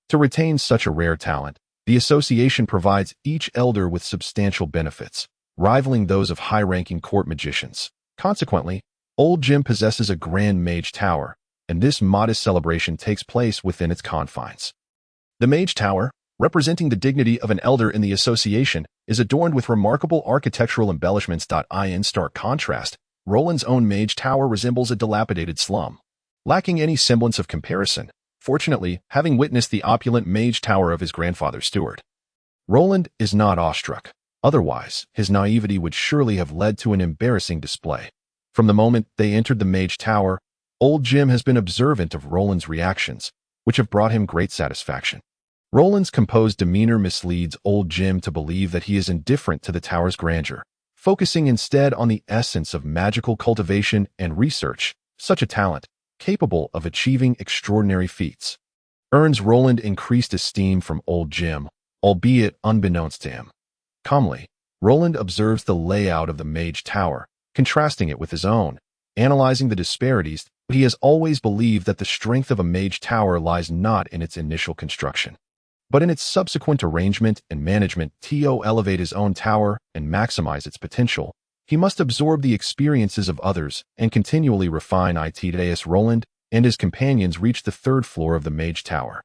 To retain such a rare talent, the association provides each elder with substantial benefits, rivaling those of high-ranking court magicians. Consequently, Old Jim possesses a grand mage tower, and this modest celebration takes place within its confines. The mage tower, representing the dignity of an elder in the association, is adorned with remarkable architectural embellishments. In stark contrast, Roland's own mage tower resembles a dilapidated slum, lacking any semblance of comparison, fortunately having witnessed the opulent mage tower of his grandfather Stuart. Roland is not awestruck. Otherwise, his naivety would surely have led to an embarrassing display. From the moment they entered the mage tower, Old Jim has been observant of Roland's reactions, which have brought him great satisfaction. Roland's composed demeanor misleads Old Jim to believe that he is indifferent to the tower's grandeur, focusing instead on the essence of magical cultivation and research. Such a talent, capable of achieving extraordinary feats, earns Roland increased esteem from Old Jim, albeit unbeknownst to him. Calmly, Roland observes the layout of the mage tower, contrasting it with his own, analyzing the disparities. He has always believed that the strength of a mage tower lies not in its initial construction, but in its subsequent arrangement and management. To elevate his own tower and maximize its potential, he must absorb the experiences of others and continually refine it. As Roland and his companions reach the 3rd floor of the mage tower,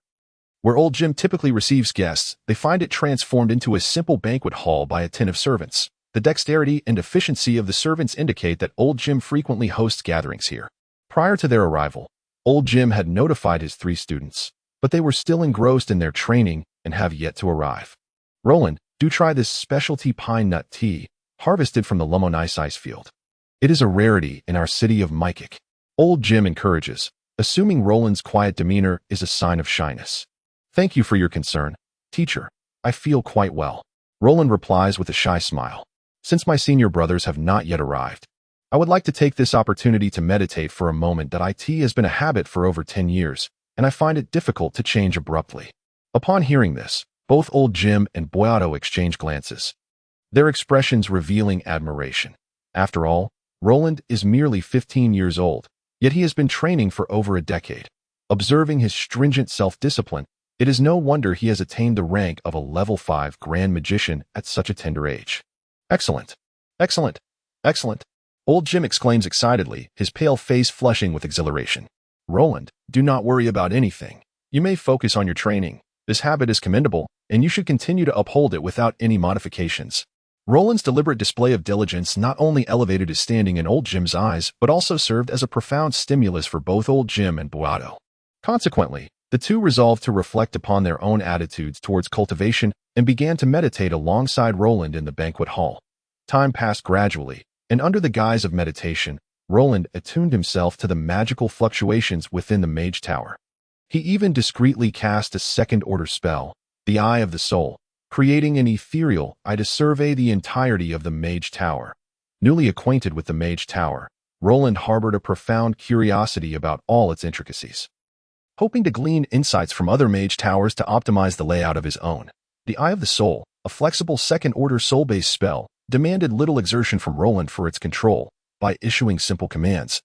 where Old Jim typically receives guests, they find it transformed into a simple banquet hall by attentive servants. The dexterity and efficiency of the servants indicate that Old Jim frequently hosts gatherings here. Prior to their arrival, Old Jim had notified his 3 students, but they were still engrossed in their training and have yet to arrive. Roland, do try this specialty pine nut tea, harvested from the Lumonis ice field. It is a rarity in our city of Mykic. Old Jim encourages, assuming Roland's quiet demeanor is a sign of shyness. Thank you for your concern, teacher. I feel quite well. Roland replies with a shy smile. Since my senior brothers have not yet arrived, I would like to take this opportunity to meditate for a moment. It has been a habit for over 10 years, and I find it difficult to change abruptly. Upon hearing this, both Old Jim and Boyato exchange glances. their expressions revealing admiration. After all, Roland is merely 15 years old, yet he has been training for over a decade. Observing his stringent self-discipline, it is no wonder he has attained the rank of a level 5 Grand Magician at such a tender age. Excellent! Excellent! Excellent! Old Jim exclaims excitedly, his pale face flushing with exhilaration. Roland, do not worry about anything. You may focus on your training. This habit is commendable, and you should continue to uphold it without any modifications. Roland's deliberate display of diligence not only elevated his standing in Old Jim's eyes, but also served as a profound stimulus for both Old Jim and Bestowed. Consequently, the two resolved to reflect upon their own attitudes towards cultivation and began to meditate alongside Roland in the banquet hall. Time passed gradually, and under the guise of meditation, Roland attuned himself to the magical fluctuations within the Mage Tower. He even discreetly cast a second-order spell, the Eye of the Soul, creating an ethereal eye to survey the entirety of the Mage Tower. Newly acquainted with the Mage Tower, Roland harbored a profound curiosity about all its intricacies. Hoping to glean insights from other Mage Towers to optimize the layout of his own, the Eye of the Soul, a flexible second-order soul-based spell, demanded little exertion from Roland for its control. By issuing simple commands,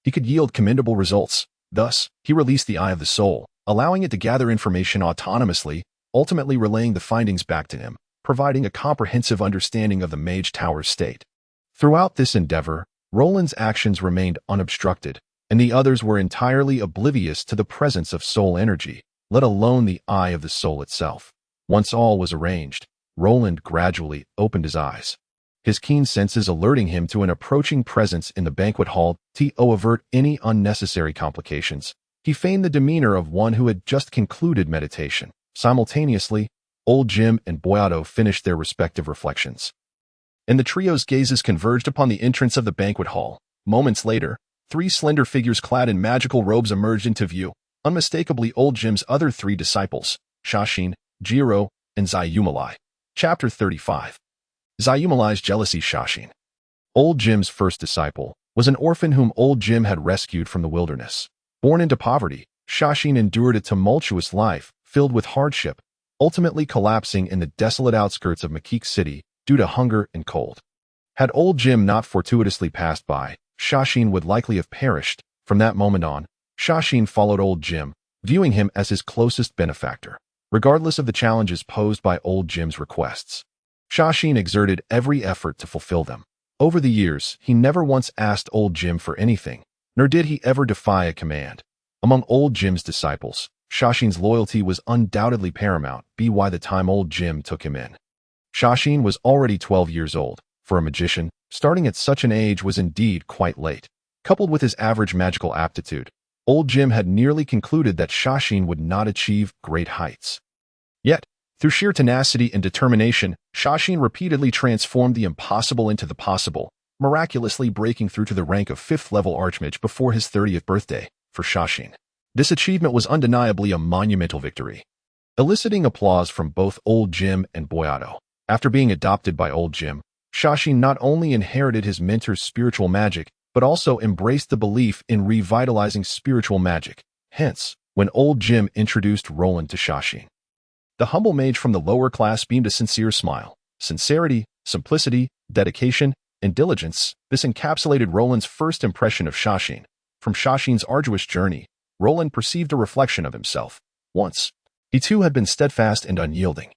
he could yield commendable results. Thus, he released the Eye of the Soul, allowing it to gather information autonomously, ultimately relaying the findings back to him, providing a comprehensive understanding of the Mage Tower's state. Throughout this endeavor, Roland's actions remained unobstructed, and the others were entirely oblivious to the presence of soul energy, let alone the Eye of the Soul itself. Once all was arranged, Roland gradually opened his eyes, his keen senses alerting him to an approaching presence in the banquet hall. To avert any unnecessary complications, he feigned the demeanor of one who had just concluded meditation. Simultaneously, Old Jim and Bestowed finished their respective reflections, and the trio's gazes converged upon the entrance of the banquet hall. Moments later, 3 slender figures clad in magical robes emerged into view, unmistakably Old Jim's other 3 disciples, Shashin, Jiro, and Zayumalai. Chapter 35. Zayumalai's jealousy. Shashin, Old Jim's first disciple, was an orphan whom Old Jim had rescued from the wilderness. Born into poverty, Shashin endured a tumultuous life, filled with hardship, ultimately collapsing in the desolate outskirts of Makik City due to hunger and cold. Had Old Jim not fortuitously passed by, Shashin would likely have perished. From that moment on, Shashin followed Old Jim, viewing him as his closest benefactor, regardless of the challenges posed by Old Jim's requests. Shashin exerted every effort to fulfill them. Over the years, he never once asked Old Jim for anything, nor did he ever defy a command. Among Old Jim's disciples, Shashin's loyalty was undoubtedly paramount. By the time Old Jim took him in, Shashin was already 12 years old. For a magician, starting at such an age was indeed quite late. Coupled with his average magical aptitude, Old Jim had nearly concluded that Shashin would not achieve great heights. Yet, through sheer tenacity and determination, Shashin repeatedly transformed the impossible into the possible, miraculously breaking through to the rank of 5th-level Archmage before his 30th birthday. For Shashin, this achievement was undeniably a monumental victory, eliciting applause from both Old Jim and Bestowed. After being adopted by Old Jim, Shashin not only inherited his mentor's spiritual magic, but also embraced the belief in revitalizing spiritual magic. Hence, when Old Jim introduced Roland to Shashin, the humble mage from the lower class beamed a sincere smile. Sincerity, simplicity, dedication, and diligence, this encapsulated Roland's first impression of Shashin. From Shashin's arduous journey, Roland perceived a reflection of himself. Once, he too had been steadfast and unyielding,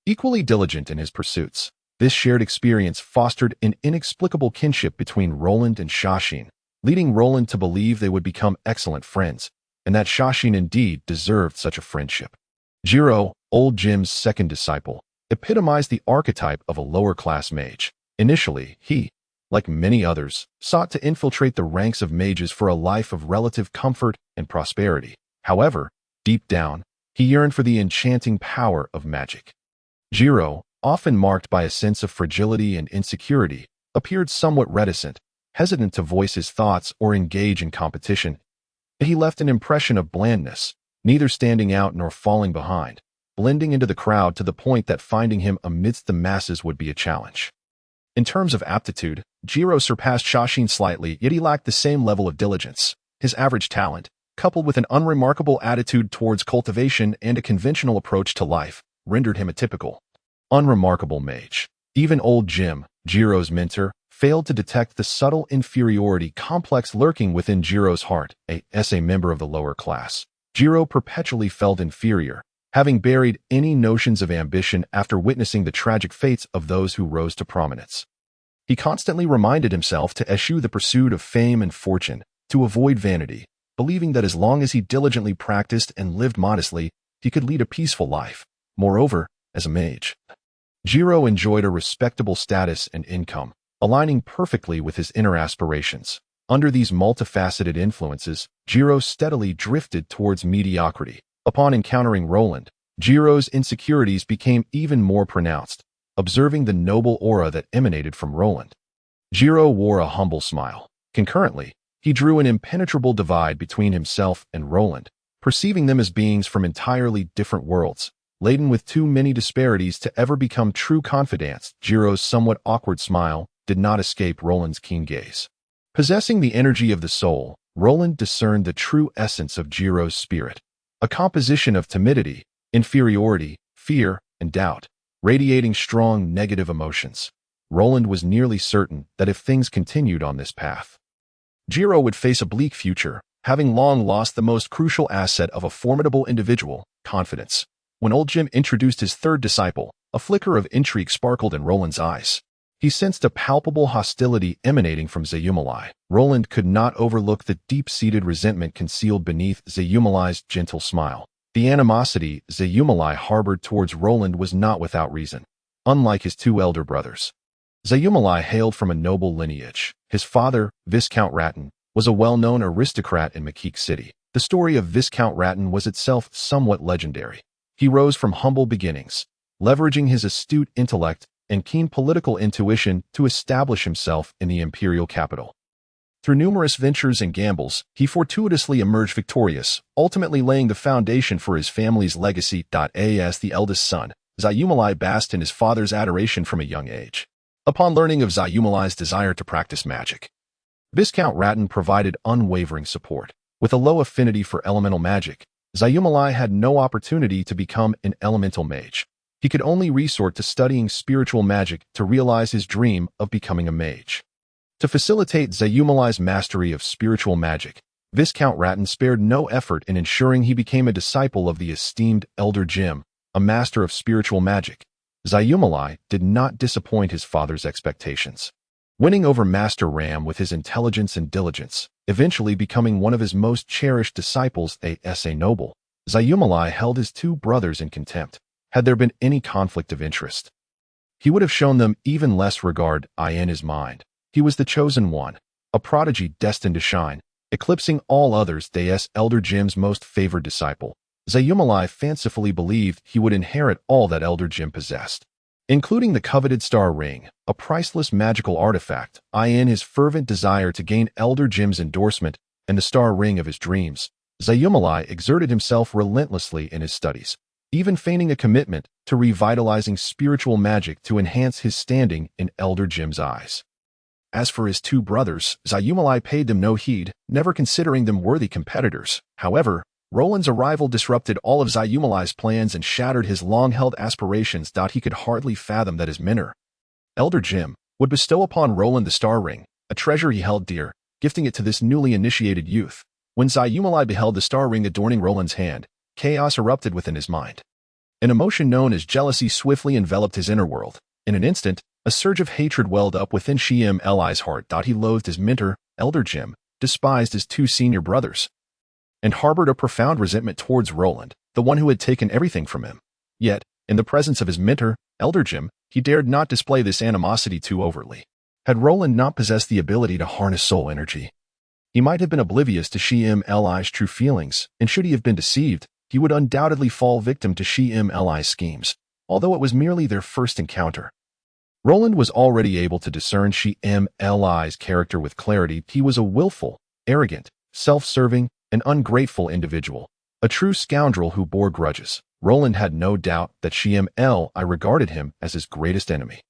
equally diligent in his pursuits. This shared experience fostered an inexplicable kinship between Roland and Shashin, leading Roland to believe they would become excellent friends, and that Shashin indeed deserved such a friendship. Jiro, Old Jim's second disciple, epitomized the archetype of a lower-class mage. Initially, he, like many others, sought to infiltrate the ranks of mages for a life of relative comfort and prosperity. However, deep down, he yearned for the enchanting power of magic. Jiro, often marked by a sense of fragility and insecurity, appeared somewhat reticent, hesitant to voice his thoughts or engage in competition. He left an impression of blandness, neither standing out nor falling behind, blending into the crowd to the point that finding him amidst the masses would be a challenge. In terms of aptitude, Jiro surpassed Shashin slightly, yet he lacked the same level of diligence. His average talent, coupled with an unremarkable attitude towards cultivation and a conventional approach to life, rendered him a typical, unremarkable mage. Even old Jim, Jiro's mentor, failed to detect the subtle inferiority complex lurking within Jiro's heart. As a member of the lower class, Jiro perpetually felt inferior, having buried any notions of ambition after witnessing the tragic fates of those who rose to prominence. He constantly reminded himself to eschew the pursuit of fame and fortune, to avoid vanity, believing that as long as he diligently practiced and lived modestly, he could lead a peaceful life. Moreover, as a mage, Jiro enjoyed a respectable status and income, aligning perfectly with his inner aspirations. Under these multifaceted influences, Jiro steadily drifted towards mediocrity. Upon encountering Roland, Jiro's insecurities became even more pronounced, observing the noble aura that emanated from Roland. Jiro wore a humble smile. Concurrently, he drew an impenetrable divide between himself and Roland, perceiving them as beings from entirely different worlds, laden with too many disparities to ever become true confidants. Jiro's somewhat awkward smile did not escape Roland's keen gaze. Possessing the energy of the soul, Roland discerned the true essence of Jiro's spirit, a composition of timidity, inferiority, fear, and doubt, radiating strong negative emotions. Roland was nearly certain that if things continued on this path, Jiro would face a bleak future, having long lost the most crucial asset of a formidable individual, confidence. When old Jim introduced his third disciple, a flicker of intrigue sparkled in Roland's eyes. He sensed a palpable hostility emanating from Zayumalai. Roland could not overlook the deep-seated resentment concealed beneath Zayumalai's gentle smile. The animosity Zayumalai harbored towards Roland was not without reason. Unlike his two elder brothers, Zayumalai hailed from a noble lineage. His father, Viscount Ratton, was a well-known aristocrat in Makik City. The story of Viscount Ratton was itself somewhat legendary. He rose from humble beginnings, leveraging his astute intellect and keen political intuition to establish himself in the imperial capital. Through numerous ventures and gambles, he fortuitously emerged victorious, ultimately laying the foundation for his family's legacy. As the eldest son, Zayumalai basked in his father's adoration from a young age. Upon learning of Zayumalai's desire to practice magic, Viscount Ratton provided unwavering support. With a low affinity for elemental magic, Zayumalai had no opportunity to become an elemental mage. He could only resort to studying spiritual magic to realize his dream of becoming a mage. To facilitate Zayumalai's mastery of spiritual magic, Viscount Ratton spared no effort in ensuring he became a disciple of the esteemed Elder Jim, a master of spiritual magic. Zayumalai did not disappoint his father's expectations, winning over Master Ram with his intelligence and diligence, eventually becoming one of his most cherished disciples. A noble, Zayumalai held his two brothers in contempt. Had there been any conflict of interest, he would have shown them even less regard. In his mind, he was the chosen one, a prodigy destined to shine, eclipsing all others. Elder Jim's most favored disciple, Zayumalai fancifully believed he would inherit all that Elder Jim possessed, including the coveted star ring, a priceless magical artifact. In his fervent desire to gain Elder Jim's endorsement and the star ring of his dreams, Zayumalai exerted himself relentlessly in his studies, even feigning a commitment to revitalizing spiritual magic to enhance his standing in Elder Jim's eyes. As for his two brothers, Zayumalai paid them no heed, never considering them worthy competitors. However, Roland's arrival disrupted all of Zayumalai's plans and shattered his long-held aspirations. He could hardly fathom that his mentor, Elder Jim, would bestow upon Roland the star ring, a treasure he held dear, gifting it to this newly initiated youth. When Zayumalai beheld the star ring adorning Roland's hand, chaos erupted within his mind. An emotion known as jealousy swiftly enveloped his inner world. In an instant, a surge of hatred welled up within Zayumalai's heart. He loathed his mentor, Elder Jim, despised his two senior brothers, and harbored a profound resentment towards Roland, the one who had taken everything from him. Yet, in the presence of his mentor, Elder Jim, he dared not display this animosity too overtly. Had Roland not possessed the ability to harness soul energy, he might have been oblivious to Zayumalai's true feelings, and should he have been deceived, he would undoubtedly fall victim to Zayumalai's schemes, although it was merely their first encounter. Roland was already able to discern Zayumalai's character with clarity. He was a willful, arrogant, self-serving, and ungrateful individual, a true scoundrel who bore grudges. Roland had no doubt that Zayumalai regarded him as his greatest enemy.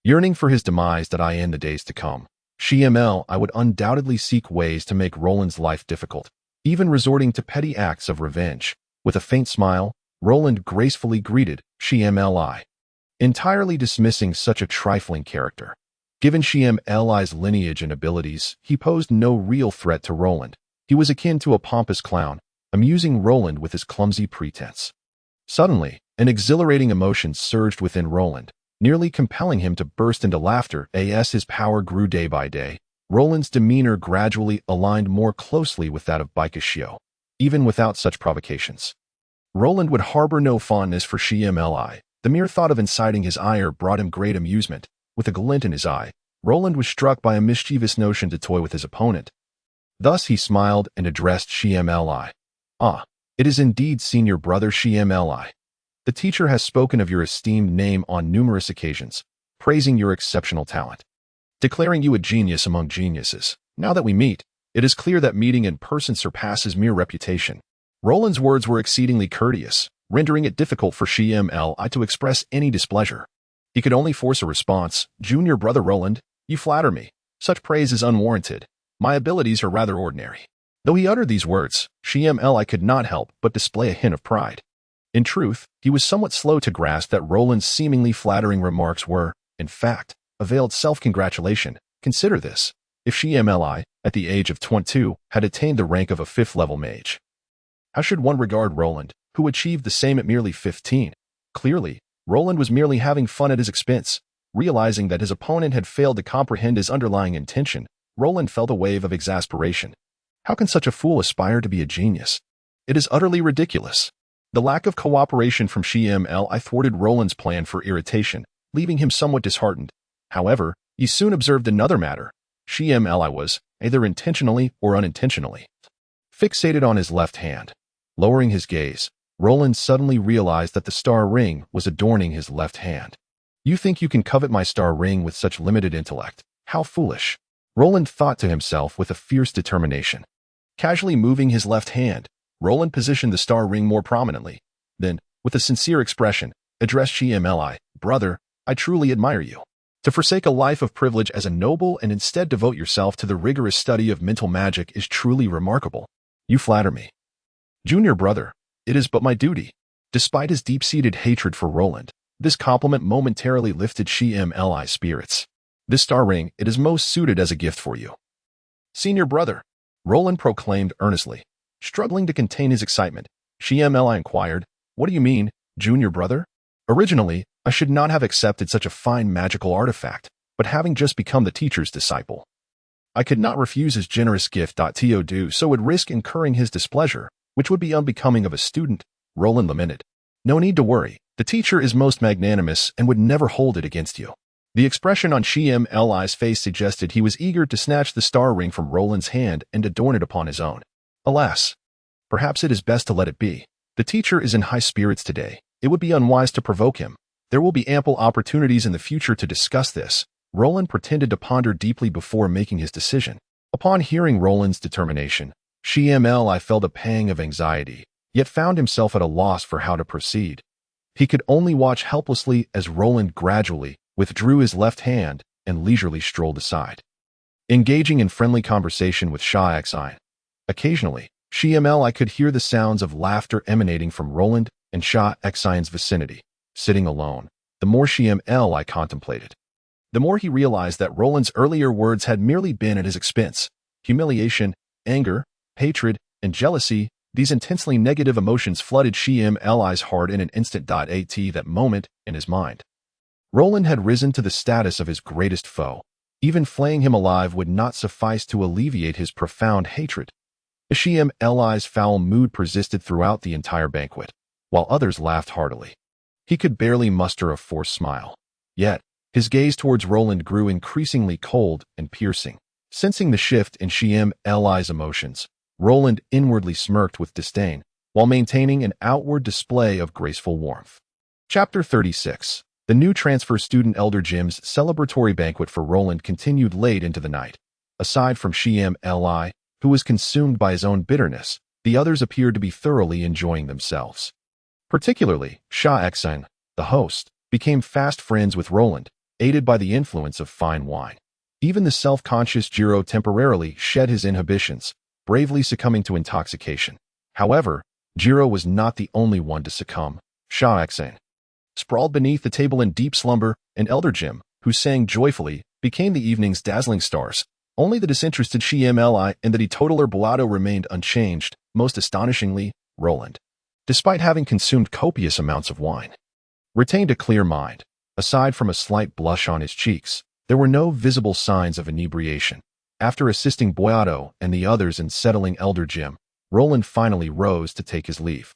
Yearning for his demise in the days to come, Zayumalai would undoubtedly seek ways to make Roland's life difficult, even resorting to petty acts of revenge. With a faint smile, Roland gracefully greeted Zayumalai. entirely dismissing such a trifling character. Given Li's lineage and abilities, he posed no real threat to Roland. He was akin to a pompous clown, amusing Roland with his clumsy pretense. Suddenly, an exhilarating emotion surged within Roland, nearly compelling him to burst into laughter. As his power grew day by day, Roland's demeanor gradually aligned more closely with that of Baikashio, even without such provocations. Roland would harbor no fondness for Li. The mere thought of inciting his ire brought him great amusement. With a glint in his eye, Roland was struck by a mischievous notion to toy with his opponent. Thus he smiled and addressed Li. "Ah, it is indeed senior brother Li. The teacher has spoken of your esteemed name on numerous occasions, praising your exceptional talent, declaring you a genius among geniuses. Now that we meet, it is clear that meeting in person surpasses mere reputation." Roland's words were exceedingly courteous, rendering it difficult for Li to express any displeasure. He could only force a response. "Junior brother Roland, you flatter me. Such praise is unwarranted. My abilities are rather ordinary." Though he uttered these words, Li could not help but display a hint of pride. In truth, he was somewhat slow to grasp that Roland's seemingly flattering remarks were, in fact, a veiled self-congratulation. Consider this. If Li, at the age of 22, had attained the rank of a 5th-level mage, how should one regard Roland, who achieved the same at merely 15? Clearly, Roland was merely having fun at his expense. Realizing that his opponent had failed to comprehend his underlying intention, Roland felt a wave of exasperation. How can such a fool aspire to be a genius? It is utterly ridiculous. The lack of cooperation from Li thwarted Roland's plan for irritation, leaving him somewhat disheartened. However, he soon observed another matter. Li was, either intentionally or unintentionally, fixated on his left hand. Lowering his gaze, Roland suddenly realized that the star ring was adorning his left hand. "You think you can covet my star ring with such limited intellect? How foolish!" Roland thought to himself with a fierce determination. Casually moving his left hand, Roland positioned the star ring more prominently. Then, with a sincere expression, addressed Li. "Brother, I truly admire you. To forsake a life of privilege as a noble and instead devote yourself to the rigorous study of mental magic is truly remarkable. You flatter me. Junior brother, it is but my duty." Despite his deep-seated hatred for Roland, this compliment momentarily lifted Li's spirits. "This star ring, it is most suited as a gift for you." "Senior brother," Roland proclaimed earnestly. Struggling to contain his excitement, Li inquired, "What do you mean, junior brother? Originally, I should not have accepted such a fine magical artifact, but having just become the teacher's disciple, I could not refuse his generous gift. To do so would risk incurring his displeasure, which would be unbecoming of a student," Roland lamented. "No need to worry. The teacher is most magnanimous and would never hold it against you." The expression on Li's face suggested he was eager to snatch the star ring from Roland's hand and adorn it upon his own. Alas, perhaps it is best to let it be. The teacher is in high spirits today. It would be unwise to provoke him. There will be ample opportunities in the future to discuss this. Roland pretended to ponder deeply before making his decision. Upon hearing Roland's determination, Li felt a pang of anxiety, yet found himself at a loss for how to proceed. He could only watch helplessly as Roland gradually withdrew his left hand and leisurely strolled aside, engaging in friendly conversation with Li. Occasionally, Li could hear the sounds of laughter emanating from Roland and Li's vicinity. Sitting alone, the more Li contemplated, the more he realized that Roland's earlier words had merely been at his expense. Humiliation, anger, hatred, and jealousy, these intensely negative emotions flooded Li's heart in an instant. At that moment, in his mind, Roland had risen to the status of his greatest foe. Even flaying him alive would not suffice to alleviate his profound hatred. Li's foul mood persisted throughout the entire banquet, while others laughed heartily. He could barely muster a forced smile. Yet, his gaze towards Roland grew increasingly cold and piercing. Sensing the shift in Li's emotions, Roland inwardly smirked with disdain, while maintaining an outward display of graceful warmth. Chapter 36. The new transfer student Elder Jim's celebratory banquet for Roland continued late into the night. Aside from Li, who was consumed by his own bitterness, the others appeared to be thoroughly enjoying themselves. Particularly, Exen, the host, became fast friends with Roland, aided by the influence of fine wine. Even the self-conscious Jiro temporarily shed his inhibitions, bravely succumbing to intoxication. However, Jiro was not the only one to succumb. Exen sprawled beneath the table in deep slumber, and Elder Jim, who sang joyfully, became the evening's dazzling stars. Only the disinterested Shemli and the teetotaler Boato remained unchanged, most astonishingly, Roland, despite having consumed copious amounts of wine, retained a clear mind. Aside from a slight blush on his cheeks, there were no visible signs of inebriation. After assisting Boato and the others in settling Elder Jim, Roland finally rose to take his leave.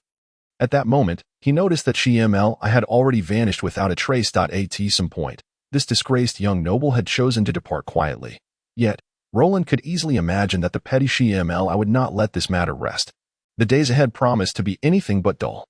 At that moment, he noticed that Shemli had already vanished without a trace. At some point, this disgraced young noble had chosen to depart quietly. Yet, Roland could easily imagine that the petty Shemli would not let this matter rest. The days ahead promised to be anything but dull.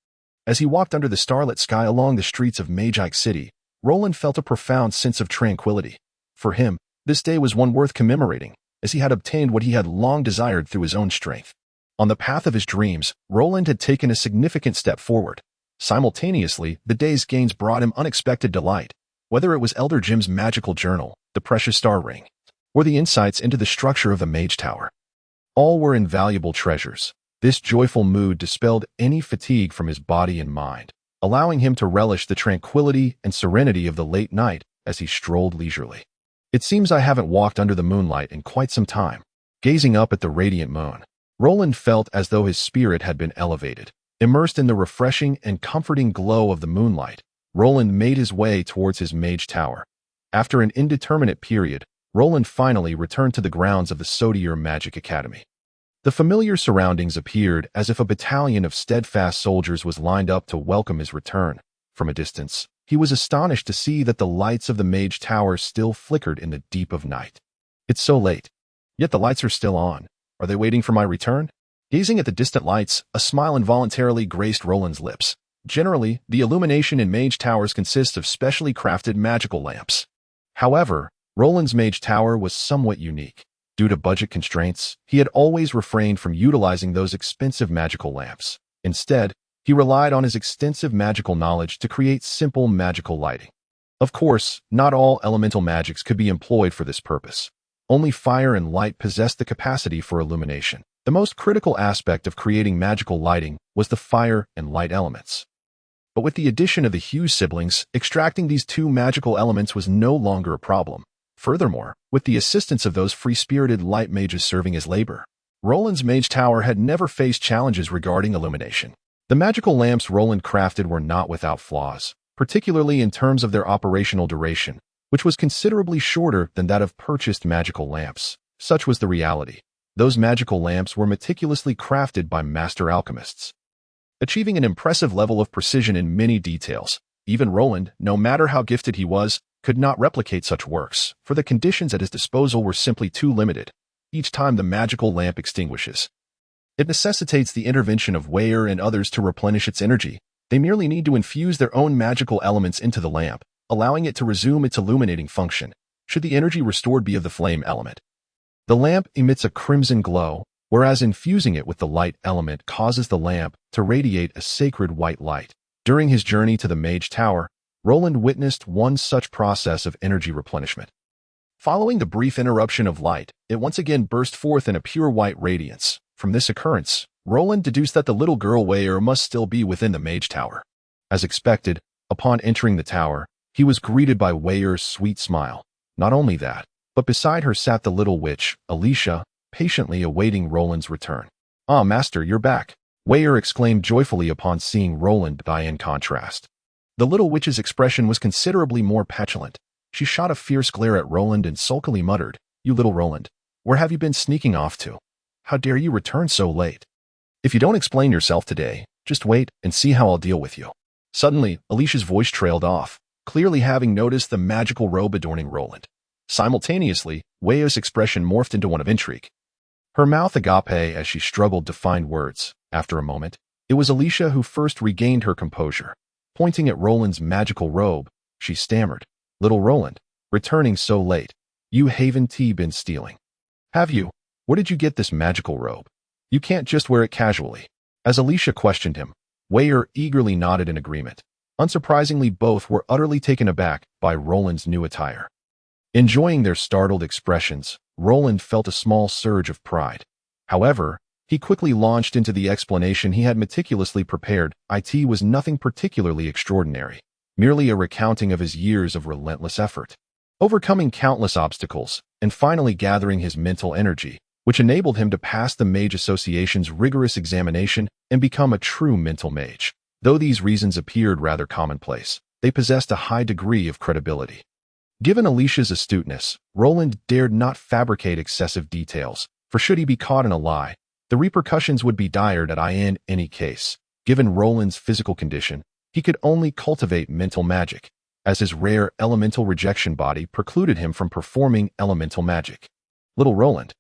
As he walked under the starlit sky along the streets of Magic City, Roland felt a profound sense of tranquility. For him, this day was one worth commemorating, as he had obtained what he had long desired through his own strength. On the path of his dreams, Roland had taken a significant step forward. Simultaneously, the day's gains brought him unexpected delight, whether it was Elder Jim's magical journal, the precious star ring, or the insights into the structure of the Mage Tower. All were invaluable treasures. This joyful mood dispelled any fatigue from his body and mind, allowing him to relish the tranquility and serenity of the late night as he strolled leisurely. It seems I haven't walked under the moonlight in quite some time. Gazing up at the radiant moon, Roland felt as though his spirit had been elevated. Immersed in the refreshing and comforting glow of the moonlight, Roland made his way towards his Mage Tower. After an indeterminate period, Roland finally returned to the grounds of the Sodier Magic Academy. The familiar surroundings appeared as if a battalion of steadfast soldiers was lined up to welcome his return. From a distance, he was astonished to see that the lights of the Mage Tower still flickered in the deep of night. It's so late. Yet the lights are still on. Are they waiting for my return? Gazing at the distant lights, a smile involuntarily graced Roland's lips. Generally, the illumination in Mage Towers consists of specially crafted magical lamps. However, Roland's Mage Tower was somewhat unique. Due to budget constraints, he had always refrained from utilizing those expensive magical lamps. Instead, he relied on his extensive magical knowledge to create simple magical lighting. Of course, not all elemental magics could be employed for this purpose. Only fire and light possessed the capacity for illumination. The most critical aspect of creating magical lighting was the fire and light elements. But with the addition of the Hughes siblings, extracting these two magical elements was no longer a problem. Furthermore, with the assistance of those free-spirited light mages serving as labor, Roland's Mage Tower had never faced challenges regarding illumination. The magical lamps Roland crafted were not without flaws, particularly in terms of their operational duration, which was considerably shorter than that of purchased magical lamps. Such was the reality. Those magical lamps were meticulously crafted by master alchemists, achieving an impressive level of precision in many details. Even Roland, no matter how gifted he was, could not replicate such works, for the conditions at his disposal were simply too limited. Each time the magical lamp extinguishes, it necessitates the intervention of Heir and others to replenish its energy. They merely need to infuse their own magical elements into the lamp, allowing it to resume its illuminating function, should the energy restored be of the flame element. The lamp emits a crimson glow, whereas infusing it with the light element causes the lamp to radiate a sacred white light. During his journey to the Mage Tower, Roland witnessed one such process of energy replenishment. Following the brief interruption of light, it once again burst forth in a pure white radiance. From this occurrence, Roland deduced that the little girl Heir must still be within the Mage Tower. As expected, upon entering the tower, he was greeted by Heir's sweet smile. Not only that, but beside her sat the little witch, Alicia, patiently awaiting Roland's return. "Ah, master, you're back," Heir exclaimed joyfully upon seeing Roland. In contrast, the little witch's expression was considerably more petulant. She shot a fierce glare at Roland and sulkily muttered, "You little Roland, where have you been sneaking off to? How dare you return so late? If you don't explain yourself today, just wait and see how I'll deal with you." Suddenly, Alicia's voice trailed off, clearly having noticed the magical robe adorning Roland. Simultaneously, Heir's expression morphed into one of intrigue. Her mouth agape as she struggled to find words. After a moment, it was Alicia who first regained her composure. Pointing at Roland's magical robe, she stammered, "Little Roland, returning so late. You haven't been stealing, have you? Where did you get this magical robe? You can't just wear it casually." As Alicia questioned him, Heir eagerly nodded in agreement. Unsurprisingly, both were utterly taken aback by Roland's new attire. Enjoying their startled expressions, Roland felt a small surge of pride. However, he quickly launched into the explanation he had meticulously prepared. It was nothing particularly extraordinary. merely a recounting of his years of relentless effort, overcoming countless obstacles, and finally gathering his mental energy, which enabled him to pass the Mage Association's rigorous examination and become a true mental mage. Though these reasons appeared rather commonplace, they possessed a high degree of credibility. Given Alicia's astuteness, Roland dared not fabricate excessive details, for should he be caught in a lie, the repercussions would be dire in any case. Given Roland's physical condition, he could only cultivate mental magic, as his rare elemental rejection body precluded him from performing elemental magic. Little Roland,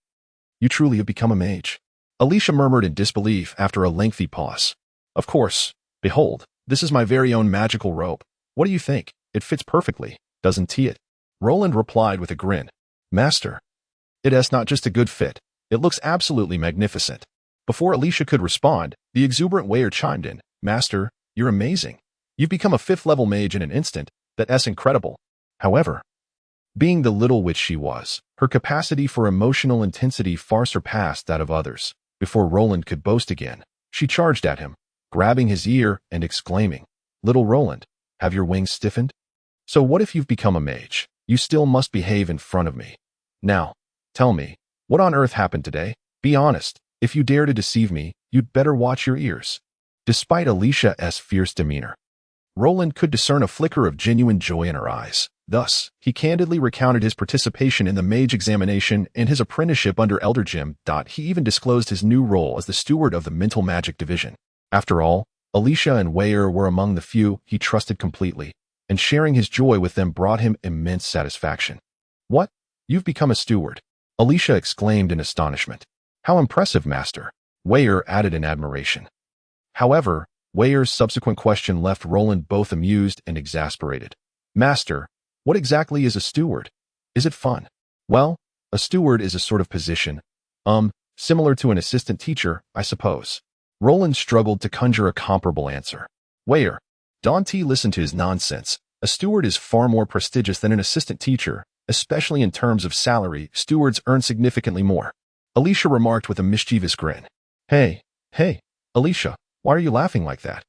you truly have become a mage, Alicia murmured in disbelief after a lengthy pause. Of course. Behold, this is my very own magical robe. What do you think? It fits perfectly, doesn't it? Roland replied with a grin. Master, it's not just a good fit, it looks absolutely magnificent. Before Alicia could respond, the exuberant Heir chimed in. Master, you're amazing. You've become a 5th-level mage in an instant. That's incredible. However, being the little witch she was, her capacity for emotional intensity far surpassed that of others. Before Roland could boast again, she charged at him, grabbing his ear and exclaiming, Little Roland, have your wings stiffened? So what if you've become a mage? You still must behave in front of me. Now, tell me, what on earth happened today? Be honest. If you dare to deceive me, you'd better watch your ears. Despite Alicia's fierce demeanor, Roland could discern a flicker of genuine joy in her eyes. Thus, he candidly recounted his participation in the mage examination and his apprenticeship under Elder Jim. He even disclosed his new role as the steward of the mental magic division. After all, Alicia and Heir were among the few he trusted completely, and sharing his joy with them brought him immense satisfaction. What? You've become a steward? Alicia exclaimed in astonishment. How impressive, Master, Heir added in admiration. However, Heir's subsequent question left Roland both amused and exasperated. Master, what exactly is a steward? Is it fun? Well, a steward is a sort of position, similar to an assistant teacher, I suppose. Roland struggled to conjure a comparable answer. Heir, don't listen to his nonsense. A steward is far more prestigious than an assistant teacher, especially in terms of salary. Stewards earn significantly more. Alicia remarked with a mischievous grin. Hey, Alicia, why are you laughing like that?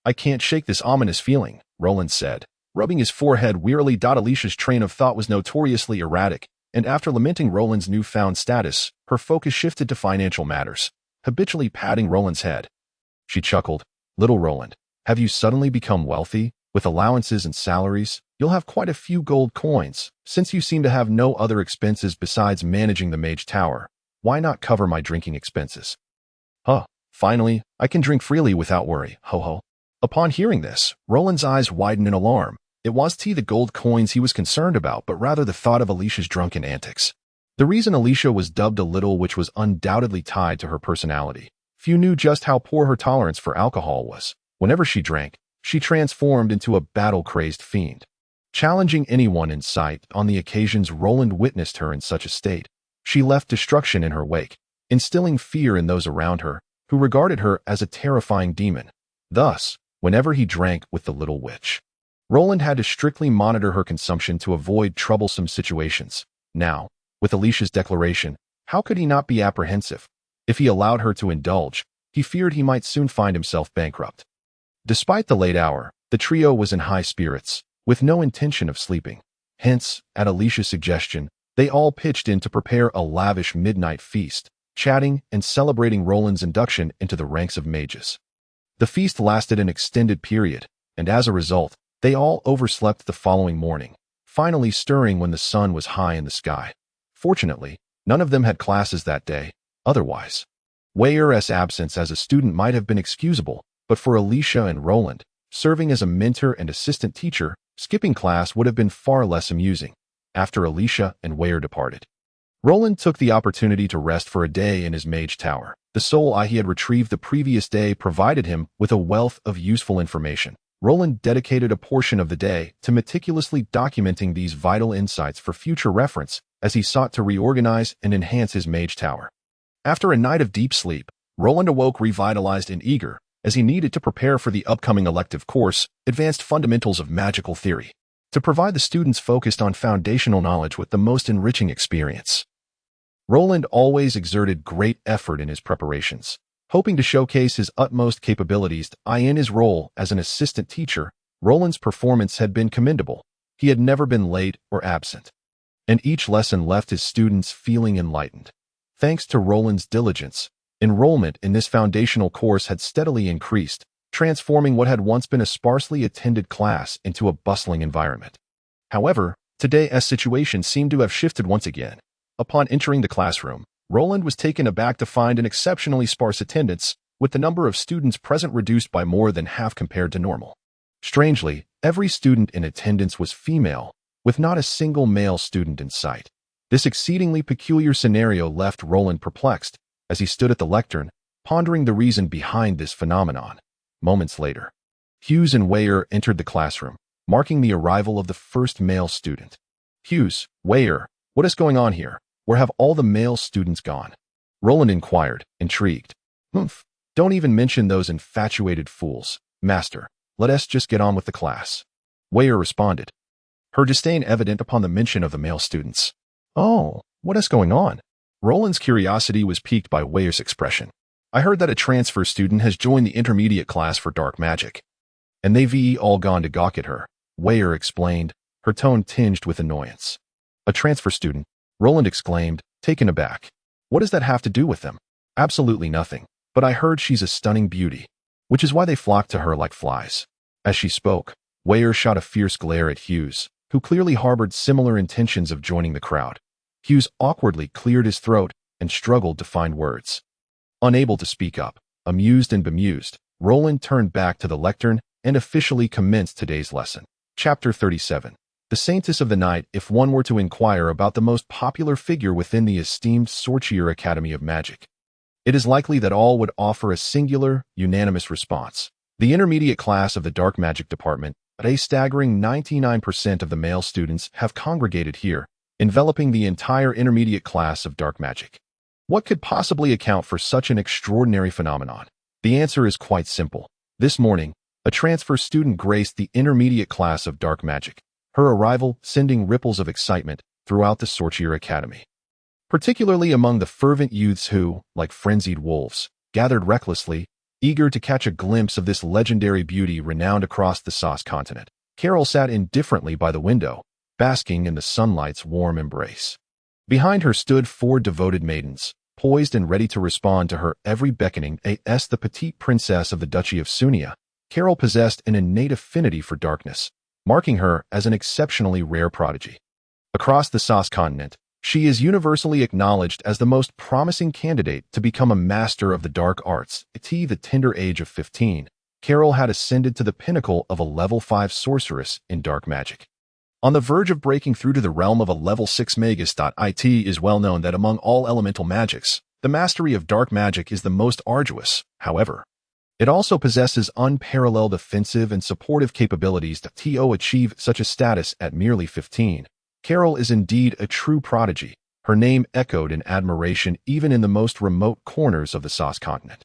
I can't shake this ominous feeling, Roland said, rubbing his forehead wearily. Alicia's train of thought was notoriously erratic, and after lamenting Roland's newfound status, her focus shifted to financial matters, habitually patting Roland's head. She chuckled. Little Roland, have you suddenly become wealthy? With allowances and salaries, you'll have quite a few gold coins. Since you seem to have no other expenses besides managing the Mage Tower, why not cover my drinking expenses? Finally, I can drink freely without worry, ho. Upon hearing this, Roland's eyes widened in alarm. It wasn't the gold coins he was concerned about, but rather the thought of Alicia's drunken antics. The reason Alicia was dubbed a little witch was undoubtedly tied to her personality. Few knew just how poor her tolerance for alcohol was. Whenever she drank, she transformed into a battle-crazed fiend, challenging anyone in sight. On the occasions Roland witnessed her in such a state, she left destruction in her wake, instilling fear in those around her, who regarded her as a terrifying demon. Thus, whenever he drank with the little witch, Roland had to strictly monitor her consumption to avoid troublesome situations. Now, with Alicia's declaration, how could he not be apprehensive? If he allowed her to indulge, he feared he might soon find himself bankrupt. Despite the late hour, the trio was in high spirits, with no intention of sleeping. Hence, at Alicia's suggestion, they all pitched in to prepare a lavish midnight feast, chatting and celebrating Roland's induction into the ranks of mages. The feast lasted an extended period, and as a result, they all overslept the following morning, finally stirring when the sun was high in the sky. Fortunately, none of them had classes that day. Otherwise, Heir's absence as a student might have been excusable, but for Alicia and Roland, serving as a mentor and assistant teacher, skipping class would have been far less amusing. After Alicia and Heir departed, Roland took the opportunity to rest for a day in his mage tower. The soul eye he had retrieved the previous day provided him with a wealth of useful information. Roland dedicated a portion of the day to meticulously documenting these vital insights for future reference as he sought to reorganize and enhance his mage tower. After a night of deep sleep, Roland awoke revitalized and eager, as he needed to prepare for the upcoming elective course, Advanced Fundamentals of Magical Theory, to provide the students focused on foundational knowledge with the most enriching experience. Roland always exerted great effort in his preparations, hoping to showcase his utmost capabilities in his role as an assistant teacher Roland's performance had been commendable. He had never been late or absent, and each lesson left his students feeling enlightened. Thanks to Roland's diligence, enrollment in this foundational course had steadily increased, transforming what had once been a sparsely attended class into a bustling environment. However, today's situation seemed to have shifted once again. Upon entering the classroom, Roland was taken aback to find an exceptionally sparse attendance, with the number of students present reduced by more than half compared to normal. Strangely, every student in attendance was female, with not a single male student in sight. This exceedingly peculiar scenario left Roland perplexed as he stood at the lectern, pondering the reason behind this phenomenon. Moments later, Hughes and Heir entered the classroom, marking the arrival of the first male student. "Hughes, Heir, what is going on here? Where have all the male students gone?" Roland inquired, intrigued. "Humph, don't even mention those infatuated fools, Master. Let us just get on with the class," Heir responded, her disdain evident upon the mention of the male students. "Oh, what is going on?" Roland's curiosity was piqued by Heir's expression. "I heard that a transfer student has joined the intermediate class for dark magic, and they've all gone to gawk at her," Heir explained, her tone tinged with annoyance. "A transfer student?" Roland exclaimed, taken aback. "What does that have to do with them?" "Absolutely nothing, but I heard she's a stunning beauty, which is why they flock to her like flies." As she spoke, Heir shot a fierce glare at Hughes, who clearly harbored similar intentions of joining the crowd. Hughes awkwardly cleared his throat and struggled to find words. Unable to speak up, amused and bemused, Roland turned back to the lectern and officially commenced today's lesson. Chapter 37. The Saintess of the Night. If one were to inquire about the most popular figure within the esteemed Sorcerer Academy of Magic, it is likely that all would offer a singular, unanimous response. The intermediate class of the Dark Magic Department, a staggering 99% of the male students have congregated here, enveloping the entire intermediate class of dark magic. What could possibly account for such an extraordinary phenomenon? The answer is quite simple. This morning, a transfer student graced the intermediate class of dark magic, her arrival sending ripples of excitement throughout the Sorcerer Academy, particularly among the fervent youths who, like frenzied wolves, gathered recklessly, eager to catch a glimpse of this legendary beauty renowned across the Sauce continent. Carol sat indifferently by the window, basking in the sunlight's warm embrace. Behind her stood 4 devoted maidens, poised and ready to respond to her every beckoning. As the petite princess of the Duchy of Sunia, Carol possessed an innate affinity for darkness, marking her as an exceptionally rare prodigy. Across the Sauce continent, she is universally acknowledged as the most promising candidate to become a master of the dark arts. At the tender age of 15, Carol had ascended to the pinnacle of a level 5 sorceress in dark magic. On the verge of breaking through to the realm of a level 6 magus. It is well known that among all elemental magics, the mastery of dark magic is the most arduous. However, it also possesses unparalleled offensive and supportive capabilities to achieve such a status at merely 15. Carol is indeed a true prodigy, her name echoed in admiration even in the most remote corners of the Sauce continent.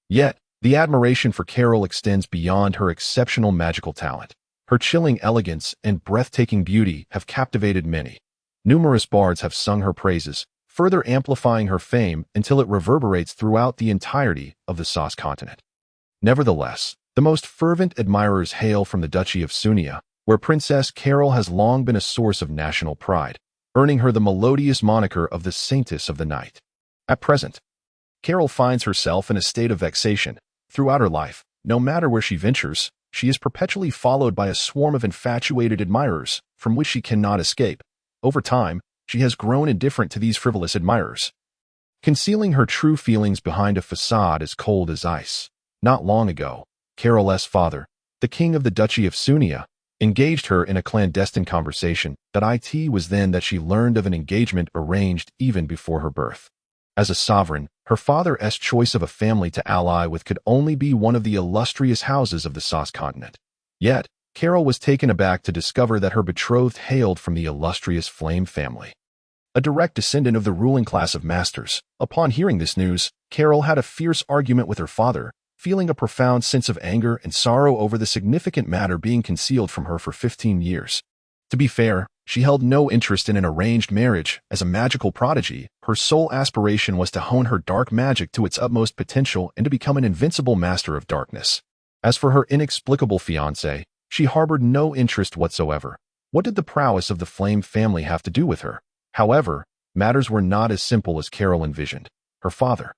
Yet, the admiration for Carol extends beyond her exceptional magical talent. Her chilling elegance and breathtaking beauty have captivated many. Numerous bards have sung her praises, further amplifying her fame until it reverberates throughout the entirety of the Sauce continent. Nevertheless, the most fervent admirers hail from the Duchy of Sunia, where Princess Carol has long been a source of national pride, earning her the melodious moniker of the Saintess of the Night. At present, Carol finds herself in a state of vexation. Throughout her life, no matter where she ventures, she is perpetually followed by a swarm of infatuated admirers, from which she cannot escape. Over time, she has grown indifferent to these frivolous admirers, concealing her true feelings behind a facade as cold as ice. Not long ago, Carol's father, the king of the Duchy of Sunia, engaged her in a clandestine conversation. It was then that she learned of an engagement arranged even before her birth. As a sovereign, her father's choice of a family to ally with could only be one of the illustrious houses of the Sauce continent. Yet, Carol was taken aback to discover that her betrothed hailed from the illustrious Flame family, a direct descendant of the ruling class of masters. Upon hearing this news, Carol had a fierce argument with her father, feeling a profound sense of anger and sorrow over the significant matter being concealed from her for 15 years. To be fair, she held no interest in an arranged marriage. As a magical prodigy, her sole aspiration was to hone her dark magic to its utmost potential and to become an invincible master of darkness. As for her inexplicable fiancé, She harbored no interest whatsoever. What did the prowess of the Flame family have to do with her? However, matters were not as simple as Carol envisioned. Her father,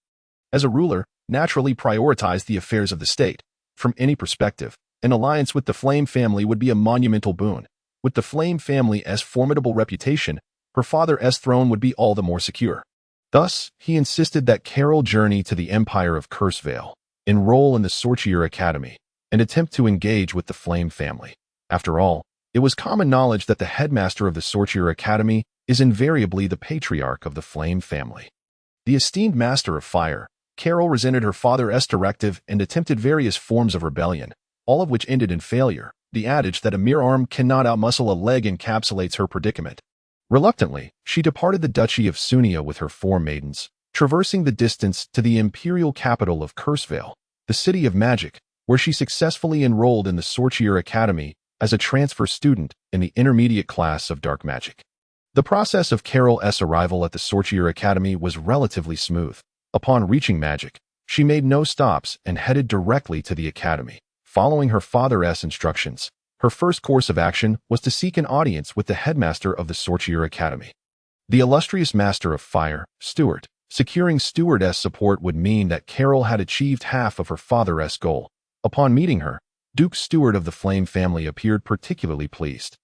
as a ruler, naturally prioritized the affairs of the state. From any perspective, an alliance with the Flame family would be a monumental boon. With the Flame family's formidable reputation, her father's throne would be all the more secure. Thus, he insisted that Carol journey to the Empire of Cursevale, enroll in the Sorcier Academy, and attempt to engage with the Flame family. After all, it was common knowledge that the headmaster of the Sorcier Academy is invariably the patriarch of the Flame family. The esteemed master of fire, Carol resented her father's directive and attempted various forms of rebellion, all of which ended in failure. The adage that a mere arm cannot outmuscle a leg encapsulates her predicament. Reluctantly, she departed the Duchy of Sunia with her 4 maidens, traversing the distance to the imperial capital of Cursevale, the city of magic, where she successfully enrolled in the Sorcier Academy as a transfer student in the intermediate class of dark magic. The process of Carol's arrival at the Sorcier Academy was relatively smooth. Upon reaching magic, she made no stops and headed directly to the academy. Following her father's instructions, her first course of action was to seek an audience with the headmaster of the Sorcier Academy. The illustrious master of fire, Stuart. Securing Stuart's support would mean that Carol had achieved half of her father's goal. Upon meeting her, Duke Stuart of the Flame family appeared particularly pleased.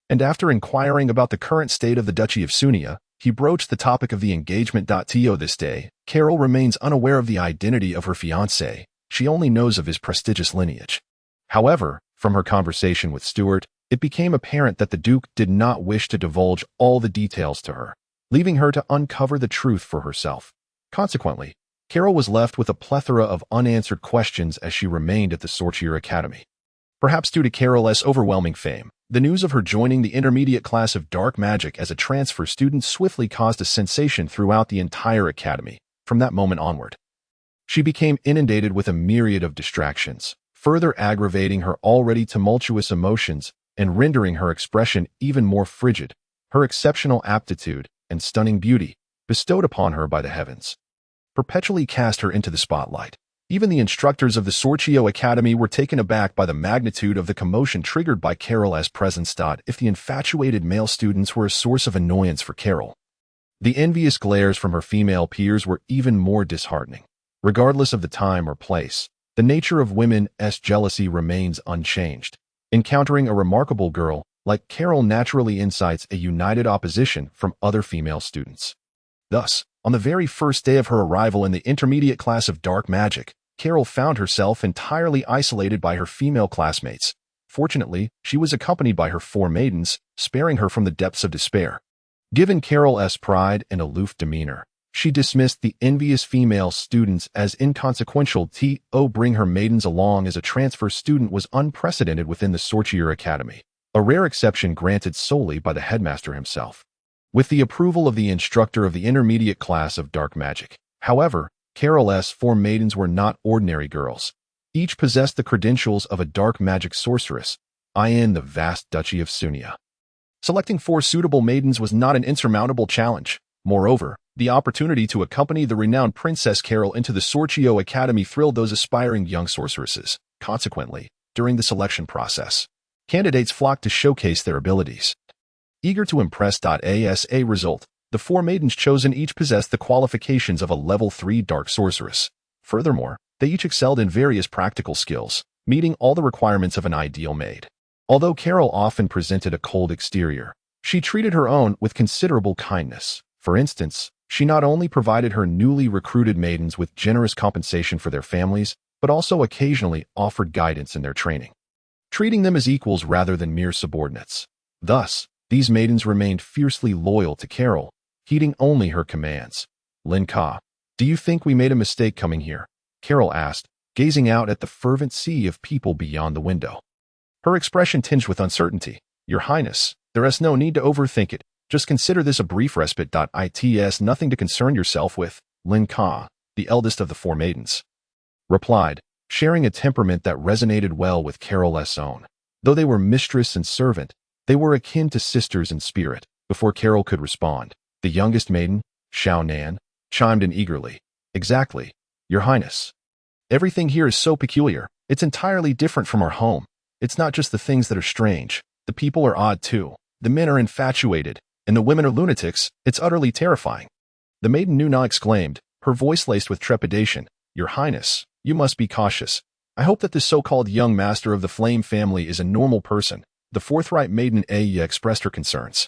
And after inquiring about the current state of the Duchy of Sunia, he broached the topic of the engagement. To this day, Carol remains unaware of the identity of her fiancé. She only knows of his prestigious lineage. However, from her conversation with Stuart, it became apparent that the Duke did not wish to divulge all the details to her, leaving her to uncover the truth for herself. Consequently, Carol was left with a plethora of unanswered questions as she remained at the Sorcier Academy. Perhaps due to Carol's overwhelming fame, the news of her joining the intermediate class of dark magic as a transfer student swiftly caused a sensation throughout the entire academy. From that moment onward, she became inundated with a myriad of distractions, further aggravating her already tumultuous emotions and rendering her expression even more frigid. Her exceptional aptitude and stunning beauty, bestowed upon her by the heavens, perpetually cast her into the spotlight. Even the instructors of the Sorcier Academy were taken aback by the magnitude of the commotion triggered by Carol's presence. If the infatuated male students were a source of annoyance for Carol, the envious glares from her female peers were even more disheartening. Regardless of the time or place, the nature of women's jealousy remains unchanged. Encountering a remarkable girl like Carol naturally incites a united opposition from other female students. Thus, on the very first day of her arrival in the intermediate class of dark magic, Carol found herself entirely isolated by her female classmates. Fortunately, she was accompanied by her 4 maidens, sparing her from the depths of despair. Given Carol's pride and aloof demeanor, she dismissed the envious female students as inconsequential. Bring her maidens along as a transfer student was unprecedented within the Sorcier Academy, a rare exception granted solely by the headmaster himself, with the approval of the instructor of the intermediate class of dark magic. However, Carol's 4 maidens were not ordinary girls. Each possessed the credentials of a dark magic sorceress, in the vast Duchy of Sunia. Selecting 4 suitable maidens was not an insurmountable challenge. Moreover, the opportunity to accompany the renowned Princess Carol into the Sorcier Academy thrilled those aspiring young sorceresses. Consequently, during the selection process, candidates flocked to showcase their abilities. Eager to impress. As a result, the 4 maidens chosen each possessed the qualifications of a level 3 dark sorceress. Furthermore, they each excelled in various practical skills, meeting all the requirements of an ideal maid. Although Carol often presented a cold exterior, she treated her own with considerable kindness. For instance, she not only provided her newly recruited maidens with generous compensation for their families, but also occasionally offered guidance in their training, treating them as equals rather than mere subordinates. Thus, these maidens remained fiercely loyal to Carol, heeding only her commands. Linka, do you think we made a mistake coming here? Carol asked, gazing out at the fervent sea of people beyond the window. Her expression tinged with uncertainty. Your Highness, there is no need to overthink it. Just consider this a brief respite. It's nothing to concern yourself with, Linka, the eldest of the 4 maidens, replied, sharing a temperament that resonated well with Carol's own. Though they were mistress and servant, they were akin to sisters in spirit. Before Carol could respond, the youngest maiden, Xiao Nan, chimed in eagerly. Exactly, Your Highness. Everything here is so peculiar. It's entirely different from our home. It's not just the things that are strange. The people are odd too. The men are infatuated, and the women are lunatics. It's utterly terrifying. The maiden Nuna exclaimed, her voice laced with trepidation. Your Highness, you must be cautious. I hope that this so-called young master of the Flame family is a normal person. The forthright maiden Aya expressed her concerns.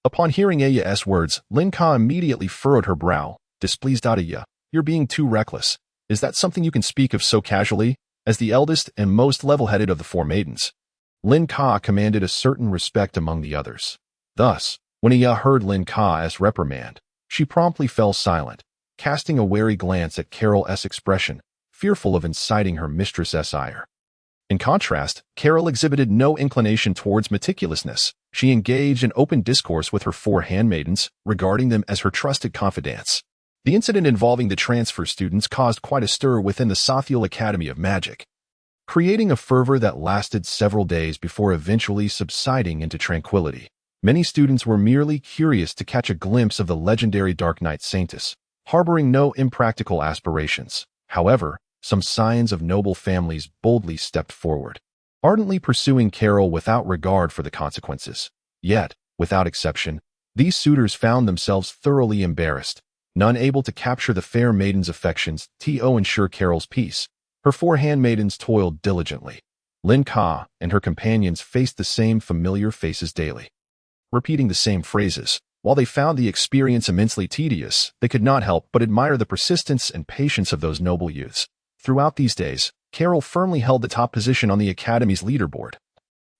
Upon hearing Aya's words, Lin Ka immediately furrowed her brow. Displeased Aya, you're being too reckless. Is that something you can speak of so casually? As the eldest and most level-headed of the four maidens, Lin Ka commanded a certain respect among the others. Thus, when Aya heard Lin Ka's reprimand, she promptly fell silent, casting a wary glance at Carol's expression, fearful of inciting her mistress's ire. In contrast, Carol exhibited no inclination towards meticulousness. She engaged in open discourse with her four handmaidens, regarding them as her trusted confidants. The incident involving the transfer students caused quite a stir within the Sothiel Academy of Magic, creating a fervor that lasted several days before eventually subsiding into tranquility. Many students were merely curious to catch a glimpse of the legendary Dark Knight Saintus, harboring no impractical aspirations. However, some scions of noble families boldly stepped forward, ardently pursuing Carol without regard for the consequences. Yet, without exception, these suitors found themselves thoroughly embarrassed, none able to capture the fair maiden's affections to ensure Carol's peace. Her four handmaidens toiled diligently. Lin Ka and her companions faced the same familiar faces daily, repeating the same phrases. While they found the experience immensely tedious, they could not help but admire the persistence and patience of those noble youths. Throughout these days, Carol firmly held the top position on the Academy's leaderboard,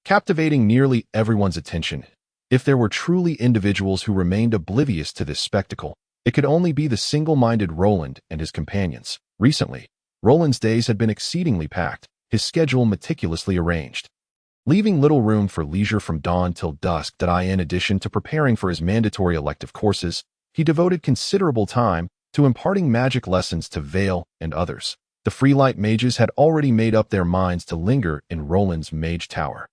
captivating nearly everyone's attention. If there were truly individuals who remained oblivious to this spectacle, it could only be the single-minded Roland and his companions. Recently, Roland's days had been exceedingly packed, his schedule meticulously arranged, leaving little room for leisure from dawn till dusk. In addition to preparing for his mandatory elective courses, he devoted considerable time to imparting magic lessons to Vale and others. The Freelight mages had already made up their minds to linger in Roland's mage tower,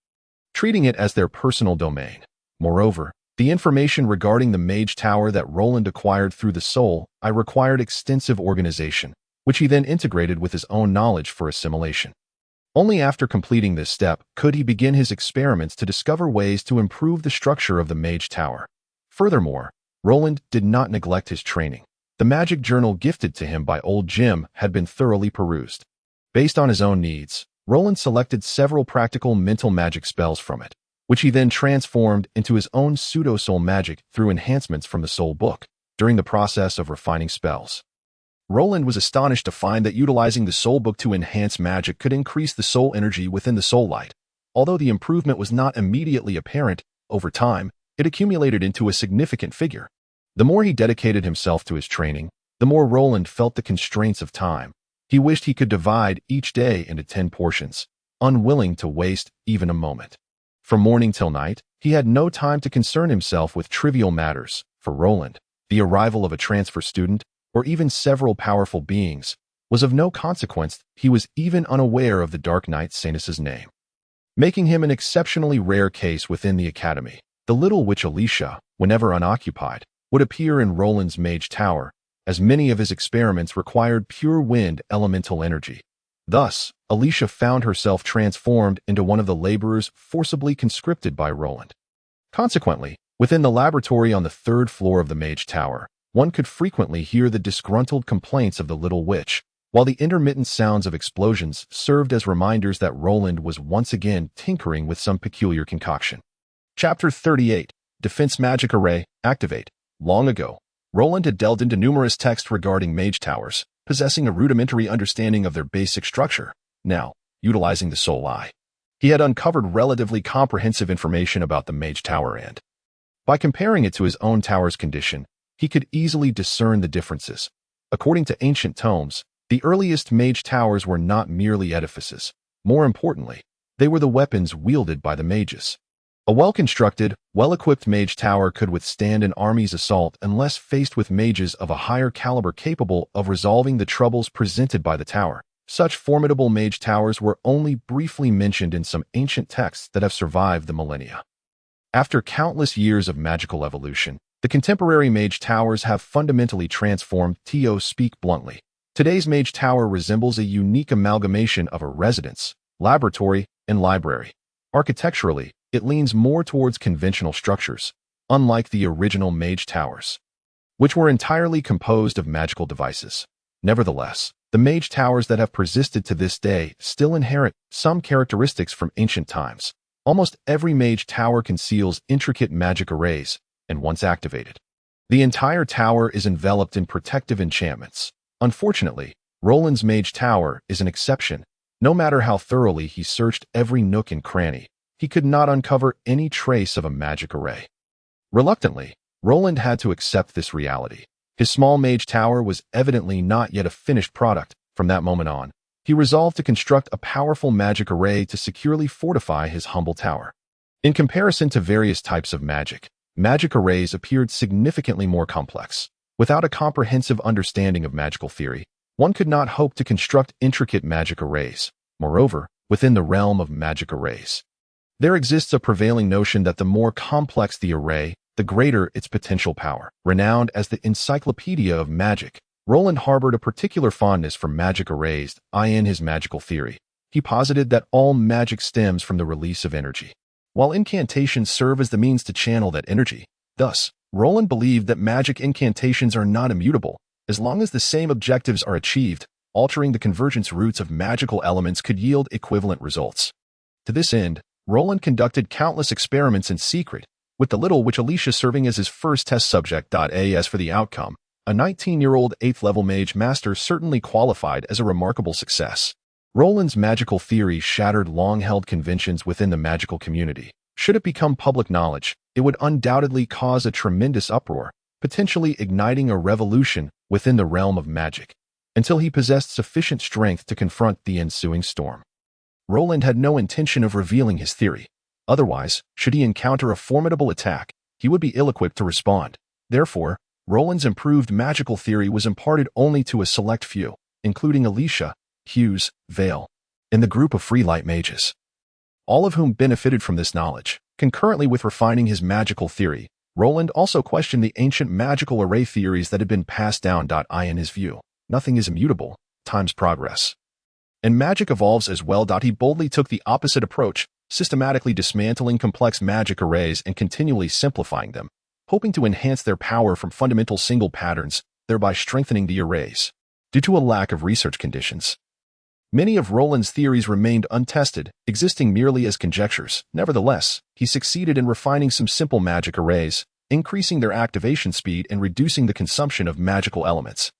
treating it as their personal domain. Moreover, the information regarding the mage tower that Roland acquired through the Soul Eye required extensive organization, which he then integrated with his own knowledge for assimilation. Only after completing this step could he begin his experiments to discover ways to improve the structure of the mage tower. Furthermore, Roland did not neglect his training. The magic journal gifted to him by old Jim had been thoroughly perused. Based on his own needs, Roland selected several practical mental magic spells from it, which he then transformed into his own pseudo-soul magic through enhancements from the Soul Book. During the process of refining spells, Roland was astonished to find that utilizing the Soul Book to enhance magic could increase the soul energy within the soul light. Although the improvement was not immediately apparent, over time, it accumulated into a significant figure. The more he dedicated himself to his training, the more Roland felt the constraints of time. He wished he could divide each day into 10 portions, unwilling to waste even a moment. From morning till night, he had no time to concern himself with trivial matters. For Roland, the arrival of a transfer student, or even several powerful beings, was of no consequence. He was even unaware of the Dark Knight Saintus' name, making him an exceptionally rare case within the Academy. The little witch Alicia, whenever unoccupied, would appear in Roland's mage tower, as many of his experiments required pure wind elemental energy. Thus, Alicia found herself transformed into one of the laborers forcibly conscripted by Roland. Consequently, within the laboratory on the 3rd floor of the mage tower, one could frequently hear the disgruntled complaints of the little witch, while the intermittent sounds of explosions served as reminders that Roland was once again tinkering with some peculiar concoction. Chapter 38, Defense Magic Array, Activate. Long ago, Roland had delved into numerous texts regarding mage towers, possessing a rudimentary understanding of their basic structure. Now, utilizing the Soul Eye, he had uncovered relatively comprehensive information about the mage tower and, by comparing it to his own tower's condition, he could easily discern the differences. According to ancient tomes, the earliest mage towers were not merely edifices. More importantly, they were the weapons wielded by the mages. A well-constructed, well-equipped mage tower could withstand an army's assault unless faced with mages of a higher caliber capable of resolving the troubles presented by the tower. Such formidable mage towers were only briefly mentioned in some ancient texts that have survived the millennia. After countless years of magical evolution, the contemporary mage towers have fundamentally transformed. To speak bluntly, today's mage tower resembles a unique amalgamation of a residence, laboratory, and library. Architecturally, it leans more towards conventional structures, unlike the original mage towers, which were entirely composed of magical devices. Nevertheless, the mage towers that have persisted to this day still inherit some characteristics from ancient times. Almost every mage tower conceals intricate magic arrays, and once activated, the entire tower is enveloped in protective enchantments. Unfortunately, Roland's mage tower is an exception. No matter how thoroughly he searched every nook and cranny, he could not uncover any trace of a magic array. Reluctantly, Roland had to accept this reality. His small mage tower was evidently not yet a finished product. From that moment on, he resolved to construct a powerful magic array to securely fortify his humble tower. In comparison to various types of magic, magic arrays appeared significantly more complex. Without a comprehensive understanding of magical theory, one could not hope to construct intricate magic arrays. Moreover, within the realm of magic arrays, there exists a prevailing notion that the more complex the array, the greater its potential power. Renowned as the Encyclopedia of Magic, Roland harbored a particular fondness for magic arrays. In his magical theory, he posited that all magic stems from the release of energy, while incantations serve as the means to channel that energy. Thus, Roland believed that magic incantations are not immutable. As long as the same objectives are achieved, altering the convergence roots of magical elements could yield equivalent results. To this end, Roland conducted countless experiments in secret, with the little witch Alicia serving as his first test subject. As for the outcome, a 19-year-old 8th-level mage master certainly qualified as a remarkable success. Roland's magical theory shattered long-held conventions within the magical community. Should it become public knowledge, it would undoubtedly cause a tremendous uproar, potentially igniting a revolution within the realm of magic, until he possessed sufficient strength to confront the ensuing storm. Roland had no intention of revealing his theory. Otherwise, should he encounter a formidable attack, he would be ill-equipped to respond. Therefore, Roland's improved magical theory was imparted only to a select few, including Alicia, Hughes, Vale, and the group of free light mages, all of whom benefited from this knowledge. Concurrently with refining his magical theory, Roland also questioned the ancient magical array theories that had been passed down. In his view, nothing is immutable, time's progress, and magic evolves as well. He boldly took the opposite approach, systematically dismantling complex magic arrays and continually simplifying them, hoping to enhance their power from fundamental single patterns, thereby strengthening the arrays. Due to a lack of research conditions, many of Roland's theories remained untested, existing merely as conjectures. Nevertheless, he succeeded in refining some simple magic arrays, increasing their activation speed and reducing the consumption of magical elements,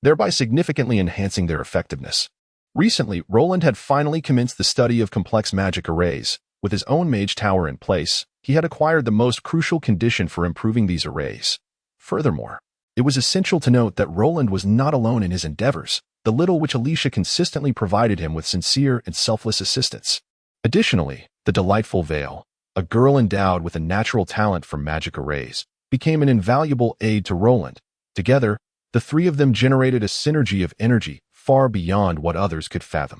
thereby significantly enhancing their effectiveness. Recently, Roland had finally commenced the study of complex magic arrays. With his own mage tower in place, he had acquired the most crucial condition for improving these arrays. Furthermore, it was essential to note that Roland was not alone in his endeavors. The little witch Alicia consistently provided him with sincere and selfless assistance. Additionally, the delightful Vale, a girl endowed with a natural talent for magic arrays, became an invaluable aid to Roland. Together, the three of them generated a synergy of energy far beyond what others could fathom.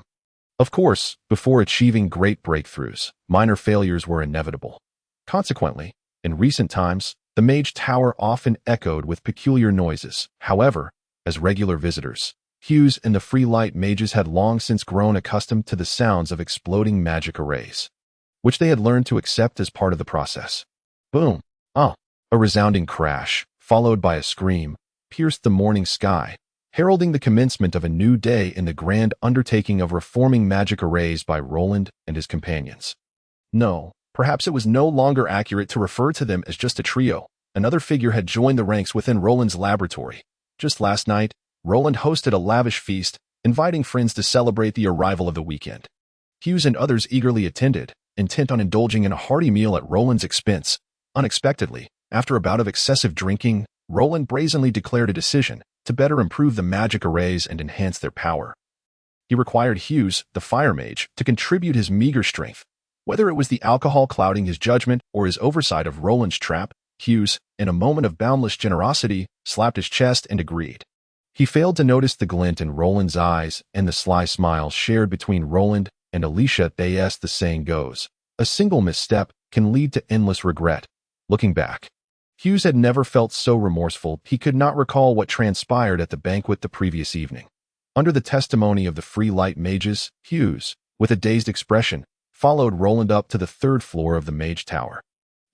Of course, before achieving great breakthroughs, minor failures were inevitable. Consequently, in recent times, the mage tower often echoed with peculiar noises. However, as regular visitors, Hughes and the free light mages had long since grown accustomed to the sounds of exploding magic arrays, which they had learned to accept as part of the process. Boom! A resounding crash, followed by a scream, pierced the morning sky, heralding the commencement of a new day in the grand undertaking of reforming magic arrays by Roland and his companions. No, perhaps it was no longer accurate to refer to them as just a trio. Another figure had joined the ranks within Roland's laboratory. Just last night, Roland hosted a lavish feast, inviting friends to celebrate the arrival of the weekend. Hughes and others eagerly attended, intent on indulging in a hearty meal at Roland's expense. Unexpectedly, after a bout of excessive drinking, Roland brazenly declared a decision to better improve the magic arrays and enhance their power. He required Hughes, the fire mage, to contribute his meager strength. Whether it was the alcohol clouding his judgment or his oversight of Roland's trap, Hughes, in a moment of boundless generosity, slapped his chest and agreed. He failed to notice the glint in Roland's eyes and the sly smile shared between Roland and Alicia. As the saying goes, a single misstep can lead to endless regret. Looking back, Hughes had never felt so remorseful. He could not recall what transpired at the banquet the previous evening. Under the testimony of the free light mages, Hughes, with a dazed expression, followed Roland up to the third floor of the Mage Tower.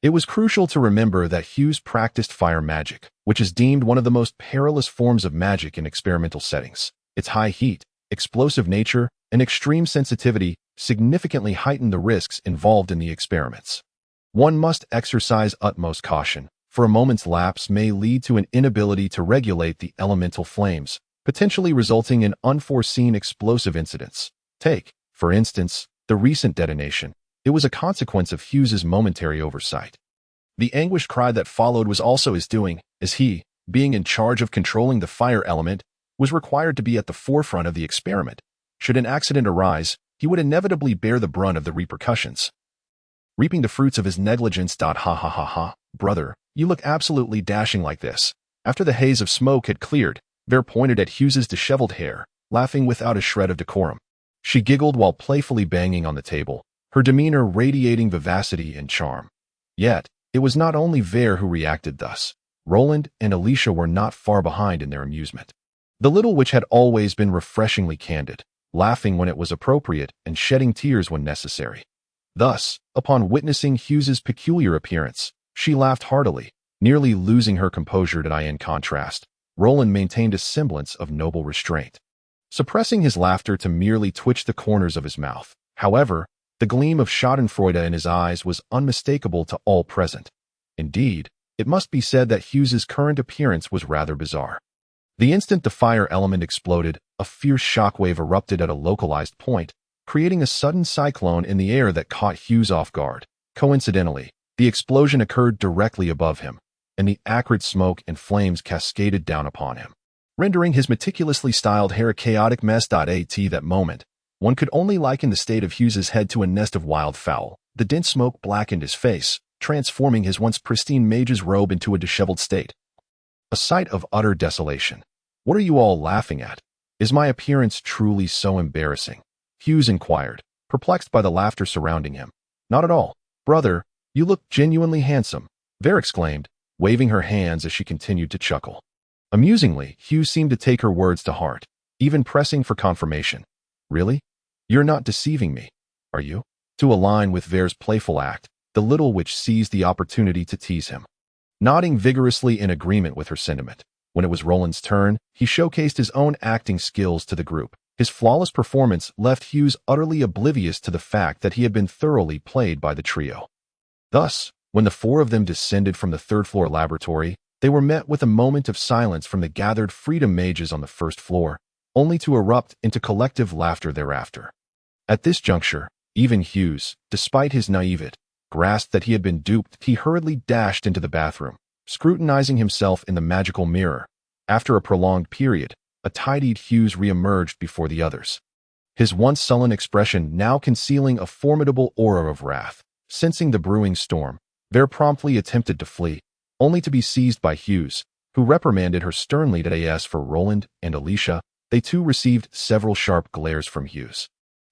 It was crucial to remember that Hughes practiced fire magic, which is deemed one of the most perilous forms of magic in experimental settings. Its high heat, explosive nature, and extreme sensitivity significantly heighten the risks involved in the experiments. One must exercise utmost caution, for a moment's lapse may lead to an inability to regulate the elemental flames, potentially resulting in unforeseen explosive incidents. Take, for instance, the recent detonation. It was a consequence of Hughes's momentary oversight. The anguished cry that followed was also his doing, as he, being in charge of controlling the fire element, was required to be at the forefront of the experiment. Should an accident arise, he would inevitably bear the brunt of the repercussions. Reaping the fruits of his negligence. Ha ha ha ha, brother, you look absolutely dashing like this. After the haze of smoke had cleared, Heir pointed at Hughes's disheveled hair, laughing without a shred of decorum. She giggled while playfully banging on the table, her demeanor radiating vivacity and charm. Yet, it was not only Heir who reacted thus. Roland and Alicia were not far behind in their amusement. The little witch had always been refreshingly candid, laughing when it was appropriate and shedding tears when necessary. Thus, upon witnessing Hughes's peculiar appearance, she laughed heartily, nearly losing her composure. In contrast, Roland maintained a semblance of noble restraint, suppressing his laughter to merely twitch the corners of his mouth. However, the gleam of schadenfreude in his eyes was unmistakable to all present. Indeed, it must be said that Hughes's current appearance was rather bizarre. The instant the fire element exploded, a fierce shockwave erupted at a localized point, creating a sudden cyclone in the air that caught Hughes off guard. Coincidentally, the explosion occurred directly above him, and the acrid smoke and flames cascaded down upon him, rendering his meticulously styled hair a chaotic mess. At that moment, one could only liken the state of Hughes's head to a nest of wildfowl. The dense smoke blackened his face, transforming his once pristine mage's robe into a disheveled state. A sight of utter desolation. What are you all laughing at? Is my appearance truly so embarrassing? Hughes inquired, perplexed by the laughter surrounding him. Not at all, brother, you look genuinely handsome, Heir exclaimed, waving her hands as she continued to chuckle. Amusingly, Hughes seemed to take her words to heart, even pressing for confirmation. Really? You're not deceiving me, are you? To align with Heir's playful act, the little witch seized the opportunity to tease him, nodding vigorously in agreement with her sentiment. When it was Roland's turn, he showcased his own acting skills to the group. His flawless performance left Hughes utterly oblivious to the fact that he had been thoroughly played by the trio. Thus, when the four of them descended from the third-floor laboratory, they were met with a moment of silence from the gathered freedom mages on the first floor, only to erupt into collective laughter thereafter. At this juncture, even Hughes, despite his naivete, grasped that he had been duped. He hurriedly dashed into the bathroom, scrutinizing himself in the magical mirror. After a prolonged period, a tidied Hughes re-emerged before the others, his once sullen expression now concealing a formidable aura of wrath. Sensing the brewing storm, Heir promptly attempted to flee, only to be seized by Hughes, who reprimanded her sternly. As for Roland and Alicia, they too received several sharp glares from Hughes.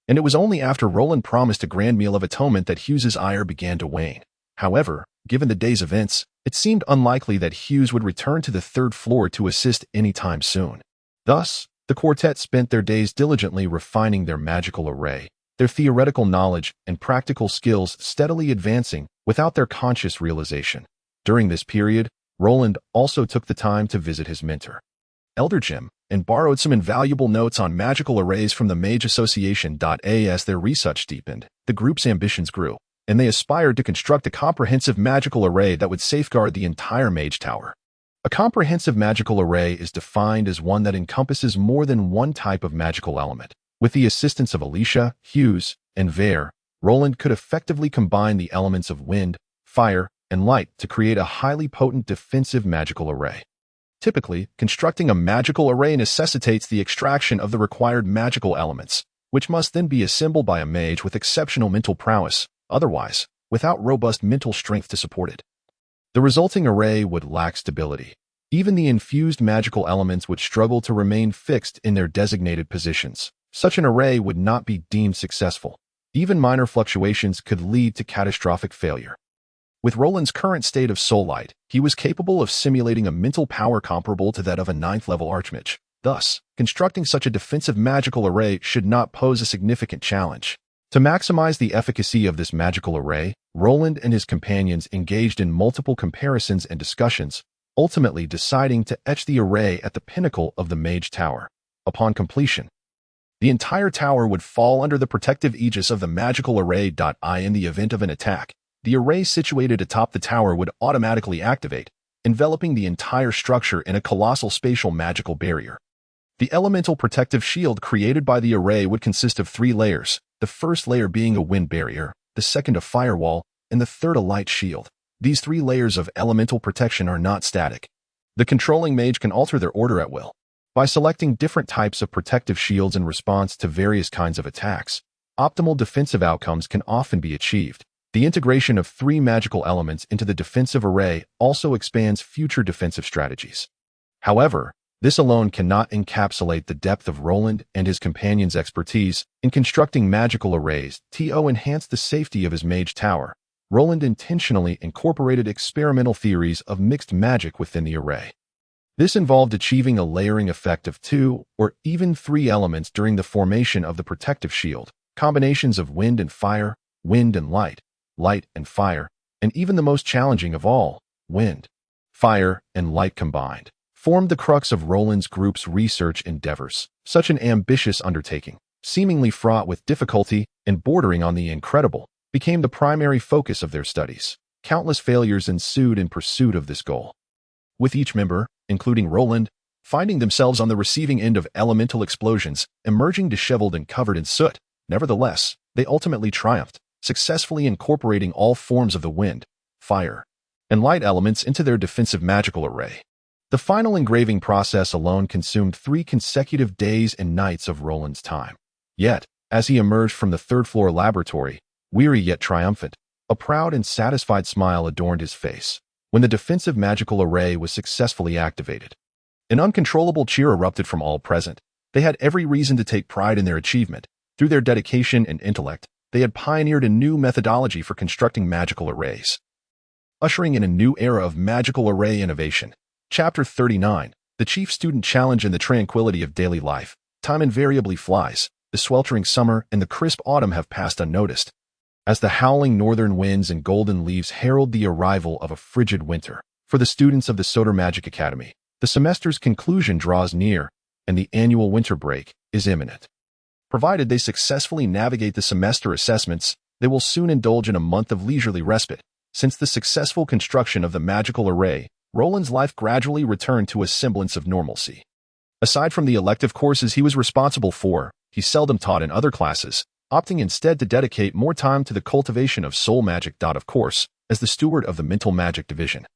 And it was only after Roland promised a grand meal of atonement that Hughes's ire began to wane. However, given the day's events, it seemed unlikely that Hughes would return to the third floor to assist anytime soon. Thus, the quartet spent their days diligently refining their magical array, their theoretical knowledge and practical skills steadily advancing without their conscious realization. During this period, Roland also took the time to visit his mentor, Elder Jim, and borrowed some invaluable notes on magical arrays from the Mage Association. As their research deepened, the group's ambitions grew, and they aspired to construct a comprehensive magical array that would safeguard the entire Mage Tower. A comprehensive magical array is defined as one that encompasses more than one type of magical element. With the assistance of Alicia, Hughes, and Heir, Roland could effectively combine the elements of wind, fire, and light to create a highly potent defensive magical array. Typically, constructing a magical array necessitates the extraction of the required magical elements, which must then be assembled by a mage with exceptional mental prowess, otherwise, without robust mental strength to support it. The resulting array would lack stability. Even the infused magical elements would struggle to remain fixed in their designated positions. Such an array would not be deemed successful. Even minor fluctuations could lead to catastrophic failure. With Roland's current state of soul light, he was capable of simulating a mental power comparable to that of a 9th-level archmage. Thus, constructing such a defensive magical array should not pose a significant challenge. To maximize the efficacy of this magical array, Roland and his companions engaged in multiple comparisons and discussions, ultimately deciding to etch the array at the pinnacle of the Mage Tower. Upon completion, the entire tower would fall under the protective aegis of the magical array. In the event of an attack, the array situated atop the tower would automatically activate, enveloping the entire structure in a colossal spatial magical barrier. The elemental protective shield created by the array would consist of 3 layers, the first layer being a wind barrier, the second a firewall, and the third a light shield. These 3 layers of elemental protection are not static. The controlling mage can alter their order at will. By selecting different types of protective shields in response to various kinds of attacks, optimal defensive outcomes can often be achieved. The integration of 3 magical elements into the defensive array also expands future defensive strategies. However, this alone cannot encapsulate the depth of Roland and his companions' expertise in constructing magical arrays. To enhance the safety of his mage tower, Roland intentionally incorporated experimental theories of mixed magic within the array. This involved achieving a layering effect of 2 or even 3 elements during the formation of the protective shield, combinations of wind and fire, wind and light, light and fire, and even the most challenging of all, wind, fire, and light combined, formed the crux of Roland's group's research endeavors. Such an ambitious undertaking, seemingly fraught with difficulty and bordering on the incredible, became the primary focus of their studies. Countless failures ensued in pursuit of this goal, with each member, including Roland, finding themselves on the receiving end of elemental explosions, emerging disheveled and covered in soot. Nevertheless, they ultimately triumphed, successfully incorporating all forms of the wind, fire, and light elements into their defensive magical array. The final engraving process alone consumed 3 consecutive days and nights of Roland's time. Yet, as he emerged from the 3rd-floor laboratory, weary yet triumphant, a proud and satisfied smile adorned his face. When the defensive magical array was successfully activated, an uncontrollable cheer erupted from all present. They had every reason to take pride in their achievement. Through their dedication and intellect, they had pioneered a new methodology for constructing magical arrays, ushering in a new era of magical array innovation. Chapter 39, The Chief Student Challenge in the Tranquility of Daily Life. Time invariably flies. The sweltering summer and the crisp autumn have passed unnoticed, as the howling northern winds and golden leaves herald the arrival of a frigid winter. For the students of the Solar Magic Academy, the semester's conclusion draws near, and the annual winter break is imminent. Provided they successfully navigate the semester assessments, they will soon indulge in a month of leisurely respite. Since the successful construction of the magical array, Roland's life gradually returned to a semblance of normalcy. Aside from the elective courses he was responsible for, he seldom taught in other classes, opting instead to dedicate more time to the cultivation of soul magic. Of course, as the steward of the mental magic division,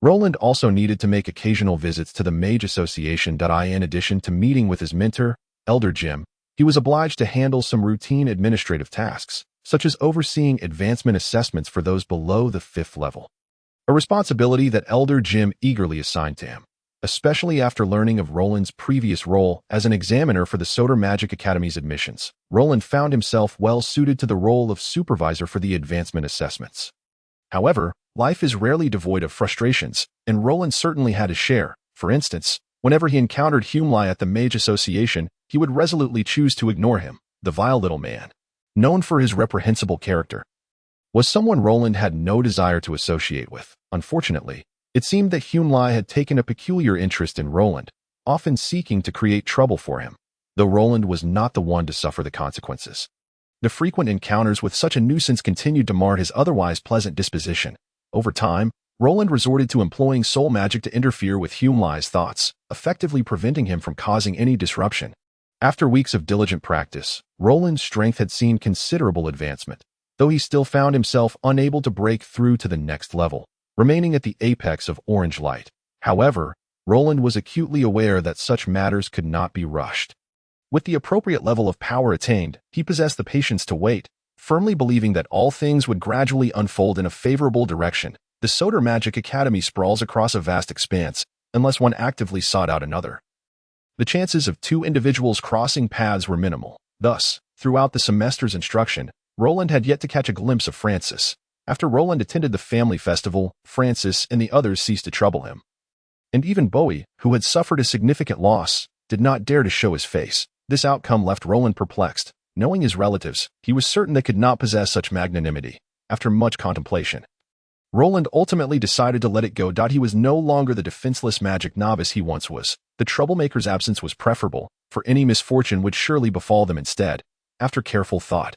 Roland also needed to make occasional visits to the Mage Association. In addition to meeting with his mentor, Elder Jim, he was obliged to handle some routine administrative tasks, such as overseeing advancement assessments for those below the 5th level, a responsibility that Elder Jim eagerly assigned to him. Especially after learning of Roland's previous role as an examiner for the Solar Magic Academy's admissions, Roland found himself well suited to the role of supervisor for the advancement assessments. However, life is rarely devoid of frustrations, and Roland certainly had his share. For instance, whenever he encountered Humli at the Mage Association, he would resolutely choose to ignore him. The vile little man, known for his reprehensible character, was someone Roland had no desire to associate with. Unfortunately, it seemed that Humli had taken a peculiar interest in Roland, often seeking to create trouble for him, though Roland was not the one to suffer the consequences. The frequent encounters with such a nuisance continued to mar his otherwise pleasant disposition. Over time, Roland resorted to employing soul magic to interfere with Humli's thoughts, effectively preventing him from causing any disruption. After weeks of diligent practice, Roland's strength had seen considerable advancement, though he still found himself unable to break through to the next level, remaining at the apex of orange light. However, Roland was acutely aware that such matters could not be rushed. With the appropriate level of power attained, he possessed the patience to wait, firmly believing that all things would gradually unfold in a favorable direction. The Solar Magic Academy sprawls across a vast expanse, unless one actively sought out another. The chances of 2 individuals crossing paths were minimal. Thus, throughout the semester's instruction, Roland had yet to catch a glimpse of Francis. After Roland attended the family festival, Francis and the others ceased to trouble him. And even Bowie, who had suffered a significant loss, did not dare to show his face. This outcome left Roland perplexed. Knowing his relatives, he was certain they could not possess such magnanimity. After much contemplation, Roland ultimately decided to let it go. He was no longer the defenseless magic novice he once was. The troublemaker's absence was preferable, for any misfortune would surely befall them instead. After careful thought,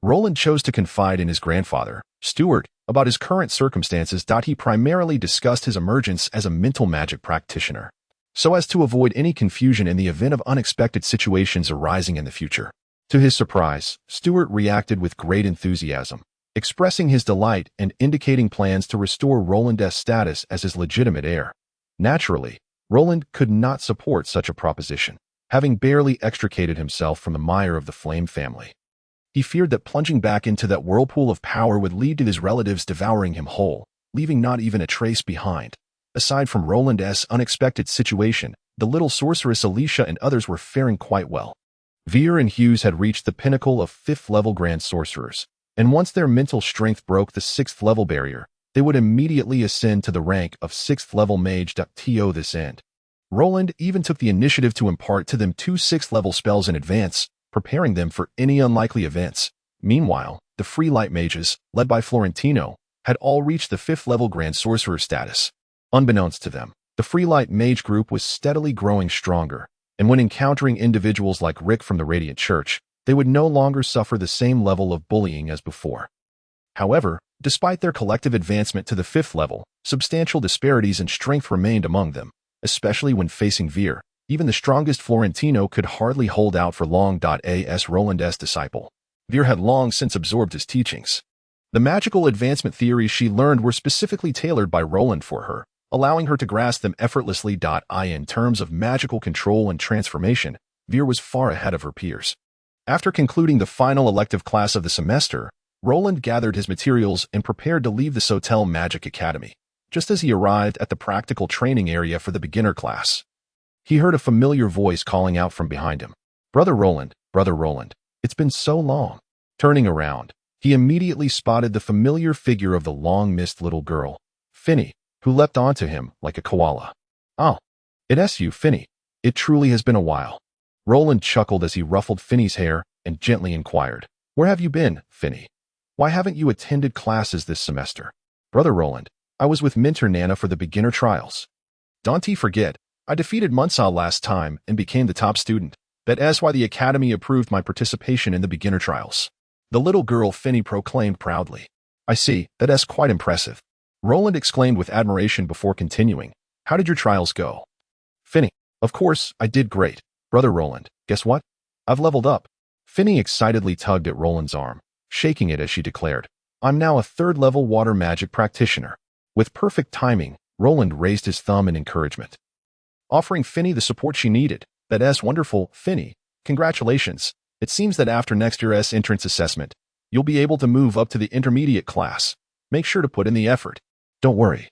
Roland chose to confide in his grandfather, Stuart, about his current circumstances. He primarily discussed his emergence as a mental magic practitioner, so as to avoid any confusion in the event of unexpected situations arising in the future. To his surprise, Stuart reacted with great enthusiasm, expressing his delight and indicating plans to restore Roland's status as his legitimate heir. Naturally, Roland could not support such a proposition, having barely extricated himself from the mire of the Flame family. He feared that plunging back into that whirlpool of power would lead to his relatives devouring him whole, leaving not even a trace behind. Aside from Roland's unexpected situation, the little sorceress Alicia and others were faring quite well. Heir and Hughes had reached the pinnacle of 5th-level Grand Sorcerers, and once their mental strength broke the 6th-level barrier, they would immediately ascend to the rank of 6th-level Mage. To this end, Roland even took the initiative to impart to them 2 6th-level spells in advance, preparing them for any unlikely events. Meanwhile, the Free Light Mages, led by Florentino, had all reached the 5th-level Grand Sorcerer status. Unbeknownst to them, the Free Light Mage group was steadily growing stronger, and when encountering individuals like Rick from the Radiant Church, they would no longer suffer the same level of bullying as before. However, despite their collective advancement to the 5th level, substantial disparities in strength remained among them, especially when facing Heir. Even the strongest Florentino could hardly hold out for long. As Roland's disciple, Heir had long since absorbed his teachings. The magical advancement theories she learned were specifically tailored by Roland for her, allowing her to grasp them effortlessly. In terms of magical control and transformation, Heir was far ahead of her peers. After concluding the final elective class of the semester, Roland gathered his materials and prepared to leave the Sotel Magic Academy. Just as he arrived at the practical training area for the beginner class, he heard a familiar voice calling out from behind him. Brother Roland, it's been so long." Turning around, he immediately spotted the familiar figure of the long-missed little girl, Finny, who leapt onto him like a koala. "Oh, it's you, Finny. It truly has been a while." Roland chuckled as he ruffled Finny's hair and gently inquired, "Where have you been, Finny? Why haven't you attended classes this semester?" "Brother Roland, I was with Mentor Nana for the beginner trials. Don't forget, I defeated Munsal last time and became the top student. That's why the Academy approved my participation in the beginner trials." The little girl Finny proclaimed proudly. "I see, that's quite impressive." Roland exclaimed with admiration before continuing, "How did your trials go?" Finny, "Of course, I did great. Brother Roland, guess what? I've leveled up." Finny excitedly tugged at Roland's arm, shaking it as she declared, "I'm now a 3rd-level water magic practitioner." With perfect timing, Roland raised his thumb in encouragement, offering Finny the support she needed. "That's wonderful, Finny. Congratulations. It seems that after next year's entrance assessment, you'll be able to move up to the intermediate class. Make sure to put in the effort." "Don't worry,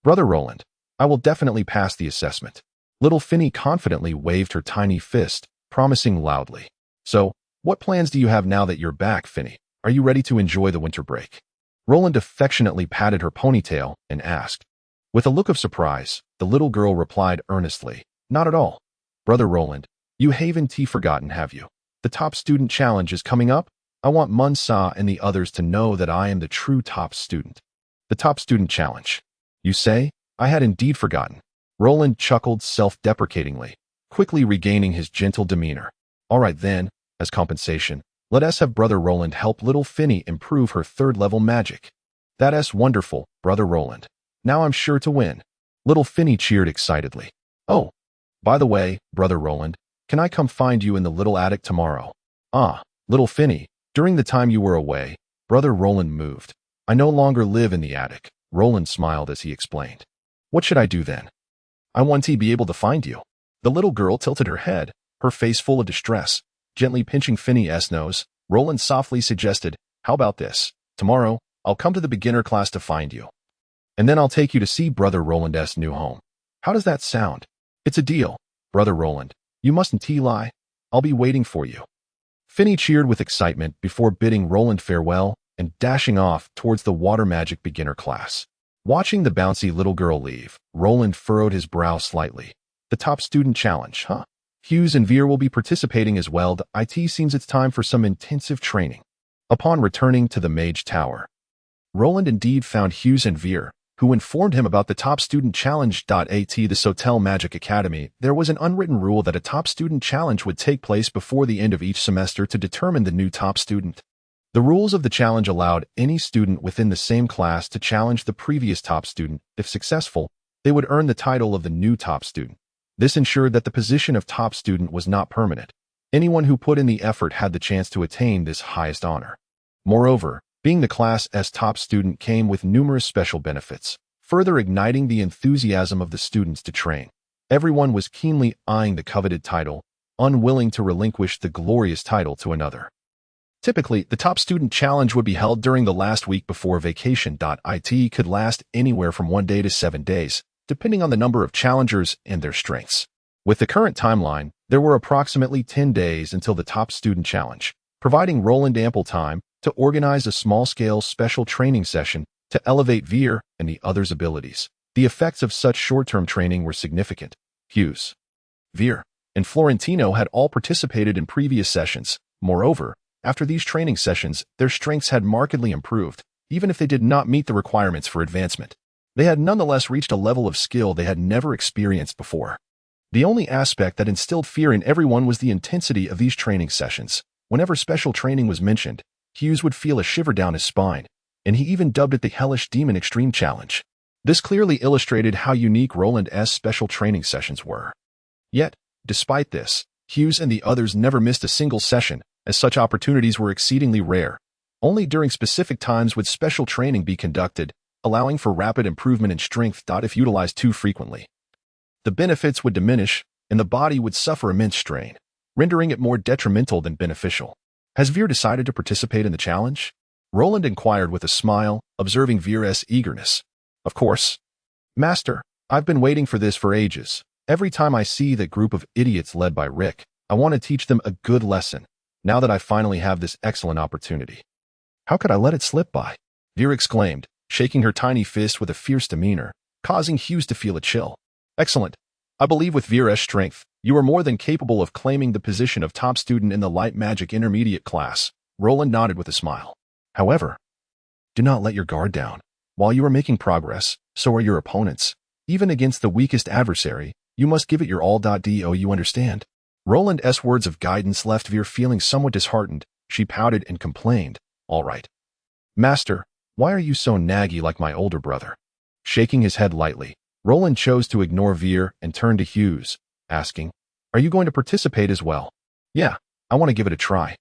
Brother Roland. I will definitely pass the assessment." Little Finny confidently waved her tiny fist, promising loudly. "So, what plans do you have now that you're back, Finny? Are you ready to enjoy the winter break?" Roland affectionately patted her ponytail and asked. With a look of surprise, the little girl replied earnestly, "Not at all. Brother Roland, you haven't forgotten, have you? The top student challenge is coming up. I want Munsa and the others to know that I am the true top student." "The top student challenge, you say?" I had indeed forgotten. Roland chuckled self-deprecatingly, quickly regaining his gentle demeanor. "All right then, as compensation, let us have Brother Roland help little Finny improve her 3rd-level magic." "That's wonderful, Brother Roland. Now I'm sure to win." Little Finny cheered excitedly. "Oh, by the way, Brother Roland, can I come find you in the little attic tomorrow?" "Ah, little Finny, during the time you were away, Brother Roland moved. I no longer live in the attic." Roland smiled as he explained. "What should I do then?" "I want to be able to find you." The little girl tilted her head, her face full of distress. Gently pinching Finny's nose, Roland softly suggested, "How about this? Tomorrow, I'll come to the beginner class to find you. And then I'll take you to see Brother Roland's new home. How does that sound?" "It's a deal, Brother Roland. You mustn't lie. I'll be waiting for you." Finny cheered with excitement before bidding Roland farewell and dashing off towards the water magic beginner class. Watching the bouncy little girl leave, Roland furrowed his brow slightly. The top student challenge, huh? Hughes and Veer will be participating as well. The IT seems it's time for some intensive training. Upon returning to the Mage Tower, Roland indeed found Hughes and Veer, who informed him about the Top Student Challenge. At the Soul Magic Academy, there was an unwritten rule that a Top Student Challenge would take place before the end of each semester to determine the new top student. The rules of the challenge allowed any student within the same class to challenge the previous top student. If successful, they would earn the title of the new top student. This ensured that the position of top student was not permanent. Anyone who put in the effort had the chance to attain this highest honor. Moreover, being the class's top student came with numerous special benefits, further igniting the enthusiasm of the students to train. Everyone was keenly eyeing the coveted title, unwilling to relinquish the glorious title to another. Typically, the Top Student Challenge would be held during the last week before vacation. It could last anywhere from 1 day to 7 days, depending on the number of challengers and their strengths. With the current timeline, there were approximately 10 days until the Top Student Challenge, providing Roland ample time to organize a small-scale special training session to elevate Veer and the others' abilities. The effects of such short-term training were significant. Hughes, Veer, and Florentino had all participated in previous sessions. Moreover, after these training sessions, their strengths had markedly improved, even if they did not meet the requirements for advancement. They had nonetheless reached a level of skill they had never experienced before. The only aspect that instilled fear in everyone was the intensity of these training sessions. Whenever special training was mentioned, Hughes would feel a shiver down his spine, and he even dubbed it the Hellish Demon Extreme Challenge. This clearly illustrated how unique Roland's special training sessions were. Yet, despite this, Hughes and the others never missed a single session, as such opportunities were exceedingly rare. Only during specific times would special training be conducted, allowing for rapid improvement in strength. If utilized too frequently, the benefits would diminish, and the body would suffer immense strain, rendering it more detrimental than beneficial. Has Veer decided to participate in the challenge? Roland inquired with a smile, observing Veer's eagerness. Of course. Master, I've been waiting for this for ages. Every time I see that group of idiots led by Rick, I want to teach them a good lesson, now that I finally have this excellent opportunity. How could I let it slip by? Veer exclaimed, shaking her tiny fist with a fierce demeanor, causing Hughes to feel a chill. Excellent. I believe with Veer's strength, you are more than capable of claiming the position of top student in the light magic intermediate class. Roland nodded with a smile. However, do not let your guard down. While you are making progress, so are your opponents. Even against the weakest adversary, you must give it your all. Do you understand? Roland's words of guidance left Veer feeling somewhat disheartened. She pouted and complained. All right. Master, why are you so naggy like my older brother? Shaking his head lightly, Roland chose to ignore Veer and turned to Hughes, asking, Are you going to participate as well? Yeah, I want to give it a try.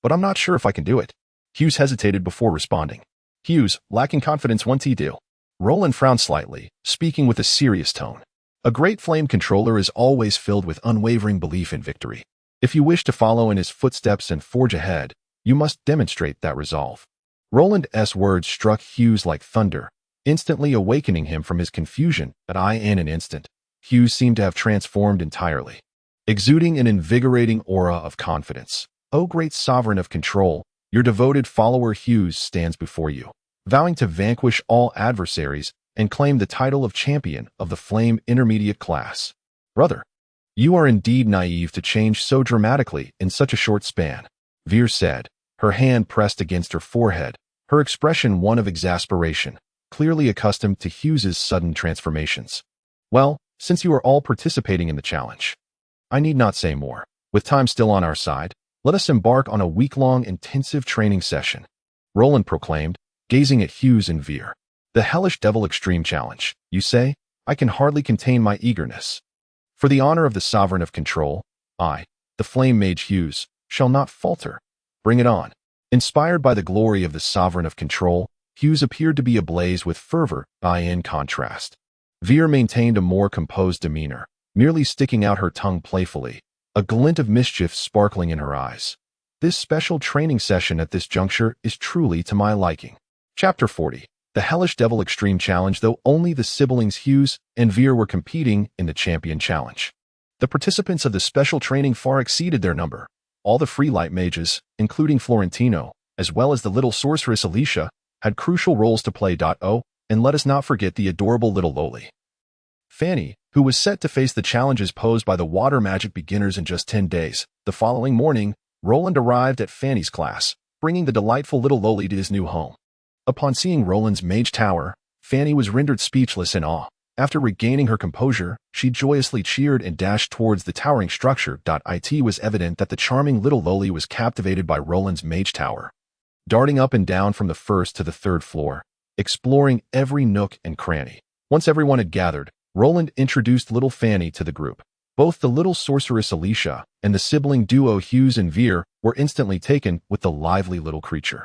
But I'm not sure if I can do it. Hughes hesitated before responding. Hughes, lacking confidence once he do. Roland frowned slightly, speaking with a serious tone. A great flame controller is always filled with unwavering belief in victory. If you wish to follow in his footsteps and forge ahead, you must demonstrate that resolve. Roland's words struck Hughes like thunder, instantly awakening him from his confusion. In an instant, Hughes seemed to have transformed entirely, exuding an invigorating aura of confidence. O great sovereign of control, your devoted follower Hughes stands before you, vowing to vanquish all adversaries and claim the title of champion of the Flame Intermediate class. Brother, you are indeed naive to change so dramatically in such a short span, Veer said, her hand pressed against her forehead, her expression one of exasperation, clearly accustomed to Hughes's sudden transformations. Well, since you are all participating in the challenge, I need not say more. With time still on our side, let us embark on a week-long intensive training session, Roland proclaimed, gazing at Hughes and Veer. The Hellish Devil Extreme Challenge, you say? I can hardly contain my eagerness. For the honor of the Sovereign of Control, I, the Flame Mage Hughes, shall not falter. Bring it on. Inspired by the glory of the Sovereign of Control, Hughes appeared to be ablaze with fervor. In contrast, Veer maintained a more composed demeanor, merely sticking out her tongue playfully, a glint of mischief sparkling in her eyes. This special training session at this juncture is truly to my liking. Chapter 40. The Hellish Devil Extreme Challenge. Though only the siblings Hughes and Veer were competing in the Champion Challenge, the participants of the special training far exceeded their number. All the free light mages, including Florentino, as well as the little sorceress Alicia, had crucial roles to play. And let us not forget the adorable little Loli. Fanny, who was set to face the challenges posed by the water magic beginners in just 10 days. The following morning, Roland arrived at Fanny's class, bringing the delightful little loli to his new home. Upon seeing Roland's mage tower, Fanny was rendered speechless in awe. After regaining her composure, she joyously cheered and dashed towards the towering structure. It was evident that the charming little loli was captivated by Roland's mage tower. Darting up and down from the first to the third floor, exploring every nook and cranny. Once everyone had gathered, Roland introduced little Fanny to the group. Both the little sorceress Alicia and the sibling duo Hughes and Veer were instantly taken with the lively little creature.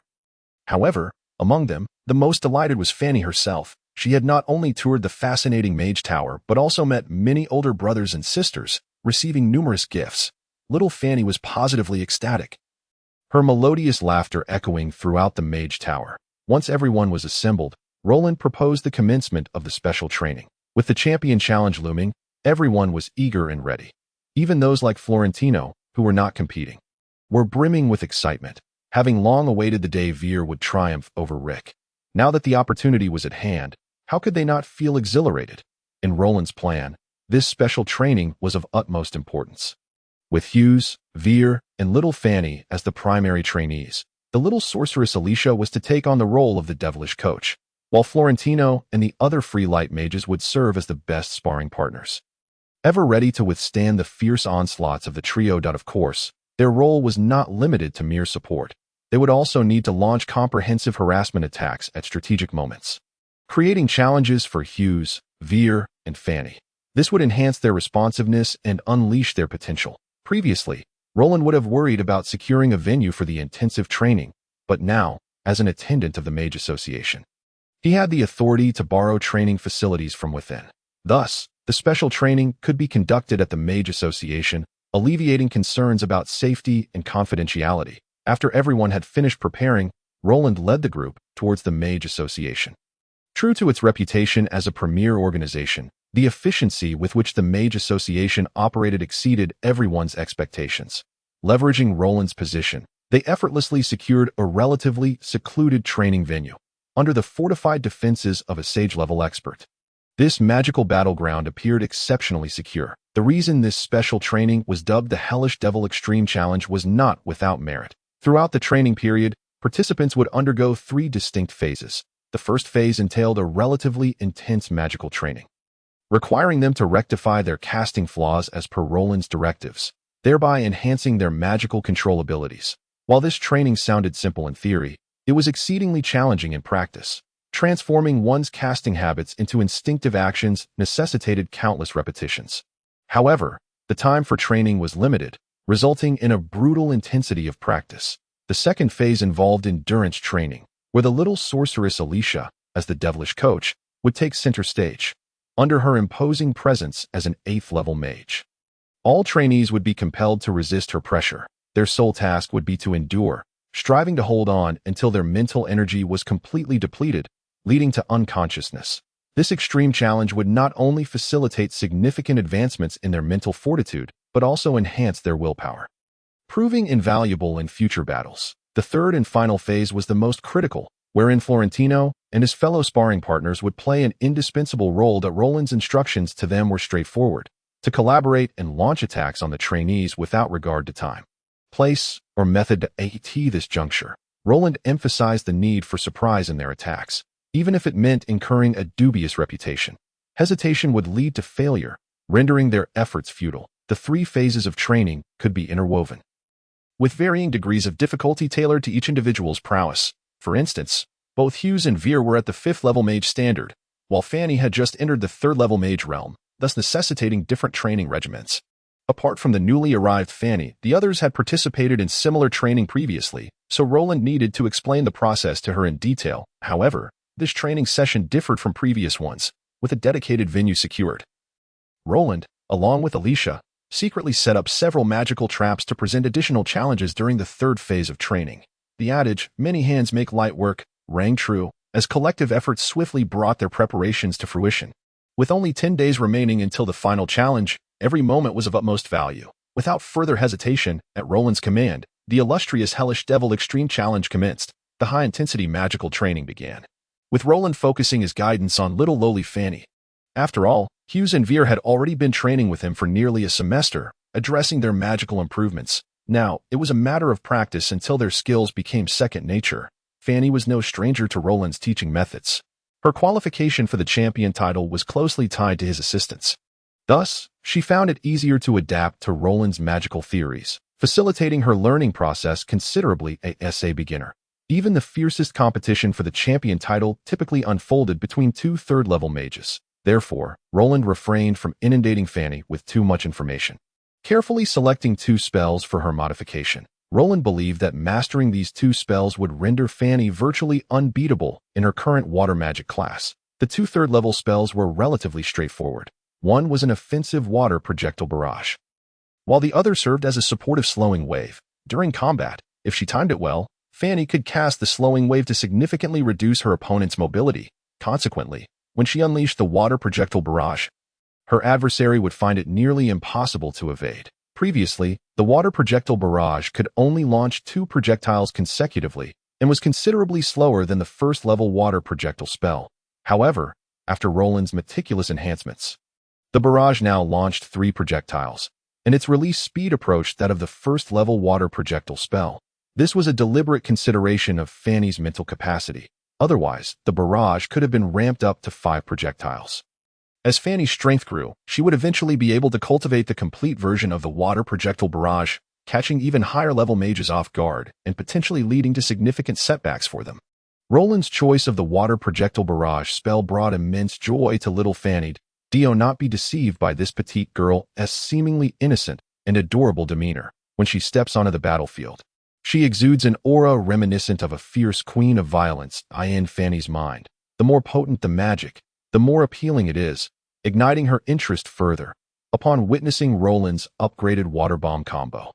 However, among them, the most delighted was Fanny herself. She had not only toured the fascinating mage tower, but also met many older brothers and sisters, receiving numerous gifts. Little Fanny was positively ecstatic, her melodious laughter echoing throughout the mage tower. Once everyone was assembled, Roland proposed the commencement of the special training. With the champion challenge looming, everyone was eager and ready. Even those like Florentino, who were not competing, were brimming with excitement, having long awaited the day Veer would triumph over Rick. Now that the opportunity was at hand, how could they not feel exhilarated? In Roland's plan, this special training was of utmost importance. With Hughes, Veer, and little Fanny as the primary trainees, the little sorceress Alicia was to take on the role of the devilish coach, while Florentino and the other free light mages would serve as the best sparring partners. Ever ready to withstand the fierce onslaughts of the trio. Of course, their role was not limited to mere support. They would also need to launch comprehensive harassment attacks at strategic moments, creating challenges for Hughes, Veer, and Fanny. This would enhance their responsiveness and unleash their potential. Previously, Roland would have worried about securing a venue for the intensive training, but now, as an attendant of the Mage Association, he had the authority to borrow training facilities from within. Thus, the special training could be conducted at the Mage Association, alleviating concerns about safety and confidentiality. After everyone had finished preparing, Roland led the group towards the Mage Association. True to its reputation as a premier organization, the efficiency with which the Mage Association operated exceeded everyone's expectations. Leveraging Roland's position, they effortlessly secured a relatively secluded training venue, under the fortified defenses of a sage-level expert. This magical battleground appeared exceptionally secure. The reason this special training was dubbed the Hellish Devil Extreme Challenge was not without merit. Throughout the training period, participants would undergo 3 distinct phases. The first phase entailed a relatively intense magical training, requiring them to rectify their casting flaws as per Roland's directives, thereby enhancing their magical control abilities. While this training sounded simple in theory, it was exceedingly challenging in practice. Transforming one's casting habits into instinctive actions necessitated countless repetitions. However, the time for training was limited, resulting in a brutal intensity of practice. The second phase involved endurance training, where the little sorceress Alicia, as the devilish coach, would take center stage, under her imposing presence as an 8th-level mage. All trainees would be compelled to resist her pressure. Their sole task would be to endure, striving to hold on until their mental energy was completely depleted, leading to unconsciousness. This extreme challenge would not only facilitate significant advancements in their mental fortitude, but also enhance their willpower, proving invaluable in future battles. The third and final phase was the most critical, wherein Florentino and his fellow sparring partners would play an indispensable role. Roland's instructions to them were straightforward: to collaborate and launch attacks on the trainees without regard to time, place, or method. At this juncture, Roland emphasized the need for surprise in their attacks, even if it meant incurring a dubious reputation. Hesitation would lead to failure, rendering their efforts futile. The 3 phases of training could be interwoven, with varying degrees of difficulty tailored to each individual's prowess. For instance, both Hughes and Veer were at the 5th-level mage standard, while Fanny had just entered the 3rd-level mage realm, thus necessitating different training regimens. Apart from the newly arrived Fanny, the others had participated in similar training previously, so Roland needed to explain the process to her in detail. However, this training session differed from previous ones, with a dedicated venue secured. Roland, along with Alicia, secretly set up several magical traps to present additional challenges during the 3rd phase of training. The adage, "many hands make light work," rang true, as collective efforts swiftly brought their preparations to fruition. With only 10 days remaining until the final challenge, every moment was of utmost value. Without further hesitation, at Roland's command, the illustrious Hellish Devil Extreme Challenge commenced. The high-intensity magical training began, with Roland focusing his guidance on little lowly Fanny. After all, Hughes and Veer had already been training with him for nearly a semester, addressing their magical improvements. Now, it was a matter of practice until their skills became second nature. Fanny was no stranger to Roland's teaching methods. Her qualification for the champion title was closely tied to his assistance. Thus, she found it easier to adapt to Roland's magical theories, facilitating her learning process considerably as a beginner. Even the fiercest competition for the champion title typically unfolded between two third-level mages. Therefore, Roland refrained from inundating Fanny with too much information. Carefully selecting 2 spells for her modification, Roland believed that mastering these 2 spells would render Fanny virtually unbeatable in her current water magic class. The 2 third-level spells were relatively straightforward. One was an offensive water projectile barrage, while the other served as a supportive slowing wave. During combat, if she timed it well, Fanny could cast the slowing wave to significantly reduce her opponent's mobility. Consequently, when she unleashed the water projectile barrage, her adversary would find it nearly impossible to evade. Previously, the water projectile barrage could only launch 2 projectiles consecutively and was considerably slower than the first-level water projectile spell. However, after Roland's meticulous enhancements, the barrage now launched 3 projectiles, and its release speed approached that of the first-level water projectile spell. This was a deliberate consideration of Fanny's mental capacity. Otherwise, the barrage could have been ramped up to 5 projectiles. As Fanny's strength grew, she would eventually be able to cultivate the complete version of the water projectile barrage, catching even higher-level mages off guard and potentially leading to significant setbacks for them. Roland's choice of the water projectile barrage spell brought immense joy to little Fanny. Do not be deceived by this petite girl's seemingly innocent and adorable demeanor when she steps onto the battlefield. She exudes an aura reminiscent of a fierce queen of violence in Fanny's mind. The more potent the magic, the more appealing it is, igniting her interest further. Upon witnessing Roland's upgraded water bomb combo,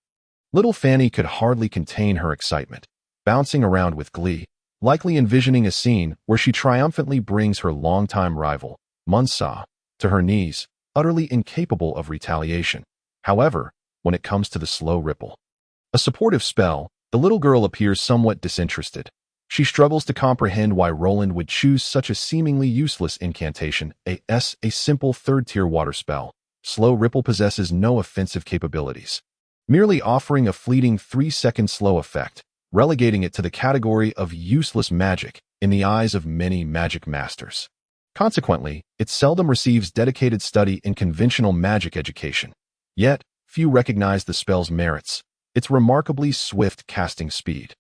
little Fanny could hardly contain her excitement, bouncing around with glee, likely envisioning a scene where she triumphantly brings her longtime rival, Munsa, to her knees, utterly incapable of retaliation. However, when it comes to the slow ripple, a supportive spell, the little girl appears somewhat disinterested. She struggles to comprehend why Roland would choose such a seemingly useless incantation. A simple third-tier water spell. Slow Ripple possesses no offensive capabilities, merely offering a fleeting 3-second slow effect, relegating it to the category of useless magic in the eyes of many magic masters. Consequently, it seldom receives dedicated study in conventional magic education. Yet, few recognize the spell's merits, its remarkably swift casting speed,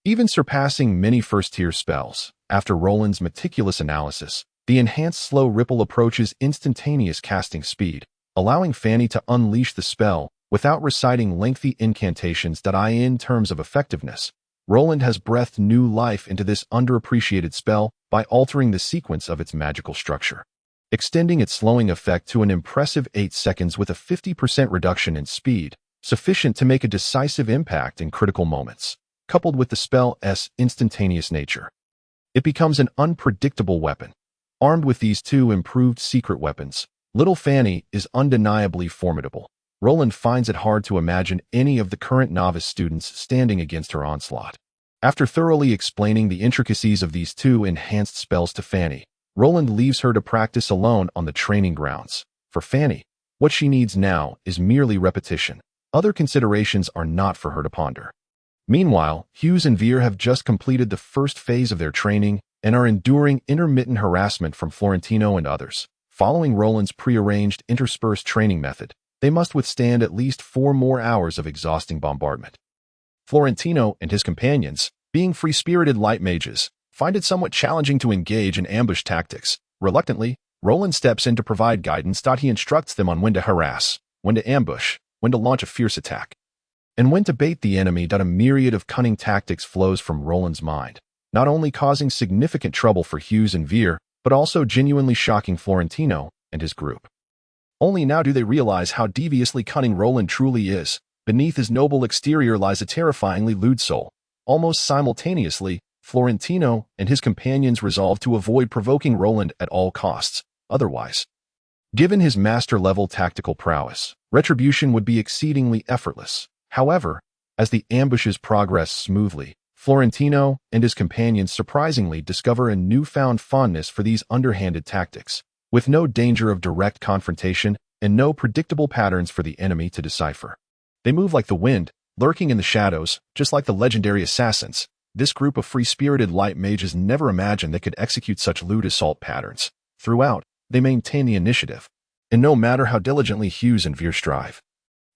even surpassing many first-tier spells. After Roland's meticulous analysis, the enhanced Slow Ripple approaches instantaneous casting speed, allowing Fanny to unleash the spell without reciting lengthy incantations that in terms of effectiveness, Roland has breathed new life into this underappreciated spell by altering the sequence of its magical structure, extending its slowing effect to an impressive 8 seconds with a 50% reduction in speed, sufficient to make a decisive impact in critical moments. Coupled with the spell's instantaneous nature, it becomes an unpredictable weapon. Armed with these 2 improved secret weapons, little Fanny is undeniably formidable. Roland finds it hard to imagine any of the current novice students standing against her onslaught. After thoroughly explaining the intricacies of these 2 enhanced spells to Fanny, Roland leaves her to practice alone on the training grounds. For Fanny, what she needs now is merely repetition. Other considerations are not for her to ponder. Meanwhile, Hughes and Veer have just completed the first phase of their training and are enduring intermittent harassment from Florentino and others. Following Roland's prearranged interspersed training method, they must withstand at least 4 more hours of exhausting bombardment. Florentino and his companions, being free-spirited light mages, find it somewhat challenging to engage in ambush tactics. Reluctantly, Roland steps in to provide guidance. He instructs them on when to harass, when to ambush, when to launch a fierce attack, and when to bait the enemy. A myriad of cunning tactics flows from Roland's mind, not only causing significant trouble for Hughes and Veer, but also genuinely shocking Florentino and his group. Only now do they realize how deviously cunning Roland truly is. Beneath his noble exterior lies a terrifyingly lewd soul. Almost simultaneously, Florentino and his companions resolve to avoid provoking Roland at all costs. Otherwise, given his master-level tactical prowess, retribution would be exceedingly effortless. However, as the ambushes progress smoothly, Florentino and his companions surprisingly discover a newfound fondness for these underhanded tactics. with no danger of direct confrontation and no predictable patterns for the enemy to decipher. They move like the wind, lurking in the shadows, just like the legendary assassins. This group of free-spirited light mages never imagined they could execute such lewd assault patterns. Throughout, they maintain the initiative, and no matter how diligently Hughes and Veer strive,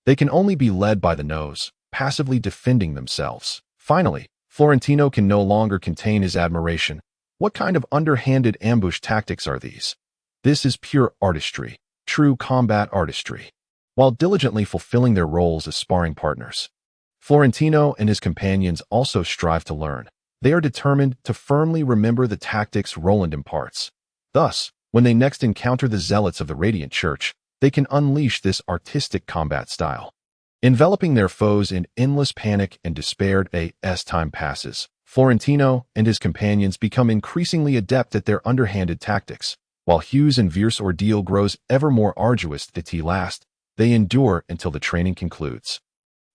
they can only be led by the nose, passively defending themselves. Finally, Florentino can no longer contain his admiration. What kind of underhanded ambush tactics are these? This is pure artistry, true combat artistry. While diligently fulfilling their roles as sparring partners, Florentino and his companions also strive to learn. They are determined to firmly remember the tactics Roland imparts. Thus, when they next encounter the zealots of the Radiant Church, they can unleash this artistic combat style, enveloping their foes in endless panic and despair. As time passes, Florentino and his companions become increasingly adept at their underhanded tactics. While Hughes and Veer's ordeal grows ever more arduous at last, they endure until the training concludes.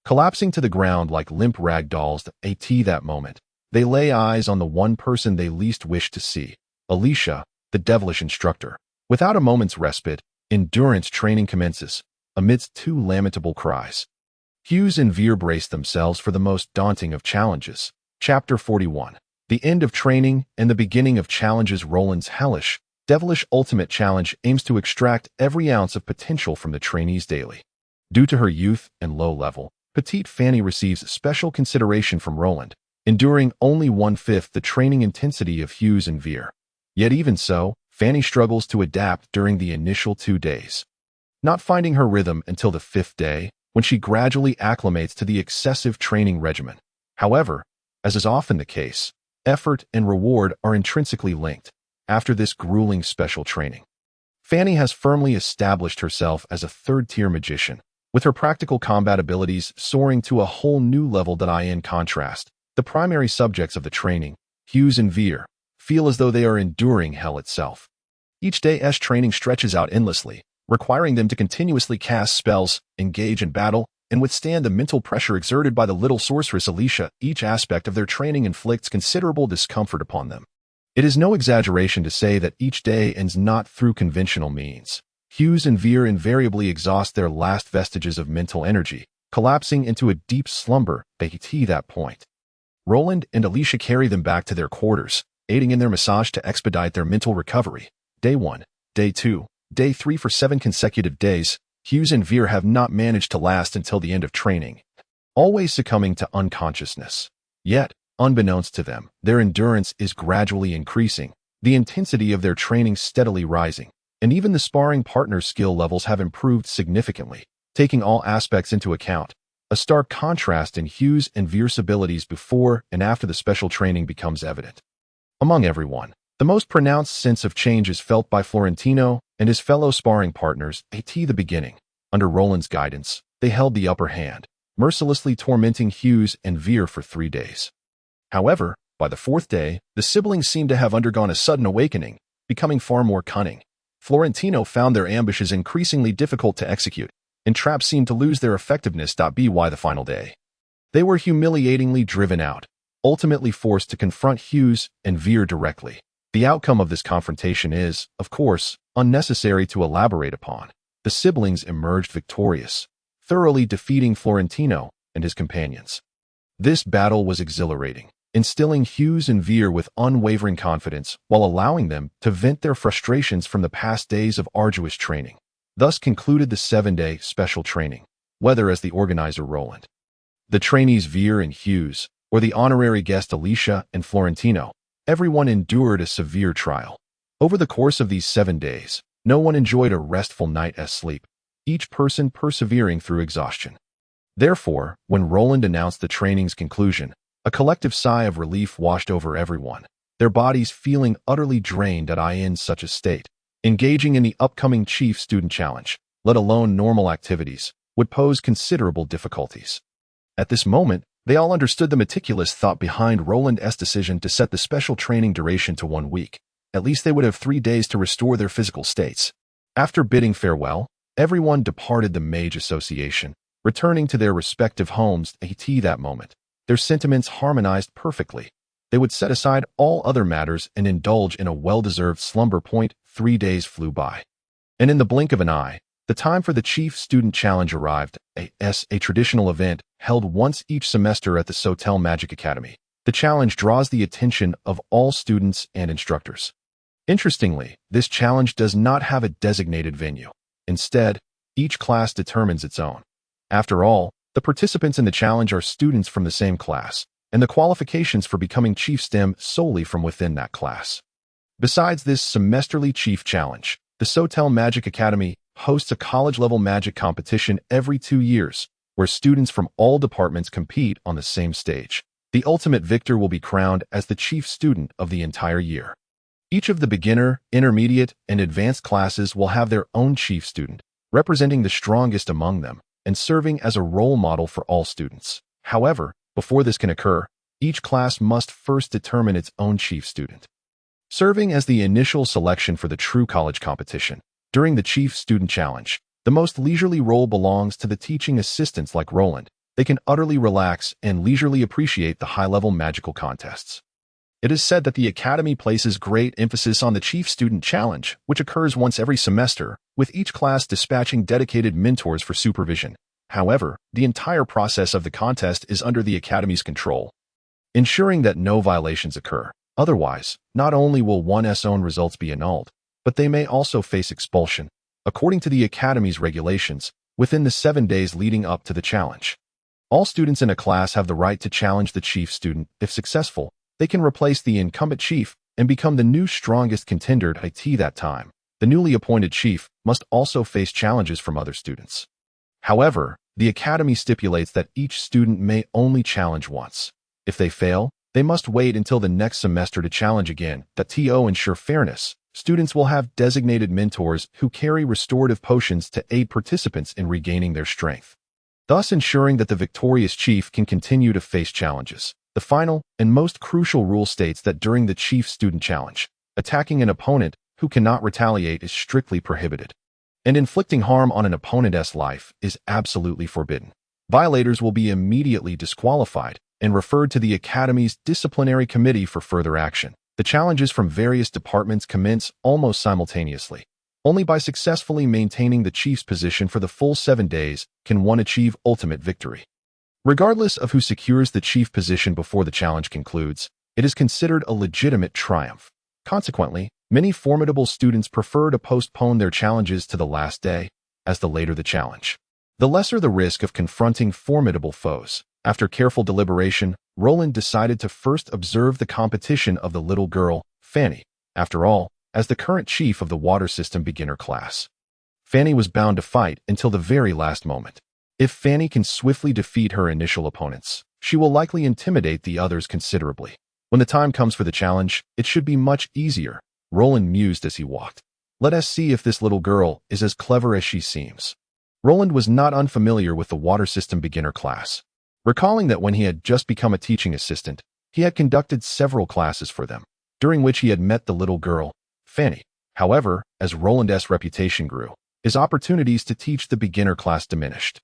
Collapsing to the ground like limp rag dolls at that moment, they lay eyes on the one person they least wished to see, Alicia, the devilish instructor. Without a moment's respite, endurance training commences, amidst two lamentable cries. Hughes and Veer brace themselves for the most daunting of challenges. Chapter 41. The end of training and the beginning of challenges. Roland's hellish, devilish ultimate challenge aims to extract every ounce of potential from the trainees daily. Due to her youth and low level, Petite Fanny receives special consideration from Roland, enduring only 1/5 the training intensity of Hughes and Veer. Yet even so, Fanny struggles to adapt during the initial 2 days, not finding her rhythm until the 5th day, when she gradually acclimates to the excessive training regimen. However, as is often the case, effort and reward are intrinsically linked. After this grueling special training, Fanny has firmly established herself as a third-tier magician, with her practical combat abilities soaring to a whole new level. In contrast, the primary subjects of the training, Hughes and Veer, feel as though they are enduring hell itself. Each day's training stretches out endlessly, requiring them to continuously cast spells, engage in battle, and withstand the mental pressure exerted by the little sorceress Alicia. Each aspect of their training inflicts considerable discomfort upon them. It is no exaggeration to say that each day ends not through conventional means. Hughes and Veer invariably exhaust their last vestiges of mental energy, collapsing into a deep slumber at that point. Roland and Alicia carry them back to their quarters, aiding in their massage to expedite their mental recovery. Day 1, Day 2, Day 3. For 7 consecutive days, Hughes and Veer have not managed to last until the end of training, always succumbing to unconsciousness. Yet, unbeknownst to them, their endurance is gradually increasing, the intensity of their training steadily rising, and even the sparring partner's skill levels have improved significantly. Taking all aspects into account, a stark contrast in Hughes and Veer's abilities before and after the special training becomes evident. Among everyone, the most pronounced sense of change is felt by Florentino and his fellow sparring partners. At the beginning, under Roland's guidance, they held the upper hand, mercilessly tormenting Hughes and Veer for 3 days. However, by the 4th day, the siblings seemed to have undergone a sudden awakening, becoming far more cunning. Florentino found their ambushes increasingly difficult to execute, and traps seemed to lose their effectiveness. By the final day, they were humiliatingly driven out, ultimately forced to confront Hughes and Veer directly. The outcome of this confrontation is, of course, unnecessary to elaborate upon. The siblings emerged victorious, thoroughly defeating Florentino and his companions. This battle was exhilarating, instilling Hughes and Veer with unwavering confidence while allowing them to vent their frustrations from the past days of arduous training. Thus concluded the 7-day special training, whether as the organizer Roland, the trainees Veer and Hughes, or the honorary guest Alicia and Florentino, everyone endured a severe trial. Over the course of these 7 days, no one enjoyed a restful night's sleep, each person persevering through exhaustion. Therefore, when Roland announced the training's conclusion, a collective sigh of relief washed over everyone, their bodies feeling utterly drained. In such a state, engaging in the upcoming Chief Student Challenge, let alone normal activities, would pose considerable difficulties. At this moment, they all understood the meticulous thought behind Roland's decision to set the special training duration to 1 week. At least they would have 3 days to restore their physical states. After bidding farewell, everyone departed the Mage Association, returning to their respective homes. At that moment, their sentiments harmonized perfectly. They would set aside all other matters and indulge in a well-deserved slumber. 3 days flew by. And in the blink of an eye, the time for the Chief Student Challenge arrived, a traditional event held once each semester at the Soul Magic Academy. The challenge draws the attention of all students and instructors. Interestingly, this challenge does not have a designated venue. Instead, each class determines its own. After all, the participants in the challenge are students from the same class, and the qualifications for becoming chief stem solely from within that class. Besides this semesterly chief challenge, the Soul Magic Academy hosts a college-level magic competition every 2 years, where students from all departments compete on the same stage. The ultimate victor will be crowned as the chief student of the entire year. Each of the beginner, intermediate, and advanced classes will have their own chief student, representing the strongest among them, and serving as a role model for all students. However, before this can occur, each class must first determine its own chief student. Serving as the initial selection for the true college competition, during the Chief Student Challenge, the most leisurely role belongs to the teaching assistants like Roland. They can utterly relax and leisurely appreciate the high-level magical contests. It is said that the Academy places great emphasis on the Chief Student Challenge, which occurs once every semester, with each class dispatching dedicated mentors for supervision. However, the entire process of the contest is under the Academy's control, ensuring that no violations occur. Otherwise, not only will one's own results be annulled, but they may also face expulsion, according to the Academy's regulations, within the 7 days leading up to the challenge. All students in a class have the right to challenge the chief student. If successful, they can replace the incumbent chief and become the new strongest contender at that time. The newly appointed chief must also face challenges from other students. However, the Academy stipulates that each student may only challenge once. If they fail, they must wait until the next semester to challenge again. To ensure fairness, students will have designated mentors who carry restorative potions to aid participants in regaining their strength, thus ensuring that the victorious chief can continue to face challenges. The final and most crucial rule states that during the Chief Student Challenge, attacking an opponent who cannot retaliate is strictly prohibited, and inflicting harm on an opponent's life is absolutely forbidden. Violators will be immediately disqualified and referred to the Academy's disciplinary committee for further action. The challenges from various departments commence almost simultaneously. Only by successfully maintaining the chief's position for the full 7 days can one achieve ultimate victory. Regardless of who secures the chief position before the challenge concludes, it is considered a legitimate triumph. Consequently, many formidable students prefer to postpone their challenges to the last day, as the later the challenge, the lesser the risk of confronting formidable foes. After careful deliberation, Roland decided to first observe the competition of the little girl, Fanny. After all, as the current chief of the water system beginner class, Fanny was bound to fight until the very last moment. If Fanny can swiftly defeat her initial opponents, she will likely intimidate the others considerably. When the time comes for the challenge, it should be much easier, Roland mused as he walked. Let us see if this little girl is as clever as she seems. Roland was not unfamiliar with the water system beginner class, recalling that when he had just become a teaching assistant, he had conducted several classes for them, during which he had met the little girl, Fanny. However, as Roland's reputation grew, his opportunities to teach the beginner class diminished.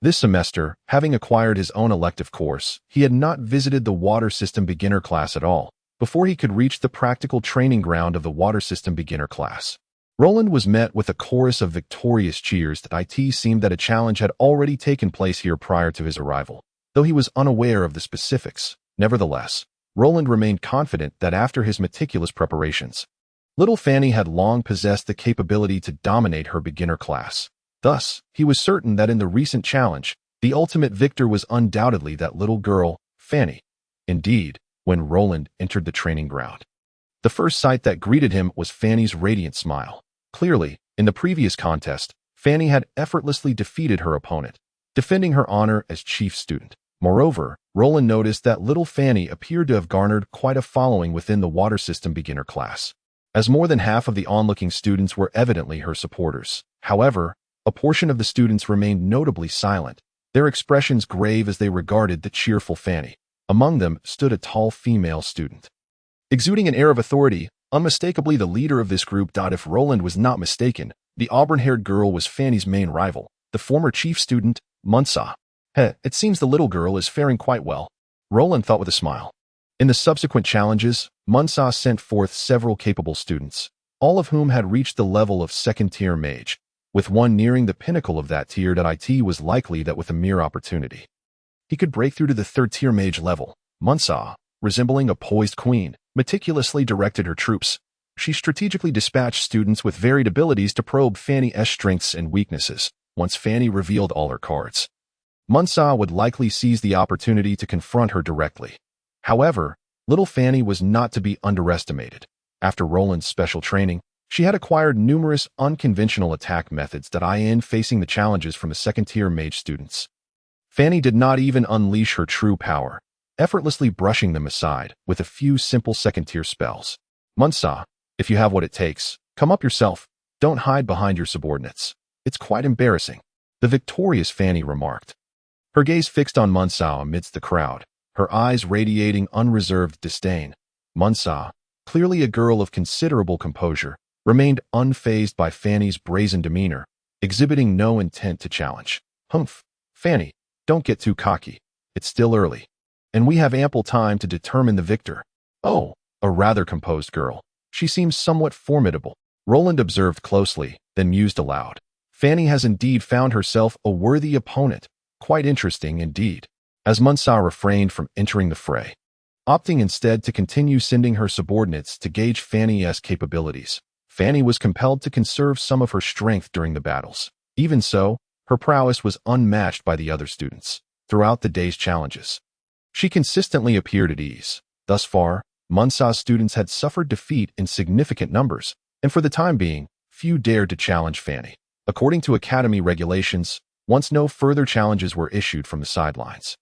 This semester, having acquired his own elective course, he had not visited the water system beginner class at all, before he could reach the practical training ground of the water system beginner class. Roland was met with a chorus of victorious cheers. It seemed that a challenge had already taken place here prior to his arrival, though he was unaware of the specifics. Nevertheless, Roland remained confident that after his meticulous preparations, little Fanny had long possessed the capability to dominate her beginner class. Thus, he was certain that in the recent challenge, the ultimate victor was undoubtedly that little girl, Fanny. Indeed, when Roland entered the training ground, the first sight that greeted him was Fanny's radiant smile. Clearly, in the previous contest, Fanny had effortlessly defeated her opponent, defending her honor as chief student. Moreover, Roland noticed that little Fanny appeared to have garnered quite a following within the water system beginner class, as more than half of the onlooking students were evidently her supporters. However, a portion of the students remained notably silent, their expressions grave as they regarded the cheerful Fanny. Among them stood a tall female student, exuding an air of authority, unmistakably the leader of this group. If Roland was not mistaken, the auburn-haired girl was Fanny's main rival, the former chief student, Munsa. It seems the little girl is faring quite well, Roland thought with a smile. In the subsequent challenges, Munsa sent forth several capable students, all of whom had reached the level of second-tier mage, with one nearing the pinnacle of that tier. It was likely that with a mere opportunity, he could break through to the third-tier mage level. Munsa, resembling a poised queen, meticulously directed her troops. She strategically dispatched students with varied abilities to probe Fanny's strengths and weaknesses. Once Fanny revealed all her cards, Munsa would likely seize the opportunity to confront her directly. However, little Fanny was not to be underestimated. After Roland's special training, she had acquired numerous unconventional attack methods facing the challenges from the second-tier mage students. Fanny did not even unleash her true power, effortlessly brushing them aside with a few simple second-tier spells. Munsa, if you have what it takes, come up yourself. Don't hide behind your subordinates. It's quite embarrassing, the victorious Fanny remarked. Her gaze fixed on Munsa amidst the crowd, her eyes radiating unreserved disdain. Munsa, clearly a girl of considerable composure, remained unfazed by Fanny's brazen demeanor, exhibiting no intent to challenge. Humph, Fanny, don't get too cocky. It's still early, and we have ample time to determine the victor. Oh, a rather composed girl. She seems somewhat formidable. Roland observed closely, then mused aloud. Fanny has indeed found herself a worthy opponent. Quite interesting indeed. As Munsa refrained from entering the fray, opting instead to continue sending her subordinates to gauge Fanny's capabilities, Fanny was compelled to conserve some of her strength during the battles. Even so, her prowess was unmatched by the other students. Throughout the day's challenges, she consistently appeared at ease. Thus far, Munsa's students had suffered defeat in significant numbers, and for the time being, few dared to challenge Fanny. According to Academy regulations, once no further challenges were issued from the sidelines,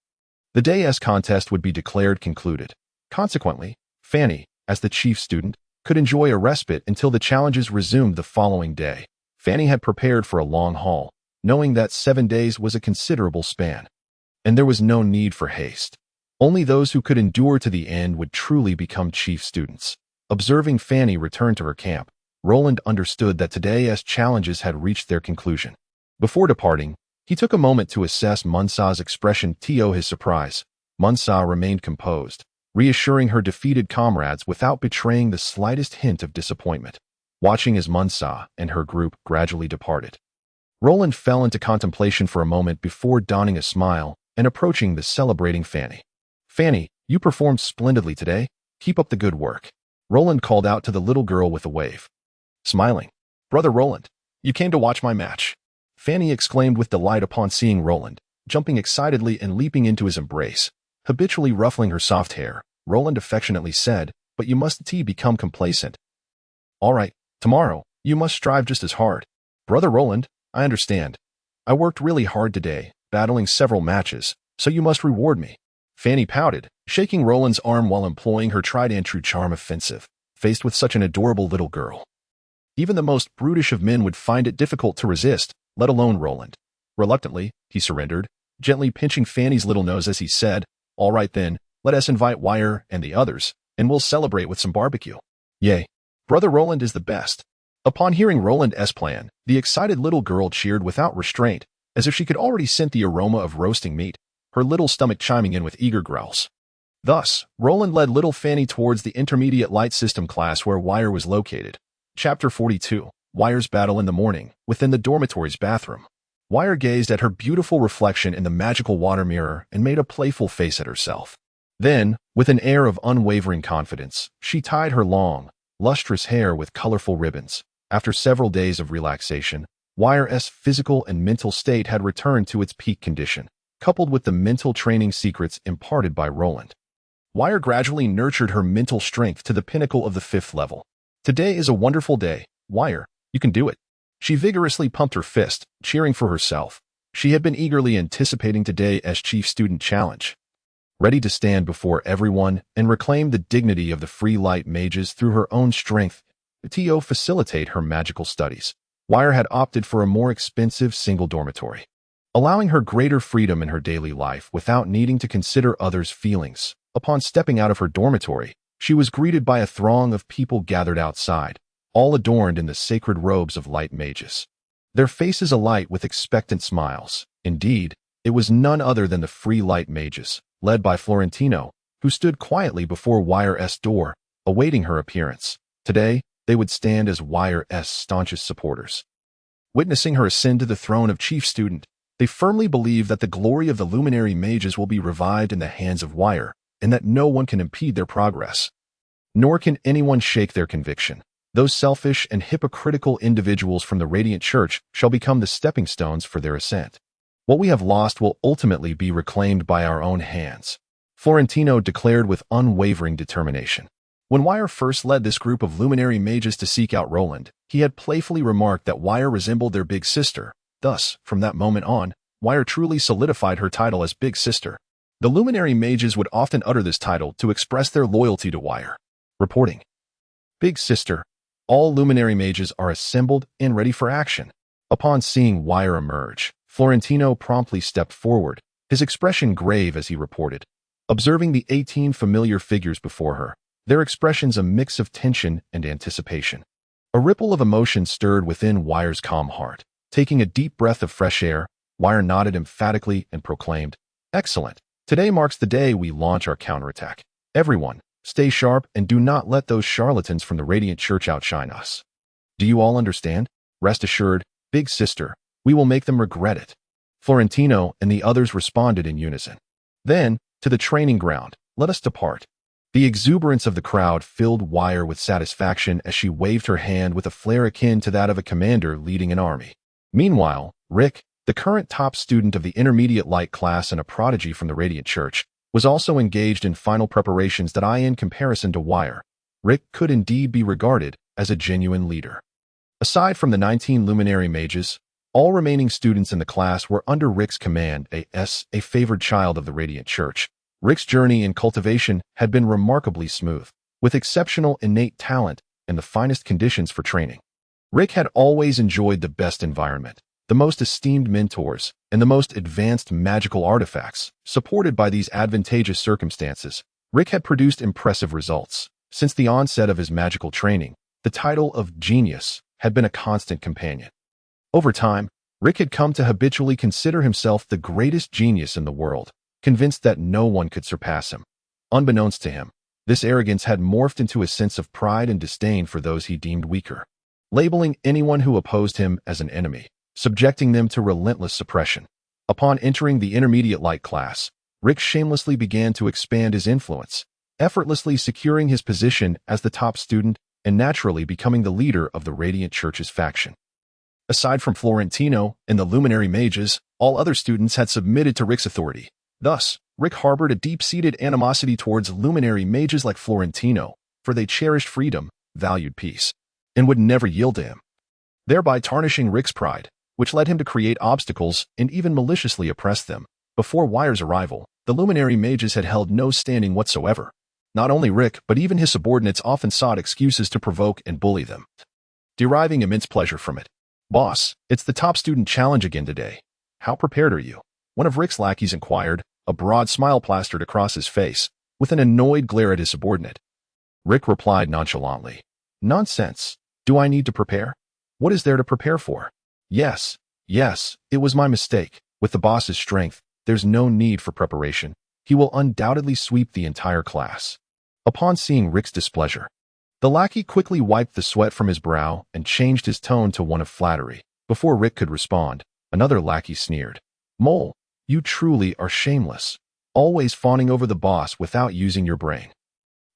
the day's contest would be declared concluded. Consequently, Fanny, as the chief student, could enjoy a respite until the challenges resumed the following day. Fanny had prepared for a long haul, knowing that 7 days was a considerable span, and there was no need for haste. Only those who could endure to the end would truly become chief students. Observing Fanny return to her camp, Roland understood that today's challenges had reached their conclusion. Before departing, he took a moment to assess Munsa's expression. To his surprise, Munsa remained composed, reassuring her defeated comrades without betraying the slightest hint of disappointment. Watching as Munsa and her group gradually departed, Roland fell into contemplation for a moment before donning a smile and approaching the celebrating Fanny. Fanny, you performed splendidly today. Keep up the good work. Roland called out to the little girl with a wave. Smiling, Brother Roland, you came to watch my match. Fanny exclaimed with delight upon seeing Roland, jumping excitedly and leaping into his embrace. Habitually ruffling her soft hair, Roland affectionately said, but you mustn't become complacent. All right, tomorrow, you must strive just as hard. Brother Roland, I understand. I worked really hard today, battling several matches, so you must reward me. Fanny pouted, shaking Roland's arm while employing her tried-and-true charm offensive. Faced with such an adorable little girl, even the most brutish of men would find it difficult to resist, let alone Roland. Reluctantly, he surrendered, gently pinching Fanny's little nose as he said, All right then, let us invite Heir and the others, and we'll celebrate with some barbecue. Yay, Brother Roland is the best. Upon hearing Roland's plan, the excited little girl cheered without restraint, as if she could already scent the aroma of roasting meat, her little stomach chiming in with eager growls. Thus, Roland led little Fanny towards the intermediate light system class where Heir was located. Chapter 42, Heir's Battle in the Morning, within the dormitory's bathroom. Heir gazed at her beautiful reflection in the magical water mirror and made a playful face at herself. Then, with an air of unwavering confidence, she tied her long, lustrous hair with colorful ribbons. After several days of relaxation, Heir's physical and mental state had returned to its peak condition, coupled with the mental training secrets imparted by Roland. Heir gradually nurtured her mental strength to the pinnacle of the 5th level. Today is a wonderful day, Heir. You can do it. She vigorously pumped her fist, cheering for herself. She had been eagerly anticipating today's chief student challenge. Ready to stand before everyone and reclaim the dignity of the free light mages through her own strength, to facilitate her magical studies, Heir had opted for a more expensive single dormitory, allowing her greater freedom in her daily life without needing to consider others' feelings. Upon stepping out of her dormitory, she was greeted by a throng of people gathered outside, all adorned in the sacred robes of light mages, their faces alight with expectant smiles. Indeed, it was none other than the free light mages, led by Florentino, who stood quietly before Heir's door, awaiting her appearance. Today, they would stand as Heir's staunchest supporters. Witnessing her ascend to the throne of chief student, they firmly believe that the glory of the luminary mages will be revived in the hands of Heir, and that no one can impede their progress. Nor can anyone shake their conviction. Those selfish and hypocritical individuals from the Radiant Church shall become the stepping stones for their ascent. What we have lost will ultimately be reclaimed by our own hands, Florentino declared with unwavering determination. When Heir first led this group of luminary mages to seek out Roland, he had playfully remarked that Heir resembled their big sister. Thus, from that moment on, Heir truly solidified her title as Big Sister. The luminary mages would often utter this title to express their loyalty to Heir. Reporting. Big Sister. All luminary mages are assembled and ready for action. Upon seeing Heir emerge, Florentino promptly stepped forward, his expression grave as he reported. Observing the 18 familiar figures before her, their expressions a mix of tension and anticipation. A ripple of emotion stirred within Heir's calm heart. Taking a deep breath of fresh air, Heir nodded emphatically and proclaimed, "Excellent. Today marks the day we launch our counterattack. Everyone, stay sharp and do not let those charlatans from the Radiant Church outshine us. Do you all understand? Rest assured, Big Sister, we will make them regret it." Florentino and the others responded in unison. Then, to the training ground, let us depart. The exuberance of the crowd filled Heir with satisfaction as she waved her hand with a flair akin to that of a commander leading an army. Meanwhile, Rick, the current top student of the intermediate light class and a prodigy from the Radiant Church, was also engaged in final preparations that in comparison to Heir, Rick could indeed be regarded as a genuine leader. Aside from the 19 luminary mages, all remaining students in the class were under Rick's command, a favored child of the Radiant Church. Rick's journey in cultivation had been remarkably smooth, with exceptional innate talent and the finest conditions for training. Rick had always enjoyed the best environment, the most esteemed mentors, and the most advanced magical artifacts. Supported by these advantageous circumstances, Rick had produced impressive results. Since the onset of his magical training, the title of Genius had been a constant companion. Over time, Rick had come to habitually consider himself the greatest genius in the world, convinced that no one could surpass him. Unbeknownst to him, this arrogance had morphed into a sense of pride and disdain for those he deemed weaker, labeling anyone who opposed him as an enemy, subjecting them to relentless suppression. Upon entering the intermediate light class, Rick shamelessly began to expand his influence, effortlessly securing his position as the top student and naturally becoming the leader of the Radiant Church's faction. Aside from Florentino and the luminary mages, all other students had submitted to Rick's authority. Thus, Rick harbored a deep-seated animosity towards luminary mages like Florentino, for they cherished freedom, valued peace, and would never yield to him, thereby tarnishing Rick's pride, which led him to create obstacles and even maliciously oppress them. Before Heir's arrival, the luminary mages had held no standing whatsoever. Not only Rick, but even his subordinates often sought excuses to provoke and bully them, deriving immense pleasure from it. "Boss, it's the top student challenge again today. How prepared are you?" One of Rick's lackeys inquired, a broad smile plastered across his face, with an annoyed glare at his subordinate. Rick replied nonchalantly, "Nonsense. Do I need to prepare? What is there to prepare for? Yes, it was my mistake. With the boss's strength, there's no need for preparation. He will undoubtedly sweep the entire class." Upon seeing Rick's displeasure, the lackey quickly wiped the sweat from his brow and changed his tone to one of flattery. Before Rick could respond, another lackey sneered, "Mole, you truly are shameless, always fawning over the boss without using your brain.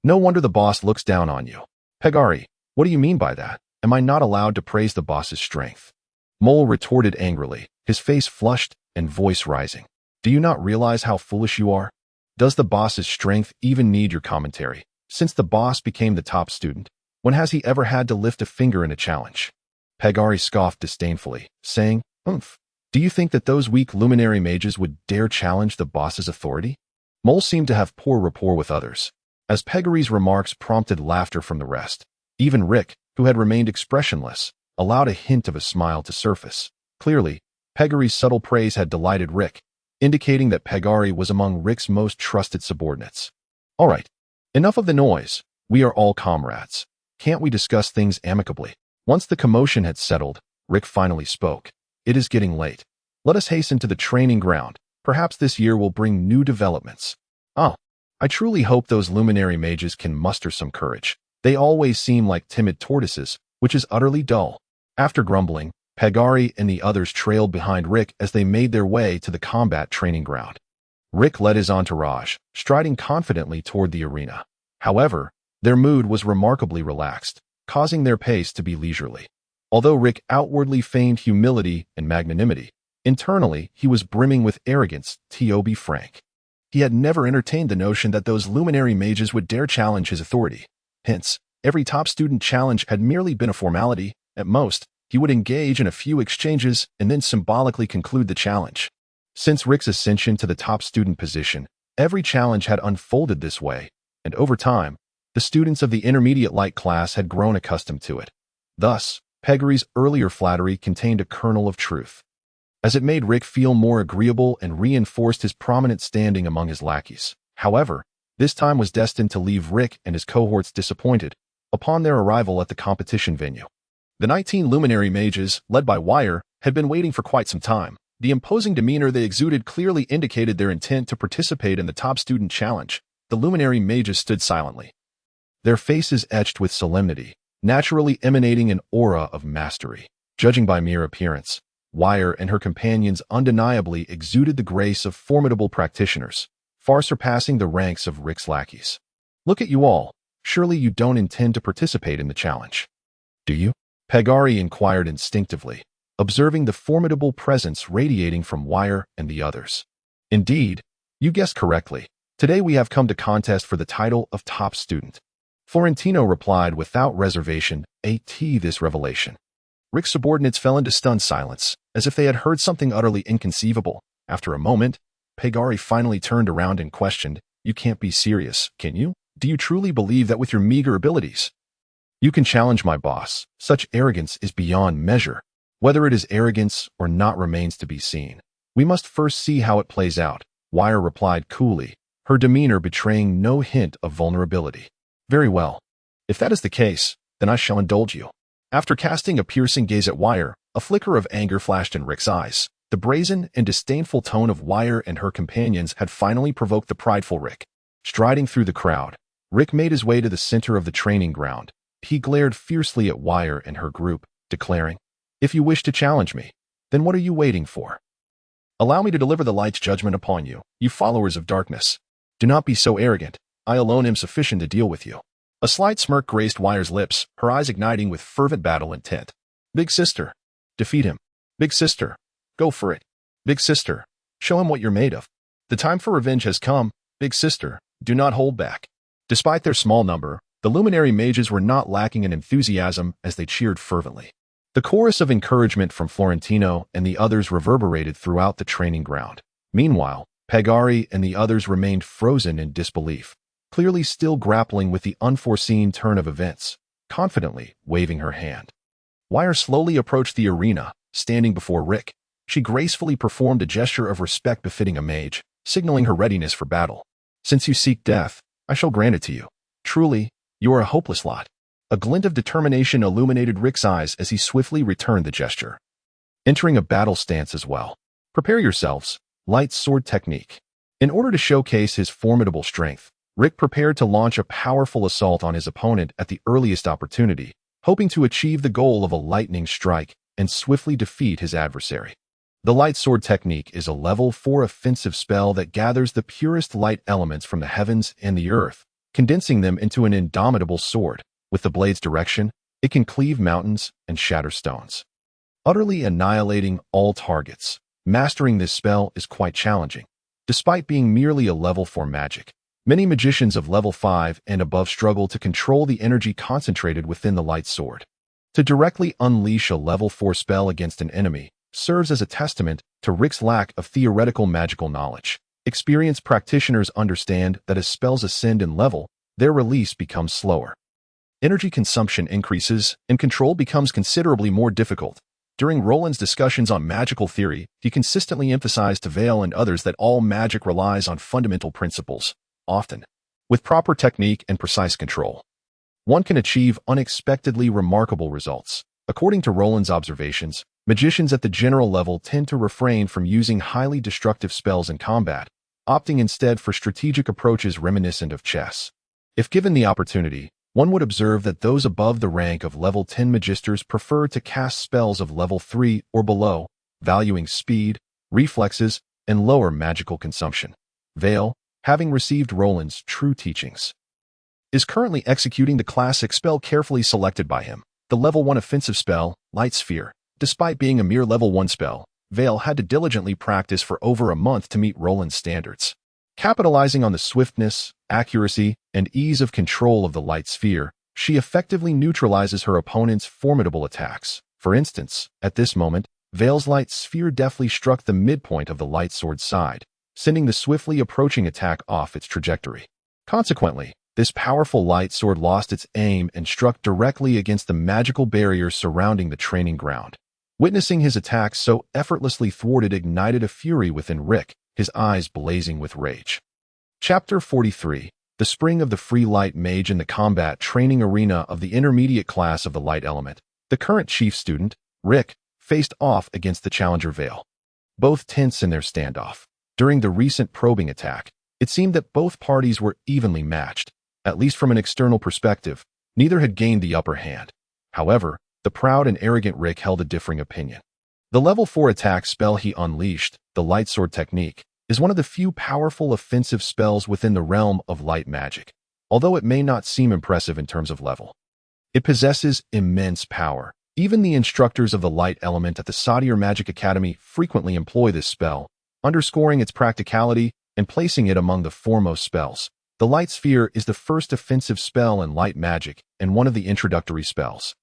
No wonder the boss looks down on you." "Pegari, what do you mean by that? Am I not allowed to praise the boss's strength?" Mole retorted angrily, his face flushed and voice rising. "Do you not realize how foolish you are? Does the boss's strength even need your commentary? Since the boss became the top student, when has he ever had to lift a finger in a challenge?" Pegari scoffed disdainfully, saying, "Umph. Do you think that those weak luminary mages would dare challenge the boss's authority?" Mole seemed to have poor rapport with others, as Pegari's remarks prompted laughter from the rest. Even Rick, who had remained expressionless, allowed a hint of a smile to surface. Clearly, Pegari's subtle praise had delighted Rick, indicating that Pegari was among Rick's most trusted subordinates. "All right, enough of the noise. We are all comrades. Can't we discuss things amicably?" Once the commotion had settled, Rick finally spoke. "It is getting late. Let us hasten to the training ground. Perhaps this year will bring new developments. I truly hope those luminary mages can muster some courage. They always seem like timid tortoises, which is utterly dull. After grumbling, Pagari and the others trailed behind Rick as they made their way to the combat training ground. Rick led his entourage, striding confidently toward the arena. However, their mood was remarkably relaxed, causing their pace to be leisurely. Although Rick outwardly feigned humility and magnanimity, internally he was brimming with arrogance, to be frank. He had never entertained the notion that those luminary mages would dare challenge his authority. Hence, every top student challenge had merely been a formality. At most, he would engage in a few exchanges and then symbolically conclude the challenge. Since Rick's ascension to the top student position, every challenge had unfolded this way, and over time, the students of the intermediate light class had grown accustomed to it. Thus, Pegari's earlier flattery contained a kernel of truth, as it made Rick feel more agreeable and reinforced his prominent standing among his lackeys. However, this time was destined to leave Rick and his cohorts disappointed upon their arrival at the competition venue. The 19 luminary mages, led by Heir, had been waiting for quite some time. The imposing demeanor they exuded clearly indicated their intent to participate in the top student challenge. The luminary mages stood silently, their faces etched with solemnity, naturally emanating an aura of mastery. Judging by mere appearance, Heir and her companions undeniably exuded the grace of formidable practitioners, far surpassing the ranks of Rick's lackeys. Look at you all. Surely you don't intend to participate in the challenge, do you? Pagari inquired instinctively, observing the formidable presence radiating from Heir and the others. Indeed, you guessed correctly. Today we have come to contest for the title of top student. Florentino replied without reservation, this revelation. Rick's subordinates fell into stunned silence, as if they had heard something utterly inconceivable. After a moment, Pagari finally turned around and questioned, "You can't be serious, can you? Do you truly believe that with your meager abilities you can challenge my boss? Such arrogance is beyond measure. Whether it is arrogance or not remains to be seen. We must first see how it plays out," Heir replied coolly, her demeanor betraying no hint of vulnerability. "Very well. If that is the case, then I shall indulge you." After casting a piercing gaze at Heir, a flicker of anger flashed in Rick's eyes. The brazen and disdainful tone of Heir and her companions had finally provoked the prideful Rick. Striding through the crowd, Rick made his way to the center of the training ground. He glared fiercely at Heir and her group, declaring, "If you wish to challenge me, then what are you waiting for? Allow me to deliver the light's judgment upon you, you followers of darkness. Do not be so arrogant. I alone am sufficient to deal with you." A slight smirk graced Heir's lips, her eyes igniting with fervent battle intent. "Big sister, defeat him. Big sister, go for it. Big sister, show him what you're made of. The time for revenge has come. Big sister, do not hold back." Despite their small number, the luminary mages were not lacking in enthusiasm as they cheered fervently. The chorus of encouragement from Florentino and the others reverberated throughout the training ground. Meanwhile, Pagari and the others remained frozen in disbelief, clearly still grappling with the unforeseen turn of events, confidently waving her hand. Heir slowly approached the arena, standing before Rick. She gracefully performed a gesture of respect befitting a mage, signaling her readiness for battle. "Since you seek death, I shall grant it to you. Truly, you are a hopeless lot." A glint of determination illuminated Rick's eyes as he swiftly returned the gesture. Entering a battle stance as well. Prepare yourselves. Light sword technique. In order to showcase his formidable strength, Rick prepared to launch a powerful assault on his opponent at the earliest opportunity, hoping to achieve the goal of a lightning strike and swiftly defeat his adversary. The light sword technique is a level 4 offensive spell that gathers the purest light elements from the heavens and the earth, condensing them into an indomitable sword. With the blade's direction, it can cleave mountains and shatter stones, utterly annihilating all targets. Mastering this spell is quite challenging. Despite being merely a level 4 magic, many magicians of level 5 and above struggle to control the energy concentrated within the light sword. To directly unleash a level 4 spell against an enemy serves as a testament to Rick's lack of theoretical magical knowledge. Experienced practitioners understand that as spells ascend in level, their release becomes slower. Energy consumption increases, and control becomes considerably more difficult. During Roland's discussions on magical theory, he consistently emphasized to Vale and others that all magic relies on fundamental principles. Often, with proper technique and precise control, one can achieve unexpectedly remarkable results. According to Roland's observations, magicians at the general level tend to refrain from using highly destructive spells in combat, opting instead for strategic approaches reminiscent of chess. If given the opportunity, One would observe that those above the rank of level 10 magisters prefer to cast spells of level 3 or below, valuing speed, reflexes, and lower magical consumption. Vale, having received Roland's true teachings, is currently executing the classic spell carefully selected by him, the level 1 offensive spell, Light Sphere. Despite being a mere level 1 spell, Vale had to diligently practice for over a month to meet Roland's standards. Capitalizing on the swiftness, accuracy, and ease of control of the Light Sphere, she effectively neutralizes her opponent's formidable attacks. For instance, at this moment, Vale's Light Sphere deftly struck the midpoint of the Light Sword's side, sending the swiftly approaching attack off its trajectory. Consequently, this powerful Light Sword lost its aim and struck directly against the magical barriers surrounding the training ground. Witnessing his attack so effortlessly thwarted ignited a fury within Rick, his eyes blazing with rage. Chapter 43. The Spring of the Free Light Mage in the combat training arena of the intermediate class of the Light Element. The current chief student, Rick, faced off against the challenger Vale. Both tense in their standoff. During the recent probing attack, it seemed that both parties were evenly matched. At least from an external perspective, neither had gained the upper hand. However, the proud and arrogant Rick held a differing opinion. The level 4 attack spell he unleashed, the Light Sword technique, is one of the few powerful offensive spells within the realm of light magic, although it may not seem impressive in terms of level. It possesses immense power. Even the instructors of the light element at the Sadir Magic Academy frequently employ this spell, underscoring its practicality and placing it among the foremost spells. The Light Sphere is the first offensive spell in light magic and one of the introductory spells.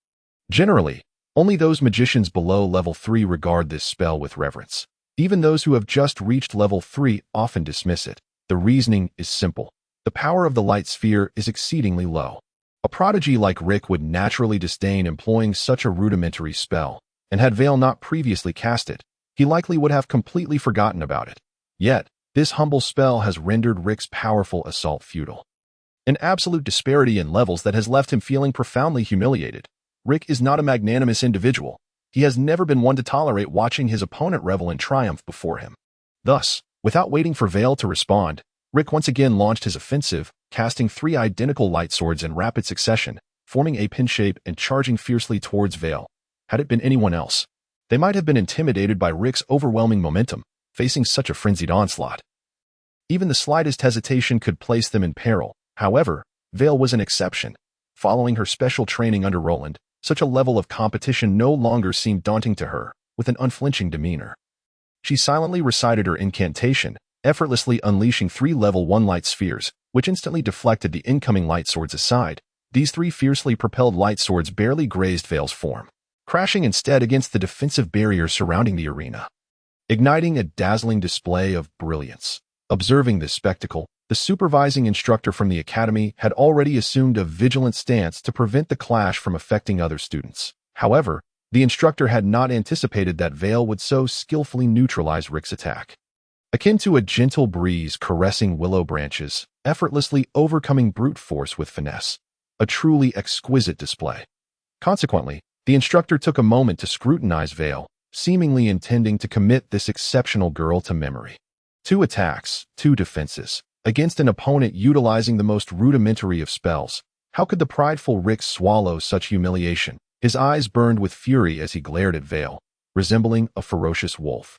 Generally, only those magicians below level 3 regard this spell with reverence. Even those who have just reached level 3 often dismiss it. The reasoning is simple. The power of the Light Sphere is exceedingly low. A prodigy like Rick would naturally disdain employing such a rudimentary spell, and had Vale not previously cast it, he likely would have completely forgotten about it. Yet, this humble spell has rendered Rick's powerful assault futile. An absolute disparity in levels that has left him feeling profoundly humiliated. Rick is not a magnanimous individual. He has never been one to tolerate watching his opponent revel in triumph before him. Thus, without waiting for Vale to respond, Rick once again launched his offensive, casting 3 identical light swords in rapid succession, forming a pin shape and charging fiercely towards Vale. Had it been anyone else, they might have been intimidated by Rick's overwhelming momentum, facing such a frenzied onslaught. Even the slightest hesitation could place them in peril. However, Vale was an exception. Following her special training under Roland, such a level of competition no longer seemed daunting to her. With an unflinching demeanor, she silently recited her incantation, effortlessly unleashing 3 level 1 light spheres, which instantly deflected the incoming light swords aside. These 3 fiercely propelled light swords barely grazed Vale's form, crashing instead against the defensive barriers surrounding the arena, igniting a dazzling display of brilliance. Observing this spectacle, the supervising instructor from the academy had already assumed a vigilant stance to prevent the clash from affecting other students. However, the instructor had not anticipated that Vale would so skillfully neutralize Rick's attack. Akin to a gentle breeze caressing willow branches, effortlessly overcoming brute force with finesse. A truly exquisite display. Consequently, the instructor took a moment to scrutinize Vale, seemingly intending to commit this exceptional girl to memory. 2 attacks, 2 defenses, against an opponent utilizing the most rudimentary of spells. How could the prideful Rick swallow such humiliation? His eyes burned with fury as he glared at Vale, resembling a ferocious wolf.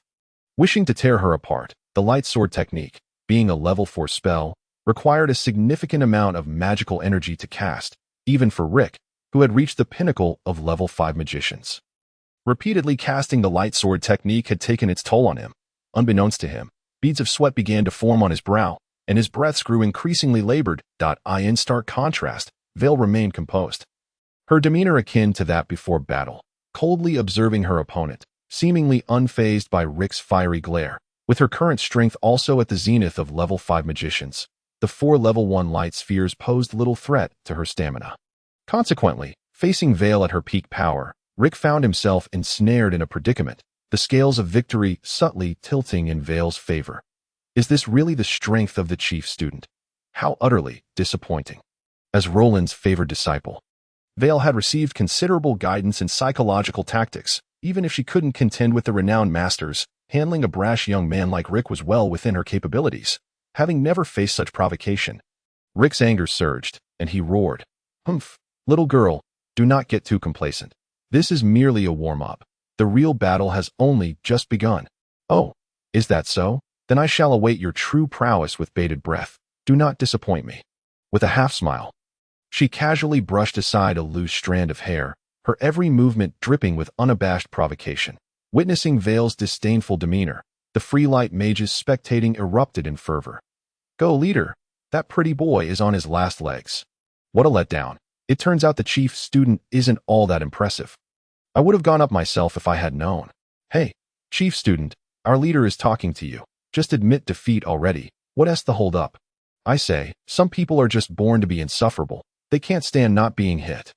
Wishing to tear her apart, the Light Sword technique, being a level 4 spell, required a significant amount of magical energy to cast, even for Rick, who had reached the pinnacle of level 5 magicians. Repeatedly casting the Light Sword technique had taken its toll on him. Unbeknownst to him, beads of sweat began to form on his brow, and his breaths grew increasingly labored. In stark contrast, Vale remained composed. Her demeanor akin to that before battle, coldly observing her opponent, seemingly unfazed by Rick's fiery glare. With her current strength also at the zenith of level 5 magicians, the 4 level 1 light spheres posed little threat to her stamina. Consequently, facing Vale at her peak power, Rick found himself ensnared in a predicament, the scales of victory subtly tilting in Vale's favor. Is this really the strength of the chief student? How utterly disappointing. As Roland's favored disciple, Vale had received considerable guidance in psychological tactics. Even if she couldn't contend with the renowned masters, handling a brash young man like Rick was well within her capabilities. Having never faced such provocation, Rick's anger surged, and he roared, Humph, little girl, do not get too complacent. This is merely a warm-up. The real battle has only just begun. Oh, is that so? Then I shall await your true prowess with bated breath. Do not disappoint me. With a half-smile, she casually brushed aside a loose strand of hair, her every movement dripping with unabashed provocation. Witnessing Vale's disdainful demeanor, the Freelight mages spectating erupted in fervor. Go, leader. That pretty boy is on his last legs. What a letdown. It turns out the chief student isn't all that impressive. I would have gone up myself if I had known. Hey, chief student, our leader is talking to you. Just admit defeat already. What's the hold up? I say, some people are just born to be insufferable. They can't stand not being hit.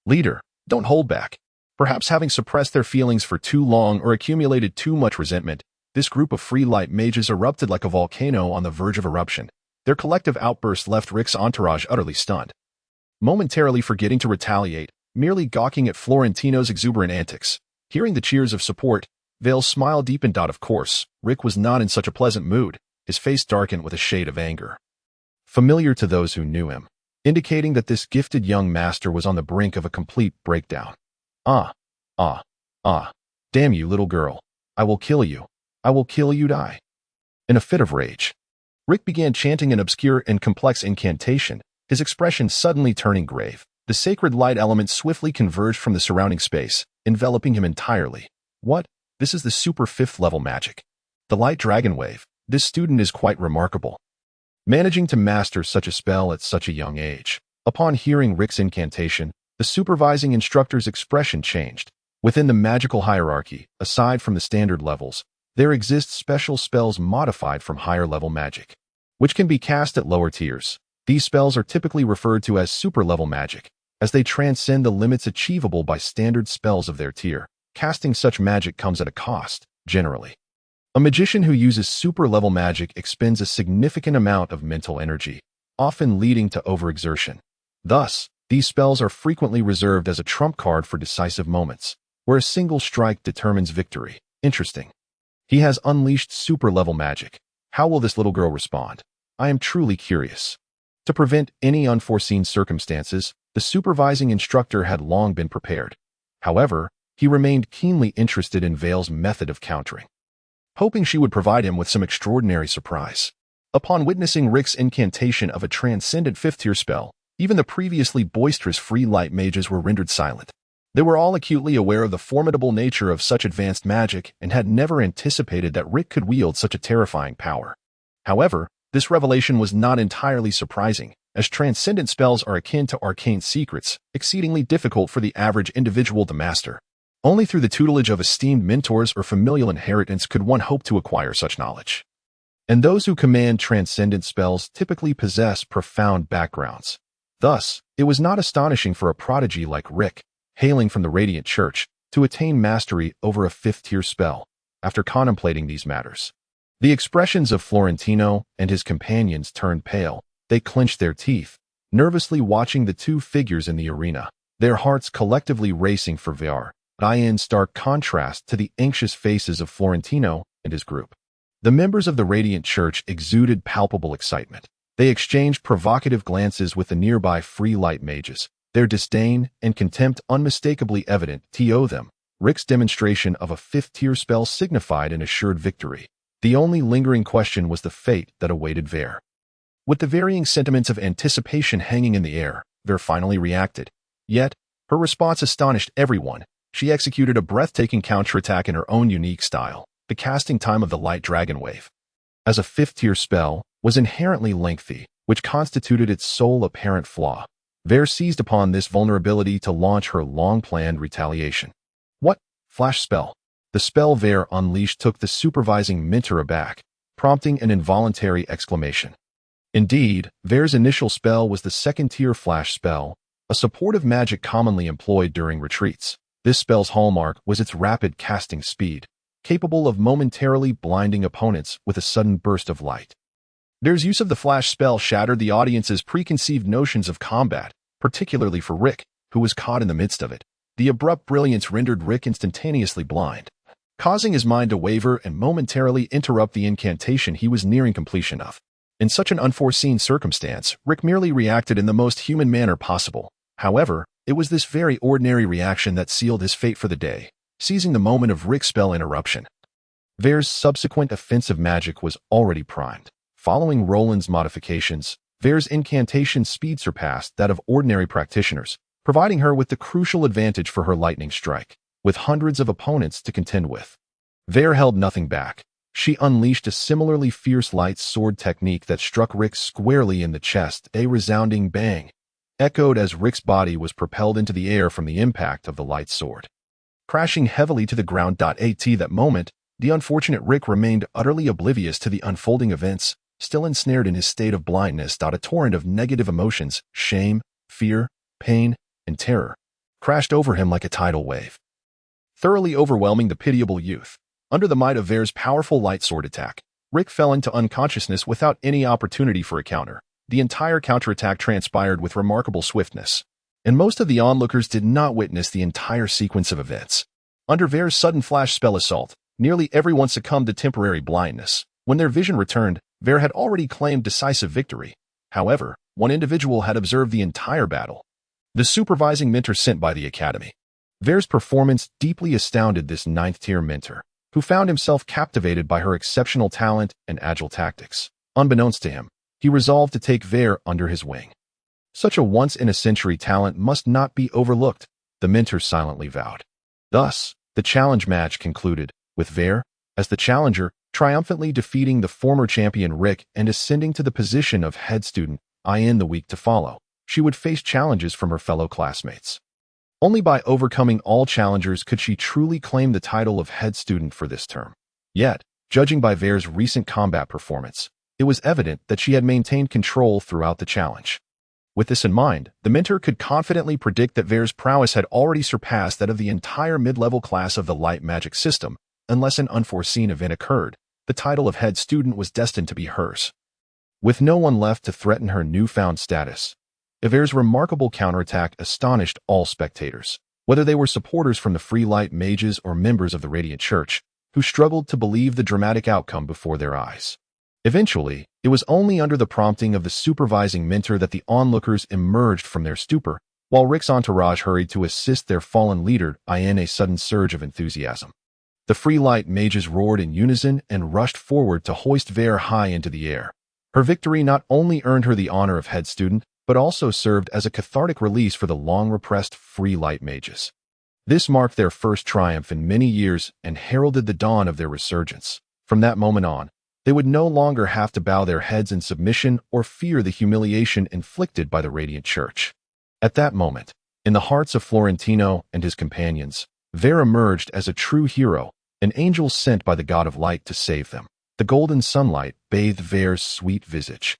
Leader, don't hold back. Perhaps having suppressed their feelings for too long or accumulated too much resentment, this group of Freelight mages erupted like a volcano on the verge of eruption. Their collective outburst left Rick's entourage utterly stunned. Momentarily forgetting to retaliate, merely gawking at Florentino's exuberant antics. Hearing the cheers of support, Vale's smile deepened. Of course, Rick was not in such a pleasant mood, his face darkened with a shade of anger. Familiar to those who knew him, indicating that this gifted young master was on the brink of a complete breakdown. Damn you, little girl. I will kill you. I will kill you, die. In a fit of rage, Rick began chanting an obscure and complex incantation, his expression suddenly turning grave. The sacred light element swiftly converged from the surrounding space, enveloping him entirely. What? This is the super 5th level magic. The light dragon wave. This student is quite remarkable. Managing to master such a spell at such a young age. Upon hearing Rick's incantation, the supervising instructor's expression changed. Within the magical hierarchy, aside from the standard levels, there exist special spells modified from higher level magic, which can be cast at lower tiers. These spells are typically referred to as super level magic, as they transcend the limits achievable by standard spells of their tier. Casting such magic comes at a cost, generally. A magician who uses super level magic expends a significant amount of mental energy, often leading to overexertion. Thus, these spells are frequently reserved as a trump card for decisive moments, where a single strike determines victory. Interesting. He has unleashed super level magic. How will this little girl respond? I am truly curious. To prevent any unforeseen circumstances, the supervising instructor had long been prepared. However, he remained keenly interested in Vale's method of countering, hoping she would provide him with some extraordinary surprise. Upon witnessing Rick's incantation of a transcendent 5th-tier spell, even the previously boisterous Freelight mages were rendered silent. They were all acutely aware of the formidable nature of such advanced magic and had never anticipated that Rick could wield such a terrifying power. However, this revelation was not entirely surprising, as transcendent spells are akin to arcane secrets, exceedingly difficult for the average individual to master. Only through the tutelage of esteemed mentors or familial inheritance could one hope to acquire such knowledge. And those who command transcendent spells typically possess profound backgrounds. Thus, it was not astonishing for a prodigy like Rick, hailing from the Radiant Church, to attain mastery over a 5th-tier spell. After contemplating these matters, the expressions of Florentino and his companions turned pale. They clenched their teeth, nervously watching the two figures in the arena, their hearts collectively racing for Heir, in stark contrast to the anxious faces of Florentino and his group. The members of the Radiant Church exuded palpable excitement. They exchanged provocative glances with the nearby Freelight mages, their disdain and contempt unmistakably evident to them. Rick's demonstration of a 5th-tier spell signified an assured victory. The only lingering question was the fate that awaited Heir. With the varying sentiments of anticipation hanging in the air, Heir finally reacted. Yet, her response astonished everyone. She executed a breathtaking counterattack in her own unique style. The casting time of the light dragon wave, as a 5th-tier spell, was inherently lengthy, which constituted its sole apparent flaw. Heir seized upon this vulnerability to launch her long-planned retaliation. What? Flash spell. The spell Heir unleashed took the supervising mentor aback, prompting an involuntary exclamation. Indeed, Heir's initial spell was the 2nd-tier flash spell, a supportive magic commonly employed during retreats. This spell's hallmark was its rapid casting speed, capable of momentarily blinding opponents with a sudden burst of light. Heir's use of the flash spell shattered the audience's preconceived notions of combat, particularly for Rick, who was caught in the midst of it. The abrupt brilliance rendered Rick instantaneously blind, causing his mind to waver and momentarily interrupt the incantation he was nearing completion of. In such an unforeseen circumstance, Rick merely reacted in the most human manner possible. However, it was this very ordinary reaction that sealed his fate for the day, seizing the moment of Rick's spell interruption. Heir's subsequent offensive magic was already primed. Following Roland's modifications, Heir's incantation speed surpassed that of ordinary practitioners, providing her with the crucial advantage for her lightning strike, with hundreds of opponents to contend with. Heir held nothing back. She unleashed a similarly fierce light sword technique that struck Rick squarely in the chest. A resounding bang echoed as Rick's body was propelled into the air from the impact of the light sword. Crashing heavily to the ground. At that moment, the unfortunate Rick remained utterly oblivious to the unfolding events, still ensnared in his state of blindness. A torrent of negative emotions, shame, fear, pain, and terror, crashed over him like a tidal wave, thoroughly overwhelming the pitiable youth. Under the might of Heir's powerful light sword attack, Rick fell into unconsciousness without any opportunity for a counter. The entire counterattack transpired with remarkable swiftness, and most of the onlookers did not witness the entire sequence of events. Under Heir's sudden flash spell assault, nearly everyone succumbed to temporary blindness. When their vision returned, Heir had already claimed decisive victory. However, one individual had observed the entire battle. The supervising mentor sent by the Academy. Heir's performance deeply astounded this ninth-tier mentor, who found himself captivated by her exceptional talent and agile tactics. Unbeknownst to him, he resolved to take Heir under his wing. Such a once-in-a-century talent must not be overlooked, the mentor silently vowed. Thus, the challenge match concluded, with Heir, as the challenger, triumphantly defeating the former champion Rick and ascending to the position of head student. In the week to follow, she would face challenges from her fellow classmates. Only by overcoming all challengers could she truly claim the title of head student for this term. Yet, judging by Heir's recent combat performance, it was evident that she had maintained control throughout the challenge. With this in mind, the mentor could confidently predict that Heir's prowess had already surpassed that of the entire mid-level class of the light magic system. Unless an unforeseen event occurred, the title of head student was destined to be hers. With no one left to threaten her newfound status, Heir's remarkable counterattack astonished all spectators, whether they were supporters from the Free Light Mages or members of the Radiant Church, who struggled to believe the dramatic outcome before their eyes. Eventually, it was only under the prompting of the supervising mentor that the onlookers emerged from their stupor, while Rick's entourage hurried to assist their fallen leader in a sudden surge of enthusiasm. The Free Light Mages roared in unison and rushed forward to hoist Heir high into the air. Her victory not only earned her the honor of head student, but also served as a cathartic release for the long-repressed Free Light Mages. This marked their first triumph in many years and heralded the dawn of their resurgence. From that moment on, they would no longer have to bow their heads in submission or fear the humiliation inflicted by the Radiant Church. At that moment, in the hearts of Florentino and his companions, Heir emerged as a true hero, an angel sent by the god of light to save them. The golden sunlight bathed Heir's sweet visage.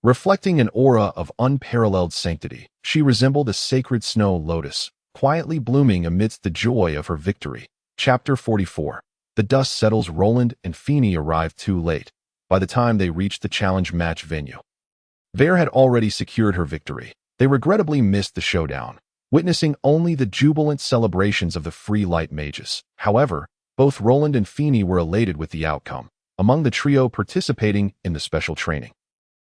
Reflecting an aura of unparalleled sanctity, she resembled a sacred snow lotus, quietly blooming amidst the joy of her victory. Chapter 44. The dust settles. Roland and Feeney arrived too late. By the time they reached the challenge match venue, Heir had already secured her victory. They regrettably missed the showdown, witnessing only the jubilant celebrations of the Free Light Mages. However, both Roland and Feeney were elated with the outcome. Among the trio participating in the special training,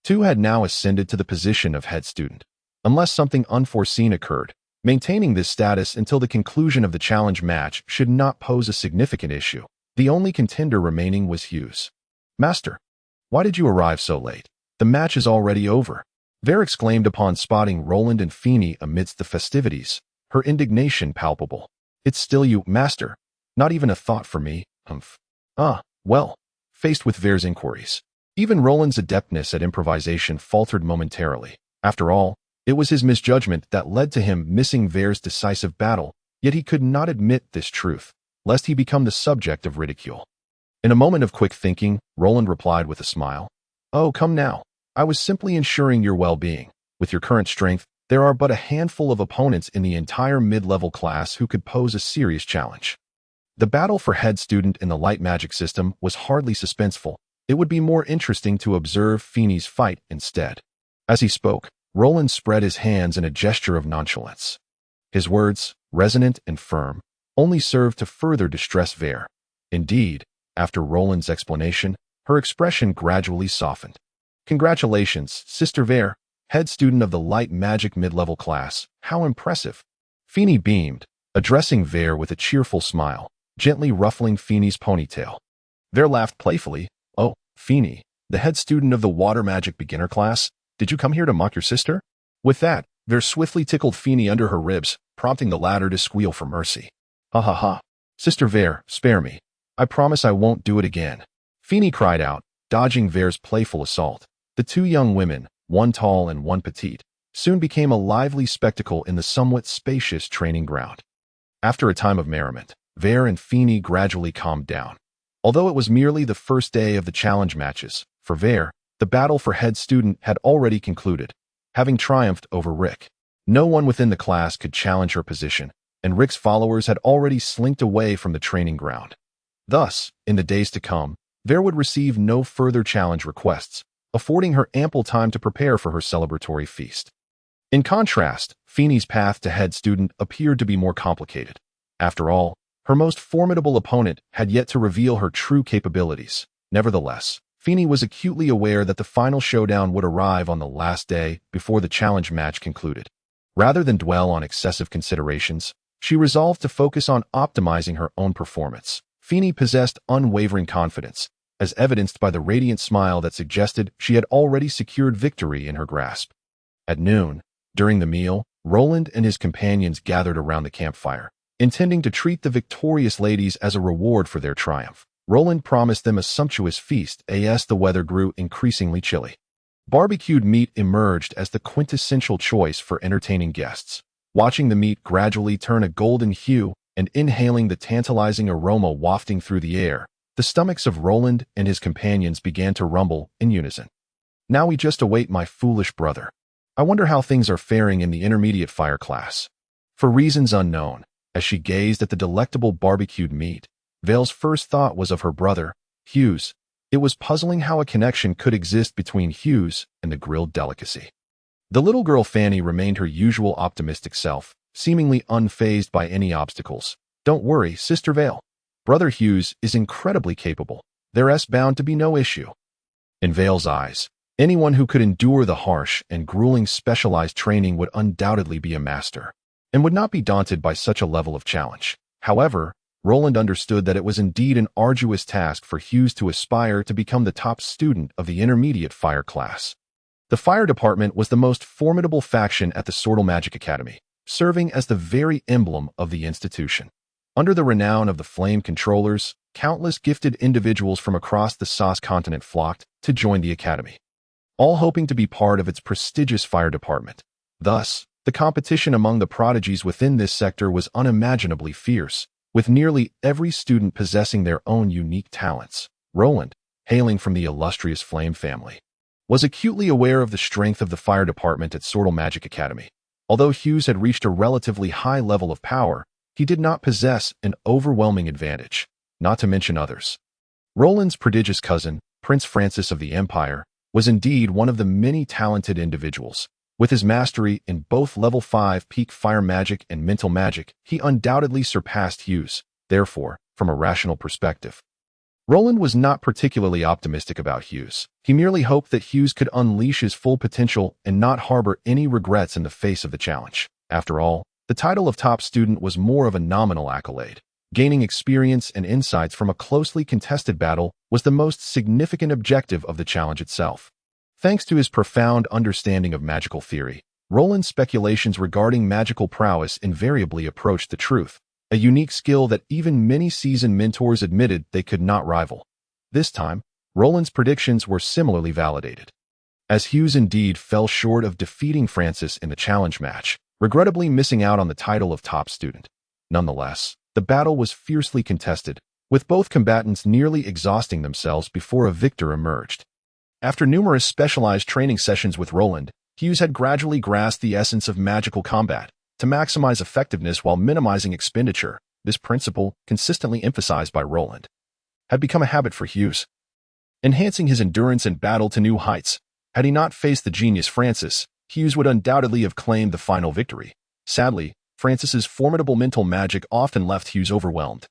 two had now ascended to the position of head student. Unless something unforeseen occurred, maintaining this status until the conclusion of the challenge match should not pose a significant issue. The only contender remaining was Hughes. "Master, why did you arrive so late? The match is already over," Heir exclaimed upon spotting Roland and Feeney amidst the festivities, her indignation palpable. "It's still you, Master. Not even a thought for me, humph." Well, faced with Heir's inquiries, even Roland's adeptness at improvisation faltered momentarily. After all, it was his misjudgment that led to him missing Heir's decisive battle, yet he could not admit this truth, lest he become the subject of ridicule. In a moment of quick thinking, Roland replied with a smile, "Oh, come now. I was simply ensuring your well-being. With your current strength, there are but a handful of opponents in the entire mid-level class who could pose a serious challenge." The battle for head student in the light magic system was hardly suspenseful. It would be more interesting to observe Feeney's fight instead. As he spoke, Roland spread his hands in a gesture of nonchalance. His words, resonant and firm, only served to further distress Heir. Indeed, after Roland's explanation, her expression gradually softened. "Congratulations, Sister Heir. head student of the light magic mid-level class. How impressive. Feeny beamed, addressing Heir with a cheerful smile, gently ruffling Feeny's ponytail. Heir laughed playfully. Oh, Feeny, the head student of the water magic beginner class, did you come here to mock your sister? With that, Heir swiftly tickled Feeny under her ribs, prompting the latter to squeal for mercy. Ha ha ha. Sister Heir, spare me. I promise I won't do it again. Feeny cried out, dodging Heir's playful assault. The two young women, one tall and one petite, soon became a lively spectacle in the somewhat spacious training ground. After a time of merriment, Heir and Feeny gradually calmed down. Although it was merely the first day of the challenge matches, for Heir, the battle for head student had already concluded, having triumphed over Rick. No one within the class could challenge her position, and Rick's followers had already slinked away from the training ground. Thus, in the days to come, Heir would receive no further challenge requests, affording her ample time to prepare for her celebratory feast. In contrast, Feeny's path to head student appeared to be more complicated. After all, her most formidable opponent had yet to reveal her true capabilities. Nevertheless, Feeny was acutely aware that the final showdown would arrive on the last day before the challenge match concluded. Rather than dwell on excessive considerations, she resolved to focus on optimizing her own performance. Feeny possessed unwavering confidence, as evidenced by the radiant smile that suggested she had already secured victory in her grasp. At noon, during the meal, Roland and his companions gathered around the campfire, intending to treat the victorious ladies as a reward for their triumph. Roland promised them a sumptuous feast as the weather grew increasingly chilly. Barbecued meat emerged as the quintessential choice for entertaining guests. Watching the meat gradually turn a golden hue and inhaling the tantalizing aroma wafting through the air, the stomachs of Roland and his companions began to rumble in unison. Now we just await my foolish brother. I wonder how things are faring in the intermediate fire class. For reasons unknown, as she gazed at the delectable barbecued meat, Vale's first thought was of her brother, Hughes. It was puzzling how a connection could exist between Hughes and the grilled delicacy. The little girl Fanny remained her usual optimistic self, seemingly unfazed by any obstacles. Don't worry, Sister Vale. Brother Hughes is incredibly capable. There's bound to be no issue. In Vale's eyes, anyone who could endure the harsh and grueling specialized training would undoubtedly be a master, and would not be daunted by such a level of challenge. However, Roland understood that it was indeed an arduous task for Hughes to aspire to become the top student of the intermediate fire class. The fire department was the most formidable faction at the Soul Magic Academy, serving as the very emblem of the institution. Under the renown of the Flame Controllers, countless gifted individuals from across the Sauce continent flocked to join the academy, all hoping to be part of its prestigious fire department. Thus, the competition among the prodigies within this sector was unimaginably fierce, with nearly every student possessing their own unique talents. Roland, hailing from the illustrious Flame family, was acutely aware of the strength of the fire department at Soul Magic Academy. Although Hughes had reached a relatively high level of power, he did not possess an overwhelming advantage, not to mention others. Roland's prodigious cousin, Prince Francis of the Empire, was indeed one of the many talented individuals. With his mastery in both level 5 peak fire magic and mental magic, he undoubtedly surpassed Hughes. Therefore, from a rational perspective, Roland was not particularly optimistic about Hughes. He merely hoped that Hughes could unleash his full potential and not harbor any regrets in the face of the challenge. After all, the title of top student was more of a nominal accolade. Gaining experience and insights from a closely contested battle was the most significant objective of the challenge itself. Thanks to his profound understanding of magical theory, Roland's speculations regarding magical prowess invariably approached the truth, a unique skill that even many seasoned mentors admitted they could not rival. This time, Roland's predictions were similarly validated. As Hughes indeed fell short of defeating Francis in the challenge match, regrettably missing out on the title of top student. Nonetheless, the battle was fiercely contested, with both combatants nearly exhausting themselves before a victor emerged. After numerous specialized training sessions with Roland, Hughes had gradually grasped the essence of magical combat. To maximize effectiveness while minimizing expenditure, this principle, consistently emphasized by Roland, had become a habit for Hughes, enhancing his endurance and battle to new heights. Had he not faced the genius Francis, Hughes would undoubtedly have claimed the final victory. Sadly, Francis's formidable mental magic often left Hughes overwhelmed,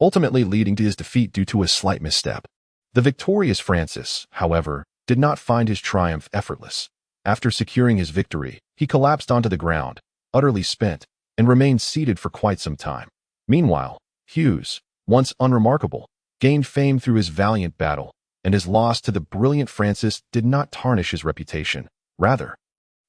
ultimately leading to his defeat due to a slight misstep. The victorious Francis, however, did not find his triumph effortless. After securing his victory, he collapsed onto the ground, utterly spent, and remained seated for quite some time. Meanwhile, Hughes, once unremarkable, gained fame through his valiant battle, and his loss to the brilliant Francis did not tarnish his reputation. Rather,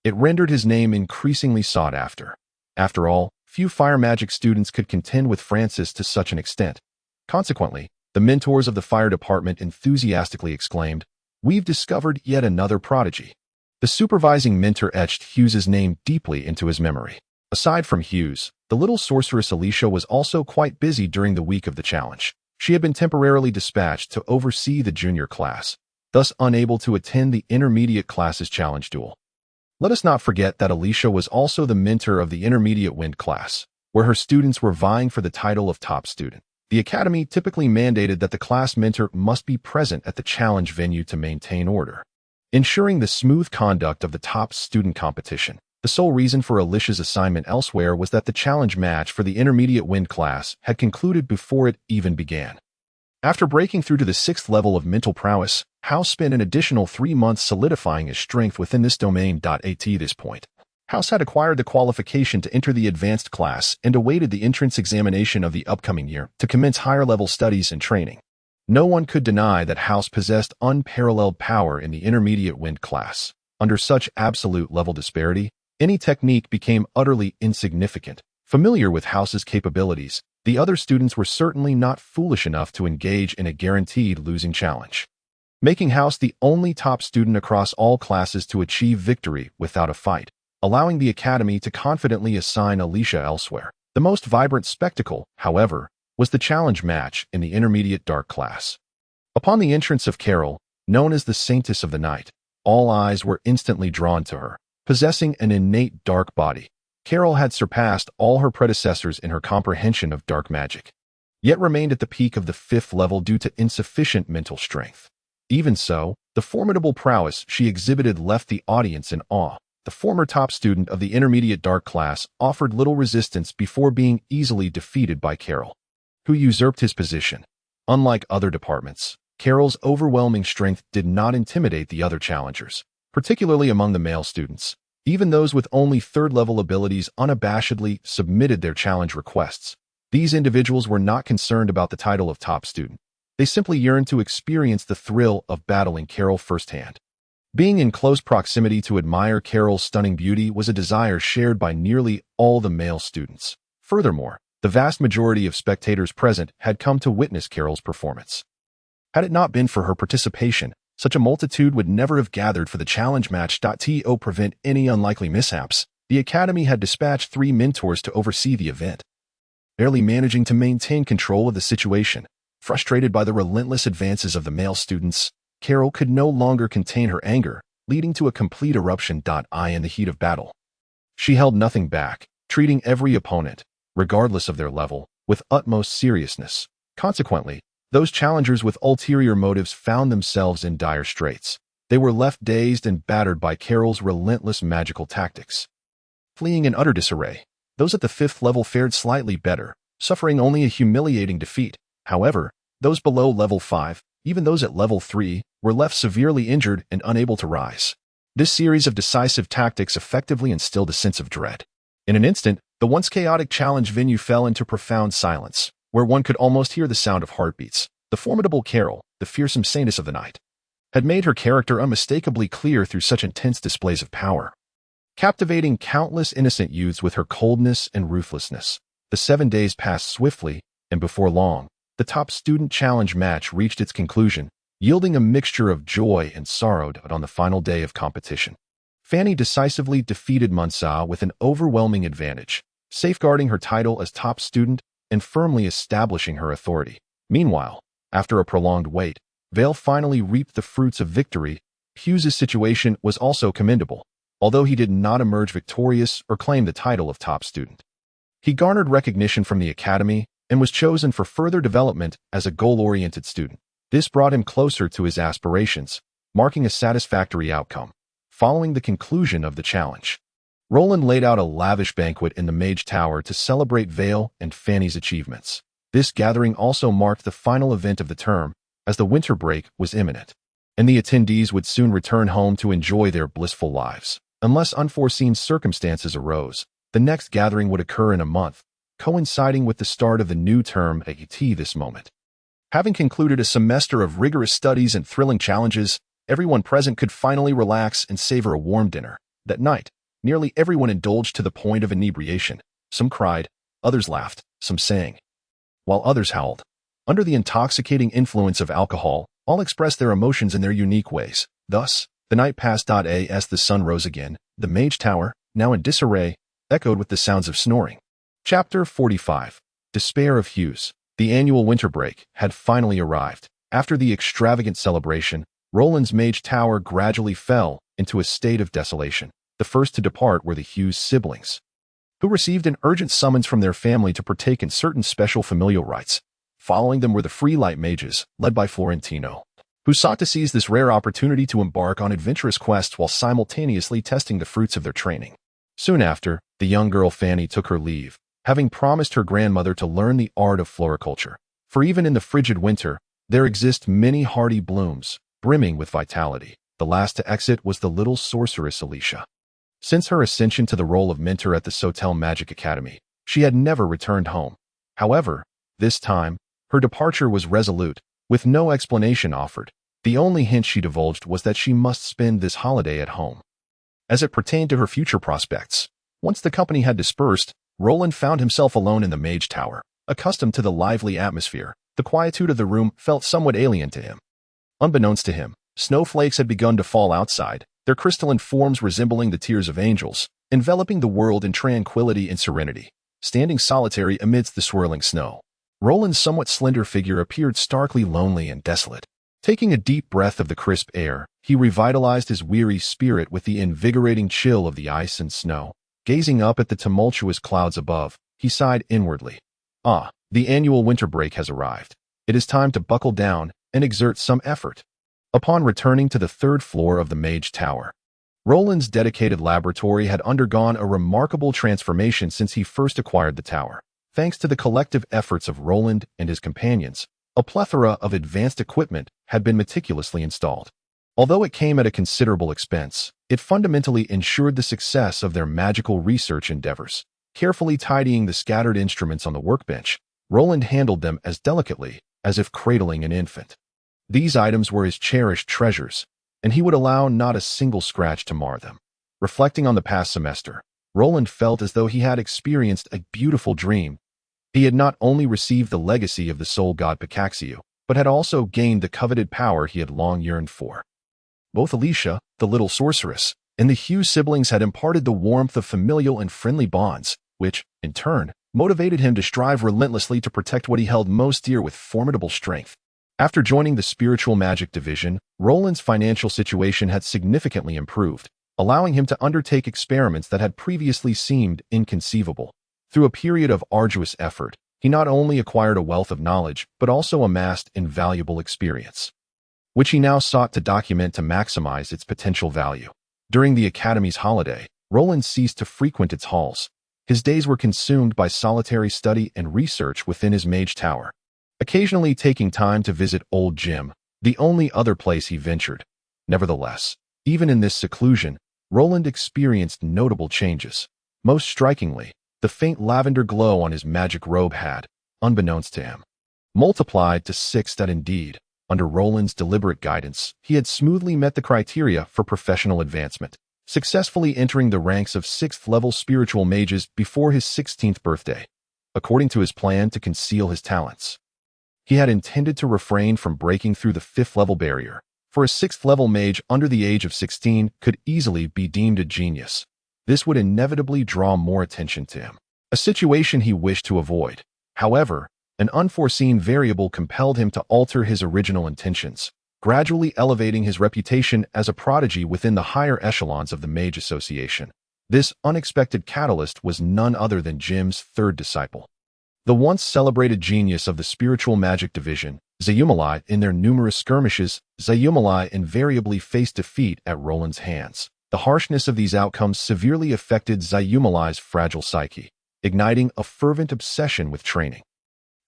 it rendered his name increasingly sought after. After all, few fire magic students could contend with Francis to such an extent. Consequently, the mentors of the fire department enthusiastically exclaimed, "We've discovered yet another prodigy." The supervising mentor etched Hughes's name deeply into his memory. Aside from Hughes, the little sorceress Alicia was also quite busy during the week of the challenge. She had been temporarily dispatched to oversee the junior class, thus unable to attend the intermediate class's challenge duel. Let us not forget that Alicia was also the mentor of the intermediate wind class, where her students were vying for the title of top student. The academy typically mandated that the class mentor must be present at the challenge venue to maintain order, ensuring the smooth conduct of the top student competition. The sole reason for Alicia's assignment elsewhere was that the challenge match for the intermediate wind class had concluded before it even began. After breaking through to the 6th level of mental prowess, House spent an additional 3 months solidifying his strength within this domain. At this point, House had acquired the qualification to enter the advanced class and awaited the entrance examination of the upcoming year to commence higher-level studies and training. No one could deny that House possessed unparalleled power in the intermediate wind class. Under such absolute level disparity, any technique became utterly insignificant. Familiar with House's capabilities, the other students were certainly not foolish enough to engage in a guaranteed losing challenge, making House the only top student across all classes to achieve victory without a fight, allowing the academy to confidently assign Alicia elsewhere. The most vibrant spectacle, however, was the challenge match in the intermediate dark class. Upon the entrance of Carol, known as the Saintess of the Night, all eyes were instantly drawn to her. Possessing an innate dark body, Carol had surpassed all her predecessors in her comprehension of dark magic, yet remained at the peak of the 5th level due to insufficient mental strength. Even so, the formidable prowess she exhibited left the audience in awe. The former top student of the intermediate dark class offered little resistance before being easily defeated by Carol, who usurped his position. Unlike other departments, Carol's overwhelming strength did not intimidate the other challengers, particularly among the male students. Even those with only 3rd-level abilities unabashedly submitted their challenge requests. These individuals were not concerned about the title of top student. They simply yearned to experience the thrill of battling Carol firsthand. Being in close proximity to admire Carol's stunning beauty was a desire shared by nearly all the male students. Furthermore, the vast majority of spectators present had come to witness Carol's performance. Had it not been for her participation, such a multitude would never have gathered for the challenge match. To prevent any unlikely mishaps, the academy had dispatched 3 mentors to oversee the event. Barely managing to maintain control of the situation, frustrated by the relentless advances of the male students, Carol could no longer contain her anger, leading to a complete eruption. In the heat of battle, she held nothing back, treating every opponent, regardless of their level, with utmost seriousness. Consequently, those challengers with ulterior motives found themselves in dire straits. They were left dazed and battered by Carol's relentless magical tactics. Fleeing in utter disarray, those at the 5th level fared slightly better, suffering only a humiliating defeat. However, those below level 5, even those at level 3, were left severely injured and unable to rise. This series of decisive tactics effectively instilled a sense of dread. In an instant, the once chaotic challenge venue fell into profound silence, where one could almost hear the sound of heartbeats. The formidable Carol, the fearsome Saintess of the Night, had made her character unmistakably clear through such intense displays of power, captivating countless innocent youths with her coldness and ruthlessness. The 7 days passed swiftly, and before long, the top student challenge match reached its conclusion, yielding a mixture of joy and sorrow. On the final day of competition, Fanny decisively defeated Mansa with an overwhelming advantage, safeguarding her title as top student and firmly establishing her authority. Meanwhile, after a prolonged wait, Vale finally reaped the fruits of victory. Hughes's situation was also commendable, although he did not emerge victorious or claim the title of top student. He garnered recognition from the academy and was chosen for further development as a goal-oriented student. This brought him closer to his aspirations, marking a satisfactory outcome. Following the conclusion of the challenge, Roland laid out a lavish banquet in the Mage Tower to celebrate Vale and Fanny's achievements. This gathering also marked the final event of the term, as the winter break was imminent. and the attendees would soon return home to enjoy their blissful lives. Unless unforeseen circumstances arose, the next gathering would occur in a month, coinciding with the start of the new term at this moment. Having concluded a semester of rigorous studies and thrilling challenges, everyone present could finally relax and savor a warm dinner. That night, nearly everyone indulged to the point of inebriation. Some cried, others laughed, some sang, while others howled. Under the intoxicating influence of alcohol, all expressed their emotions in their unique ways. Thus, the night passed. As the sun rose again, the Mage Tower, now in disarray, echoed with the sounds of snoring. Chapter 45. Despair of Hues. The annual winter break had finally arrived. After the extravagant celebration, Roland's Mage Tower gradually fell into a state of desolation. The first to depart were the Hughes siblings, who received an urgent summons from their family to partake in certain special familial rites. Following them were the Free Light Mages, led by Florentino, who sought to seize this rare opportunity to embark on adventurous quests while simultaneously testing the fruits of their training. Soon after, the young girl Fanny took her leave, having promised her grandmother to learn the art of floriculture. For even in the frigid winter, there exist many hardy blooms, brimming with vitality. The last to exit was the little sorceress Alicia. Since her ascension to the role of mentor at the Soul Magic Academy, she had never returned home. However, this time, her departure was resolute, with no explanation offered. The only hint she divulged was that she must spend this holiday at home. As it pertained to her future prospects, once the company had dispersed, Roland found himself alone in the Mage Tower. Accustomed to the lively atmosphere, the quietude of the room felt somewhat alien to him. Unbeknownst to him, snowflakes had begun to fall outside, their crystalline forms resembling the tears of angels, enveloping the world in tranquility and serenity. Standing solitary amidst the swirling snow, Roland's somewhat slender figure appeared starkly lonely and desolate. Taking a deep breath of the crisp air, he revitalized his weary spirit with the invigorating chill of the ice and snow. Gazing up at the tumultuous clouds above, he sighed inwardly. The annual winter break has arrived. It is time to buckle down and exert some effort. Upon returning to the third floor of the Mage Tower, Roland's dedicated laboratory had undergone a remarkable transformation since he first acquired the tower. Thanks to the collective efforts of Roland and his companions, a plethora of advanced equipment had been meticulously installed. Although it came at a considerable expense, it fundamentally ensured the success of their magical research endeavors. Carefully tidying the scattered instruments on the workbench, Roland handled them as delicately as if cradling an infant. These items were his cherished treasures, and he would allow not a single scratch to mar them. Reflecting on the past semester, Roland felt as though he had experienced a beautiful dream. He had not only received the legacy of the soul god Picaxiu, but had also gained the coveted power he had long yearned for. Both Alicia, the little sorceress, and the Hughes siblings had imparted the warmth of familial and friendly bonds, which, in turn, motivated him to strive relentlessly to protect what he held most dear with formidable strength. After joining the Spiritual Magic Division, Roland's financial situation had significantly improved, allowing him to undertake experiments that had previously seemed inconceivable. Through a period of arduous effort, he not only acquired a wealth of knowledge, but also amassed invaluable experience, which he now sought to document to maximize its potential value. During the Academy's holiday, Roland ceased to frequent its halls. His days were consumed by solitary study and research within his Mage Tower, occasionally taking time to visit Old Jim, the only other place he ventured. Nevertheless, even in this seclusion, Roland experienced notable changes. Most strikingly, the faint lavender glow on his magic robe had, unbeknownst to him, multiplied to 6. That indeed, under Roland's deliberate guidance, he had smoothly met the criteria for professional advancement, successfully entering the ranks of 6th-level spiritual mages before his 16th birthday. According to his plan to conceal his talents, he had intended to refrain from breaking through the 5th-level barrier, for a 6th-level mage under the age of 16 could easily be deemed a genius. This would inevitably draw more attention to him, a situation he wished to avoid. However, an unforeseen variable compelled him to alter his original intentions, gradually elevating his reputation as a prodigy within the higher echelons of the Mage Association. This unexpected catalyst was none other than Jim's third disciple, the once celebrated genius of the Spiritual Magic Division, Zayumalai. In their numerous skirmishes, Zayumalai invariably faced defeat at Roland's hands. The harshness of these outcomes severely affected Zayumalai's fragile psyche, igniting a fervent obsession with training.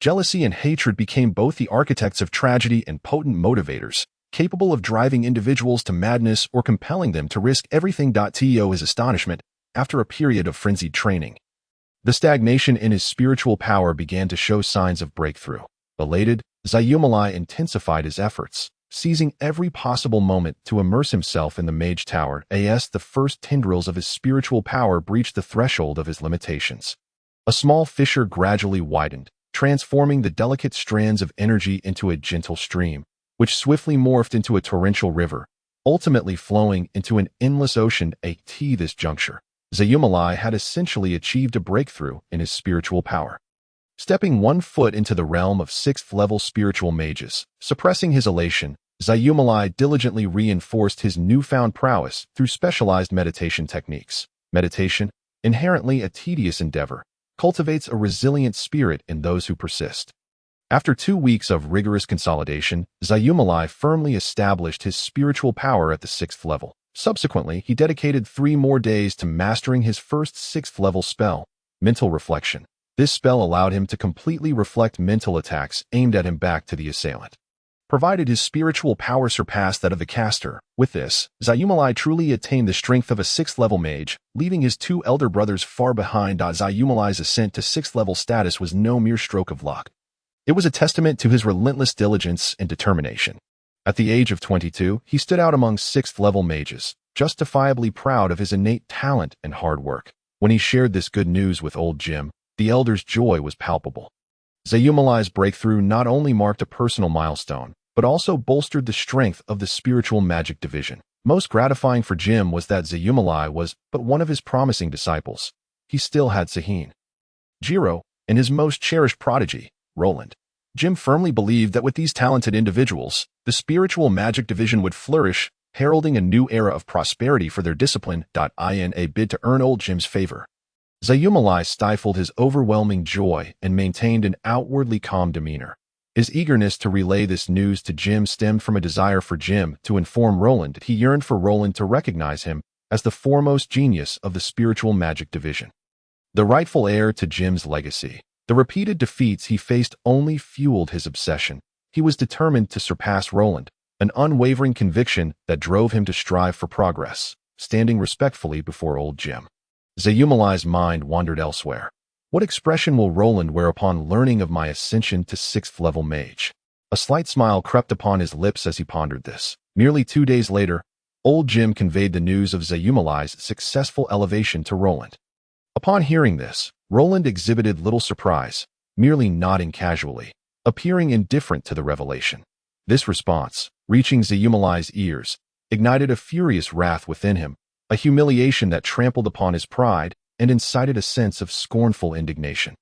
Jealousy and hatred became both the architects of tragedy and potent motivators, capable of driving individuals to madness or compelling them to risk everything. To his astonishment, after a period of frenzied training, the stagnation in his spiritual power began to show signs of breakthrough. Elated, Zayumalai intensified his efforts, seizing every possible moment to immerse himself in the Mage Tower. As the first tendrils of his spiritual power breached the threshold of his limitations, a small fissure gradually widened, transforming the delicate strands of energy into a gentle stream, which swiftly morphed into a torrential river, ultimately flowing into an endless ocean. At this juncture, Zayumalai had essentially achieved a breakthrough in his spiritual power. Stepping one foot into the realm of 6th-level spiritual mages, suppressing his elation, Zayumalai diligently reinforced his newfound prowess through specialized meditation techniques. Meditation, inherently a tedious endeavor, cultivates a resilient spirit in those who persist. After 2 weeks of rigorous consolidation, Zayumalai firmly established his spiritual power at the 6th level. Subsequently, he dedicated 3 more days to mastering his first 6th-level spell, Mental Reflection. This spell allowed him to completely reflect mental attacks aimed at him back to the assailant, provided his spiritual power surpassed that of the caster. With this, Zayumalai truly attained the strength of a 6th-level mage, leaving his 2 elder brothers far behind. Zayumalai's ascent to 6th-level status was no mere stroke of luck. It was a testament to his relentless diligence and determination. At the age of 22, he stood out among 6th-level mages, justifiably proud of his innate talent and hard work. When he shared this good news with old Jim, the elder's joy was palpable. Zayumalai's breakthrough not only marked a personal milestone, but also bolstered the strength of the spiritual magic division. Most gratifying for Jim was that Zayumalai was but one of his promising disciples. He still had Sahin, Jiro, and his most cherished prodigy, Roland. Jim firmly believed that with these talented individuals, the spiritual magic division would flourish, heralding a new era of prosperity for their discipline. In a bid to earn old Jim's favor, Zayumalai stifled his overwhelming joy and maintained an outwardly calm demeanor. His eagerness to relay this news to Jim stemmed from a desire for Jim to inform Roland. He yearned for Roland to recognize him as the foremost genius of the spiritual magic division, the rightful heir to Jim's legacy. The repeated defeats he faced only fueled his obsession. He was determined to surpass Roland, an unwavering conviction that drove him to strive for progress. Standing respectfully before old Jim, Zayumalai's mind wandered elsewhere. What expression will Roland wear upon learning of my ascension to 6th-level mage? A slight smile crept upon his lips as he pondered this. Merely 2 days later, old Jim conveyed the news of Zayumalai's successful elevation to Roland. Upon hearing this, Roland exhibited little surprise, merely nodding casually, appearing indifferent to the revelation. This response, reaching Zayumalai's ears, ignited a furious wrath within him, a humiliation that trampled upon his pride and incited a sense of scornful indignation.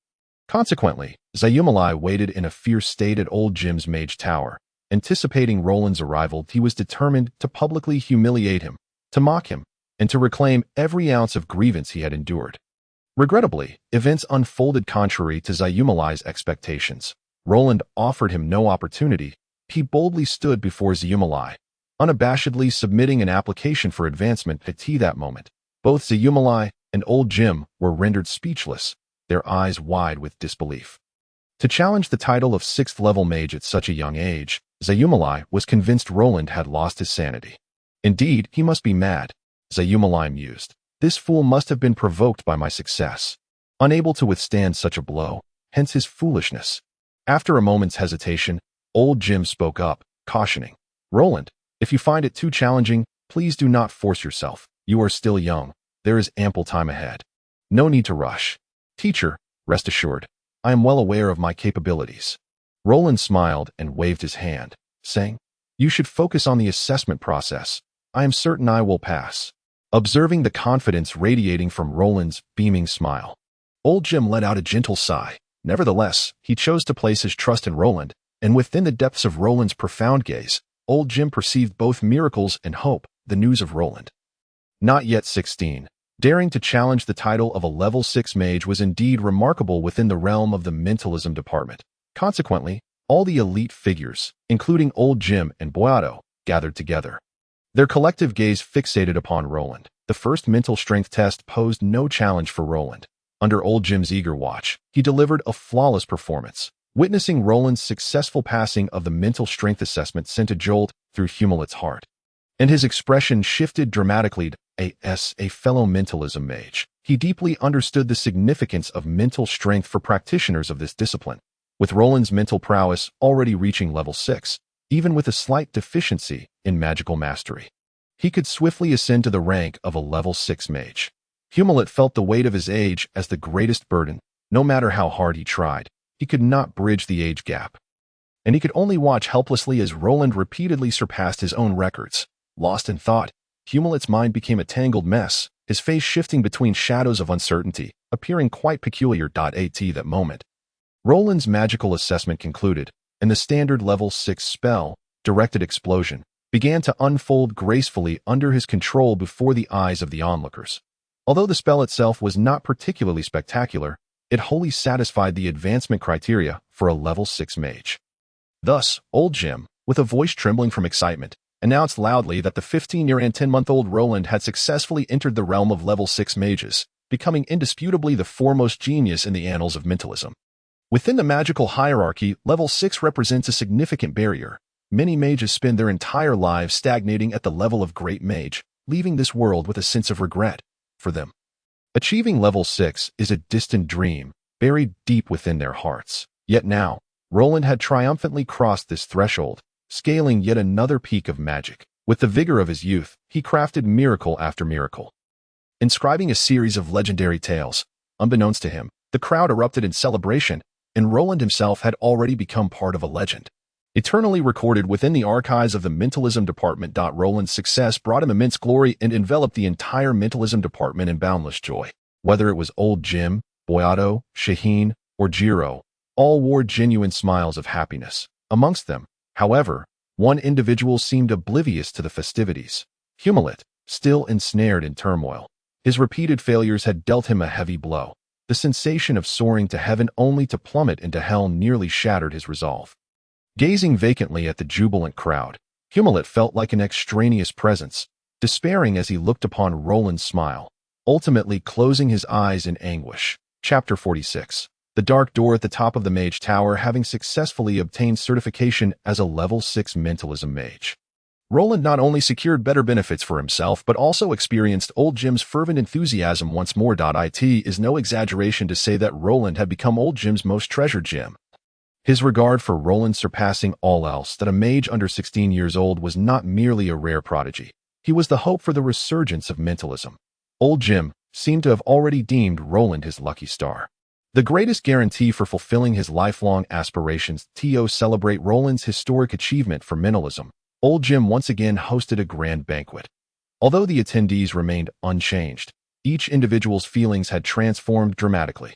Consequently, Zayumalai waited in a fierce state at old Jim's Mage Tower. Anticipating Roland's arrival, he was determined to publicly humiliate him, to mock him, and to reclaim every ounce of grievance he had endured. Regrettably, events unfolded contrary to Zayumalai's expectations. Roland offered him no opportunity. He boldly stood before Zayumalai, unabashedly submitting an application for advancement. At that moment, both Zayumalai and old Jim were rendered speechless, their eyes wide with disbelief. To challenge the title of 6th-level mage at such a young age, Zayumalai was convinced Roland had lost his sanity. Indeed, he must be mad, Zayumalai mused. This fool must have been provoked by my success, unable to withstand such a blow, hence his foolishness. After a moment's hesitation, old Jim spoke up, cautioning, Roland, if you find it too challenging, please do not force yourself. You are still young. There is ample time ahead. No need to rush. Teacher, rest assured, I am well aware of my capabilities. Roland smiled and waved his hand, saying, You should focus on the assessment process. I am certain I will pass. Observing the confidence radiating from Roland's beaming smile, old Jim let out a gentle sigh. Nevertheless, he chose to place his trust in Roland, and within the depths of Roland's profound gaze, old Jim perceived both miracles and hope. The news of Roland, not yet 16, daring to challenge the title of a level 6 mage was indeed remarkable within the realm of the mentalism department. Consequently, all the elite figures, including old Jim and Boyato, gathered together, their collective gaze fixated upon Roland. The first mental strength test posed no challenge for Roland. Under old Jim's eager watch, he delivered a flawless performance. Witnessing Roland's successful passing of the mental strength assessment sent a jolt through Humulit's heart, and his expression shifted dramatically to a fellow mentalism mage. He deeply understood the significance of mental strength for practitioners of this discipline. With Roland's mental prowess already reaching level 6, even with a slight deficiency in magical mastery, he could swiftly ascend to the rank of a level 6 mage. Humulit felt the weight of his age as the greatest burden. No matter how hard he tried, he could not bridge the age gap, and he could only watch helplessly as Roland repeatedly surpassed his own records. Lost in thought, Humulit's mind became a tangled mess, his face shifting between shadows of uncertainty, appearing quite peculiar. At that moment, Roland's magical assessment concluded, and the standard level 6 spell, directed expulsion, began to unfold gracefully under his control before the eyes of the onlookers. Although the spell itself was not particularly spectacular, it wholly satisfied the advancement criteria for a level 6 mage. Thus, old Jim, with a voice trembling from excitement, announced loudly that the 15-year and 10-month-old Roland had successfully entered the realm of level 6 mages, becoming indisputably the foremost genius in the annals of mentalism. Within the magical hierarchy, level 6 represents a significant barrier. Many mages spend their entire lives stagnating at the level of great mage, leaving this world with a sense of regret. For them, achieving level 6 is a distant dream, buried deep within their hearts. Yet now, Roland had triumphantly crossed this threshold, scaling yet another peak of magic. With the vigor of his youth, he crafted miracle after miracle, inscribing a series of legendary tales. Unbeknownst to him, the crowd erupted in celebration, and Roland himself had already become part of a legend, eternally recorded within the archives of the mentalism department. Roland's success brought him immense glory and enveloped the entire mentalism department in boundless joy. Whether it was old Jim, Boyato, Shaheen, or Jiro, all wore genuine smiles of happiness. Amongst them, however, one individual seemed oblivious to the festivities. Humulit, still ensnared in turmoil. His repeated failures had dealt him a heavy blow. The sensation of soaring to heaven only to plummet into hell nearly shattered his resolve. Gazing vacantly at the jubilant crowd, Humulit felt like an extraneous presence, despairing as he looked upon Roland's smile, ultimately closing his eyes in anguish. Chapter 46. The Dark Door. At the top of the Mage Tower, having successfully obtained certification as a level 6 mentalism mage, Roland not only secured better benefits for himself but also experienced old Jim's fervent enthusiasm once more. It is no exaggeration to say that Roland had become old Jim's most treasured gem. His regard for Roland surpassing all else. That a mage under 16 years old was not merely a rare prodigy. He was the hope for the resurgence of mentalism. Old Jim seemed to have already deemed Roland his lucky star, the greatest guarantee for fulfilling his lifelong aspirations. To celebrate Roland's historic achievement for mentalism, Old Jim once again hosted a grand banquet. Although the attendees remained unchanged, each individual's feelings had transformed dramatically.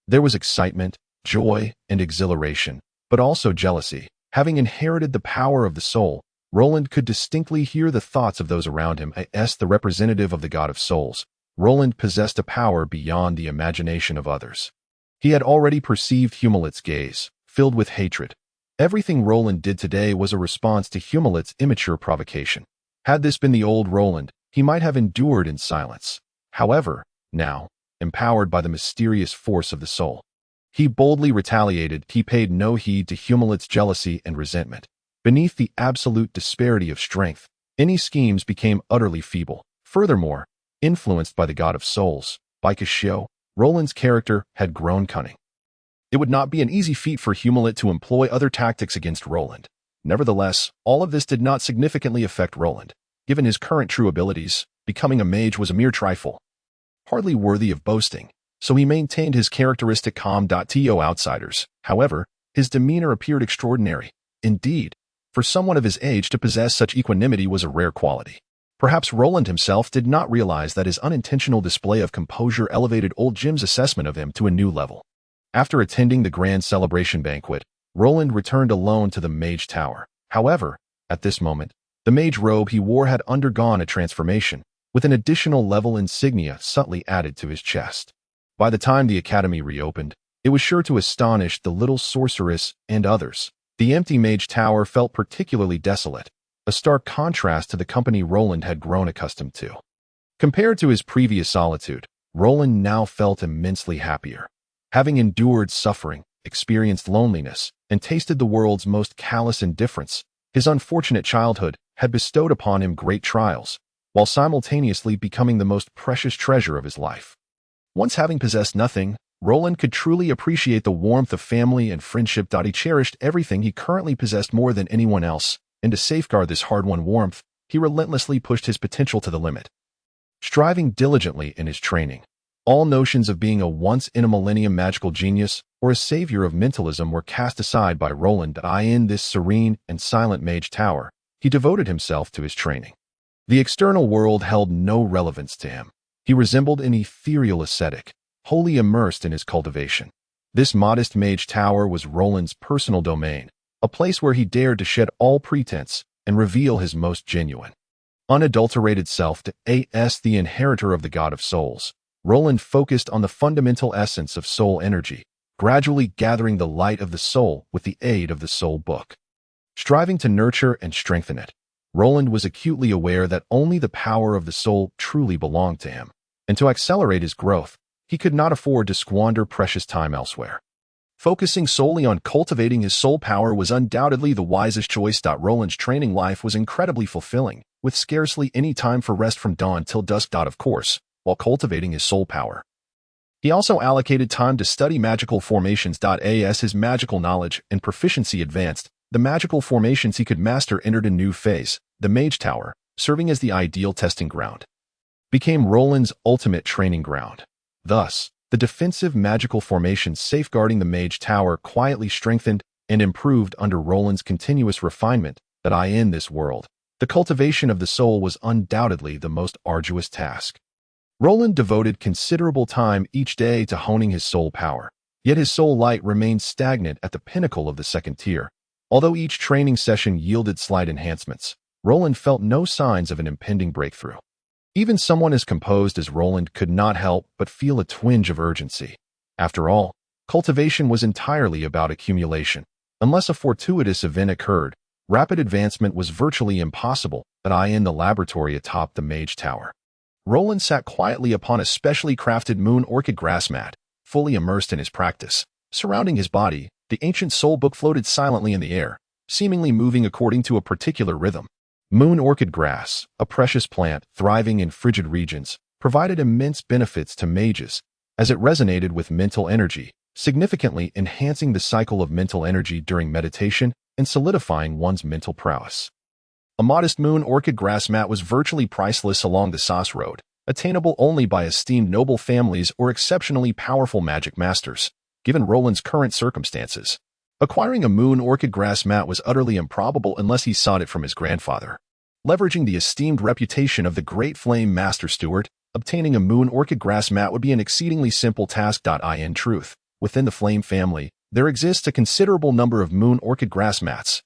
There was excitement, joy, and exhilaration, but also jealousy. Having inherited the power of the soul, Roland could distinctly hear the thoughts of those around him. As the representative of the God of Souls, Roland possessed a power beyond the imagination of others. He had already perceived Humulit's gaze, filled with hatred. Everything Roland did today was a response to Humulit's immature provocation. Had this been the old Roland, he might have endured in silence. However, now, empowered by the mysterious force of the soul, he boldly retaliated. He paid no heed to Humulit's jealousy and resentment. Beneath the absolute disparity of strength, any schemes became utterly feeble. Furthermore, influenced by the God of Souls, by Kashio, Roland's character had grown cunning. It would not be an easy feat for Humulit to employ other tactics against Roland. Nevertheless, all of this did not significantly affect Roland. Given his current true abilities, becoming a mage was a mere trifle, hardly worthy of boasting, so he maintained his characteristic calm. To outsiders, however, his demeanor appeared extraordinary. Indeed, for someone of his age to possess such equanimity was a rare quality. Perhaps Roland himself did not realize that his unintentional display of composure elevated old Jim's assessment of him to a new level. After attending the grand celebration banquet, Roland returned alone to the Mage Tower. However, at this moment, the mage robe he wore had undergone a transformation, with an additional level insignia subtly added to his chest. By the time the academy reopened, it was sure to astonish the little sorceress and others. The empty Mage Tower felt particularly desolate, a stark contrast to the company Roland had grown accustomed to. Compared to his previous solitude, Roland now felt immensely happier. Having endured suffering, experienced loneliness, and tasted the world's most callous indifference. His unfortunate childhood had bestowed upon him great trials, while simultaneously becoming the most precious treasure of his life. Once having possessed nothing, Roland could truly appreciate the warmth of family and friendship. He cherished everything he currently possessed more than anyone else, and to safeguard this hard-won warmth, he relentlessly pushed his potential to the limit. Striving diligently in his training, all notions of being a once-in-a-millennium magical genius or a savior of mentalism were cast aside by Roland. In this serene and silent mage tower, he devoted himself to his training. The external world held no relevance to him. He resembled an ethereal ascetic, wholly immersed in his cultivation. This modest mage tower was Roland's personal domain, a place where he dared to shed all pretense and reveal his most genuine, unadulterated self. As the inheritor of the God of Souls, Roland focused on the fundamental essence of soul energy, gradually gathering the light of the soul with the aid of the soul book. Striving to nurture and strengthen it, Roland was acutely aware that only the power of the soul truly belonged to him, and to accelerate his growth, he could not afford to squander precious time elsewhere. Focusing solely on cultivating his soul power was undoubtedly the wisest choice. Roland's training life was incredibly fulfilling, with scarcely any time for rest from dawn till dusk. Of course, while cultivating his soul power, he also allocated time to study magical formations. As his magical knowledge and proficiency advanced, the magical formations he could master entered a new phase. The Mage Tower, serving as the ideal testing ground, became Roland's ultimate training ground. Thus, the defensive magical formations safeguarding the Mage Tower quietly strengthened and improved under Roland's continuous refinement. In this world, the cultivation of the soul was undoubtedly the most arduous task. Roland devoted considerable time each day to honing his soul power, yet his soul light remained stagnant at the pinnacle of the second tier. Although each training session yielded slight enhancements, Roland felt no signs of an impending breakthrough. Even someone as composed as Roland could not help but feel a twinge of urgency. After all, cultivation was entirely about accumulation. Unless a fortuitous event occurred, rapid advancement was virtually impossible. In the laboratory atop the Mage Tower, Roland sat quietly upon a specially crafted moon orchid grass mat, fully immersed in his practice. Surrounding his body, the ancient soul book floated silently in the air, seemingly moving according to a particular rhythm. Moon orchid grass, a precious plant thriving in frigid regions, provided immense benefits to mages, as it resonated with mental energy, significantly enhancing the cycle of mental energy during meditation and solidifying one's mental prowess. A modest moon orchid grass mat was virtually priceless along the Sauce Road, attainable only by esteemed noble families or exceptionally powerful magic masters. Given Roland's current circumstances, acquiring a moon orchid grass mat was utterly improbable unless he sought it from his grandfather. Leveraging the esteemed reputation of the great Flame Master Steward, obtaining a moon orchid grass mat would be an exceedingly simple task. In truth, within the Flame family, there exists a considerable number of moon orchid grass mats,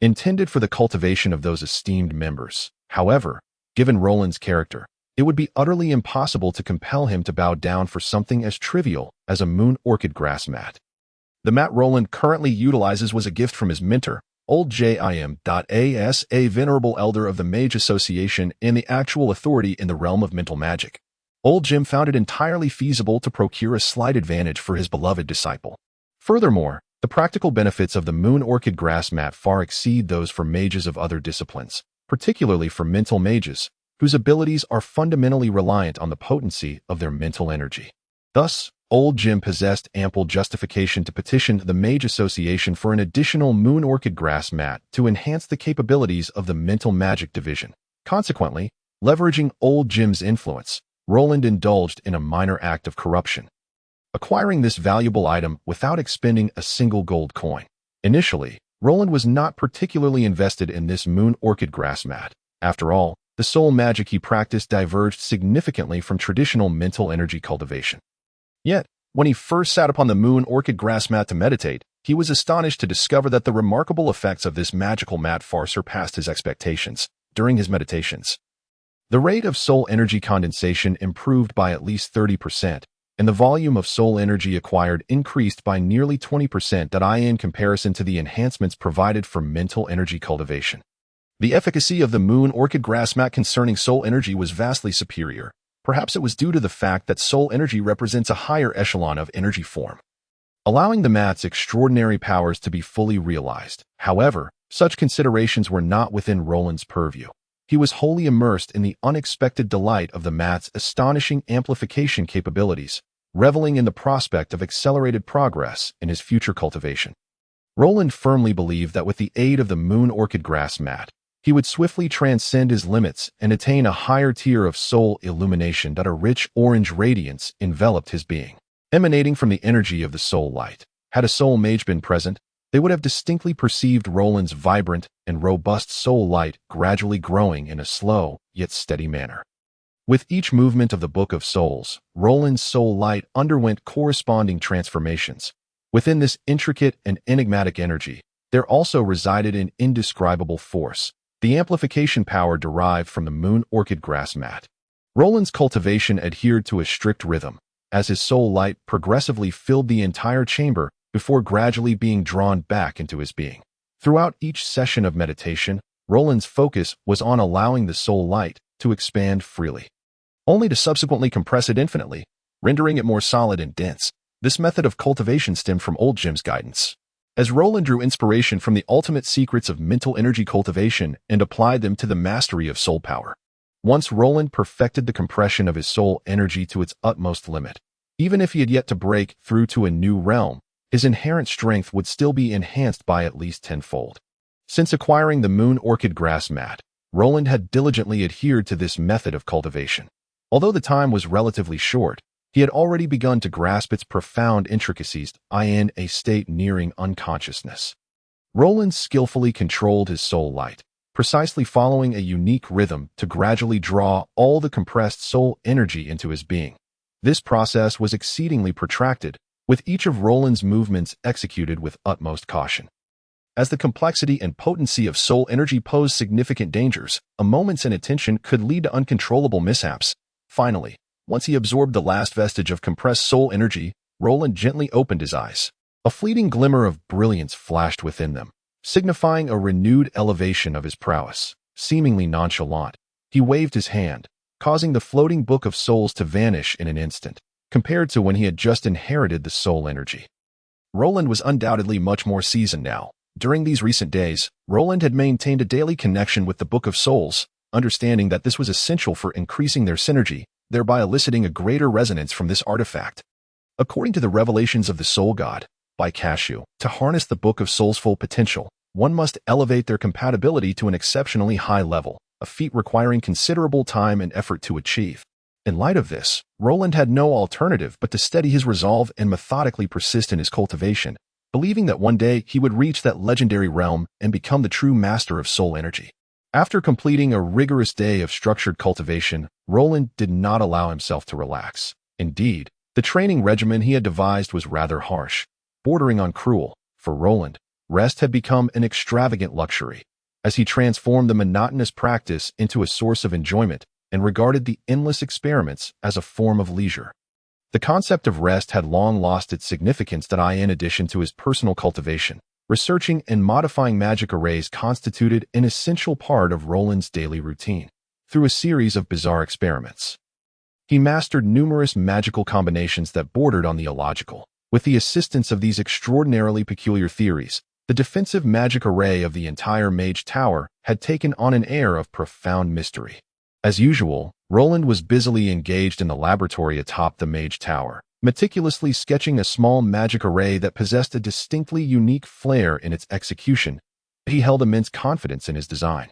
intended for the cultivation of those esteemed members. However, given Roland's character, it would be utterly impossible to compel him to bow down for something as trivial as a moon orchid grass mat. The mat Roland currently utilizes was a gift from his mentor, Old Jim. As a venerable elder of the Mage Association and the actual authority in the realm of mental magic, Old Jim found it entirely feasible to procure a slight advantage for his beloved disciple. Furthermore, the practical benefits of the moon orchid grass mat far exceed those for mages of other disciplines, particularly for mental mages, whose abilities are fundamentally reliant on the potency of their mental energy. Thus, Old Jim possessed ample justification to petition the Mage Association for an additional moon orchid grass mat to enhance the capabilities of the mental magic division. Consequently, leveraging Old Jim's influence, Roland indulged in a minor act of corruption, acquiring this valuable item without expending a single gold coin. Initially, Roland was not particularly invested in this moon orchid grass mat. After all, the soul magic he practiced diverged significantly from traditional mental energy cultivation. Yet, when he first sat upon the moon orchid grass mat to meditate, he was astonished to discover that the remarkable effects of this magical mat far surpassed his expectations. During his meditations, the rate of soul energy condensation improved by at least 30%, and the volume of soul energy acquired increased by nearly 20%. In comparison to the enhancements provided for mental energy cultivation, the efficacy of the moon orchid grass mat concerning soul energy was vastly superior. Perhaps it was due to the fact that soul energy represents a higher echelon of energy form. allowing the mat's extraordinary powers to be fully realized. However, such considerations were not within Roland's purview. He was wholly immersed in the unexpected delight of the mat's astonishing amplification capabilities, reveling in the prospect of accelerated progress in his future cultivation. Roland firmly believed that with the aid of the moon orchid grass mat, he would swiftly transcend his limits and attain a higher tier of soul illumination that a rich orange radiance enveloped his being, emanating from the energy of the soul light. Had a soul mage been present, they would have distinctly perceived Roland's vibrant and robust soul light gradually growing in a slow yet steady manner. With each movement of the Book of Souls, Roland's soul light underwent corresponding transformations. Within this intricate and enigmatic energy, there also resided an indescribable force, the amplification power derived from the moon orchid grass mat. Roland's cultivation adhered to a strict rhythm, as his soul light progressively filled the entire chamber before gradually being drawn back into his being. Throughout each session of meditation, Roland's focus was on allowing the soul light to expand freely, only to subsequently compress it infinitely, rendering it more solid and dense. This method of cultivation stemmed from Old Jim's guidance, as Roland drew inspiration from the ultimate secrets of mental energy cultivation and applied them to the mastery of soul power. Once Roland perfected the compression of his soul energy to its utmost limit, even if he had yet to break through to a new realm, his inherent strength would still be enhanced by at least tenfold. Since acquiring the moon orchid grass mat, Roland had diligently adhered to this method of cultivation. Although the time was relatively short, he had already begun to grasp its profound intricacies in a state nearing unconsciousness. Roland skillfully controlled his soul light, precisely following a unique rhythm to gradually draw all the compressed soul energy into his being. This process was exceedingly protracted, with each of Roland's movements executed with utmost caution. As the complexity and potency of soul energy posed significant dangers, a moment's inattention could lead to uncontrollable mishaps. Finally, once he absorbed the last vestige of compressed soul energy, Roland gently opened his eyes. A fleeting glimmer of brilliance flashed within them, signifying a renewed elevation of his prowess. Seemingly nonchalant, he waved his hand, causing the floating Book of Souls to vanish in an instant, compared to when he had just inherited the soul energy. Roland was undoubtedly much more seasoned now. During these recent days, Roland had maintained a daily connection with the Book of Souls, understanding that this was essential for increasing their synergy, thereby eliciting a greater resonance from this artifact. According to the revelations of the Soul God, by Cashew, to harness the Book of Souls' full potential, one must elevate their compatibility to an exceptionally high level, a feat requiring considerable time and effort to achieve. In light of this, Roland had no alternative but to steady his resolve and methodically persist in his cultivation, believing that one day he would reach that legendary realm and become the true master of soul energy. After completing a rigorous day of structured cultivation, Roland did not allow himself to relax. Indeed, the training regimen he had devised was rather harsh, bordering on cruel. For Roland, rest had become an extravagant luxury, as he transformed the monotonous practice into a source of enjoyment and regarded the endless experiments as a form of leisure. The concept of rest had long lost its significance in addition to his personal cultivation. Researching and modifying magic arrays constituted an essential part of Roland's daily routine. Through a series of bizarre experiments, he mastered numerous magical combinations that bordered on the illogical. With the assistance of these extraordinarily peculiar theories, the defensive magic array of the entire Mage Tower had taken on an air of profound mystery. As usual, Roland was busily engaged in the laboratory atop the Mage Tower, meticulously sketching a small magic array that possessed a distinctly unique flair in its execution. He held immense confidence in his design,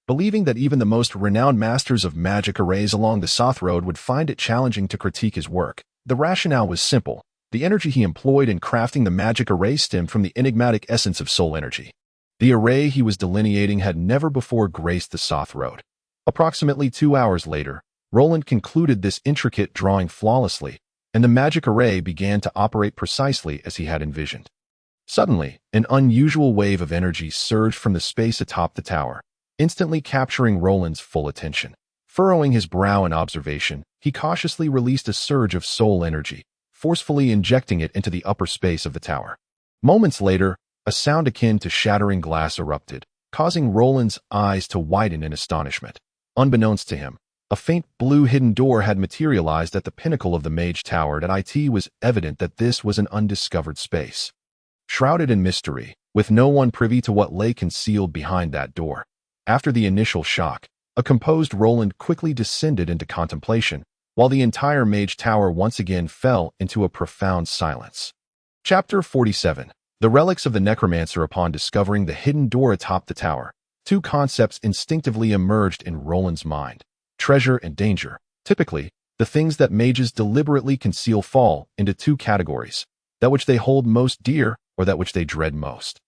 believing that even the most renowned masters of magic arrays along the Soth Road would find it challenging to critique his work. The rationale was simple. The energy he employed in crafting the magic array stemmed from the enigmatic essence of soul energy. The array he was delineating had never before graced the Soth Road. Approximately 2 hours later, Roland concluded this intricate drawing flawlessly, and the magic array began to operate precisely as he had envisioned. Suddenly, an unusual wave of energy surged from the space atop the tower, instantly capturing Roland's full attention. Furrowing his brow in observation, he cautiously released a surge of soul energy, forcefully injecting it into the upper space of the tower. Moments later, a sound akin to shattering glass erupted, causing Roland's eyes to widen in astonishment. Unbeknownst to him, A faint blue hidden door had materialized at the pinnacle of the mage tower, and it was evident that this was an undiscovered space, shrouded in mystery, with no one privy to what lay concealed behind that door. After the initial shock, a composed Roland quickly descended into contemplation, while the entire mage tower once again fell into a profound silence. Chapter 47. The relics of the necromancer. Upon discovering the hidden door atop the tower, two concepts instinctively emerged in Roland's mind: treasure and danger. Typically, the things that mages deliberately conceal fall into two categories: that which they hold most dear or that which they dread most.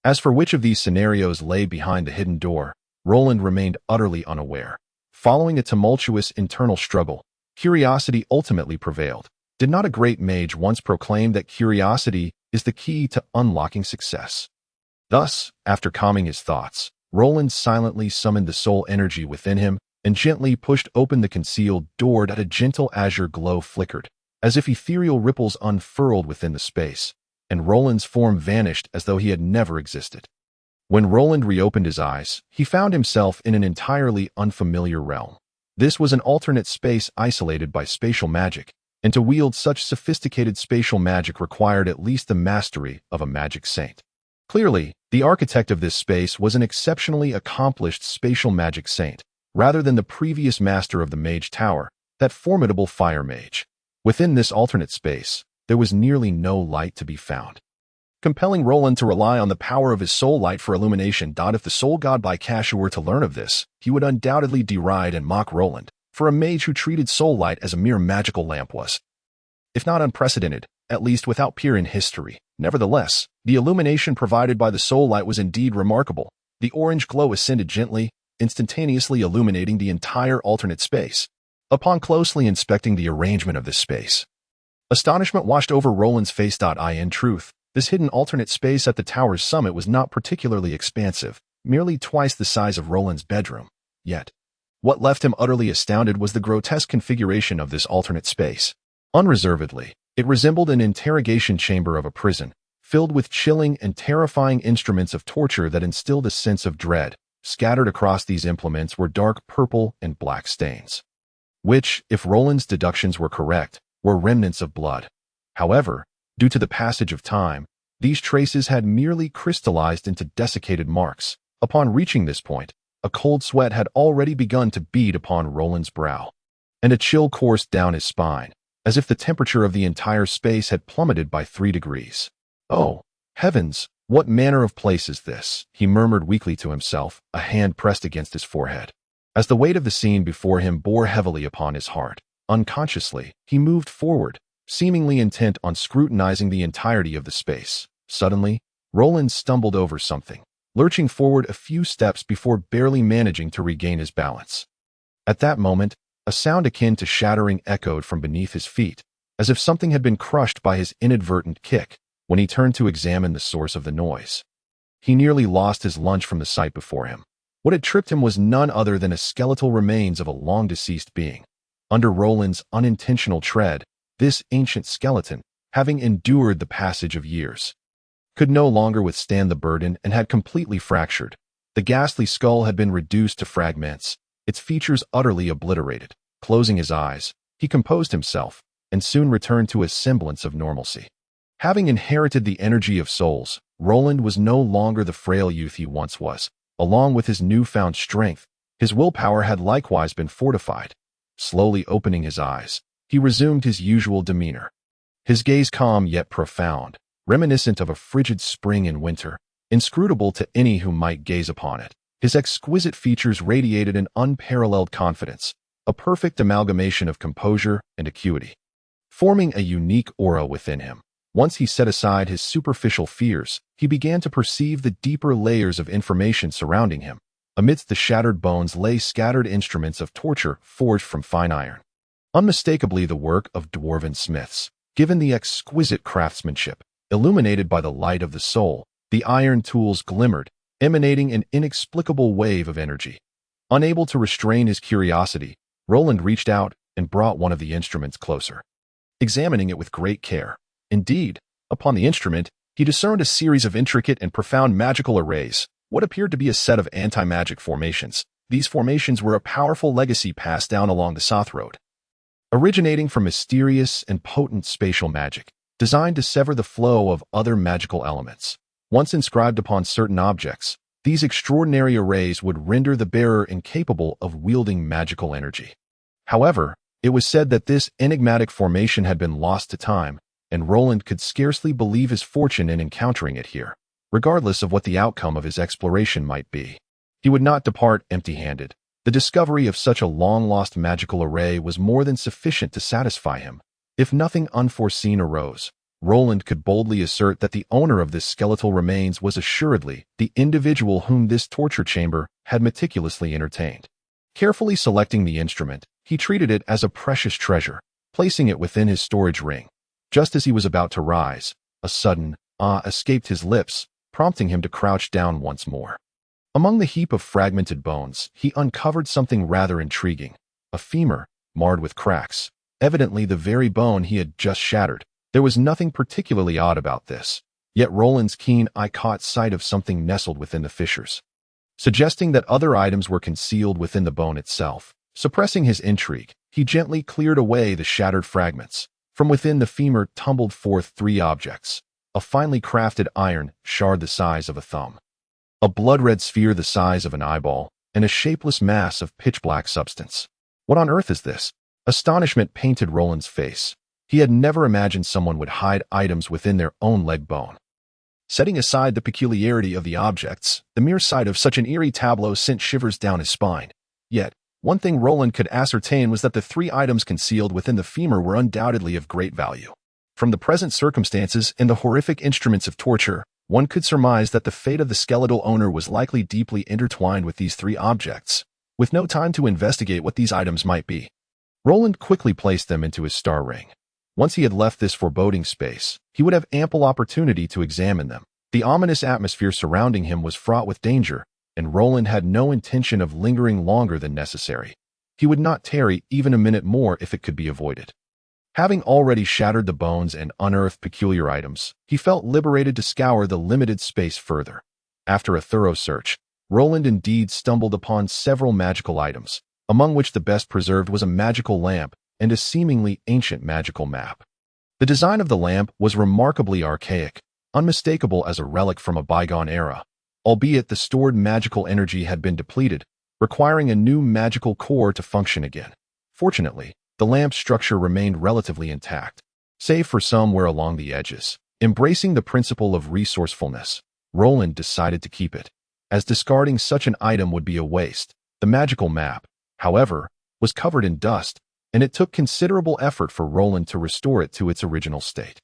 As for which of these scenarios lay behind the hidden door, Roland remained utterly unaware. Following a tumultuous internal struggle, curiosity ultimately prevailed. Did not a great mage once proclaim that curiosity is the key to unlocking success? Thus, after calming his thoughts, Roland silently summoned the soul energy within him and gently pushed open the concealed door. That a gentle azure glow flickered, as if ethereal ripples unfurled within the space, and Roland's form vanished as though he had never existed. When Roland reopened his eyes, he found himself in an entirely unfamiliar realm. This was an alternate space isolated by spatial magic, and to wield such sophisticated spatial magic required at least the mastery of a magic saint. Clearly, the architect of this space was an exceptionally accomplished spatial magic saint, rather than the previous master of the mage tower, that formidable fire mage. Within this alternate space, there was nearly no light to be found, compelling Roland to rely on the power of his soul light for illumination. If the soul god Baikasha were to learn of this, he would undoubtedly deride and mock Roland, for a mage who treated soul light as a mere magical lamp was, if not unprecedented, at least without peer in history. Nevertheless, the illumination provided by the soul light was indeed remarkable. The orange glow ascended gently, instantaneously illuminating the entire alternate space. Upon closely inspecting the arrangement of this space, astonishment washed over Roland's face. In truth, this hidden alternate space at the tower's summit was not particularly expansive, merely twice the size of Roland's bedroom. Yet, what left him utterly astounded was the grotesque configuration of this alternate space. Unreservedly, it resembled an interrogation chamber of a prison, filled with chilling and terrifying instruments of torture that instilled a sense of dread. Scattered across these implements were dark purple and black stains, which, if Roland's deductions were correct, were remnants of blood. However, due to the passage of time, these traces had merely crystallized into desiccated marks. Upon reaching this point, a cold sweat had already begun to bead upon Roland's brow, and a chill coursed down his spine, as if the temperature of the entire space had plummeted by 3 degrees. "Oh, heavens, what manner of place is this?" he murmured weakly to himself, a hand pressed against his forehead. As the weight of the scene before him bore heavily upon his heart, unconsciously, he moved forward, seemingly intent on scrutinizing the entirety of the space. Suddenly, Roland stumbled over something, lurching forward a few steps before barely managing to regain his balance. At that moment, a sound akin to shattering echoed from beneath his feet, as if something had been crushed by his inadvertent kick. When he turned to examine the source of the noise, he nearly lost his lunch from the sight before him. What had tripped him was none other than a skeletal remains of a long-deceased being. Under Roland's unintentional tread, this ancient skeleton, having endured the passage of years, could no longer withstand the burden and had completely fractured. The ghastly skull had been reduced to fragments, its features utterly obliterated. Closing his eyes, he composed himself, and soon returned to a semblance of normalcy. Having inherited the energy of souls, Roland was no longer the frail youth he once was. Along with his newfound strength, his willpower had likewise been fortified. Slowly opening his eyes, he resumed his usual demeanor, his gaze calm yet profound, reminiscent of a frigid spring in winter, inscrutable to any who might gaze upon it. His exquisite features radiated an unparalleled confidence, a perfect amalgamation of composure and acuity, forming a unique aura within him. Once he set aside his superficial fears, he began to perceive the deeper layers of information surrounding him. Amidst the shattered bones lay scattered instruments of torture forged from fine iron, unmistakably the work of dwarven smiths. Given the exquisite craftsmanship, illuminated by the light of the soul, the iron tools glimmered, emanating an inexplicable wave of energy. Unable to restrain his curiosity, Roland reached out and brought one of the instruments closer, examining it with great care. Indeed, upon the instrument, he discerned a series of intricate and profound magical arrays, what appeared to be a set of anti-magic formations. These formations were a powerful legacy passed down along the Soth Road, originating from mysterious and potent spatial magic, designed to sever the flow of other magical elements. Once inscribed upon certain objects, these extraordinary arrays would render the bearer incapable of wielding magical energy. However, it was said that this enigmatic formation had been lost to time, and Roland could scarcely believe his fortune in encountering it here. Regardless of what the outcome of his exploration might be, he would not depart empty-handed. The discovery of such a long-lost magical array was more than sufficient to satisfy him. If nothing unforeseen arose, Roland could boldly assert that the owner of this skeletal remains was assuredly the individual whom this torture chamber had meticulously entertained. Carefully selecting the instrument, he treated it as a precious treasure, placing it within his storage ring. Just as he was about to rise, a sudden escaped his lips, prompting him to crouch down once more. Among the heap of fragmented bones, he uncovered something rather intriguing, a femur, marred with cracks, evidently the very bone he had just shattered. There was nothing particularly odd about this, yet Roland's keen eye caught sight of something nestled within the fissures, suggesting that other items were concealed within the bone itself. Suppressing his intrigue, he gently cleared away the shattered fragments. From within the femur tumbled forth 3 objects: a finely crafted iron shard the size of a thumb, a blood-red sphere the size of an eyeball, and a shapeless mass of pitch-black substance. What on earth is this? Astonishment painted Roland's face. He had never imagined someone would hide items within their own leg bone. Setting aside the peculiarity of the objects, the mere sight of such an eerie tableau sent shivers down his spine. Yet, one thing Roland could ascertain was that the 3 items concealed within the femur were undoubtedly of great value. From the present circumstances and the horrific instruments of torture, one could surmise that the fate of the skeletal owner was likely deeply intertwined with these 3 objects. With no time to investigate what these items might be, Roland quickly placed them into his star ring. Once he had left this foreboding space, he would have ample opportunity to examine them. The ominous atmosphere surrounding him was fraught with danger, and Roland had no intention of lingering longer than necessary. He would not tarry even a minute more if it could be avoided. Having already shattered the bones and unearthed peculiar items, he felt liberated to scour the limited space further. After a thorough search, Roland indeed stumbled upon several magical items, among which the best preserved was a magical lamp and a seemingly ancient magical map. The design of the lamp was remarkably archaic, unmistakable as a relic from a bygone era, albeit the stored magical energy had been depleted, requiring a new magical core to function again. Fortunately, the lamp's structure remained relatively intact, save for somewhere along the edges. Embracing the principle of resourcefulness, Roland decided to keep it, as discarding such an item would be a waste. The magical map, however, was covered in dust, and it took considerable effort for Roland to restore it to its original state.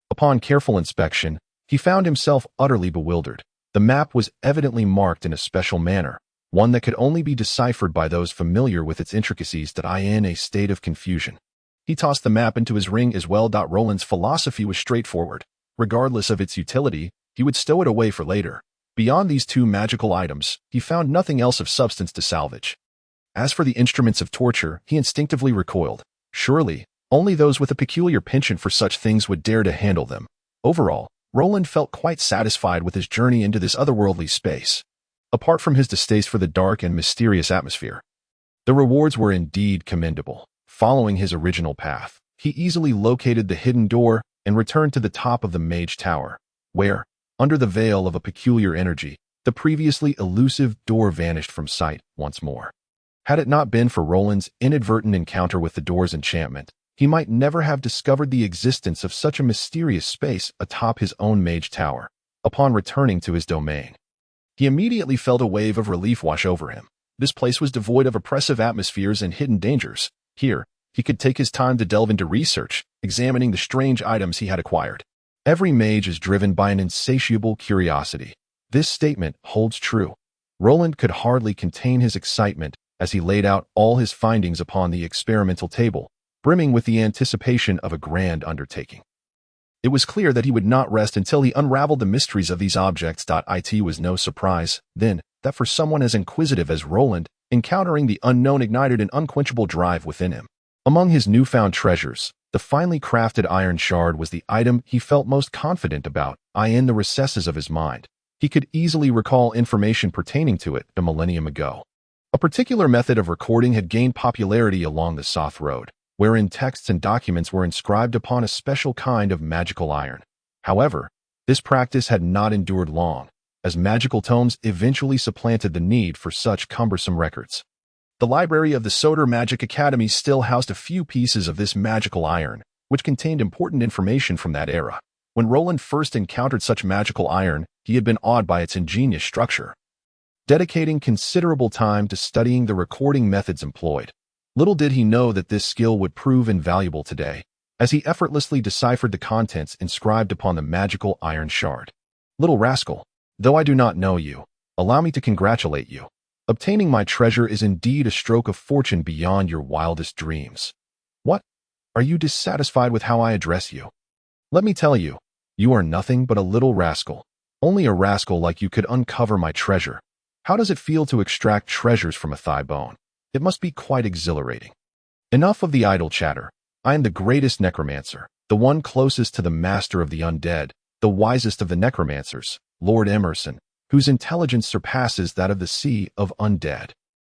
Upon careful inspection, he found himself utterly bewildered. The map was evidently marked in a special manner, one that could only be deciphered by those familiar with its intricacies. In a state of confusion, he tossed the map into his ring as well. Roland's philosophy was straightforward. Regardless of its utility, he would stow it away for later. Beyond these 2 magical items, he found nothing else of substance to salvage. As for the instruments of torture, he instinctively recoiled. Surely, only those with a peculiar penchant for such things would dare to handle them. Overall, Roland felt quite satisfied with his journey into this otherworldly space. Apart from his distaste for the dark and mysterious atmosphere, the rewards were indeed commendable. Following his original path, he easily located the hidden door and returned to the top of the Mage Tower, where, under the veil of a peculiar energy, the previously elusive door vanished from sight once more. Had it not been for Roland's inadvertent encounter with the door's enchantment, he might never have discovered the existence of such a mysterious space atop his own Mage Tower. Upon returning to his domain, he immediately felt a wave of relief wash over him. This place was devoid of oppressive atmospheres and hidden dangers. Here, he could take his time to delve into research, examining the strange items he had acquired. Every mage is driven by an insatiable curiosity. This statement holds true. Roland could hardly contain his excitement as he laid out all his findings upon the experimental table, brimming with the anticipation of a grand undertaking. It was clear that he would not rest until he unraveled the mysteries of these objects. It was no surprise, then, that for someone as inquisitive as Roland, encountering the unknown ignited an unquenchable drive within him. Among his newfound treasures, the finely crafted iron shard was the item he felt most confident about. In the recesses of his mind, he could easily recall information pertaining to it a millennium ago. A particular method of recording had gained popularity along the Soth Road, wherein texts and documents were inscribed upon a special kind of magical iron. However, this practice had not endured long, as magical tomes eventually supplanted the need for such cumbersome records. The library of the Soul Magic Academy still housed a few pieces of this magical iron, which contained important information from that era. When Roland first encountered such magical iron, he had been awed by its ingenious structure. Dedicating considerable time to studying the recording methods employed, little did he know that this skill would prove invaluable today, as he effortlessly deciphered the contents inscribed upon the magical iron shard. Little rascal, though I do not know you, allow me to congratulate you. Obtaining my treasure is indeed a stroke of fortune beyond your wildest dreams. What? Are you dissatisfied with how I address you? Let me tell you, you are nothing but a little rascal. Only a rascal like you could uncover my treasure. How does it feel to extract treasures from a thigh bone? It must be quite exhilarating. Enough of the idle chatter. I am the greatest necromancer, the one closest to the master of the undead, the wisest of the necromancers, Lord Emerson, whose intelligence surpasses that of the sea of undead.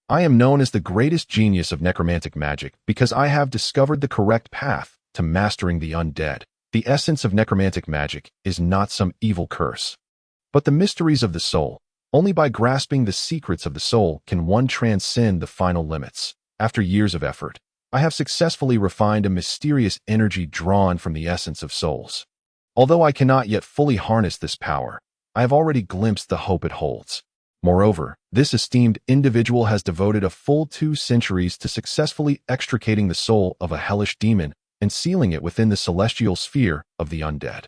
I am known as the greatest genius of necromantic magic because I have discovered the correct path to mastering the undead. The essence of necromantic magic is not some evil curse, but the mysteries of the soul. Only by grasping the secrets of the soul can one transcend the final limits. After years of effort, I have successfully refined a mysterious energy drawn from the essence of souls. Although I cannot yet fully harness this power, I have already glimpsed the hope it holds. Moreover, this esteemed individual has devoted a full 2 centuries to successfully extricating the soul of a hellish demon and sealing it within the celestial sphere of the undead.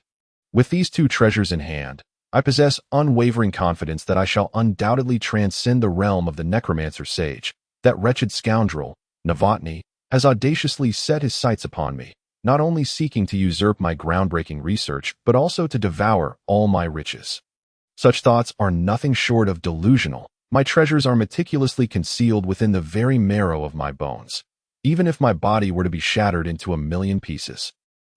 With these 2 treasures in hand, I possess unwavering confidence that I shall undoubtedly transcend the realm of the necromancer sage. That wretched scoundrel, Novotny, has audaciously set his sights upon me, not only seeking to usurp my groundbreaking research, but also to devour all my riches. Such thoughts are nothing short of delusional. My treasures are meticulously concealed within the very marrow of my bones. Even if my body were to be shattered into 1,000,000 pieces,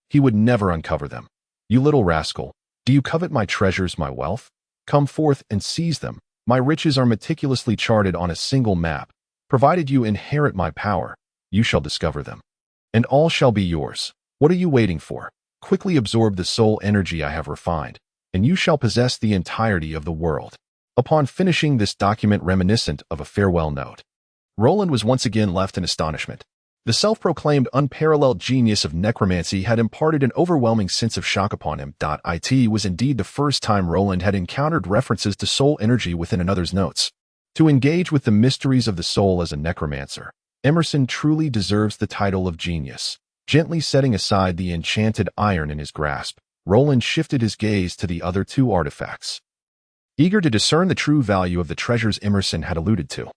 he would never uncover them. You little rascal, do you covet my treasures, my wealth? Come forth and seize them. My riches are meticulously charted on a single map. Provided you inherit my power, you shall discover them, and all shall be yours. What are you waiting for? Quickly absorb the soul energy I have refined, and you shall possess the entirety of the world. Upon finishing this document reminiscent of a farewell note, Roland was once again left in astonishment. The self-proclaimed unparalleled genius of necromancy had imparted an overwhelming sense of shock upon him. It was indeed the first time Roland had encountered references to soul energy within another's notes. To engage with the mysteries of the soul as a necromancer, Emerson truly deserves the title of genius. Gently setting aside the enchanted iron in his grasp, Roland shifted his gaze to the other 2 artifacts. Eager to discern the true value of the treasures Emerson had alluded to,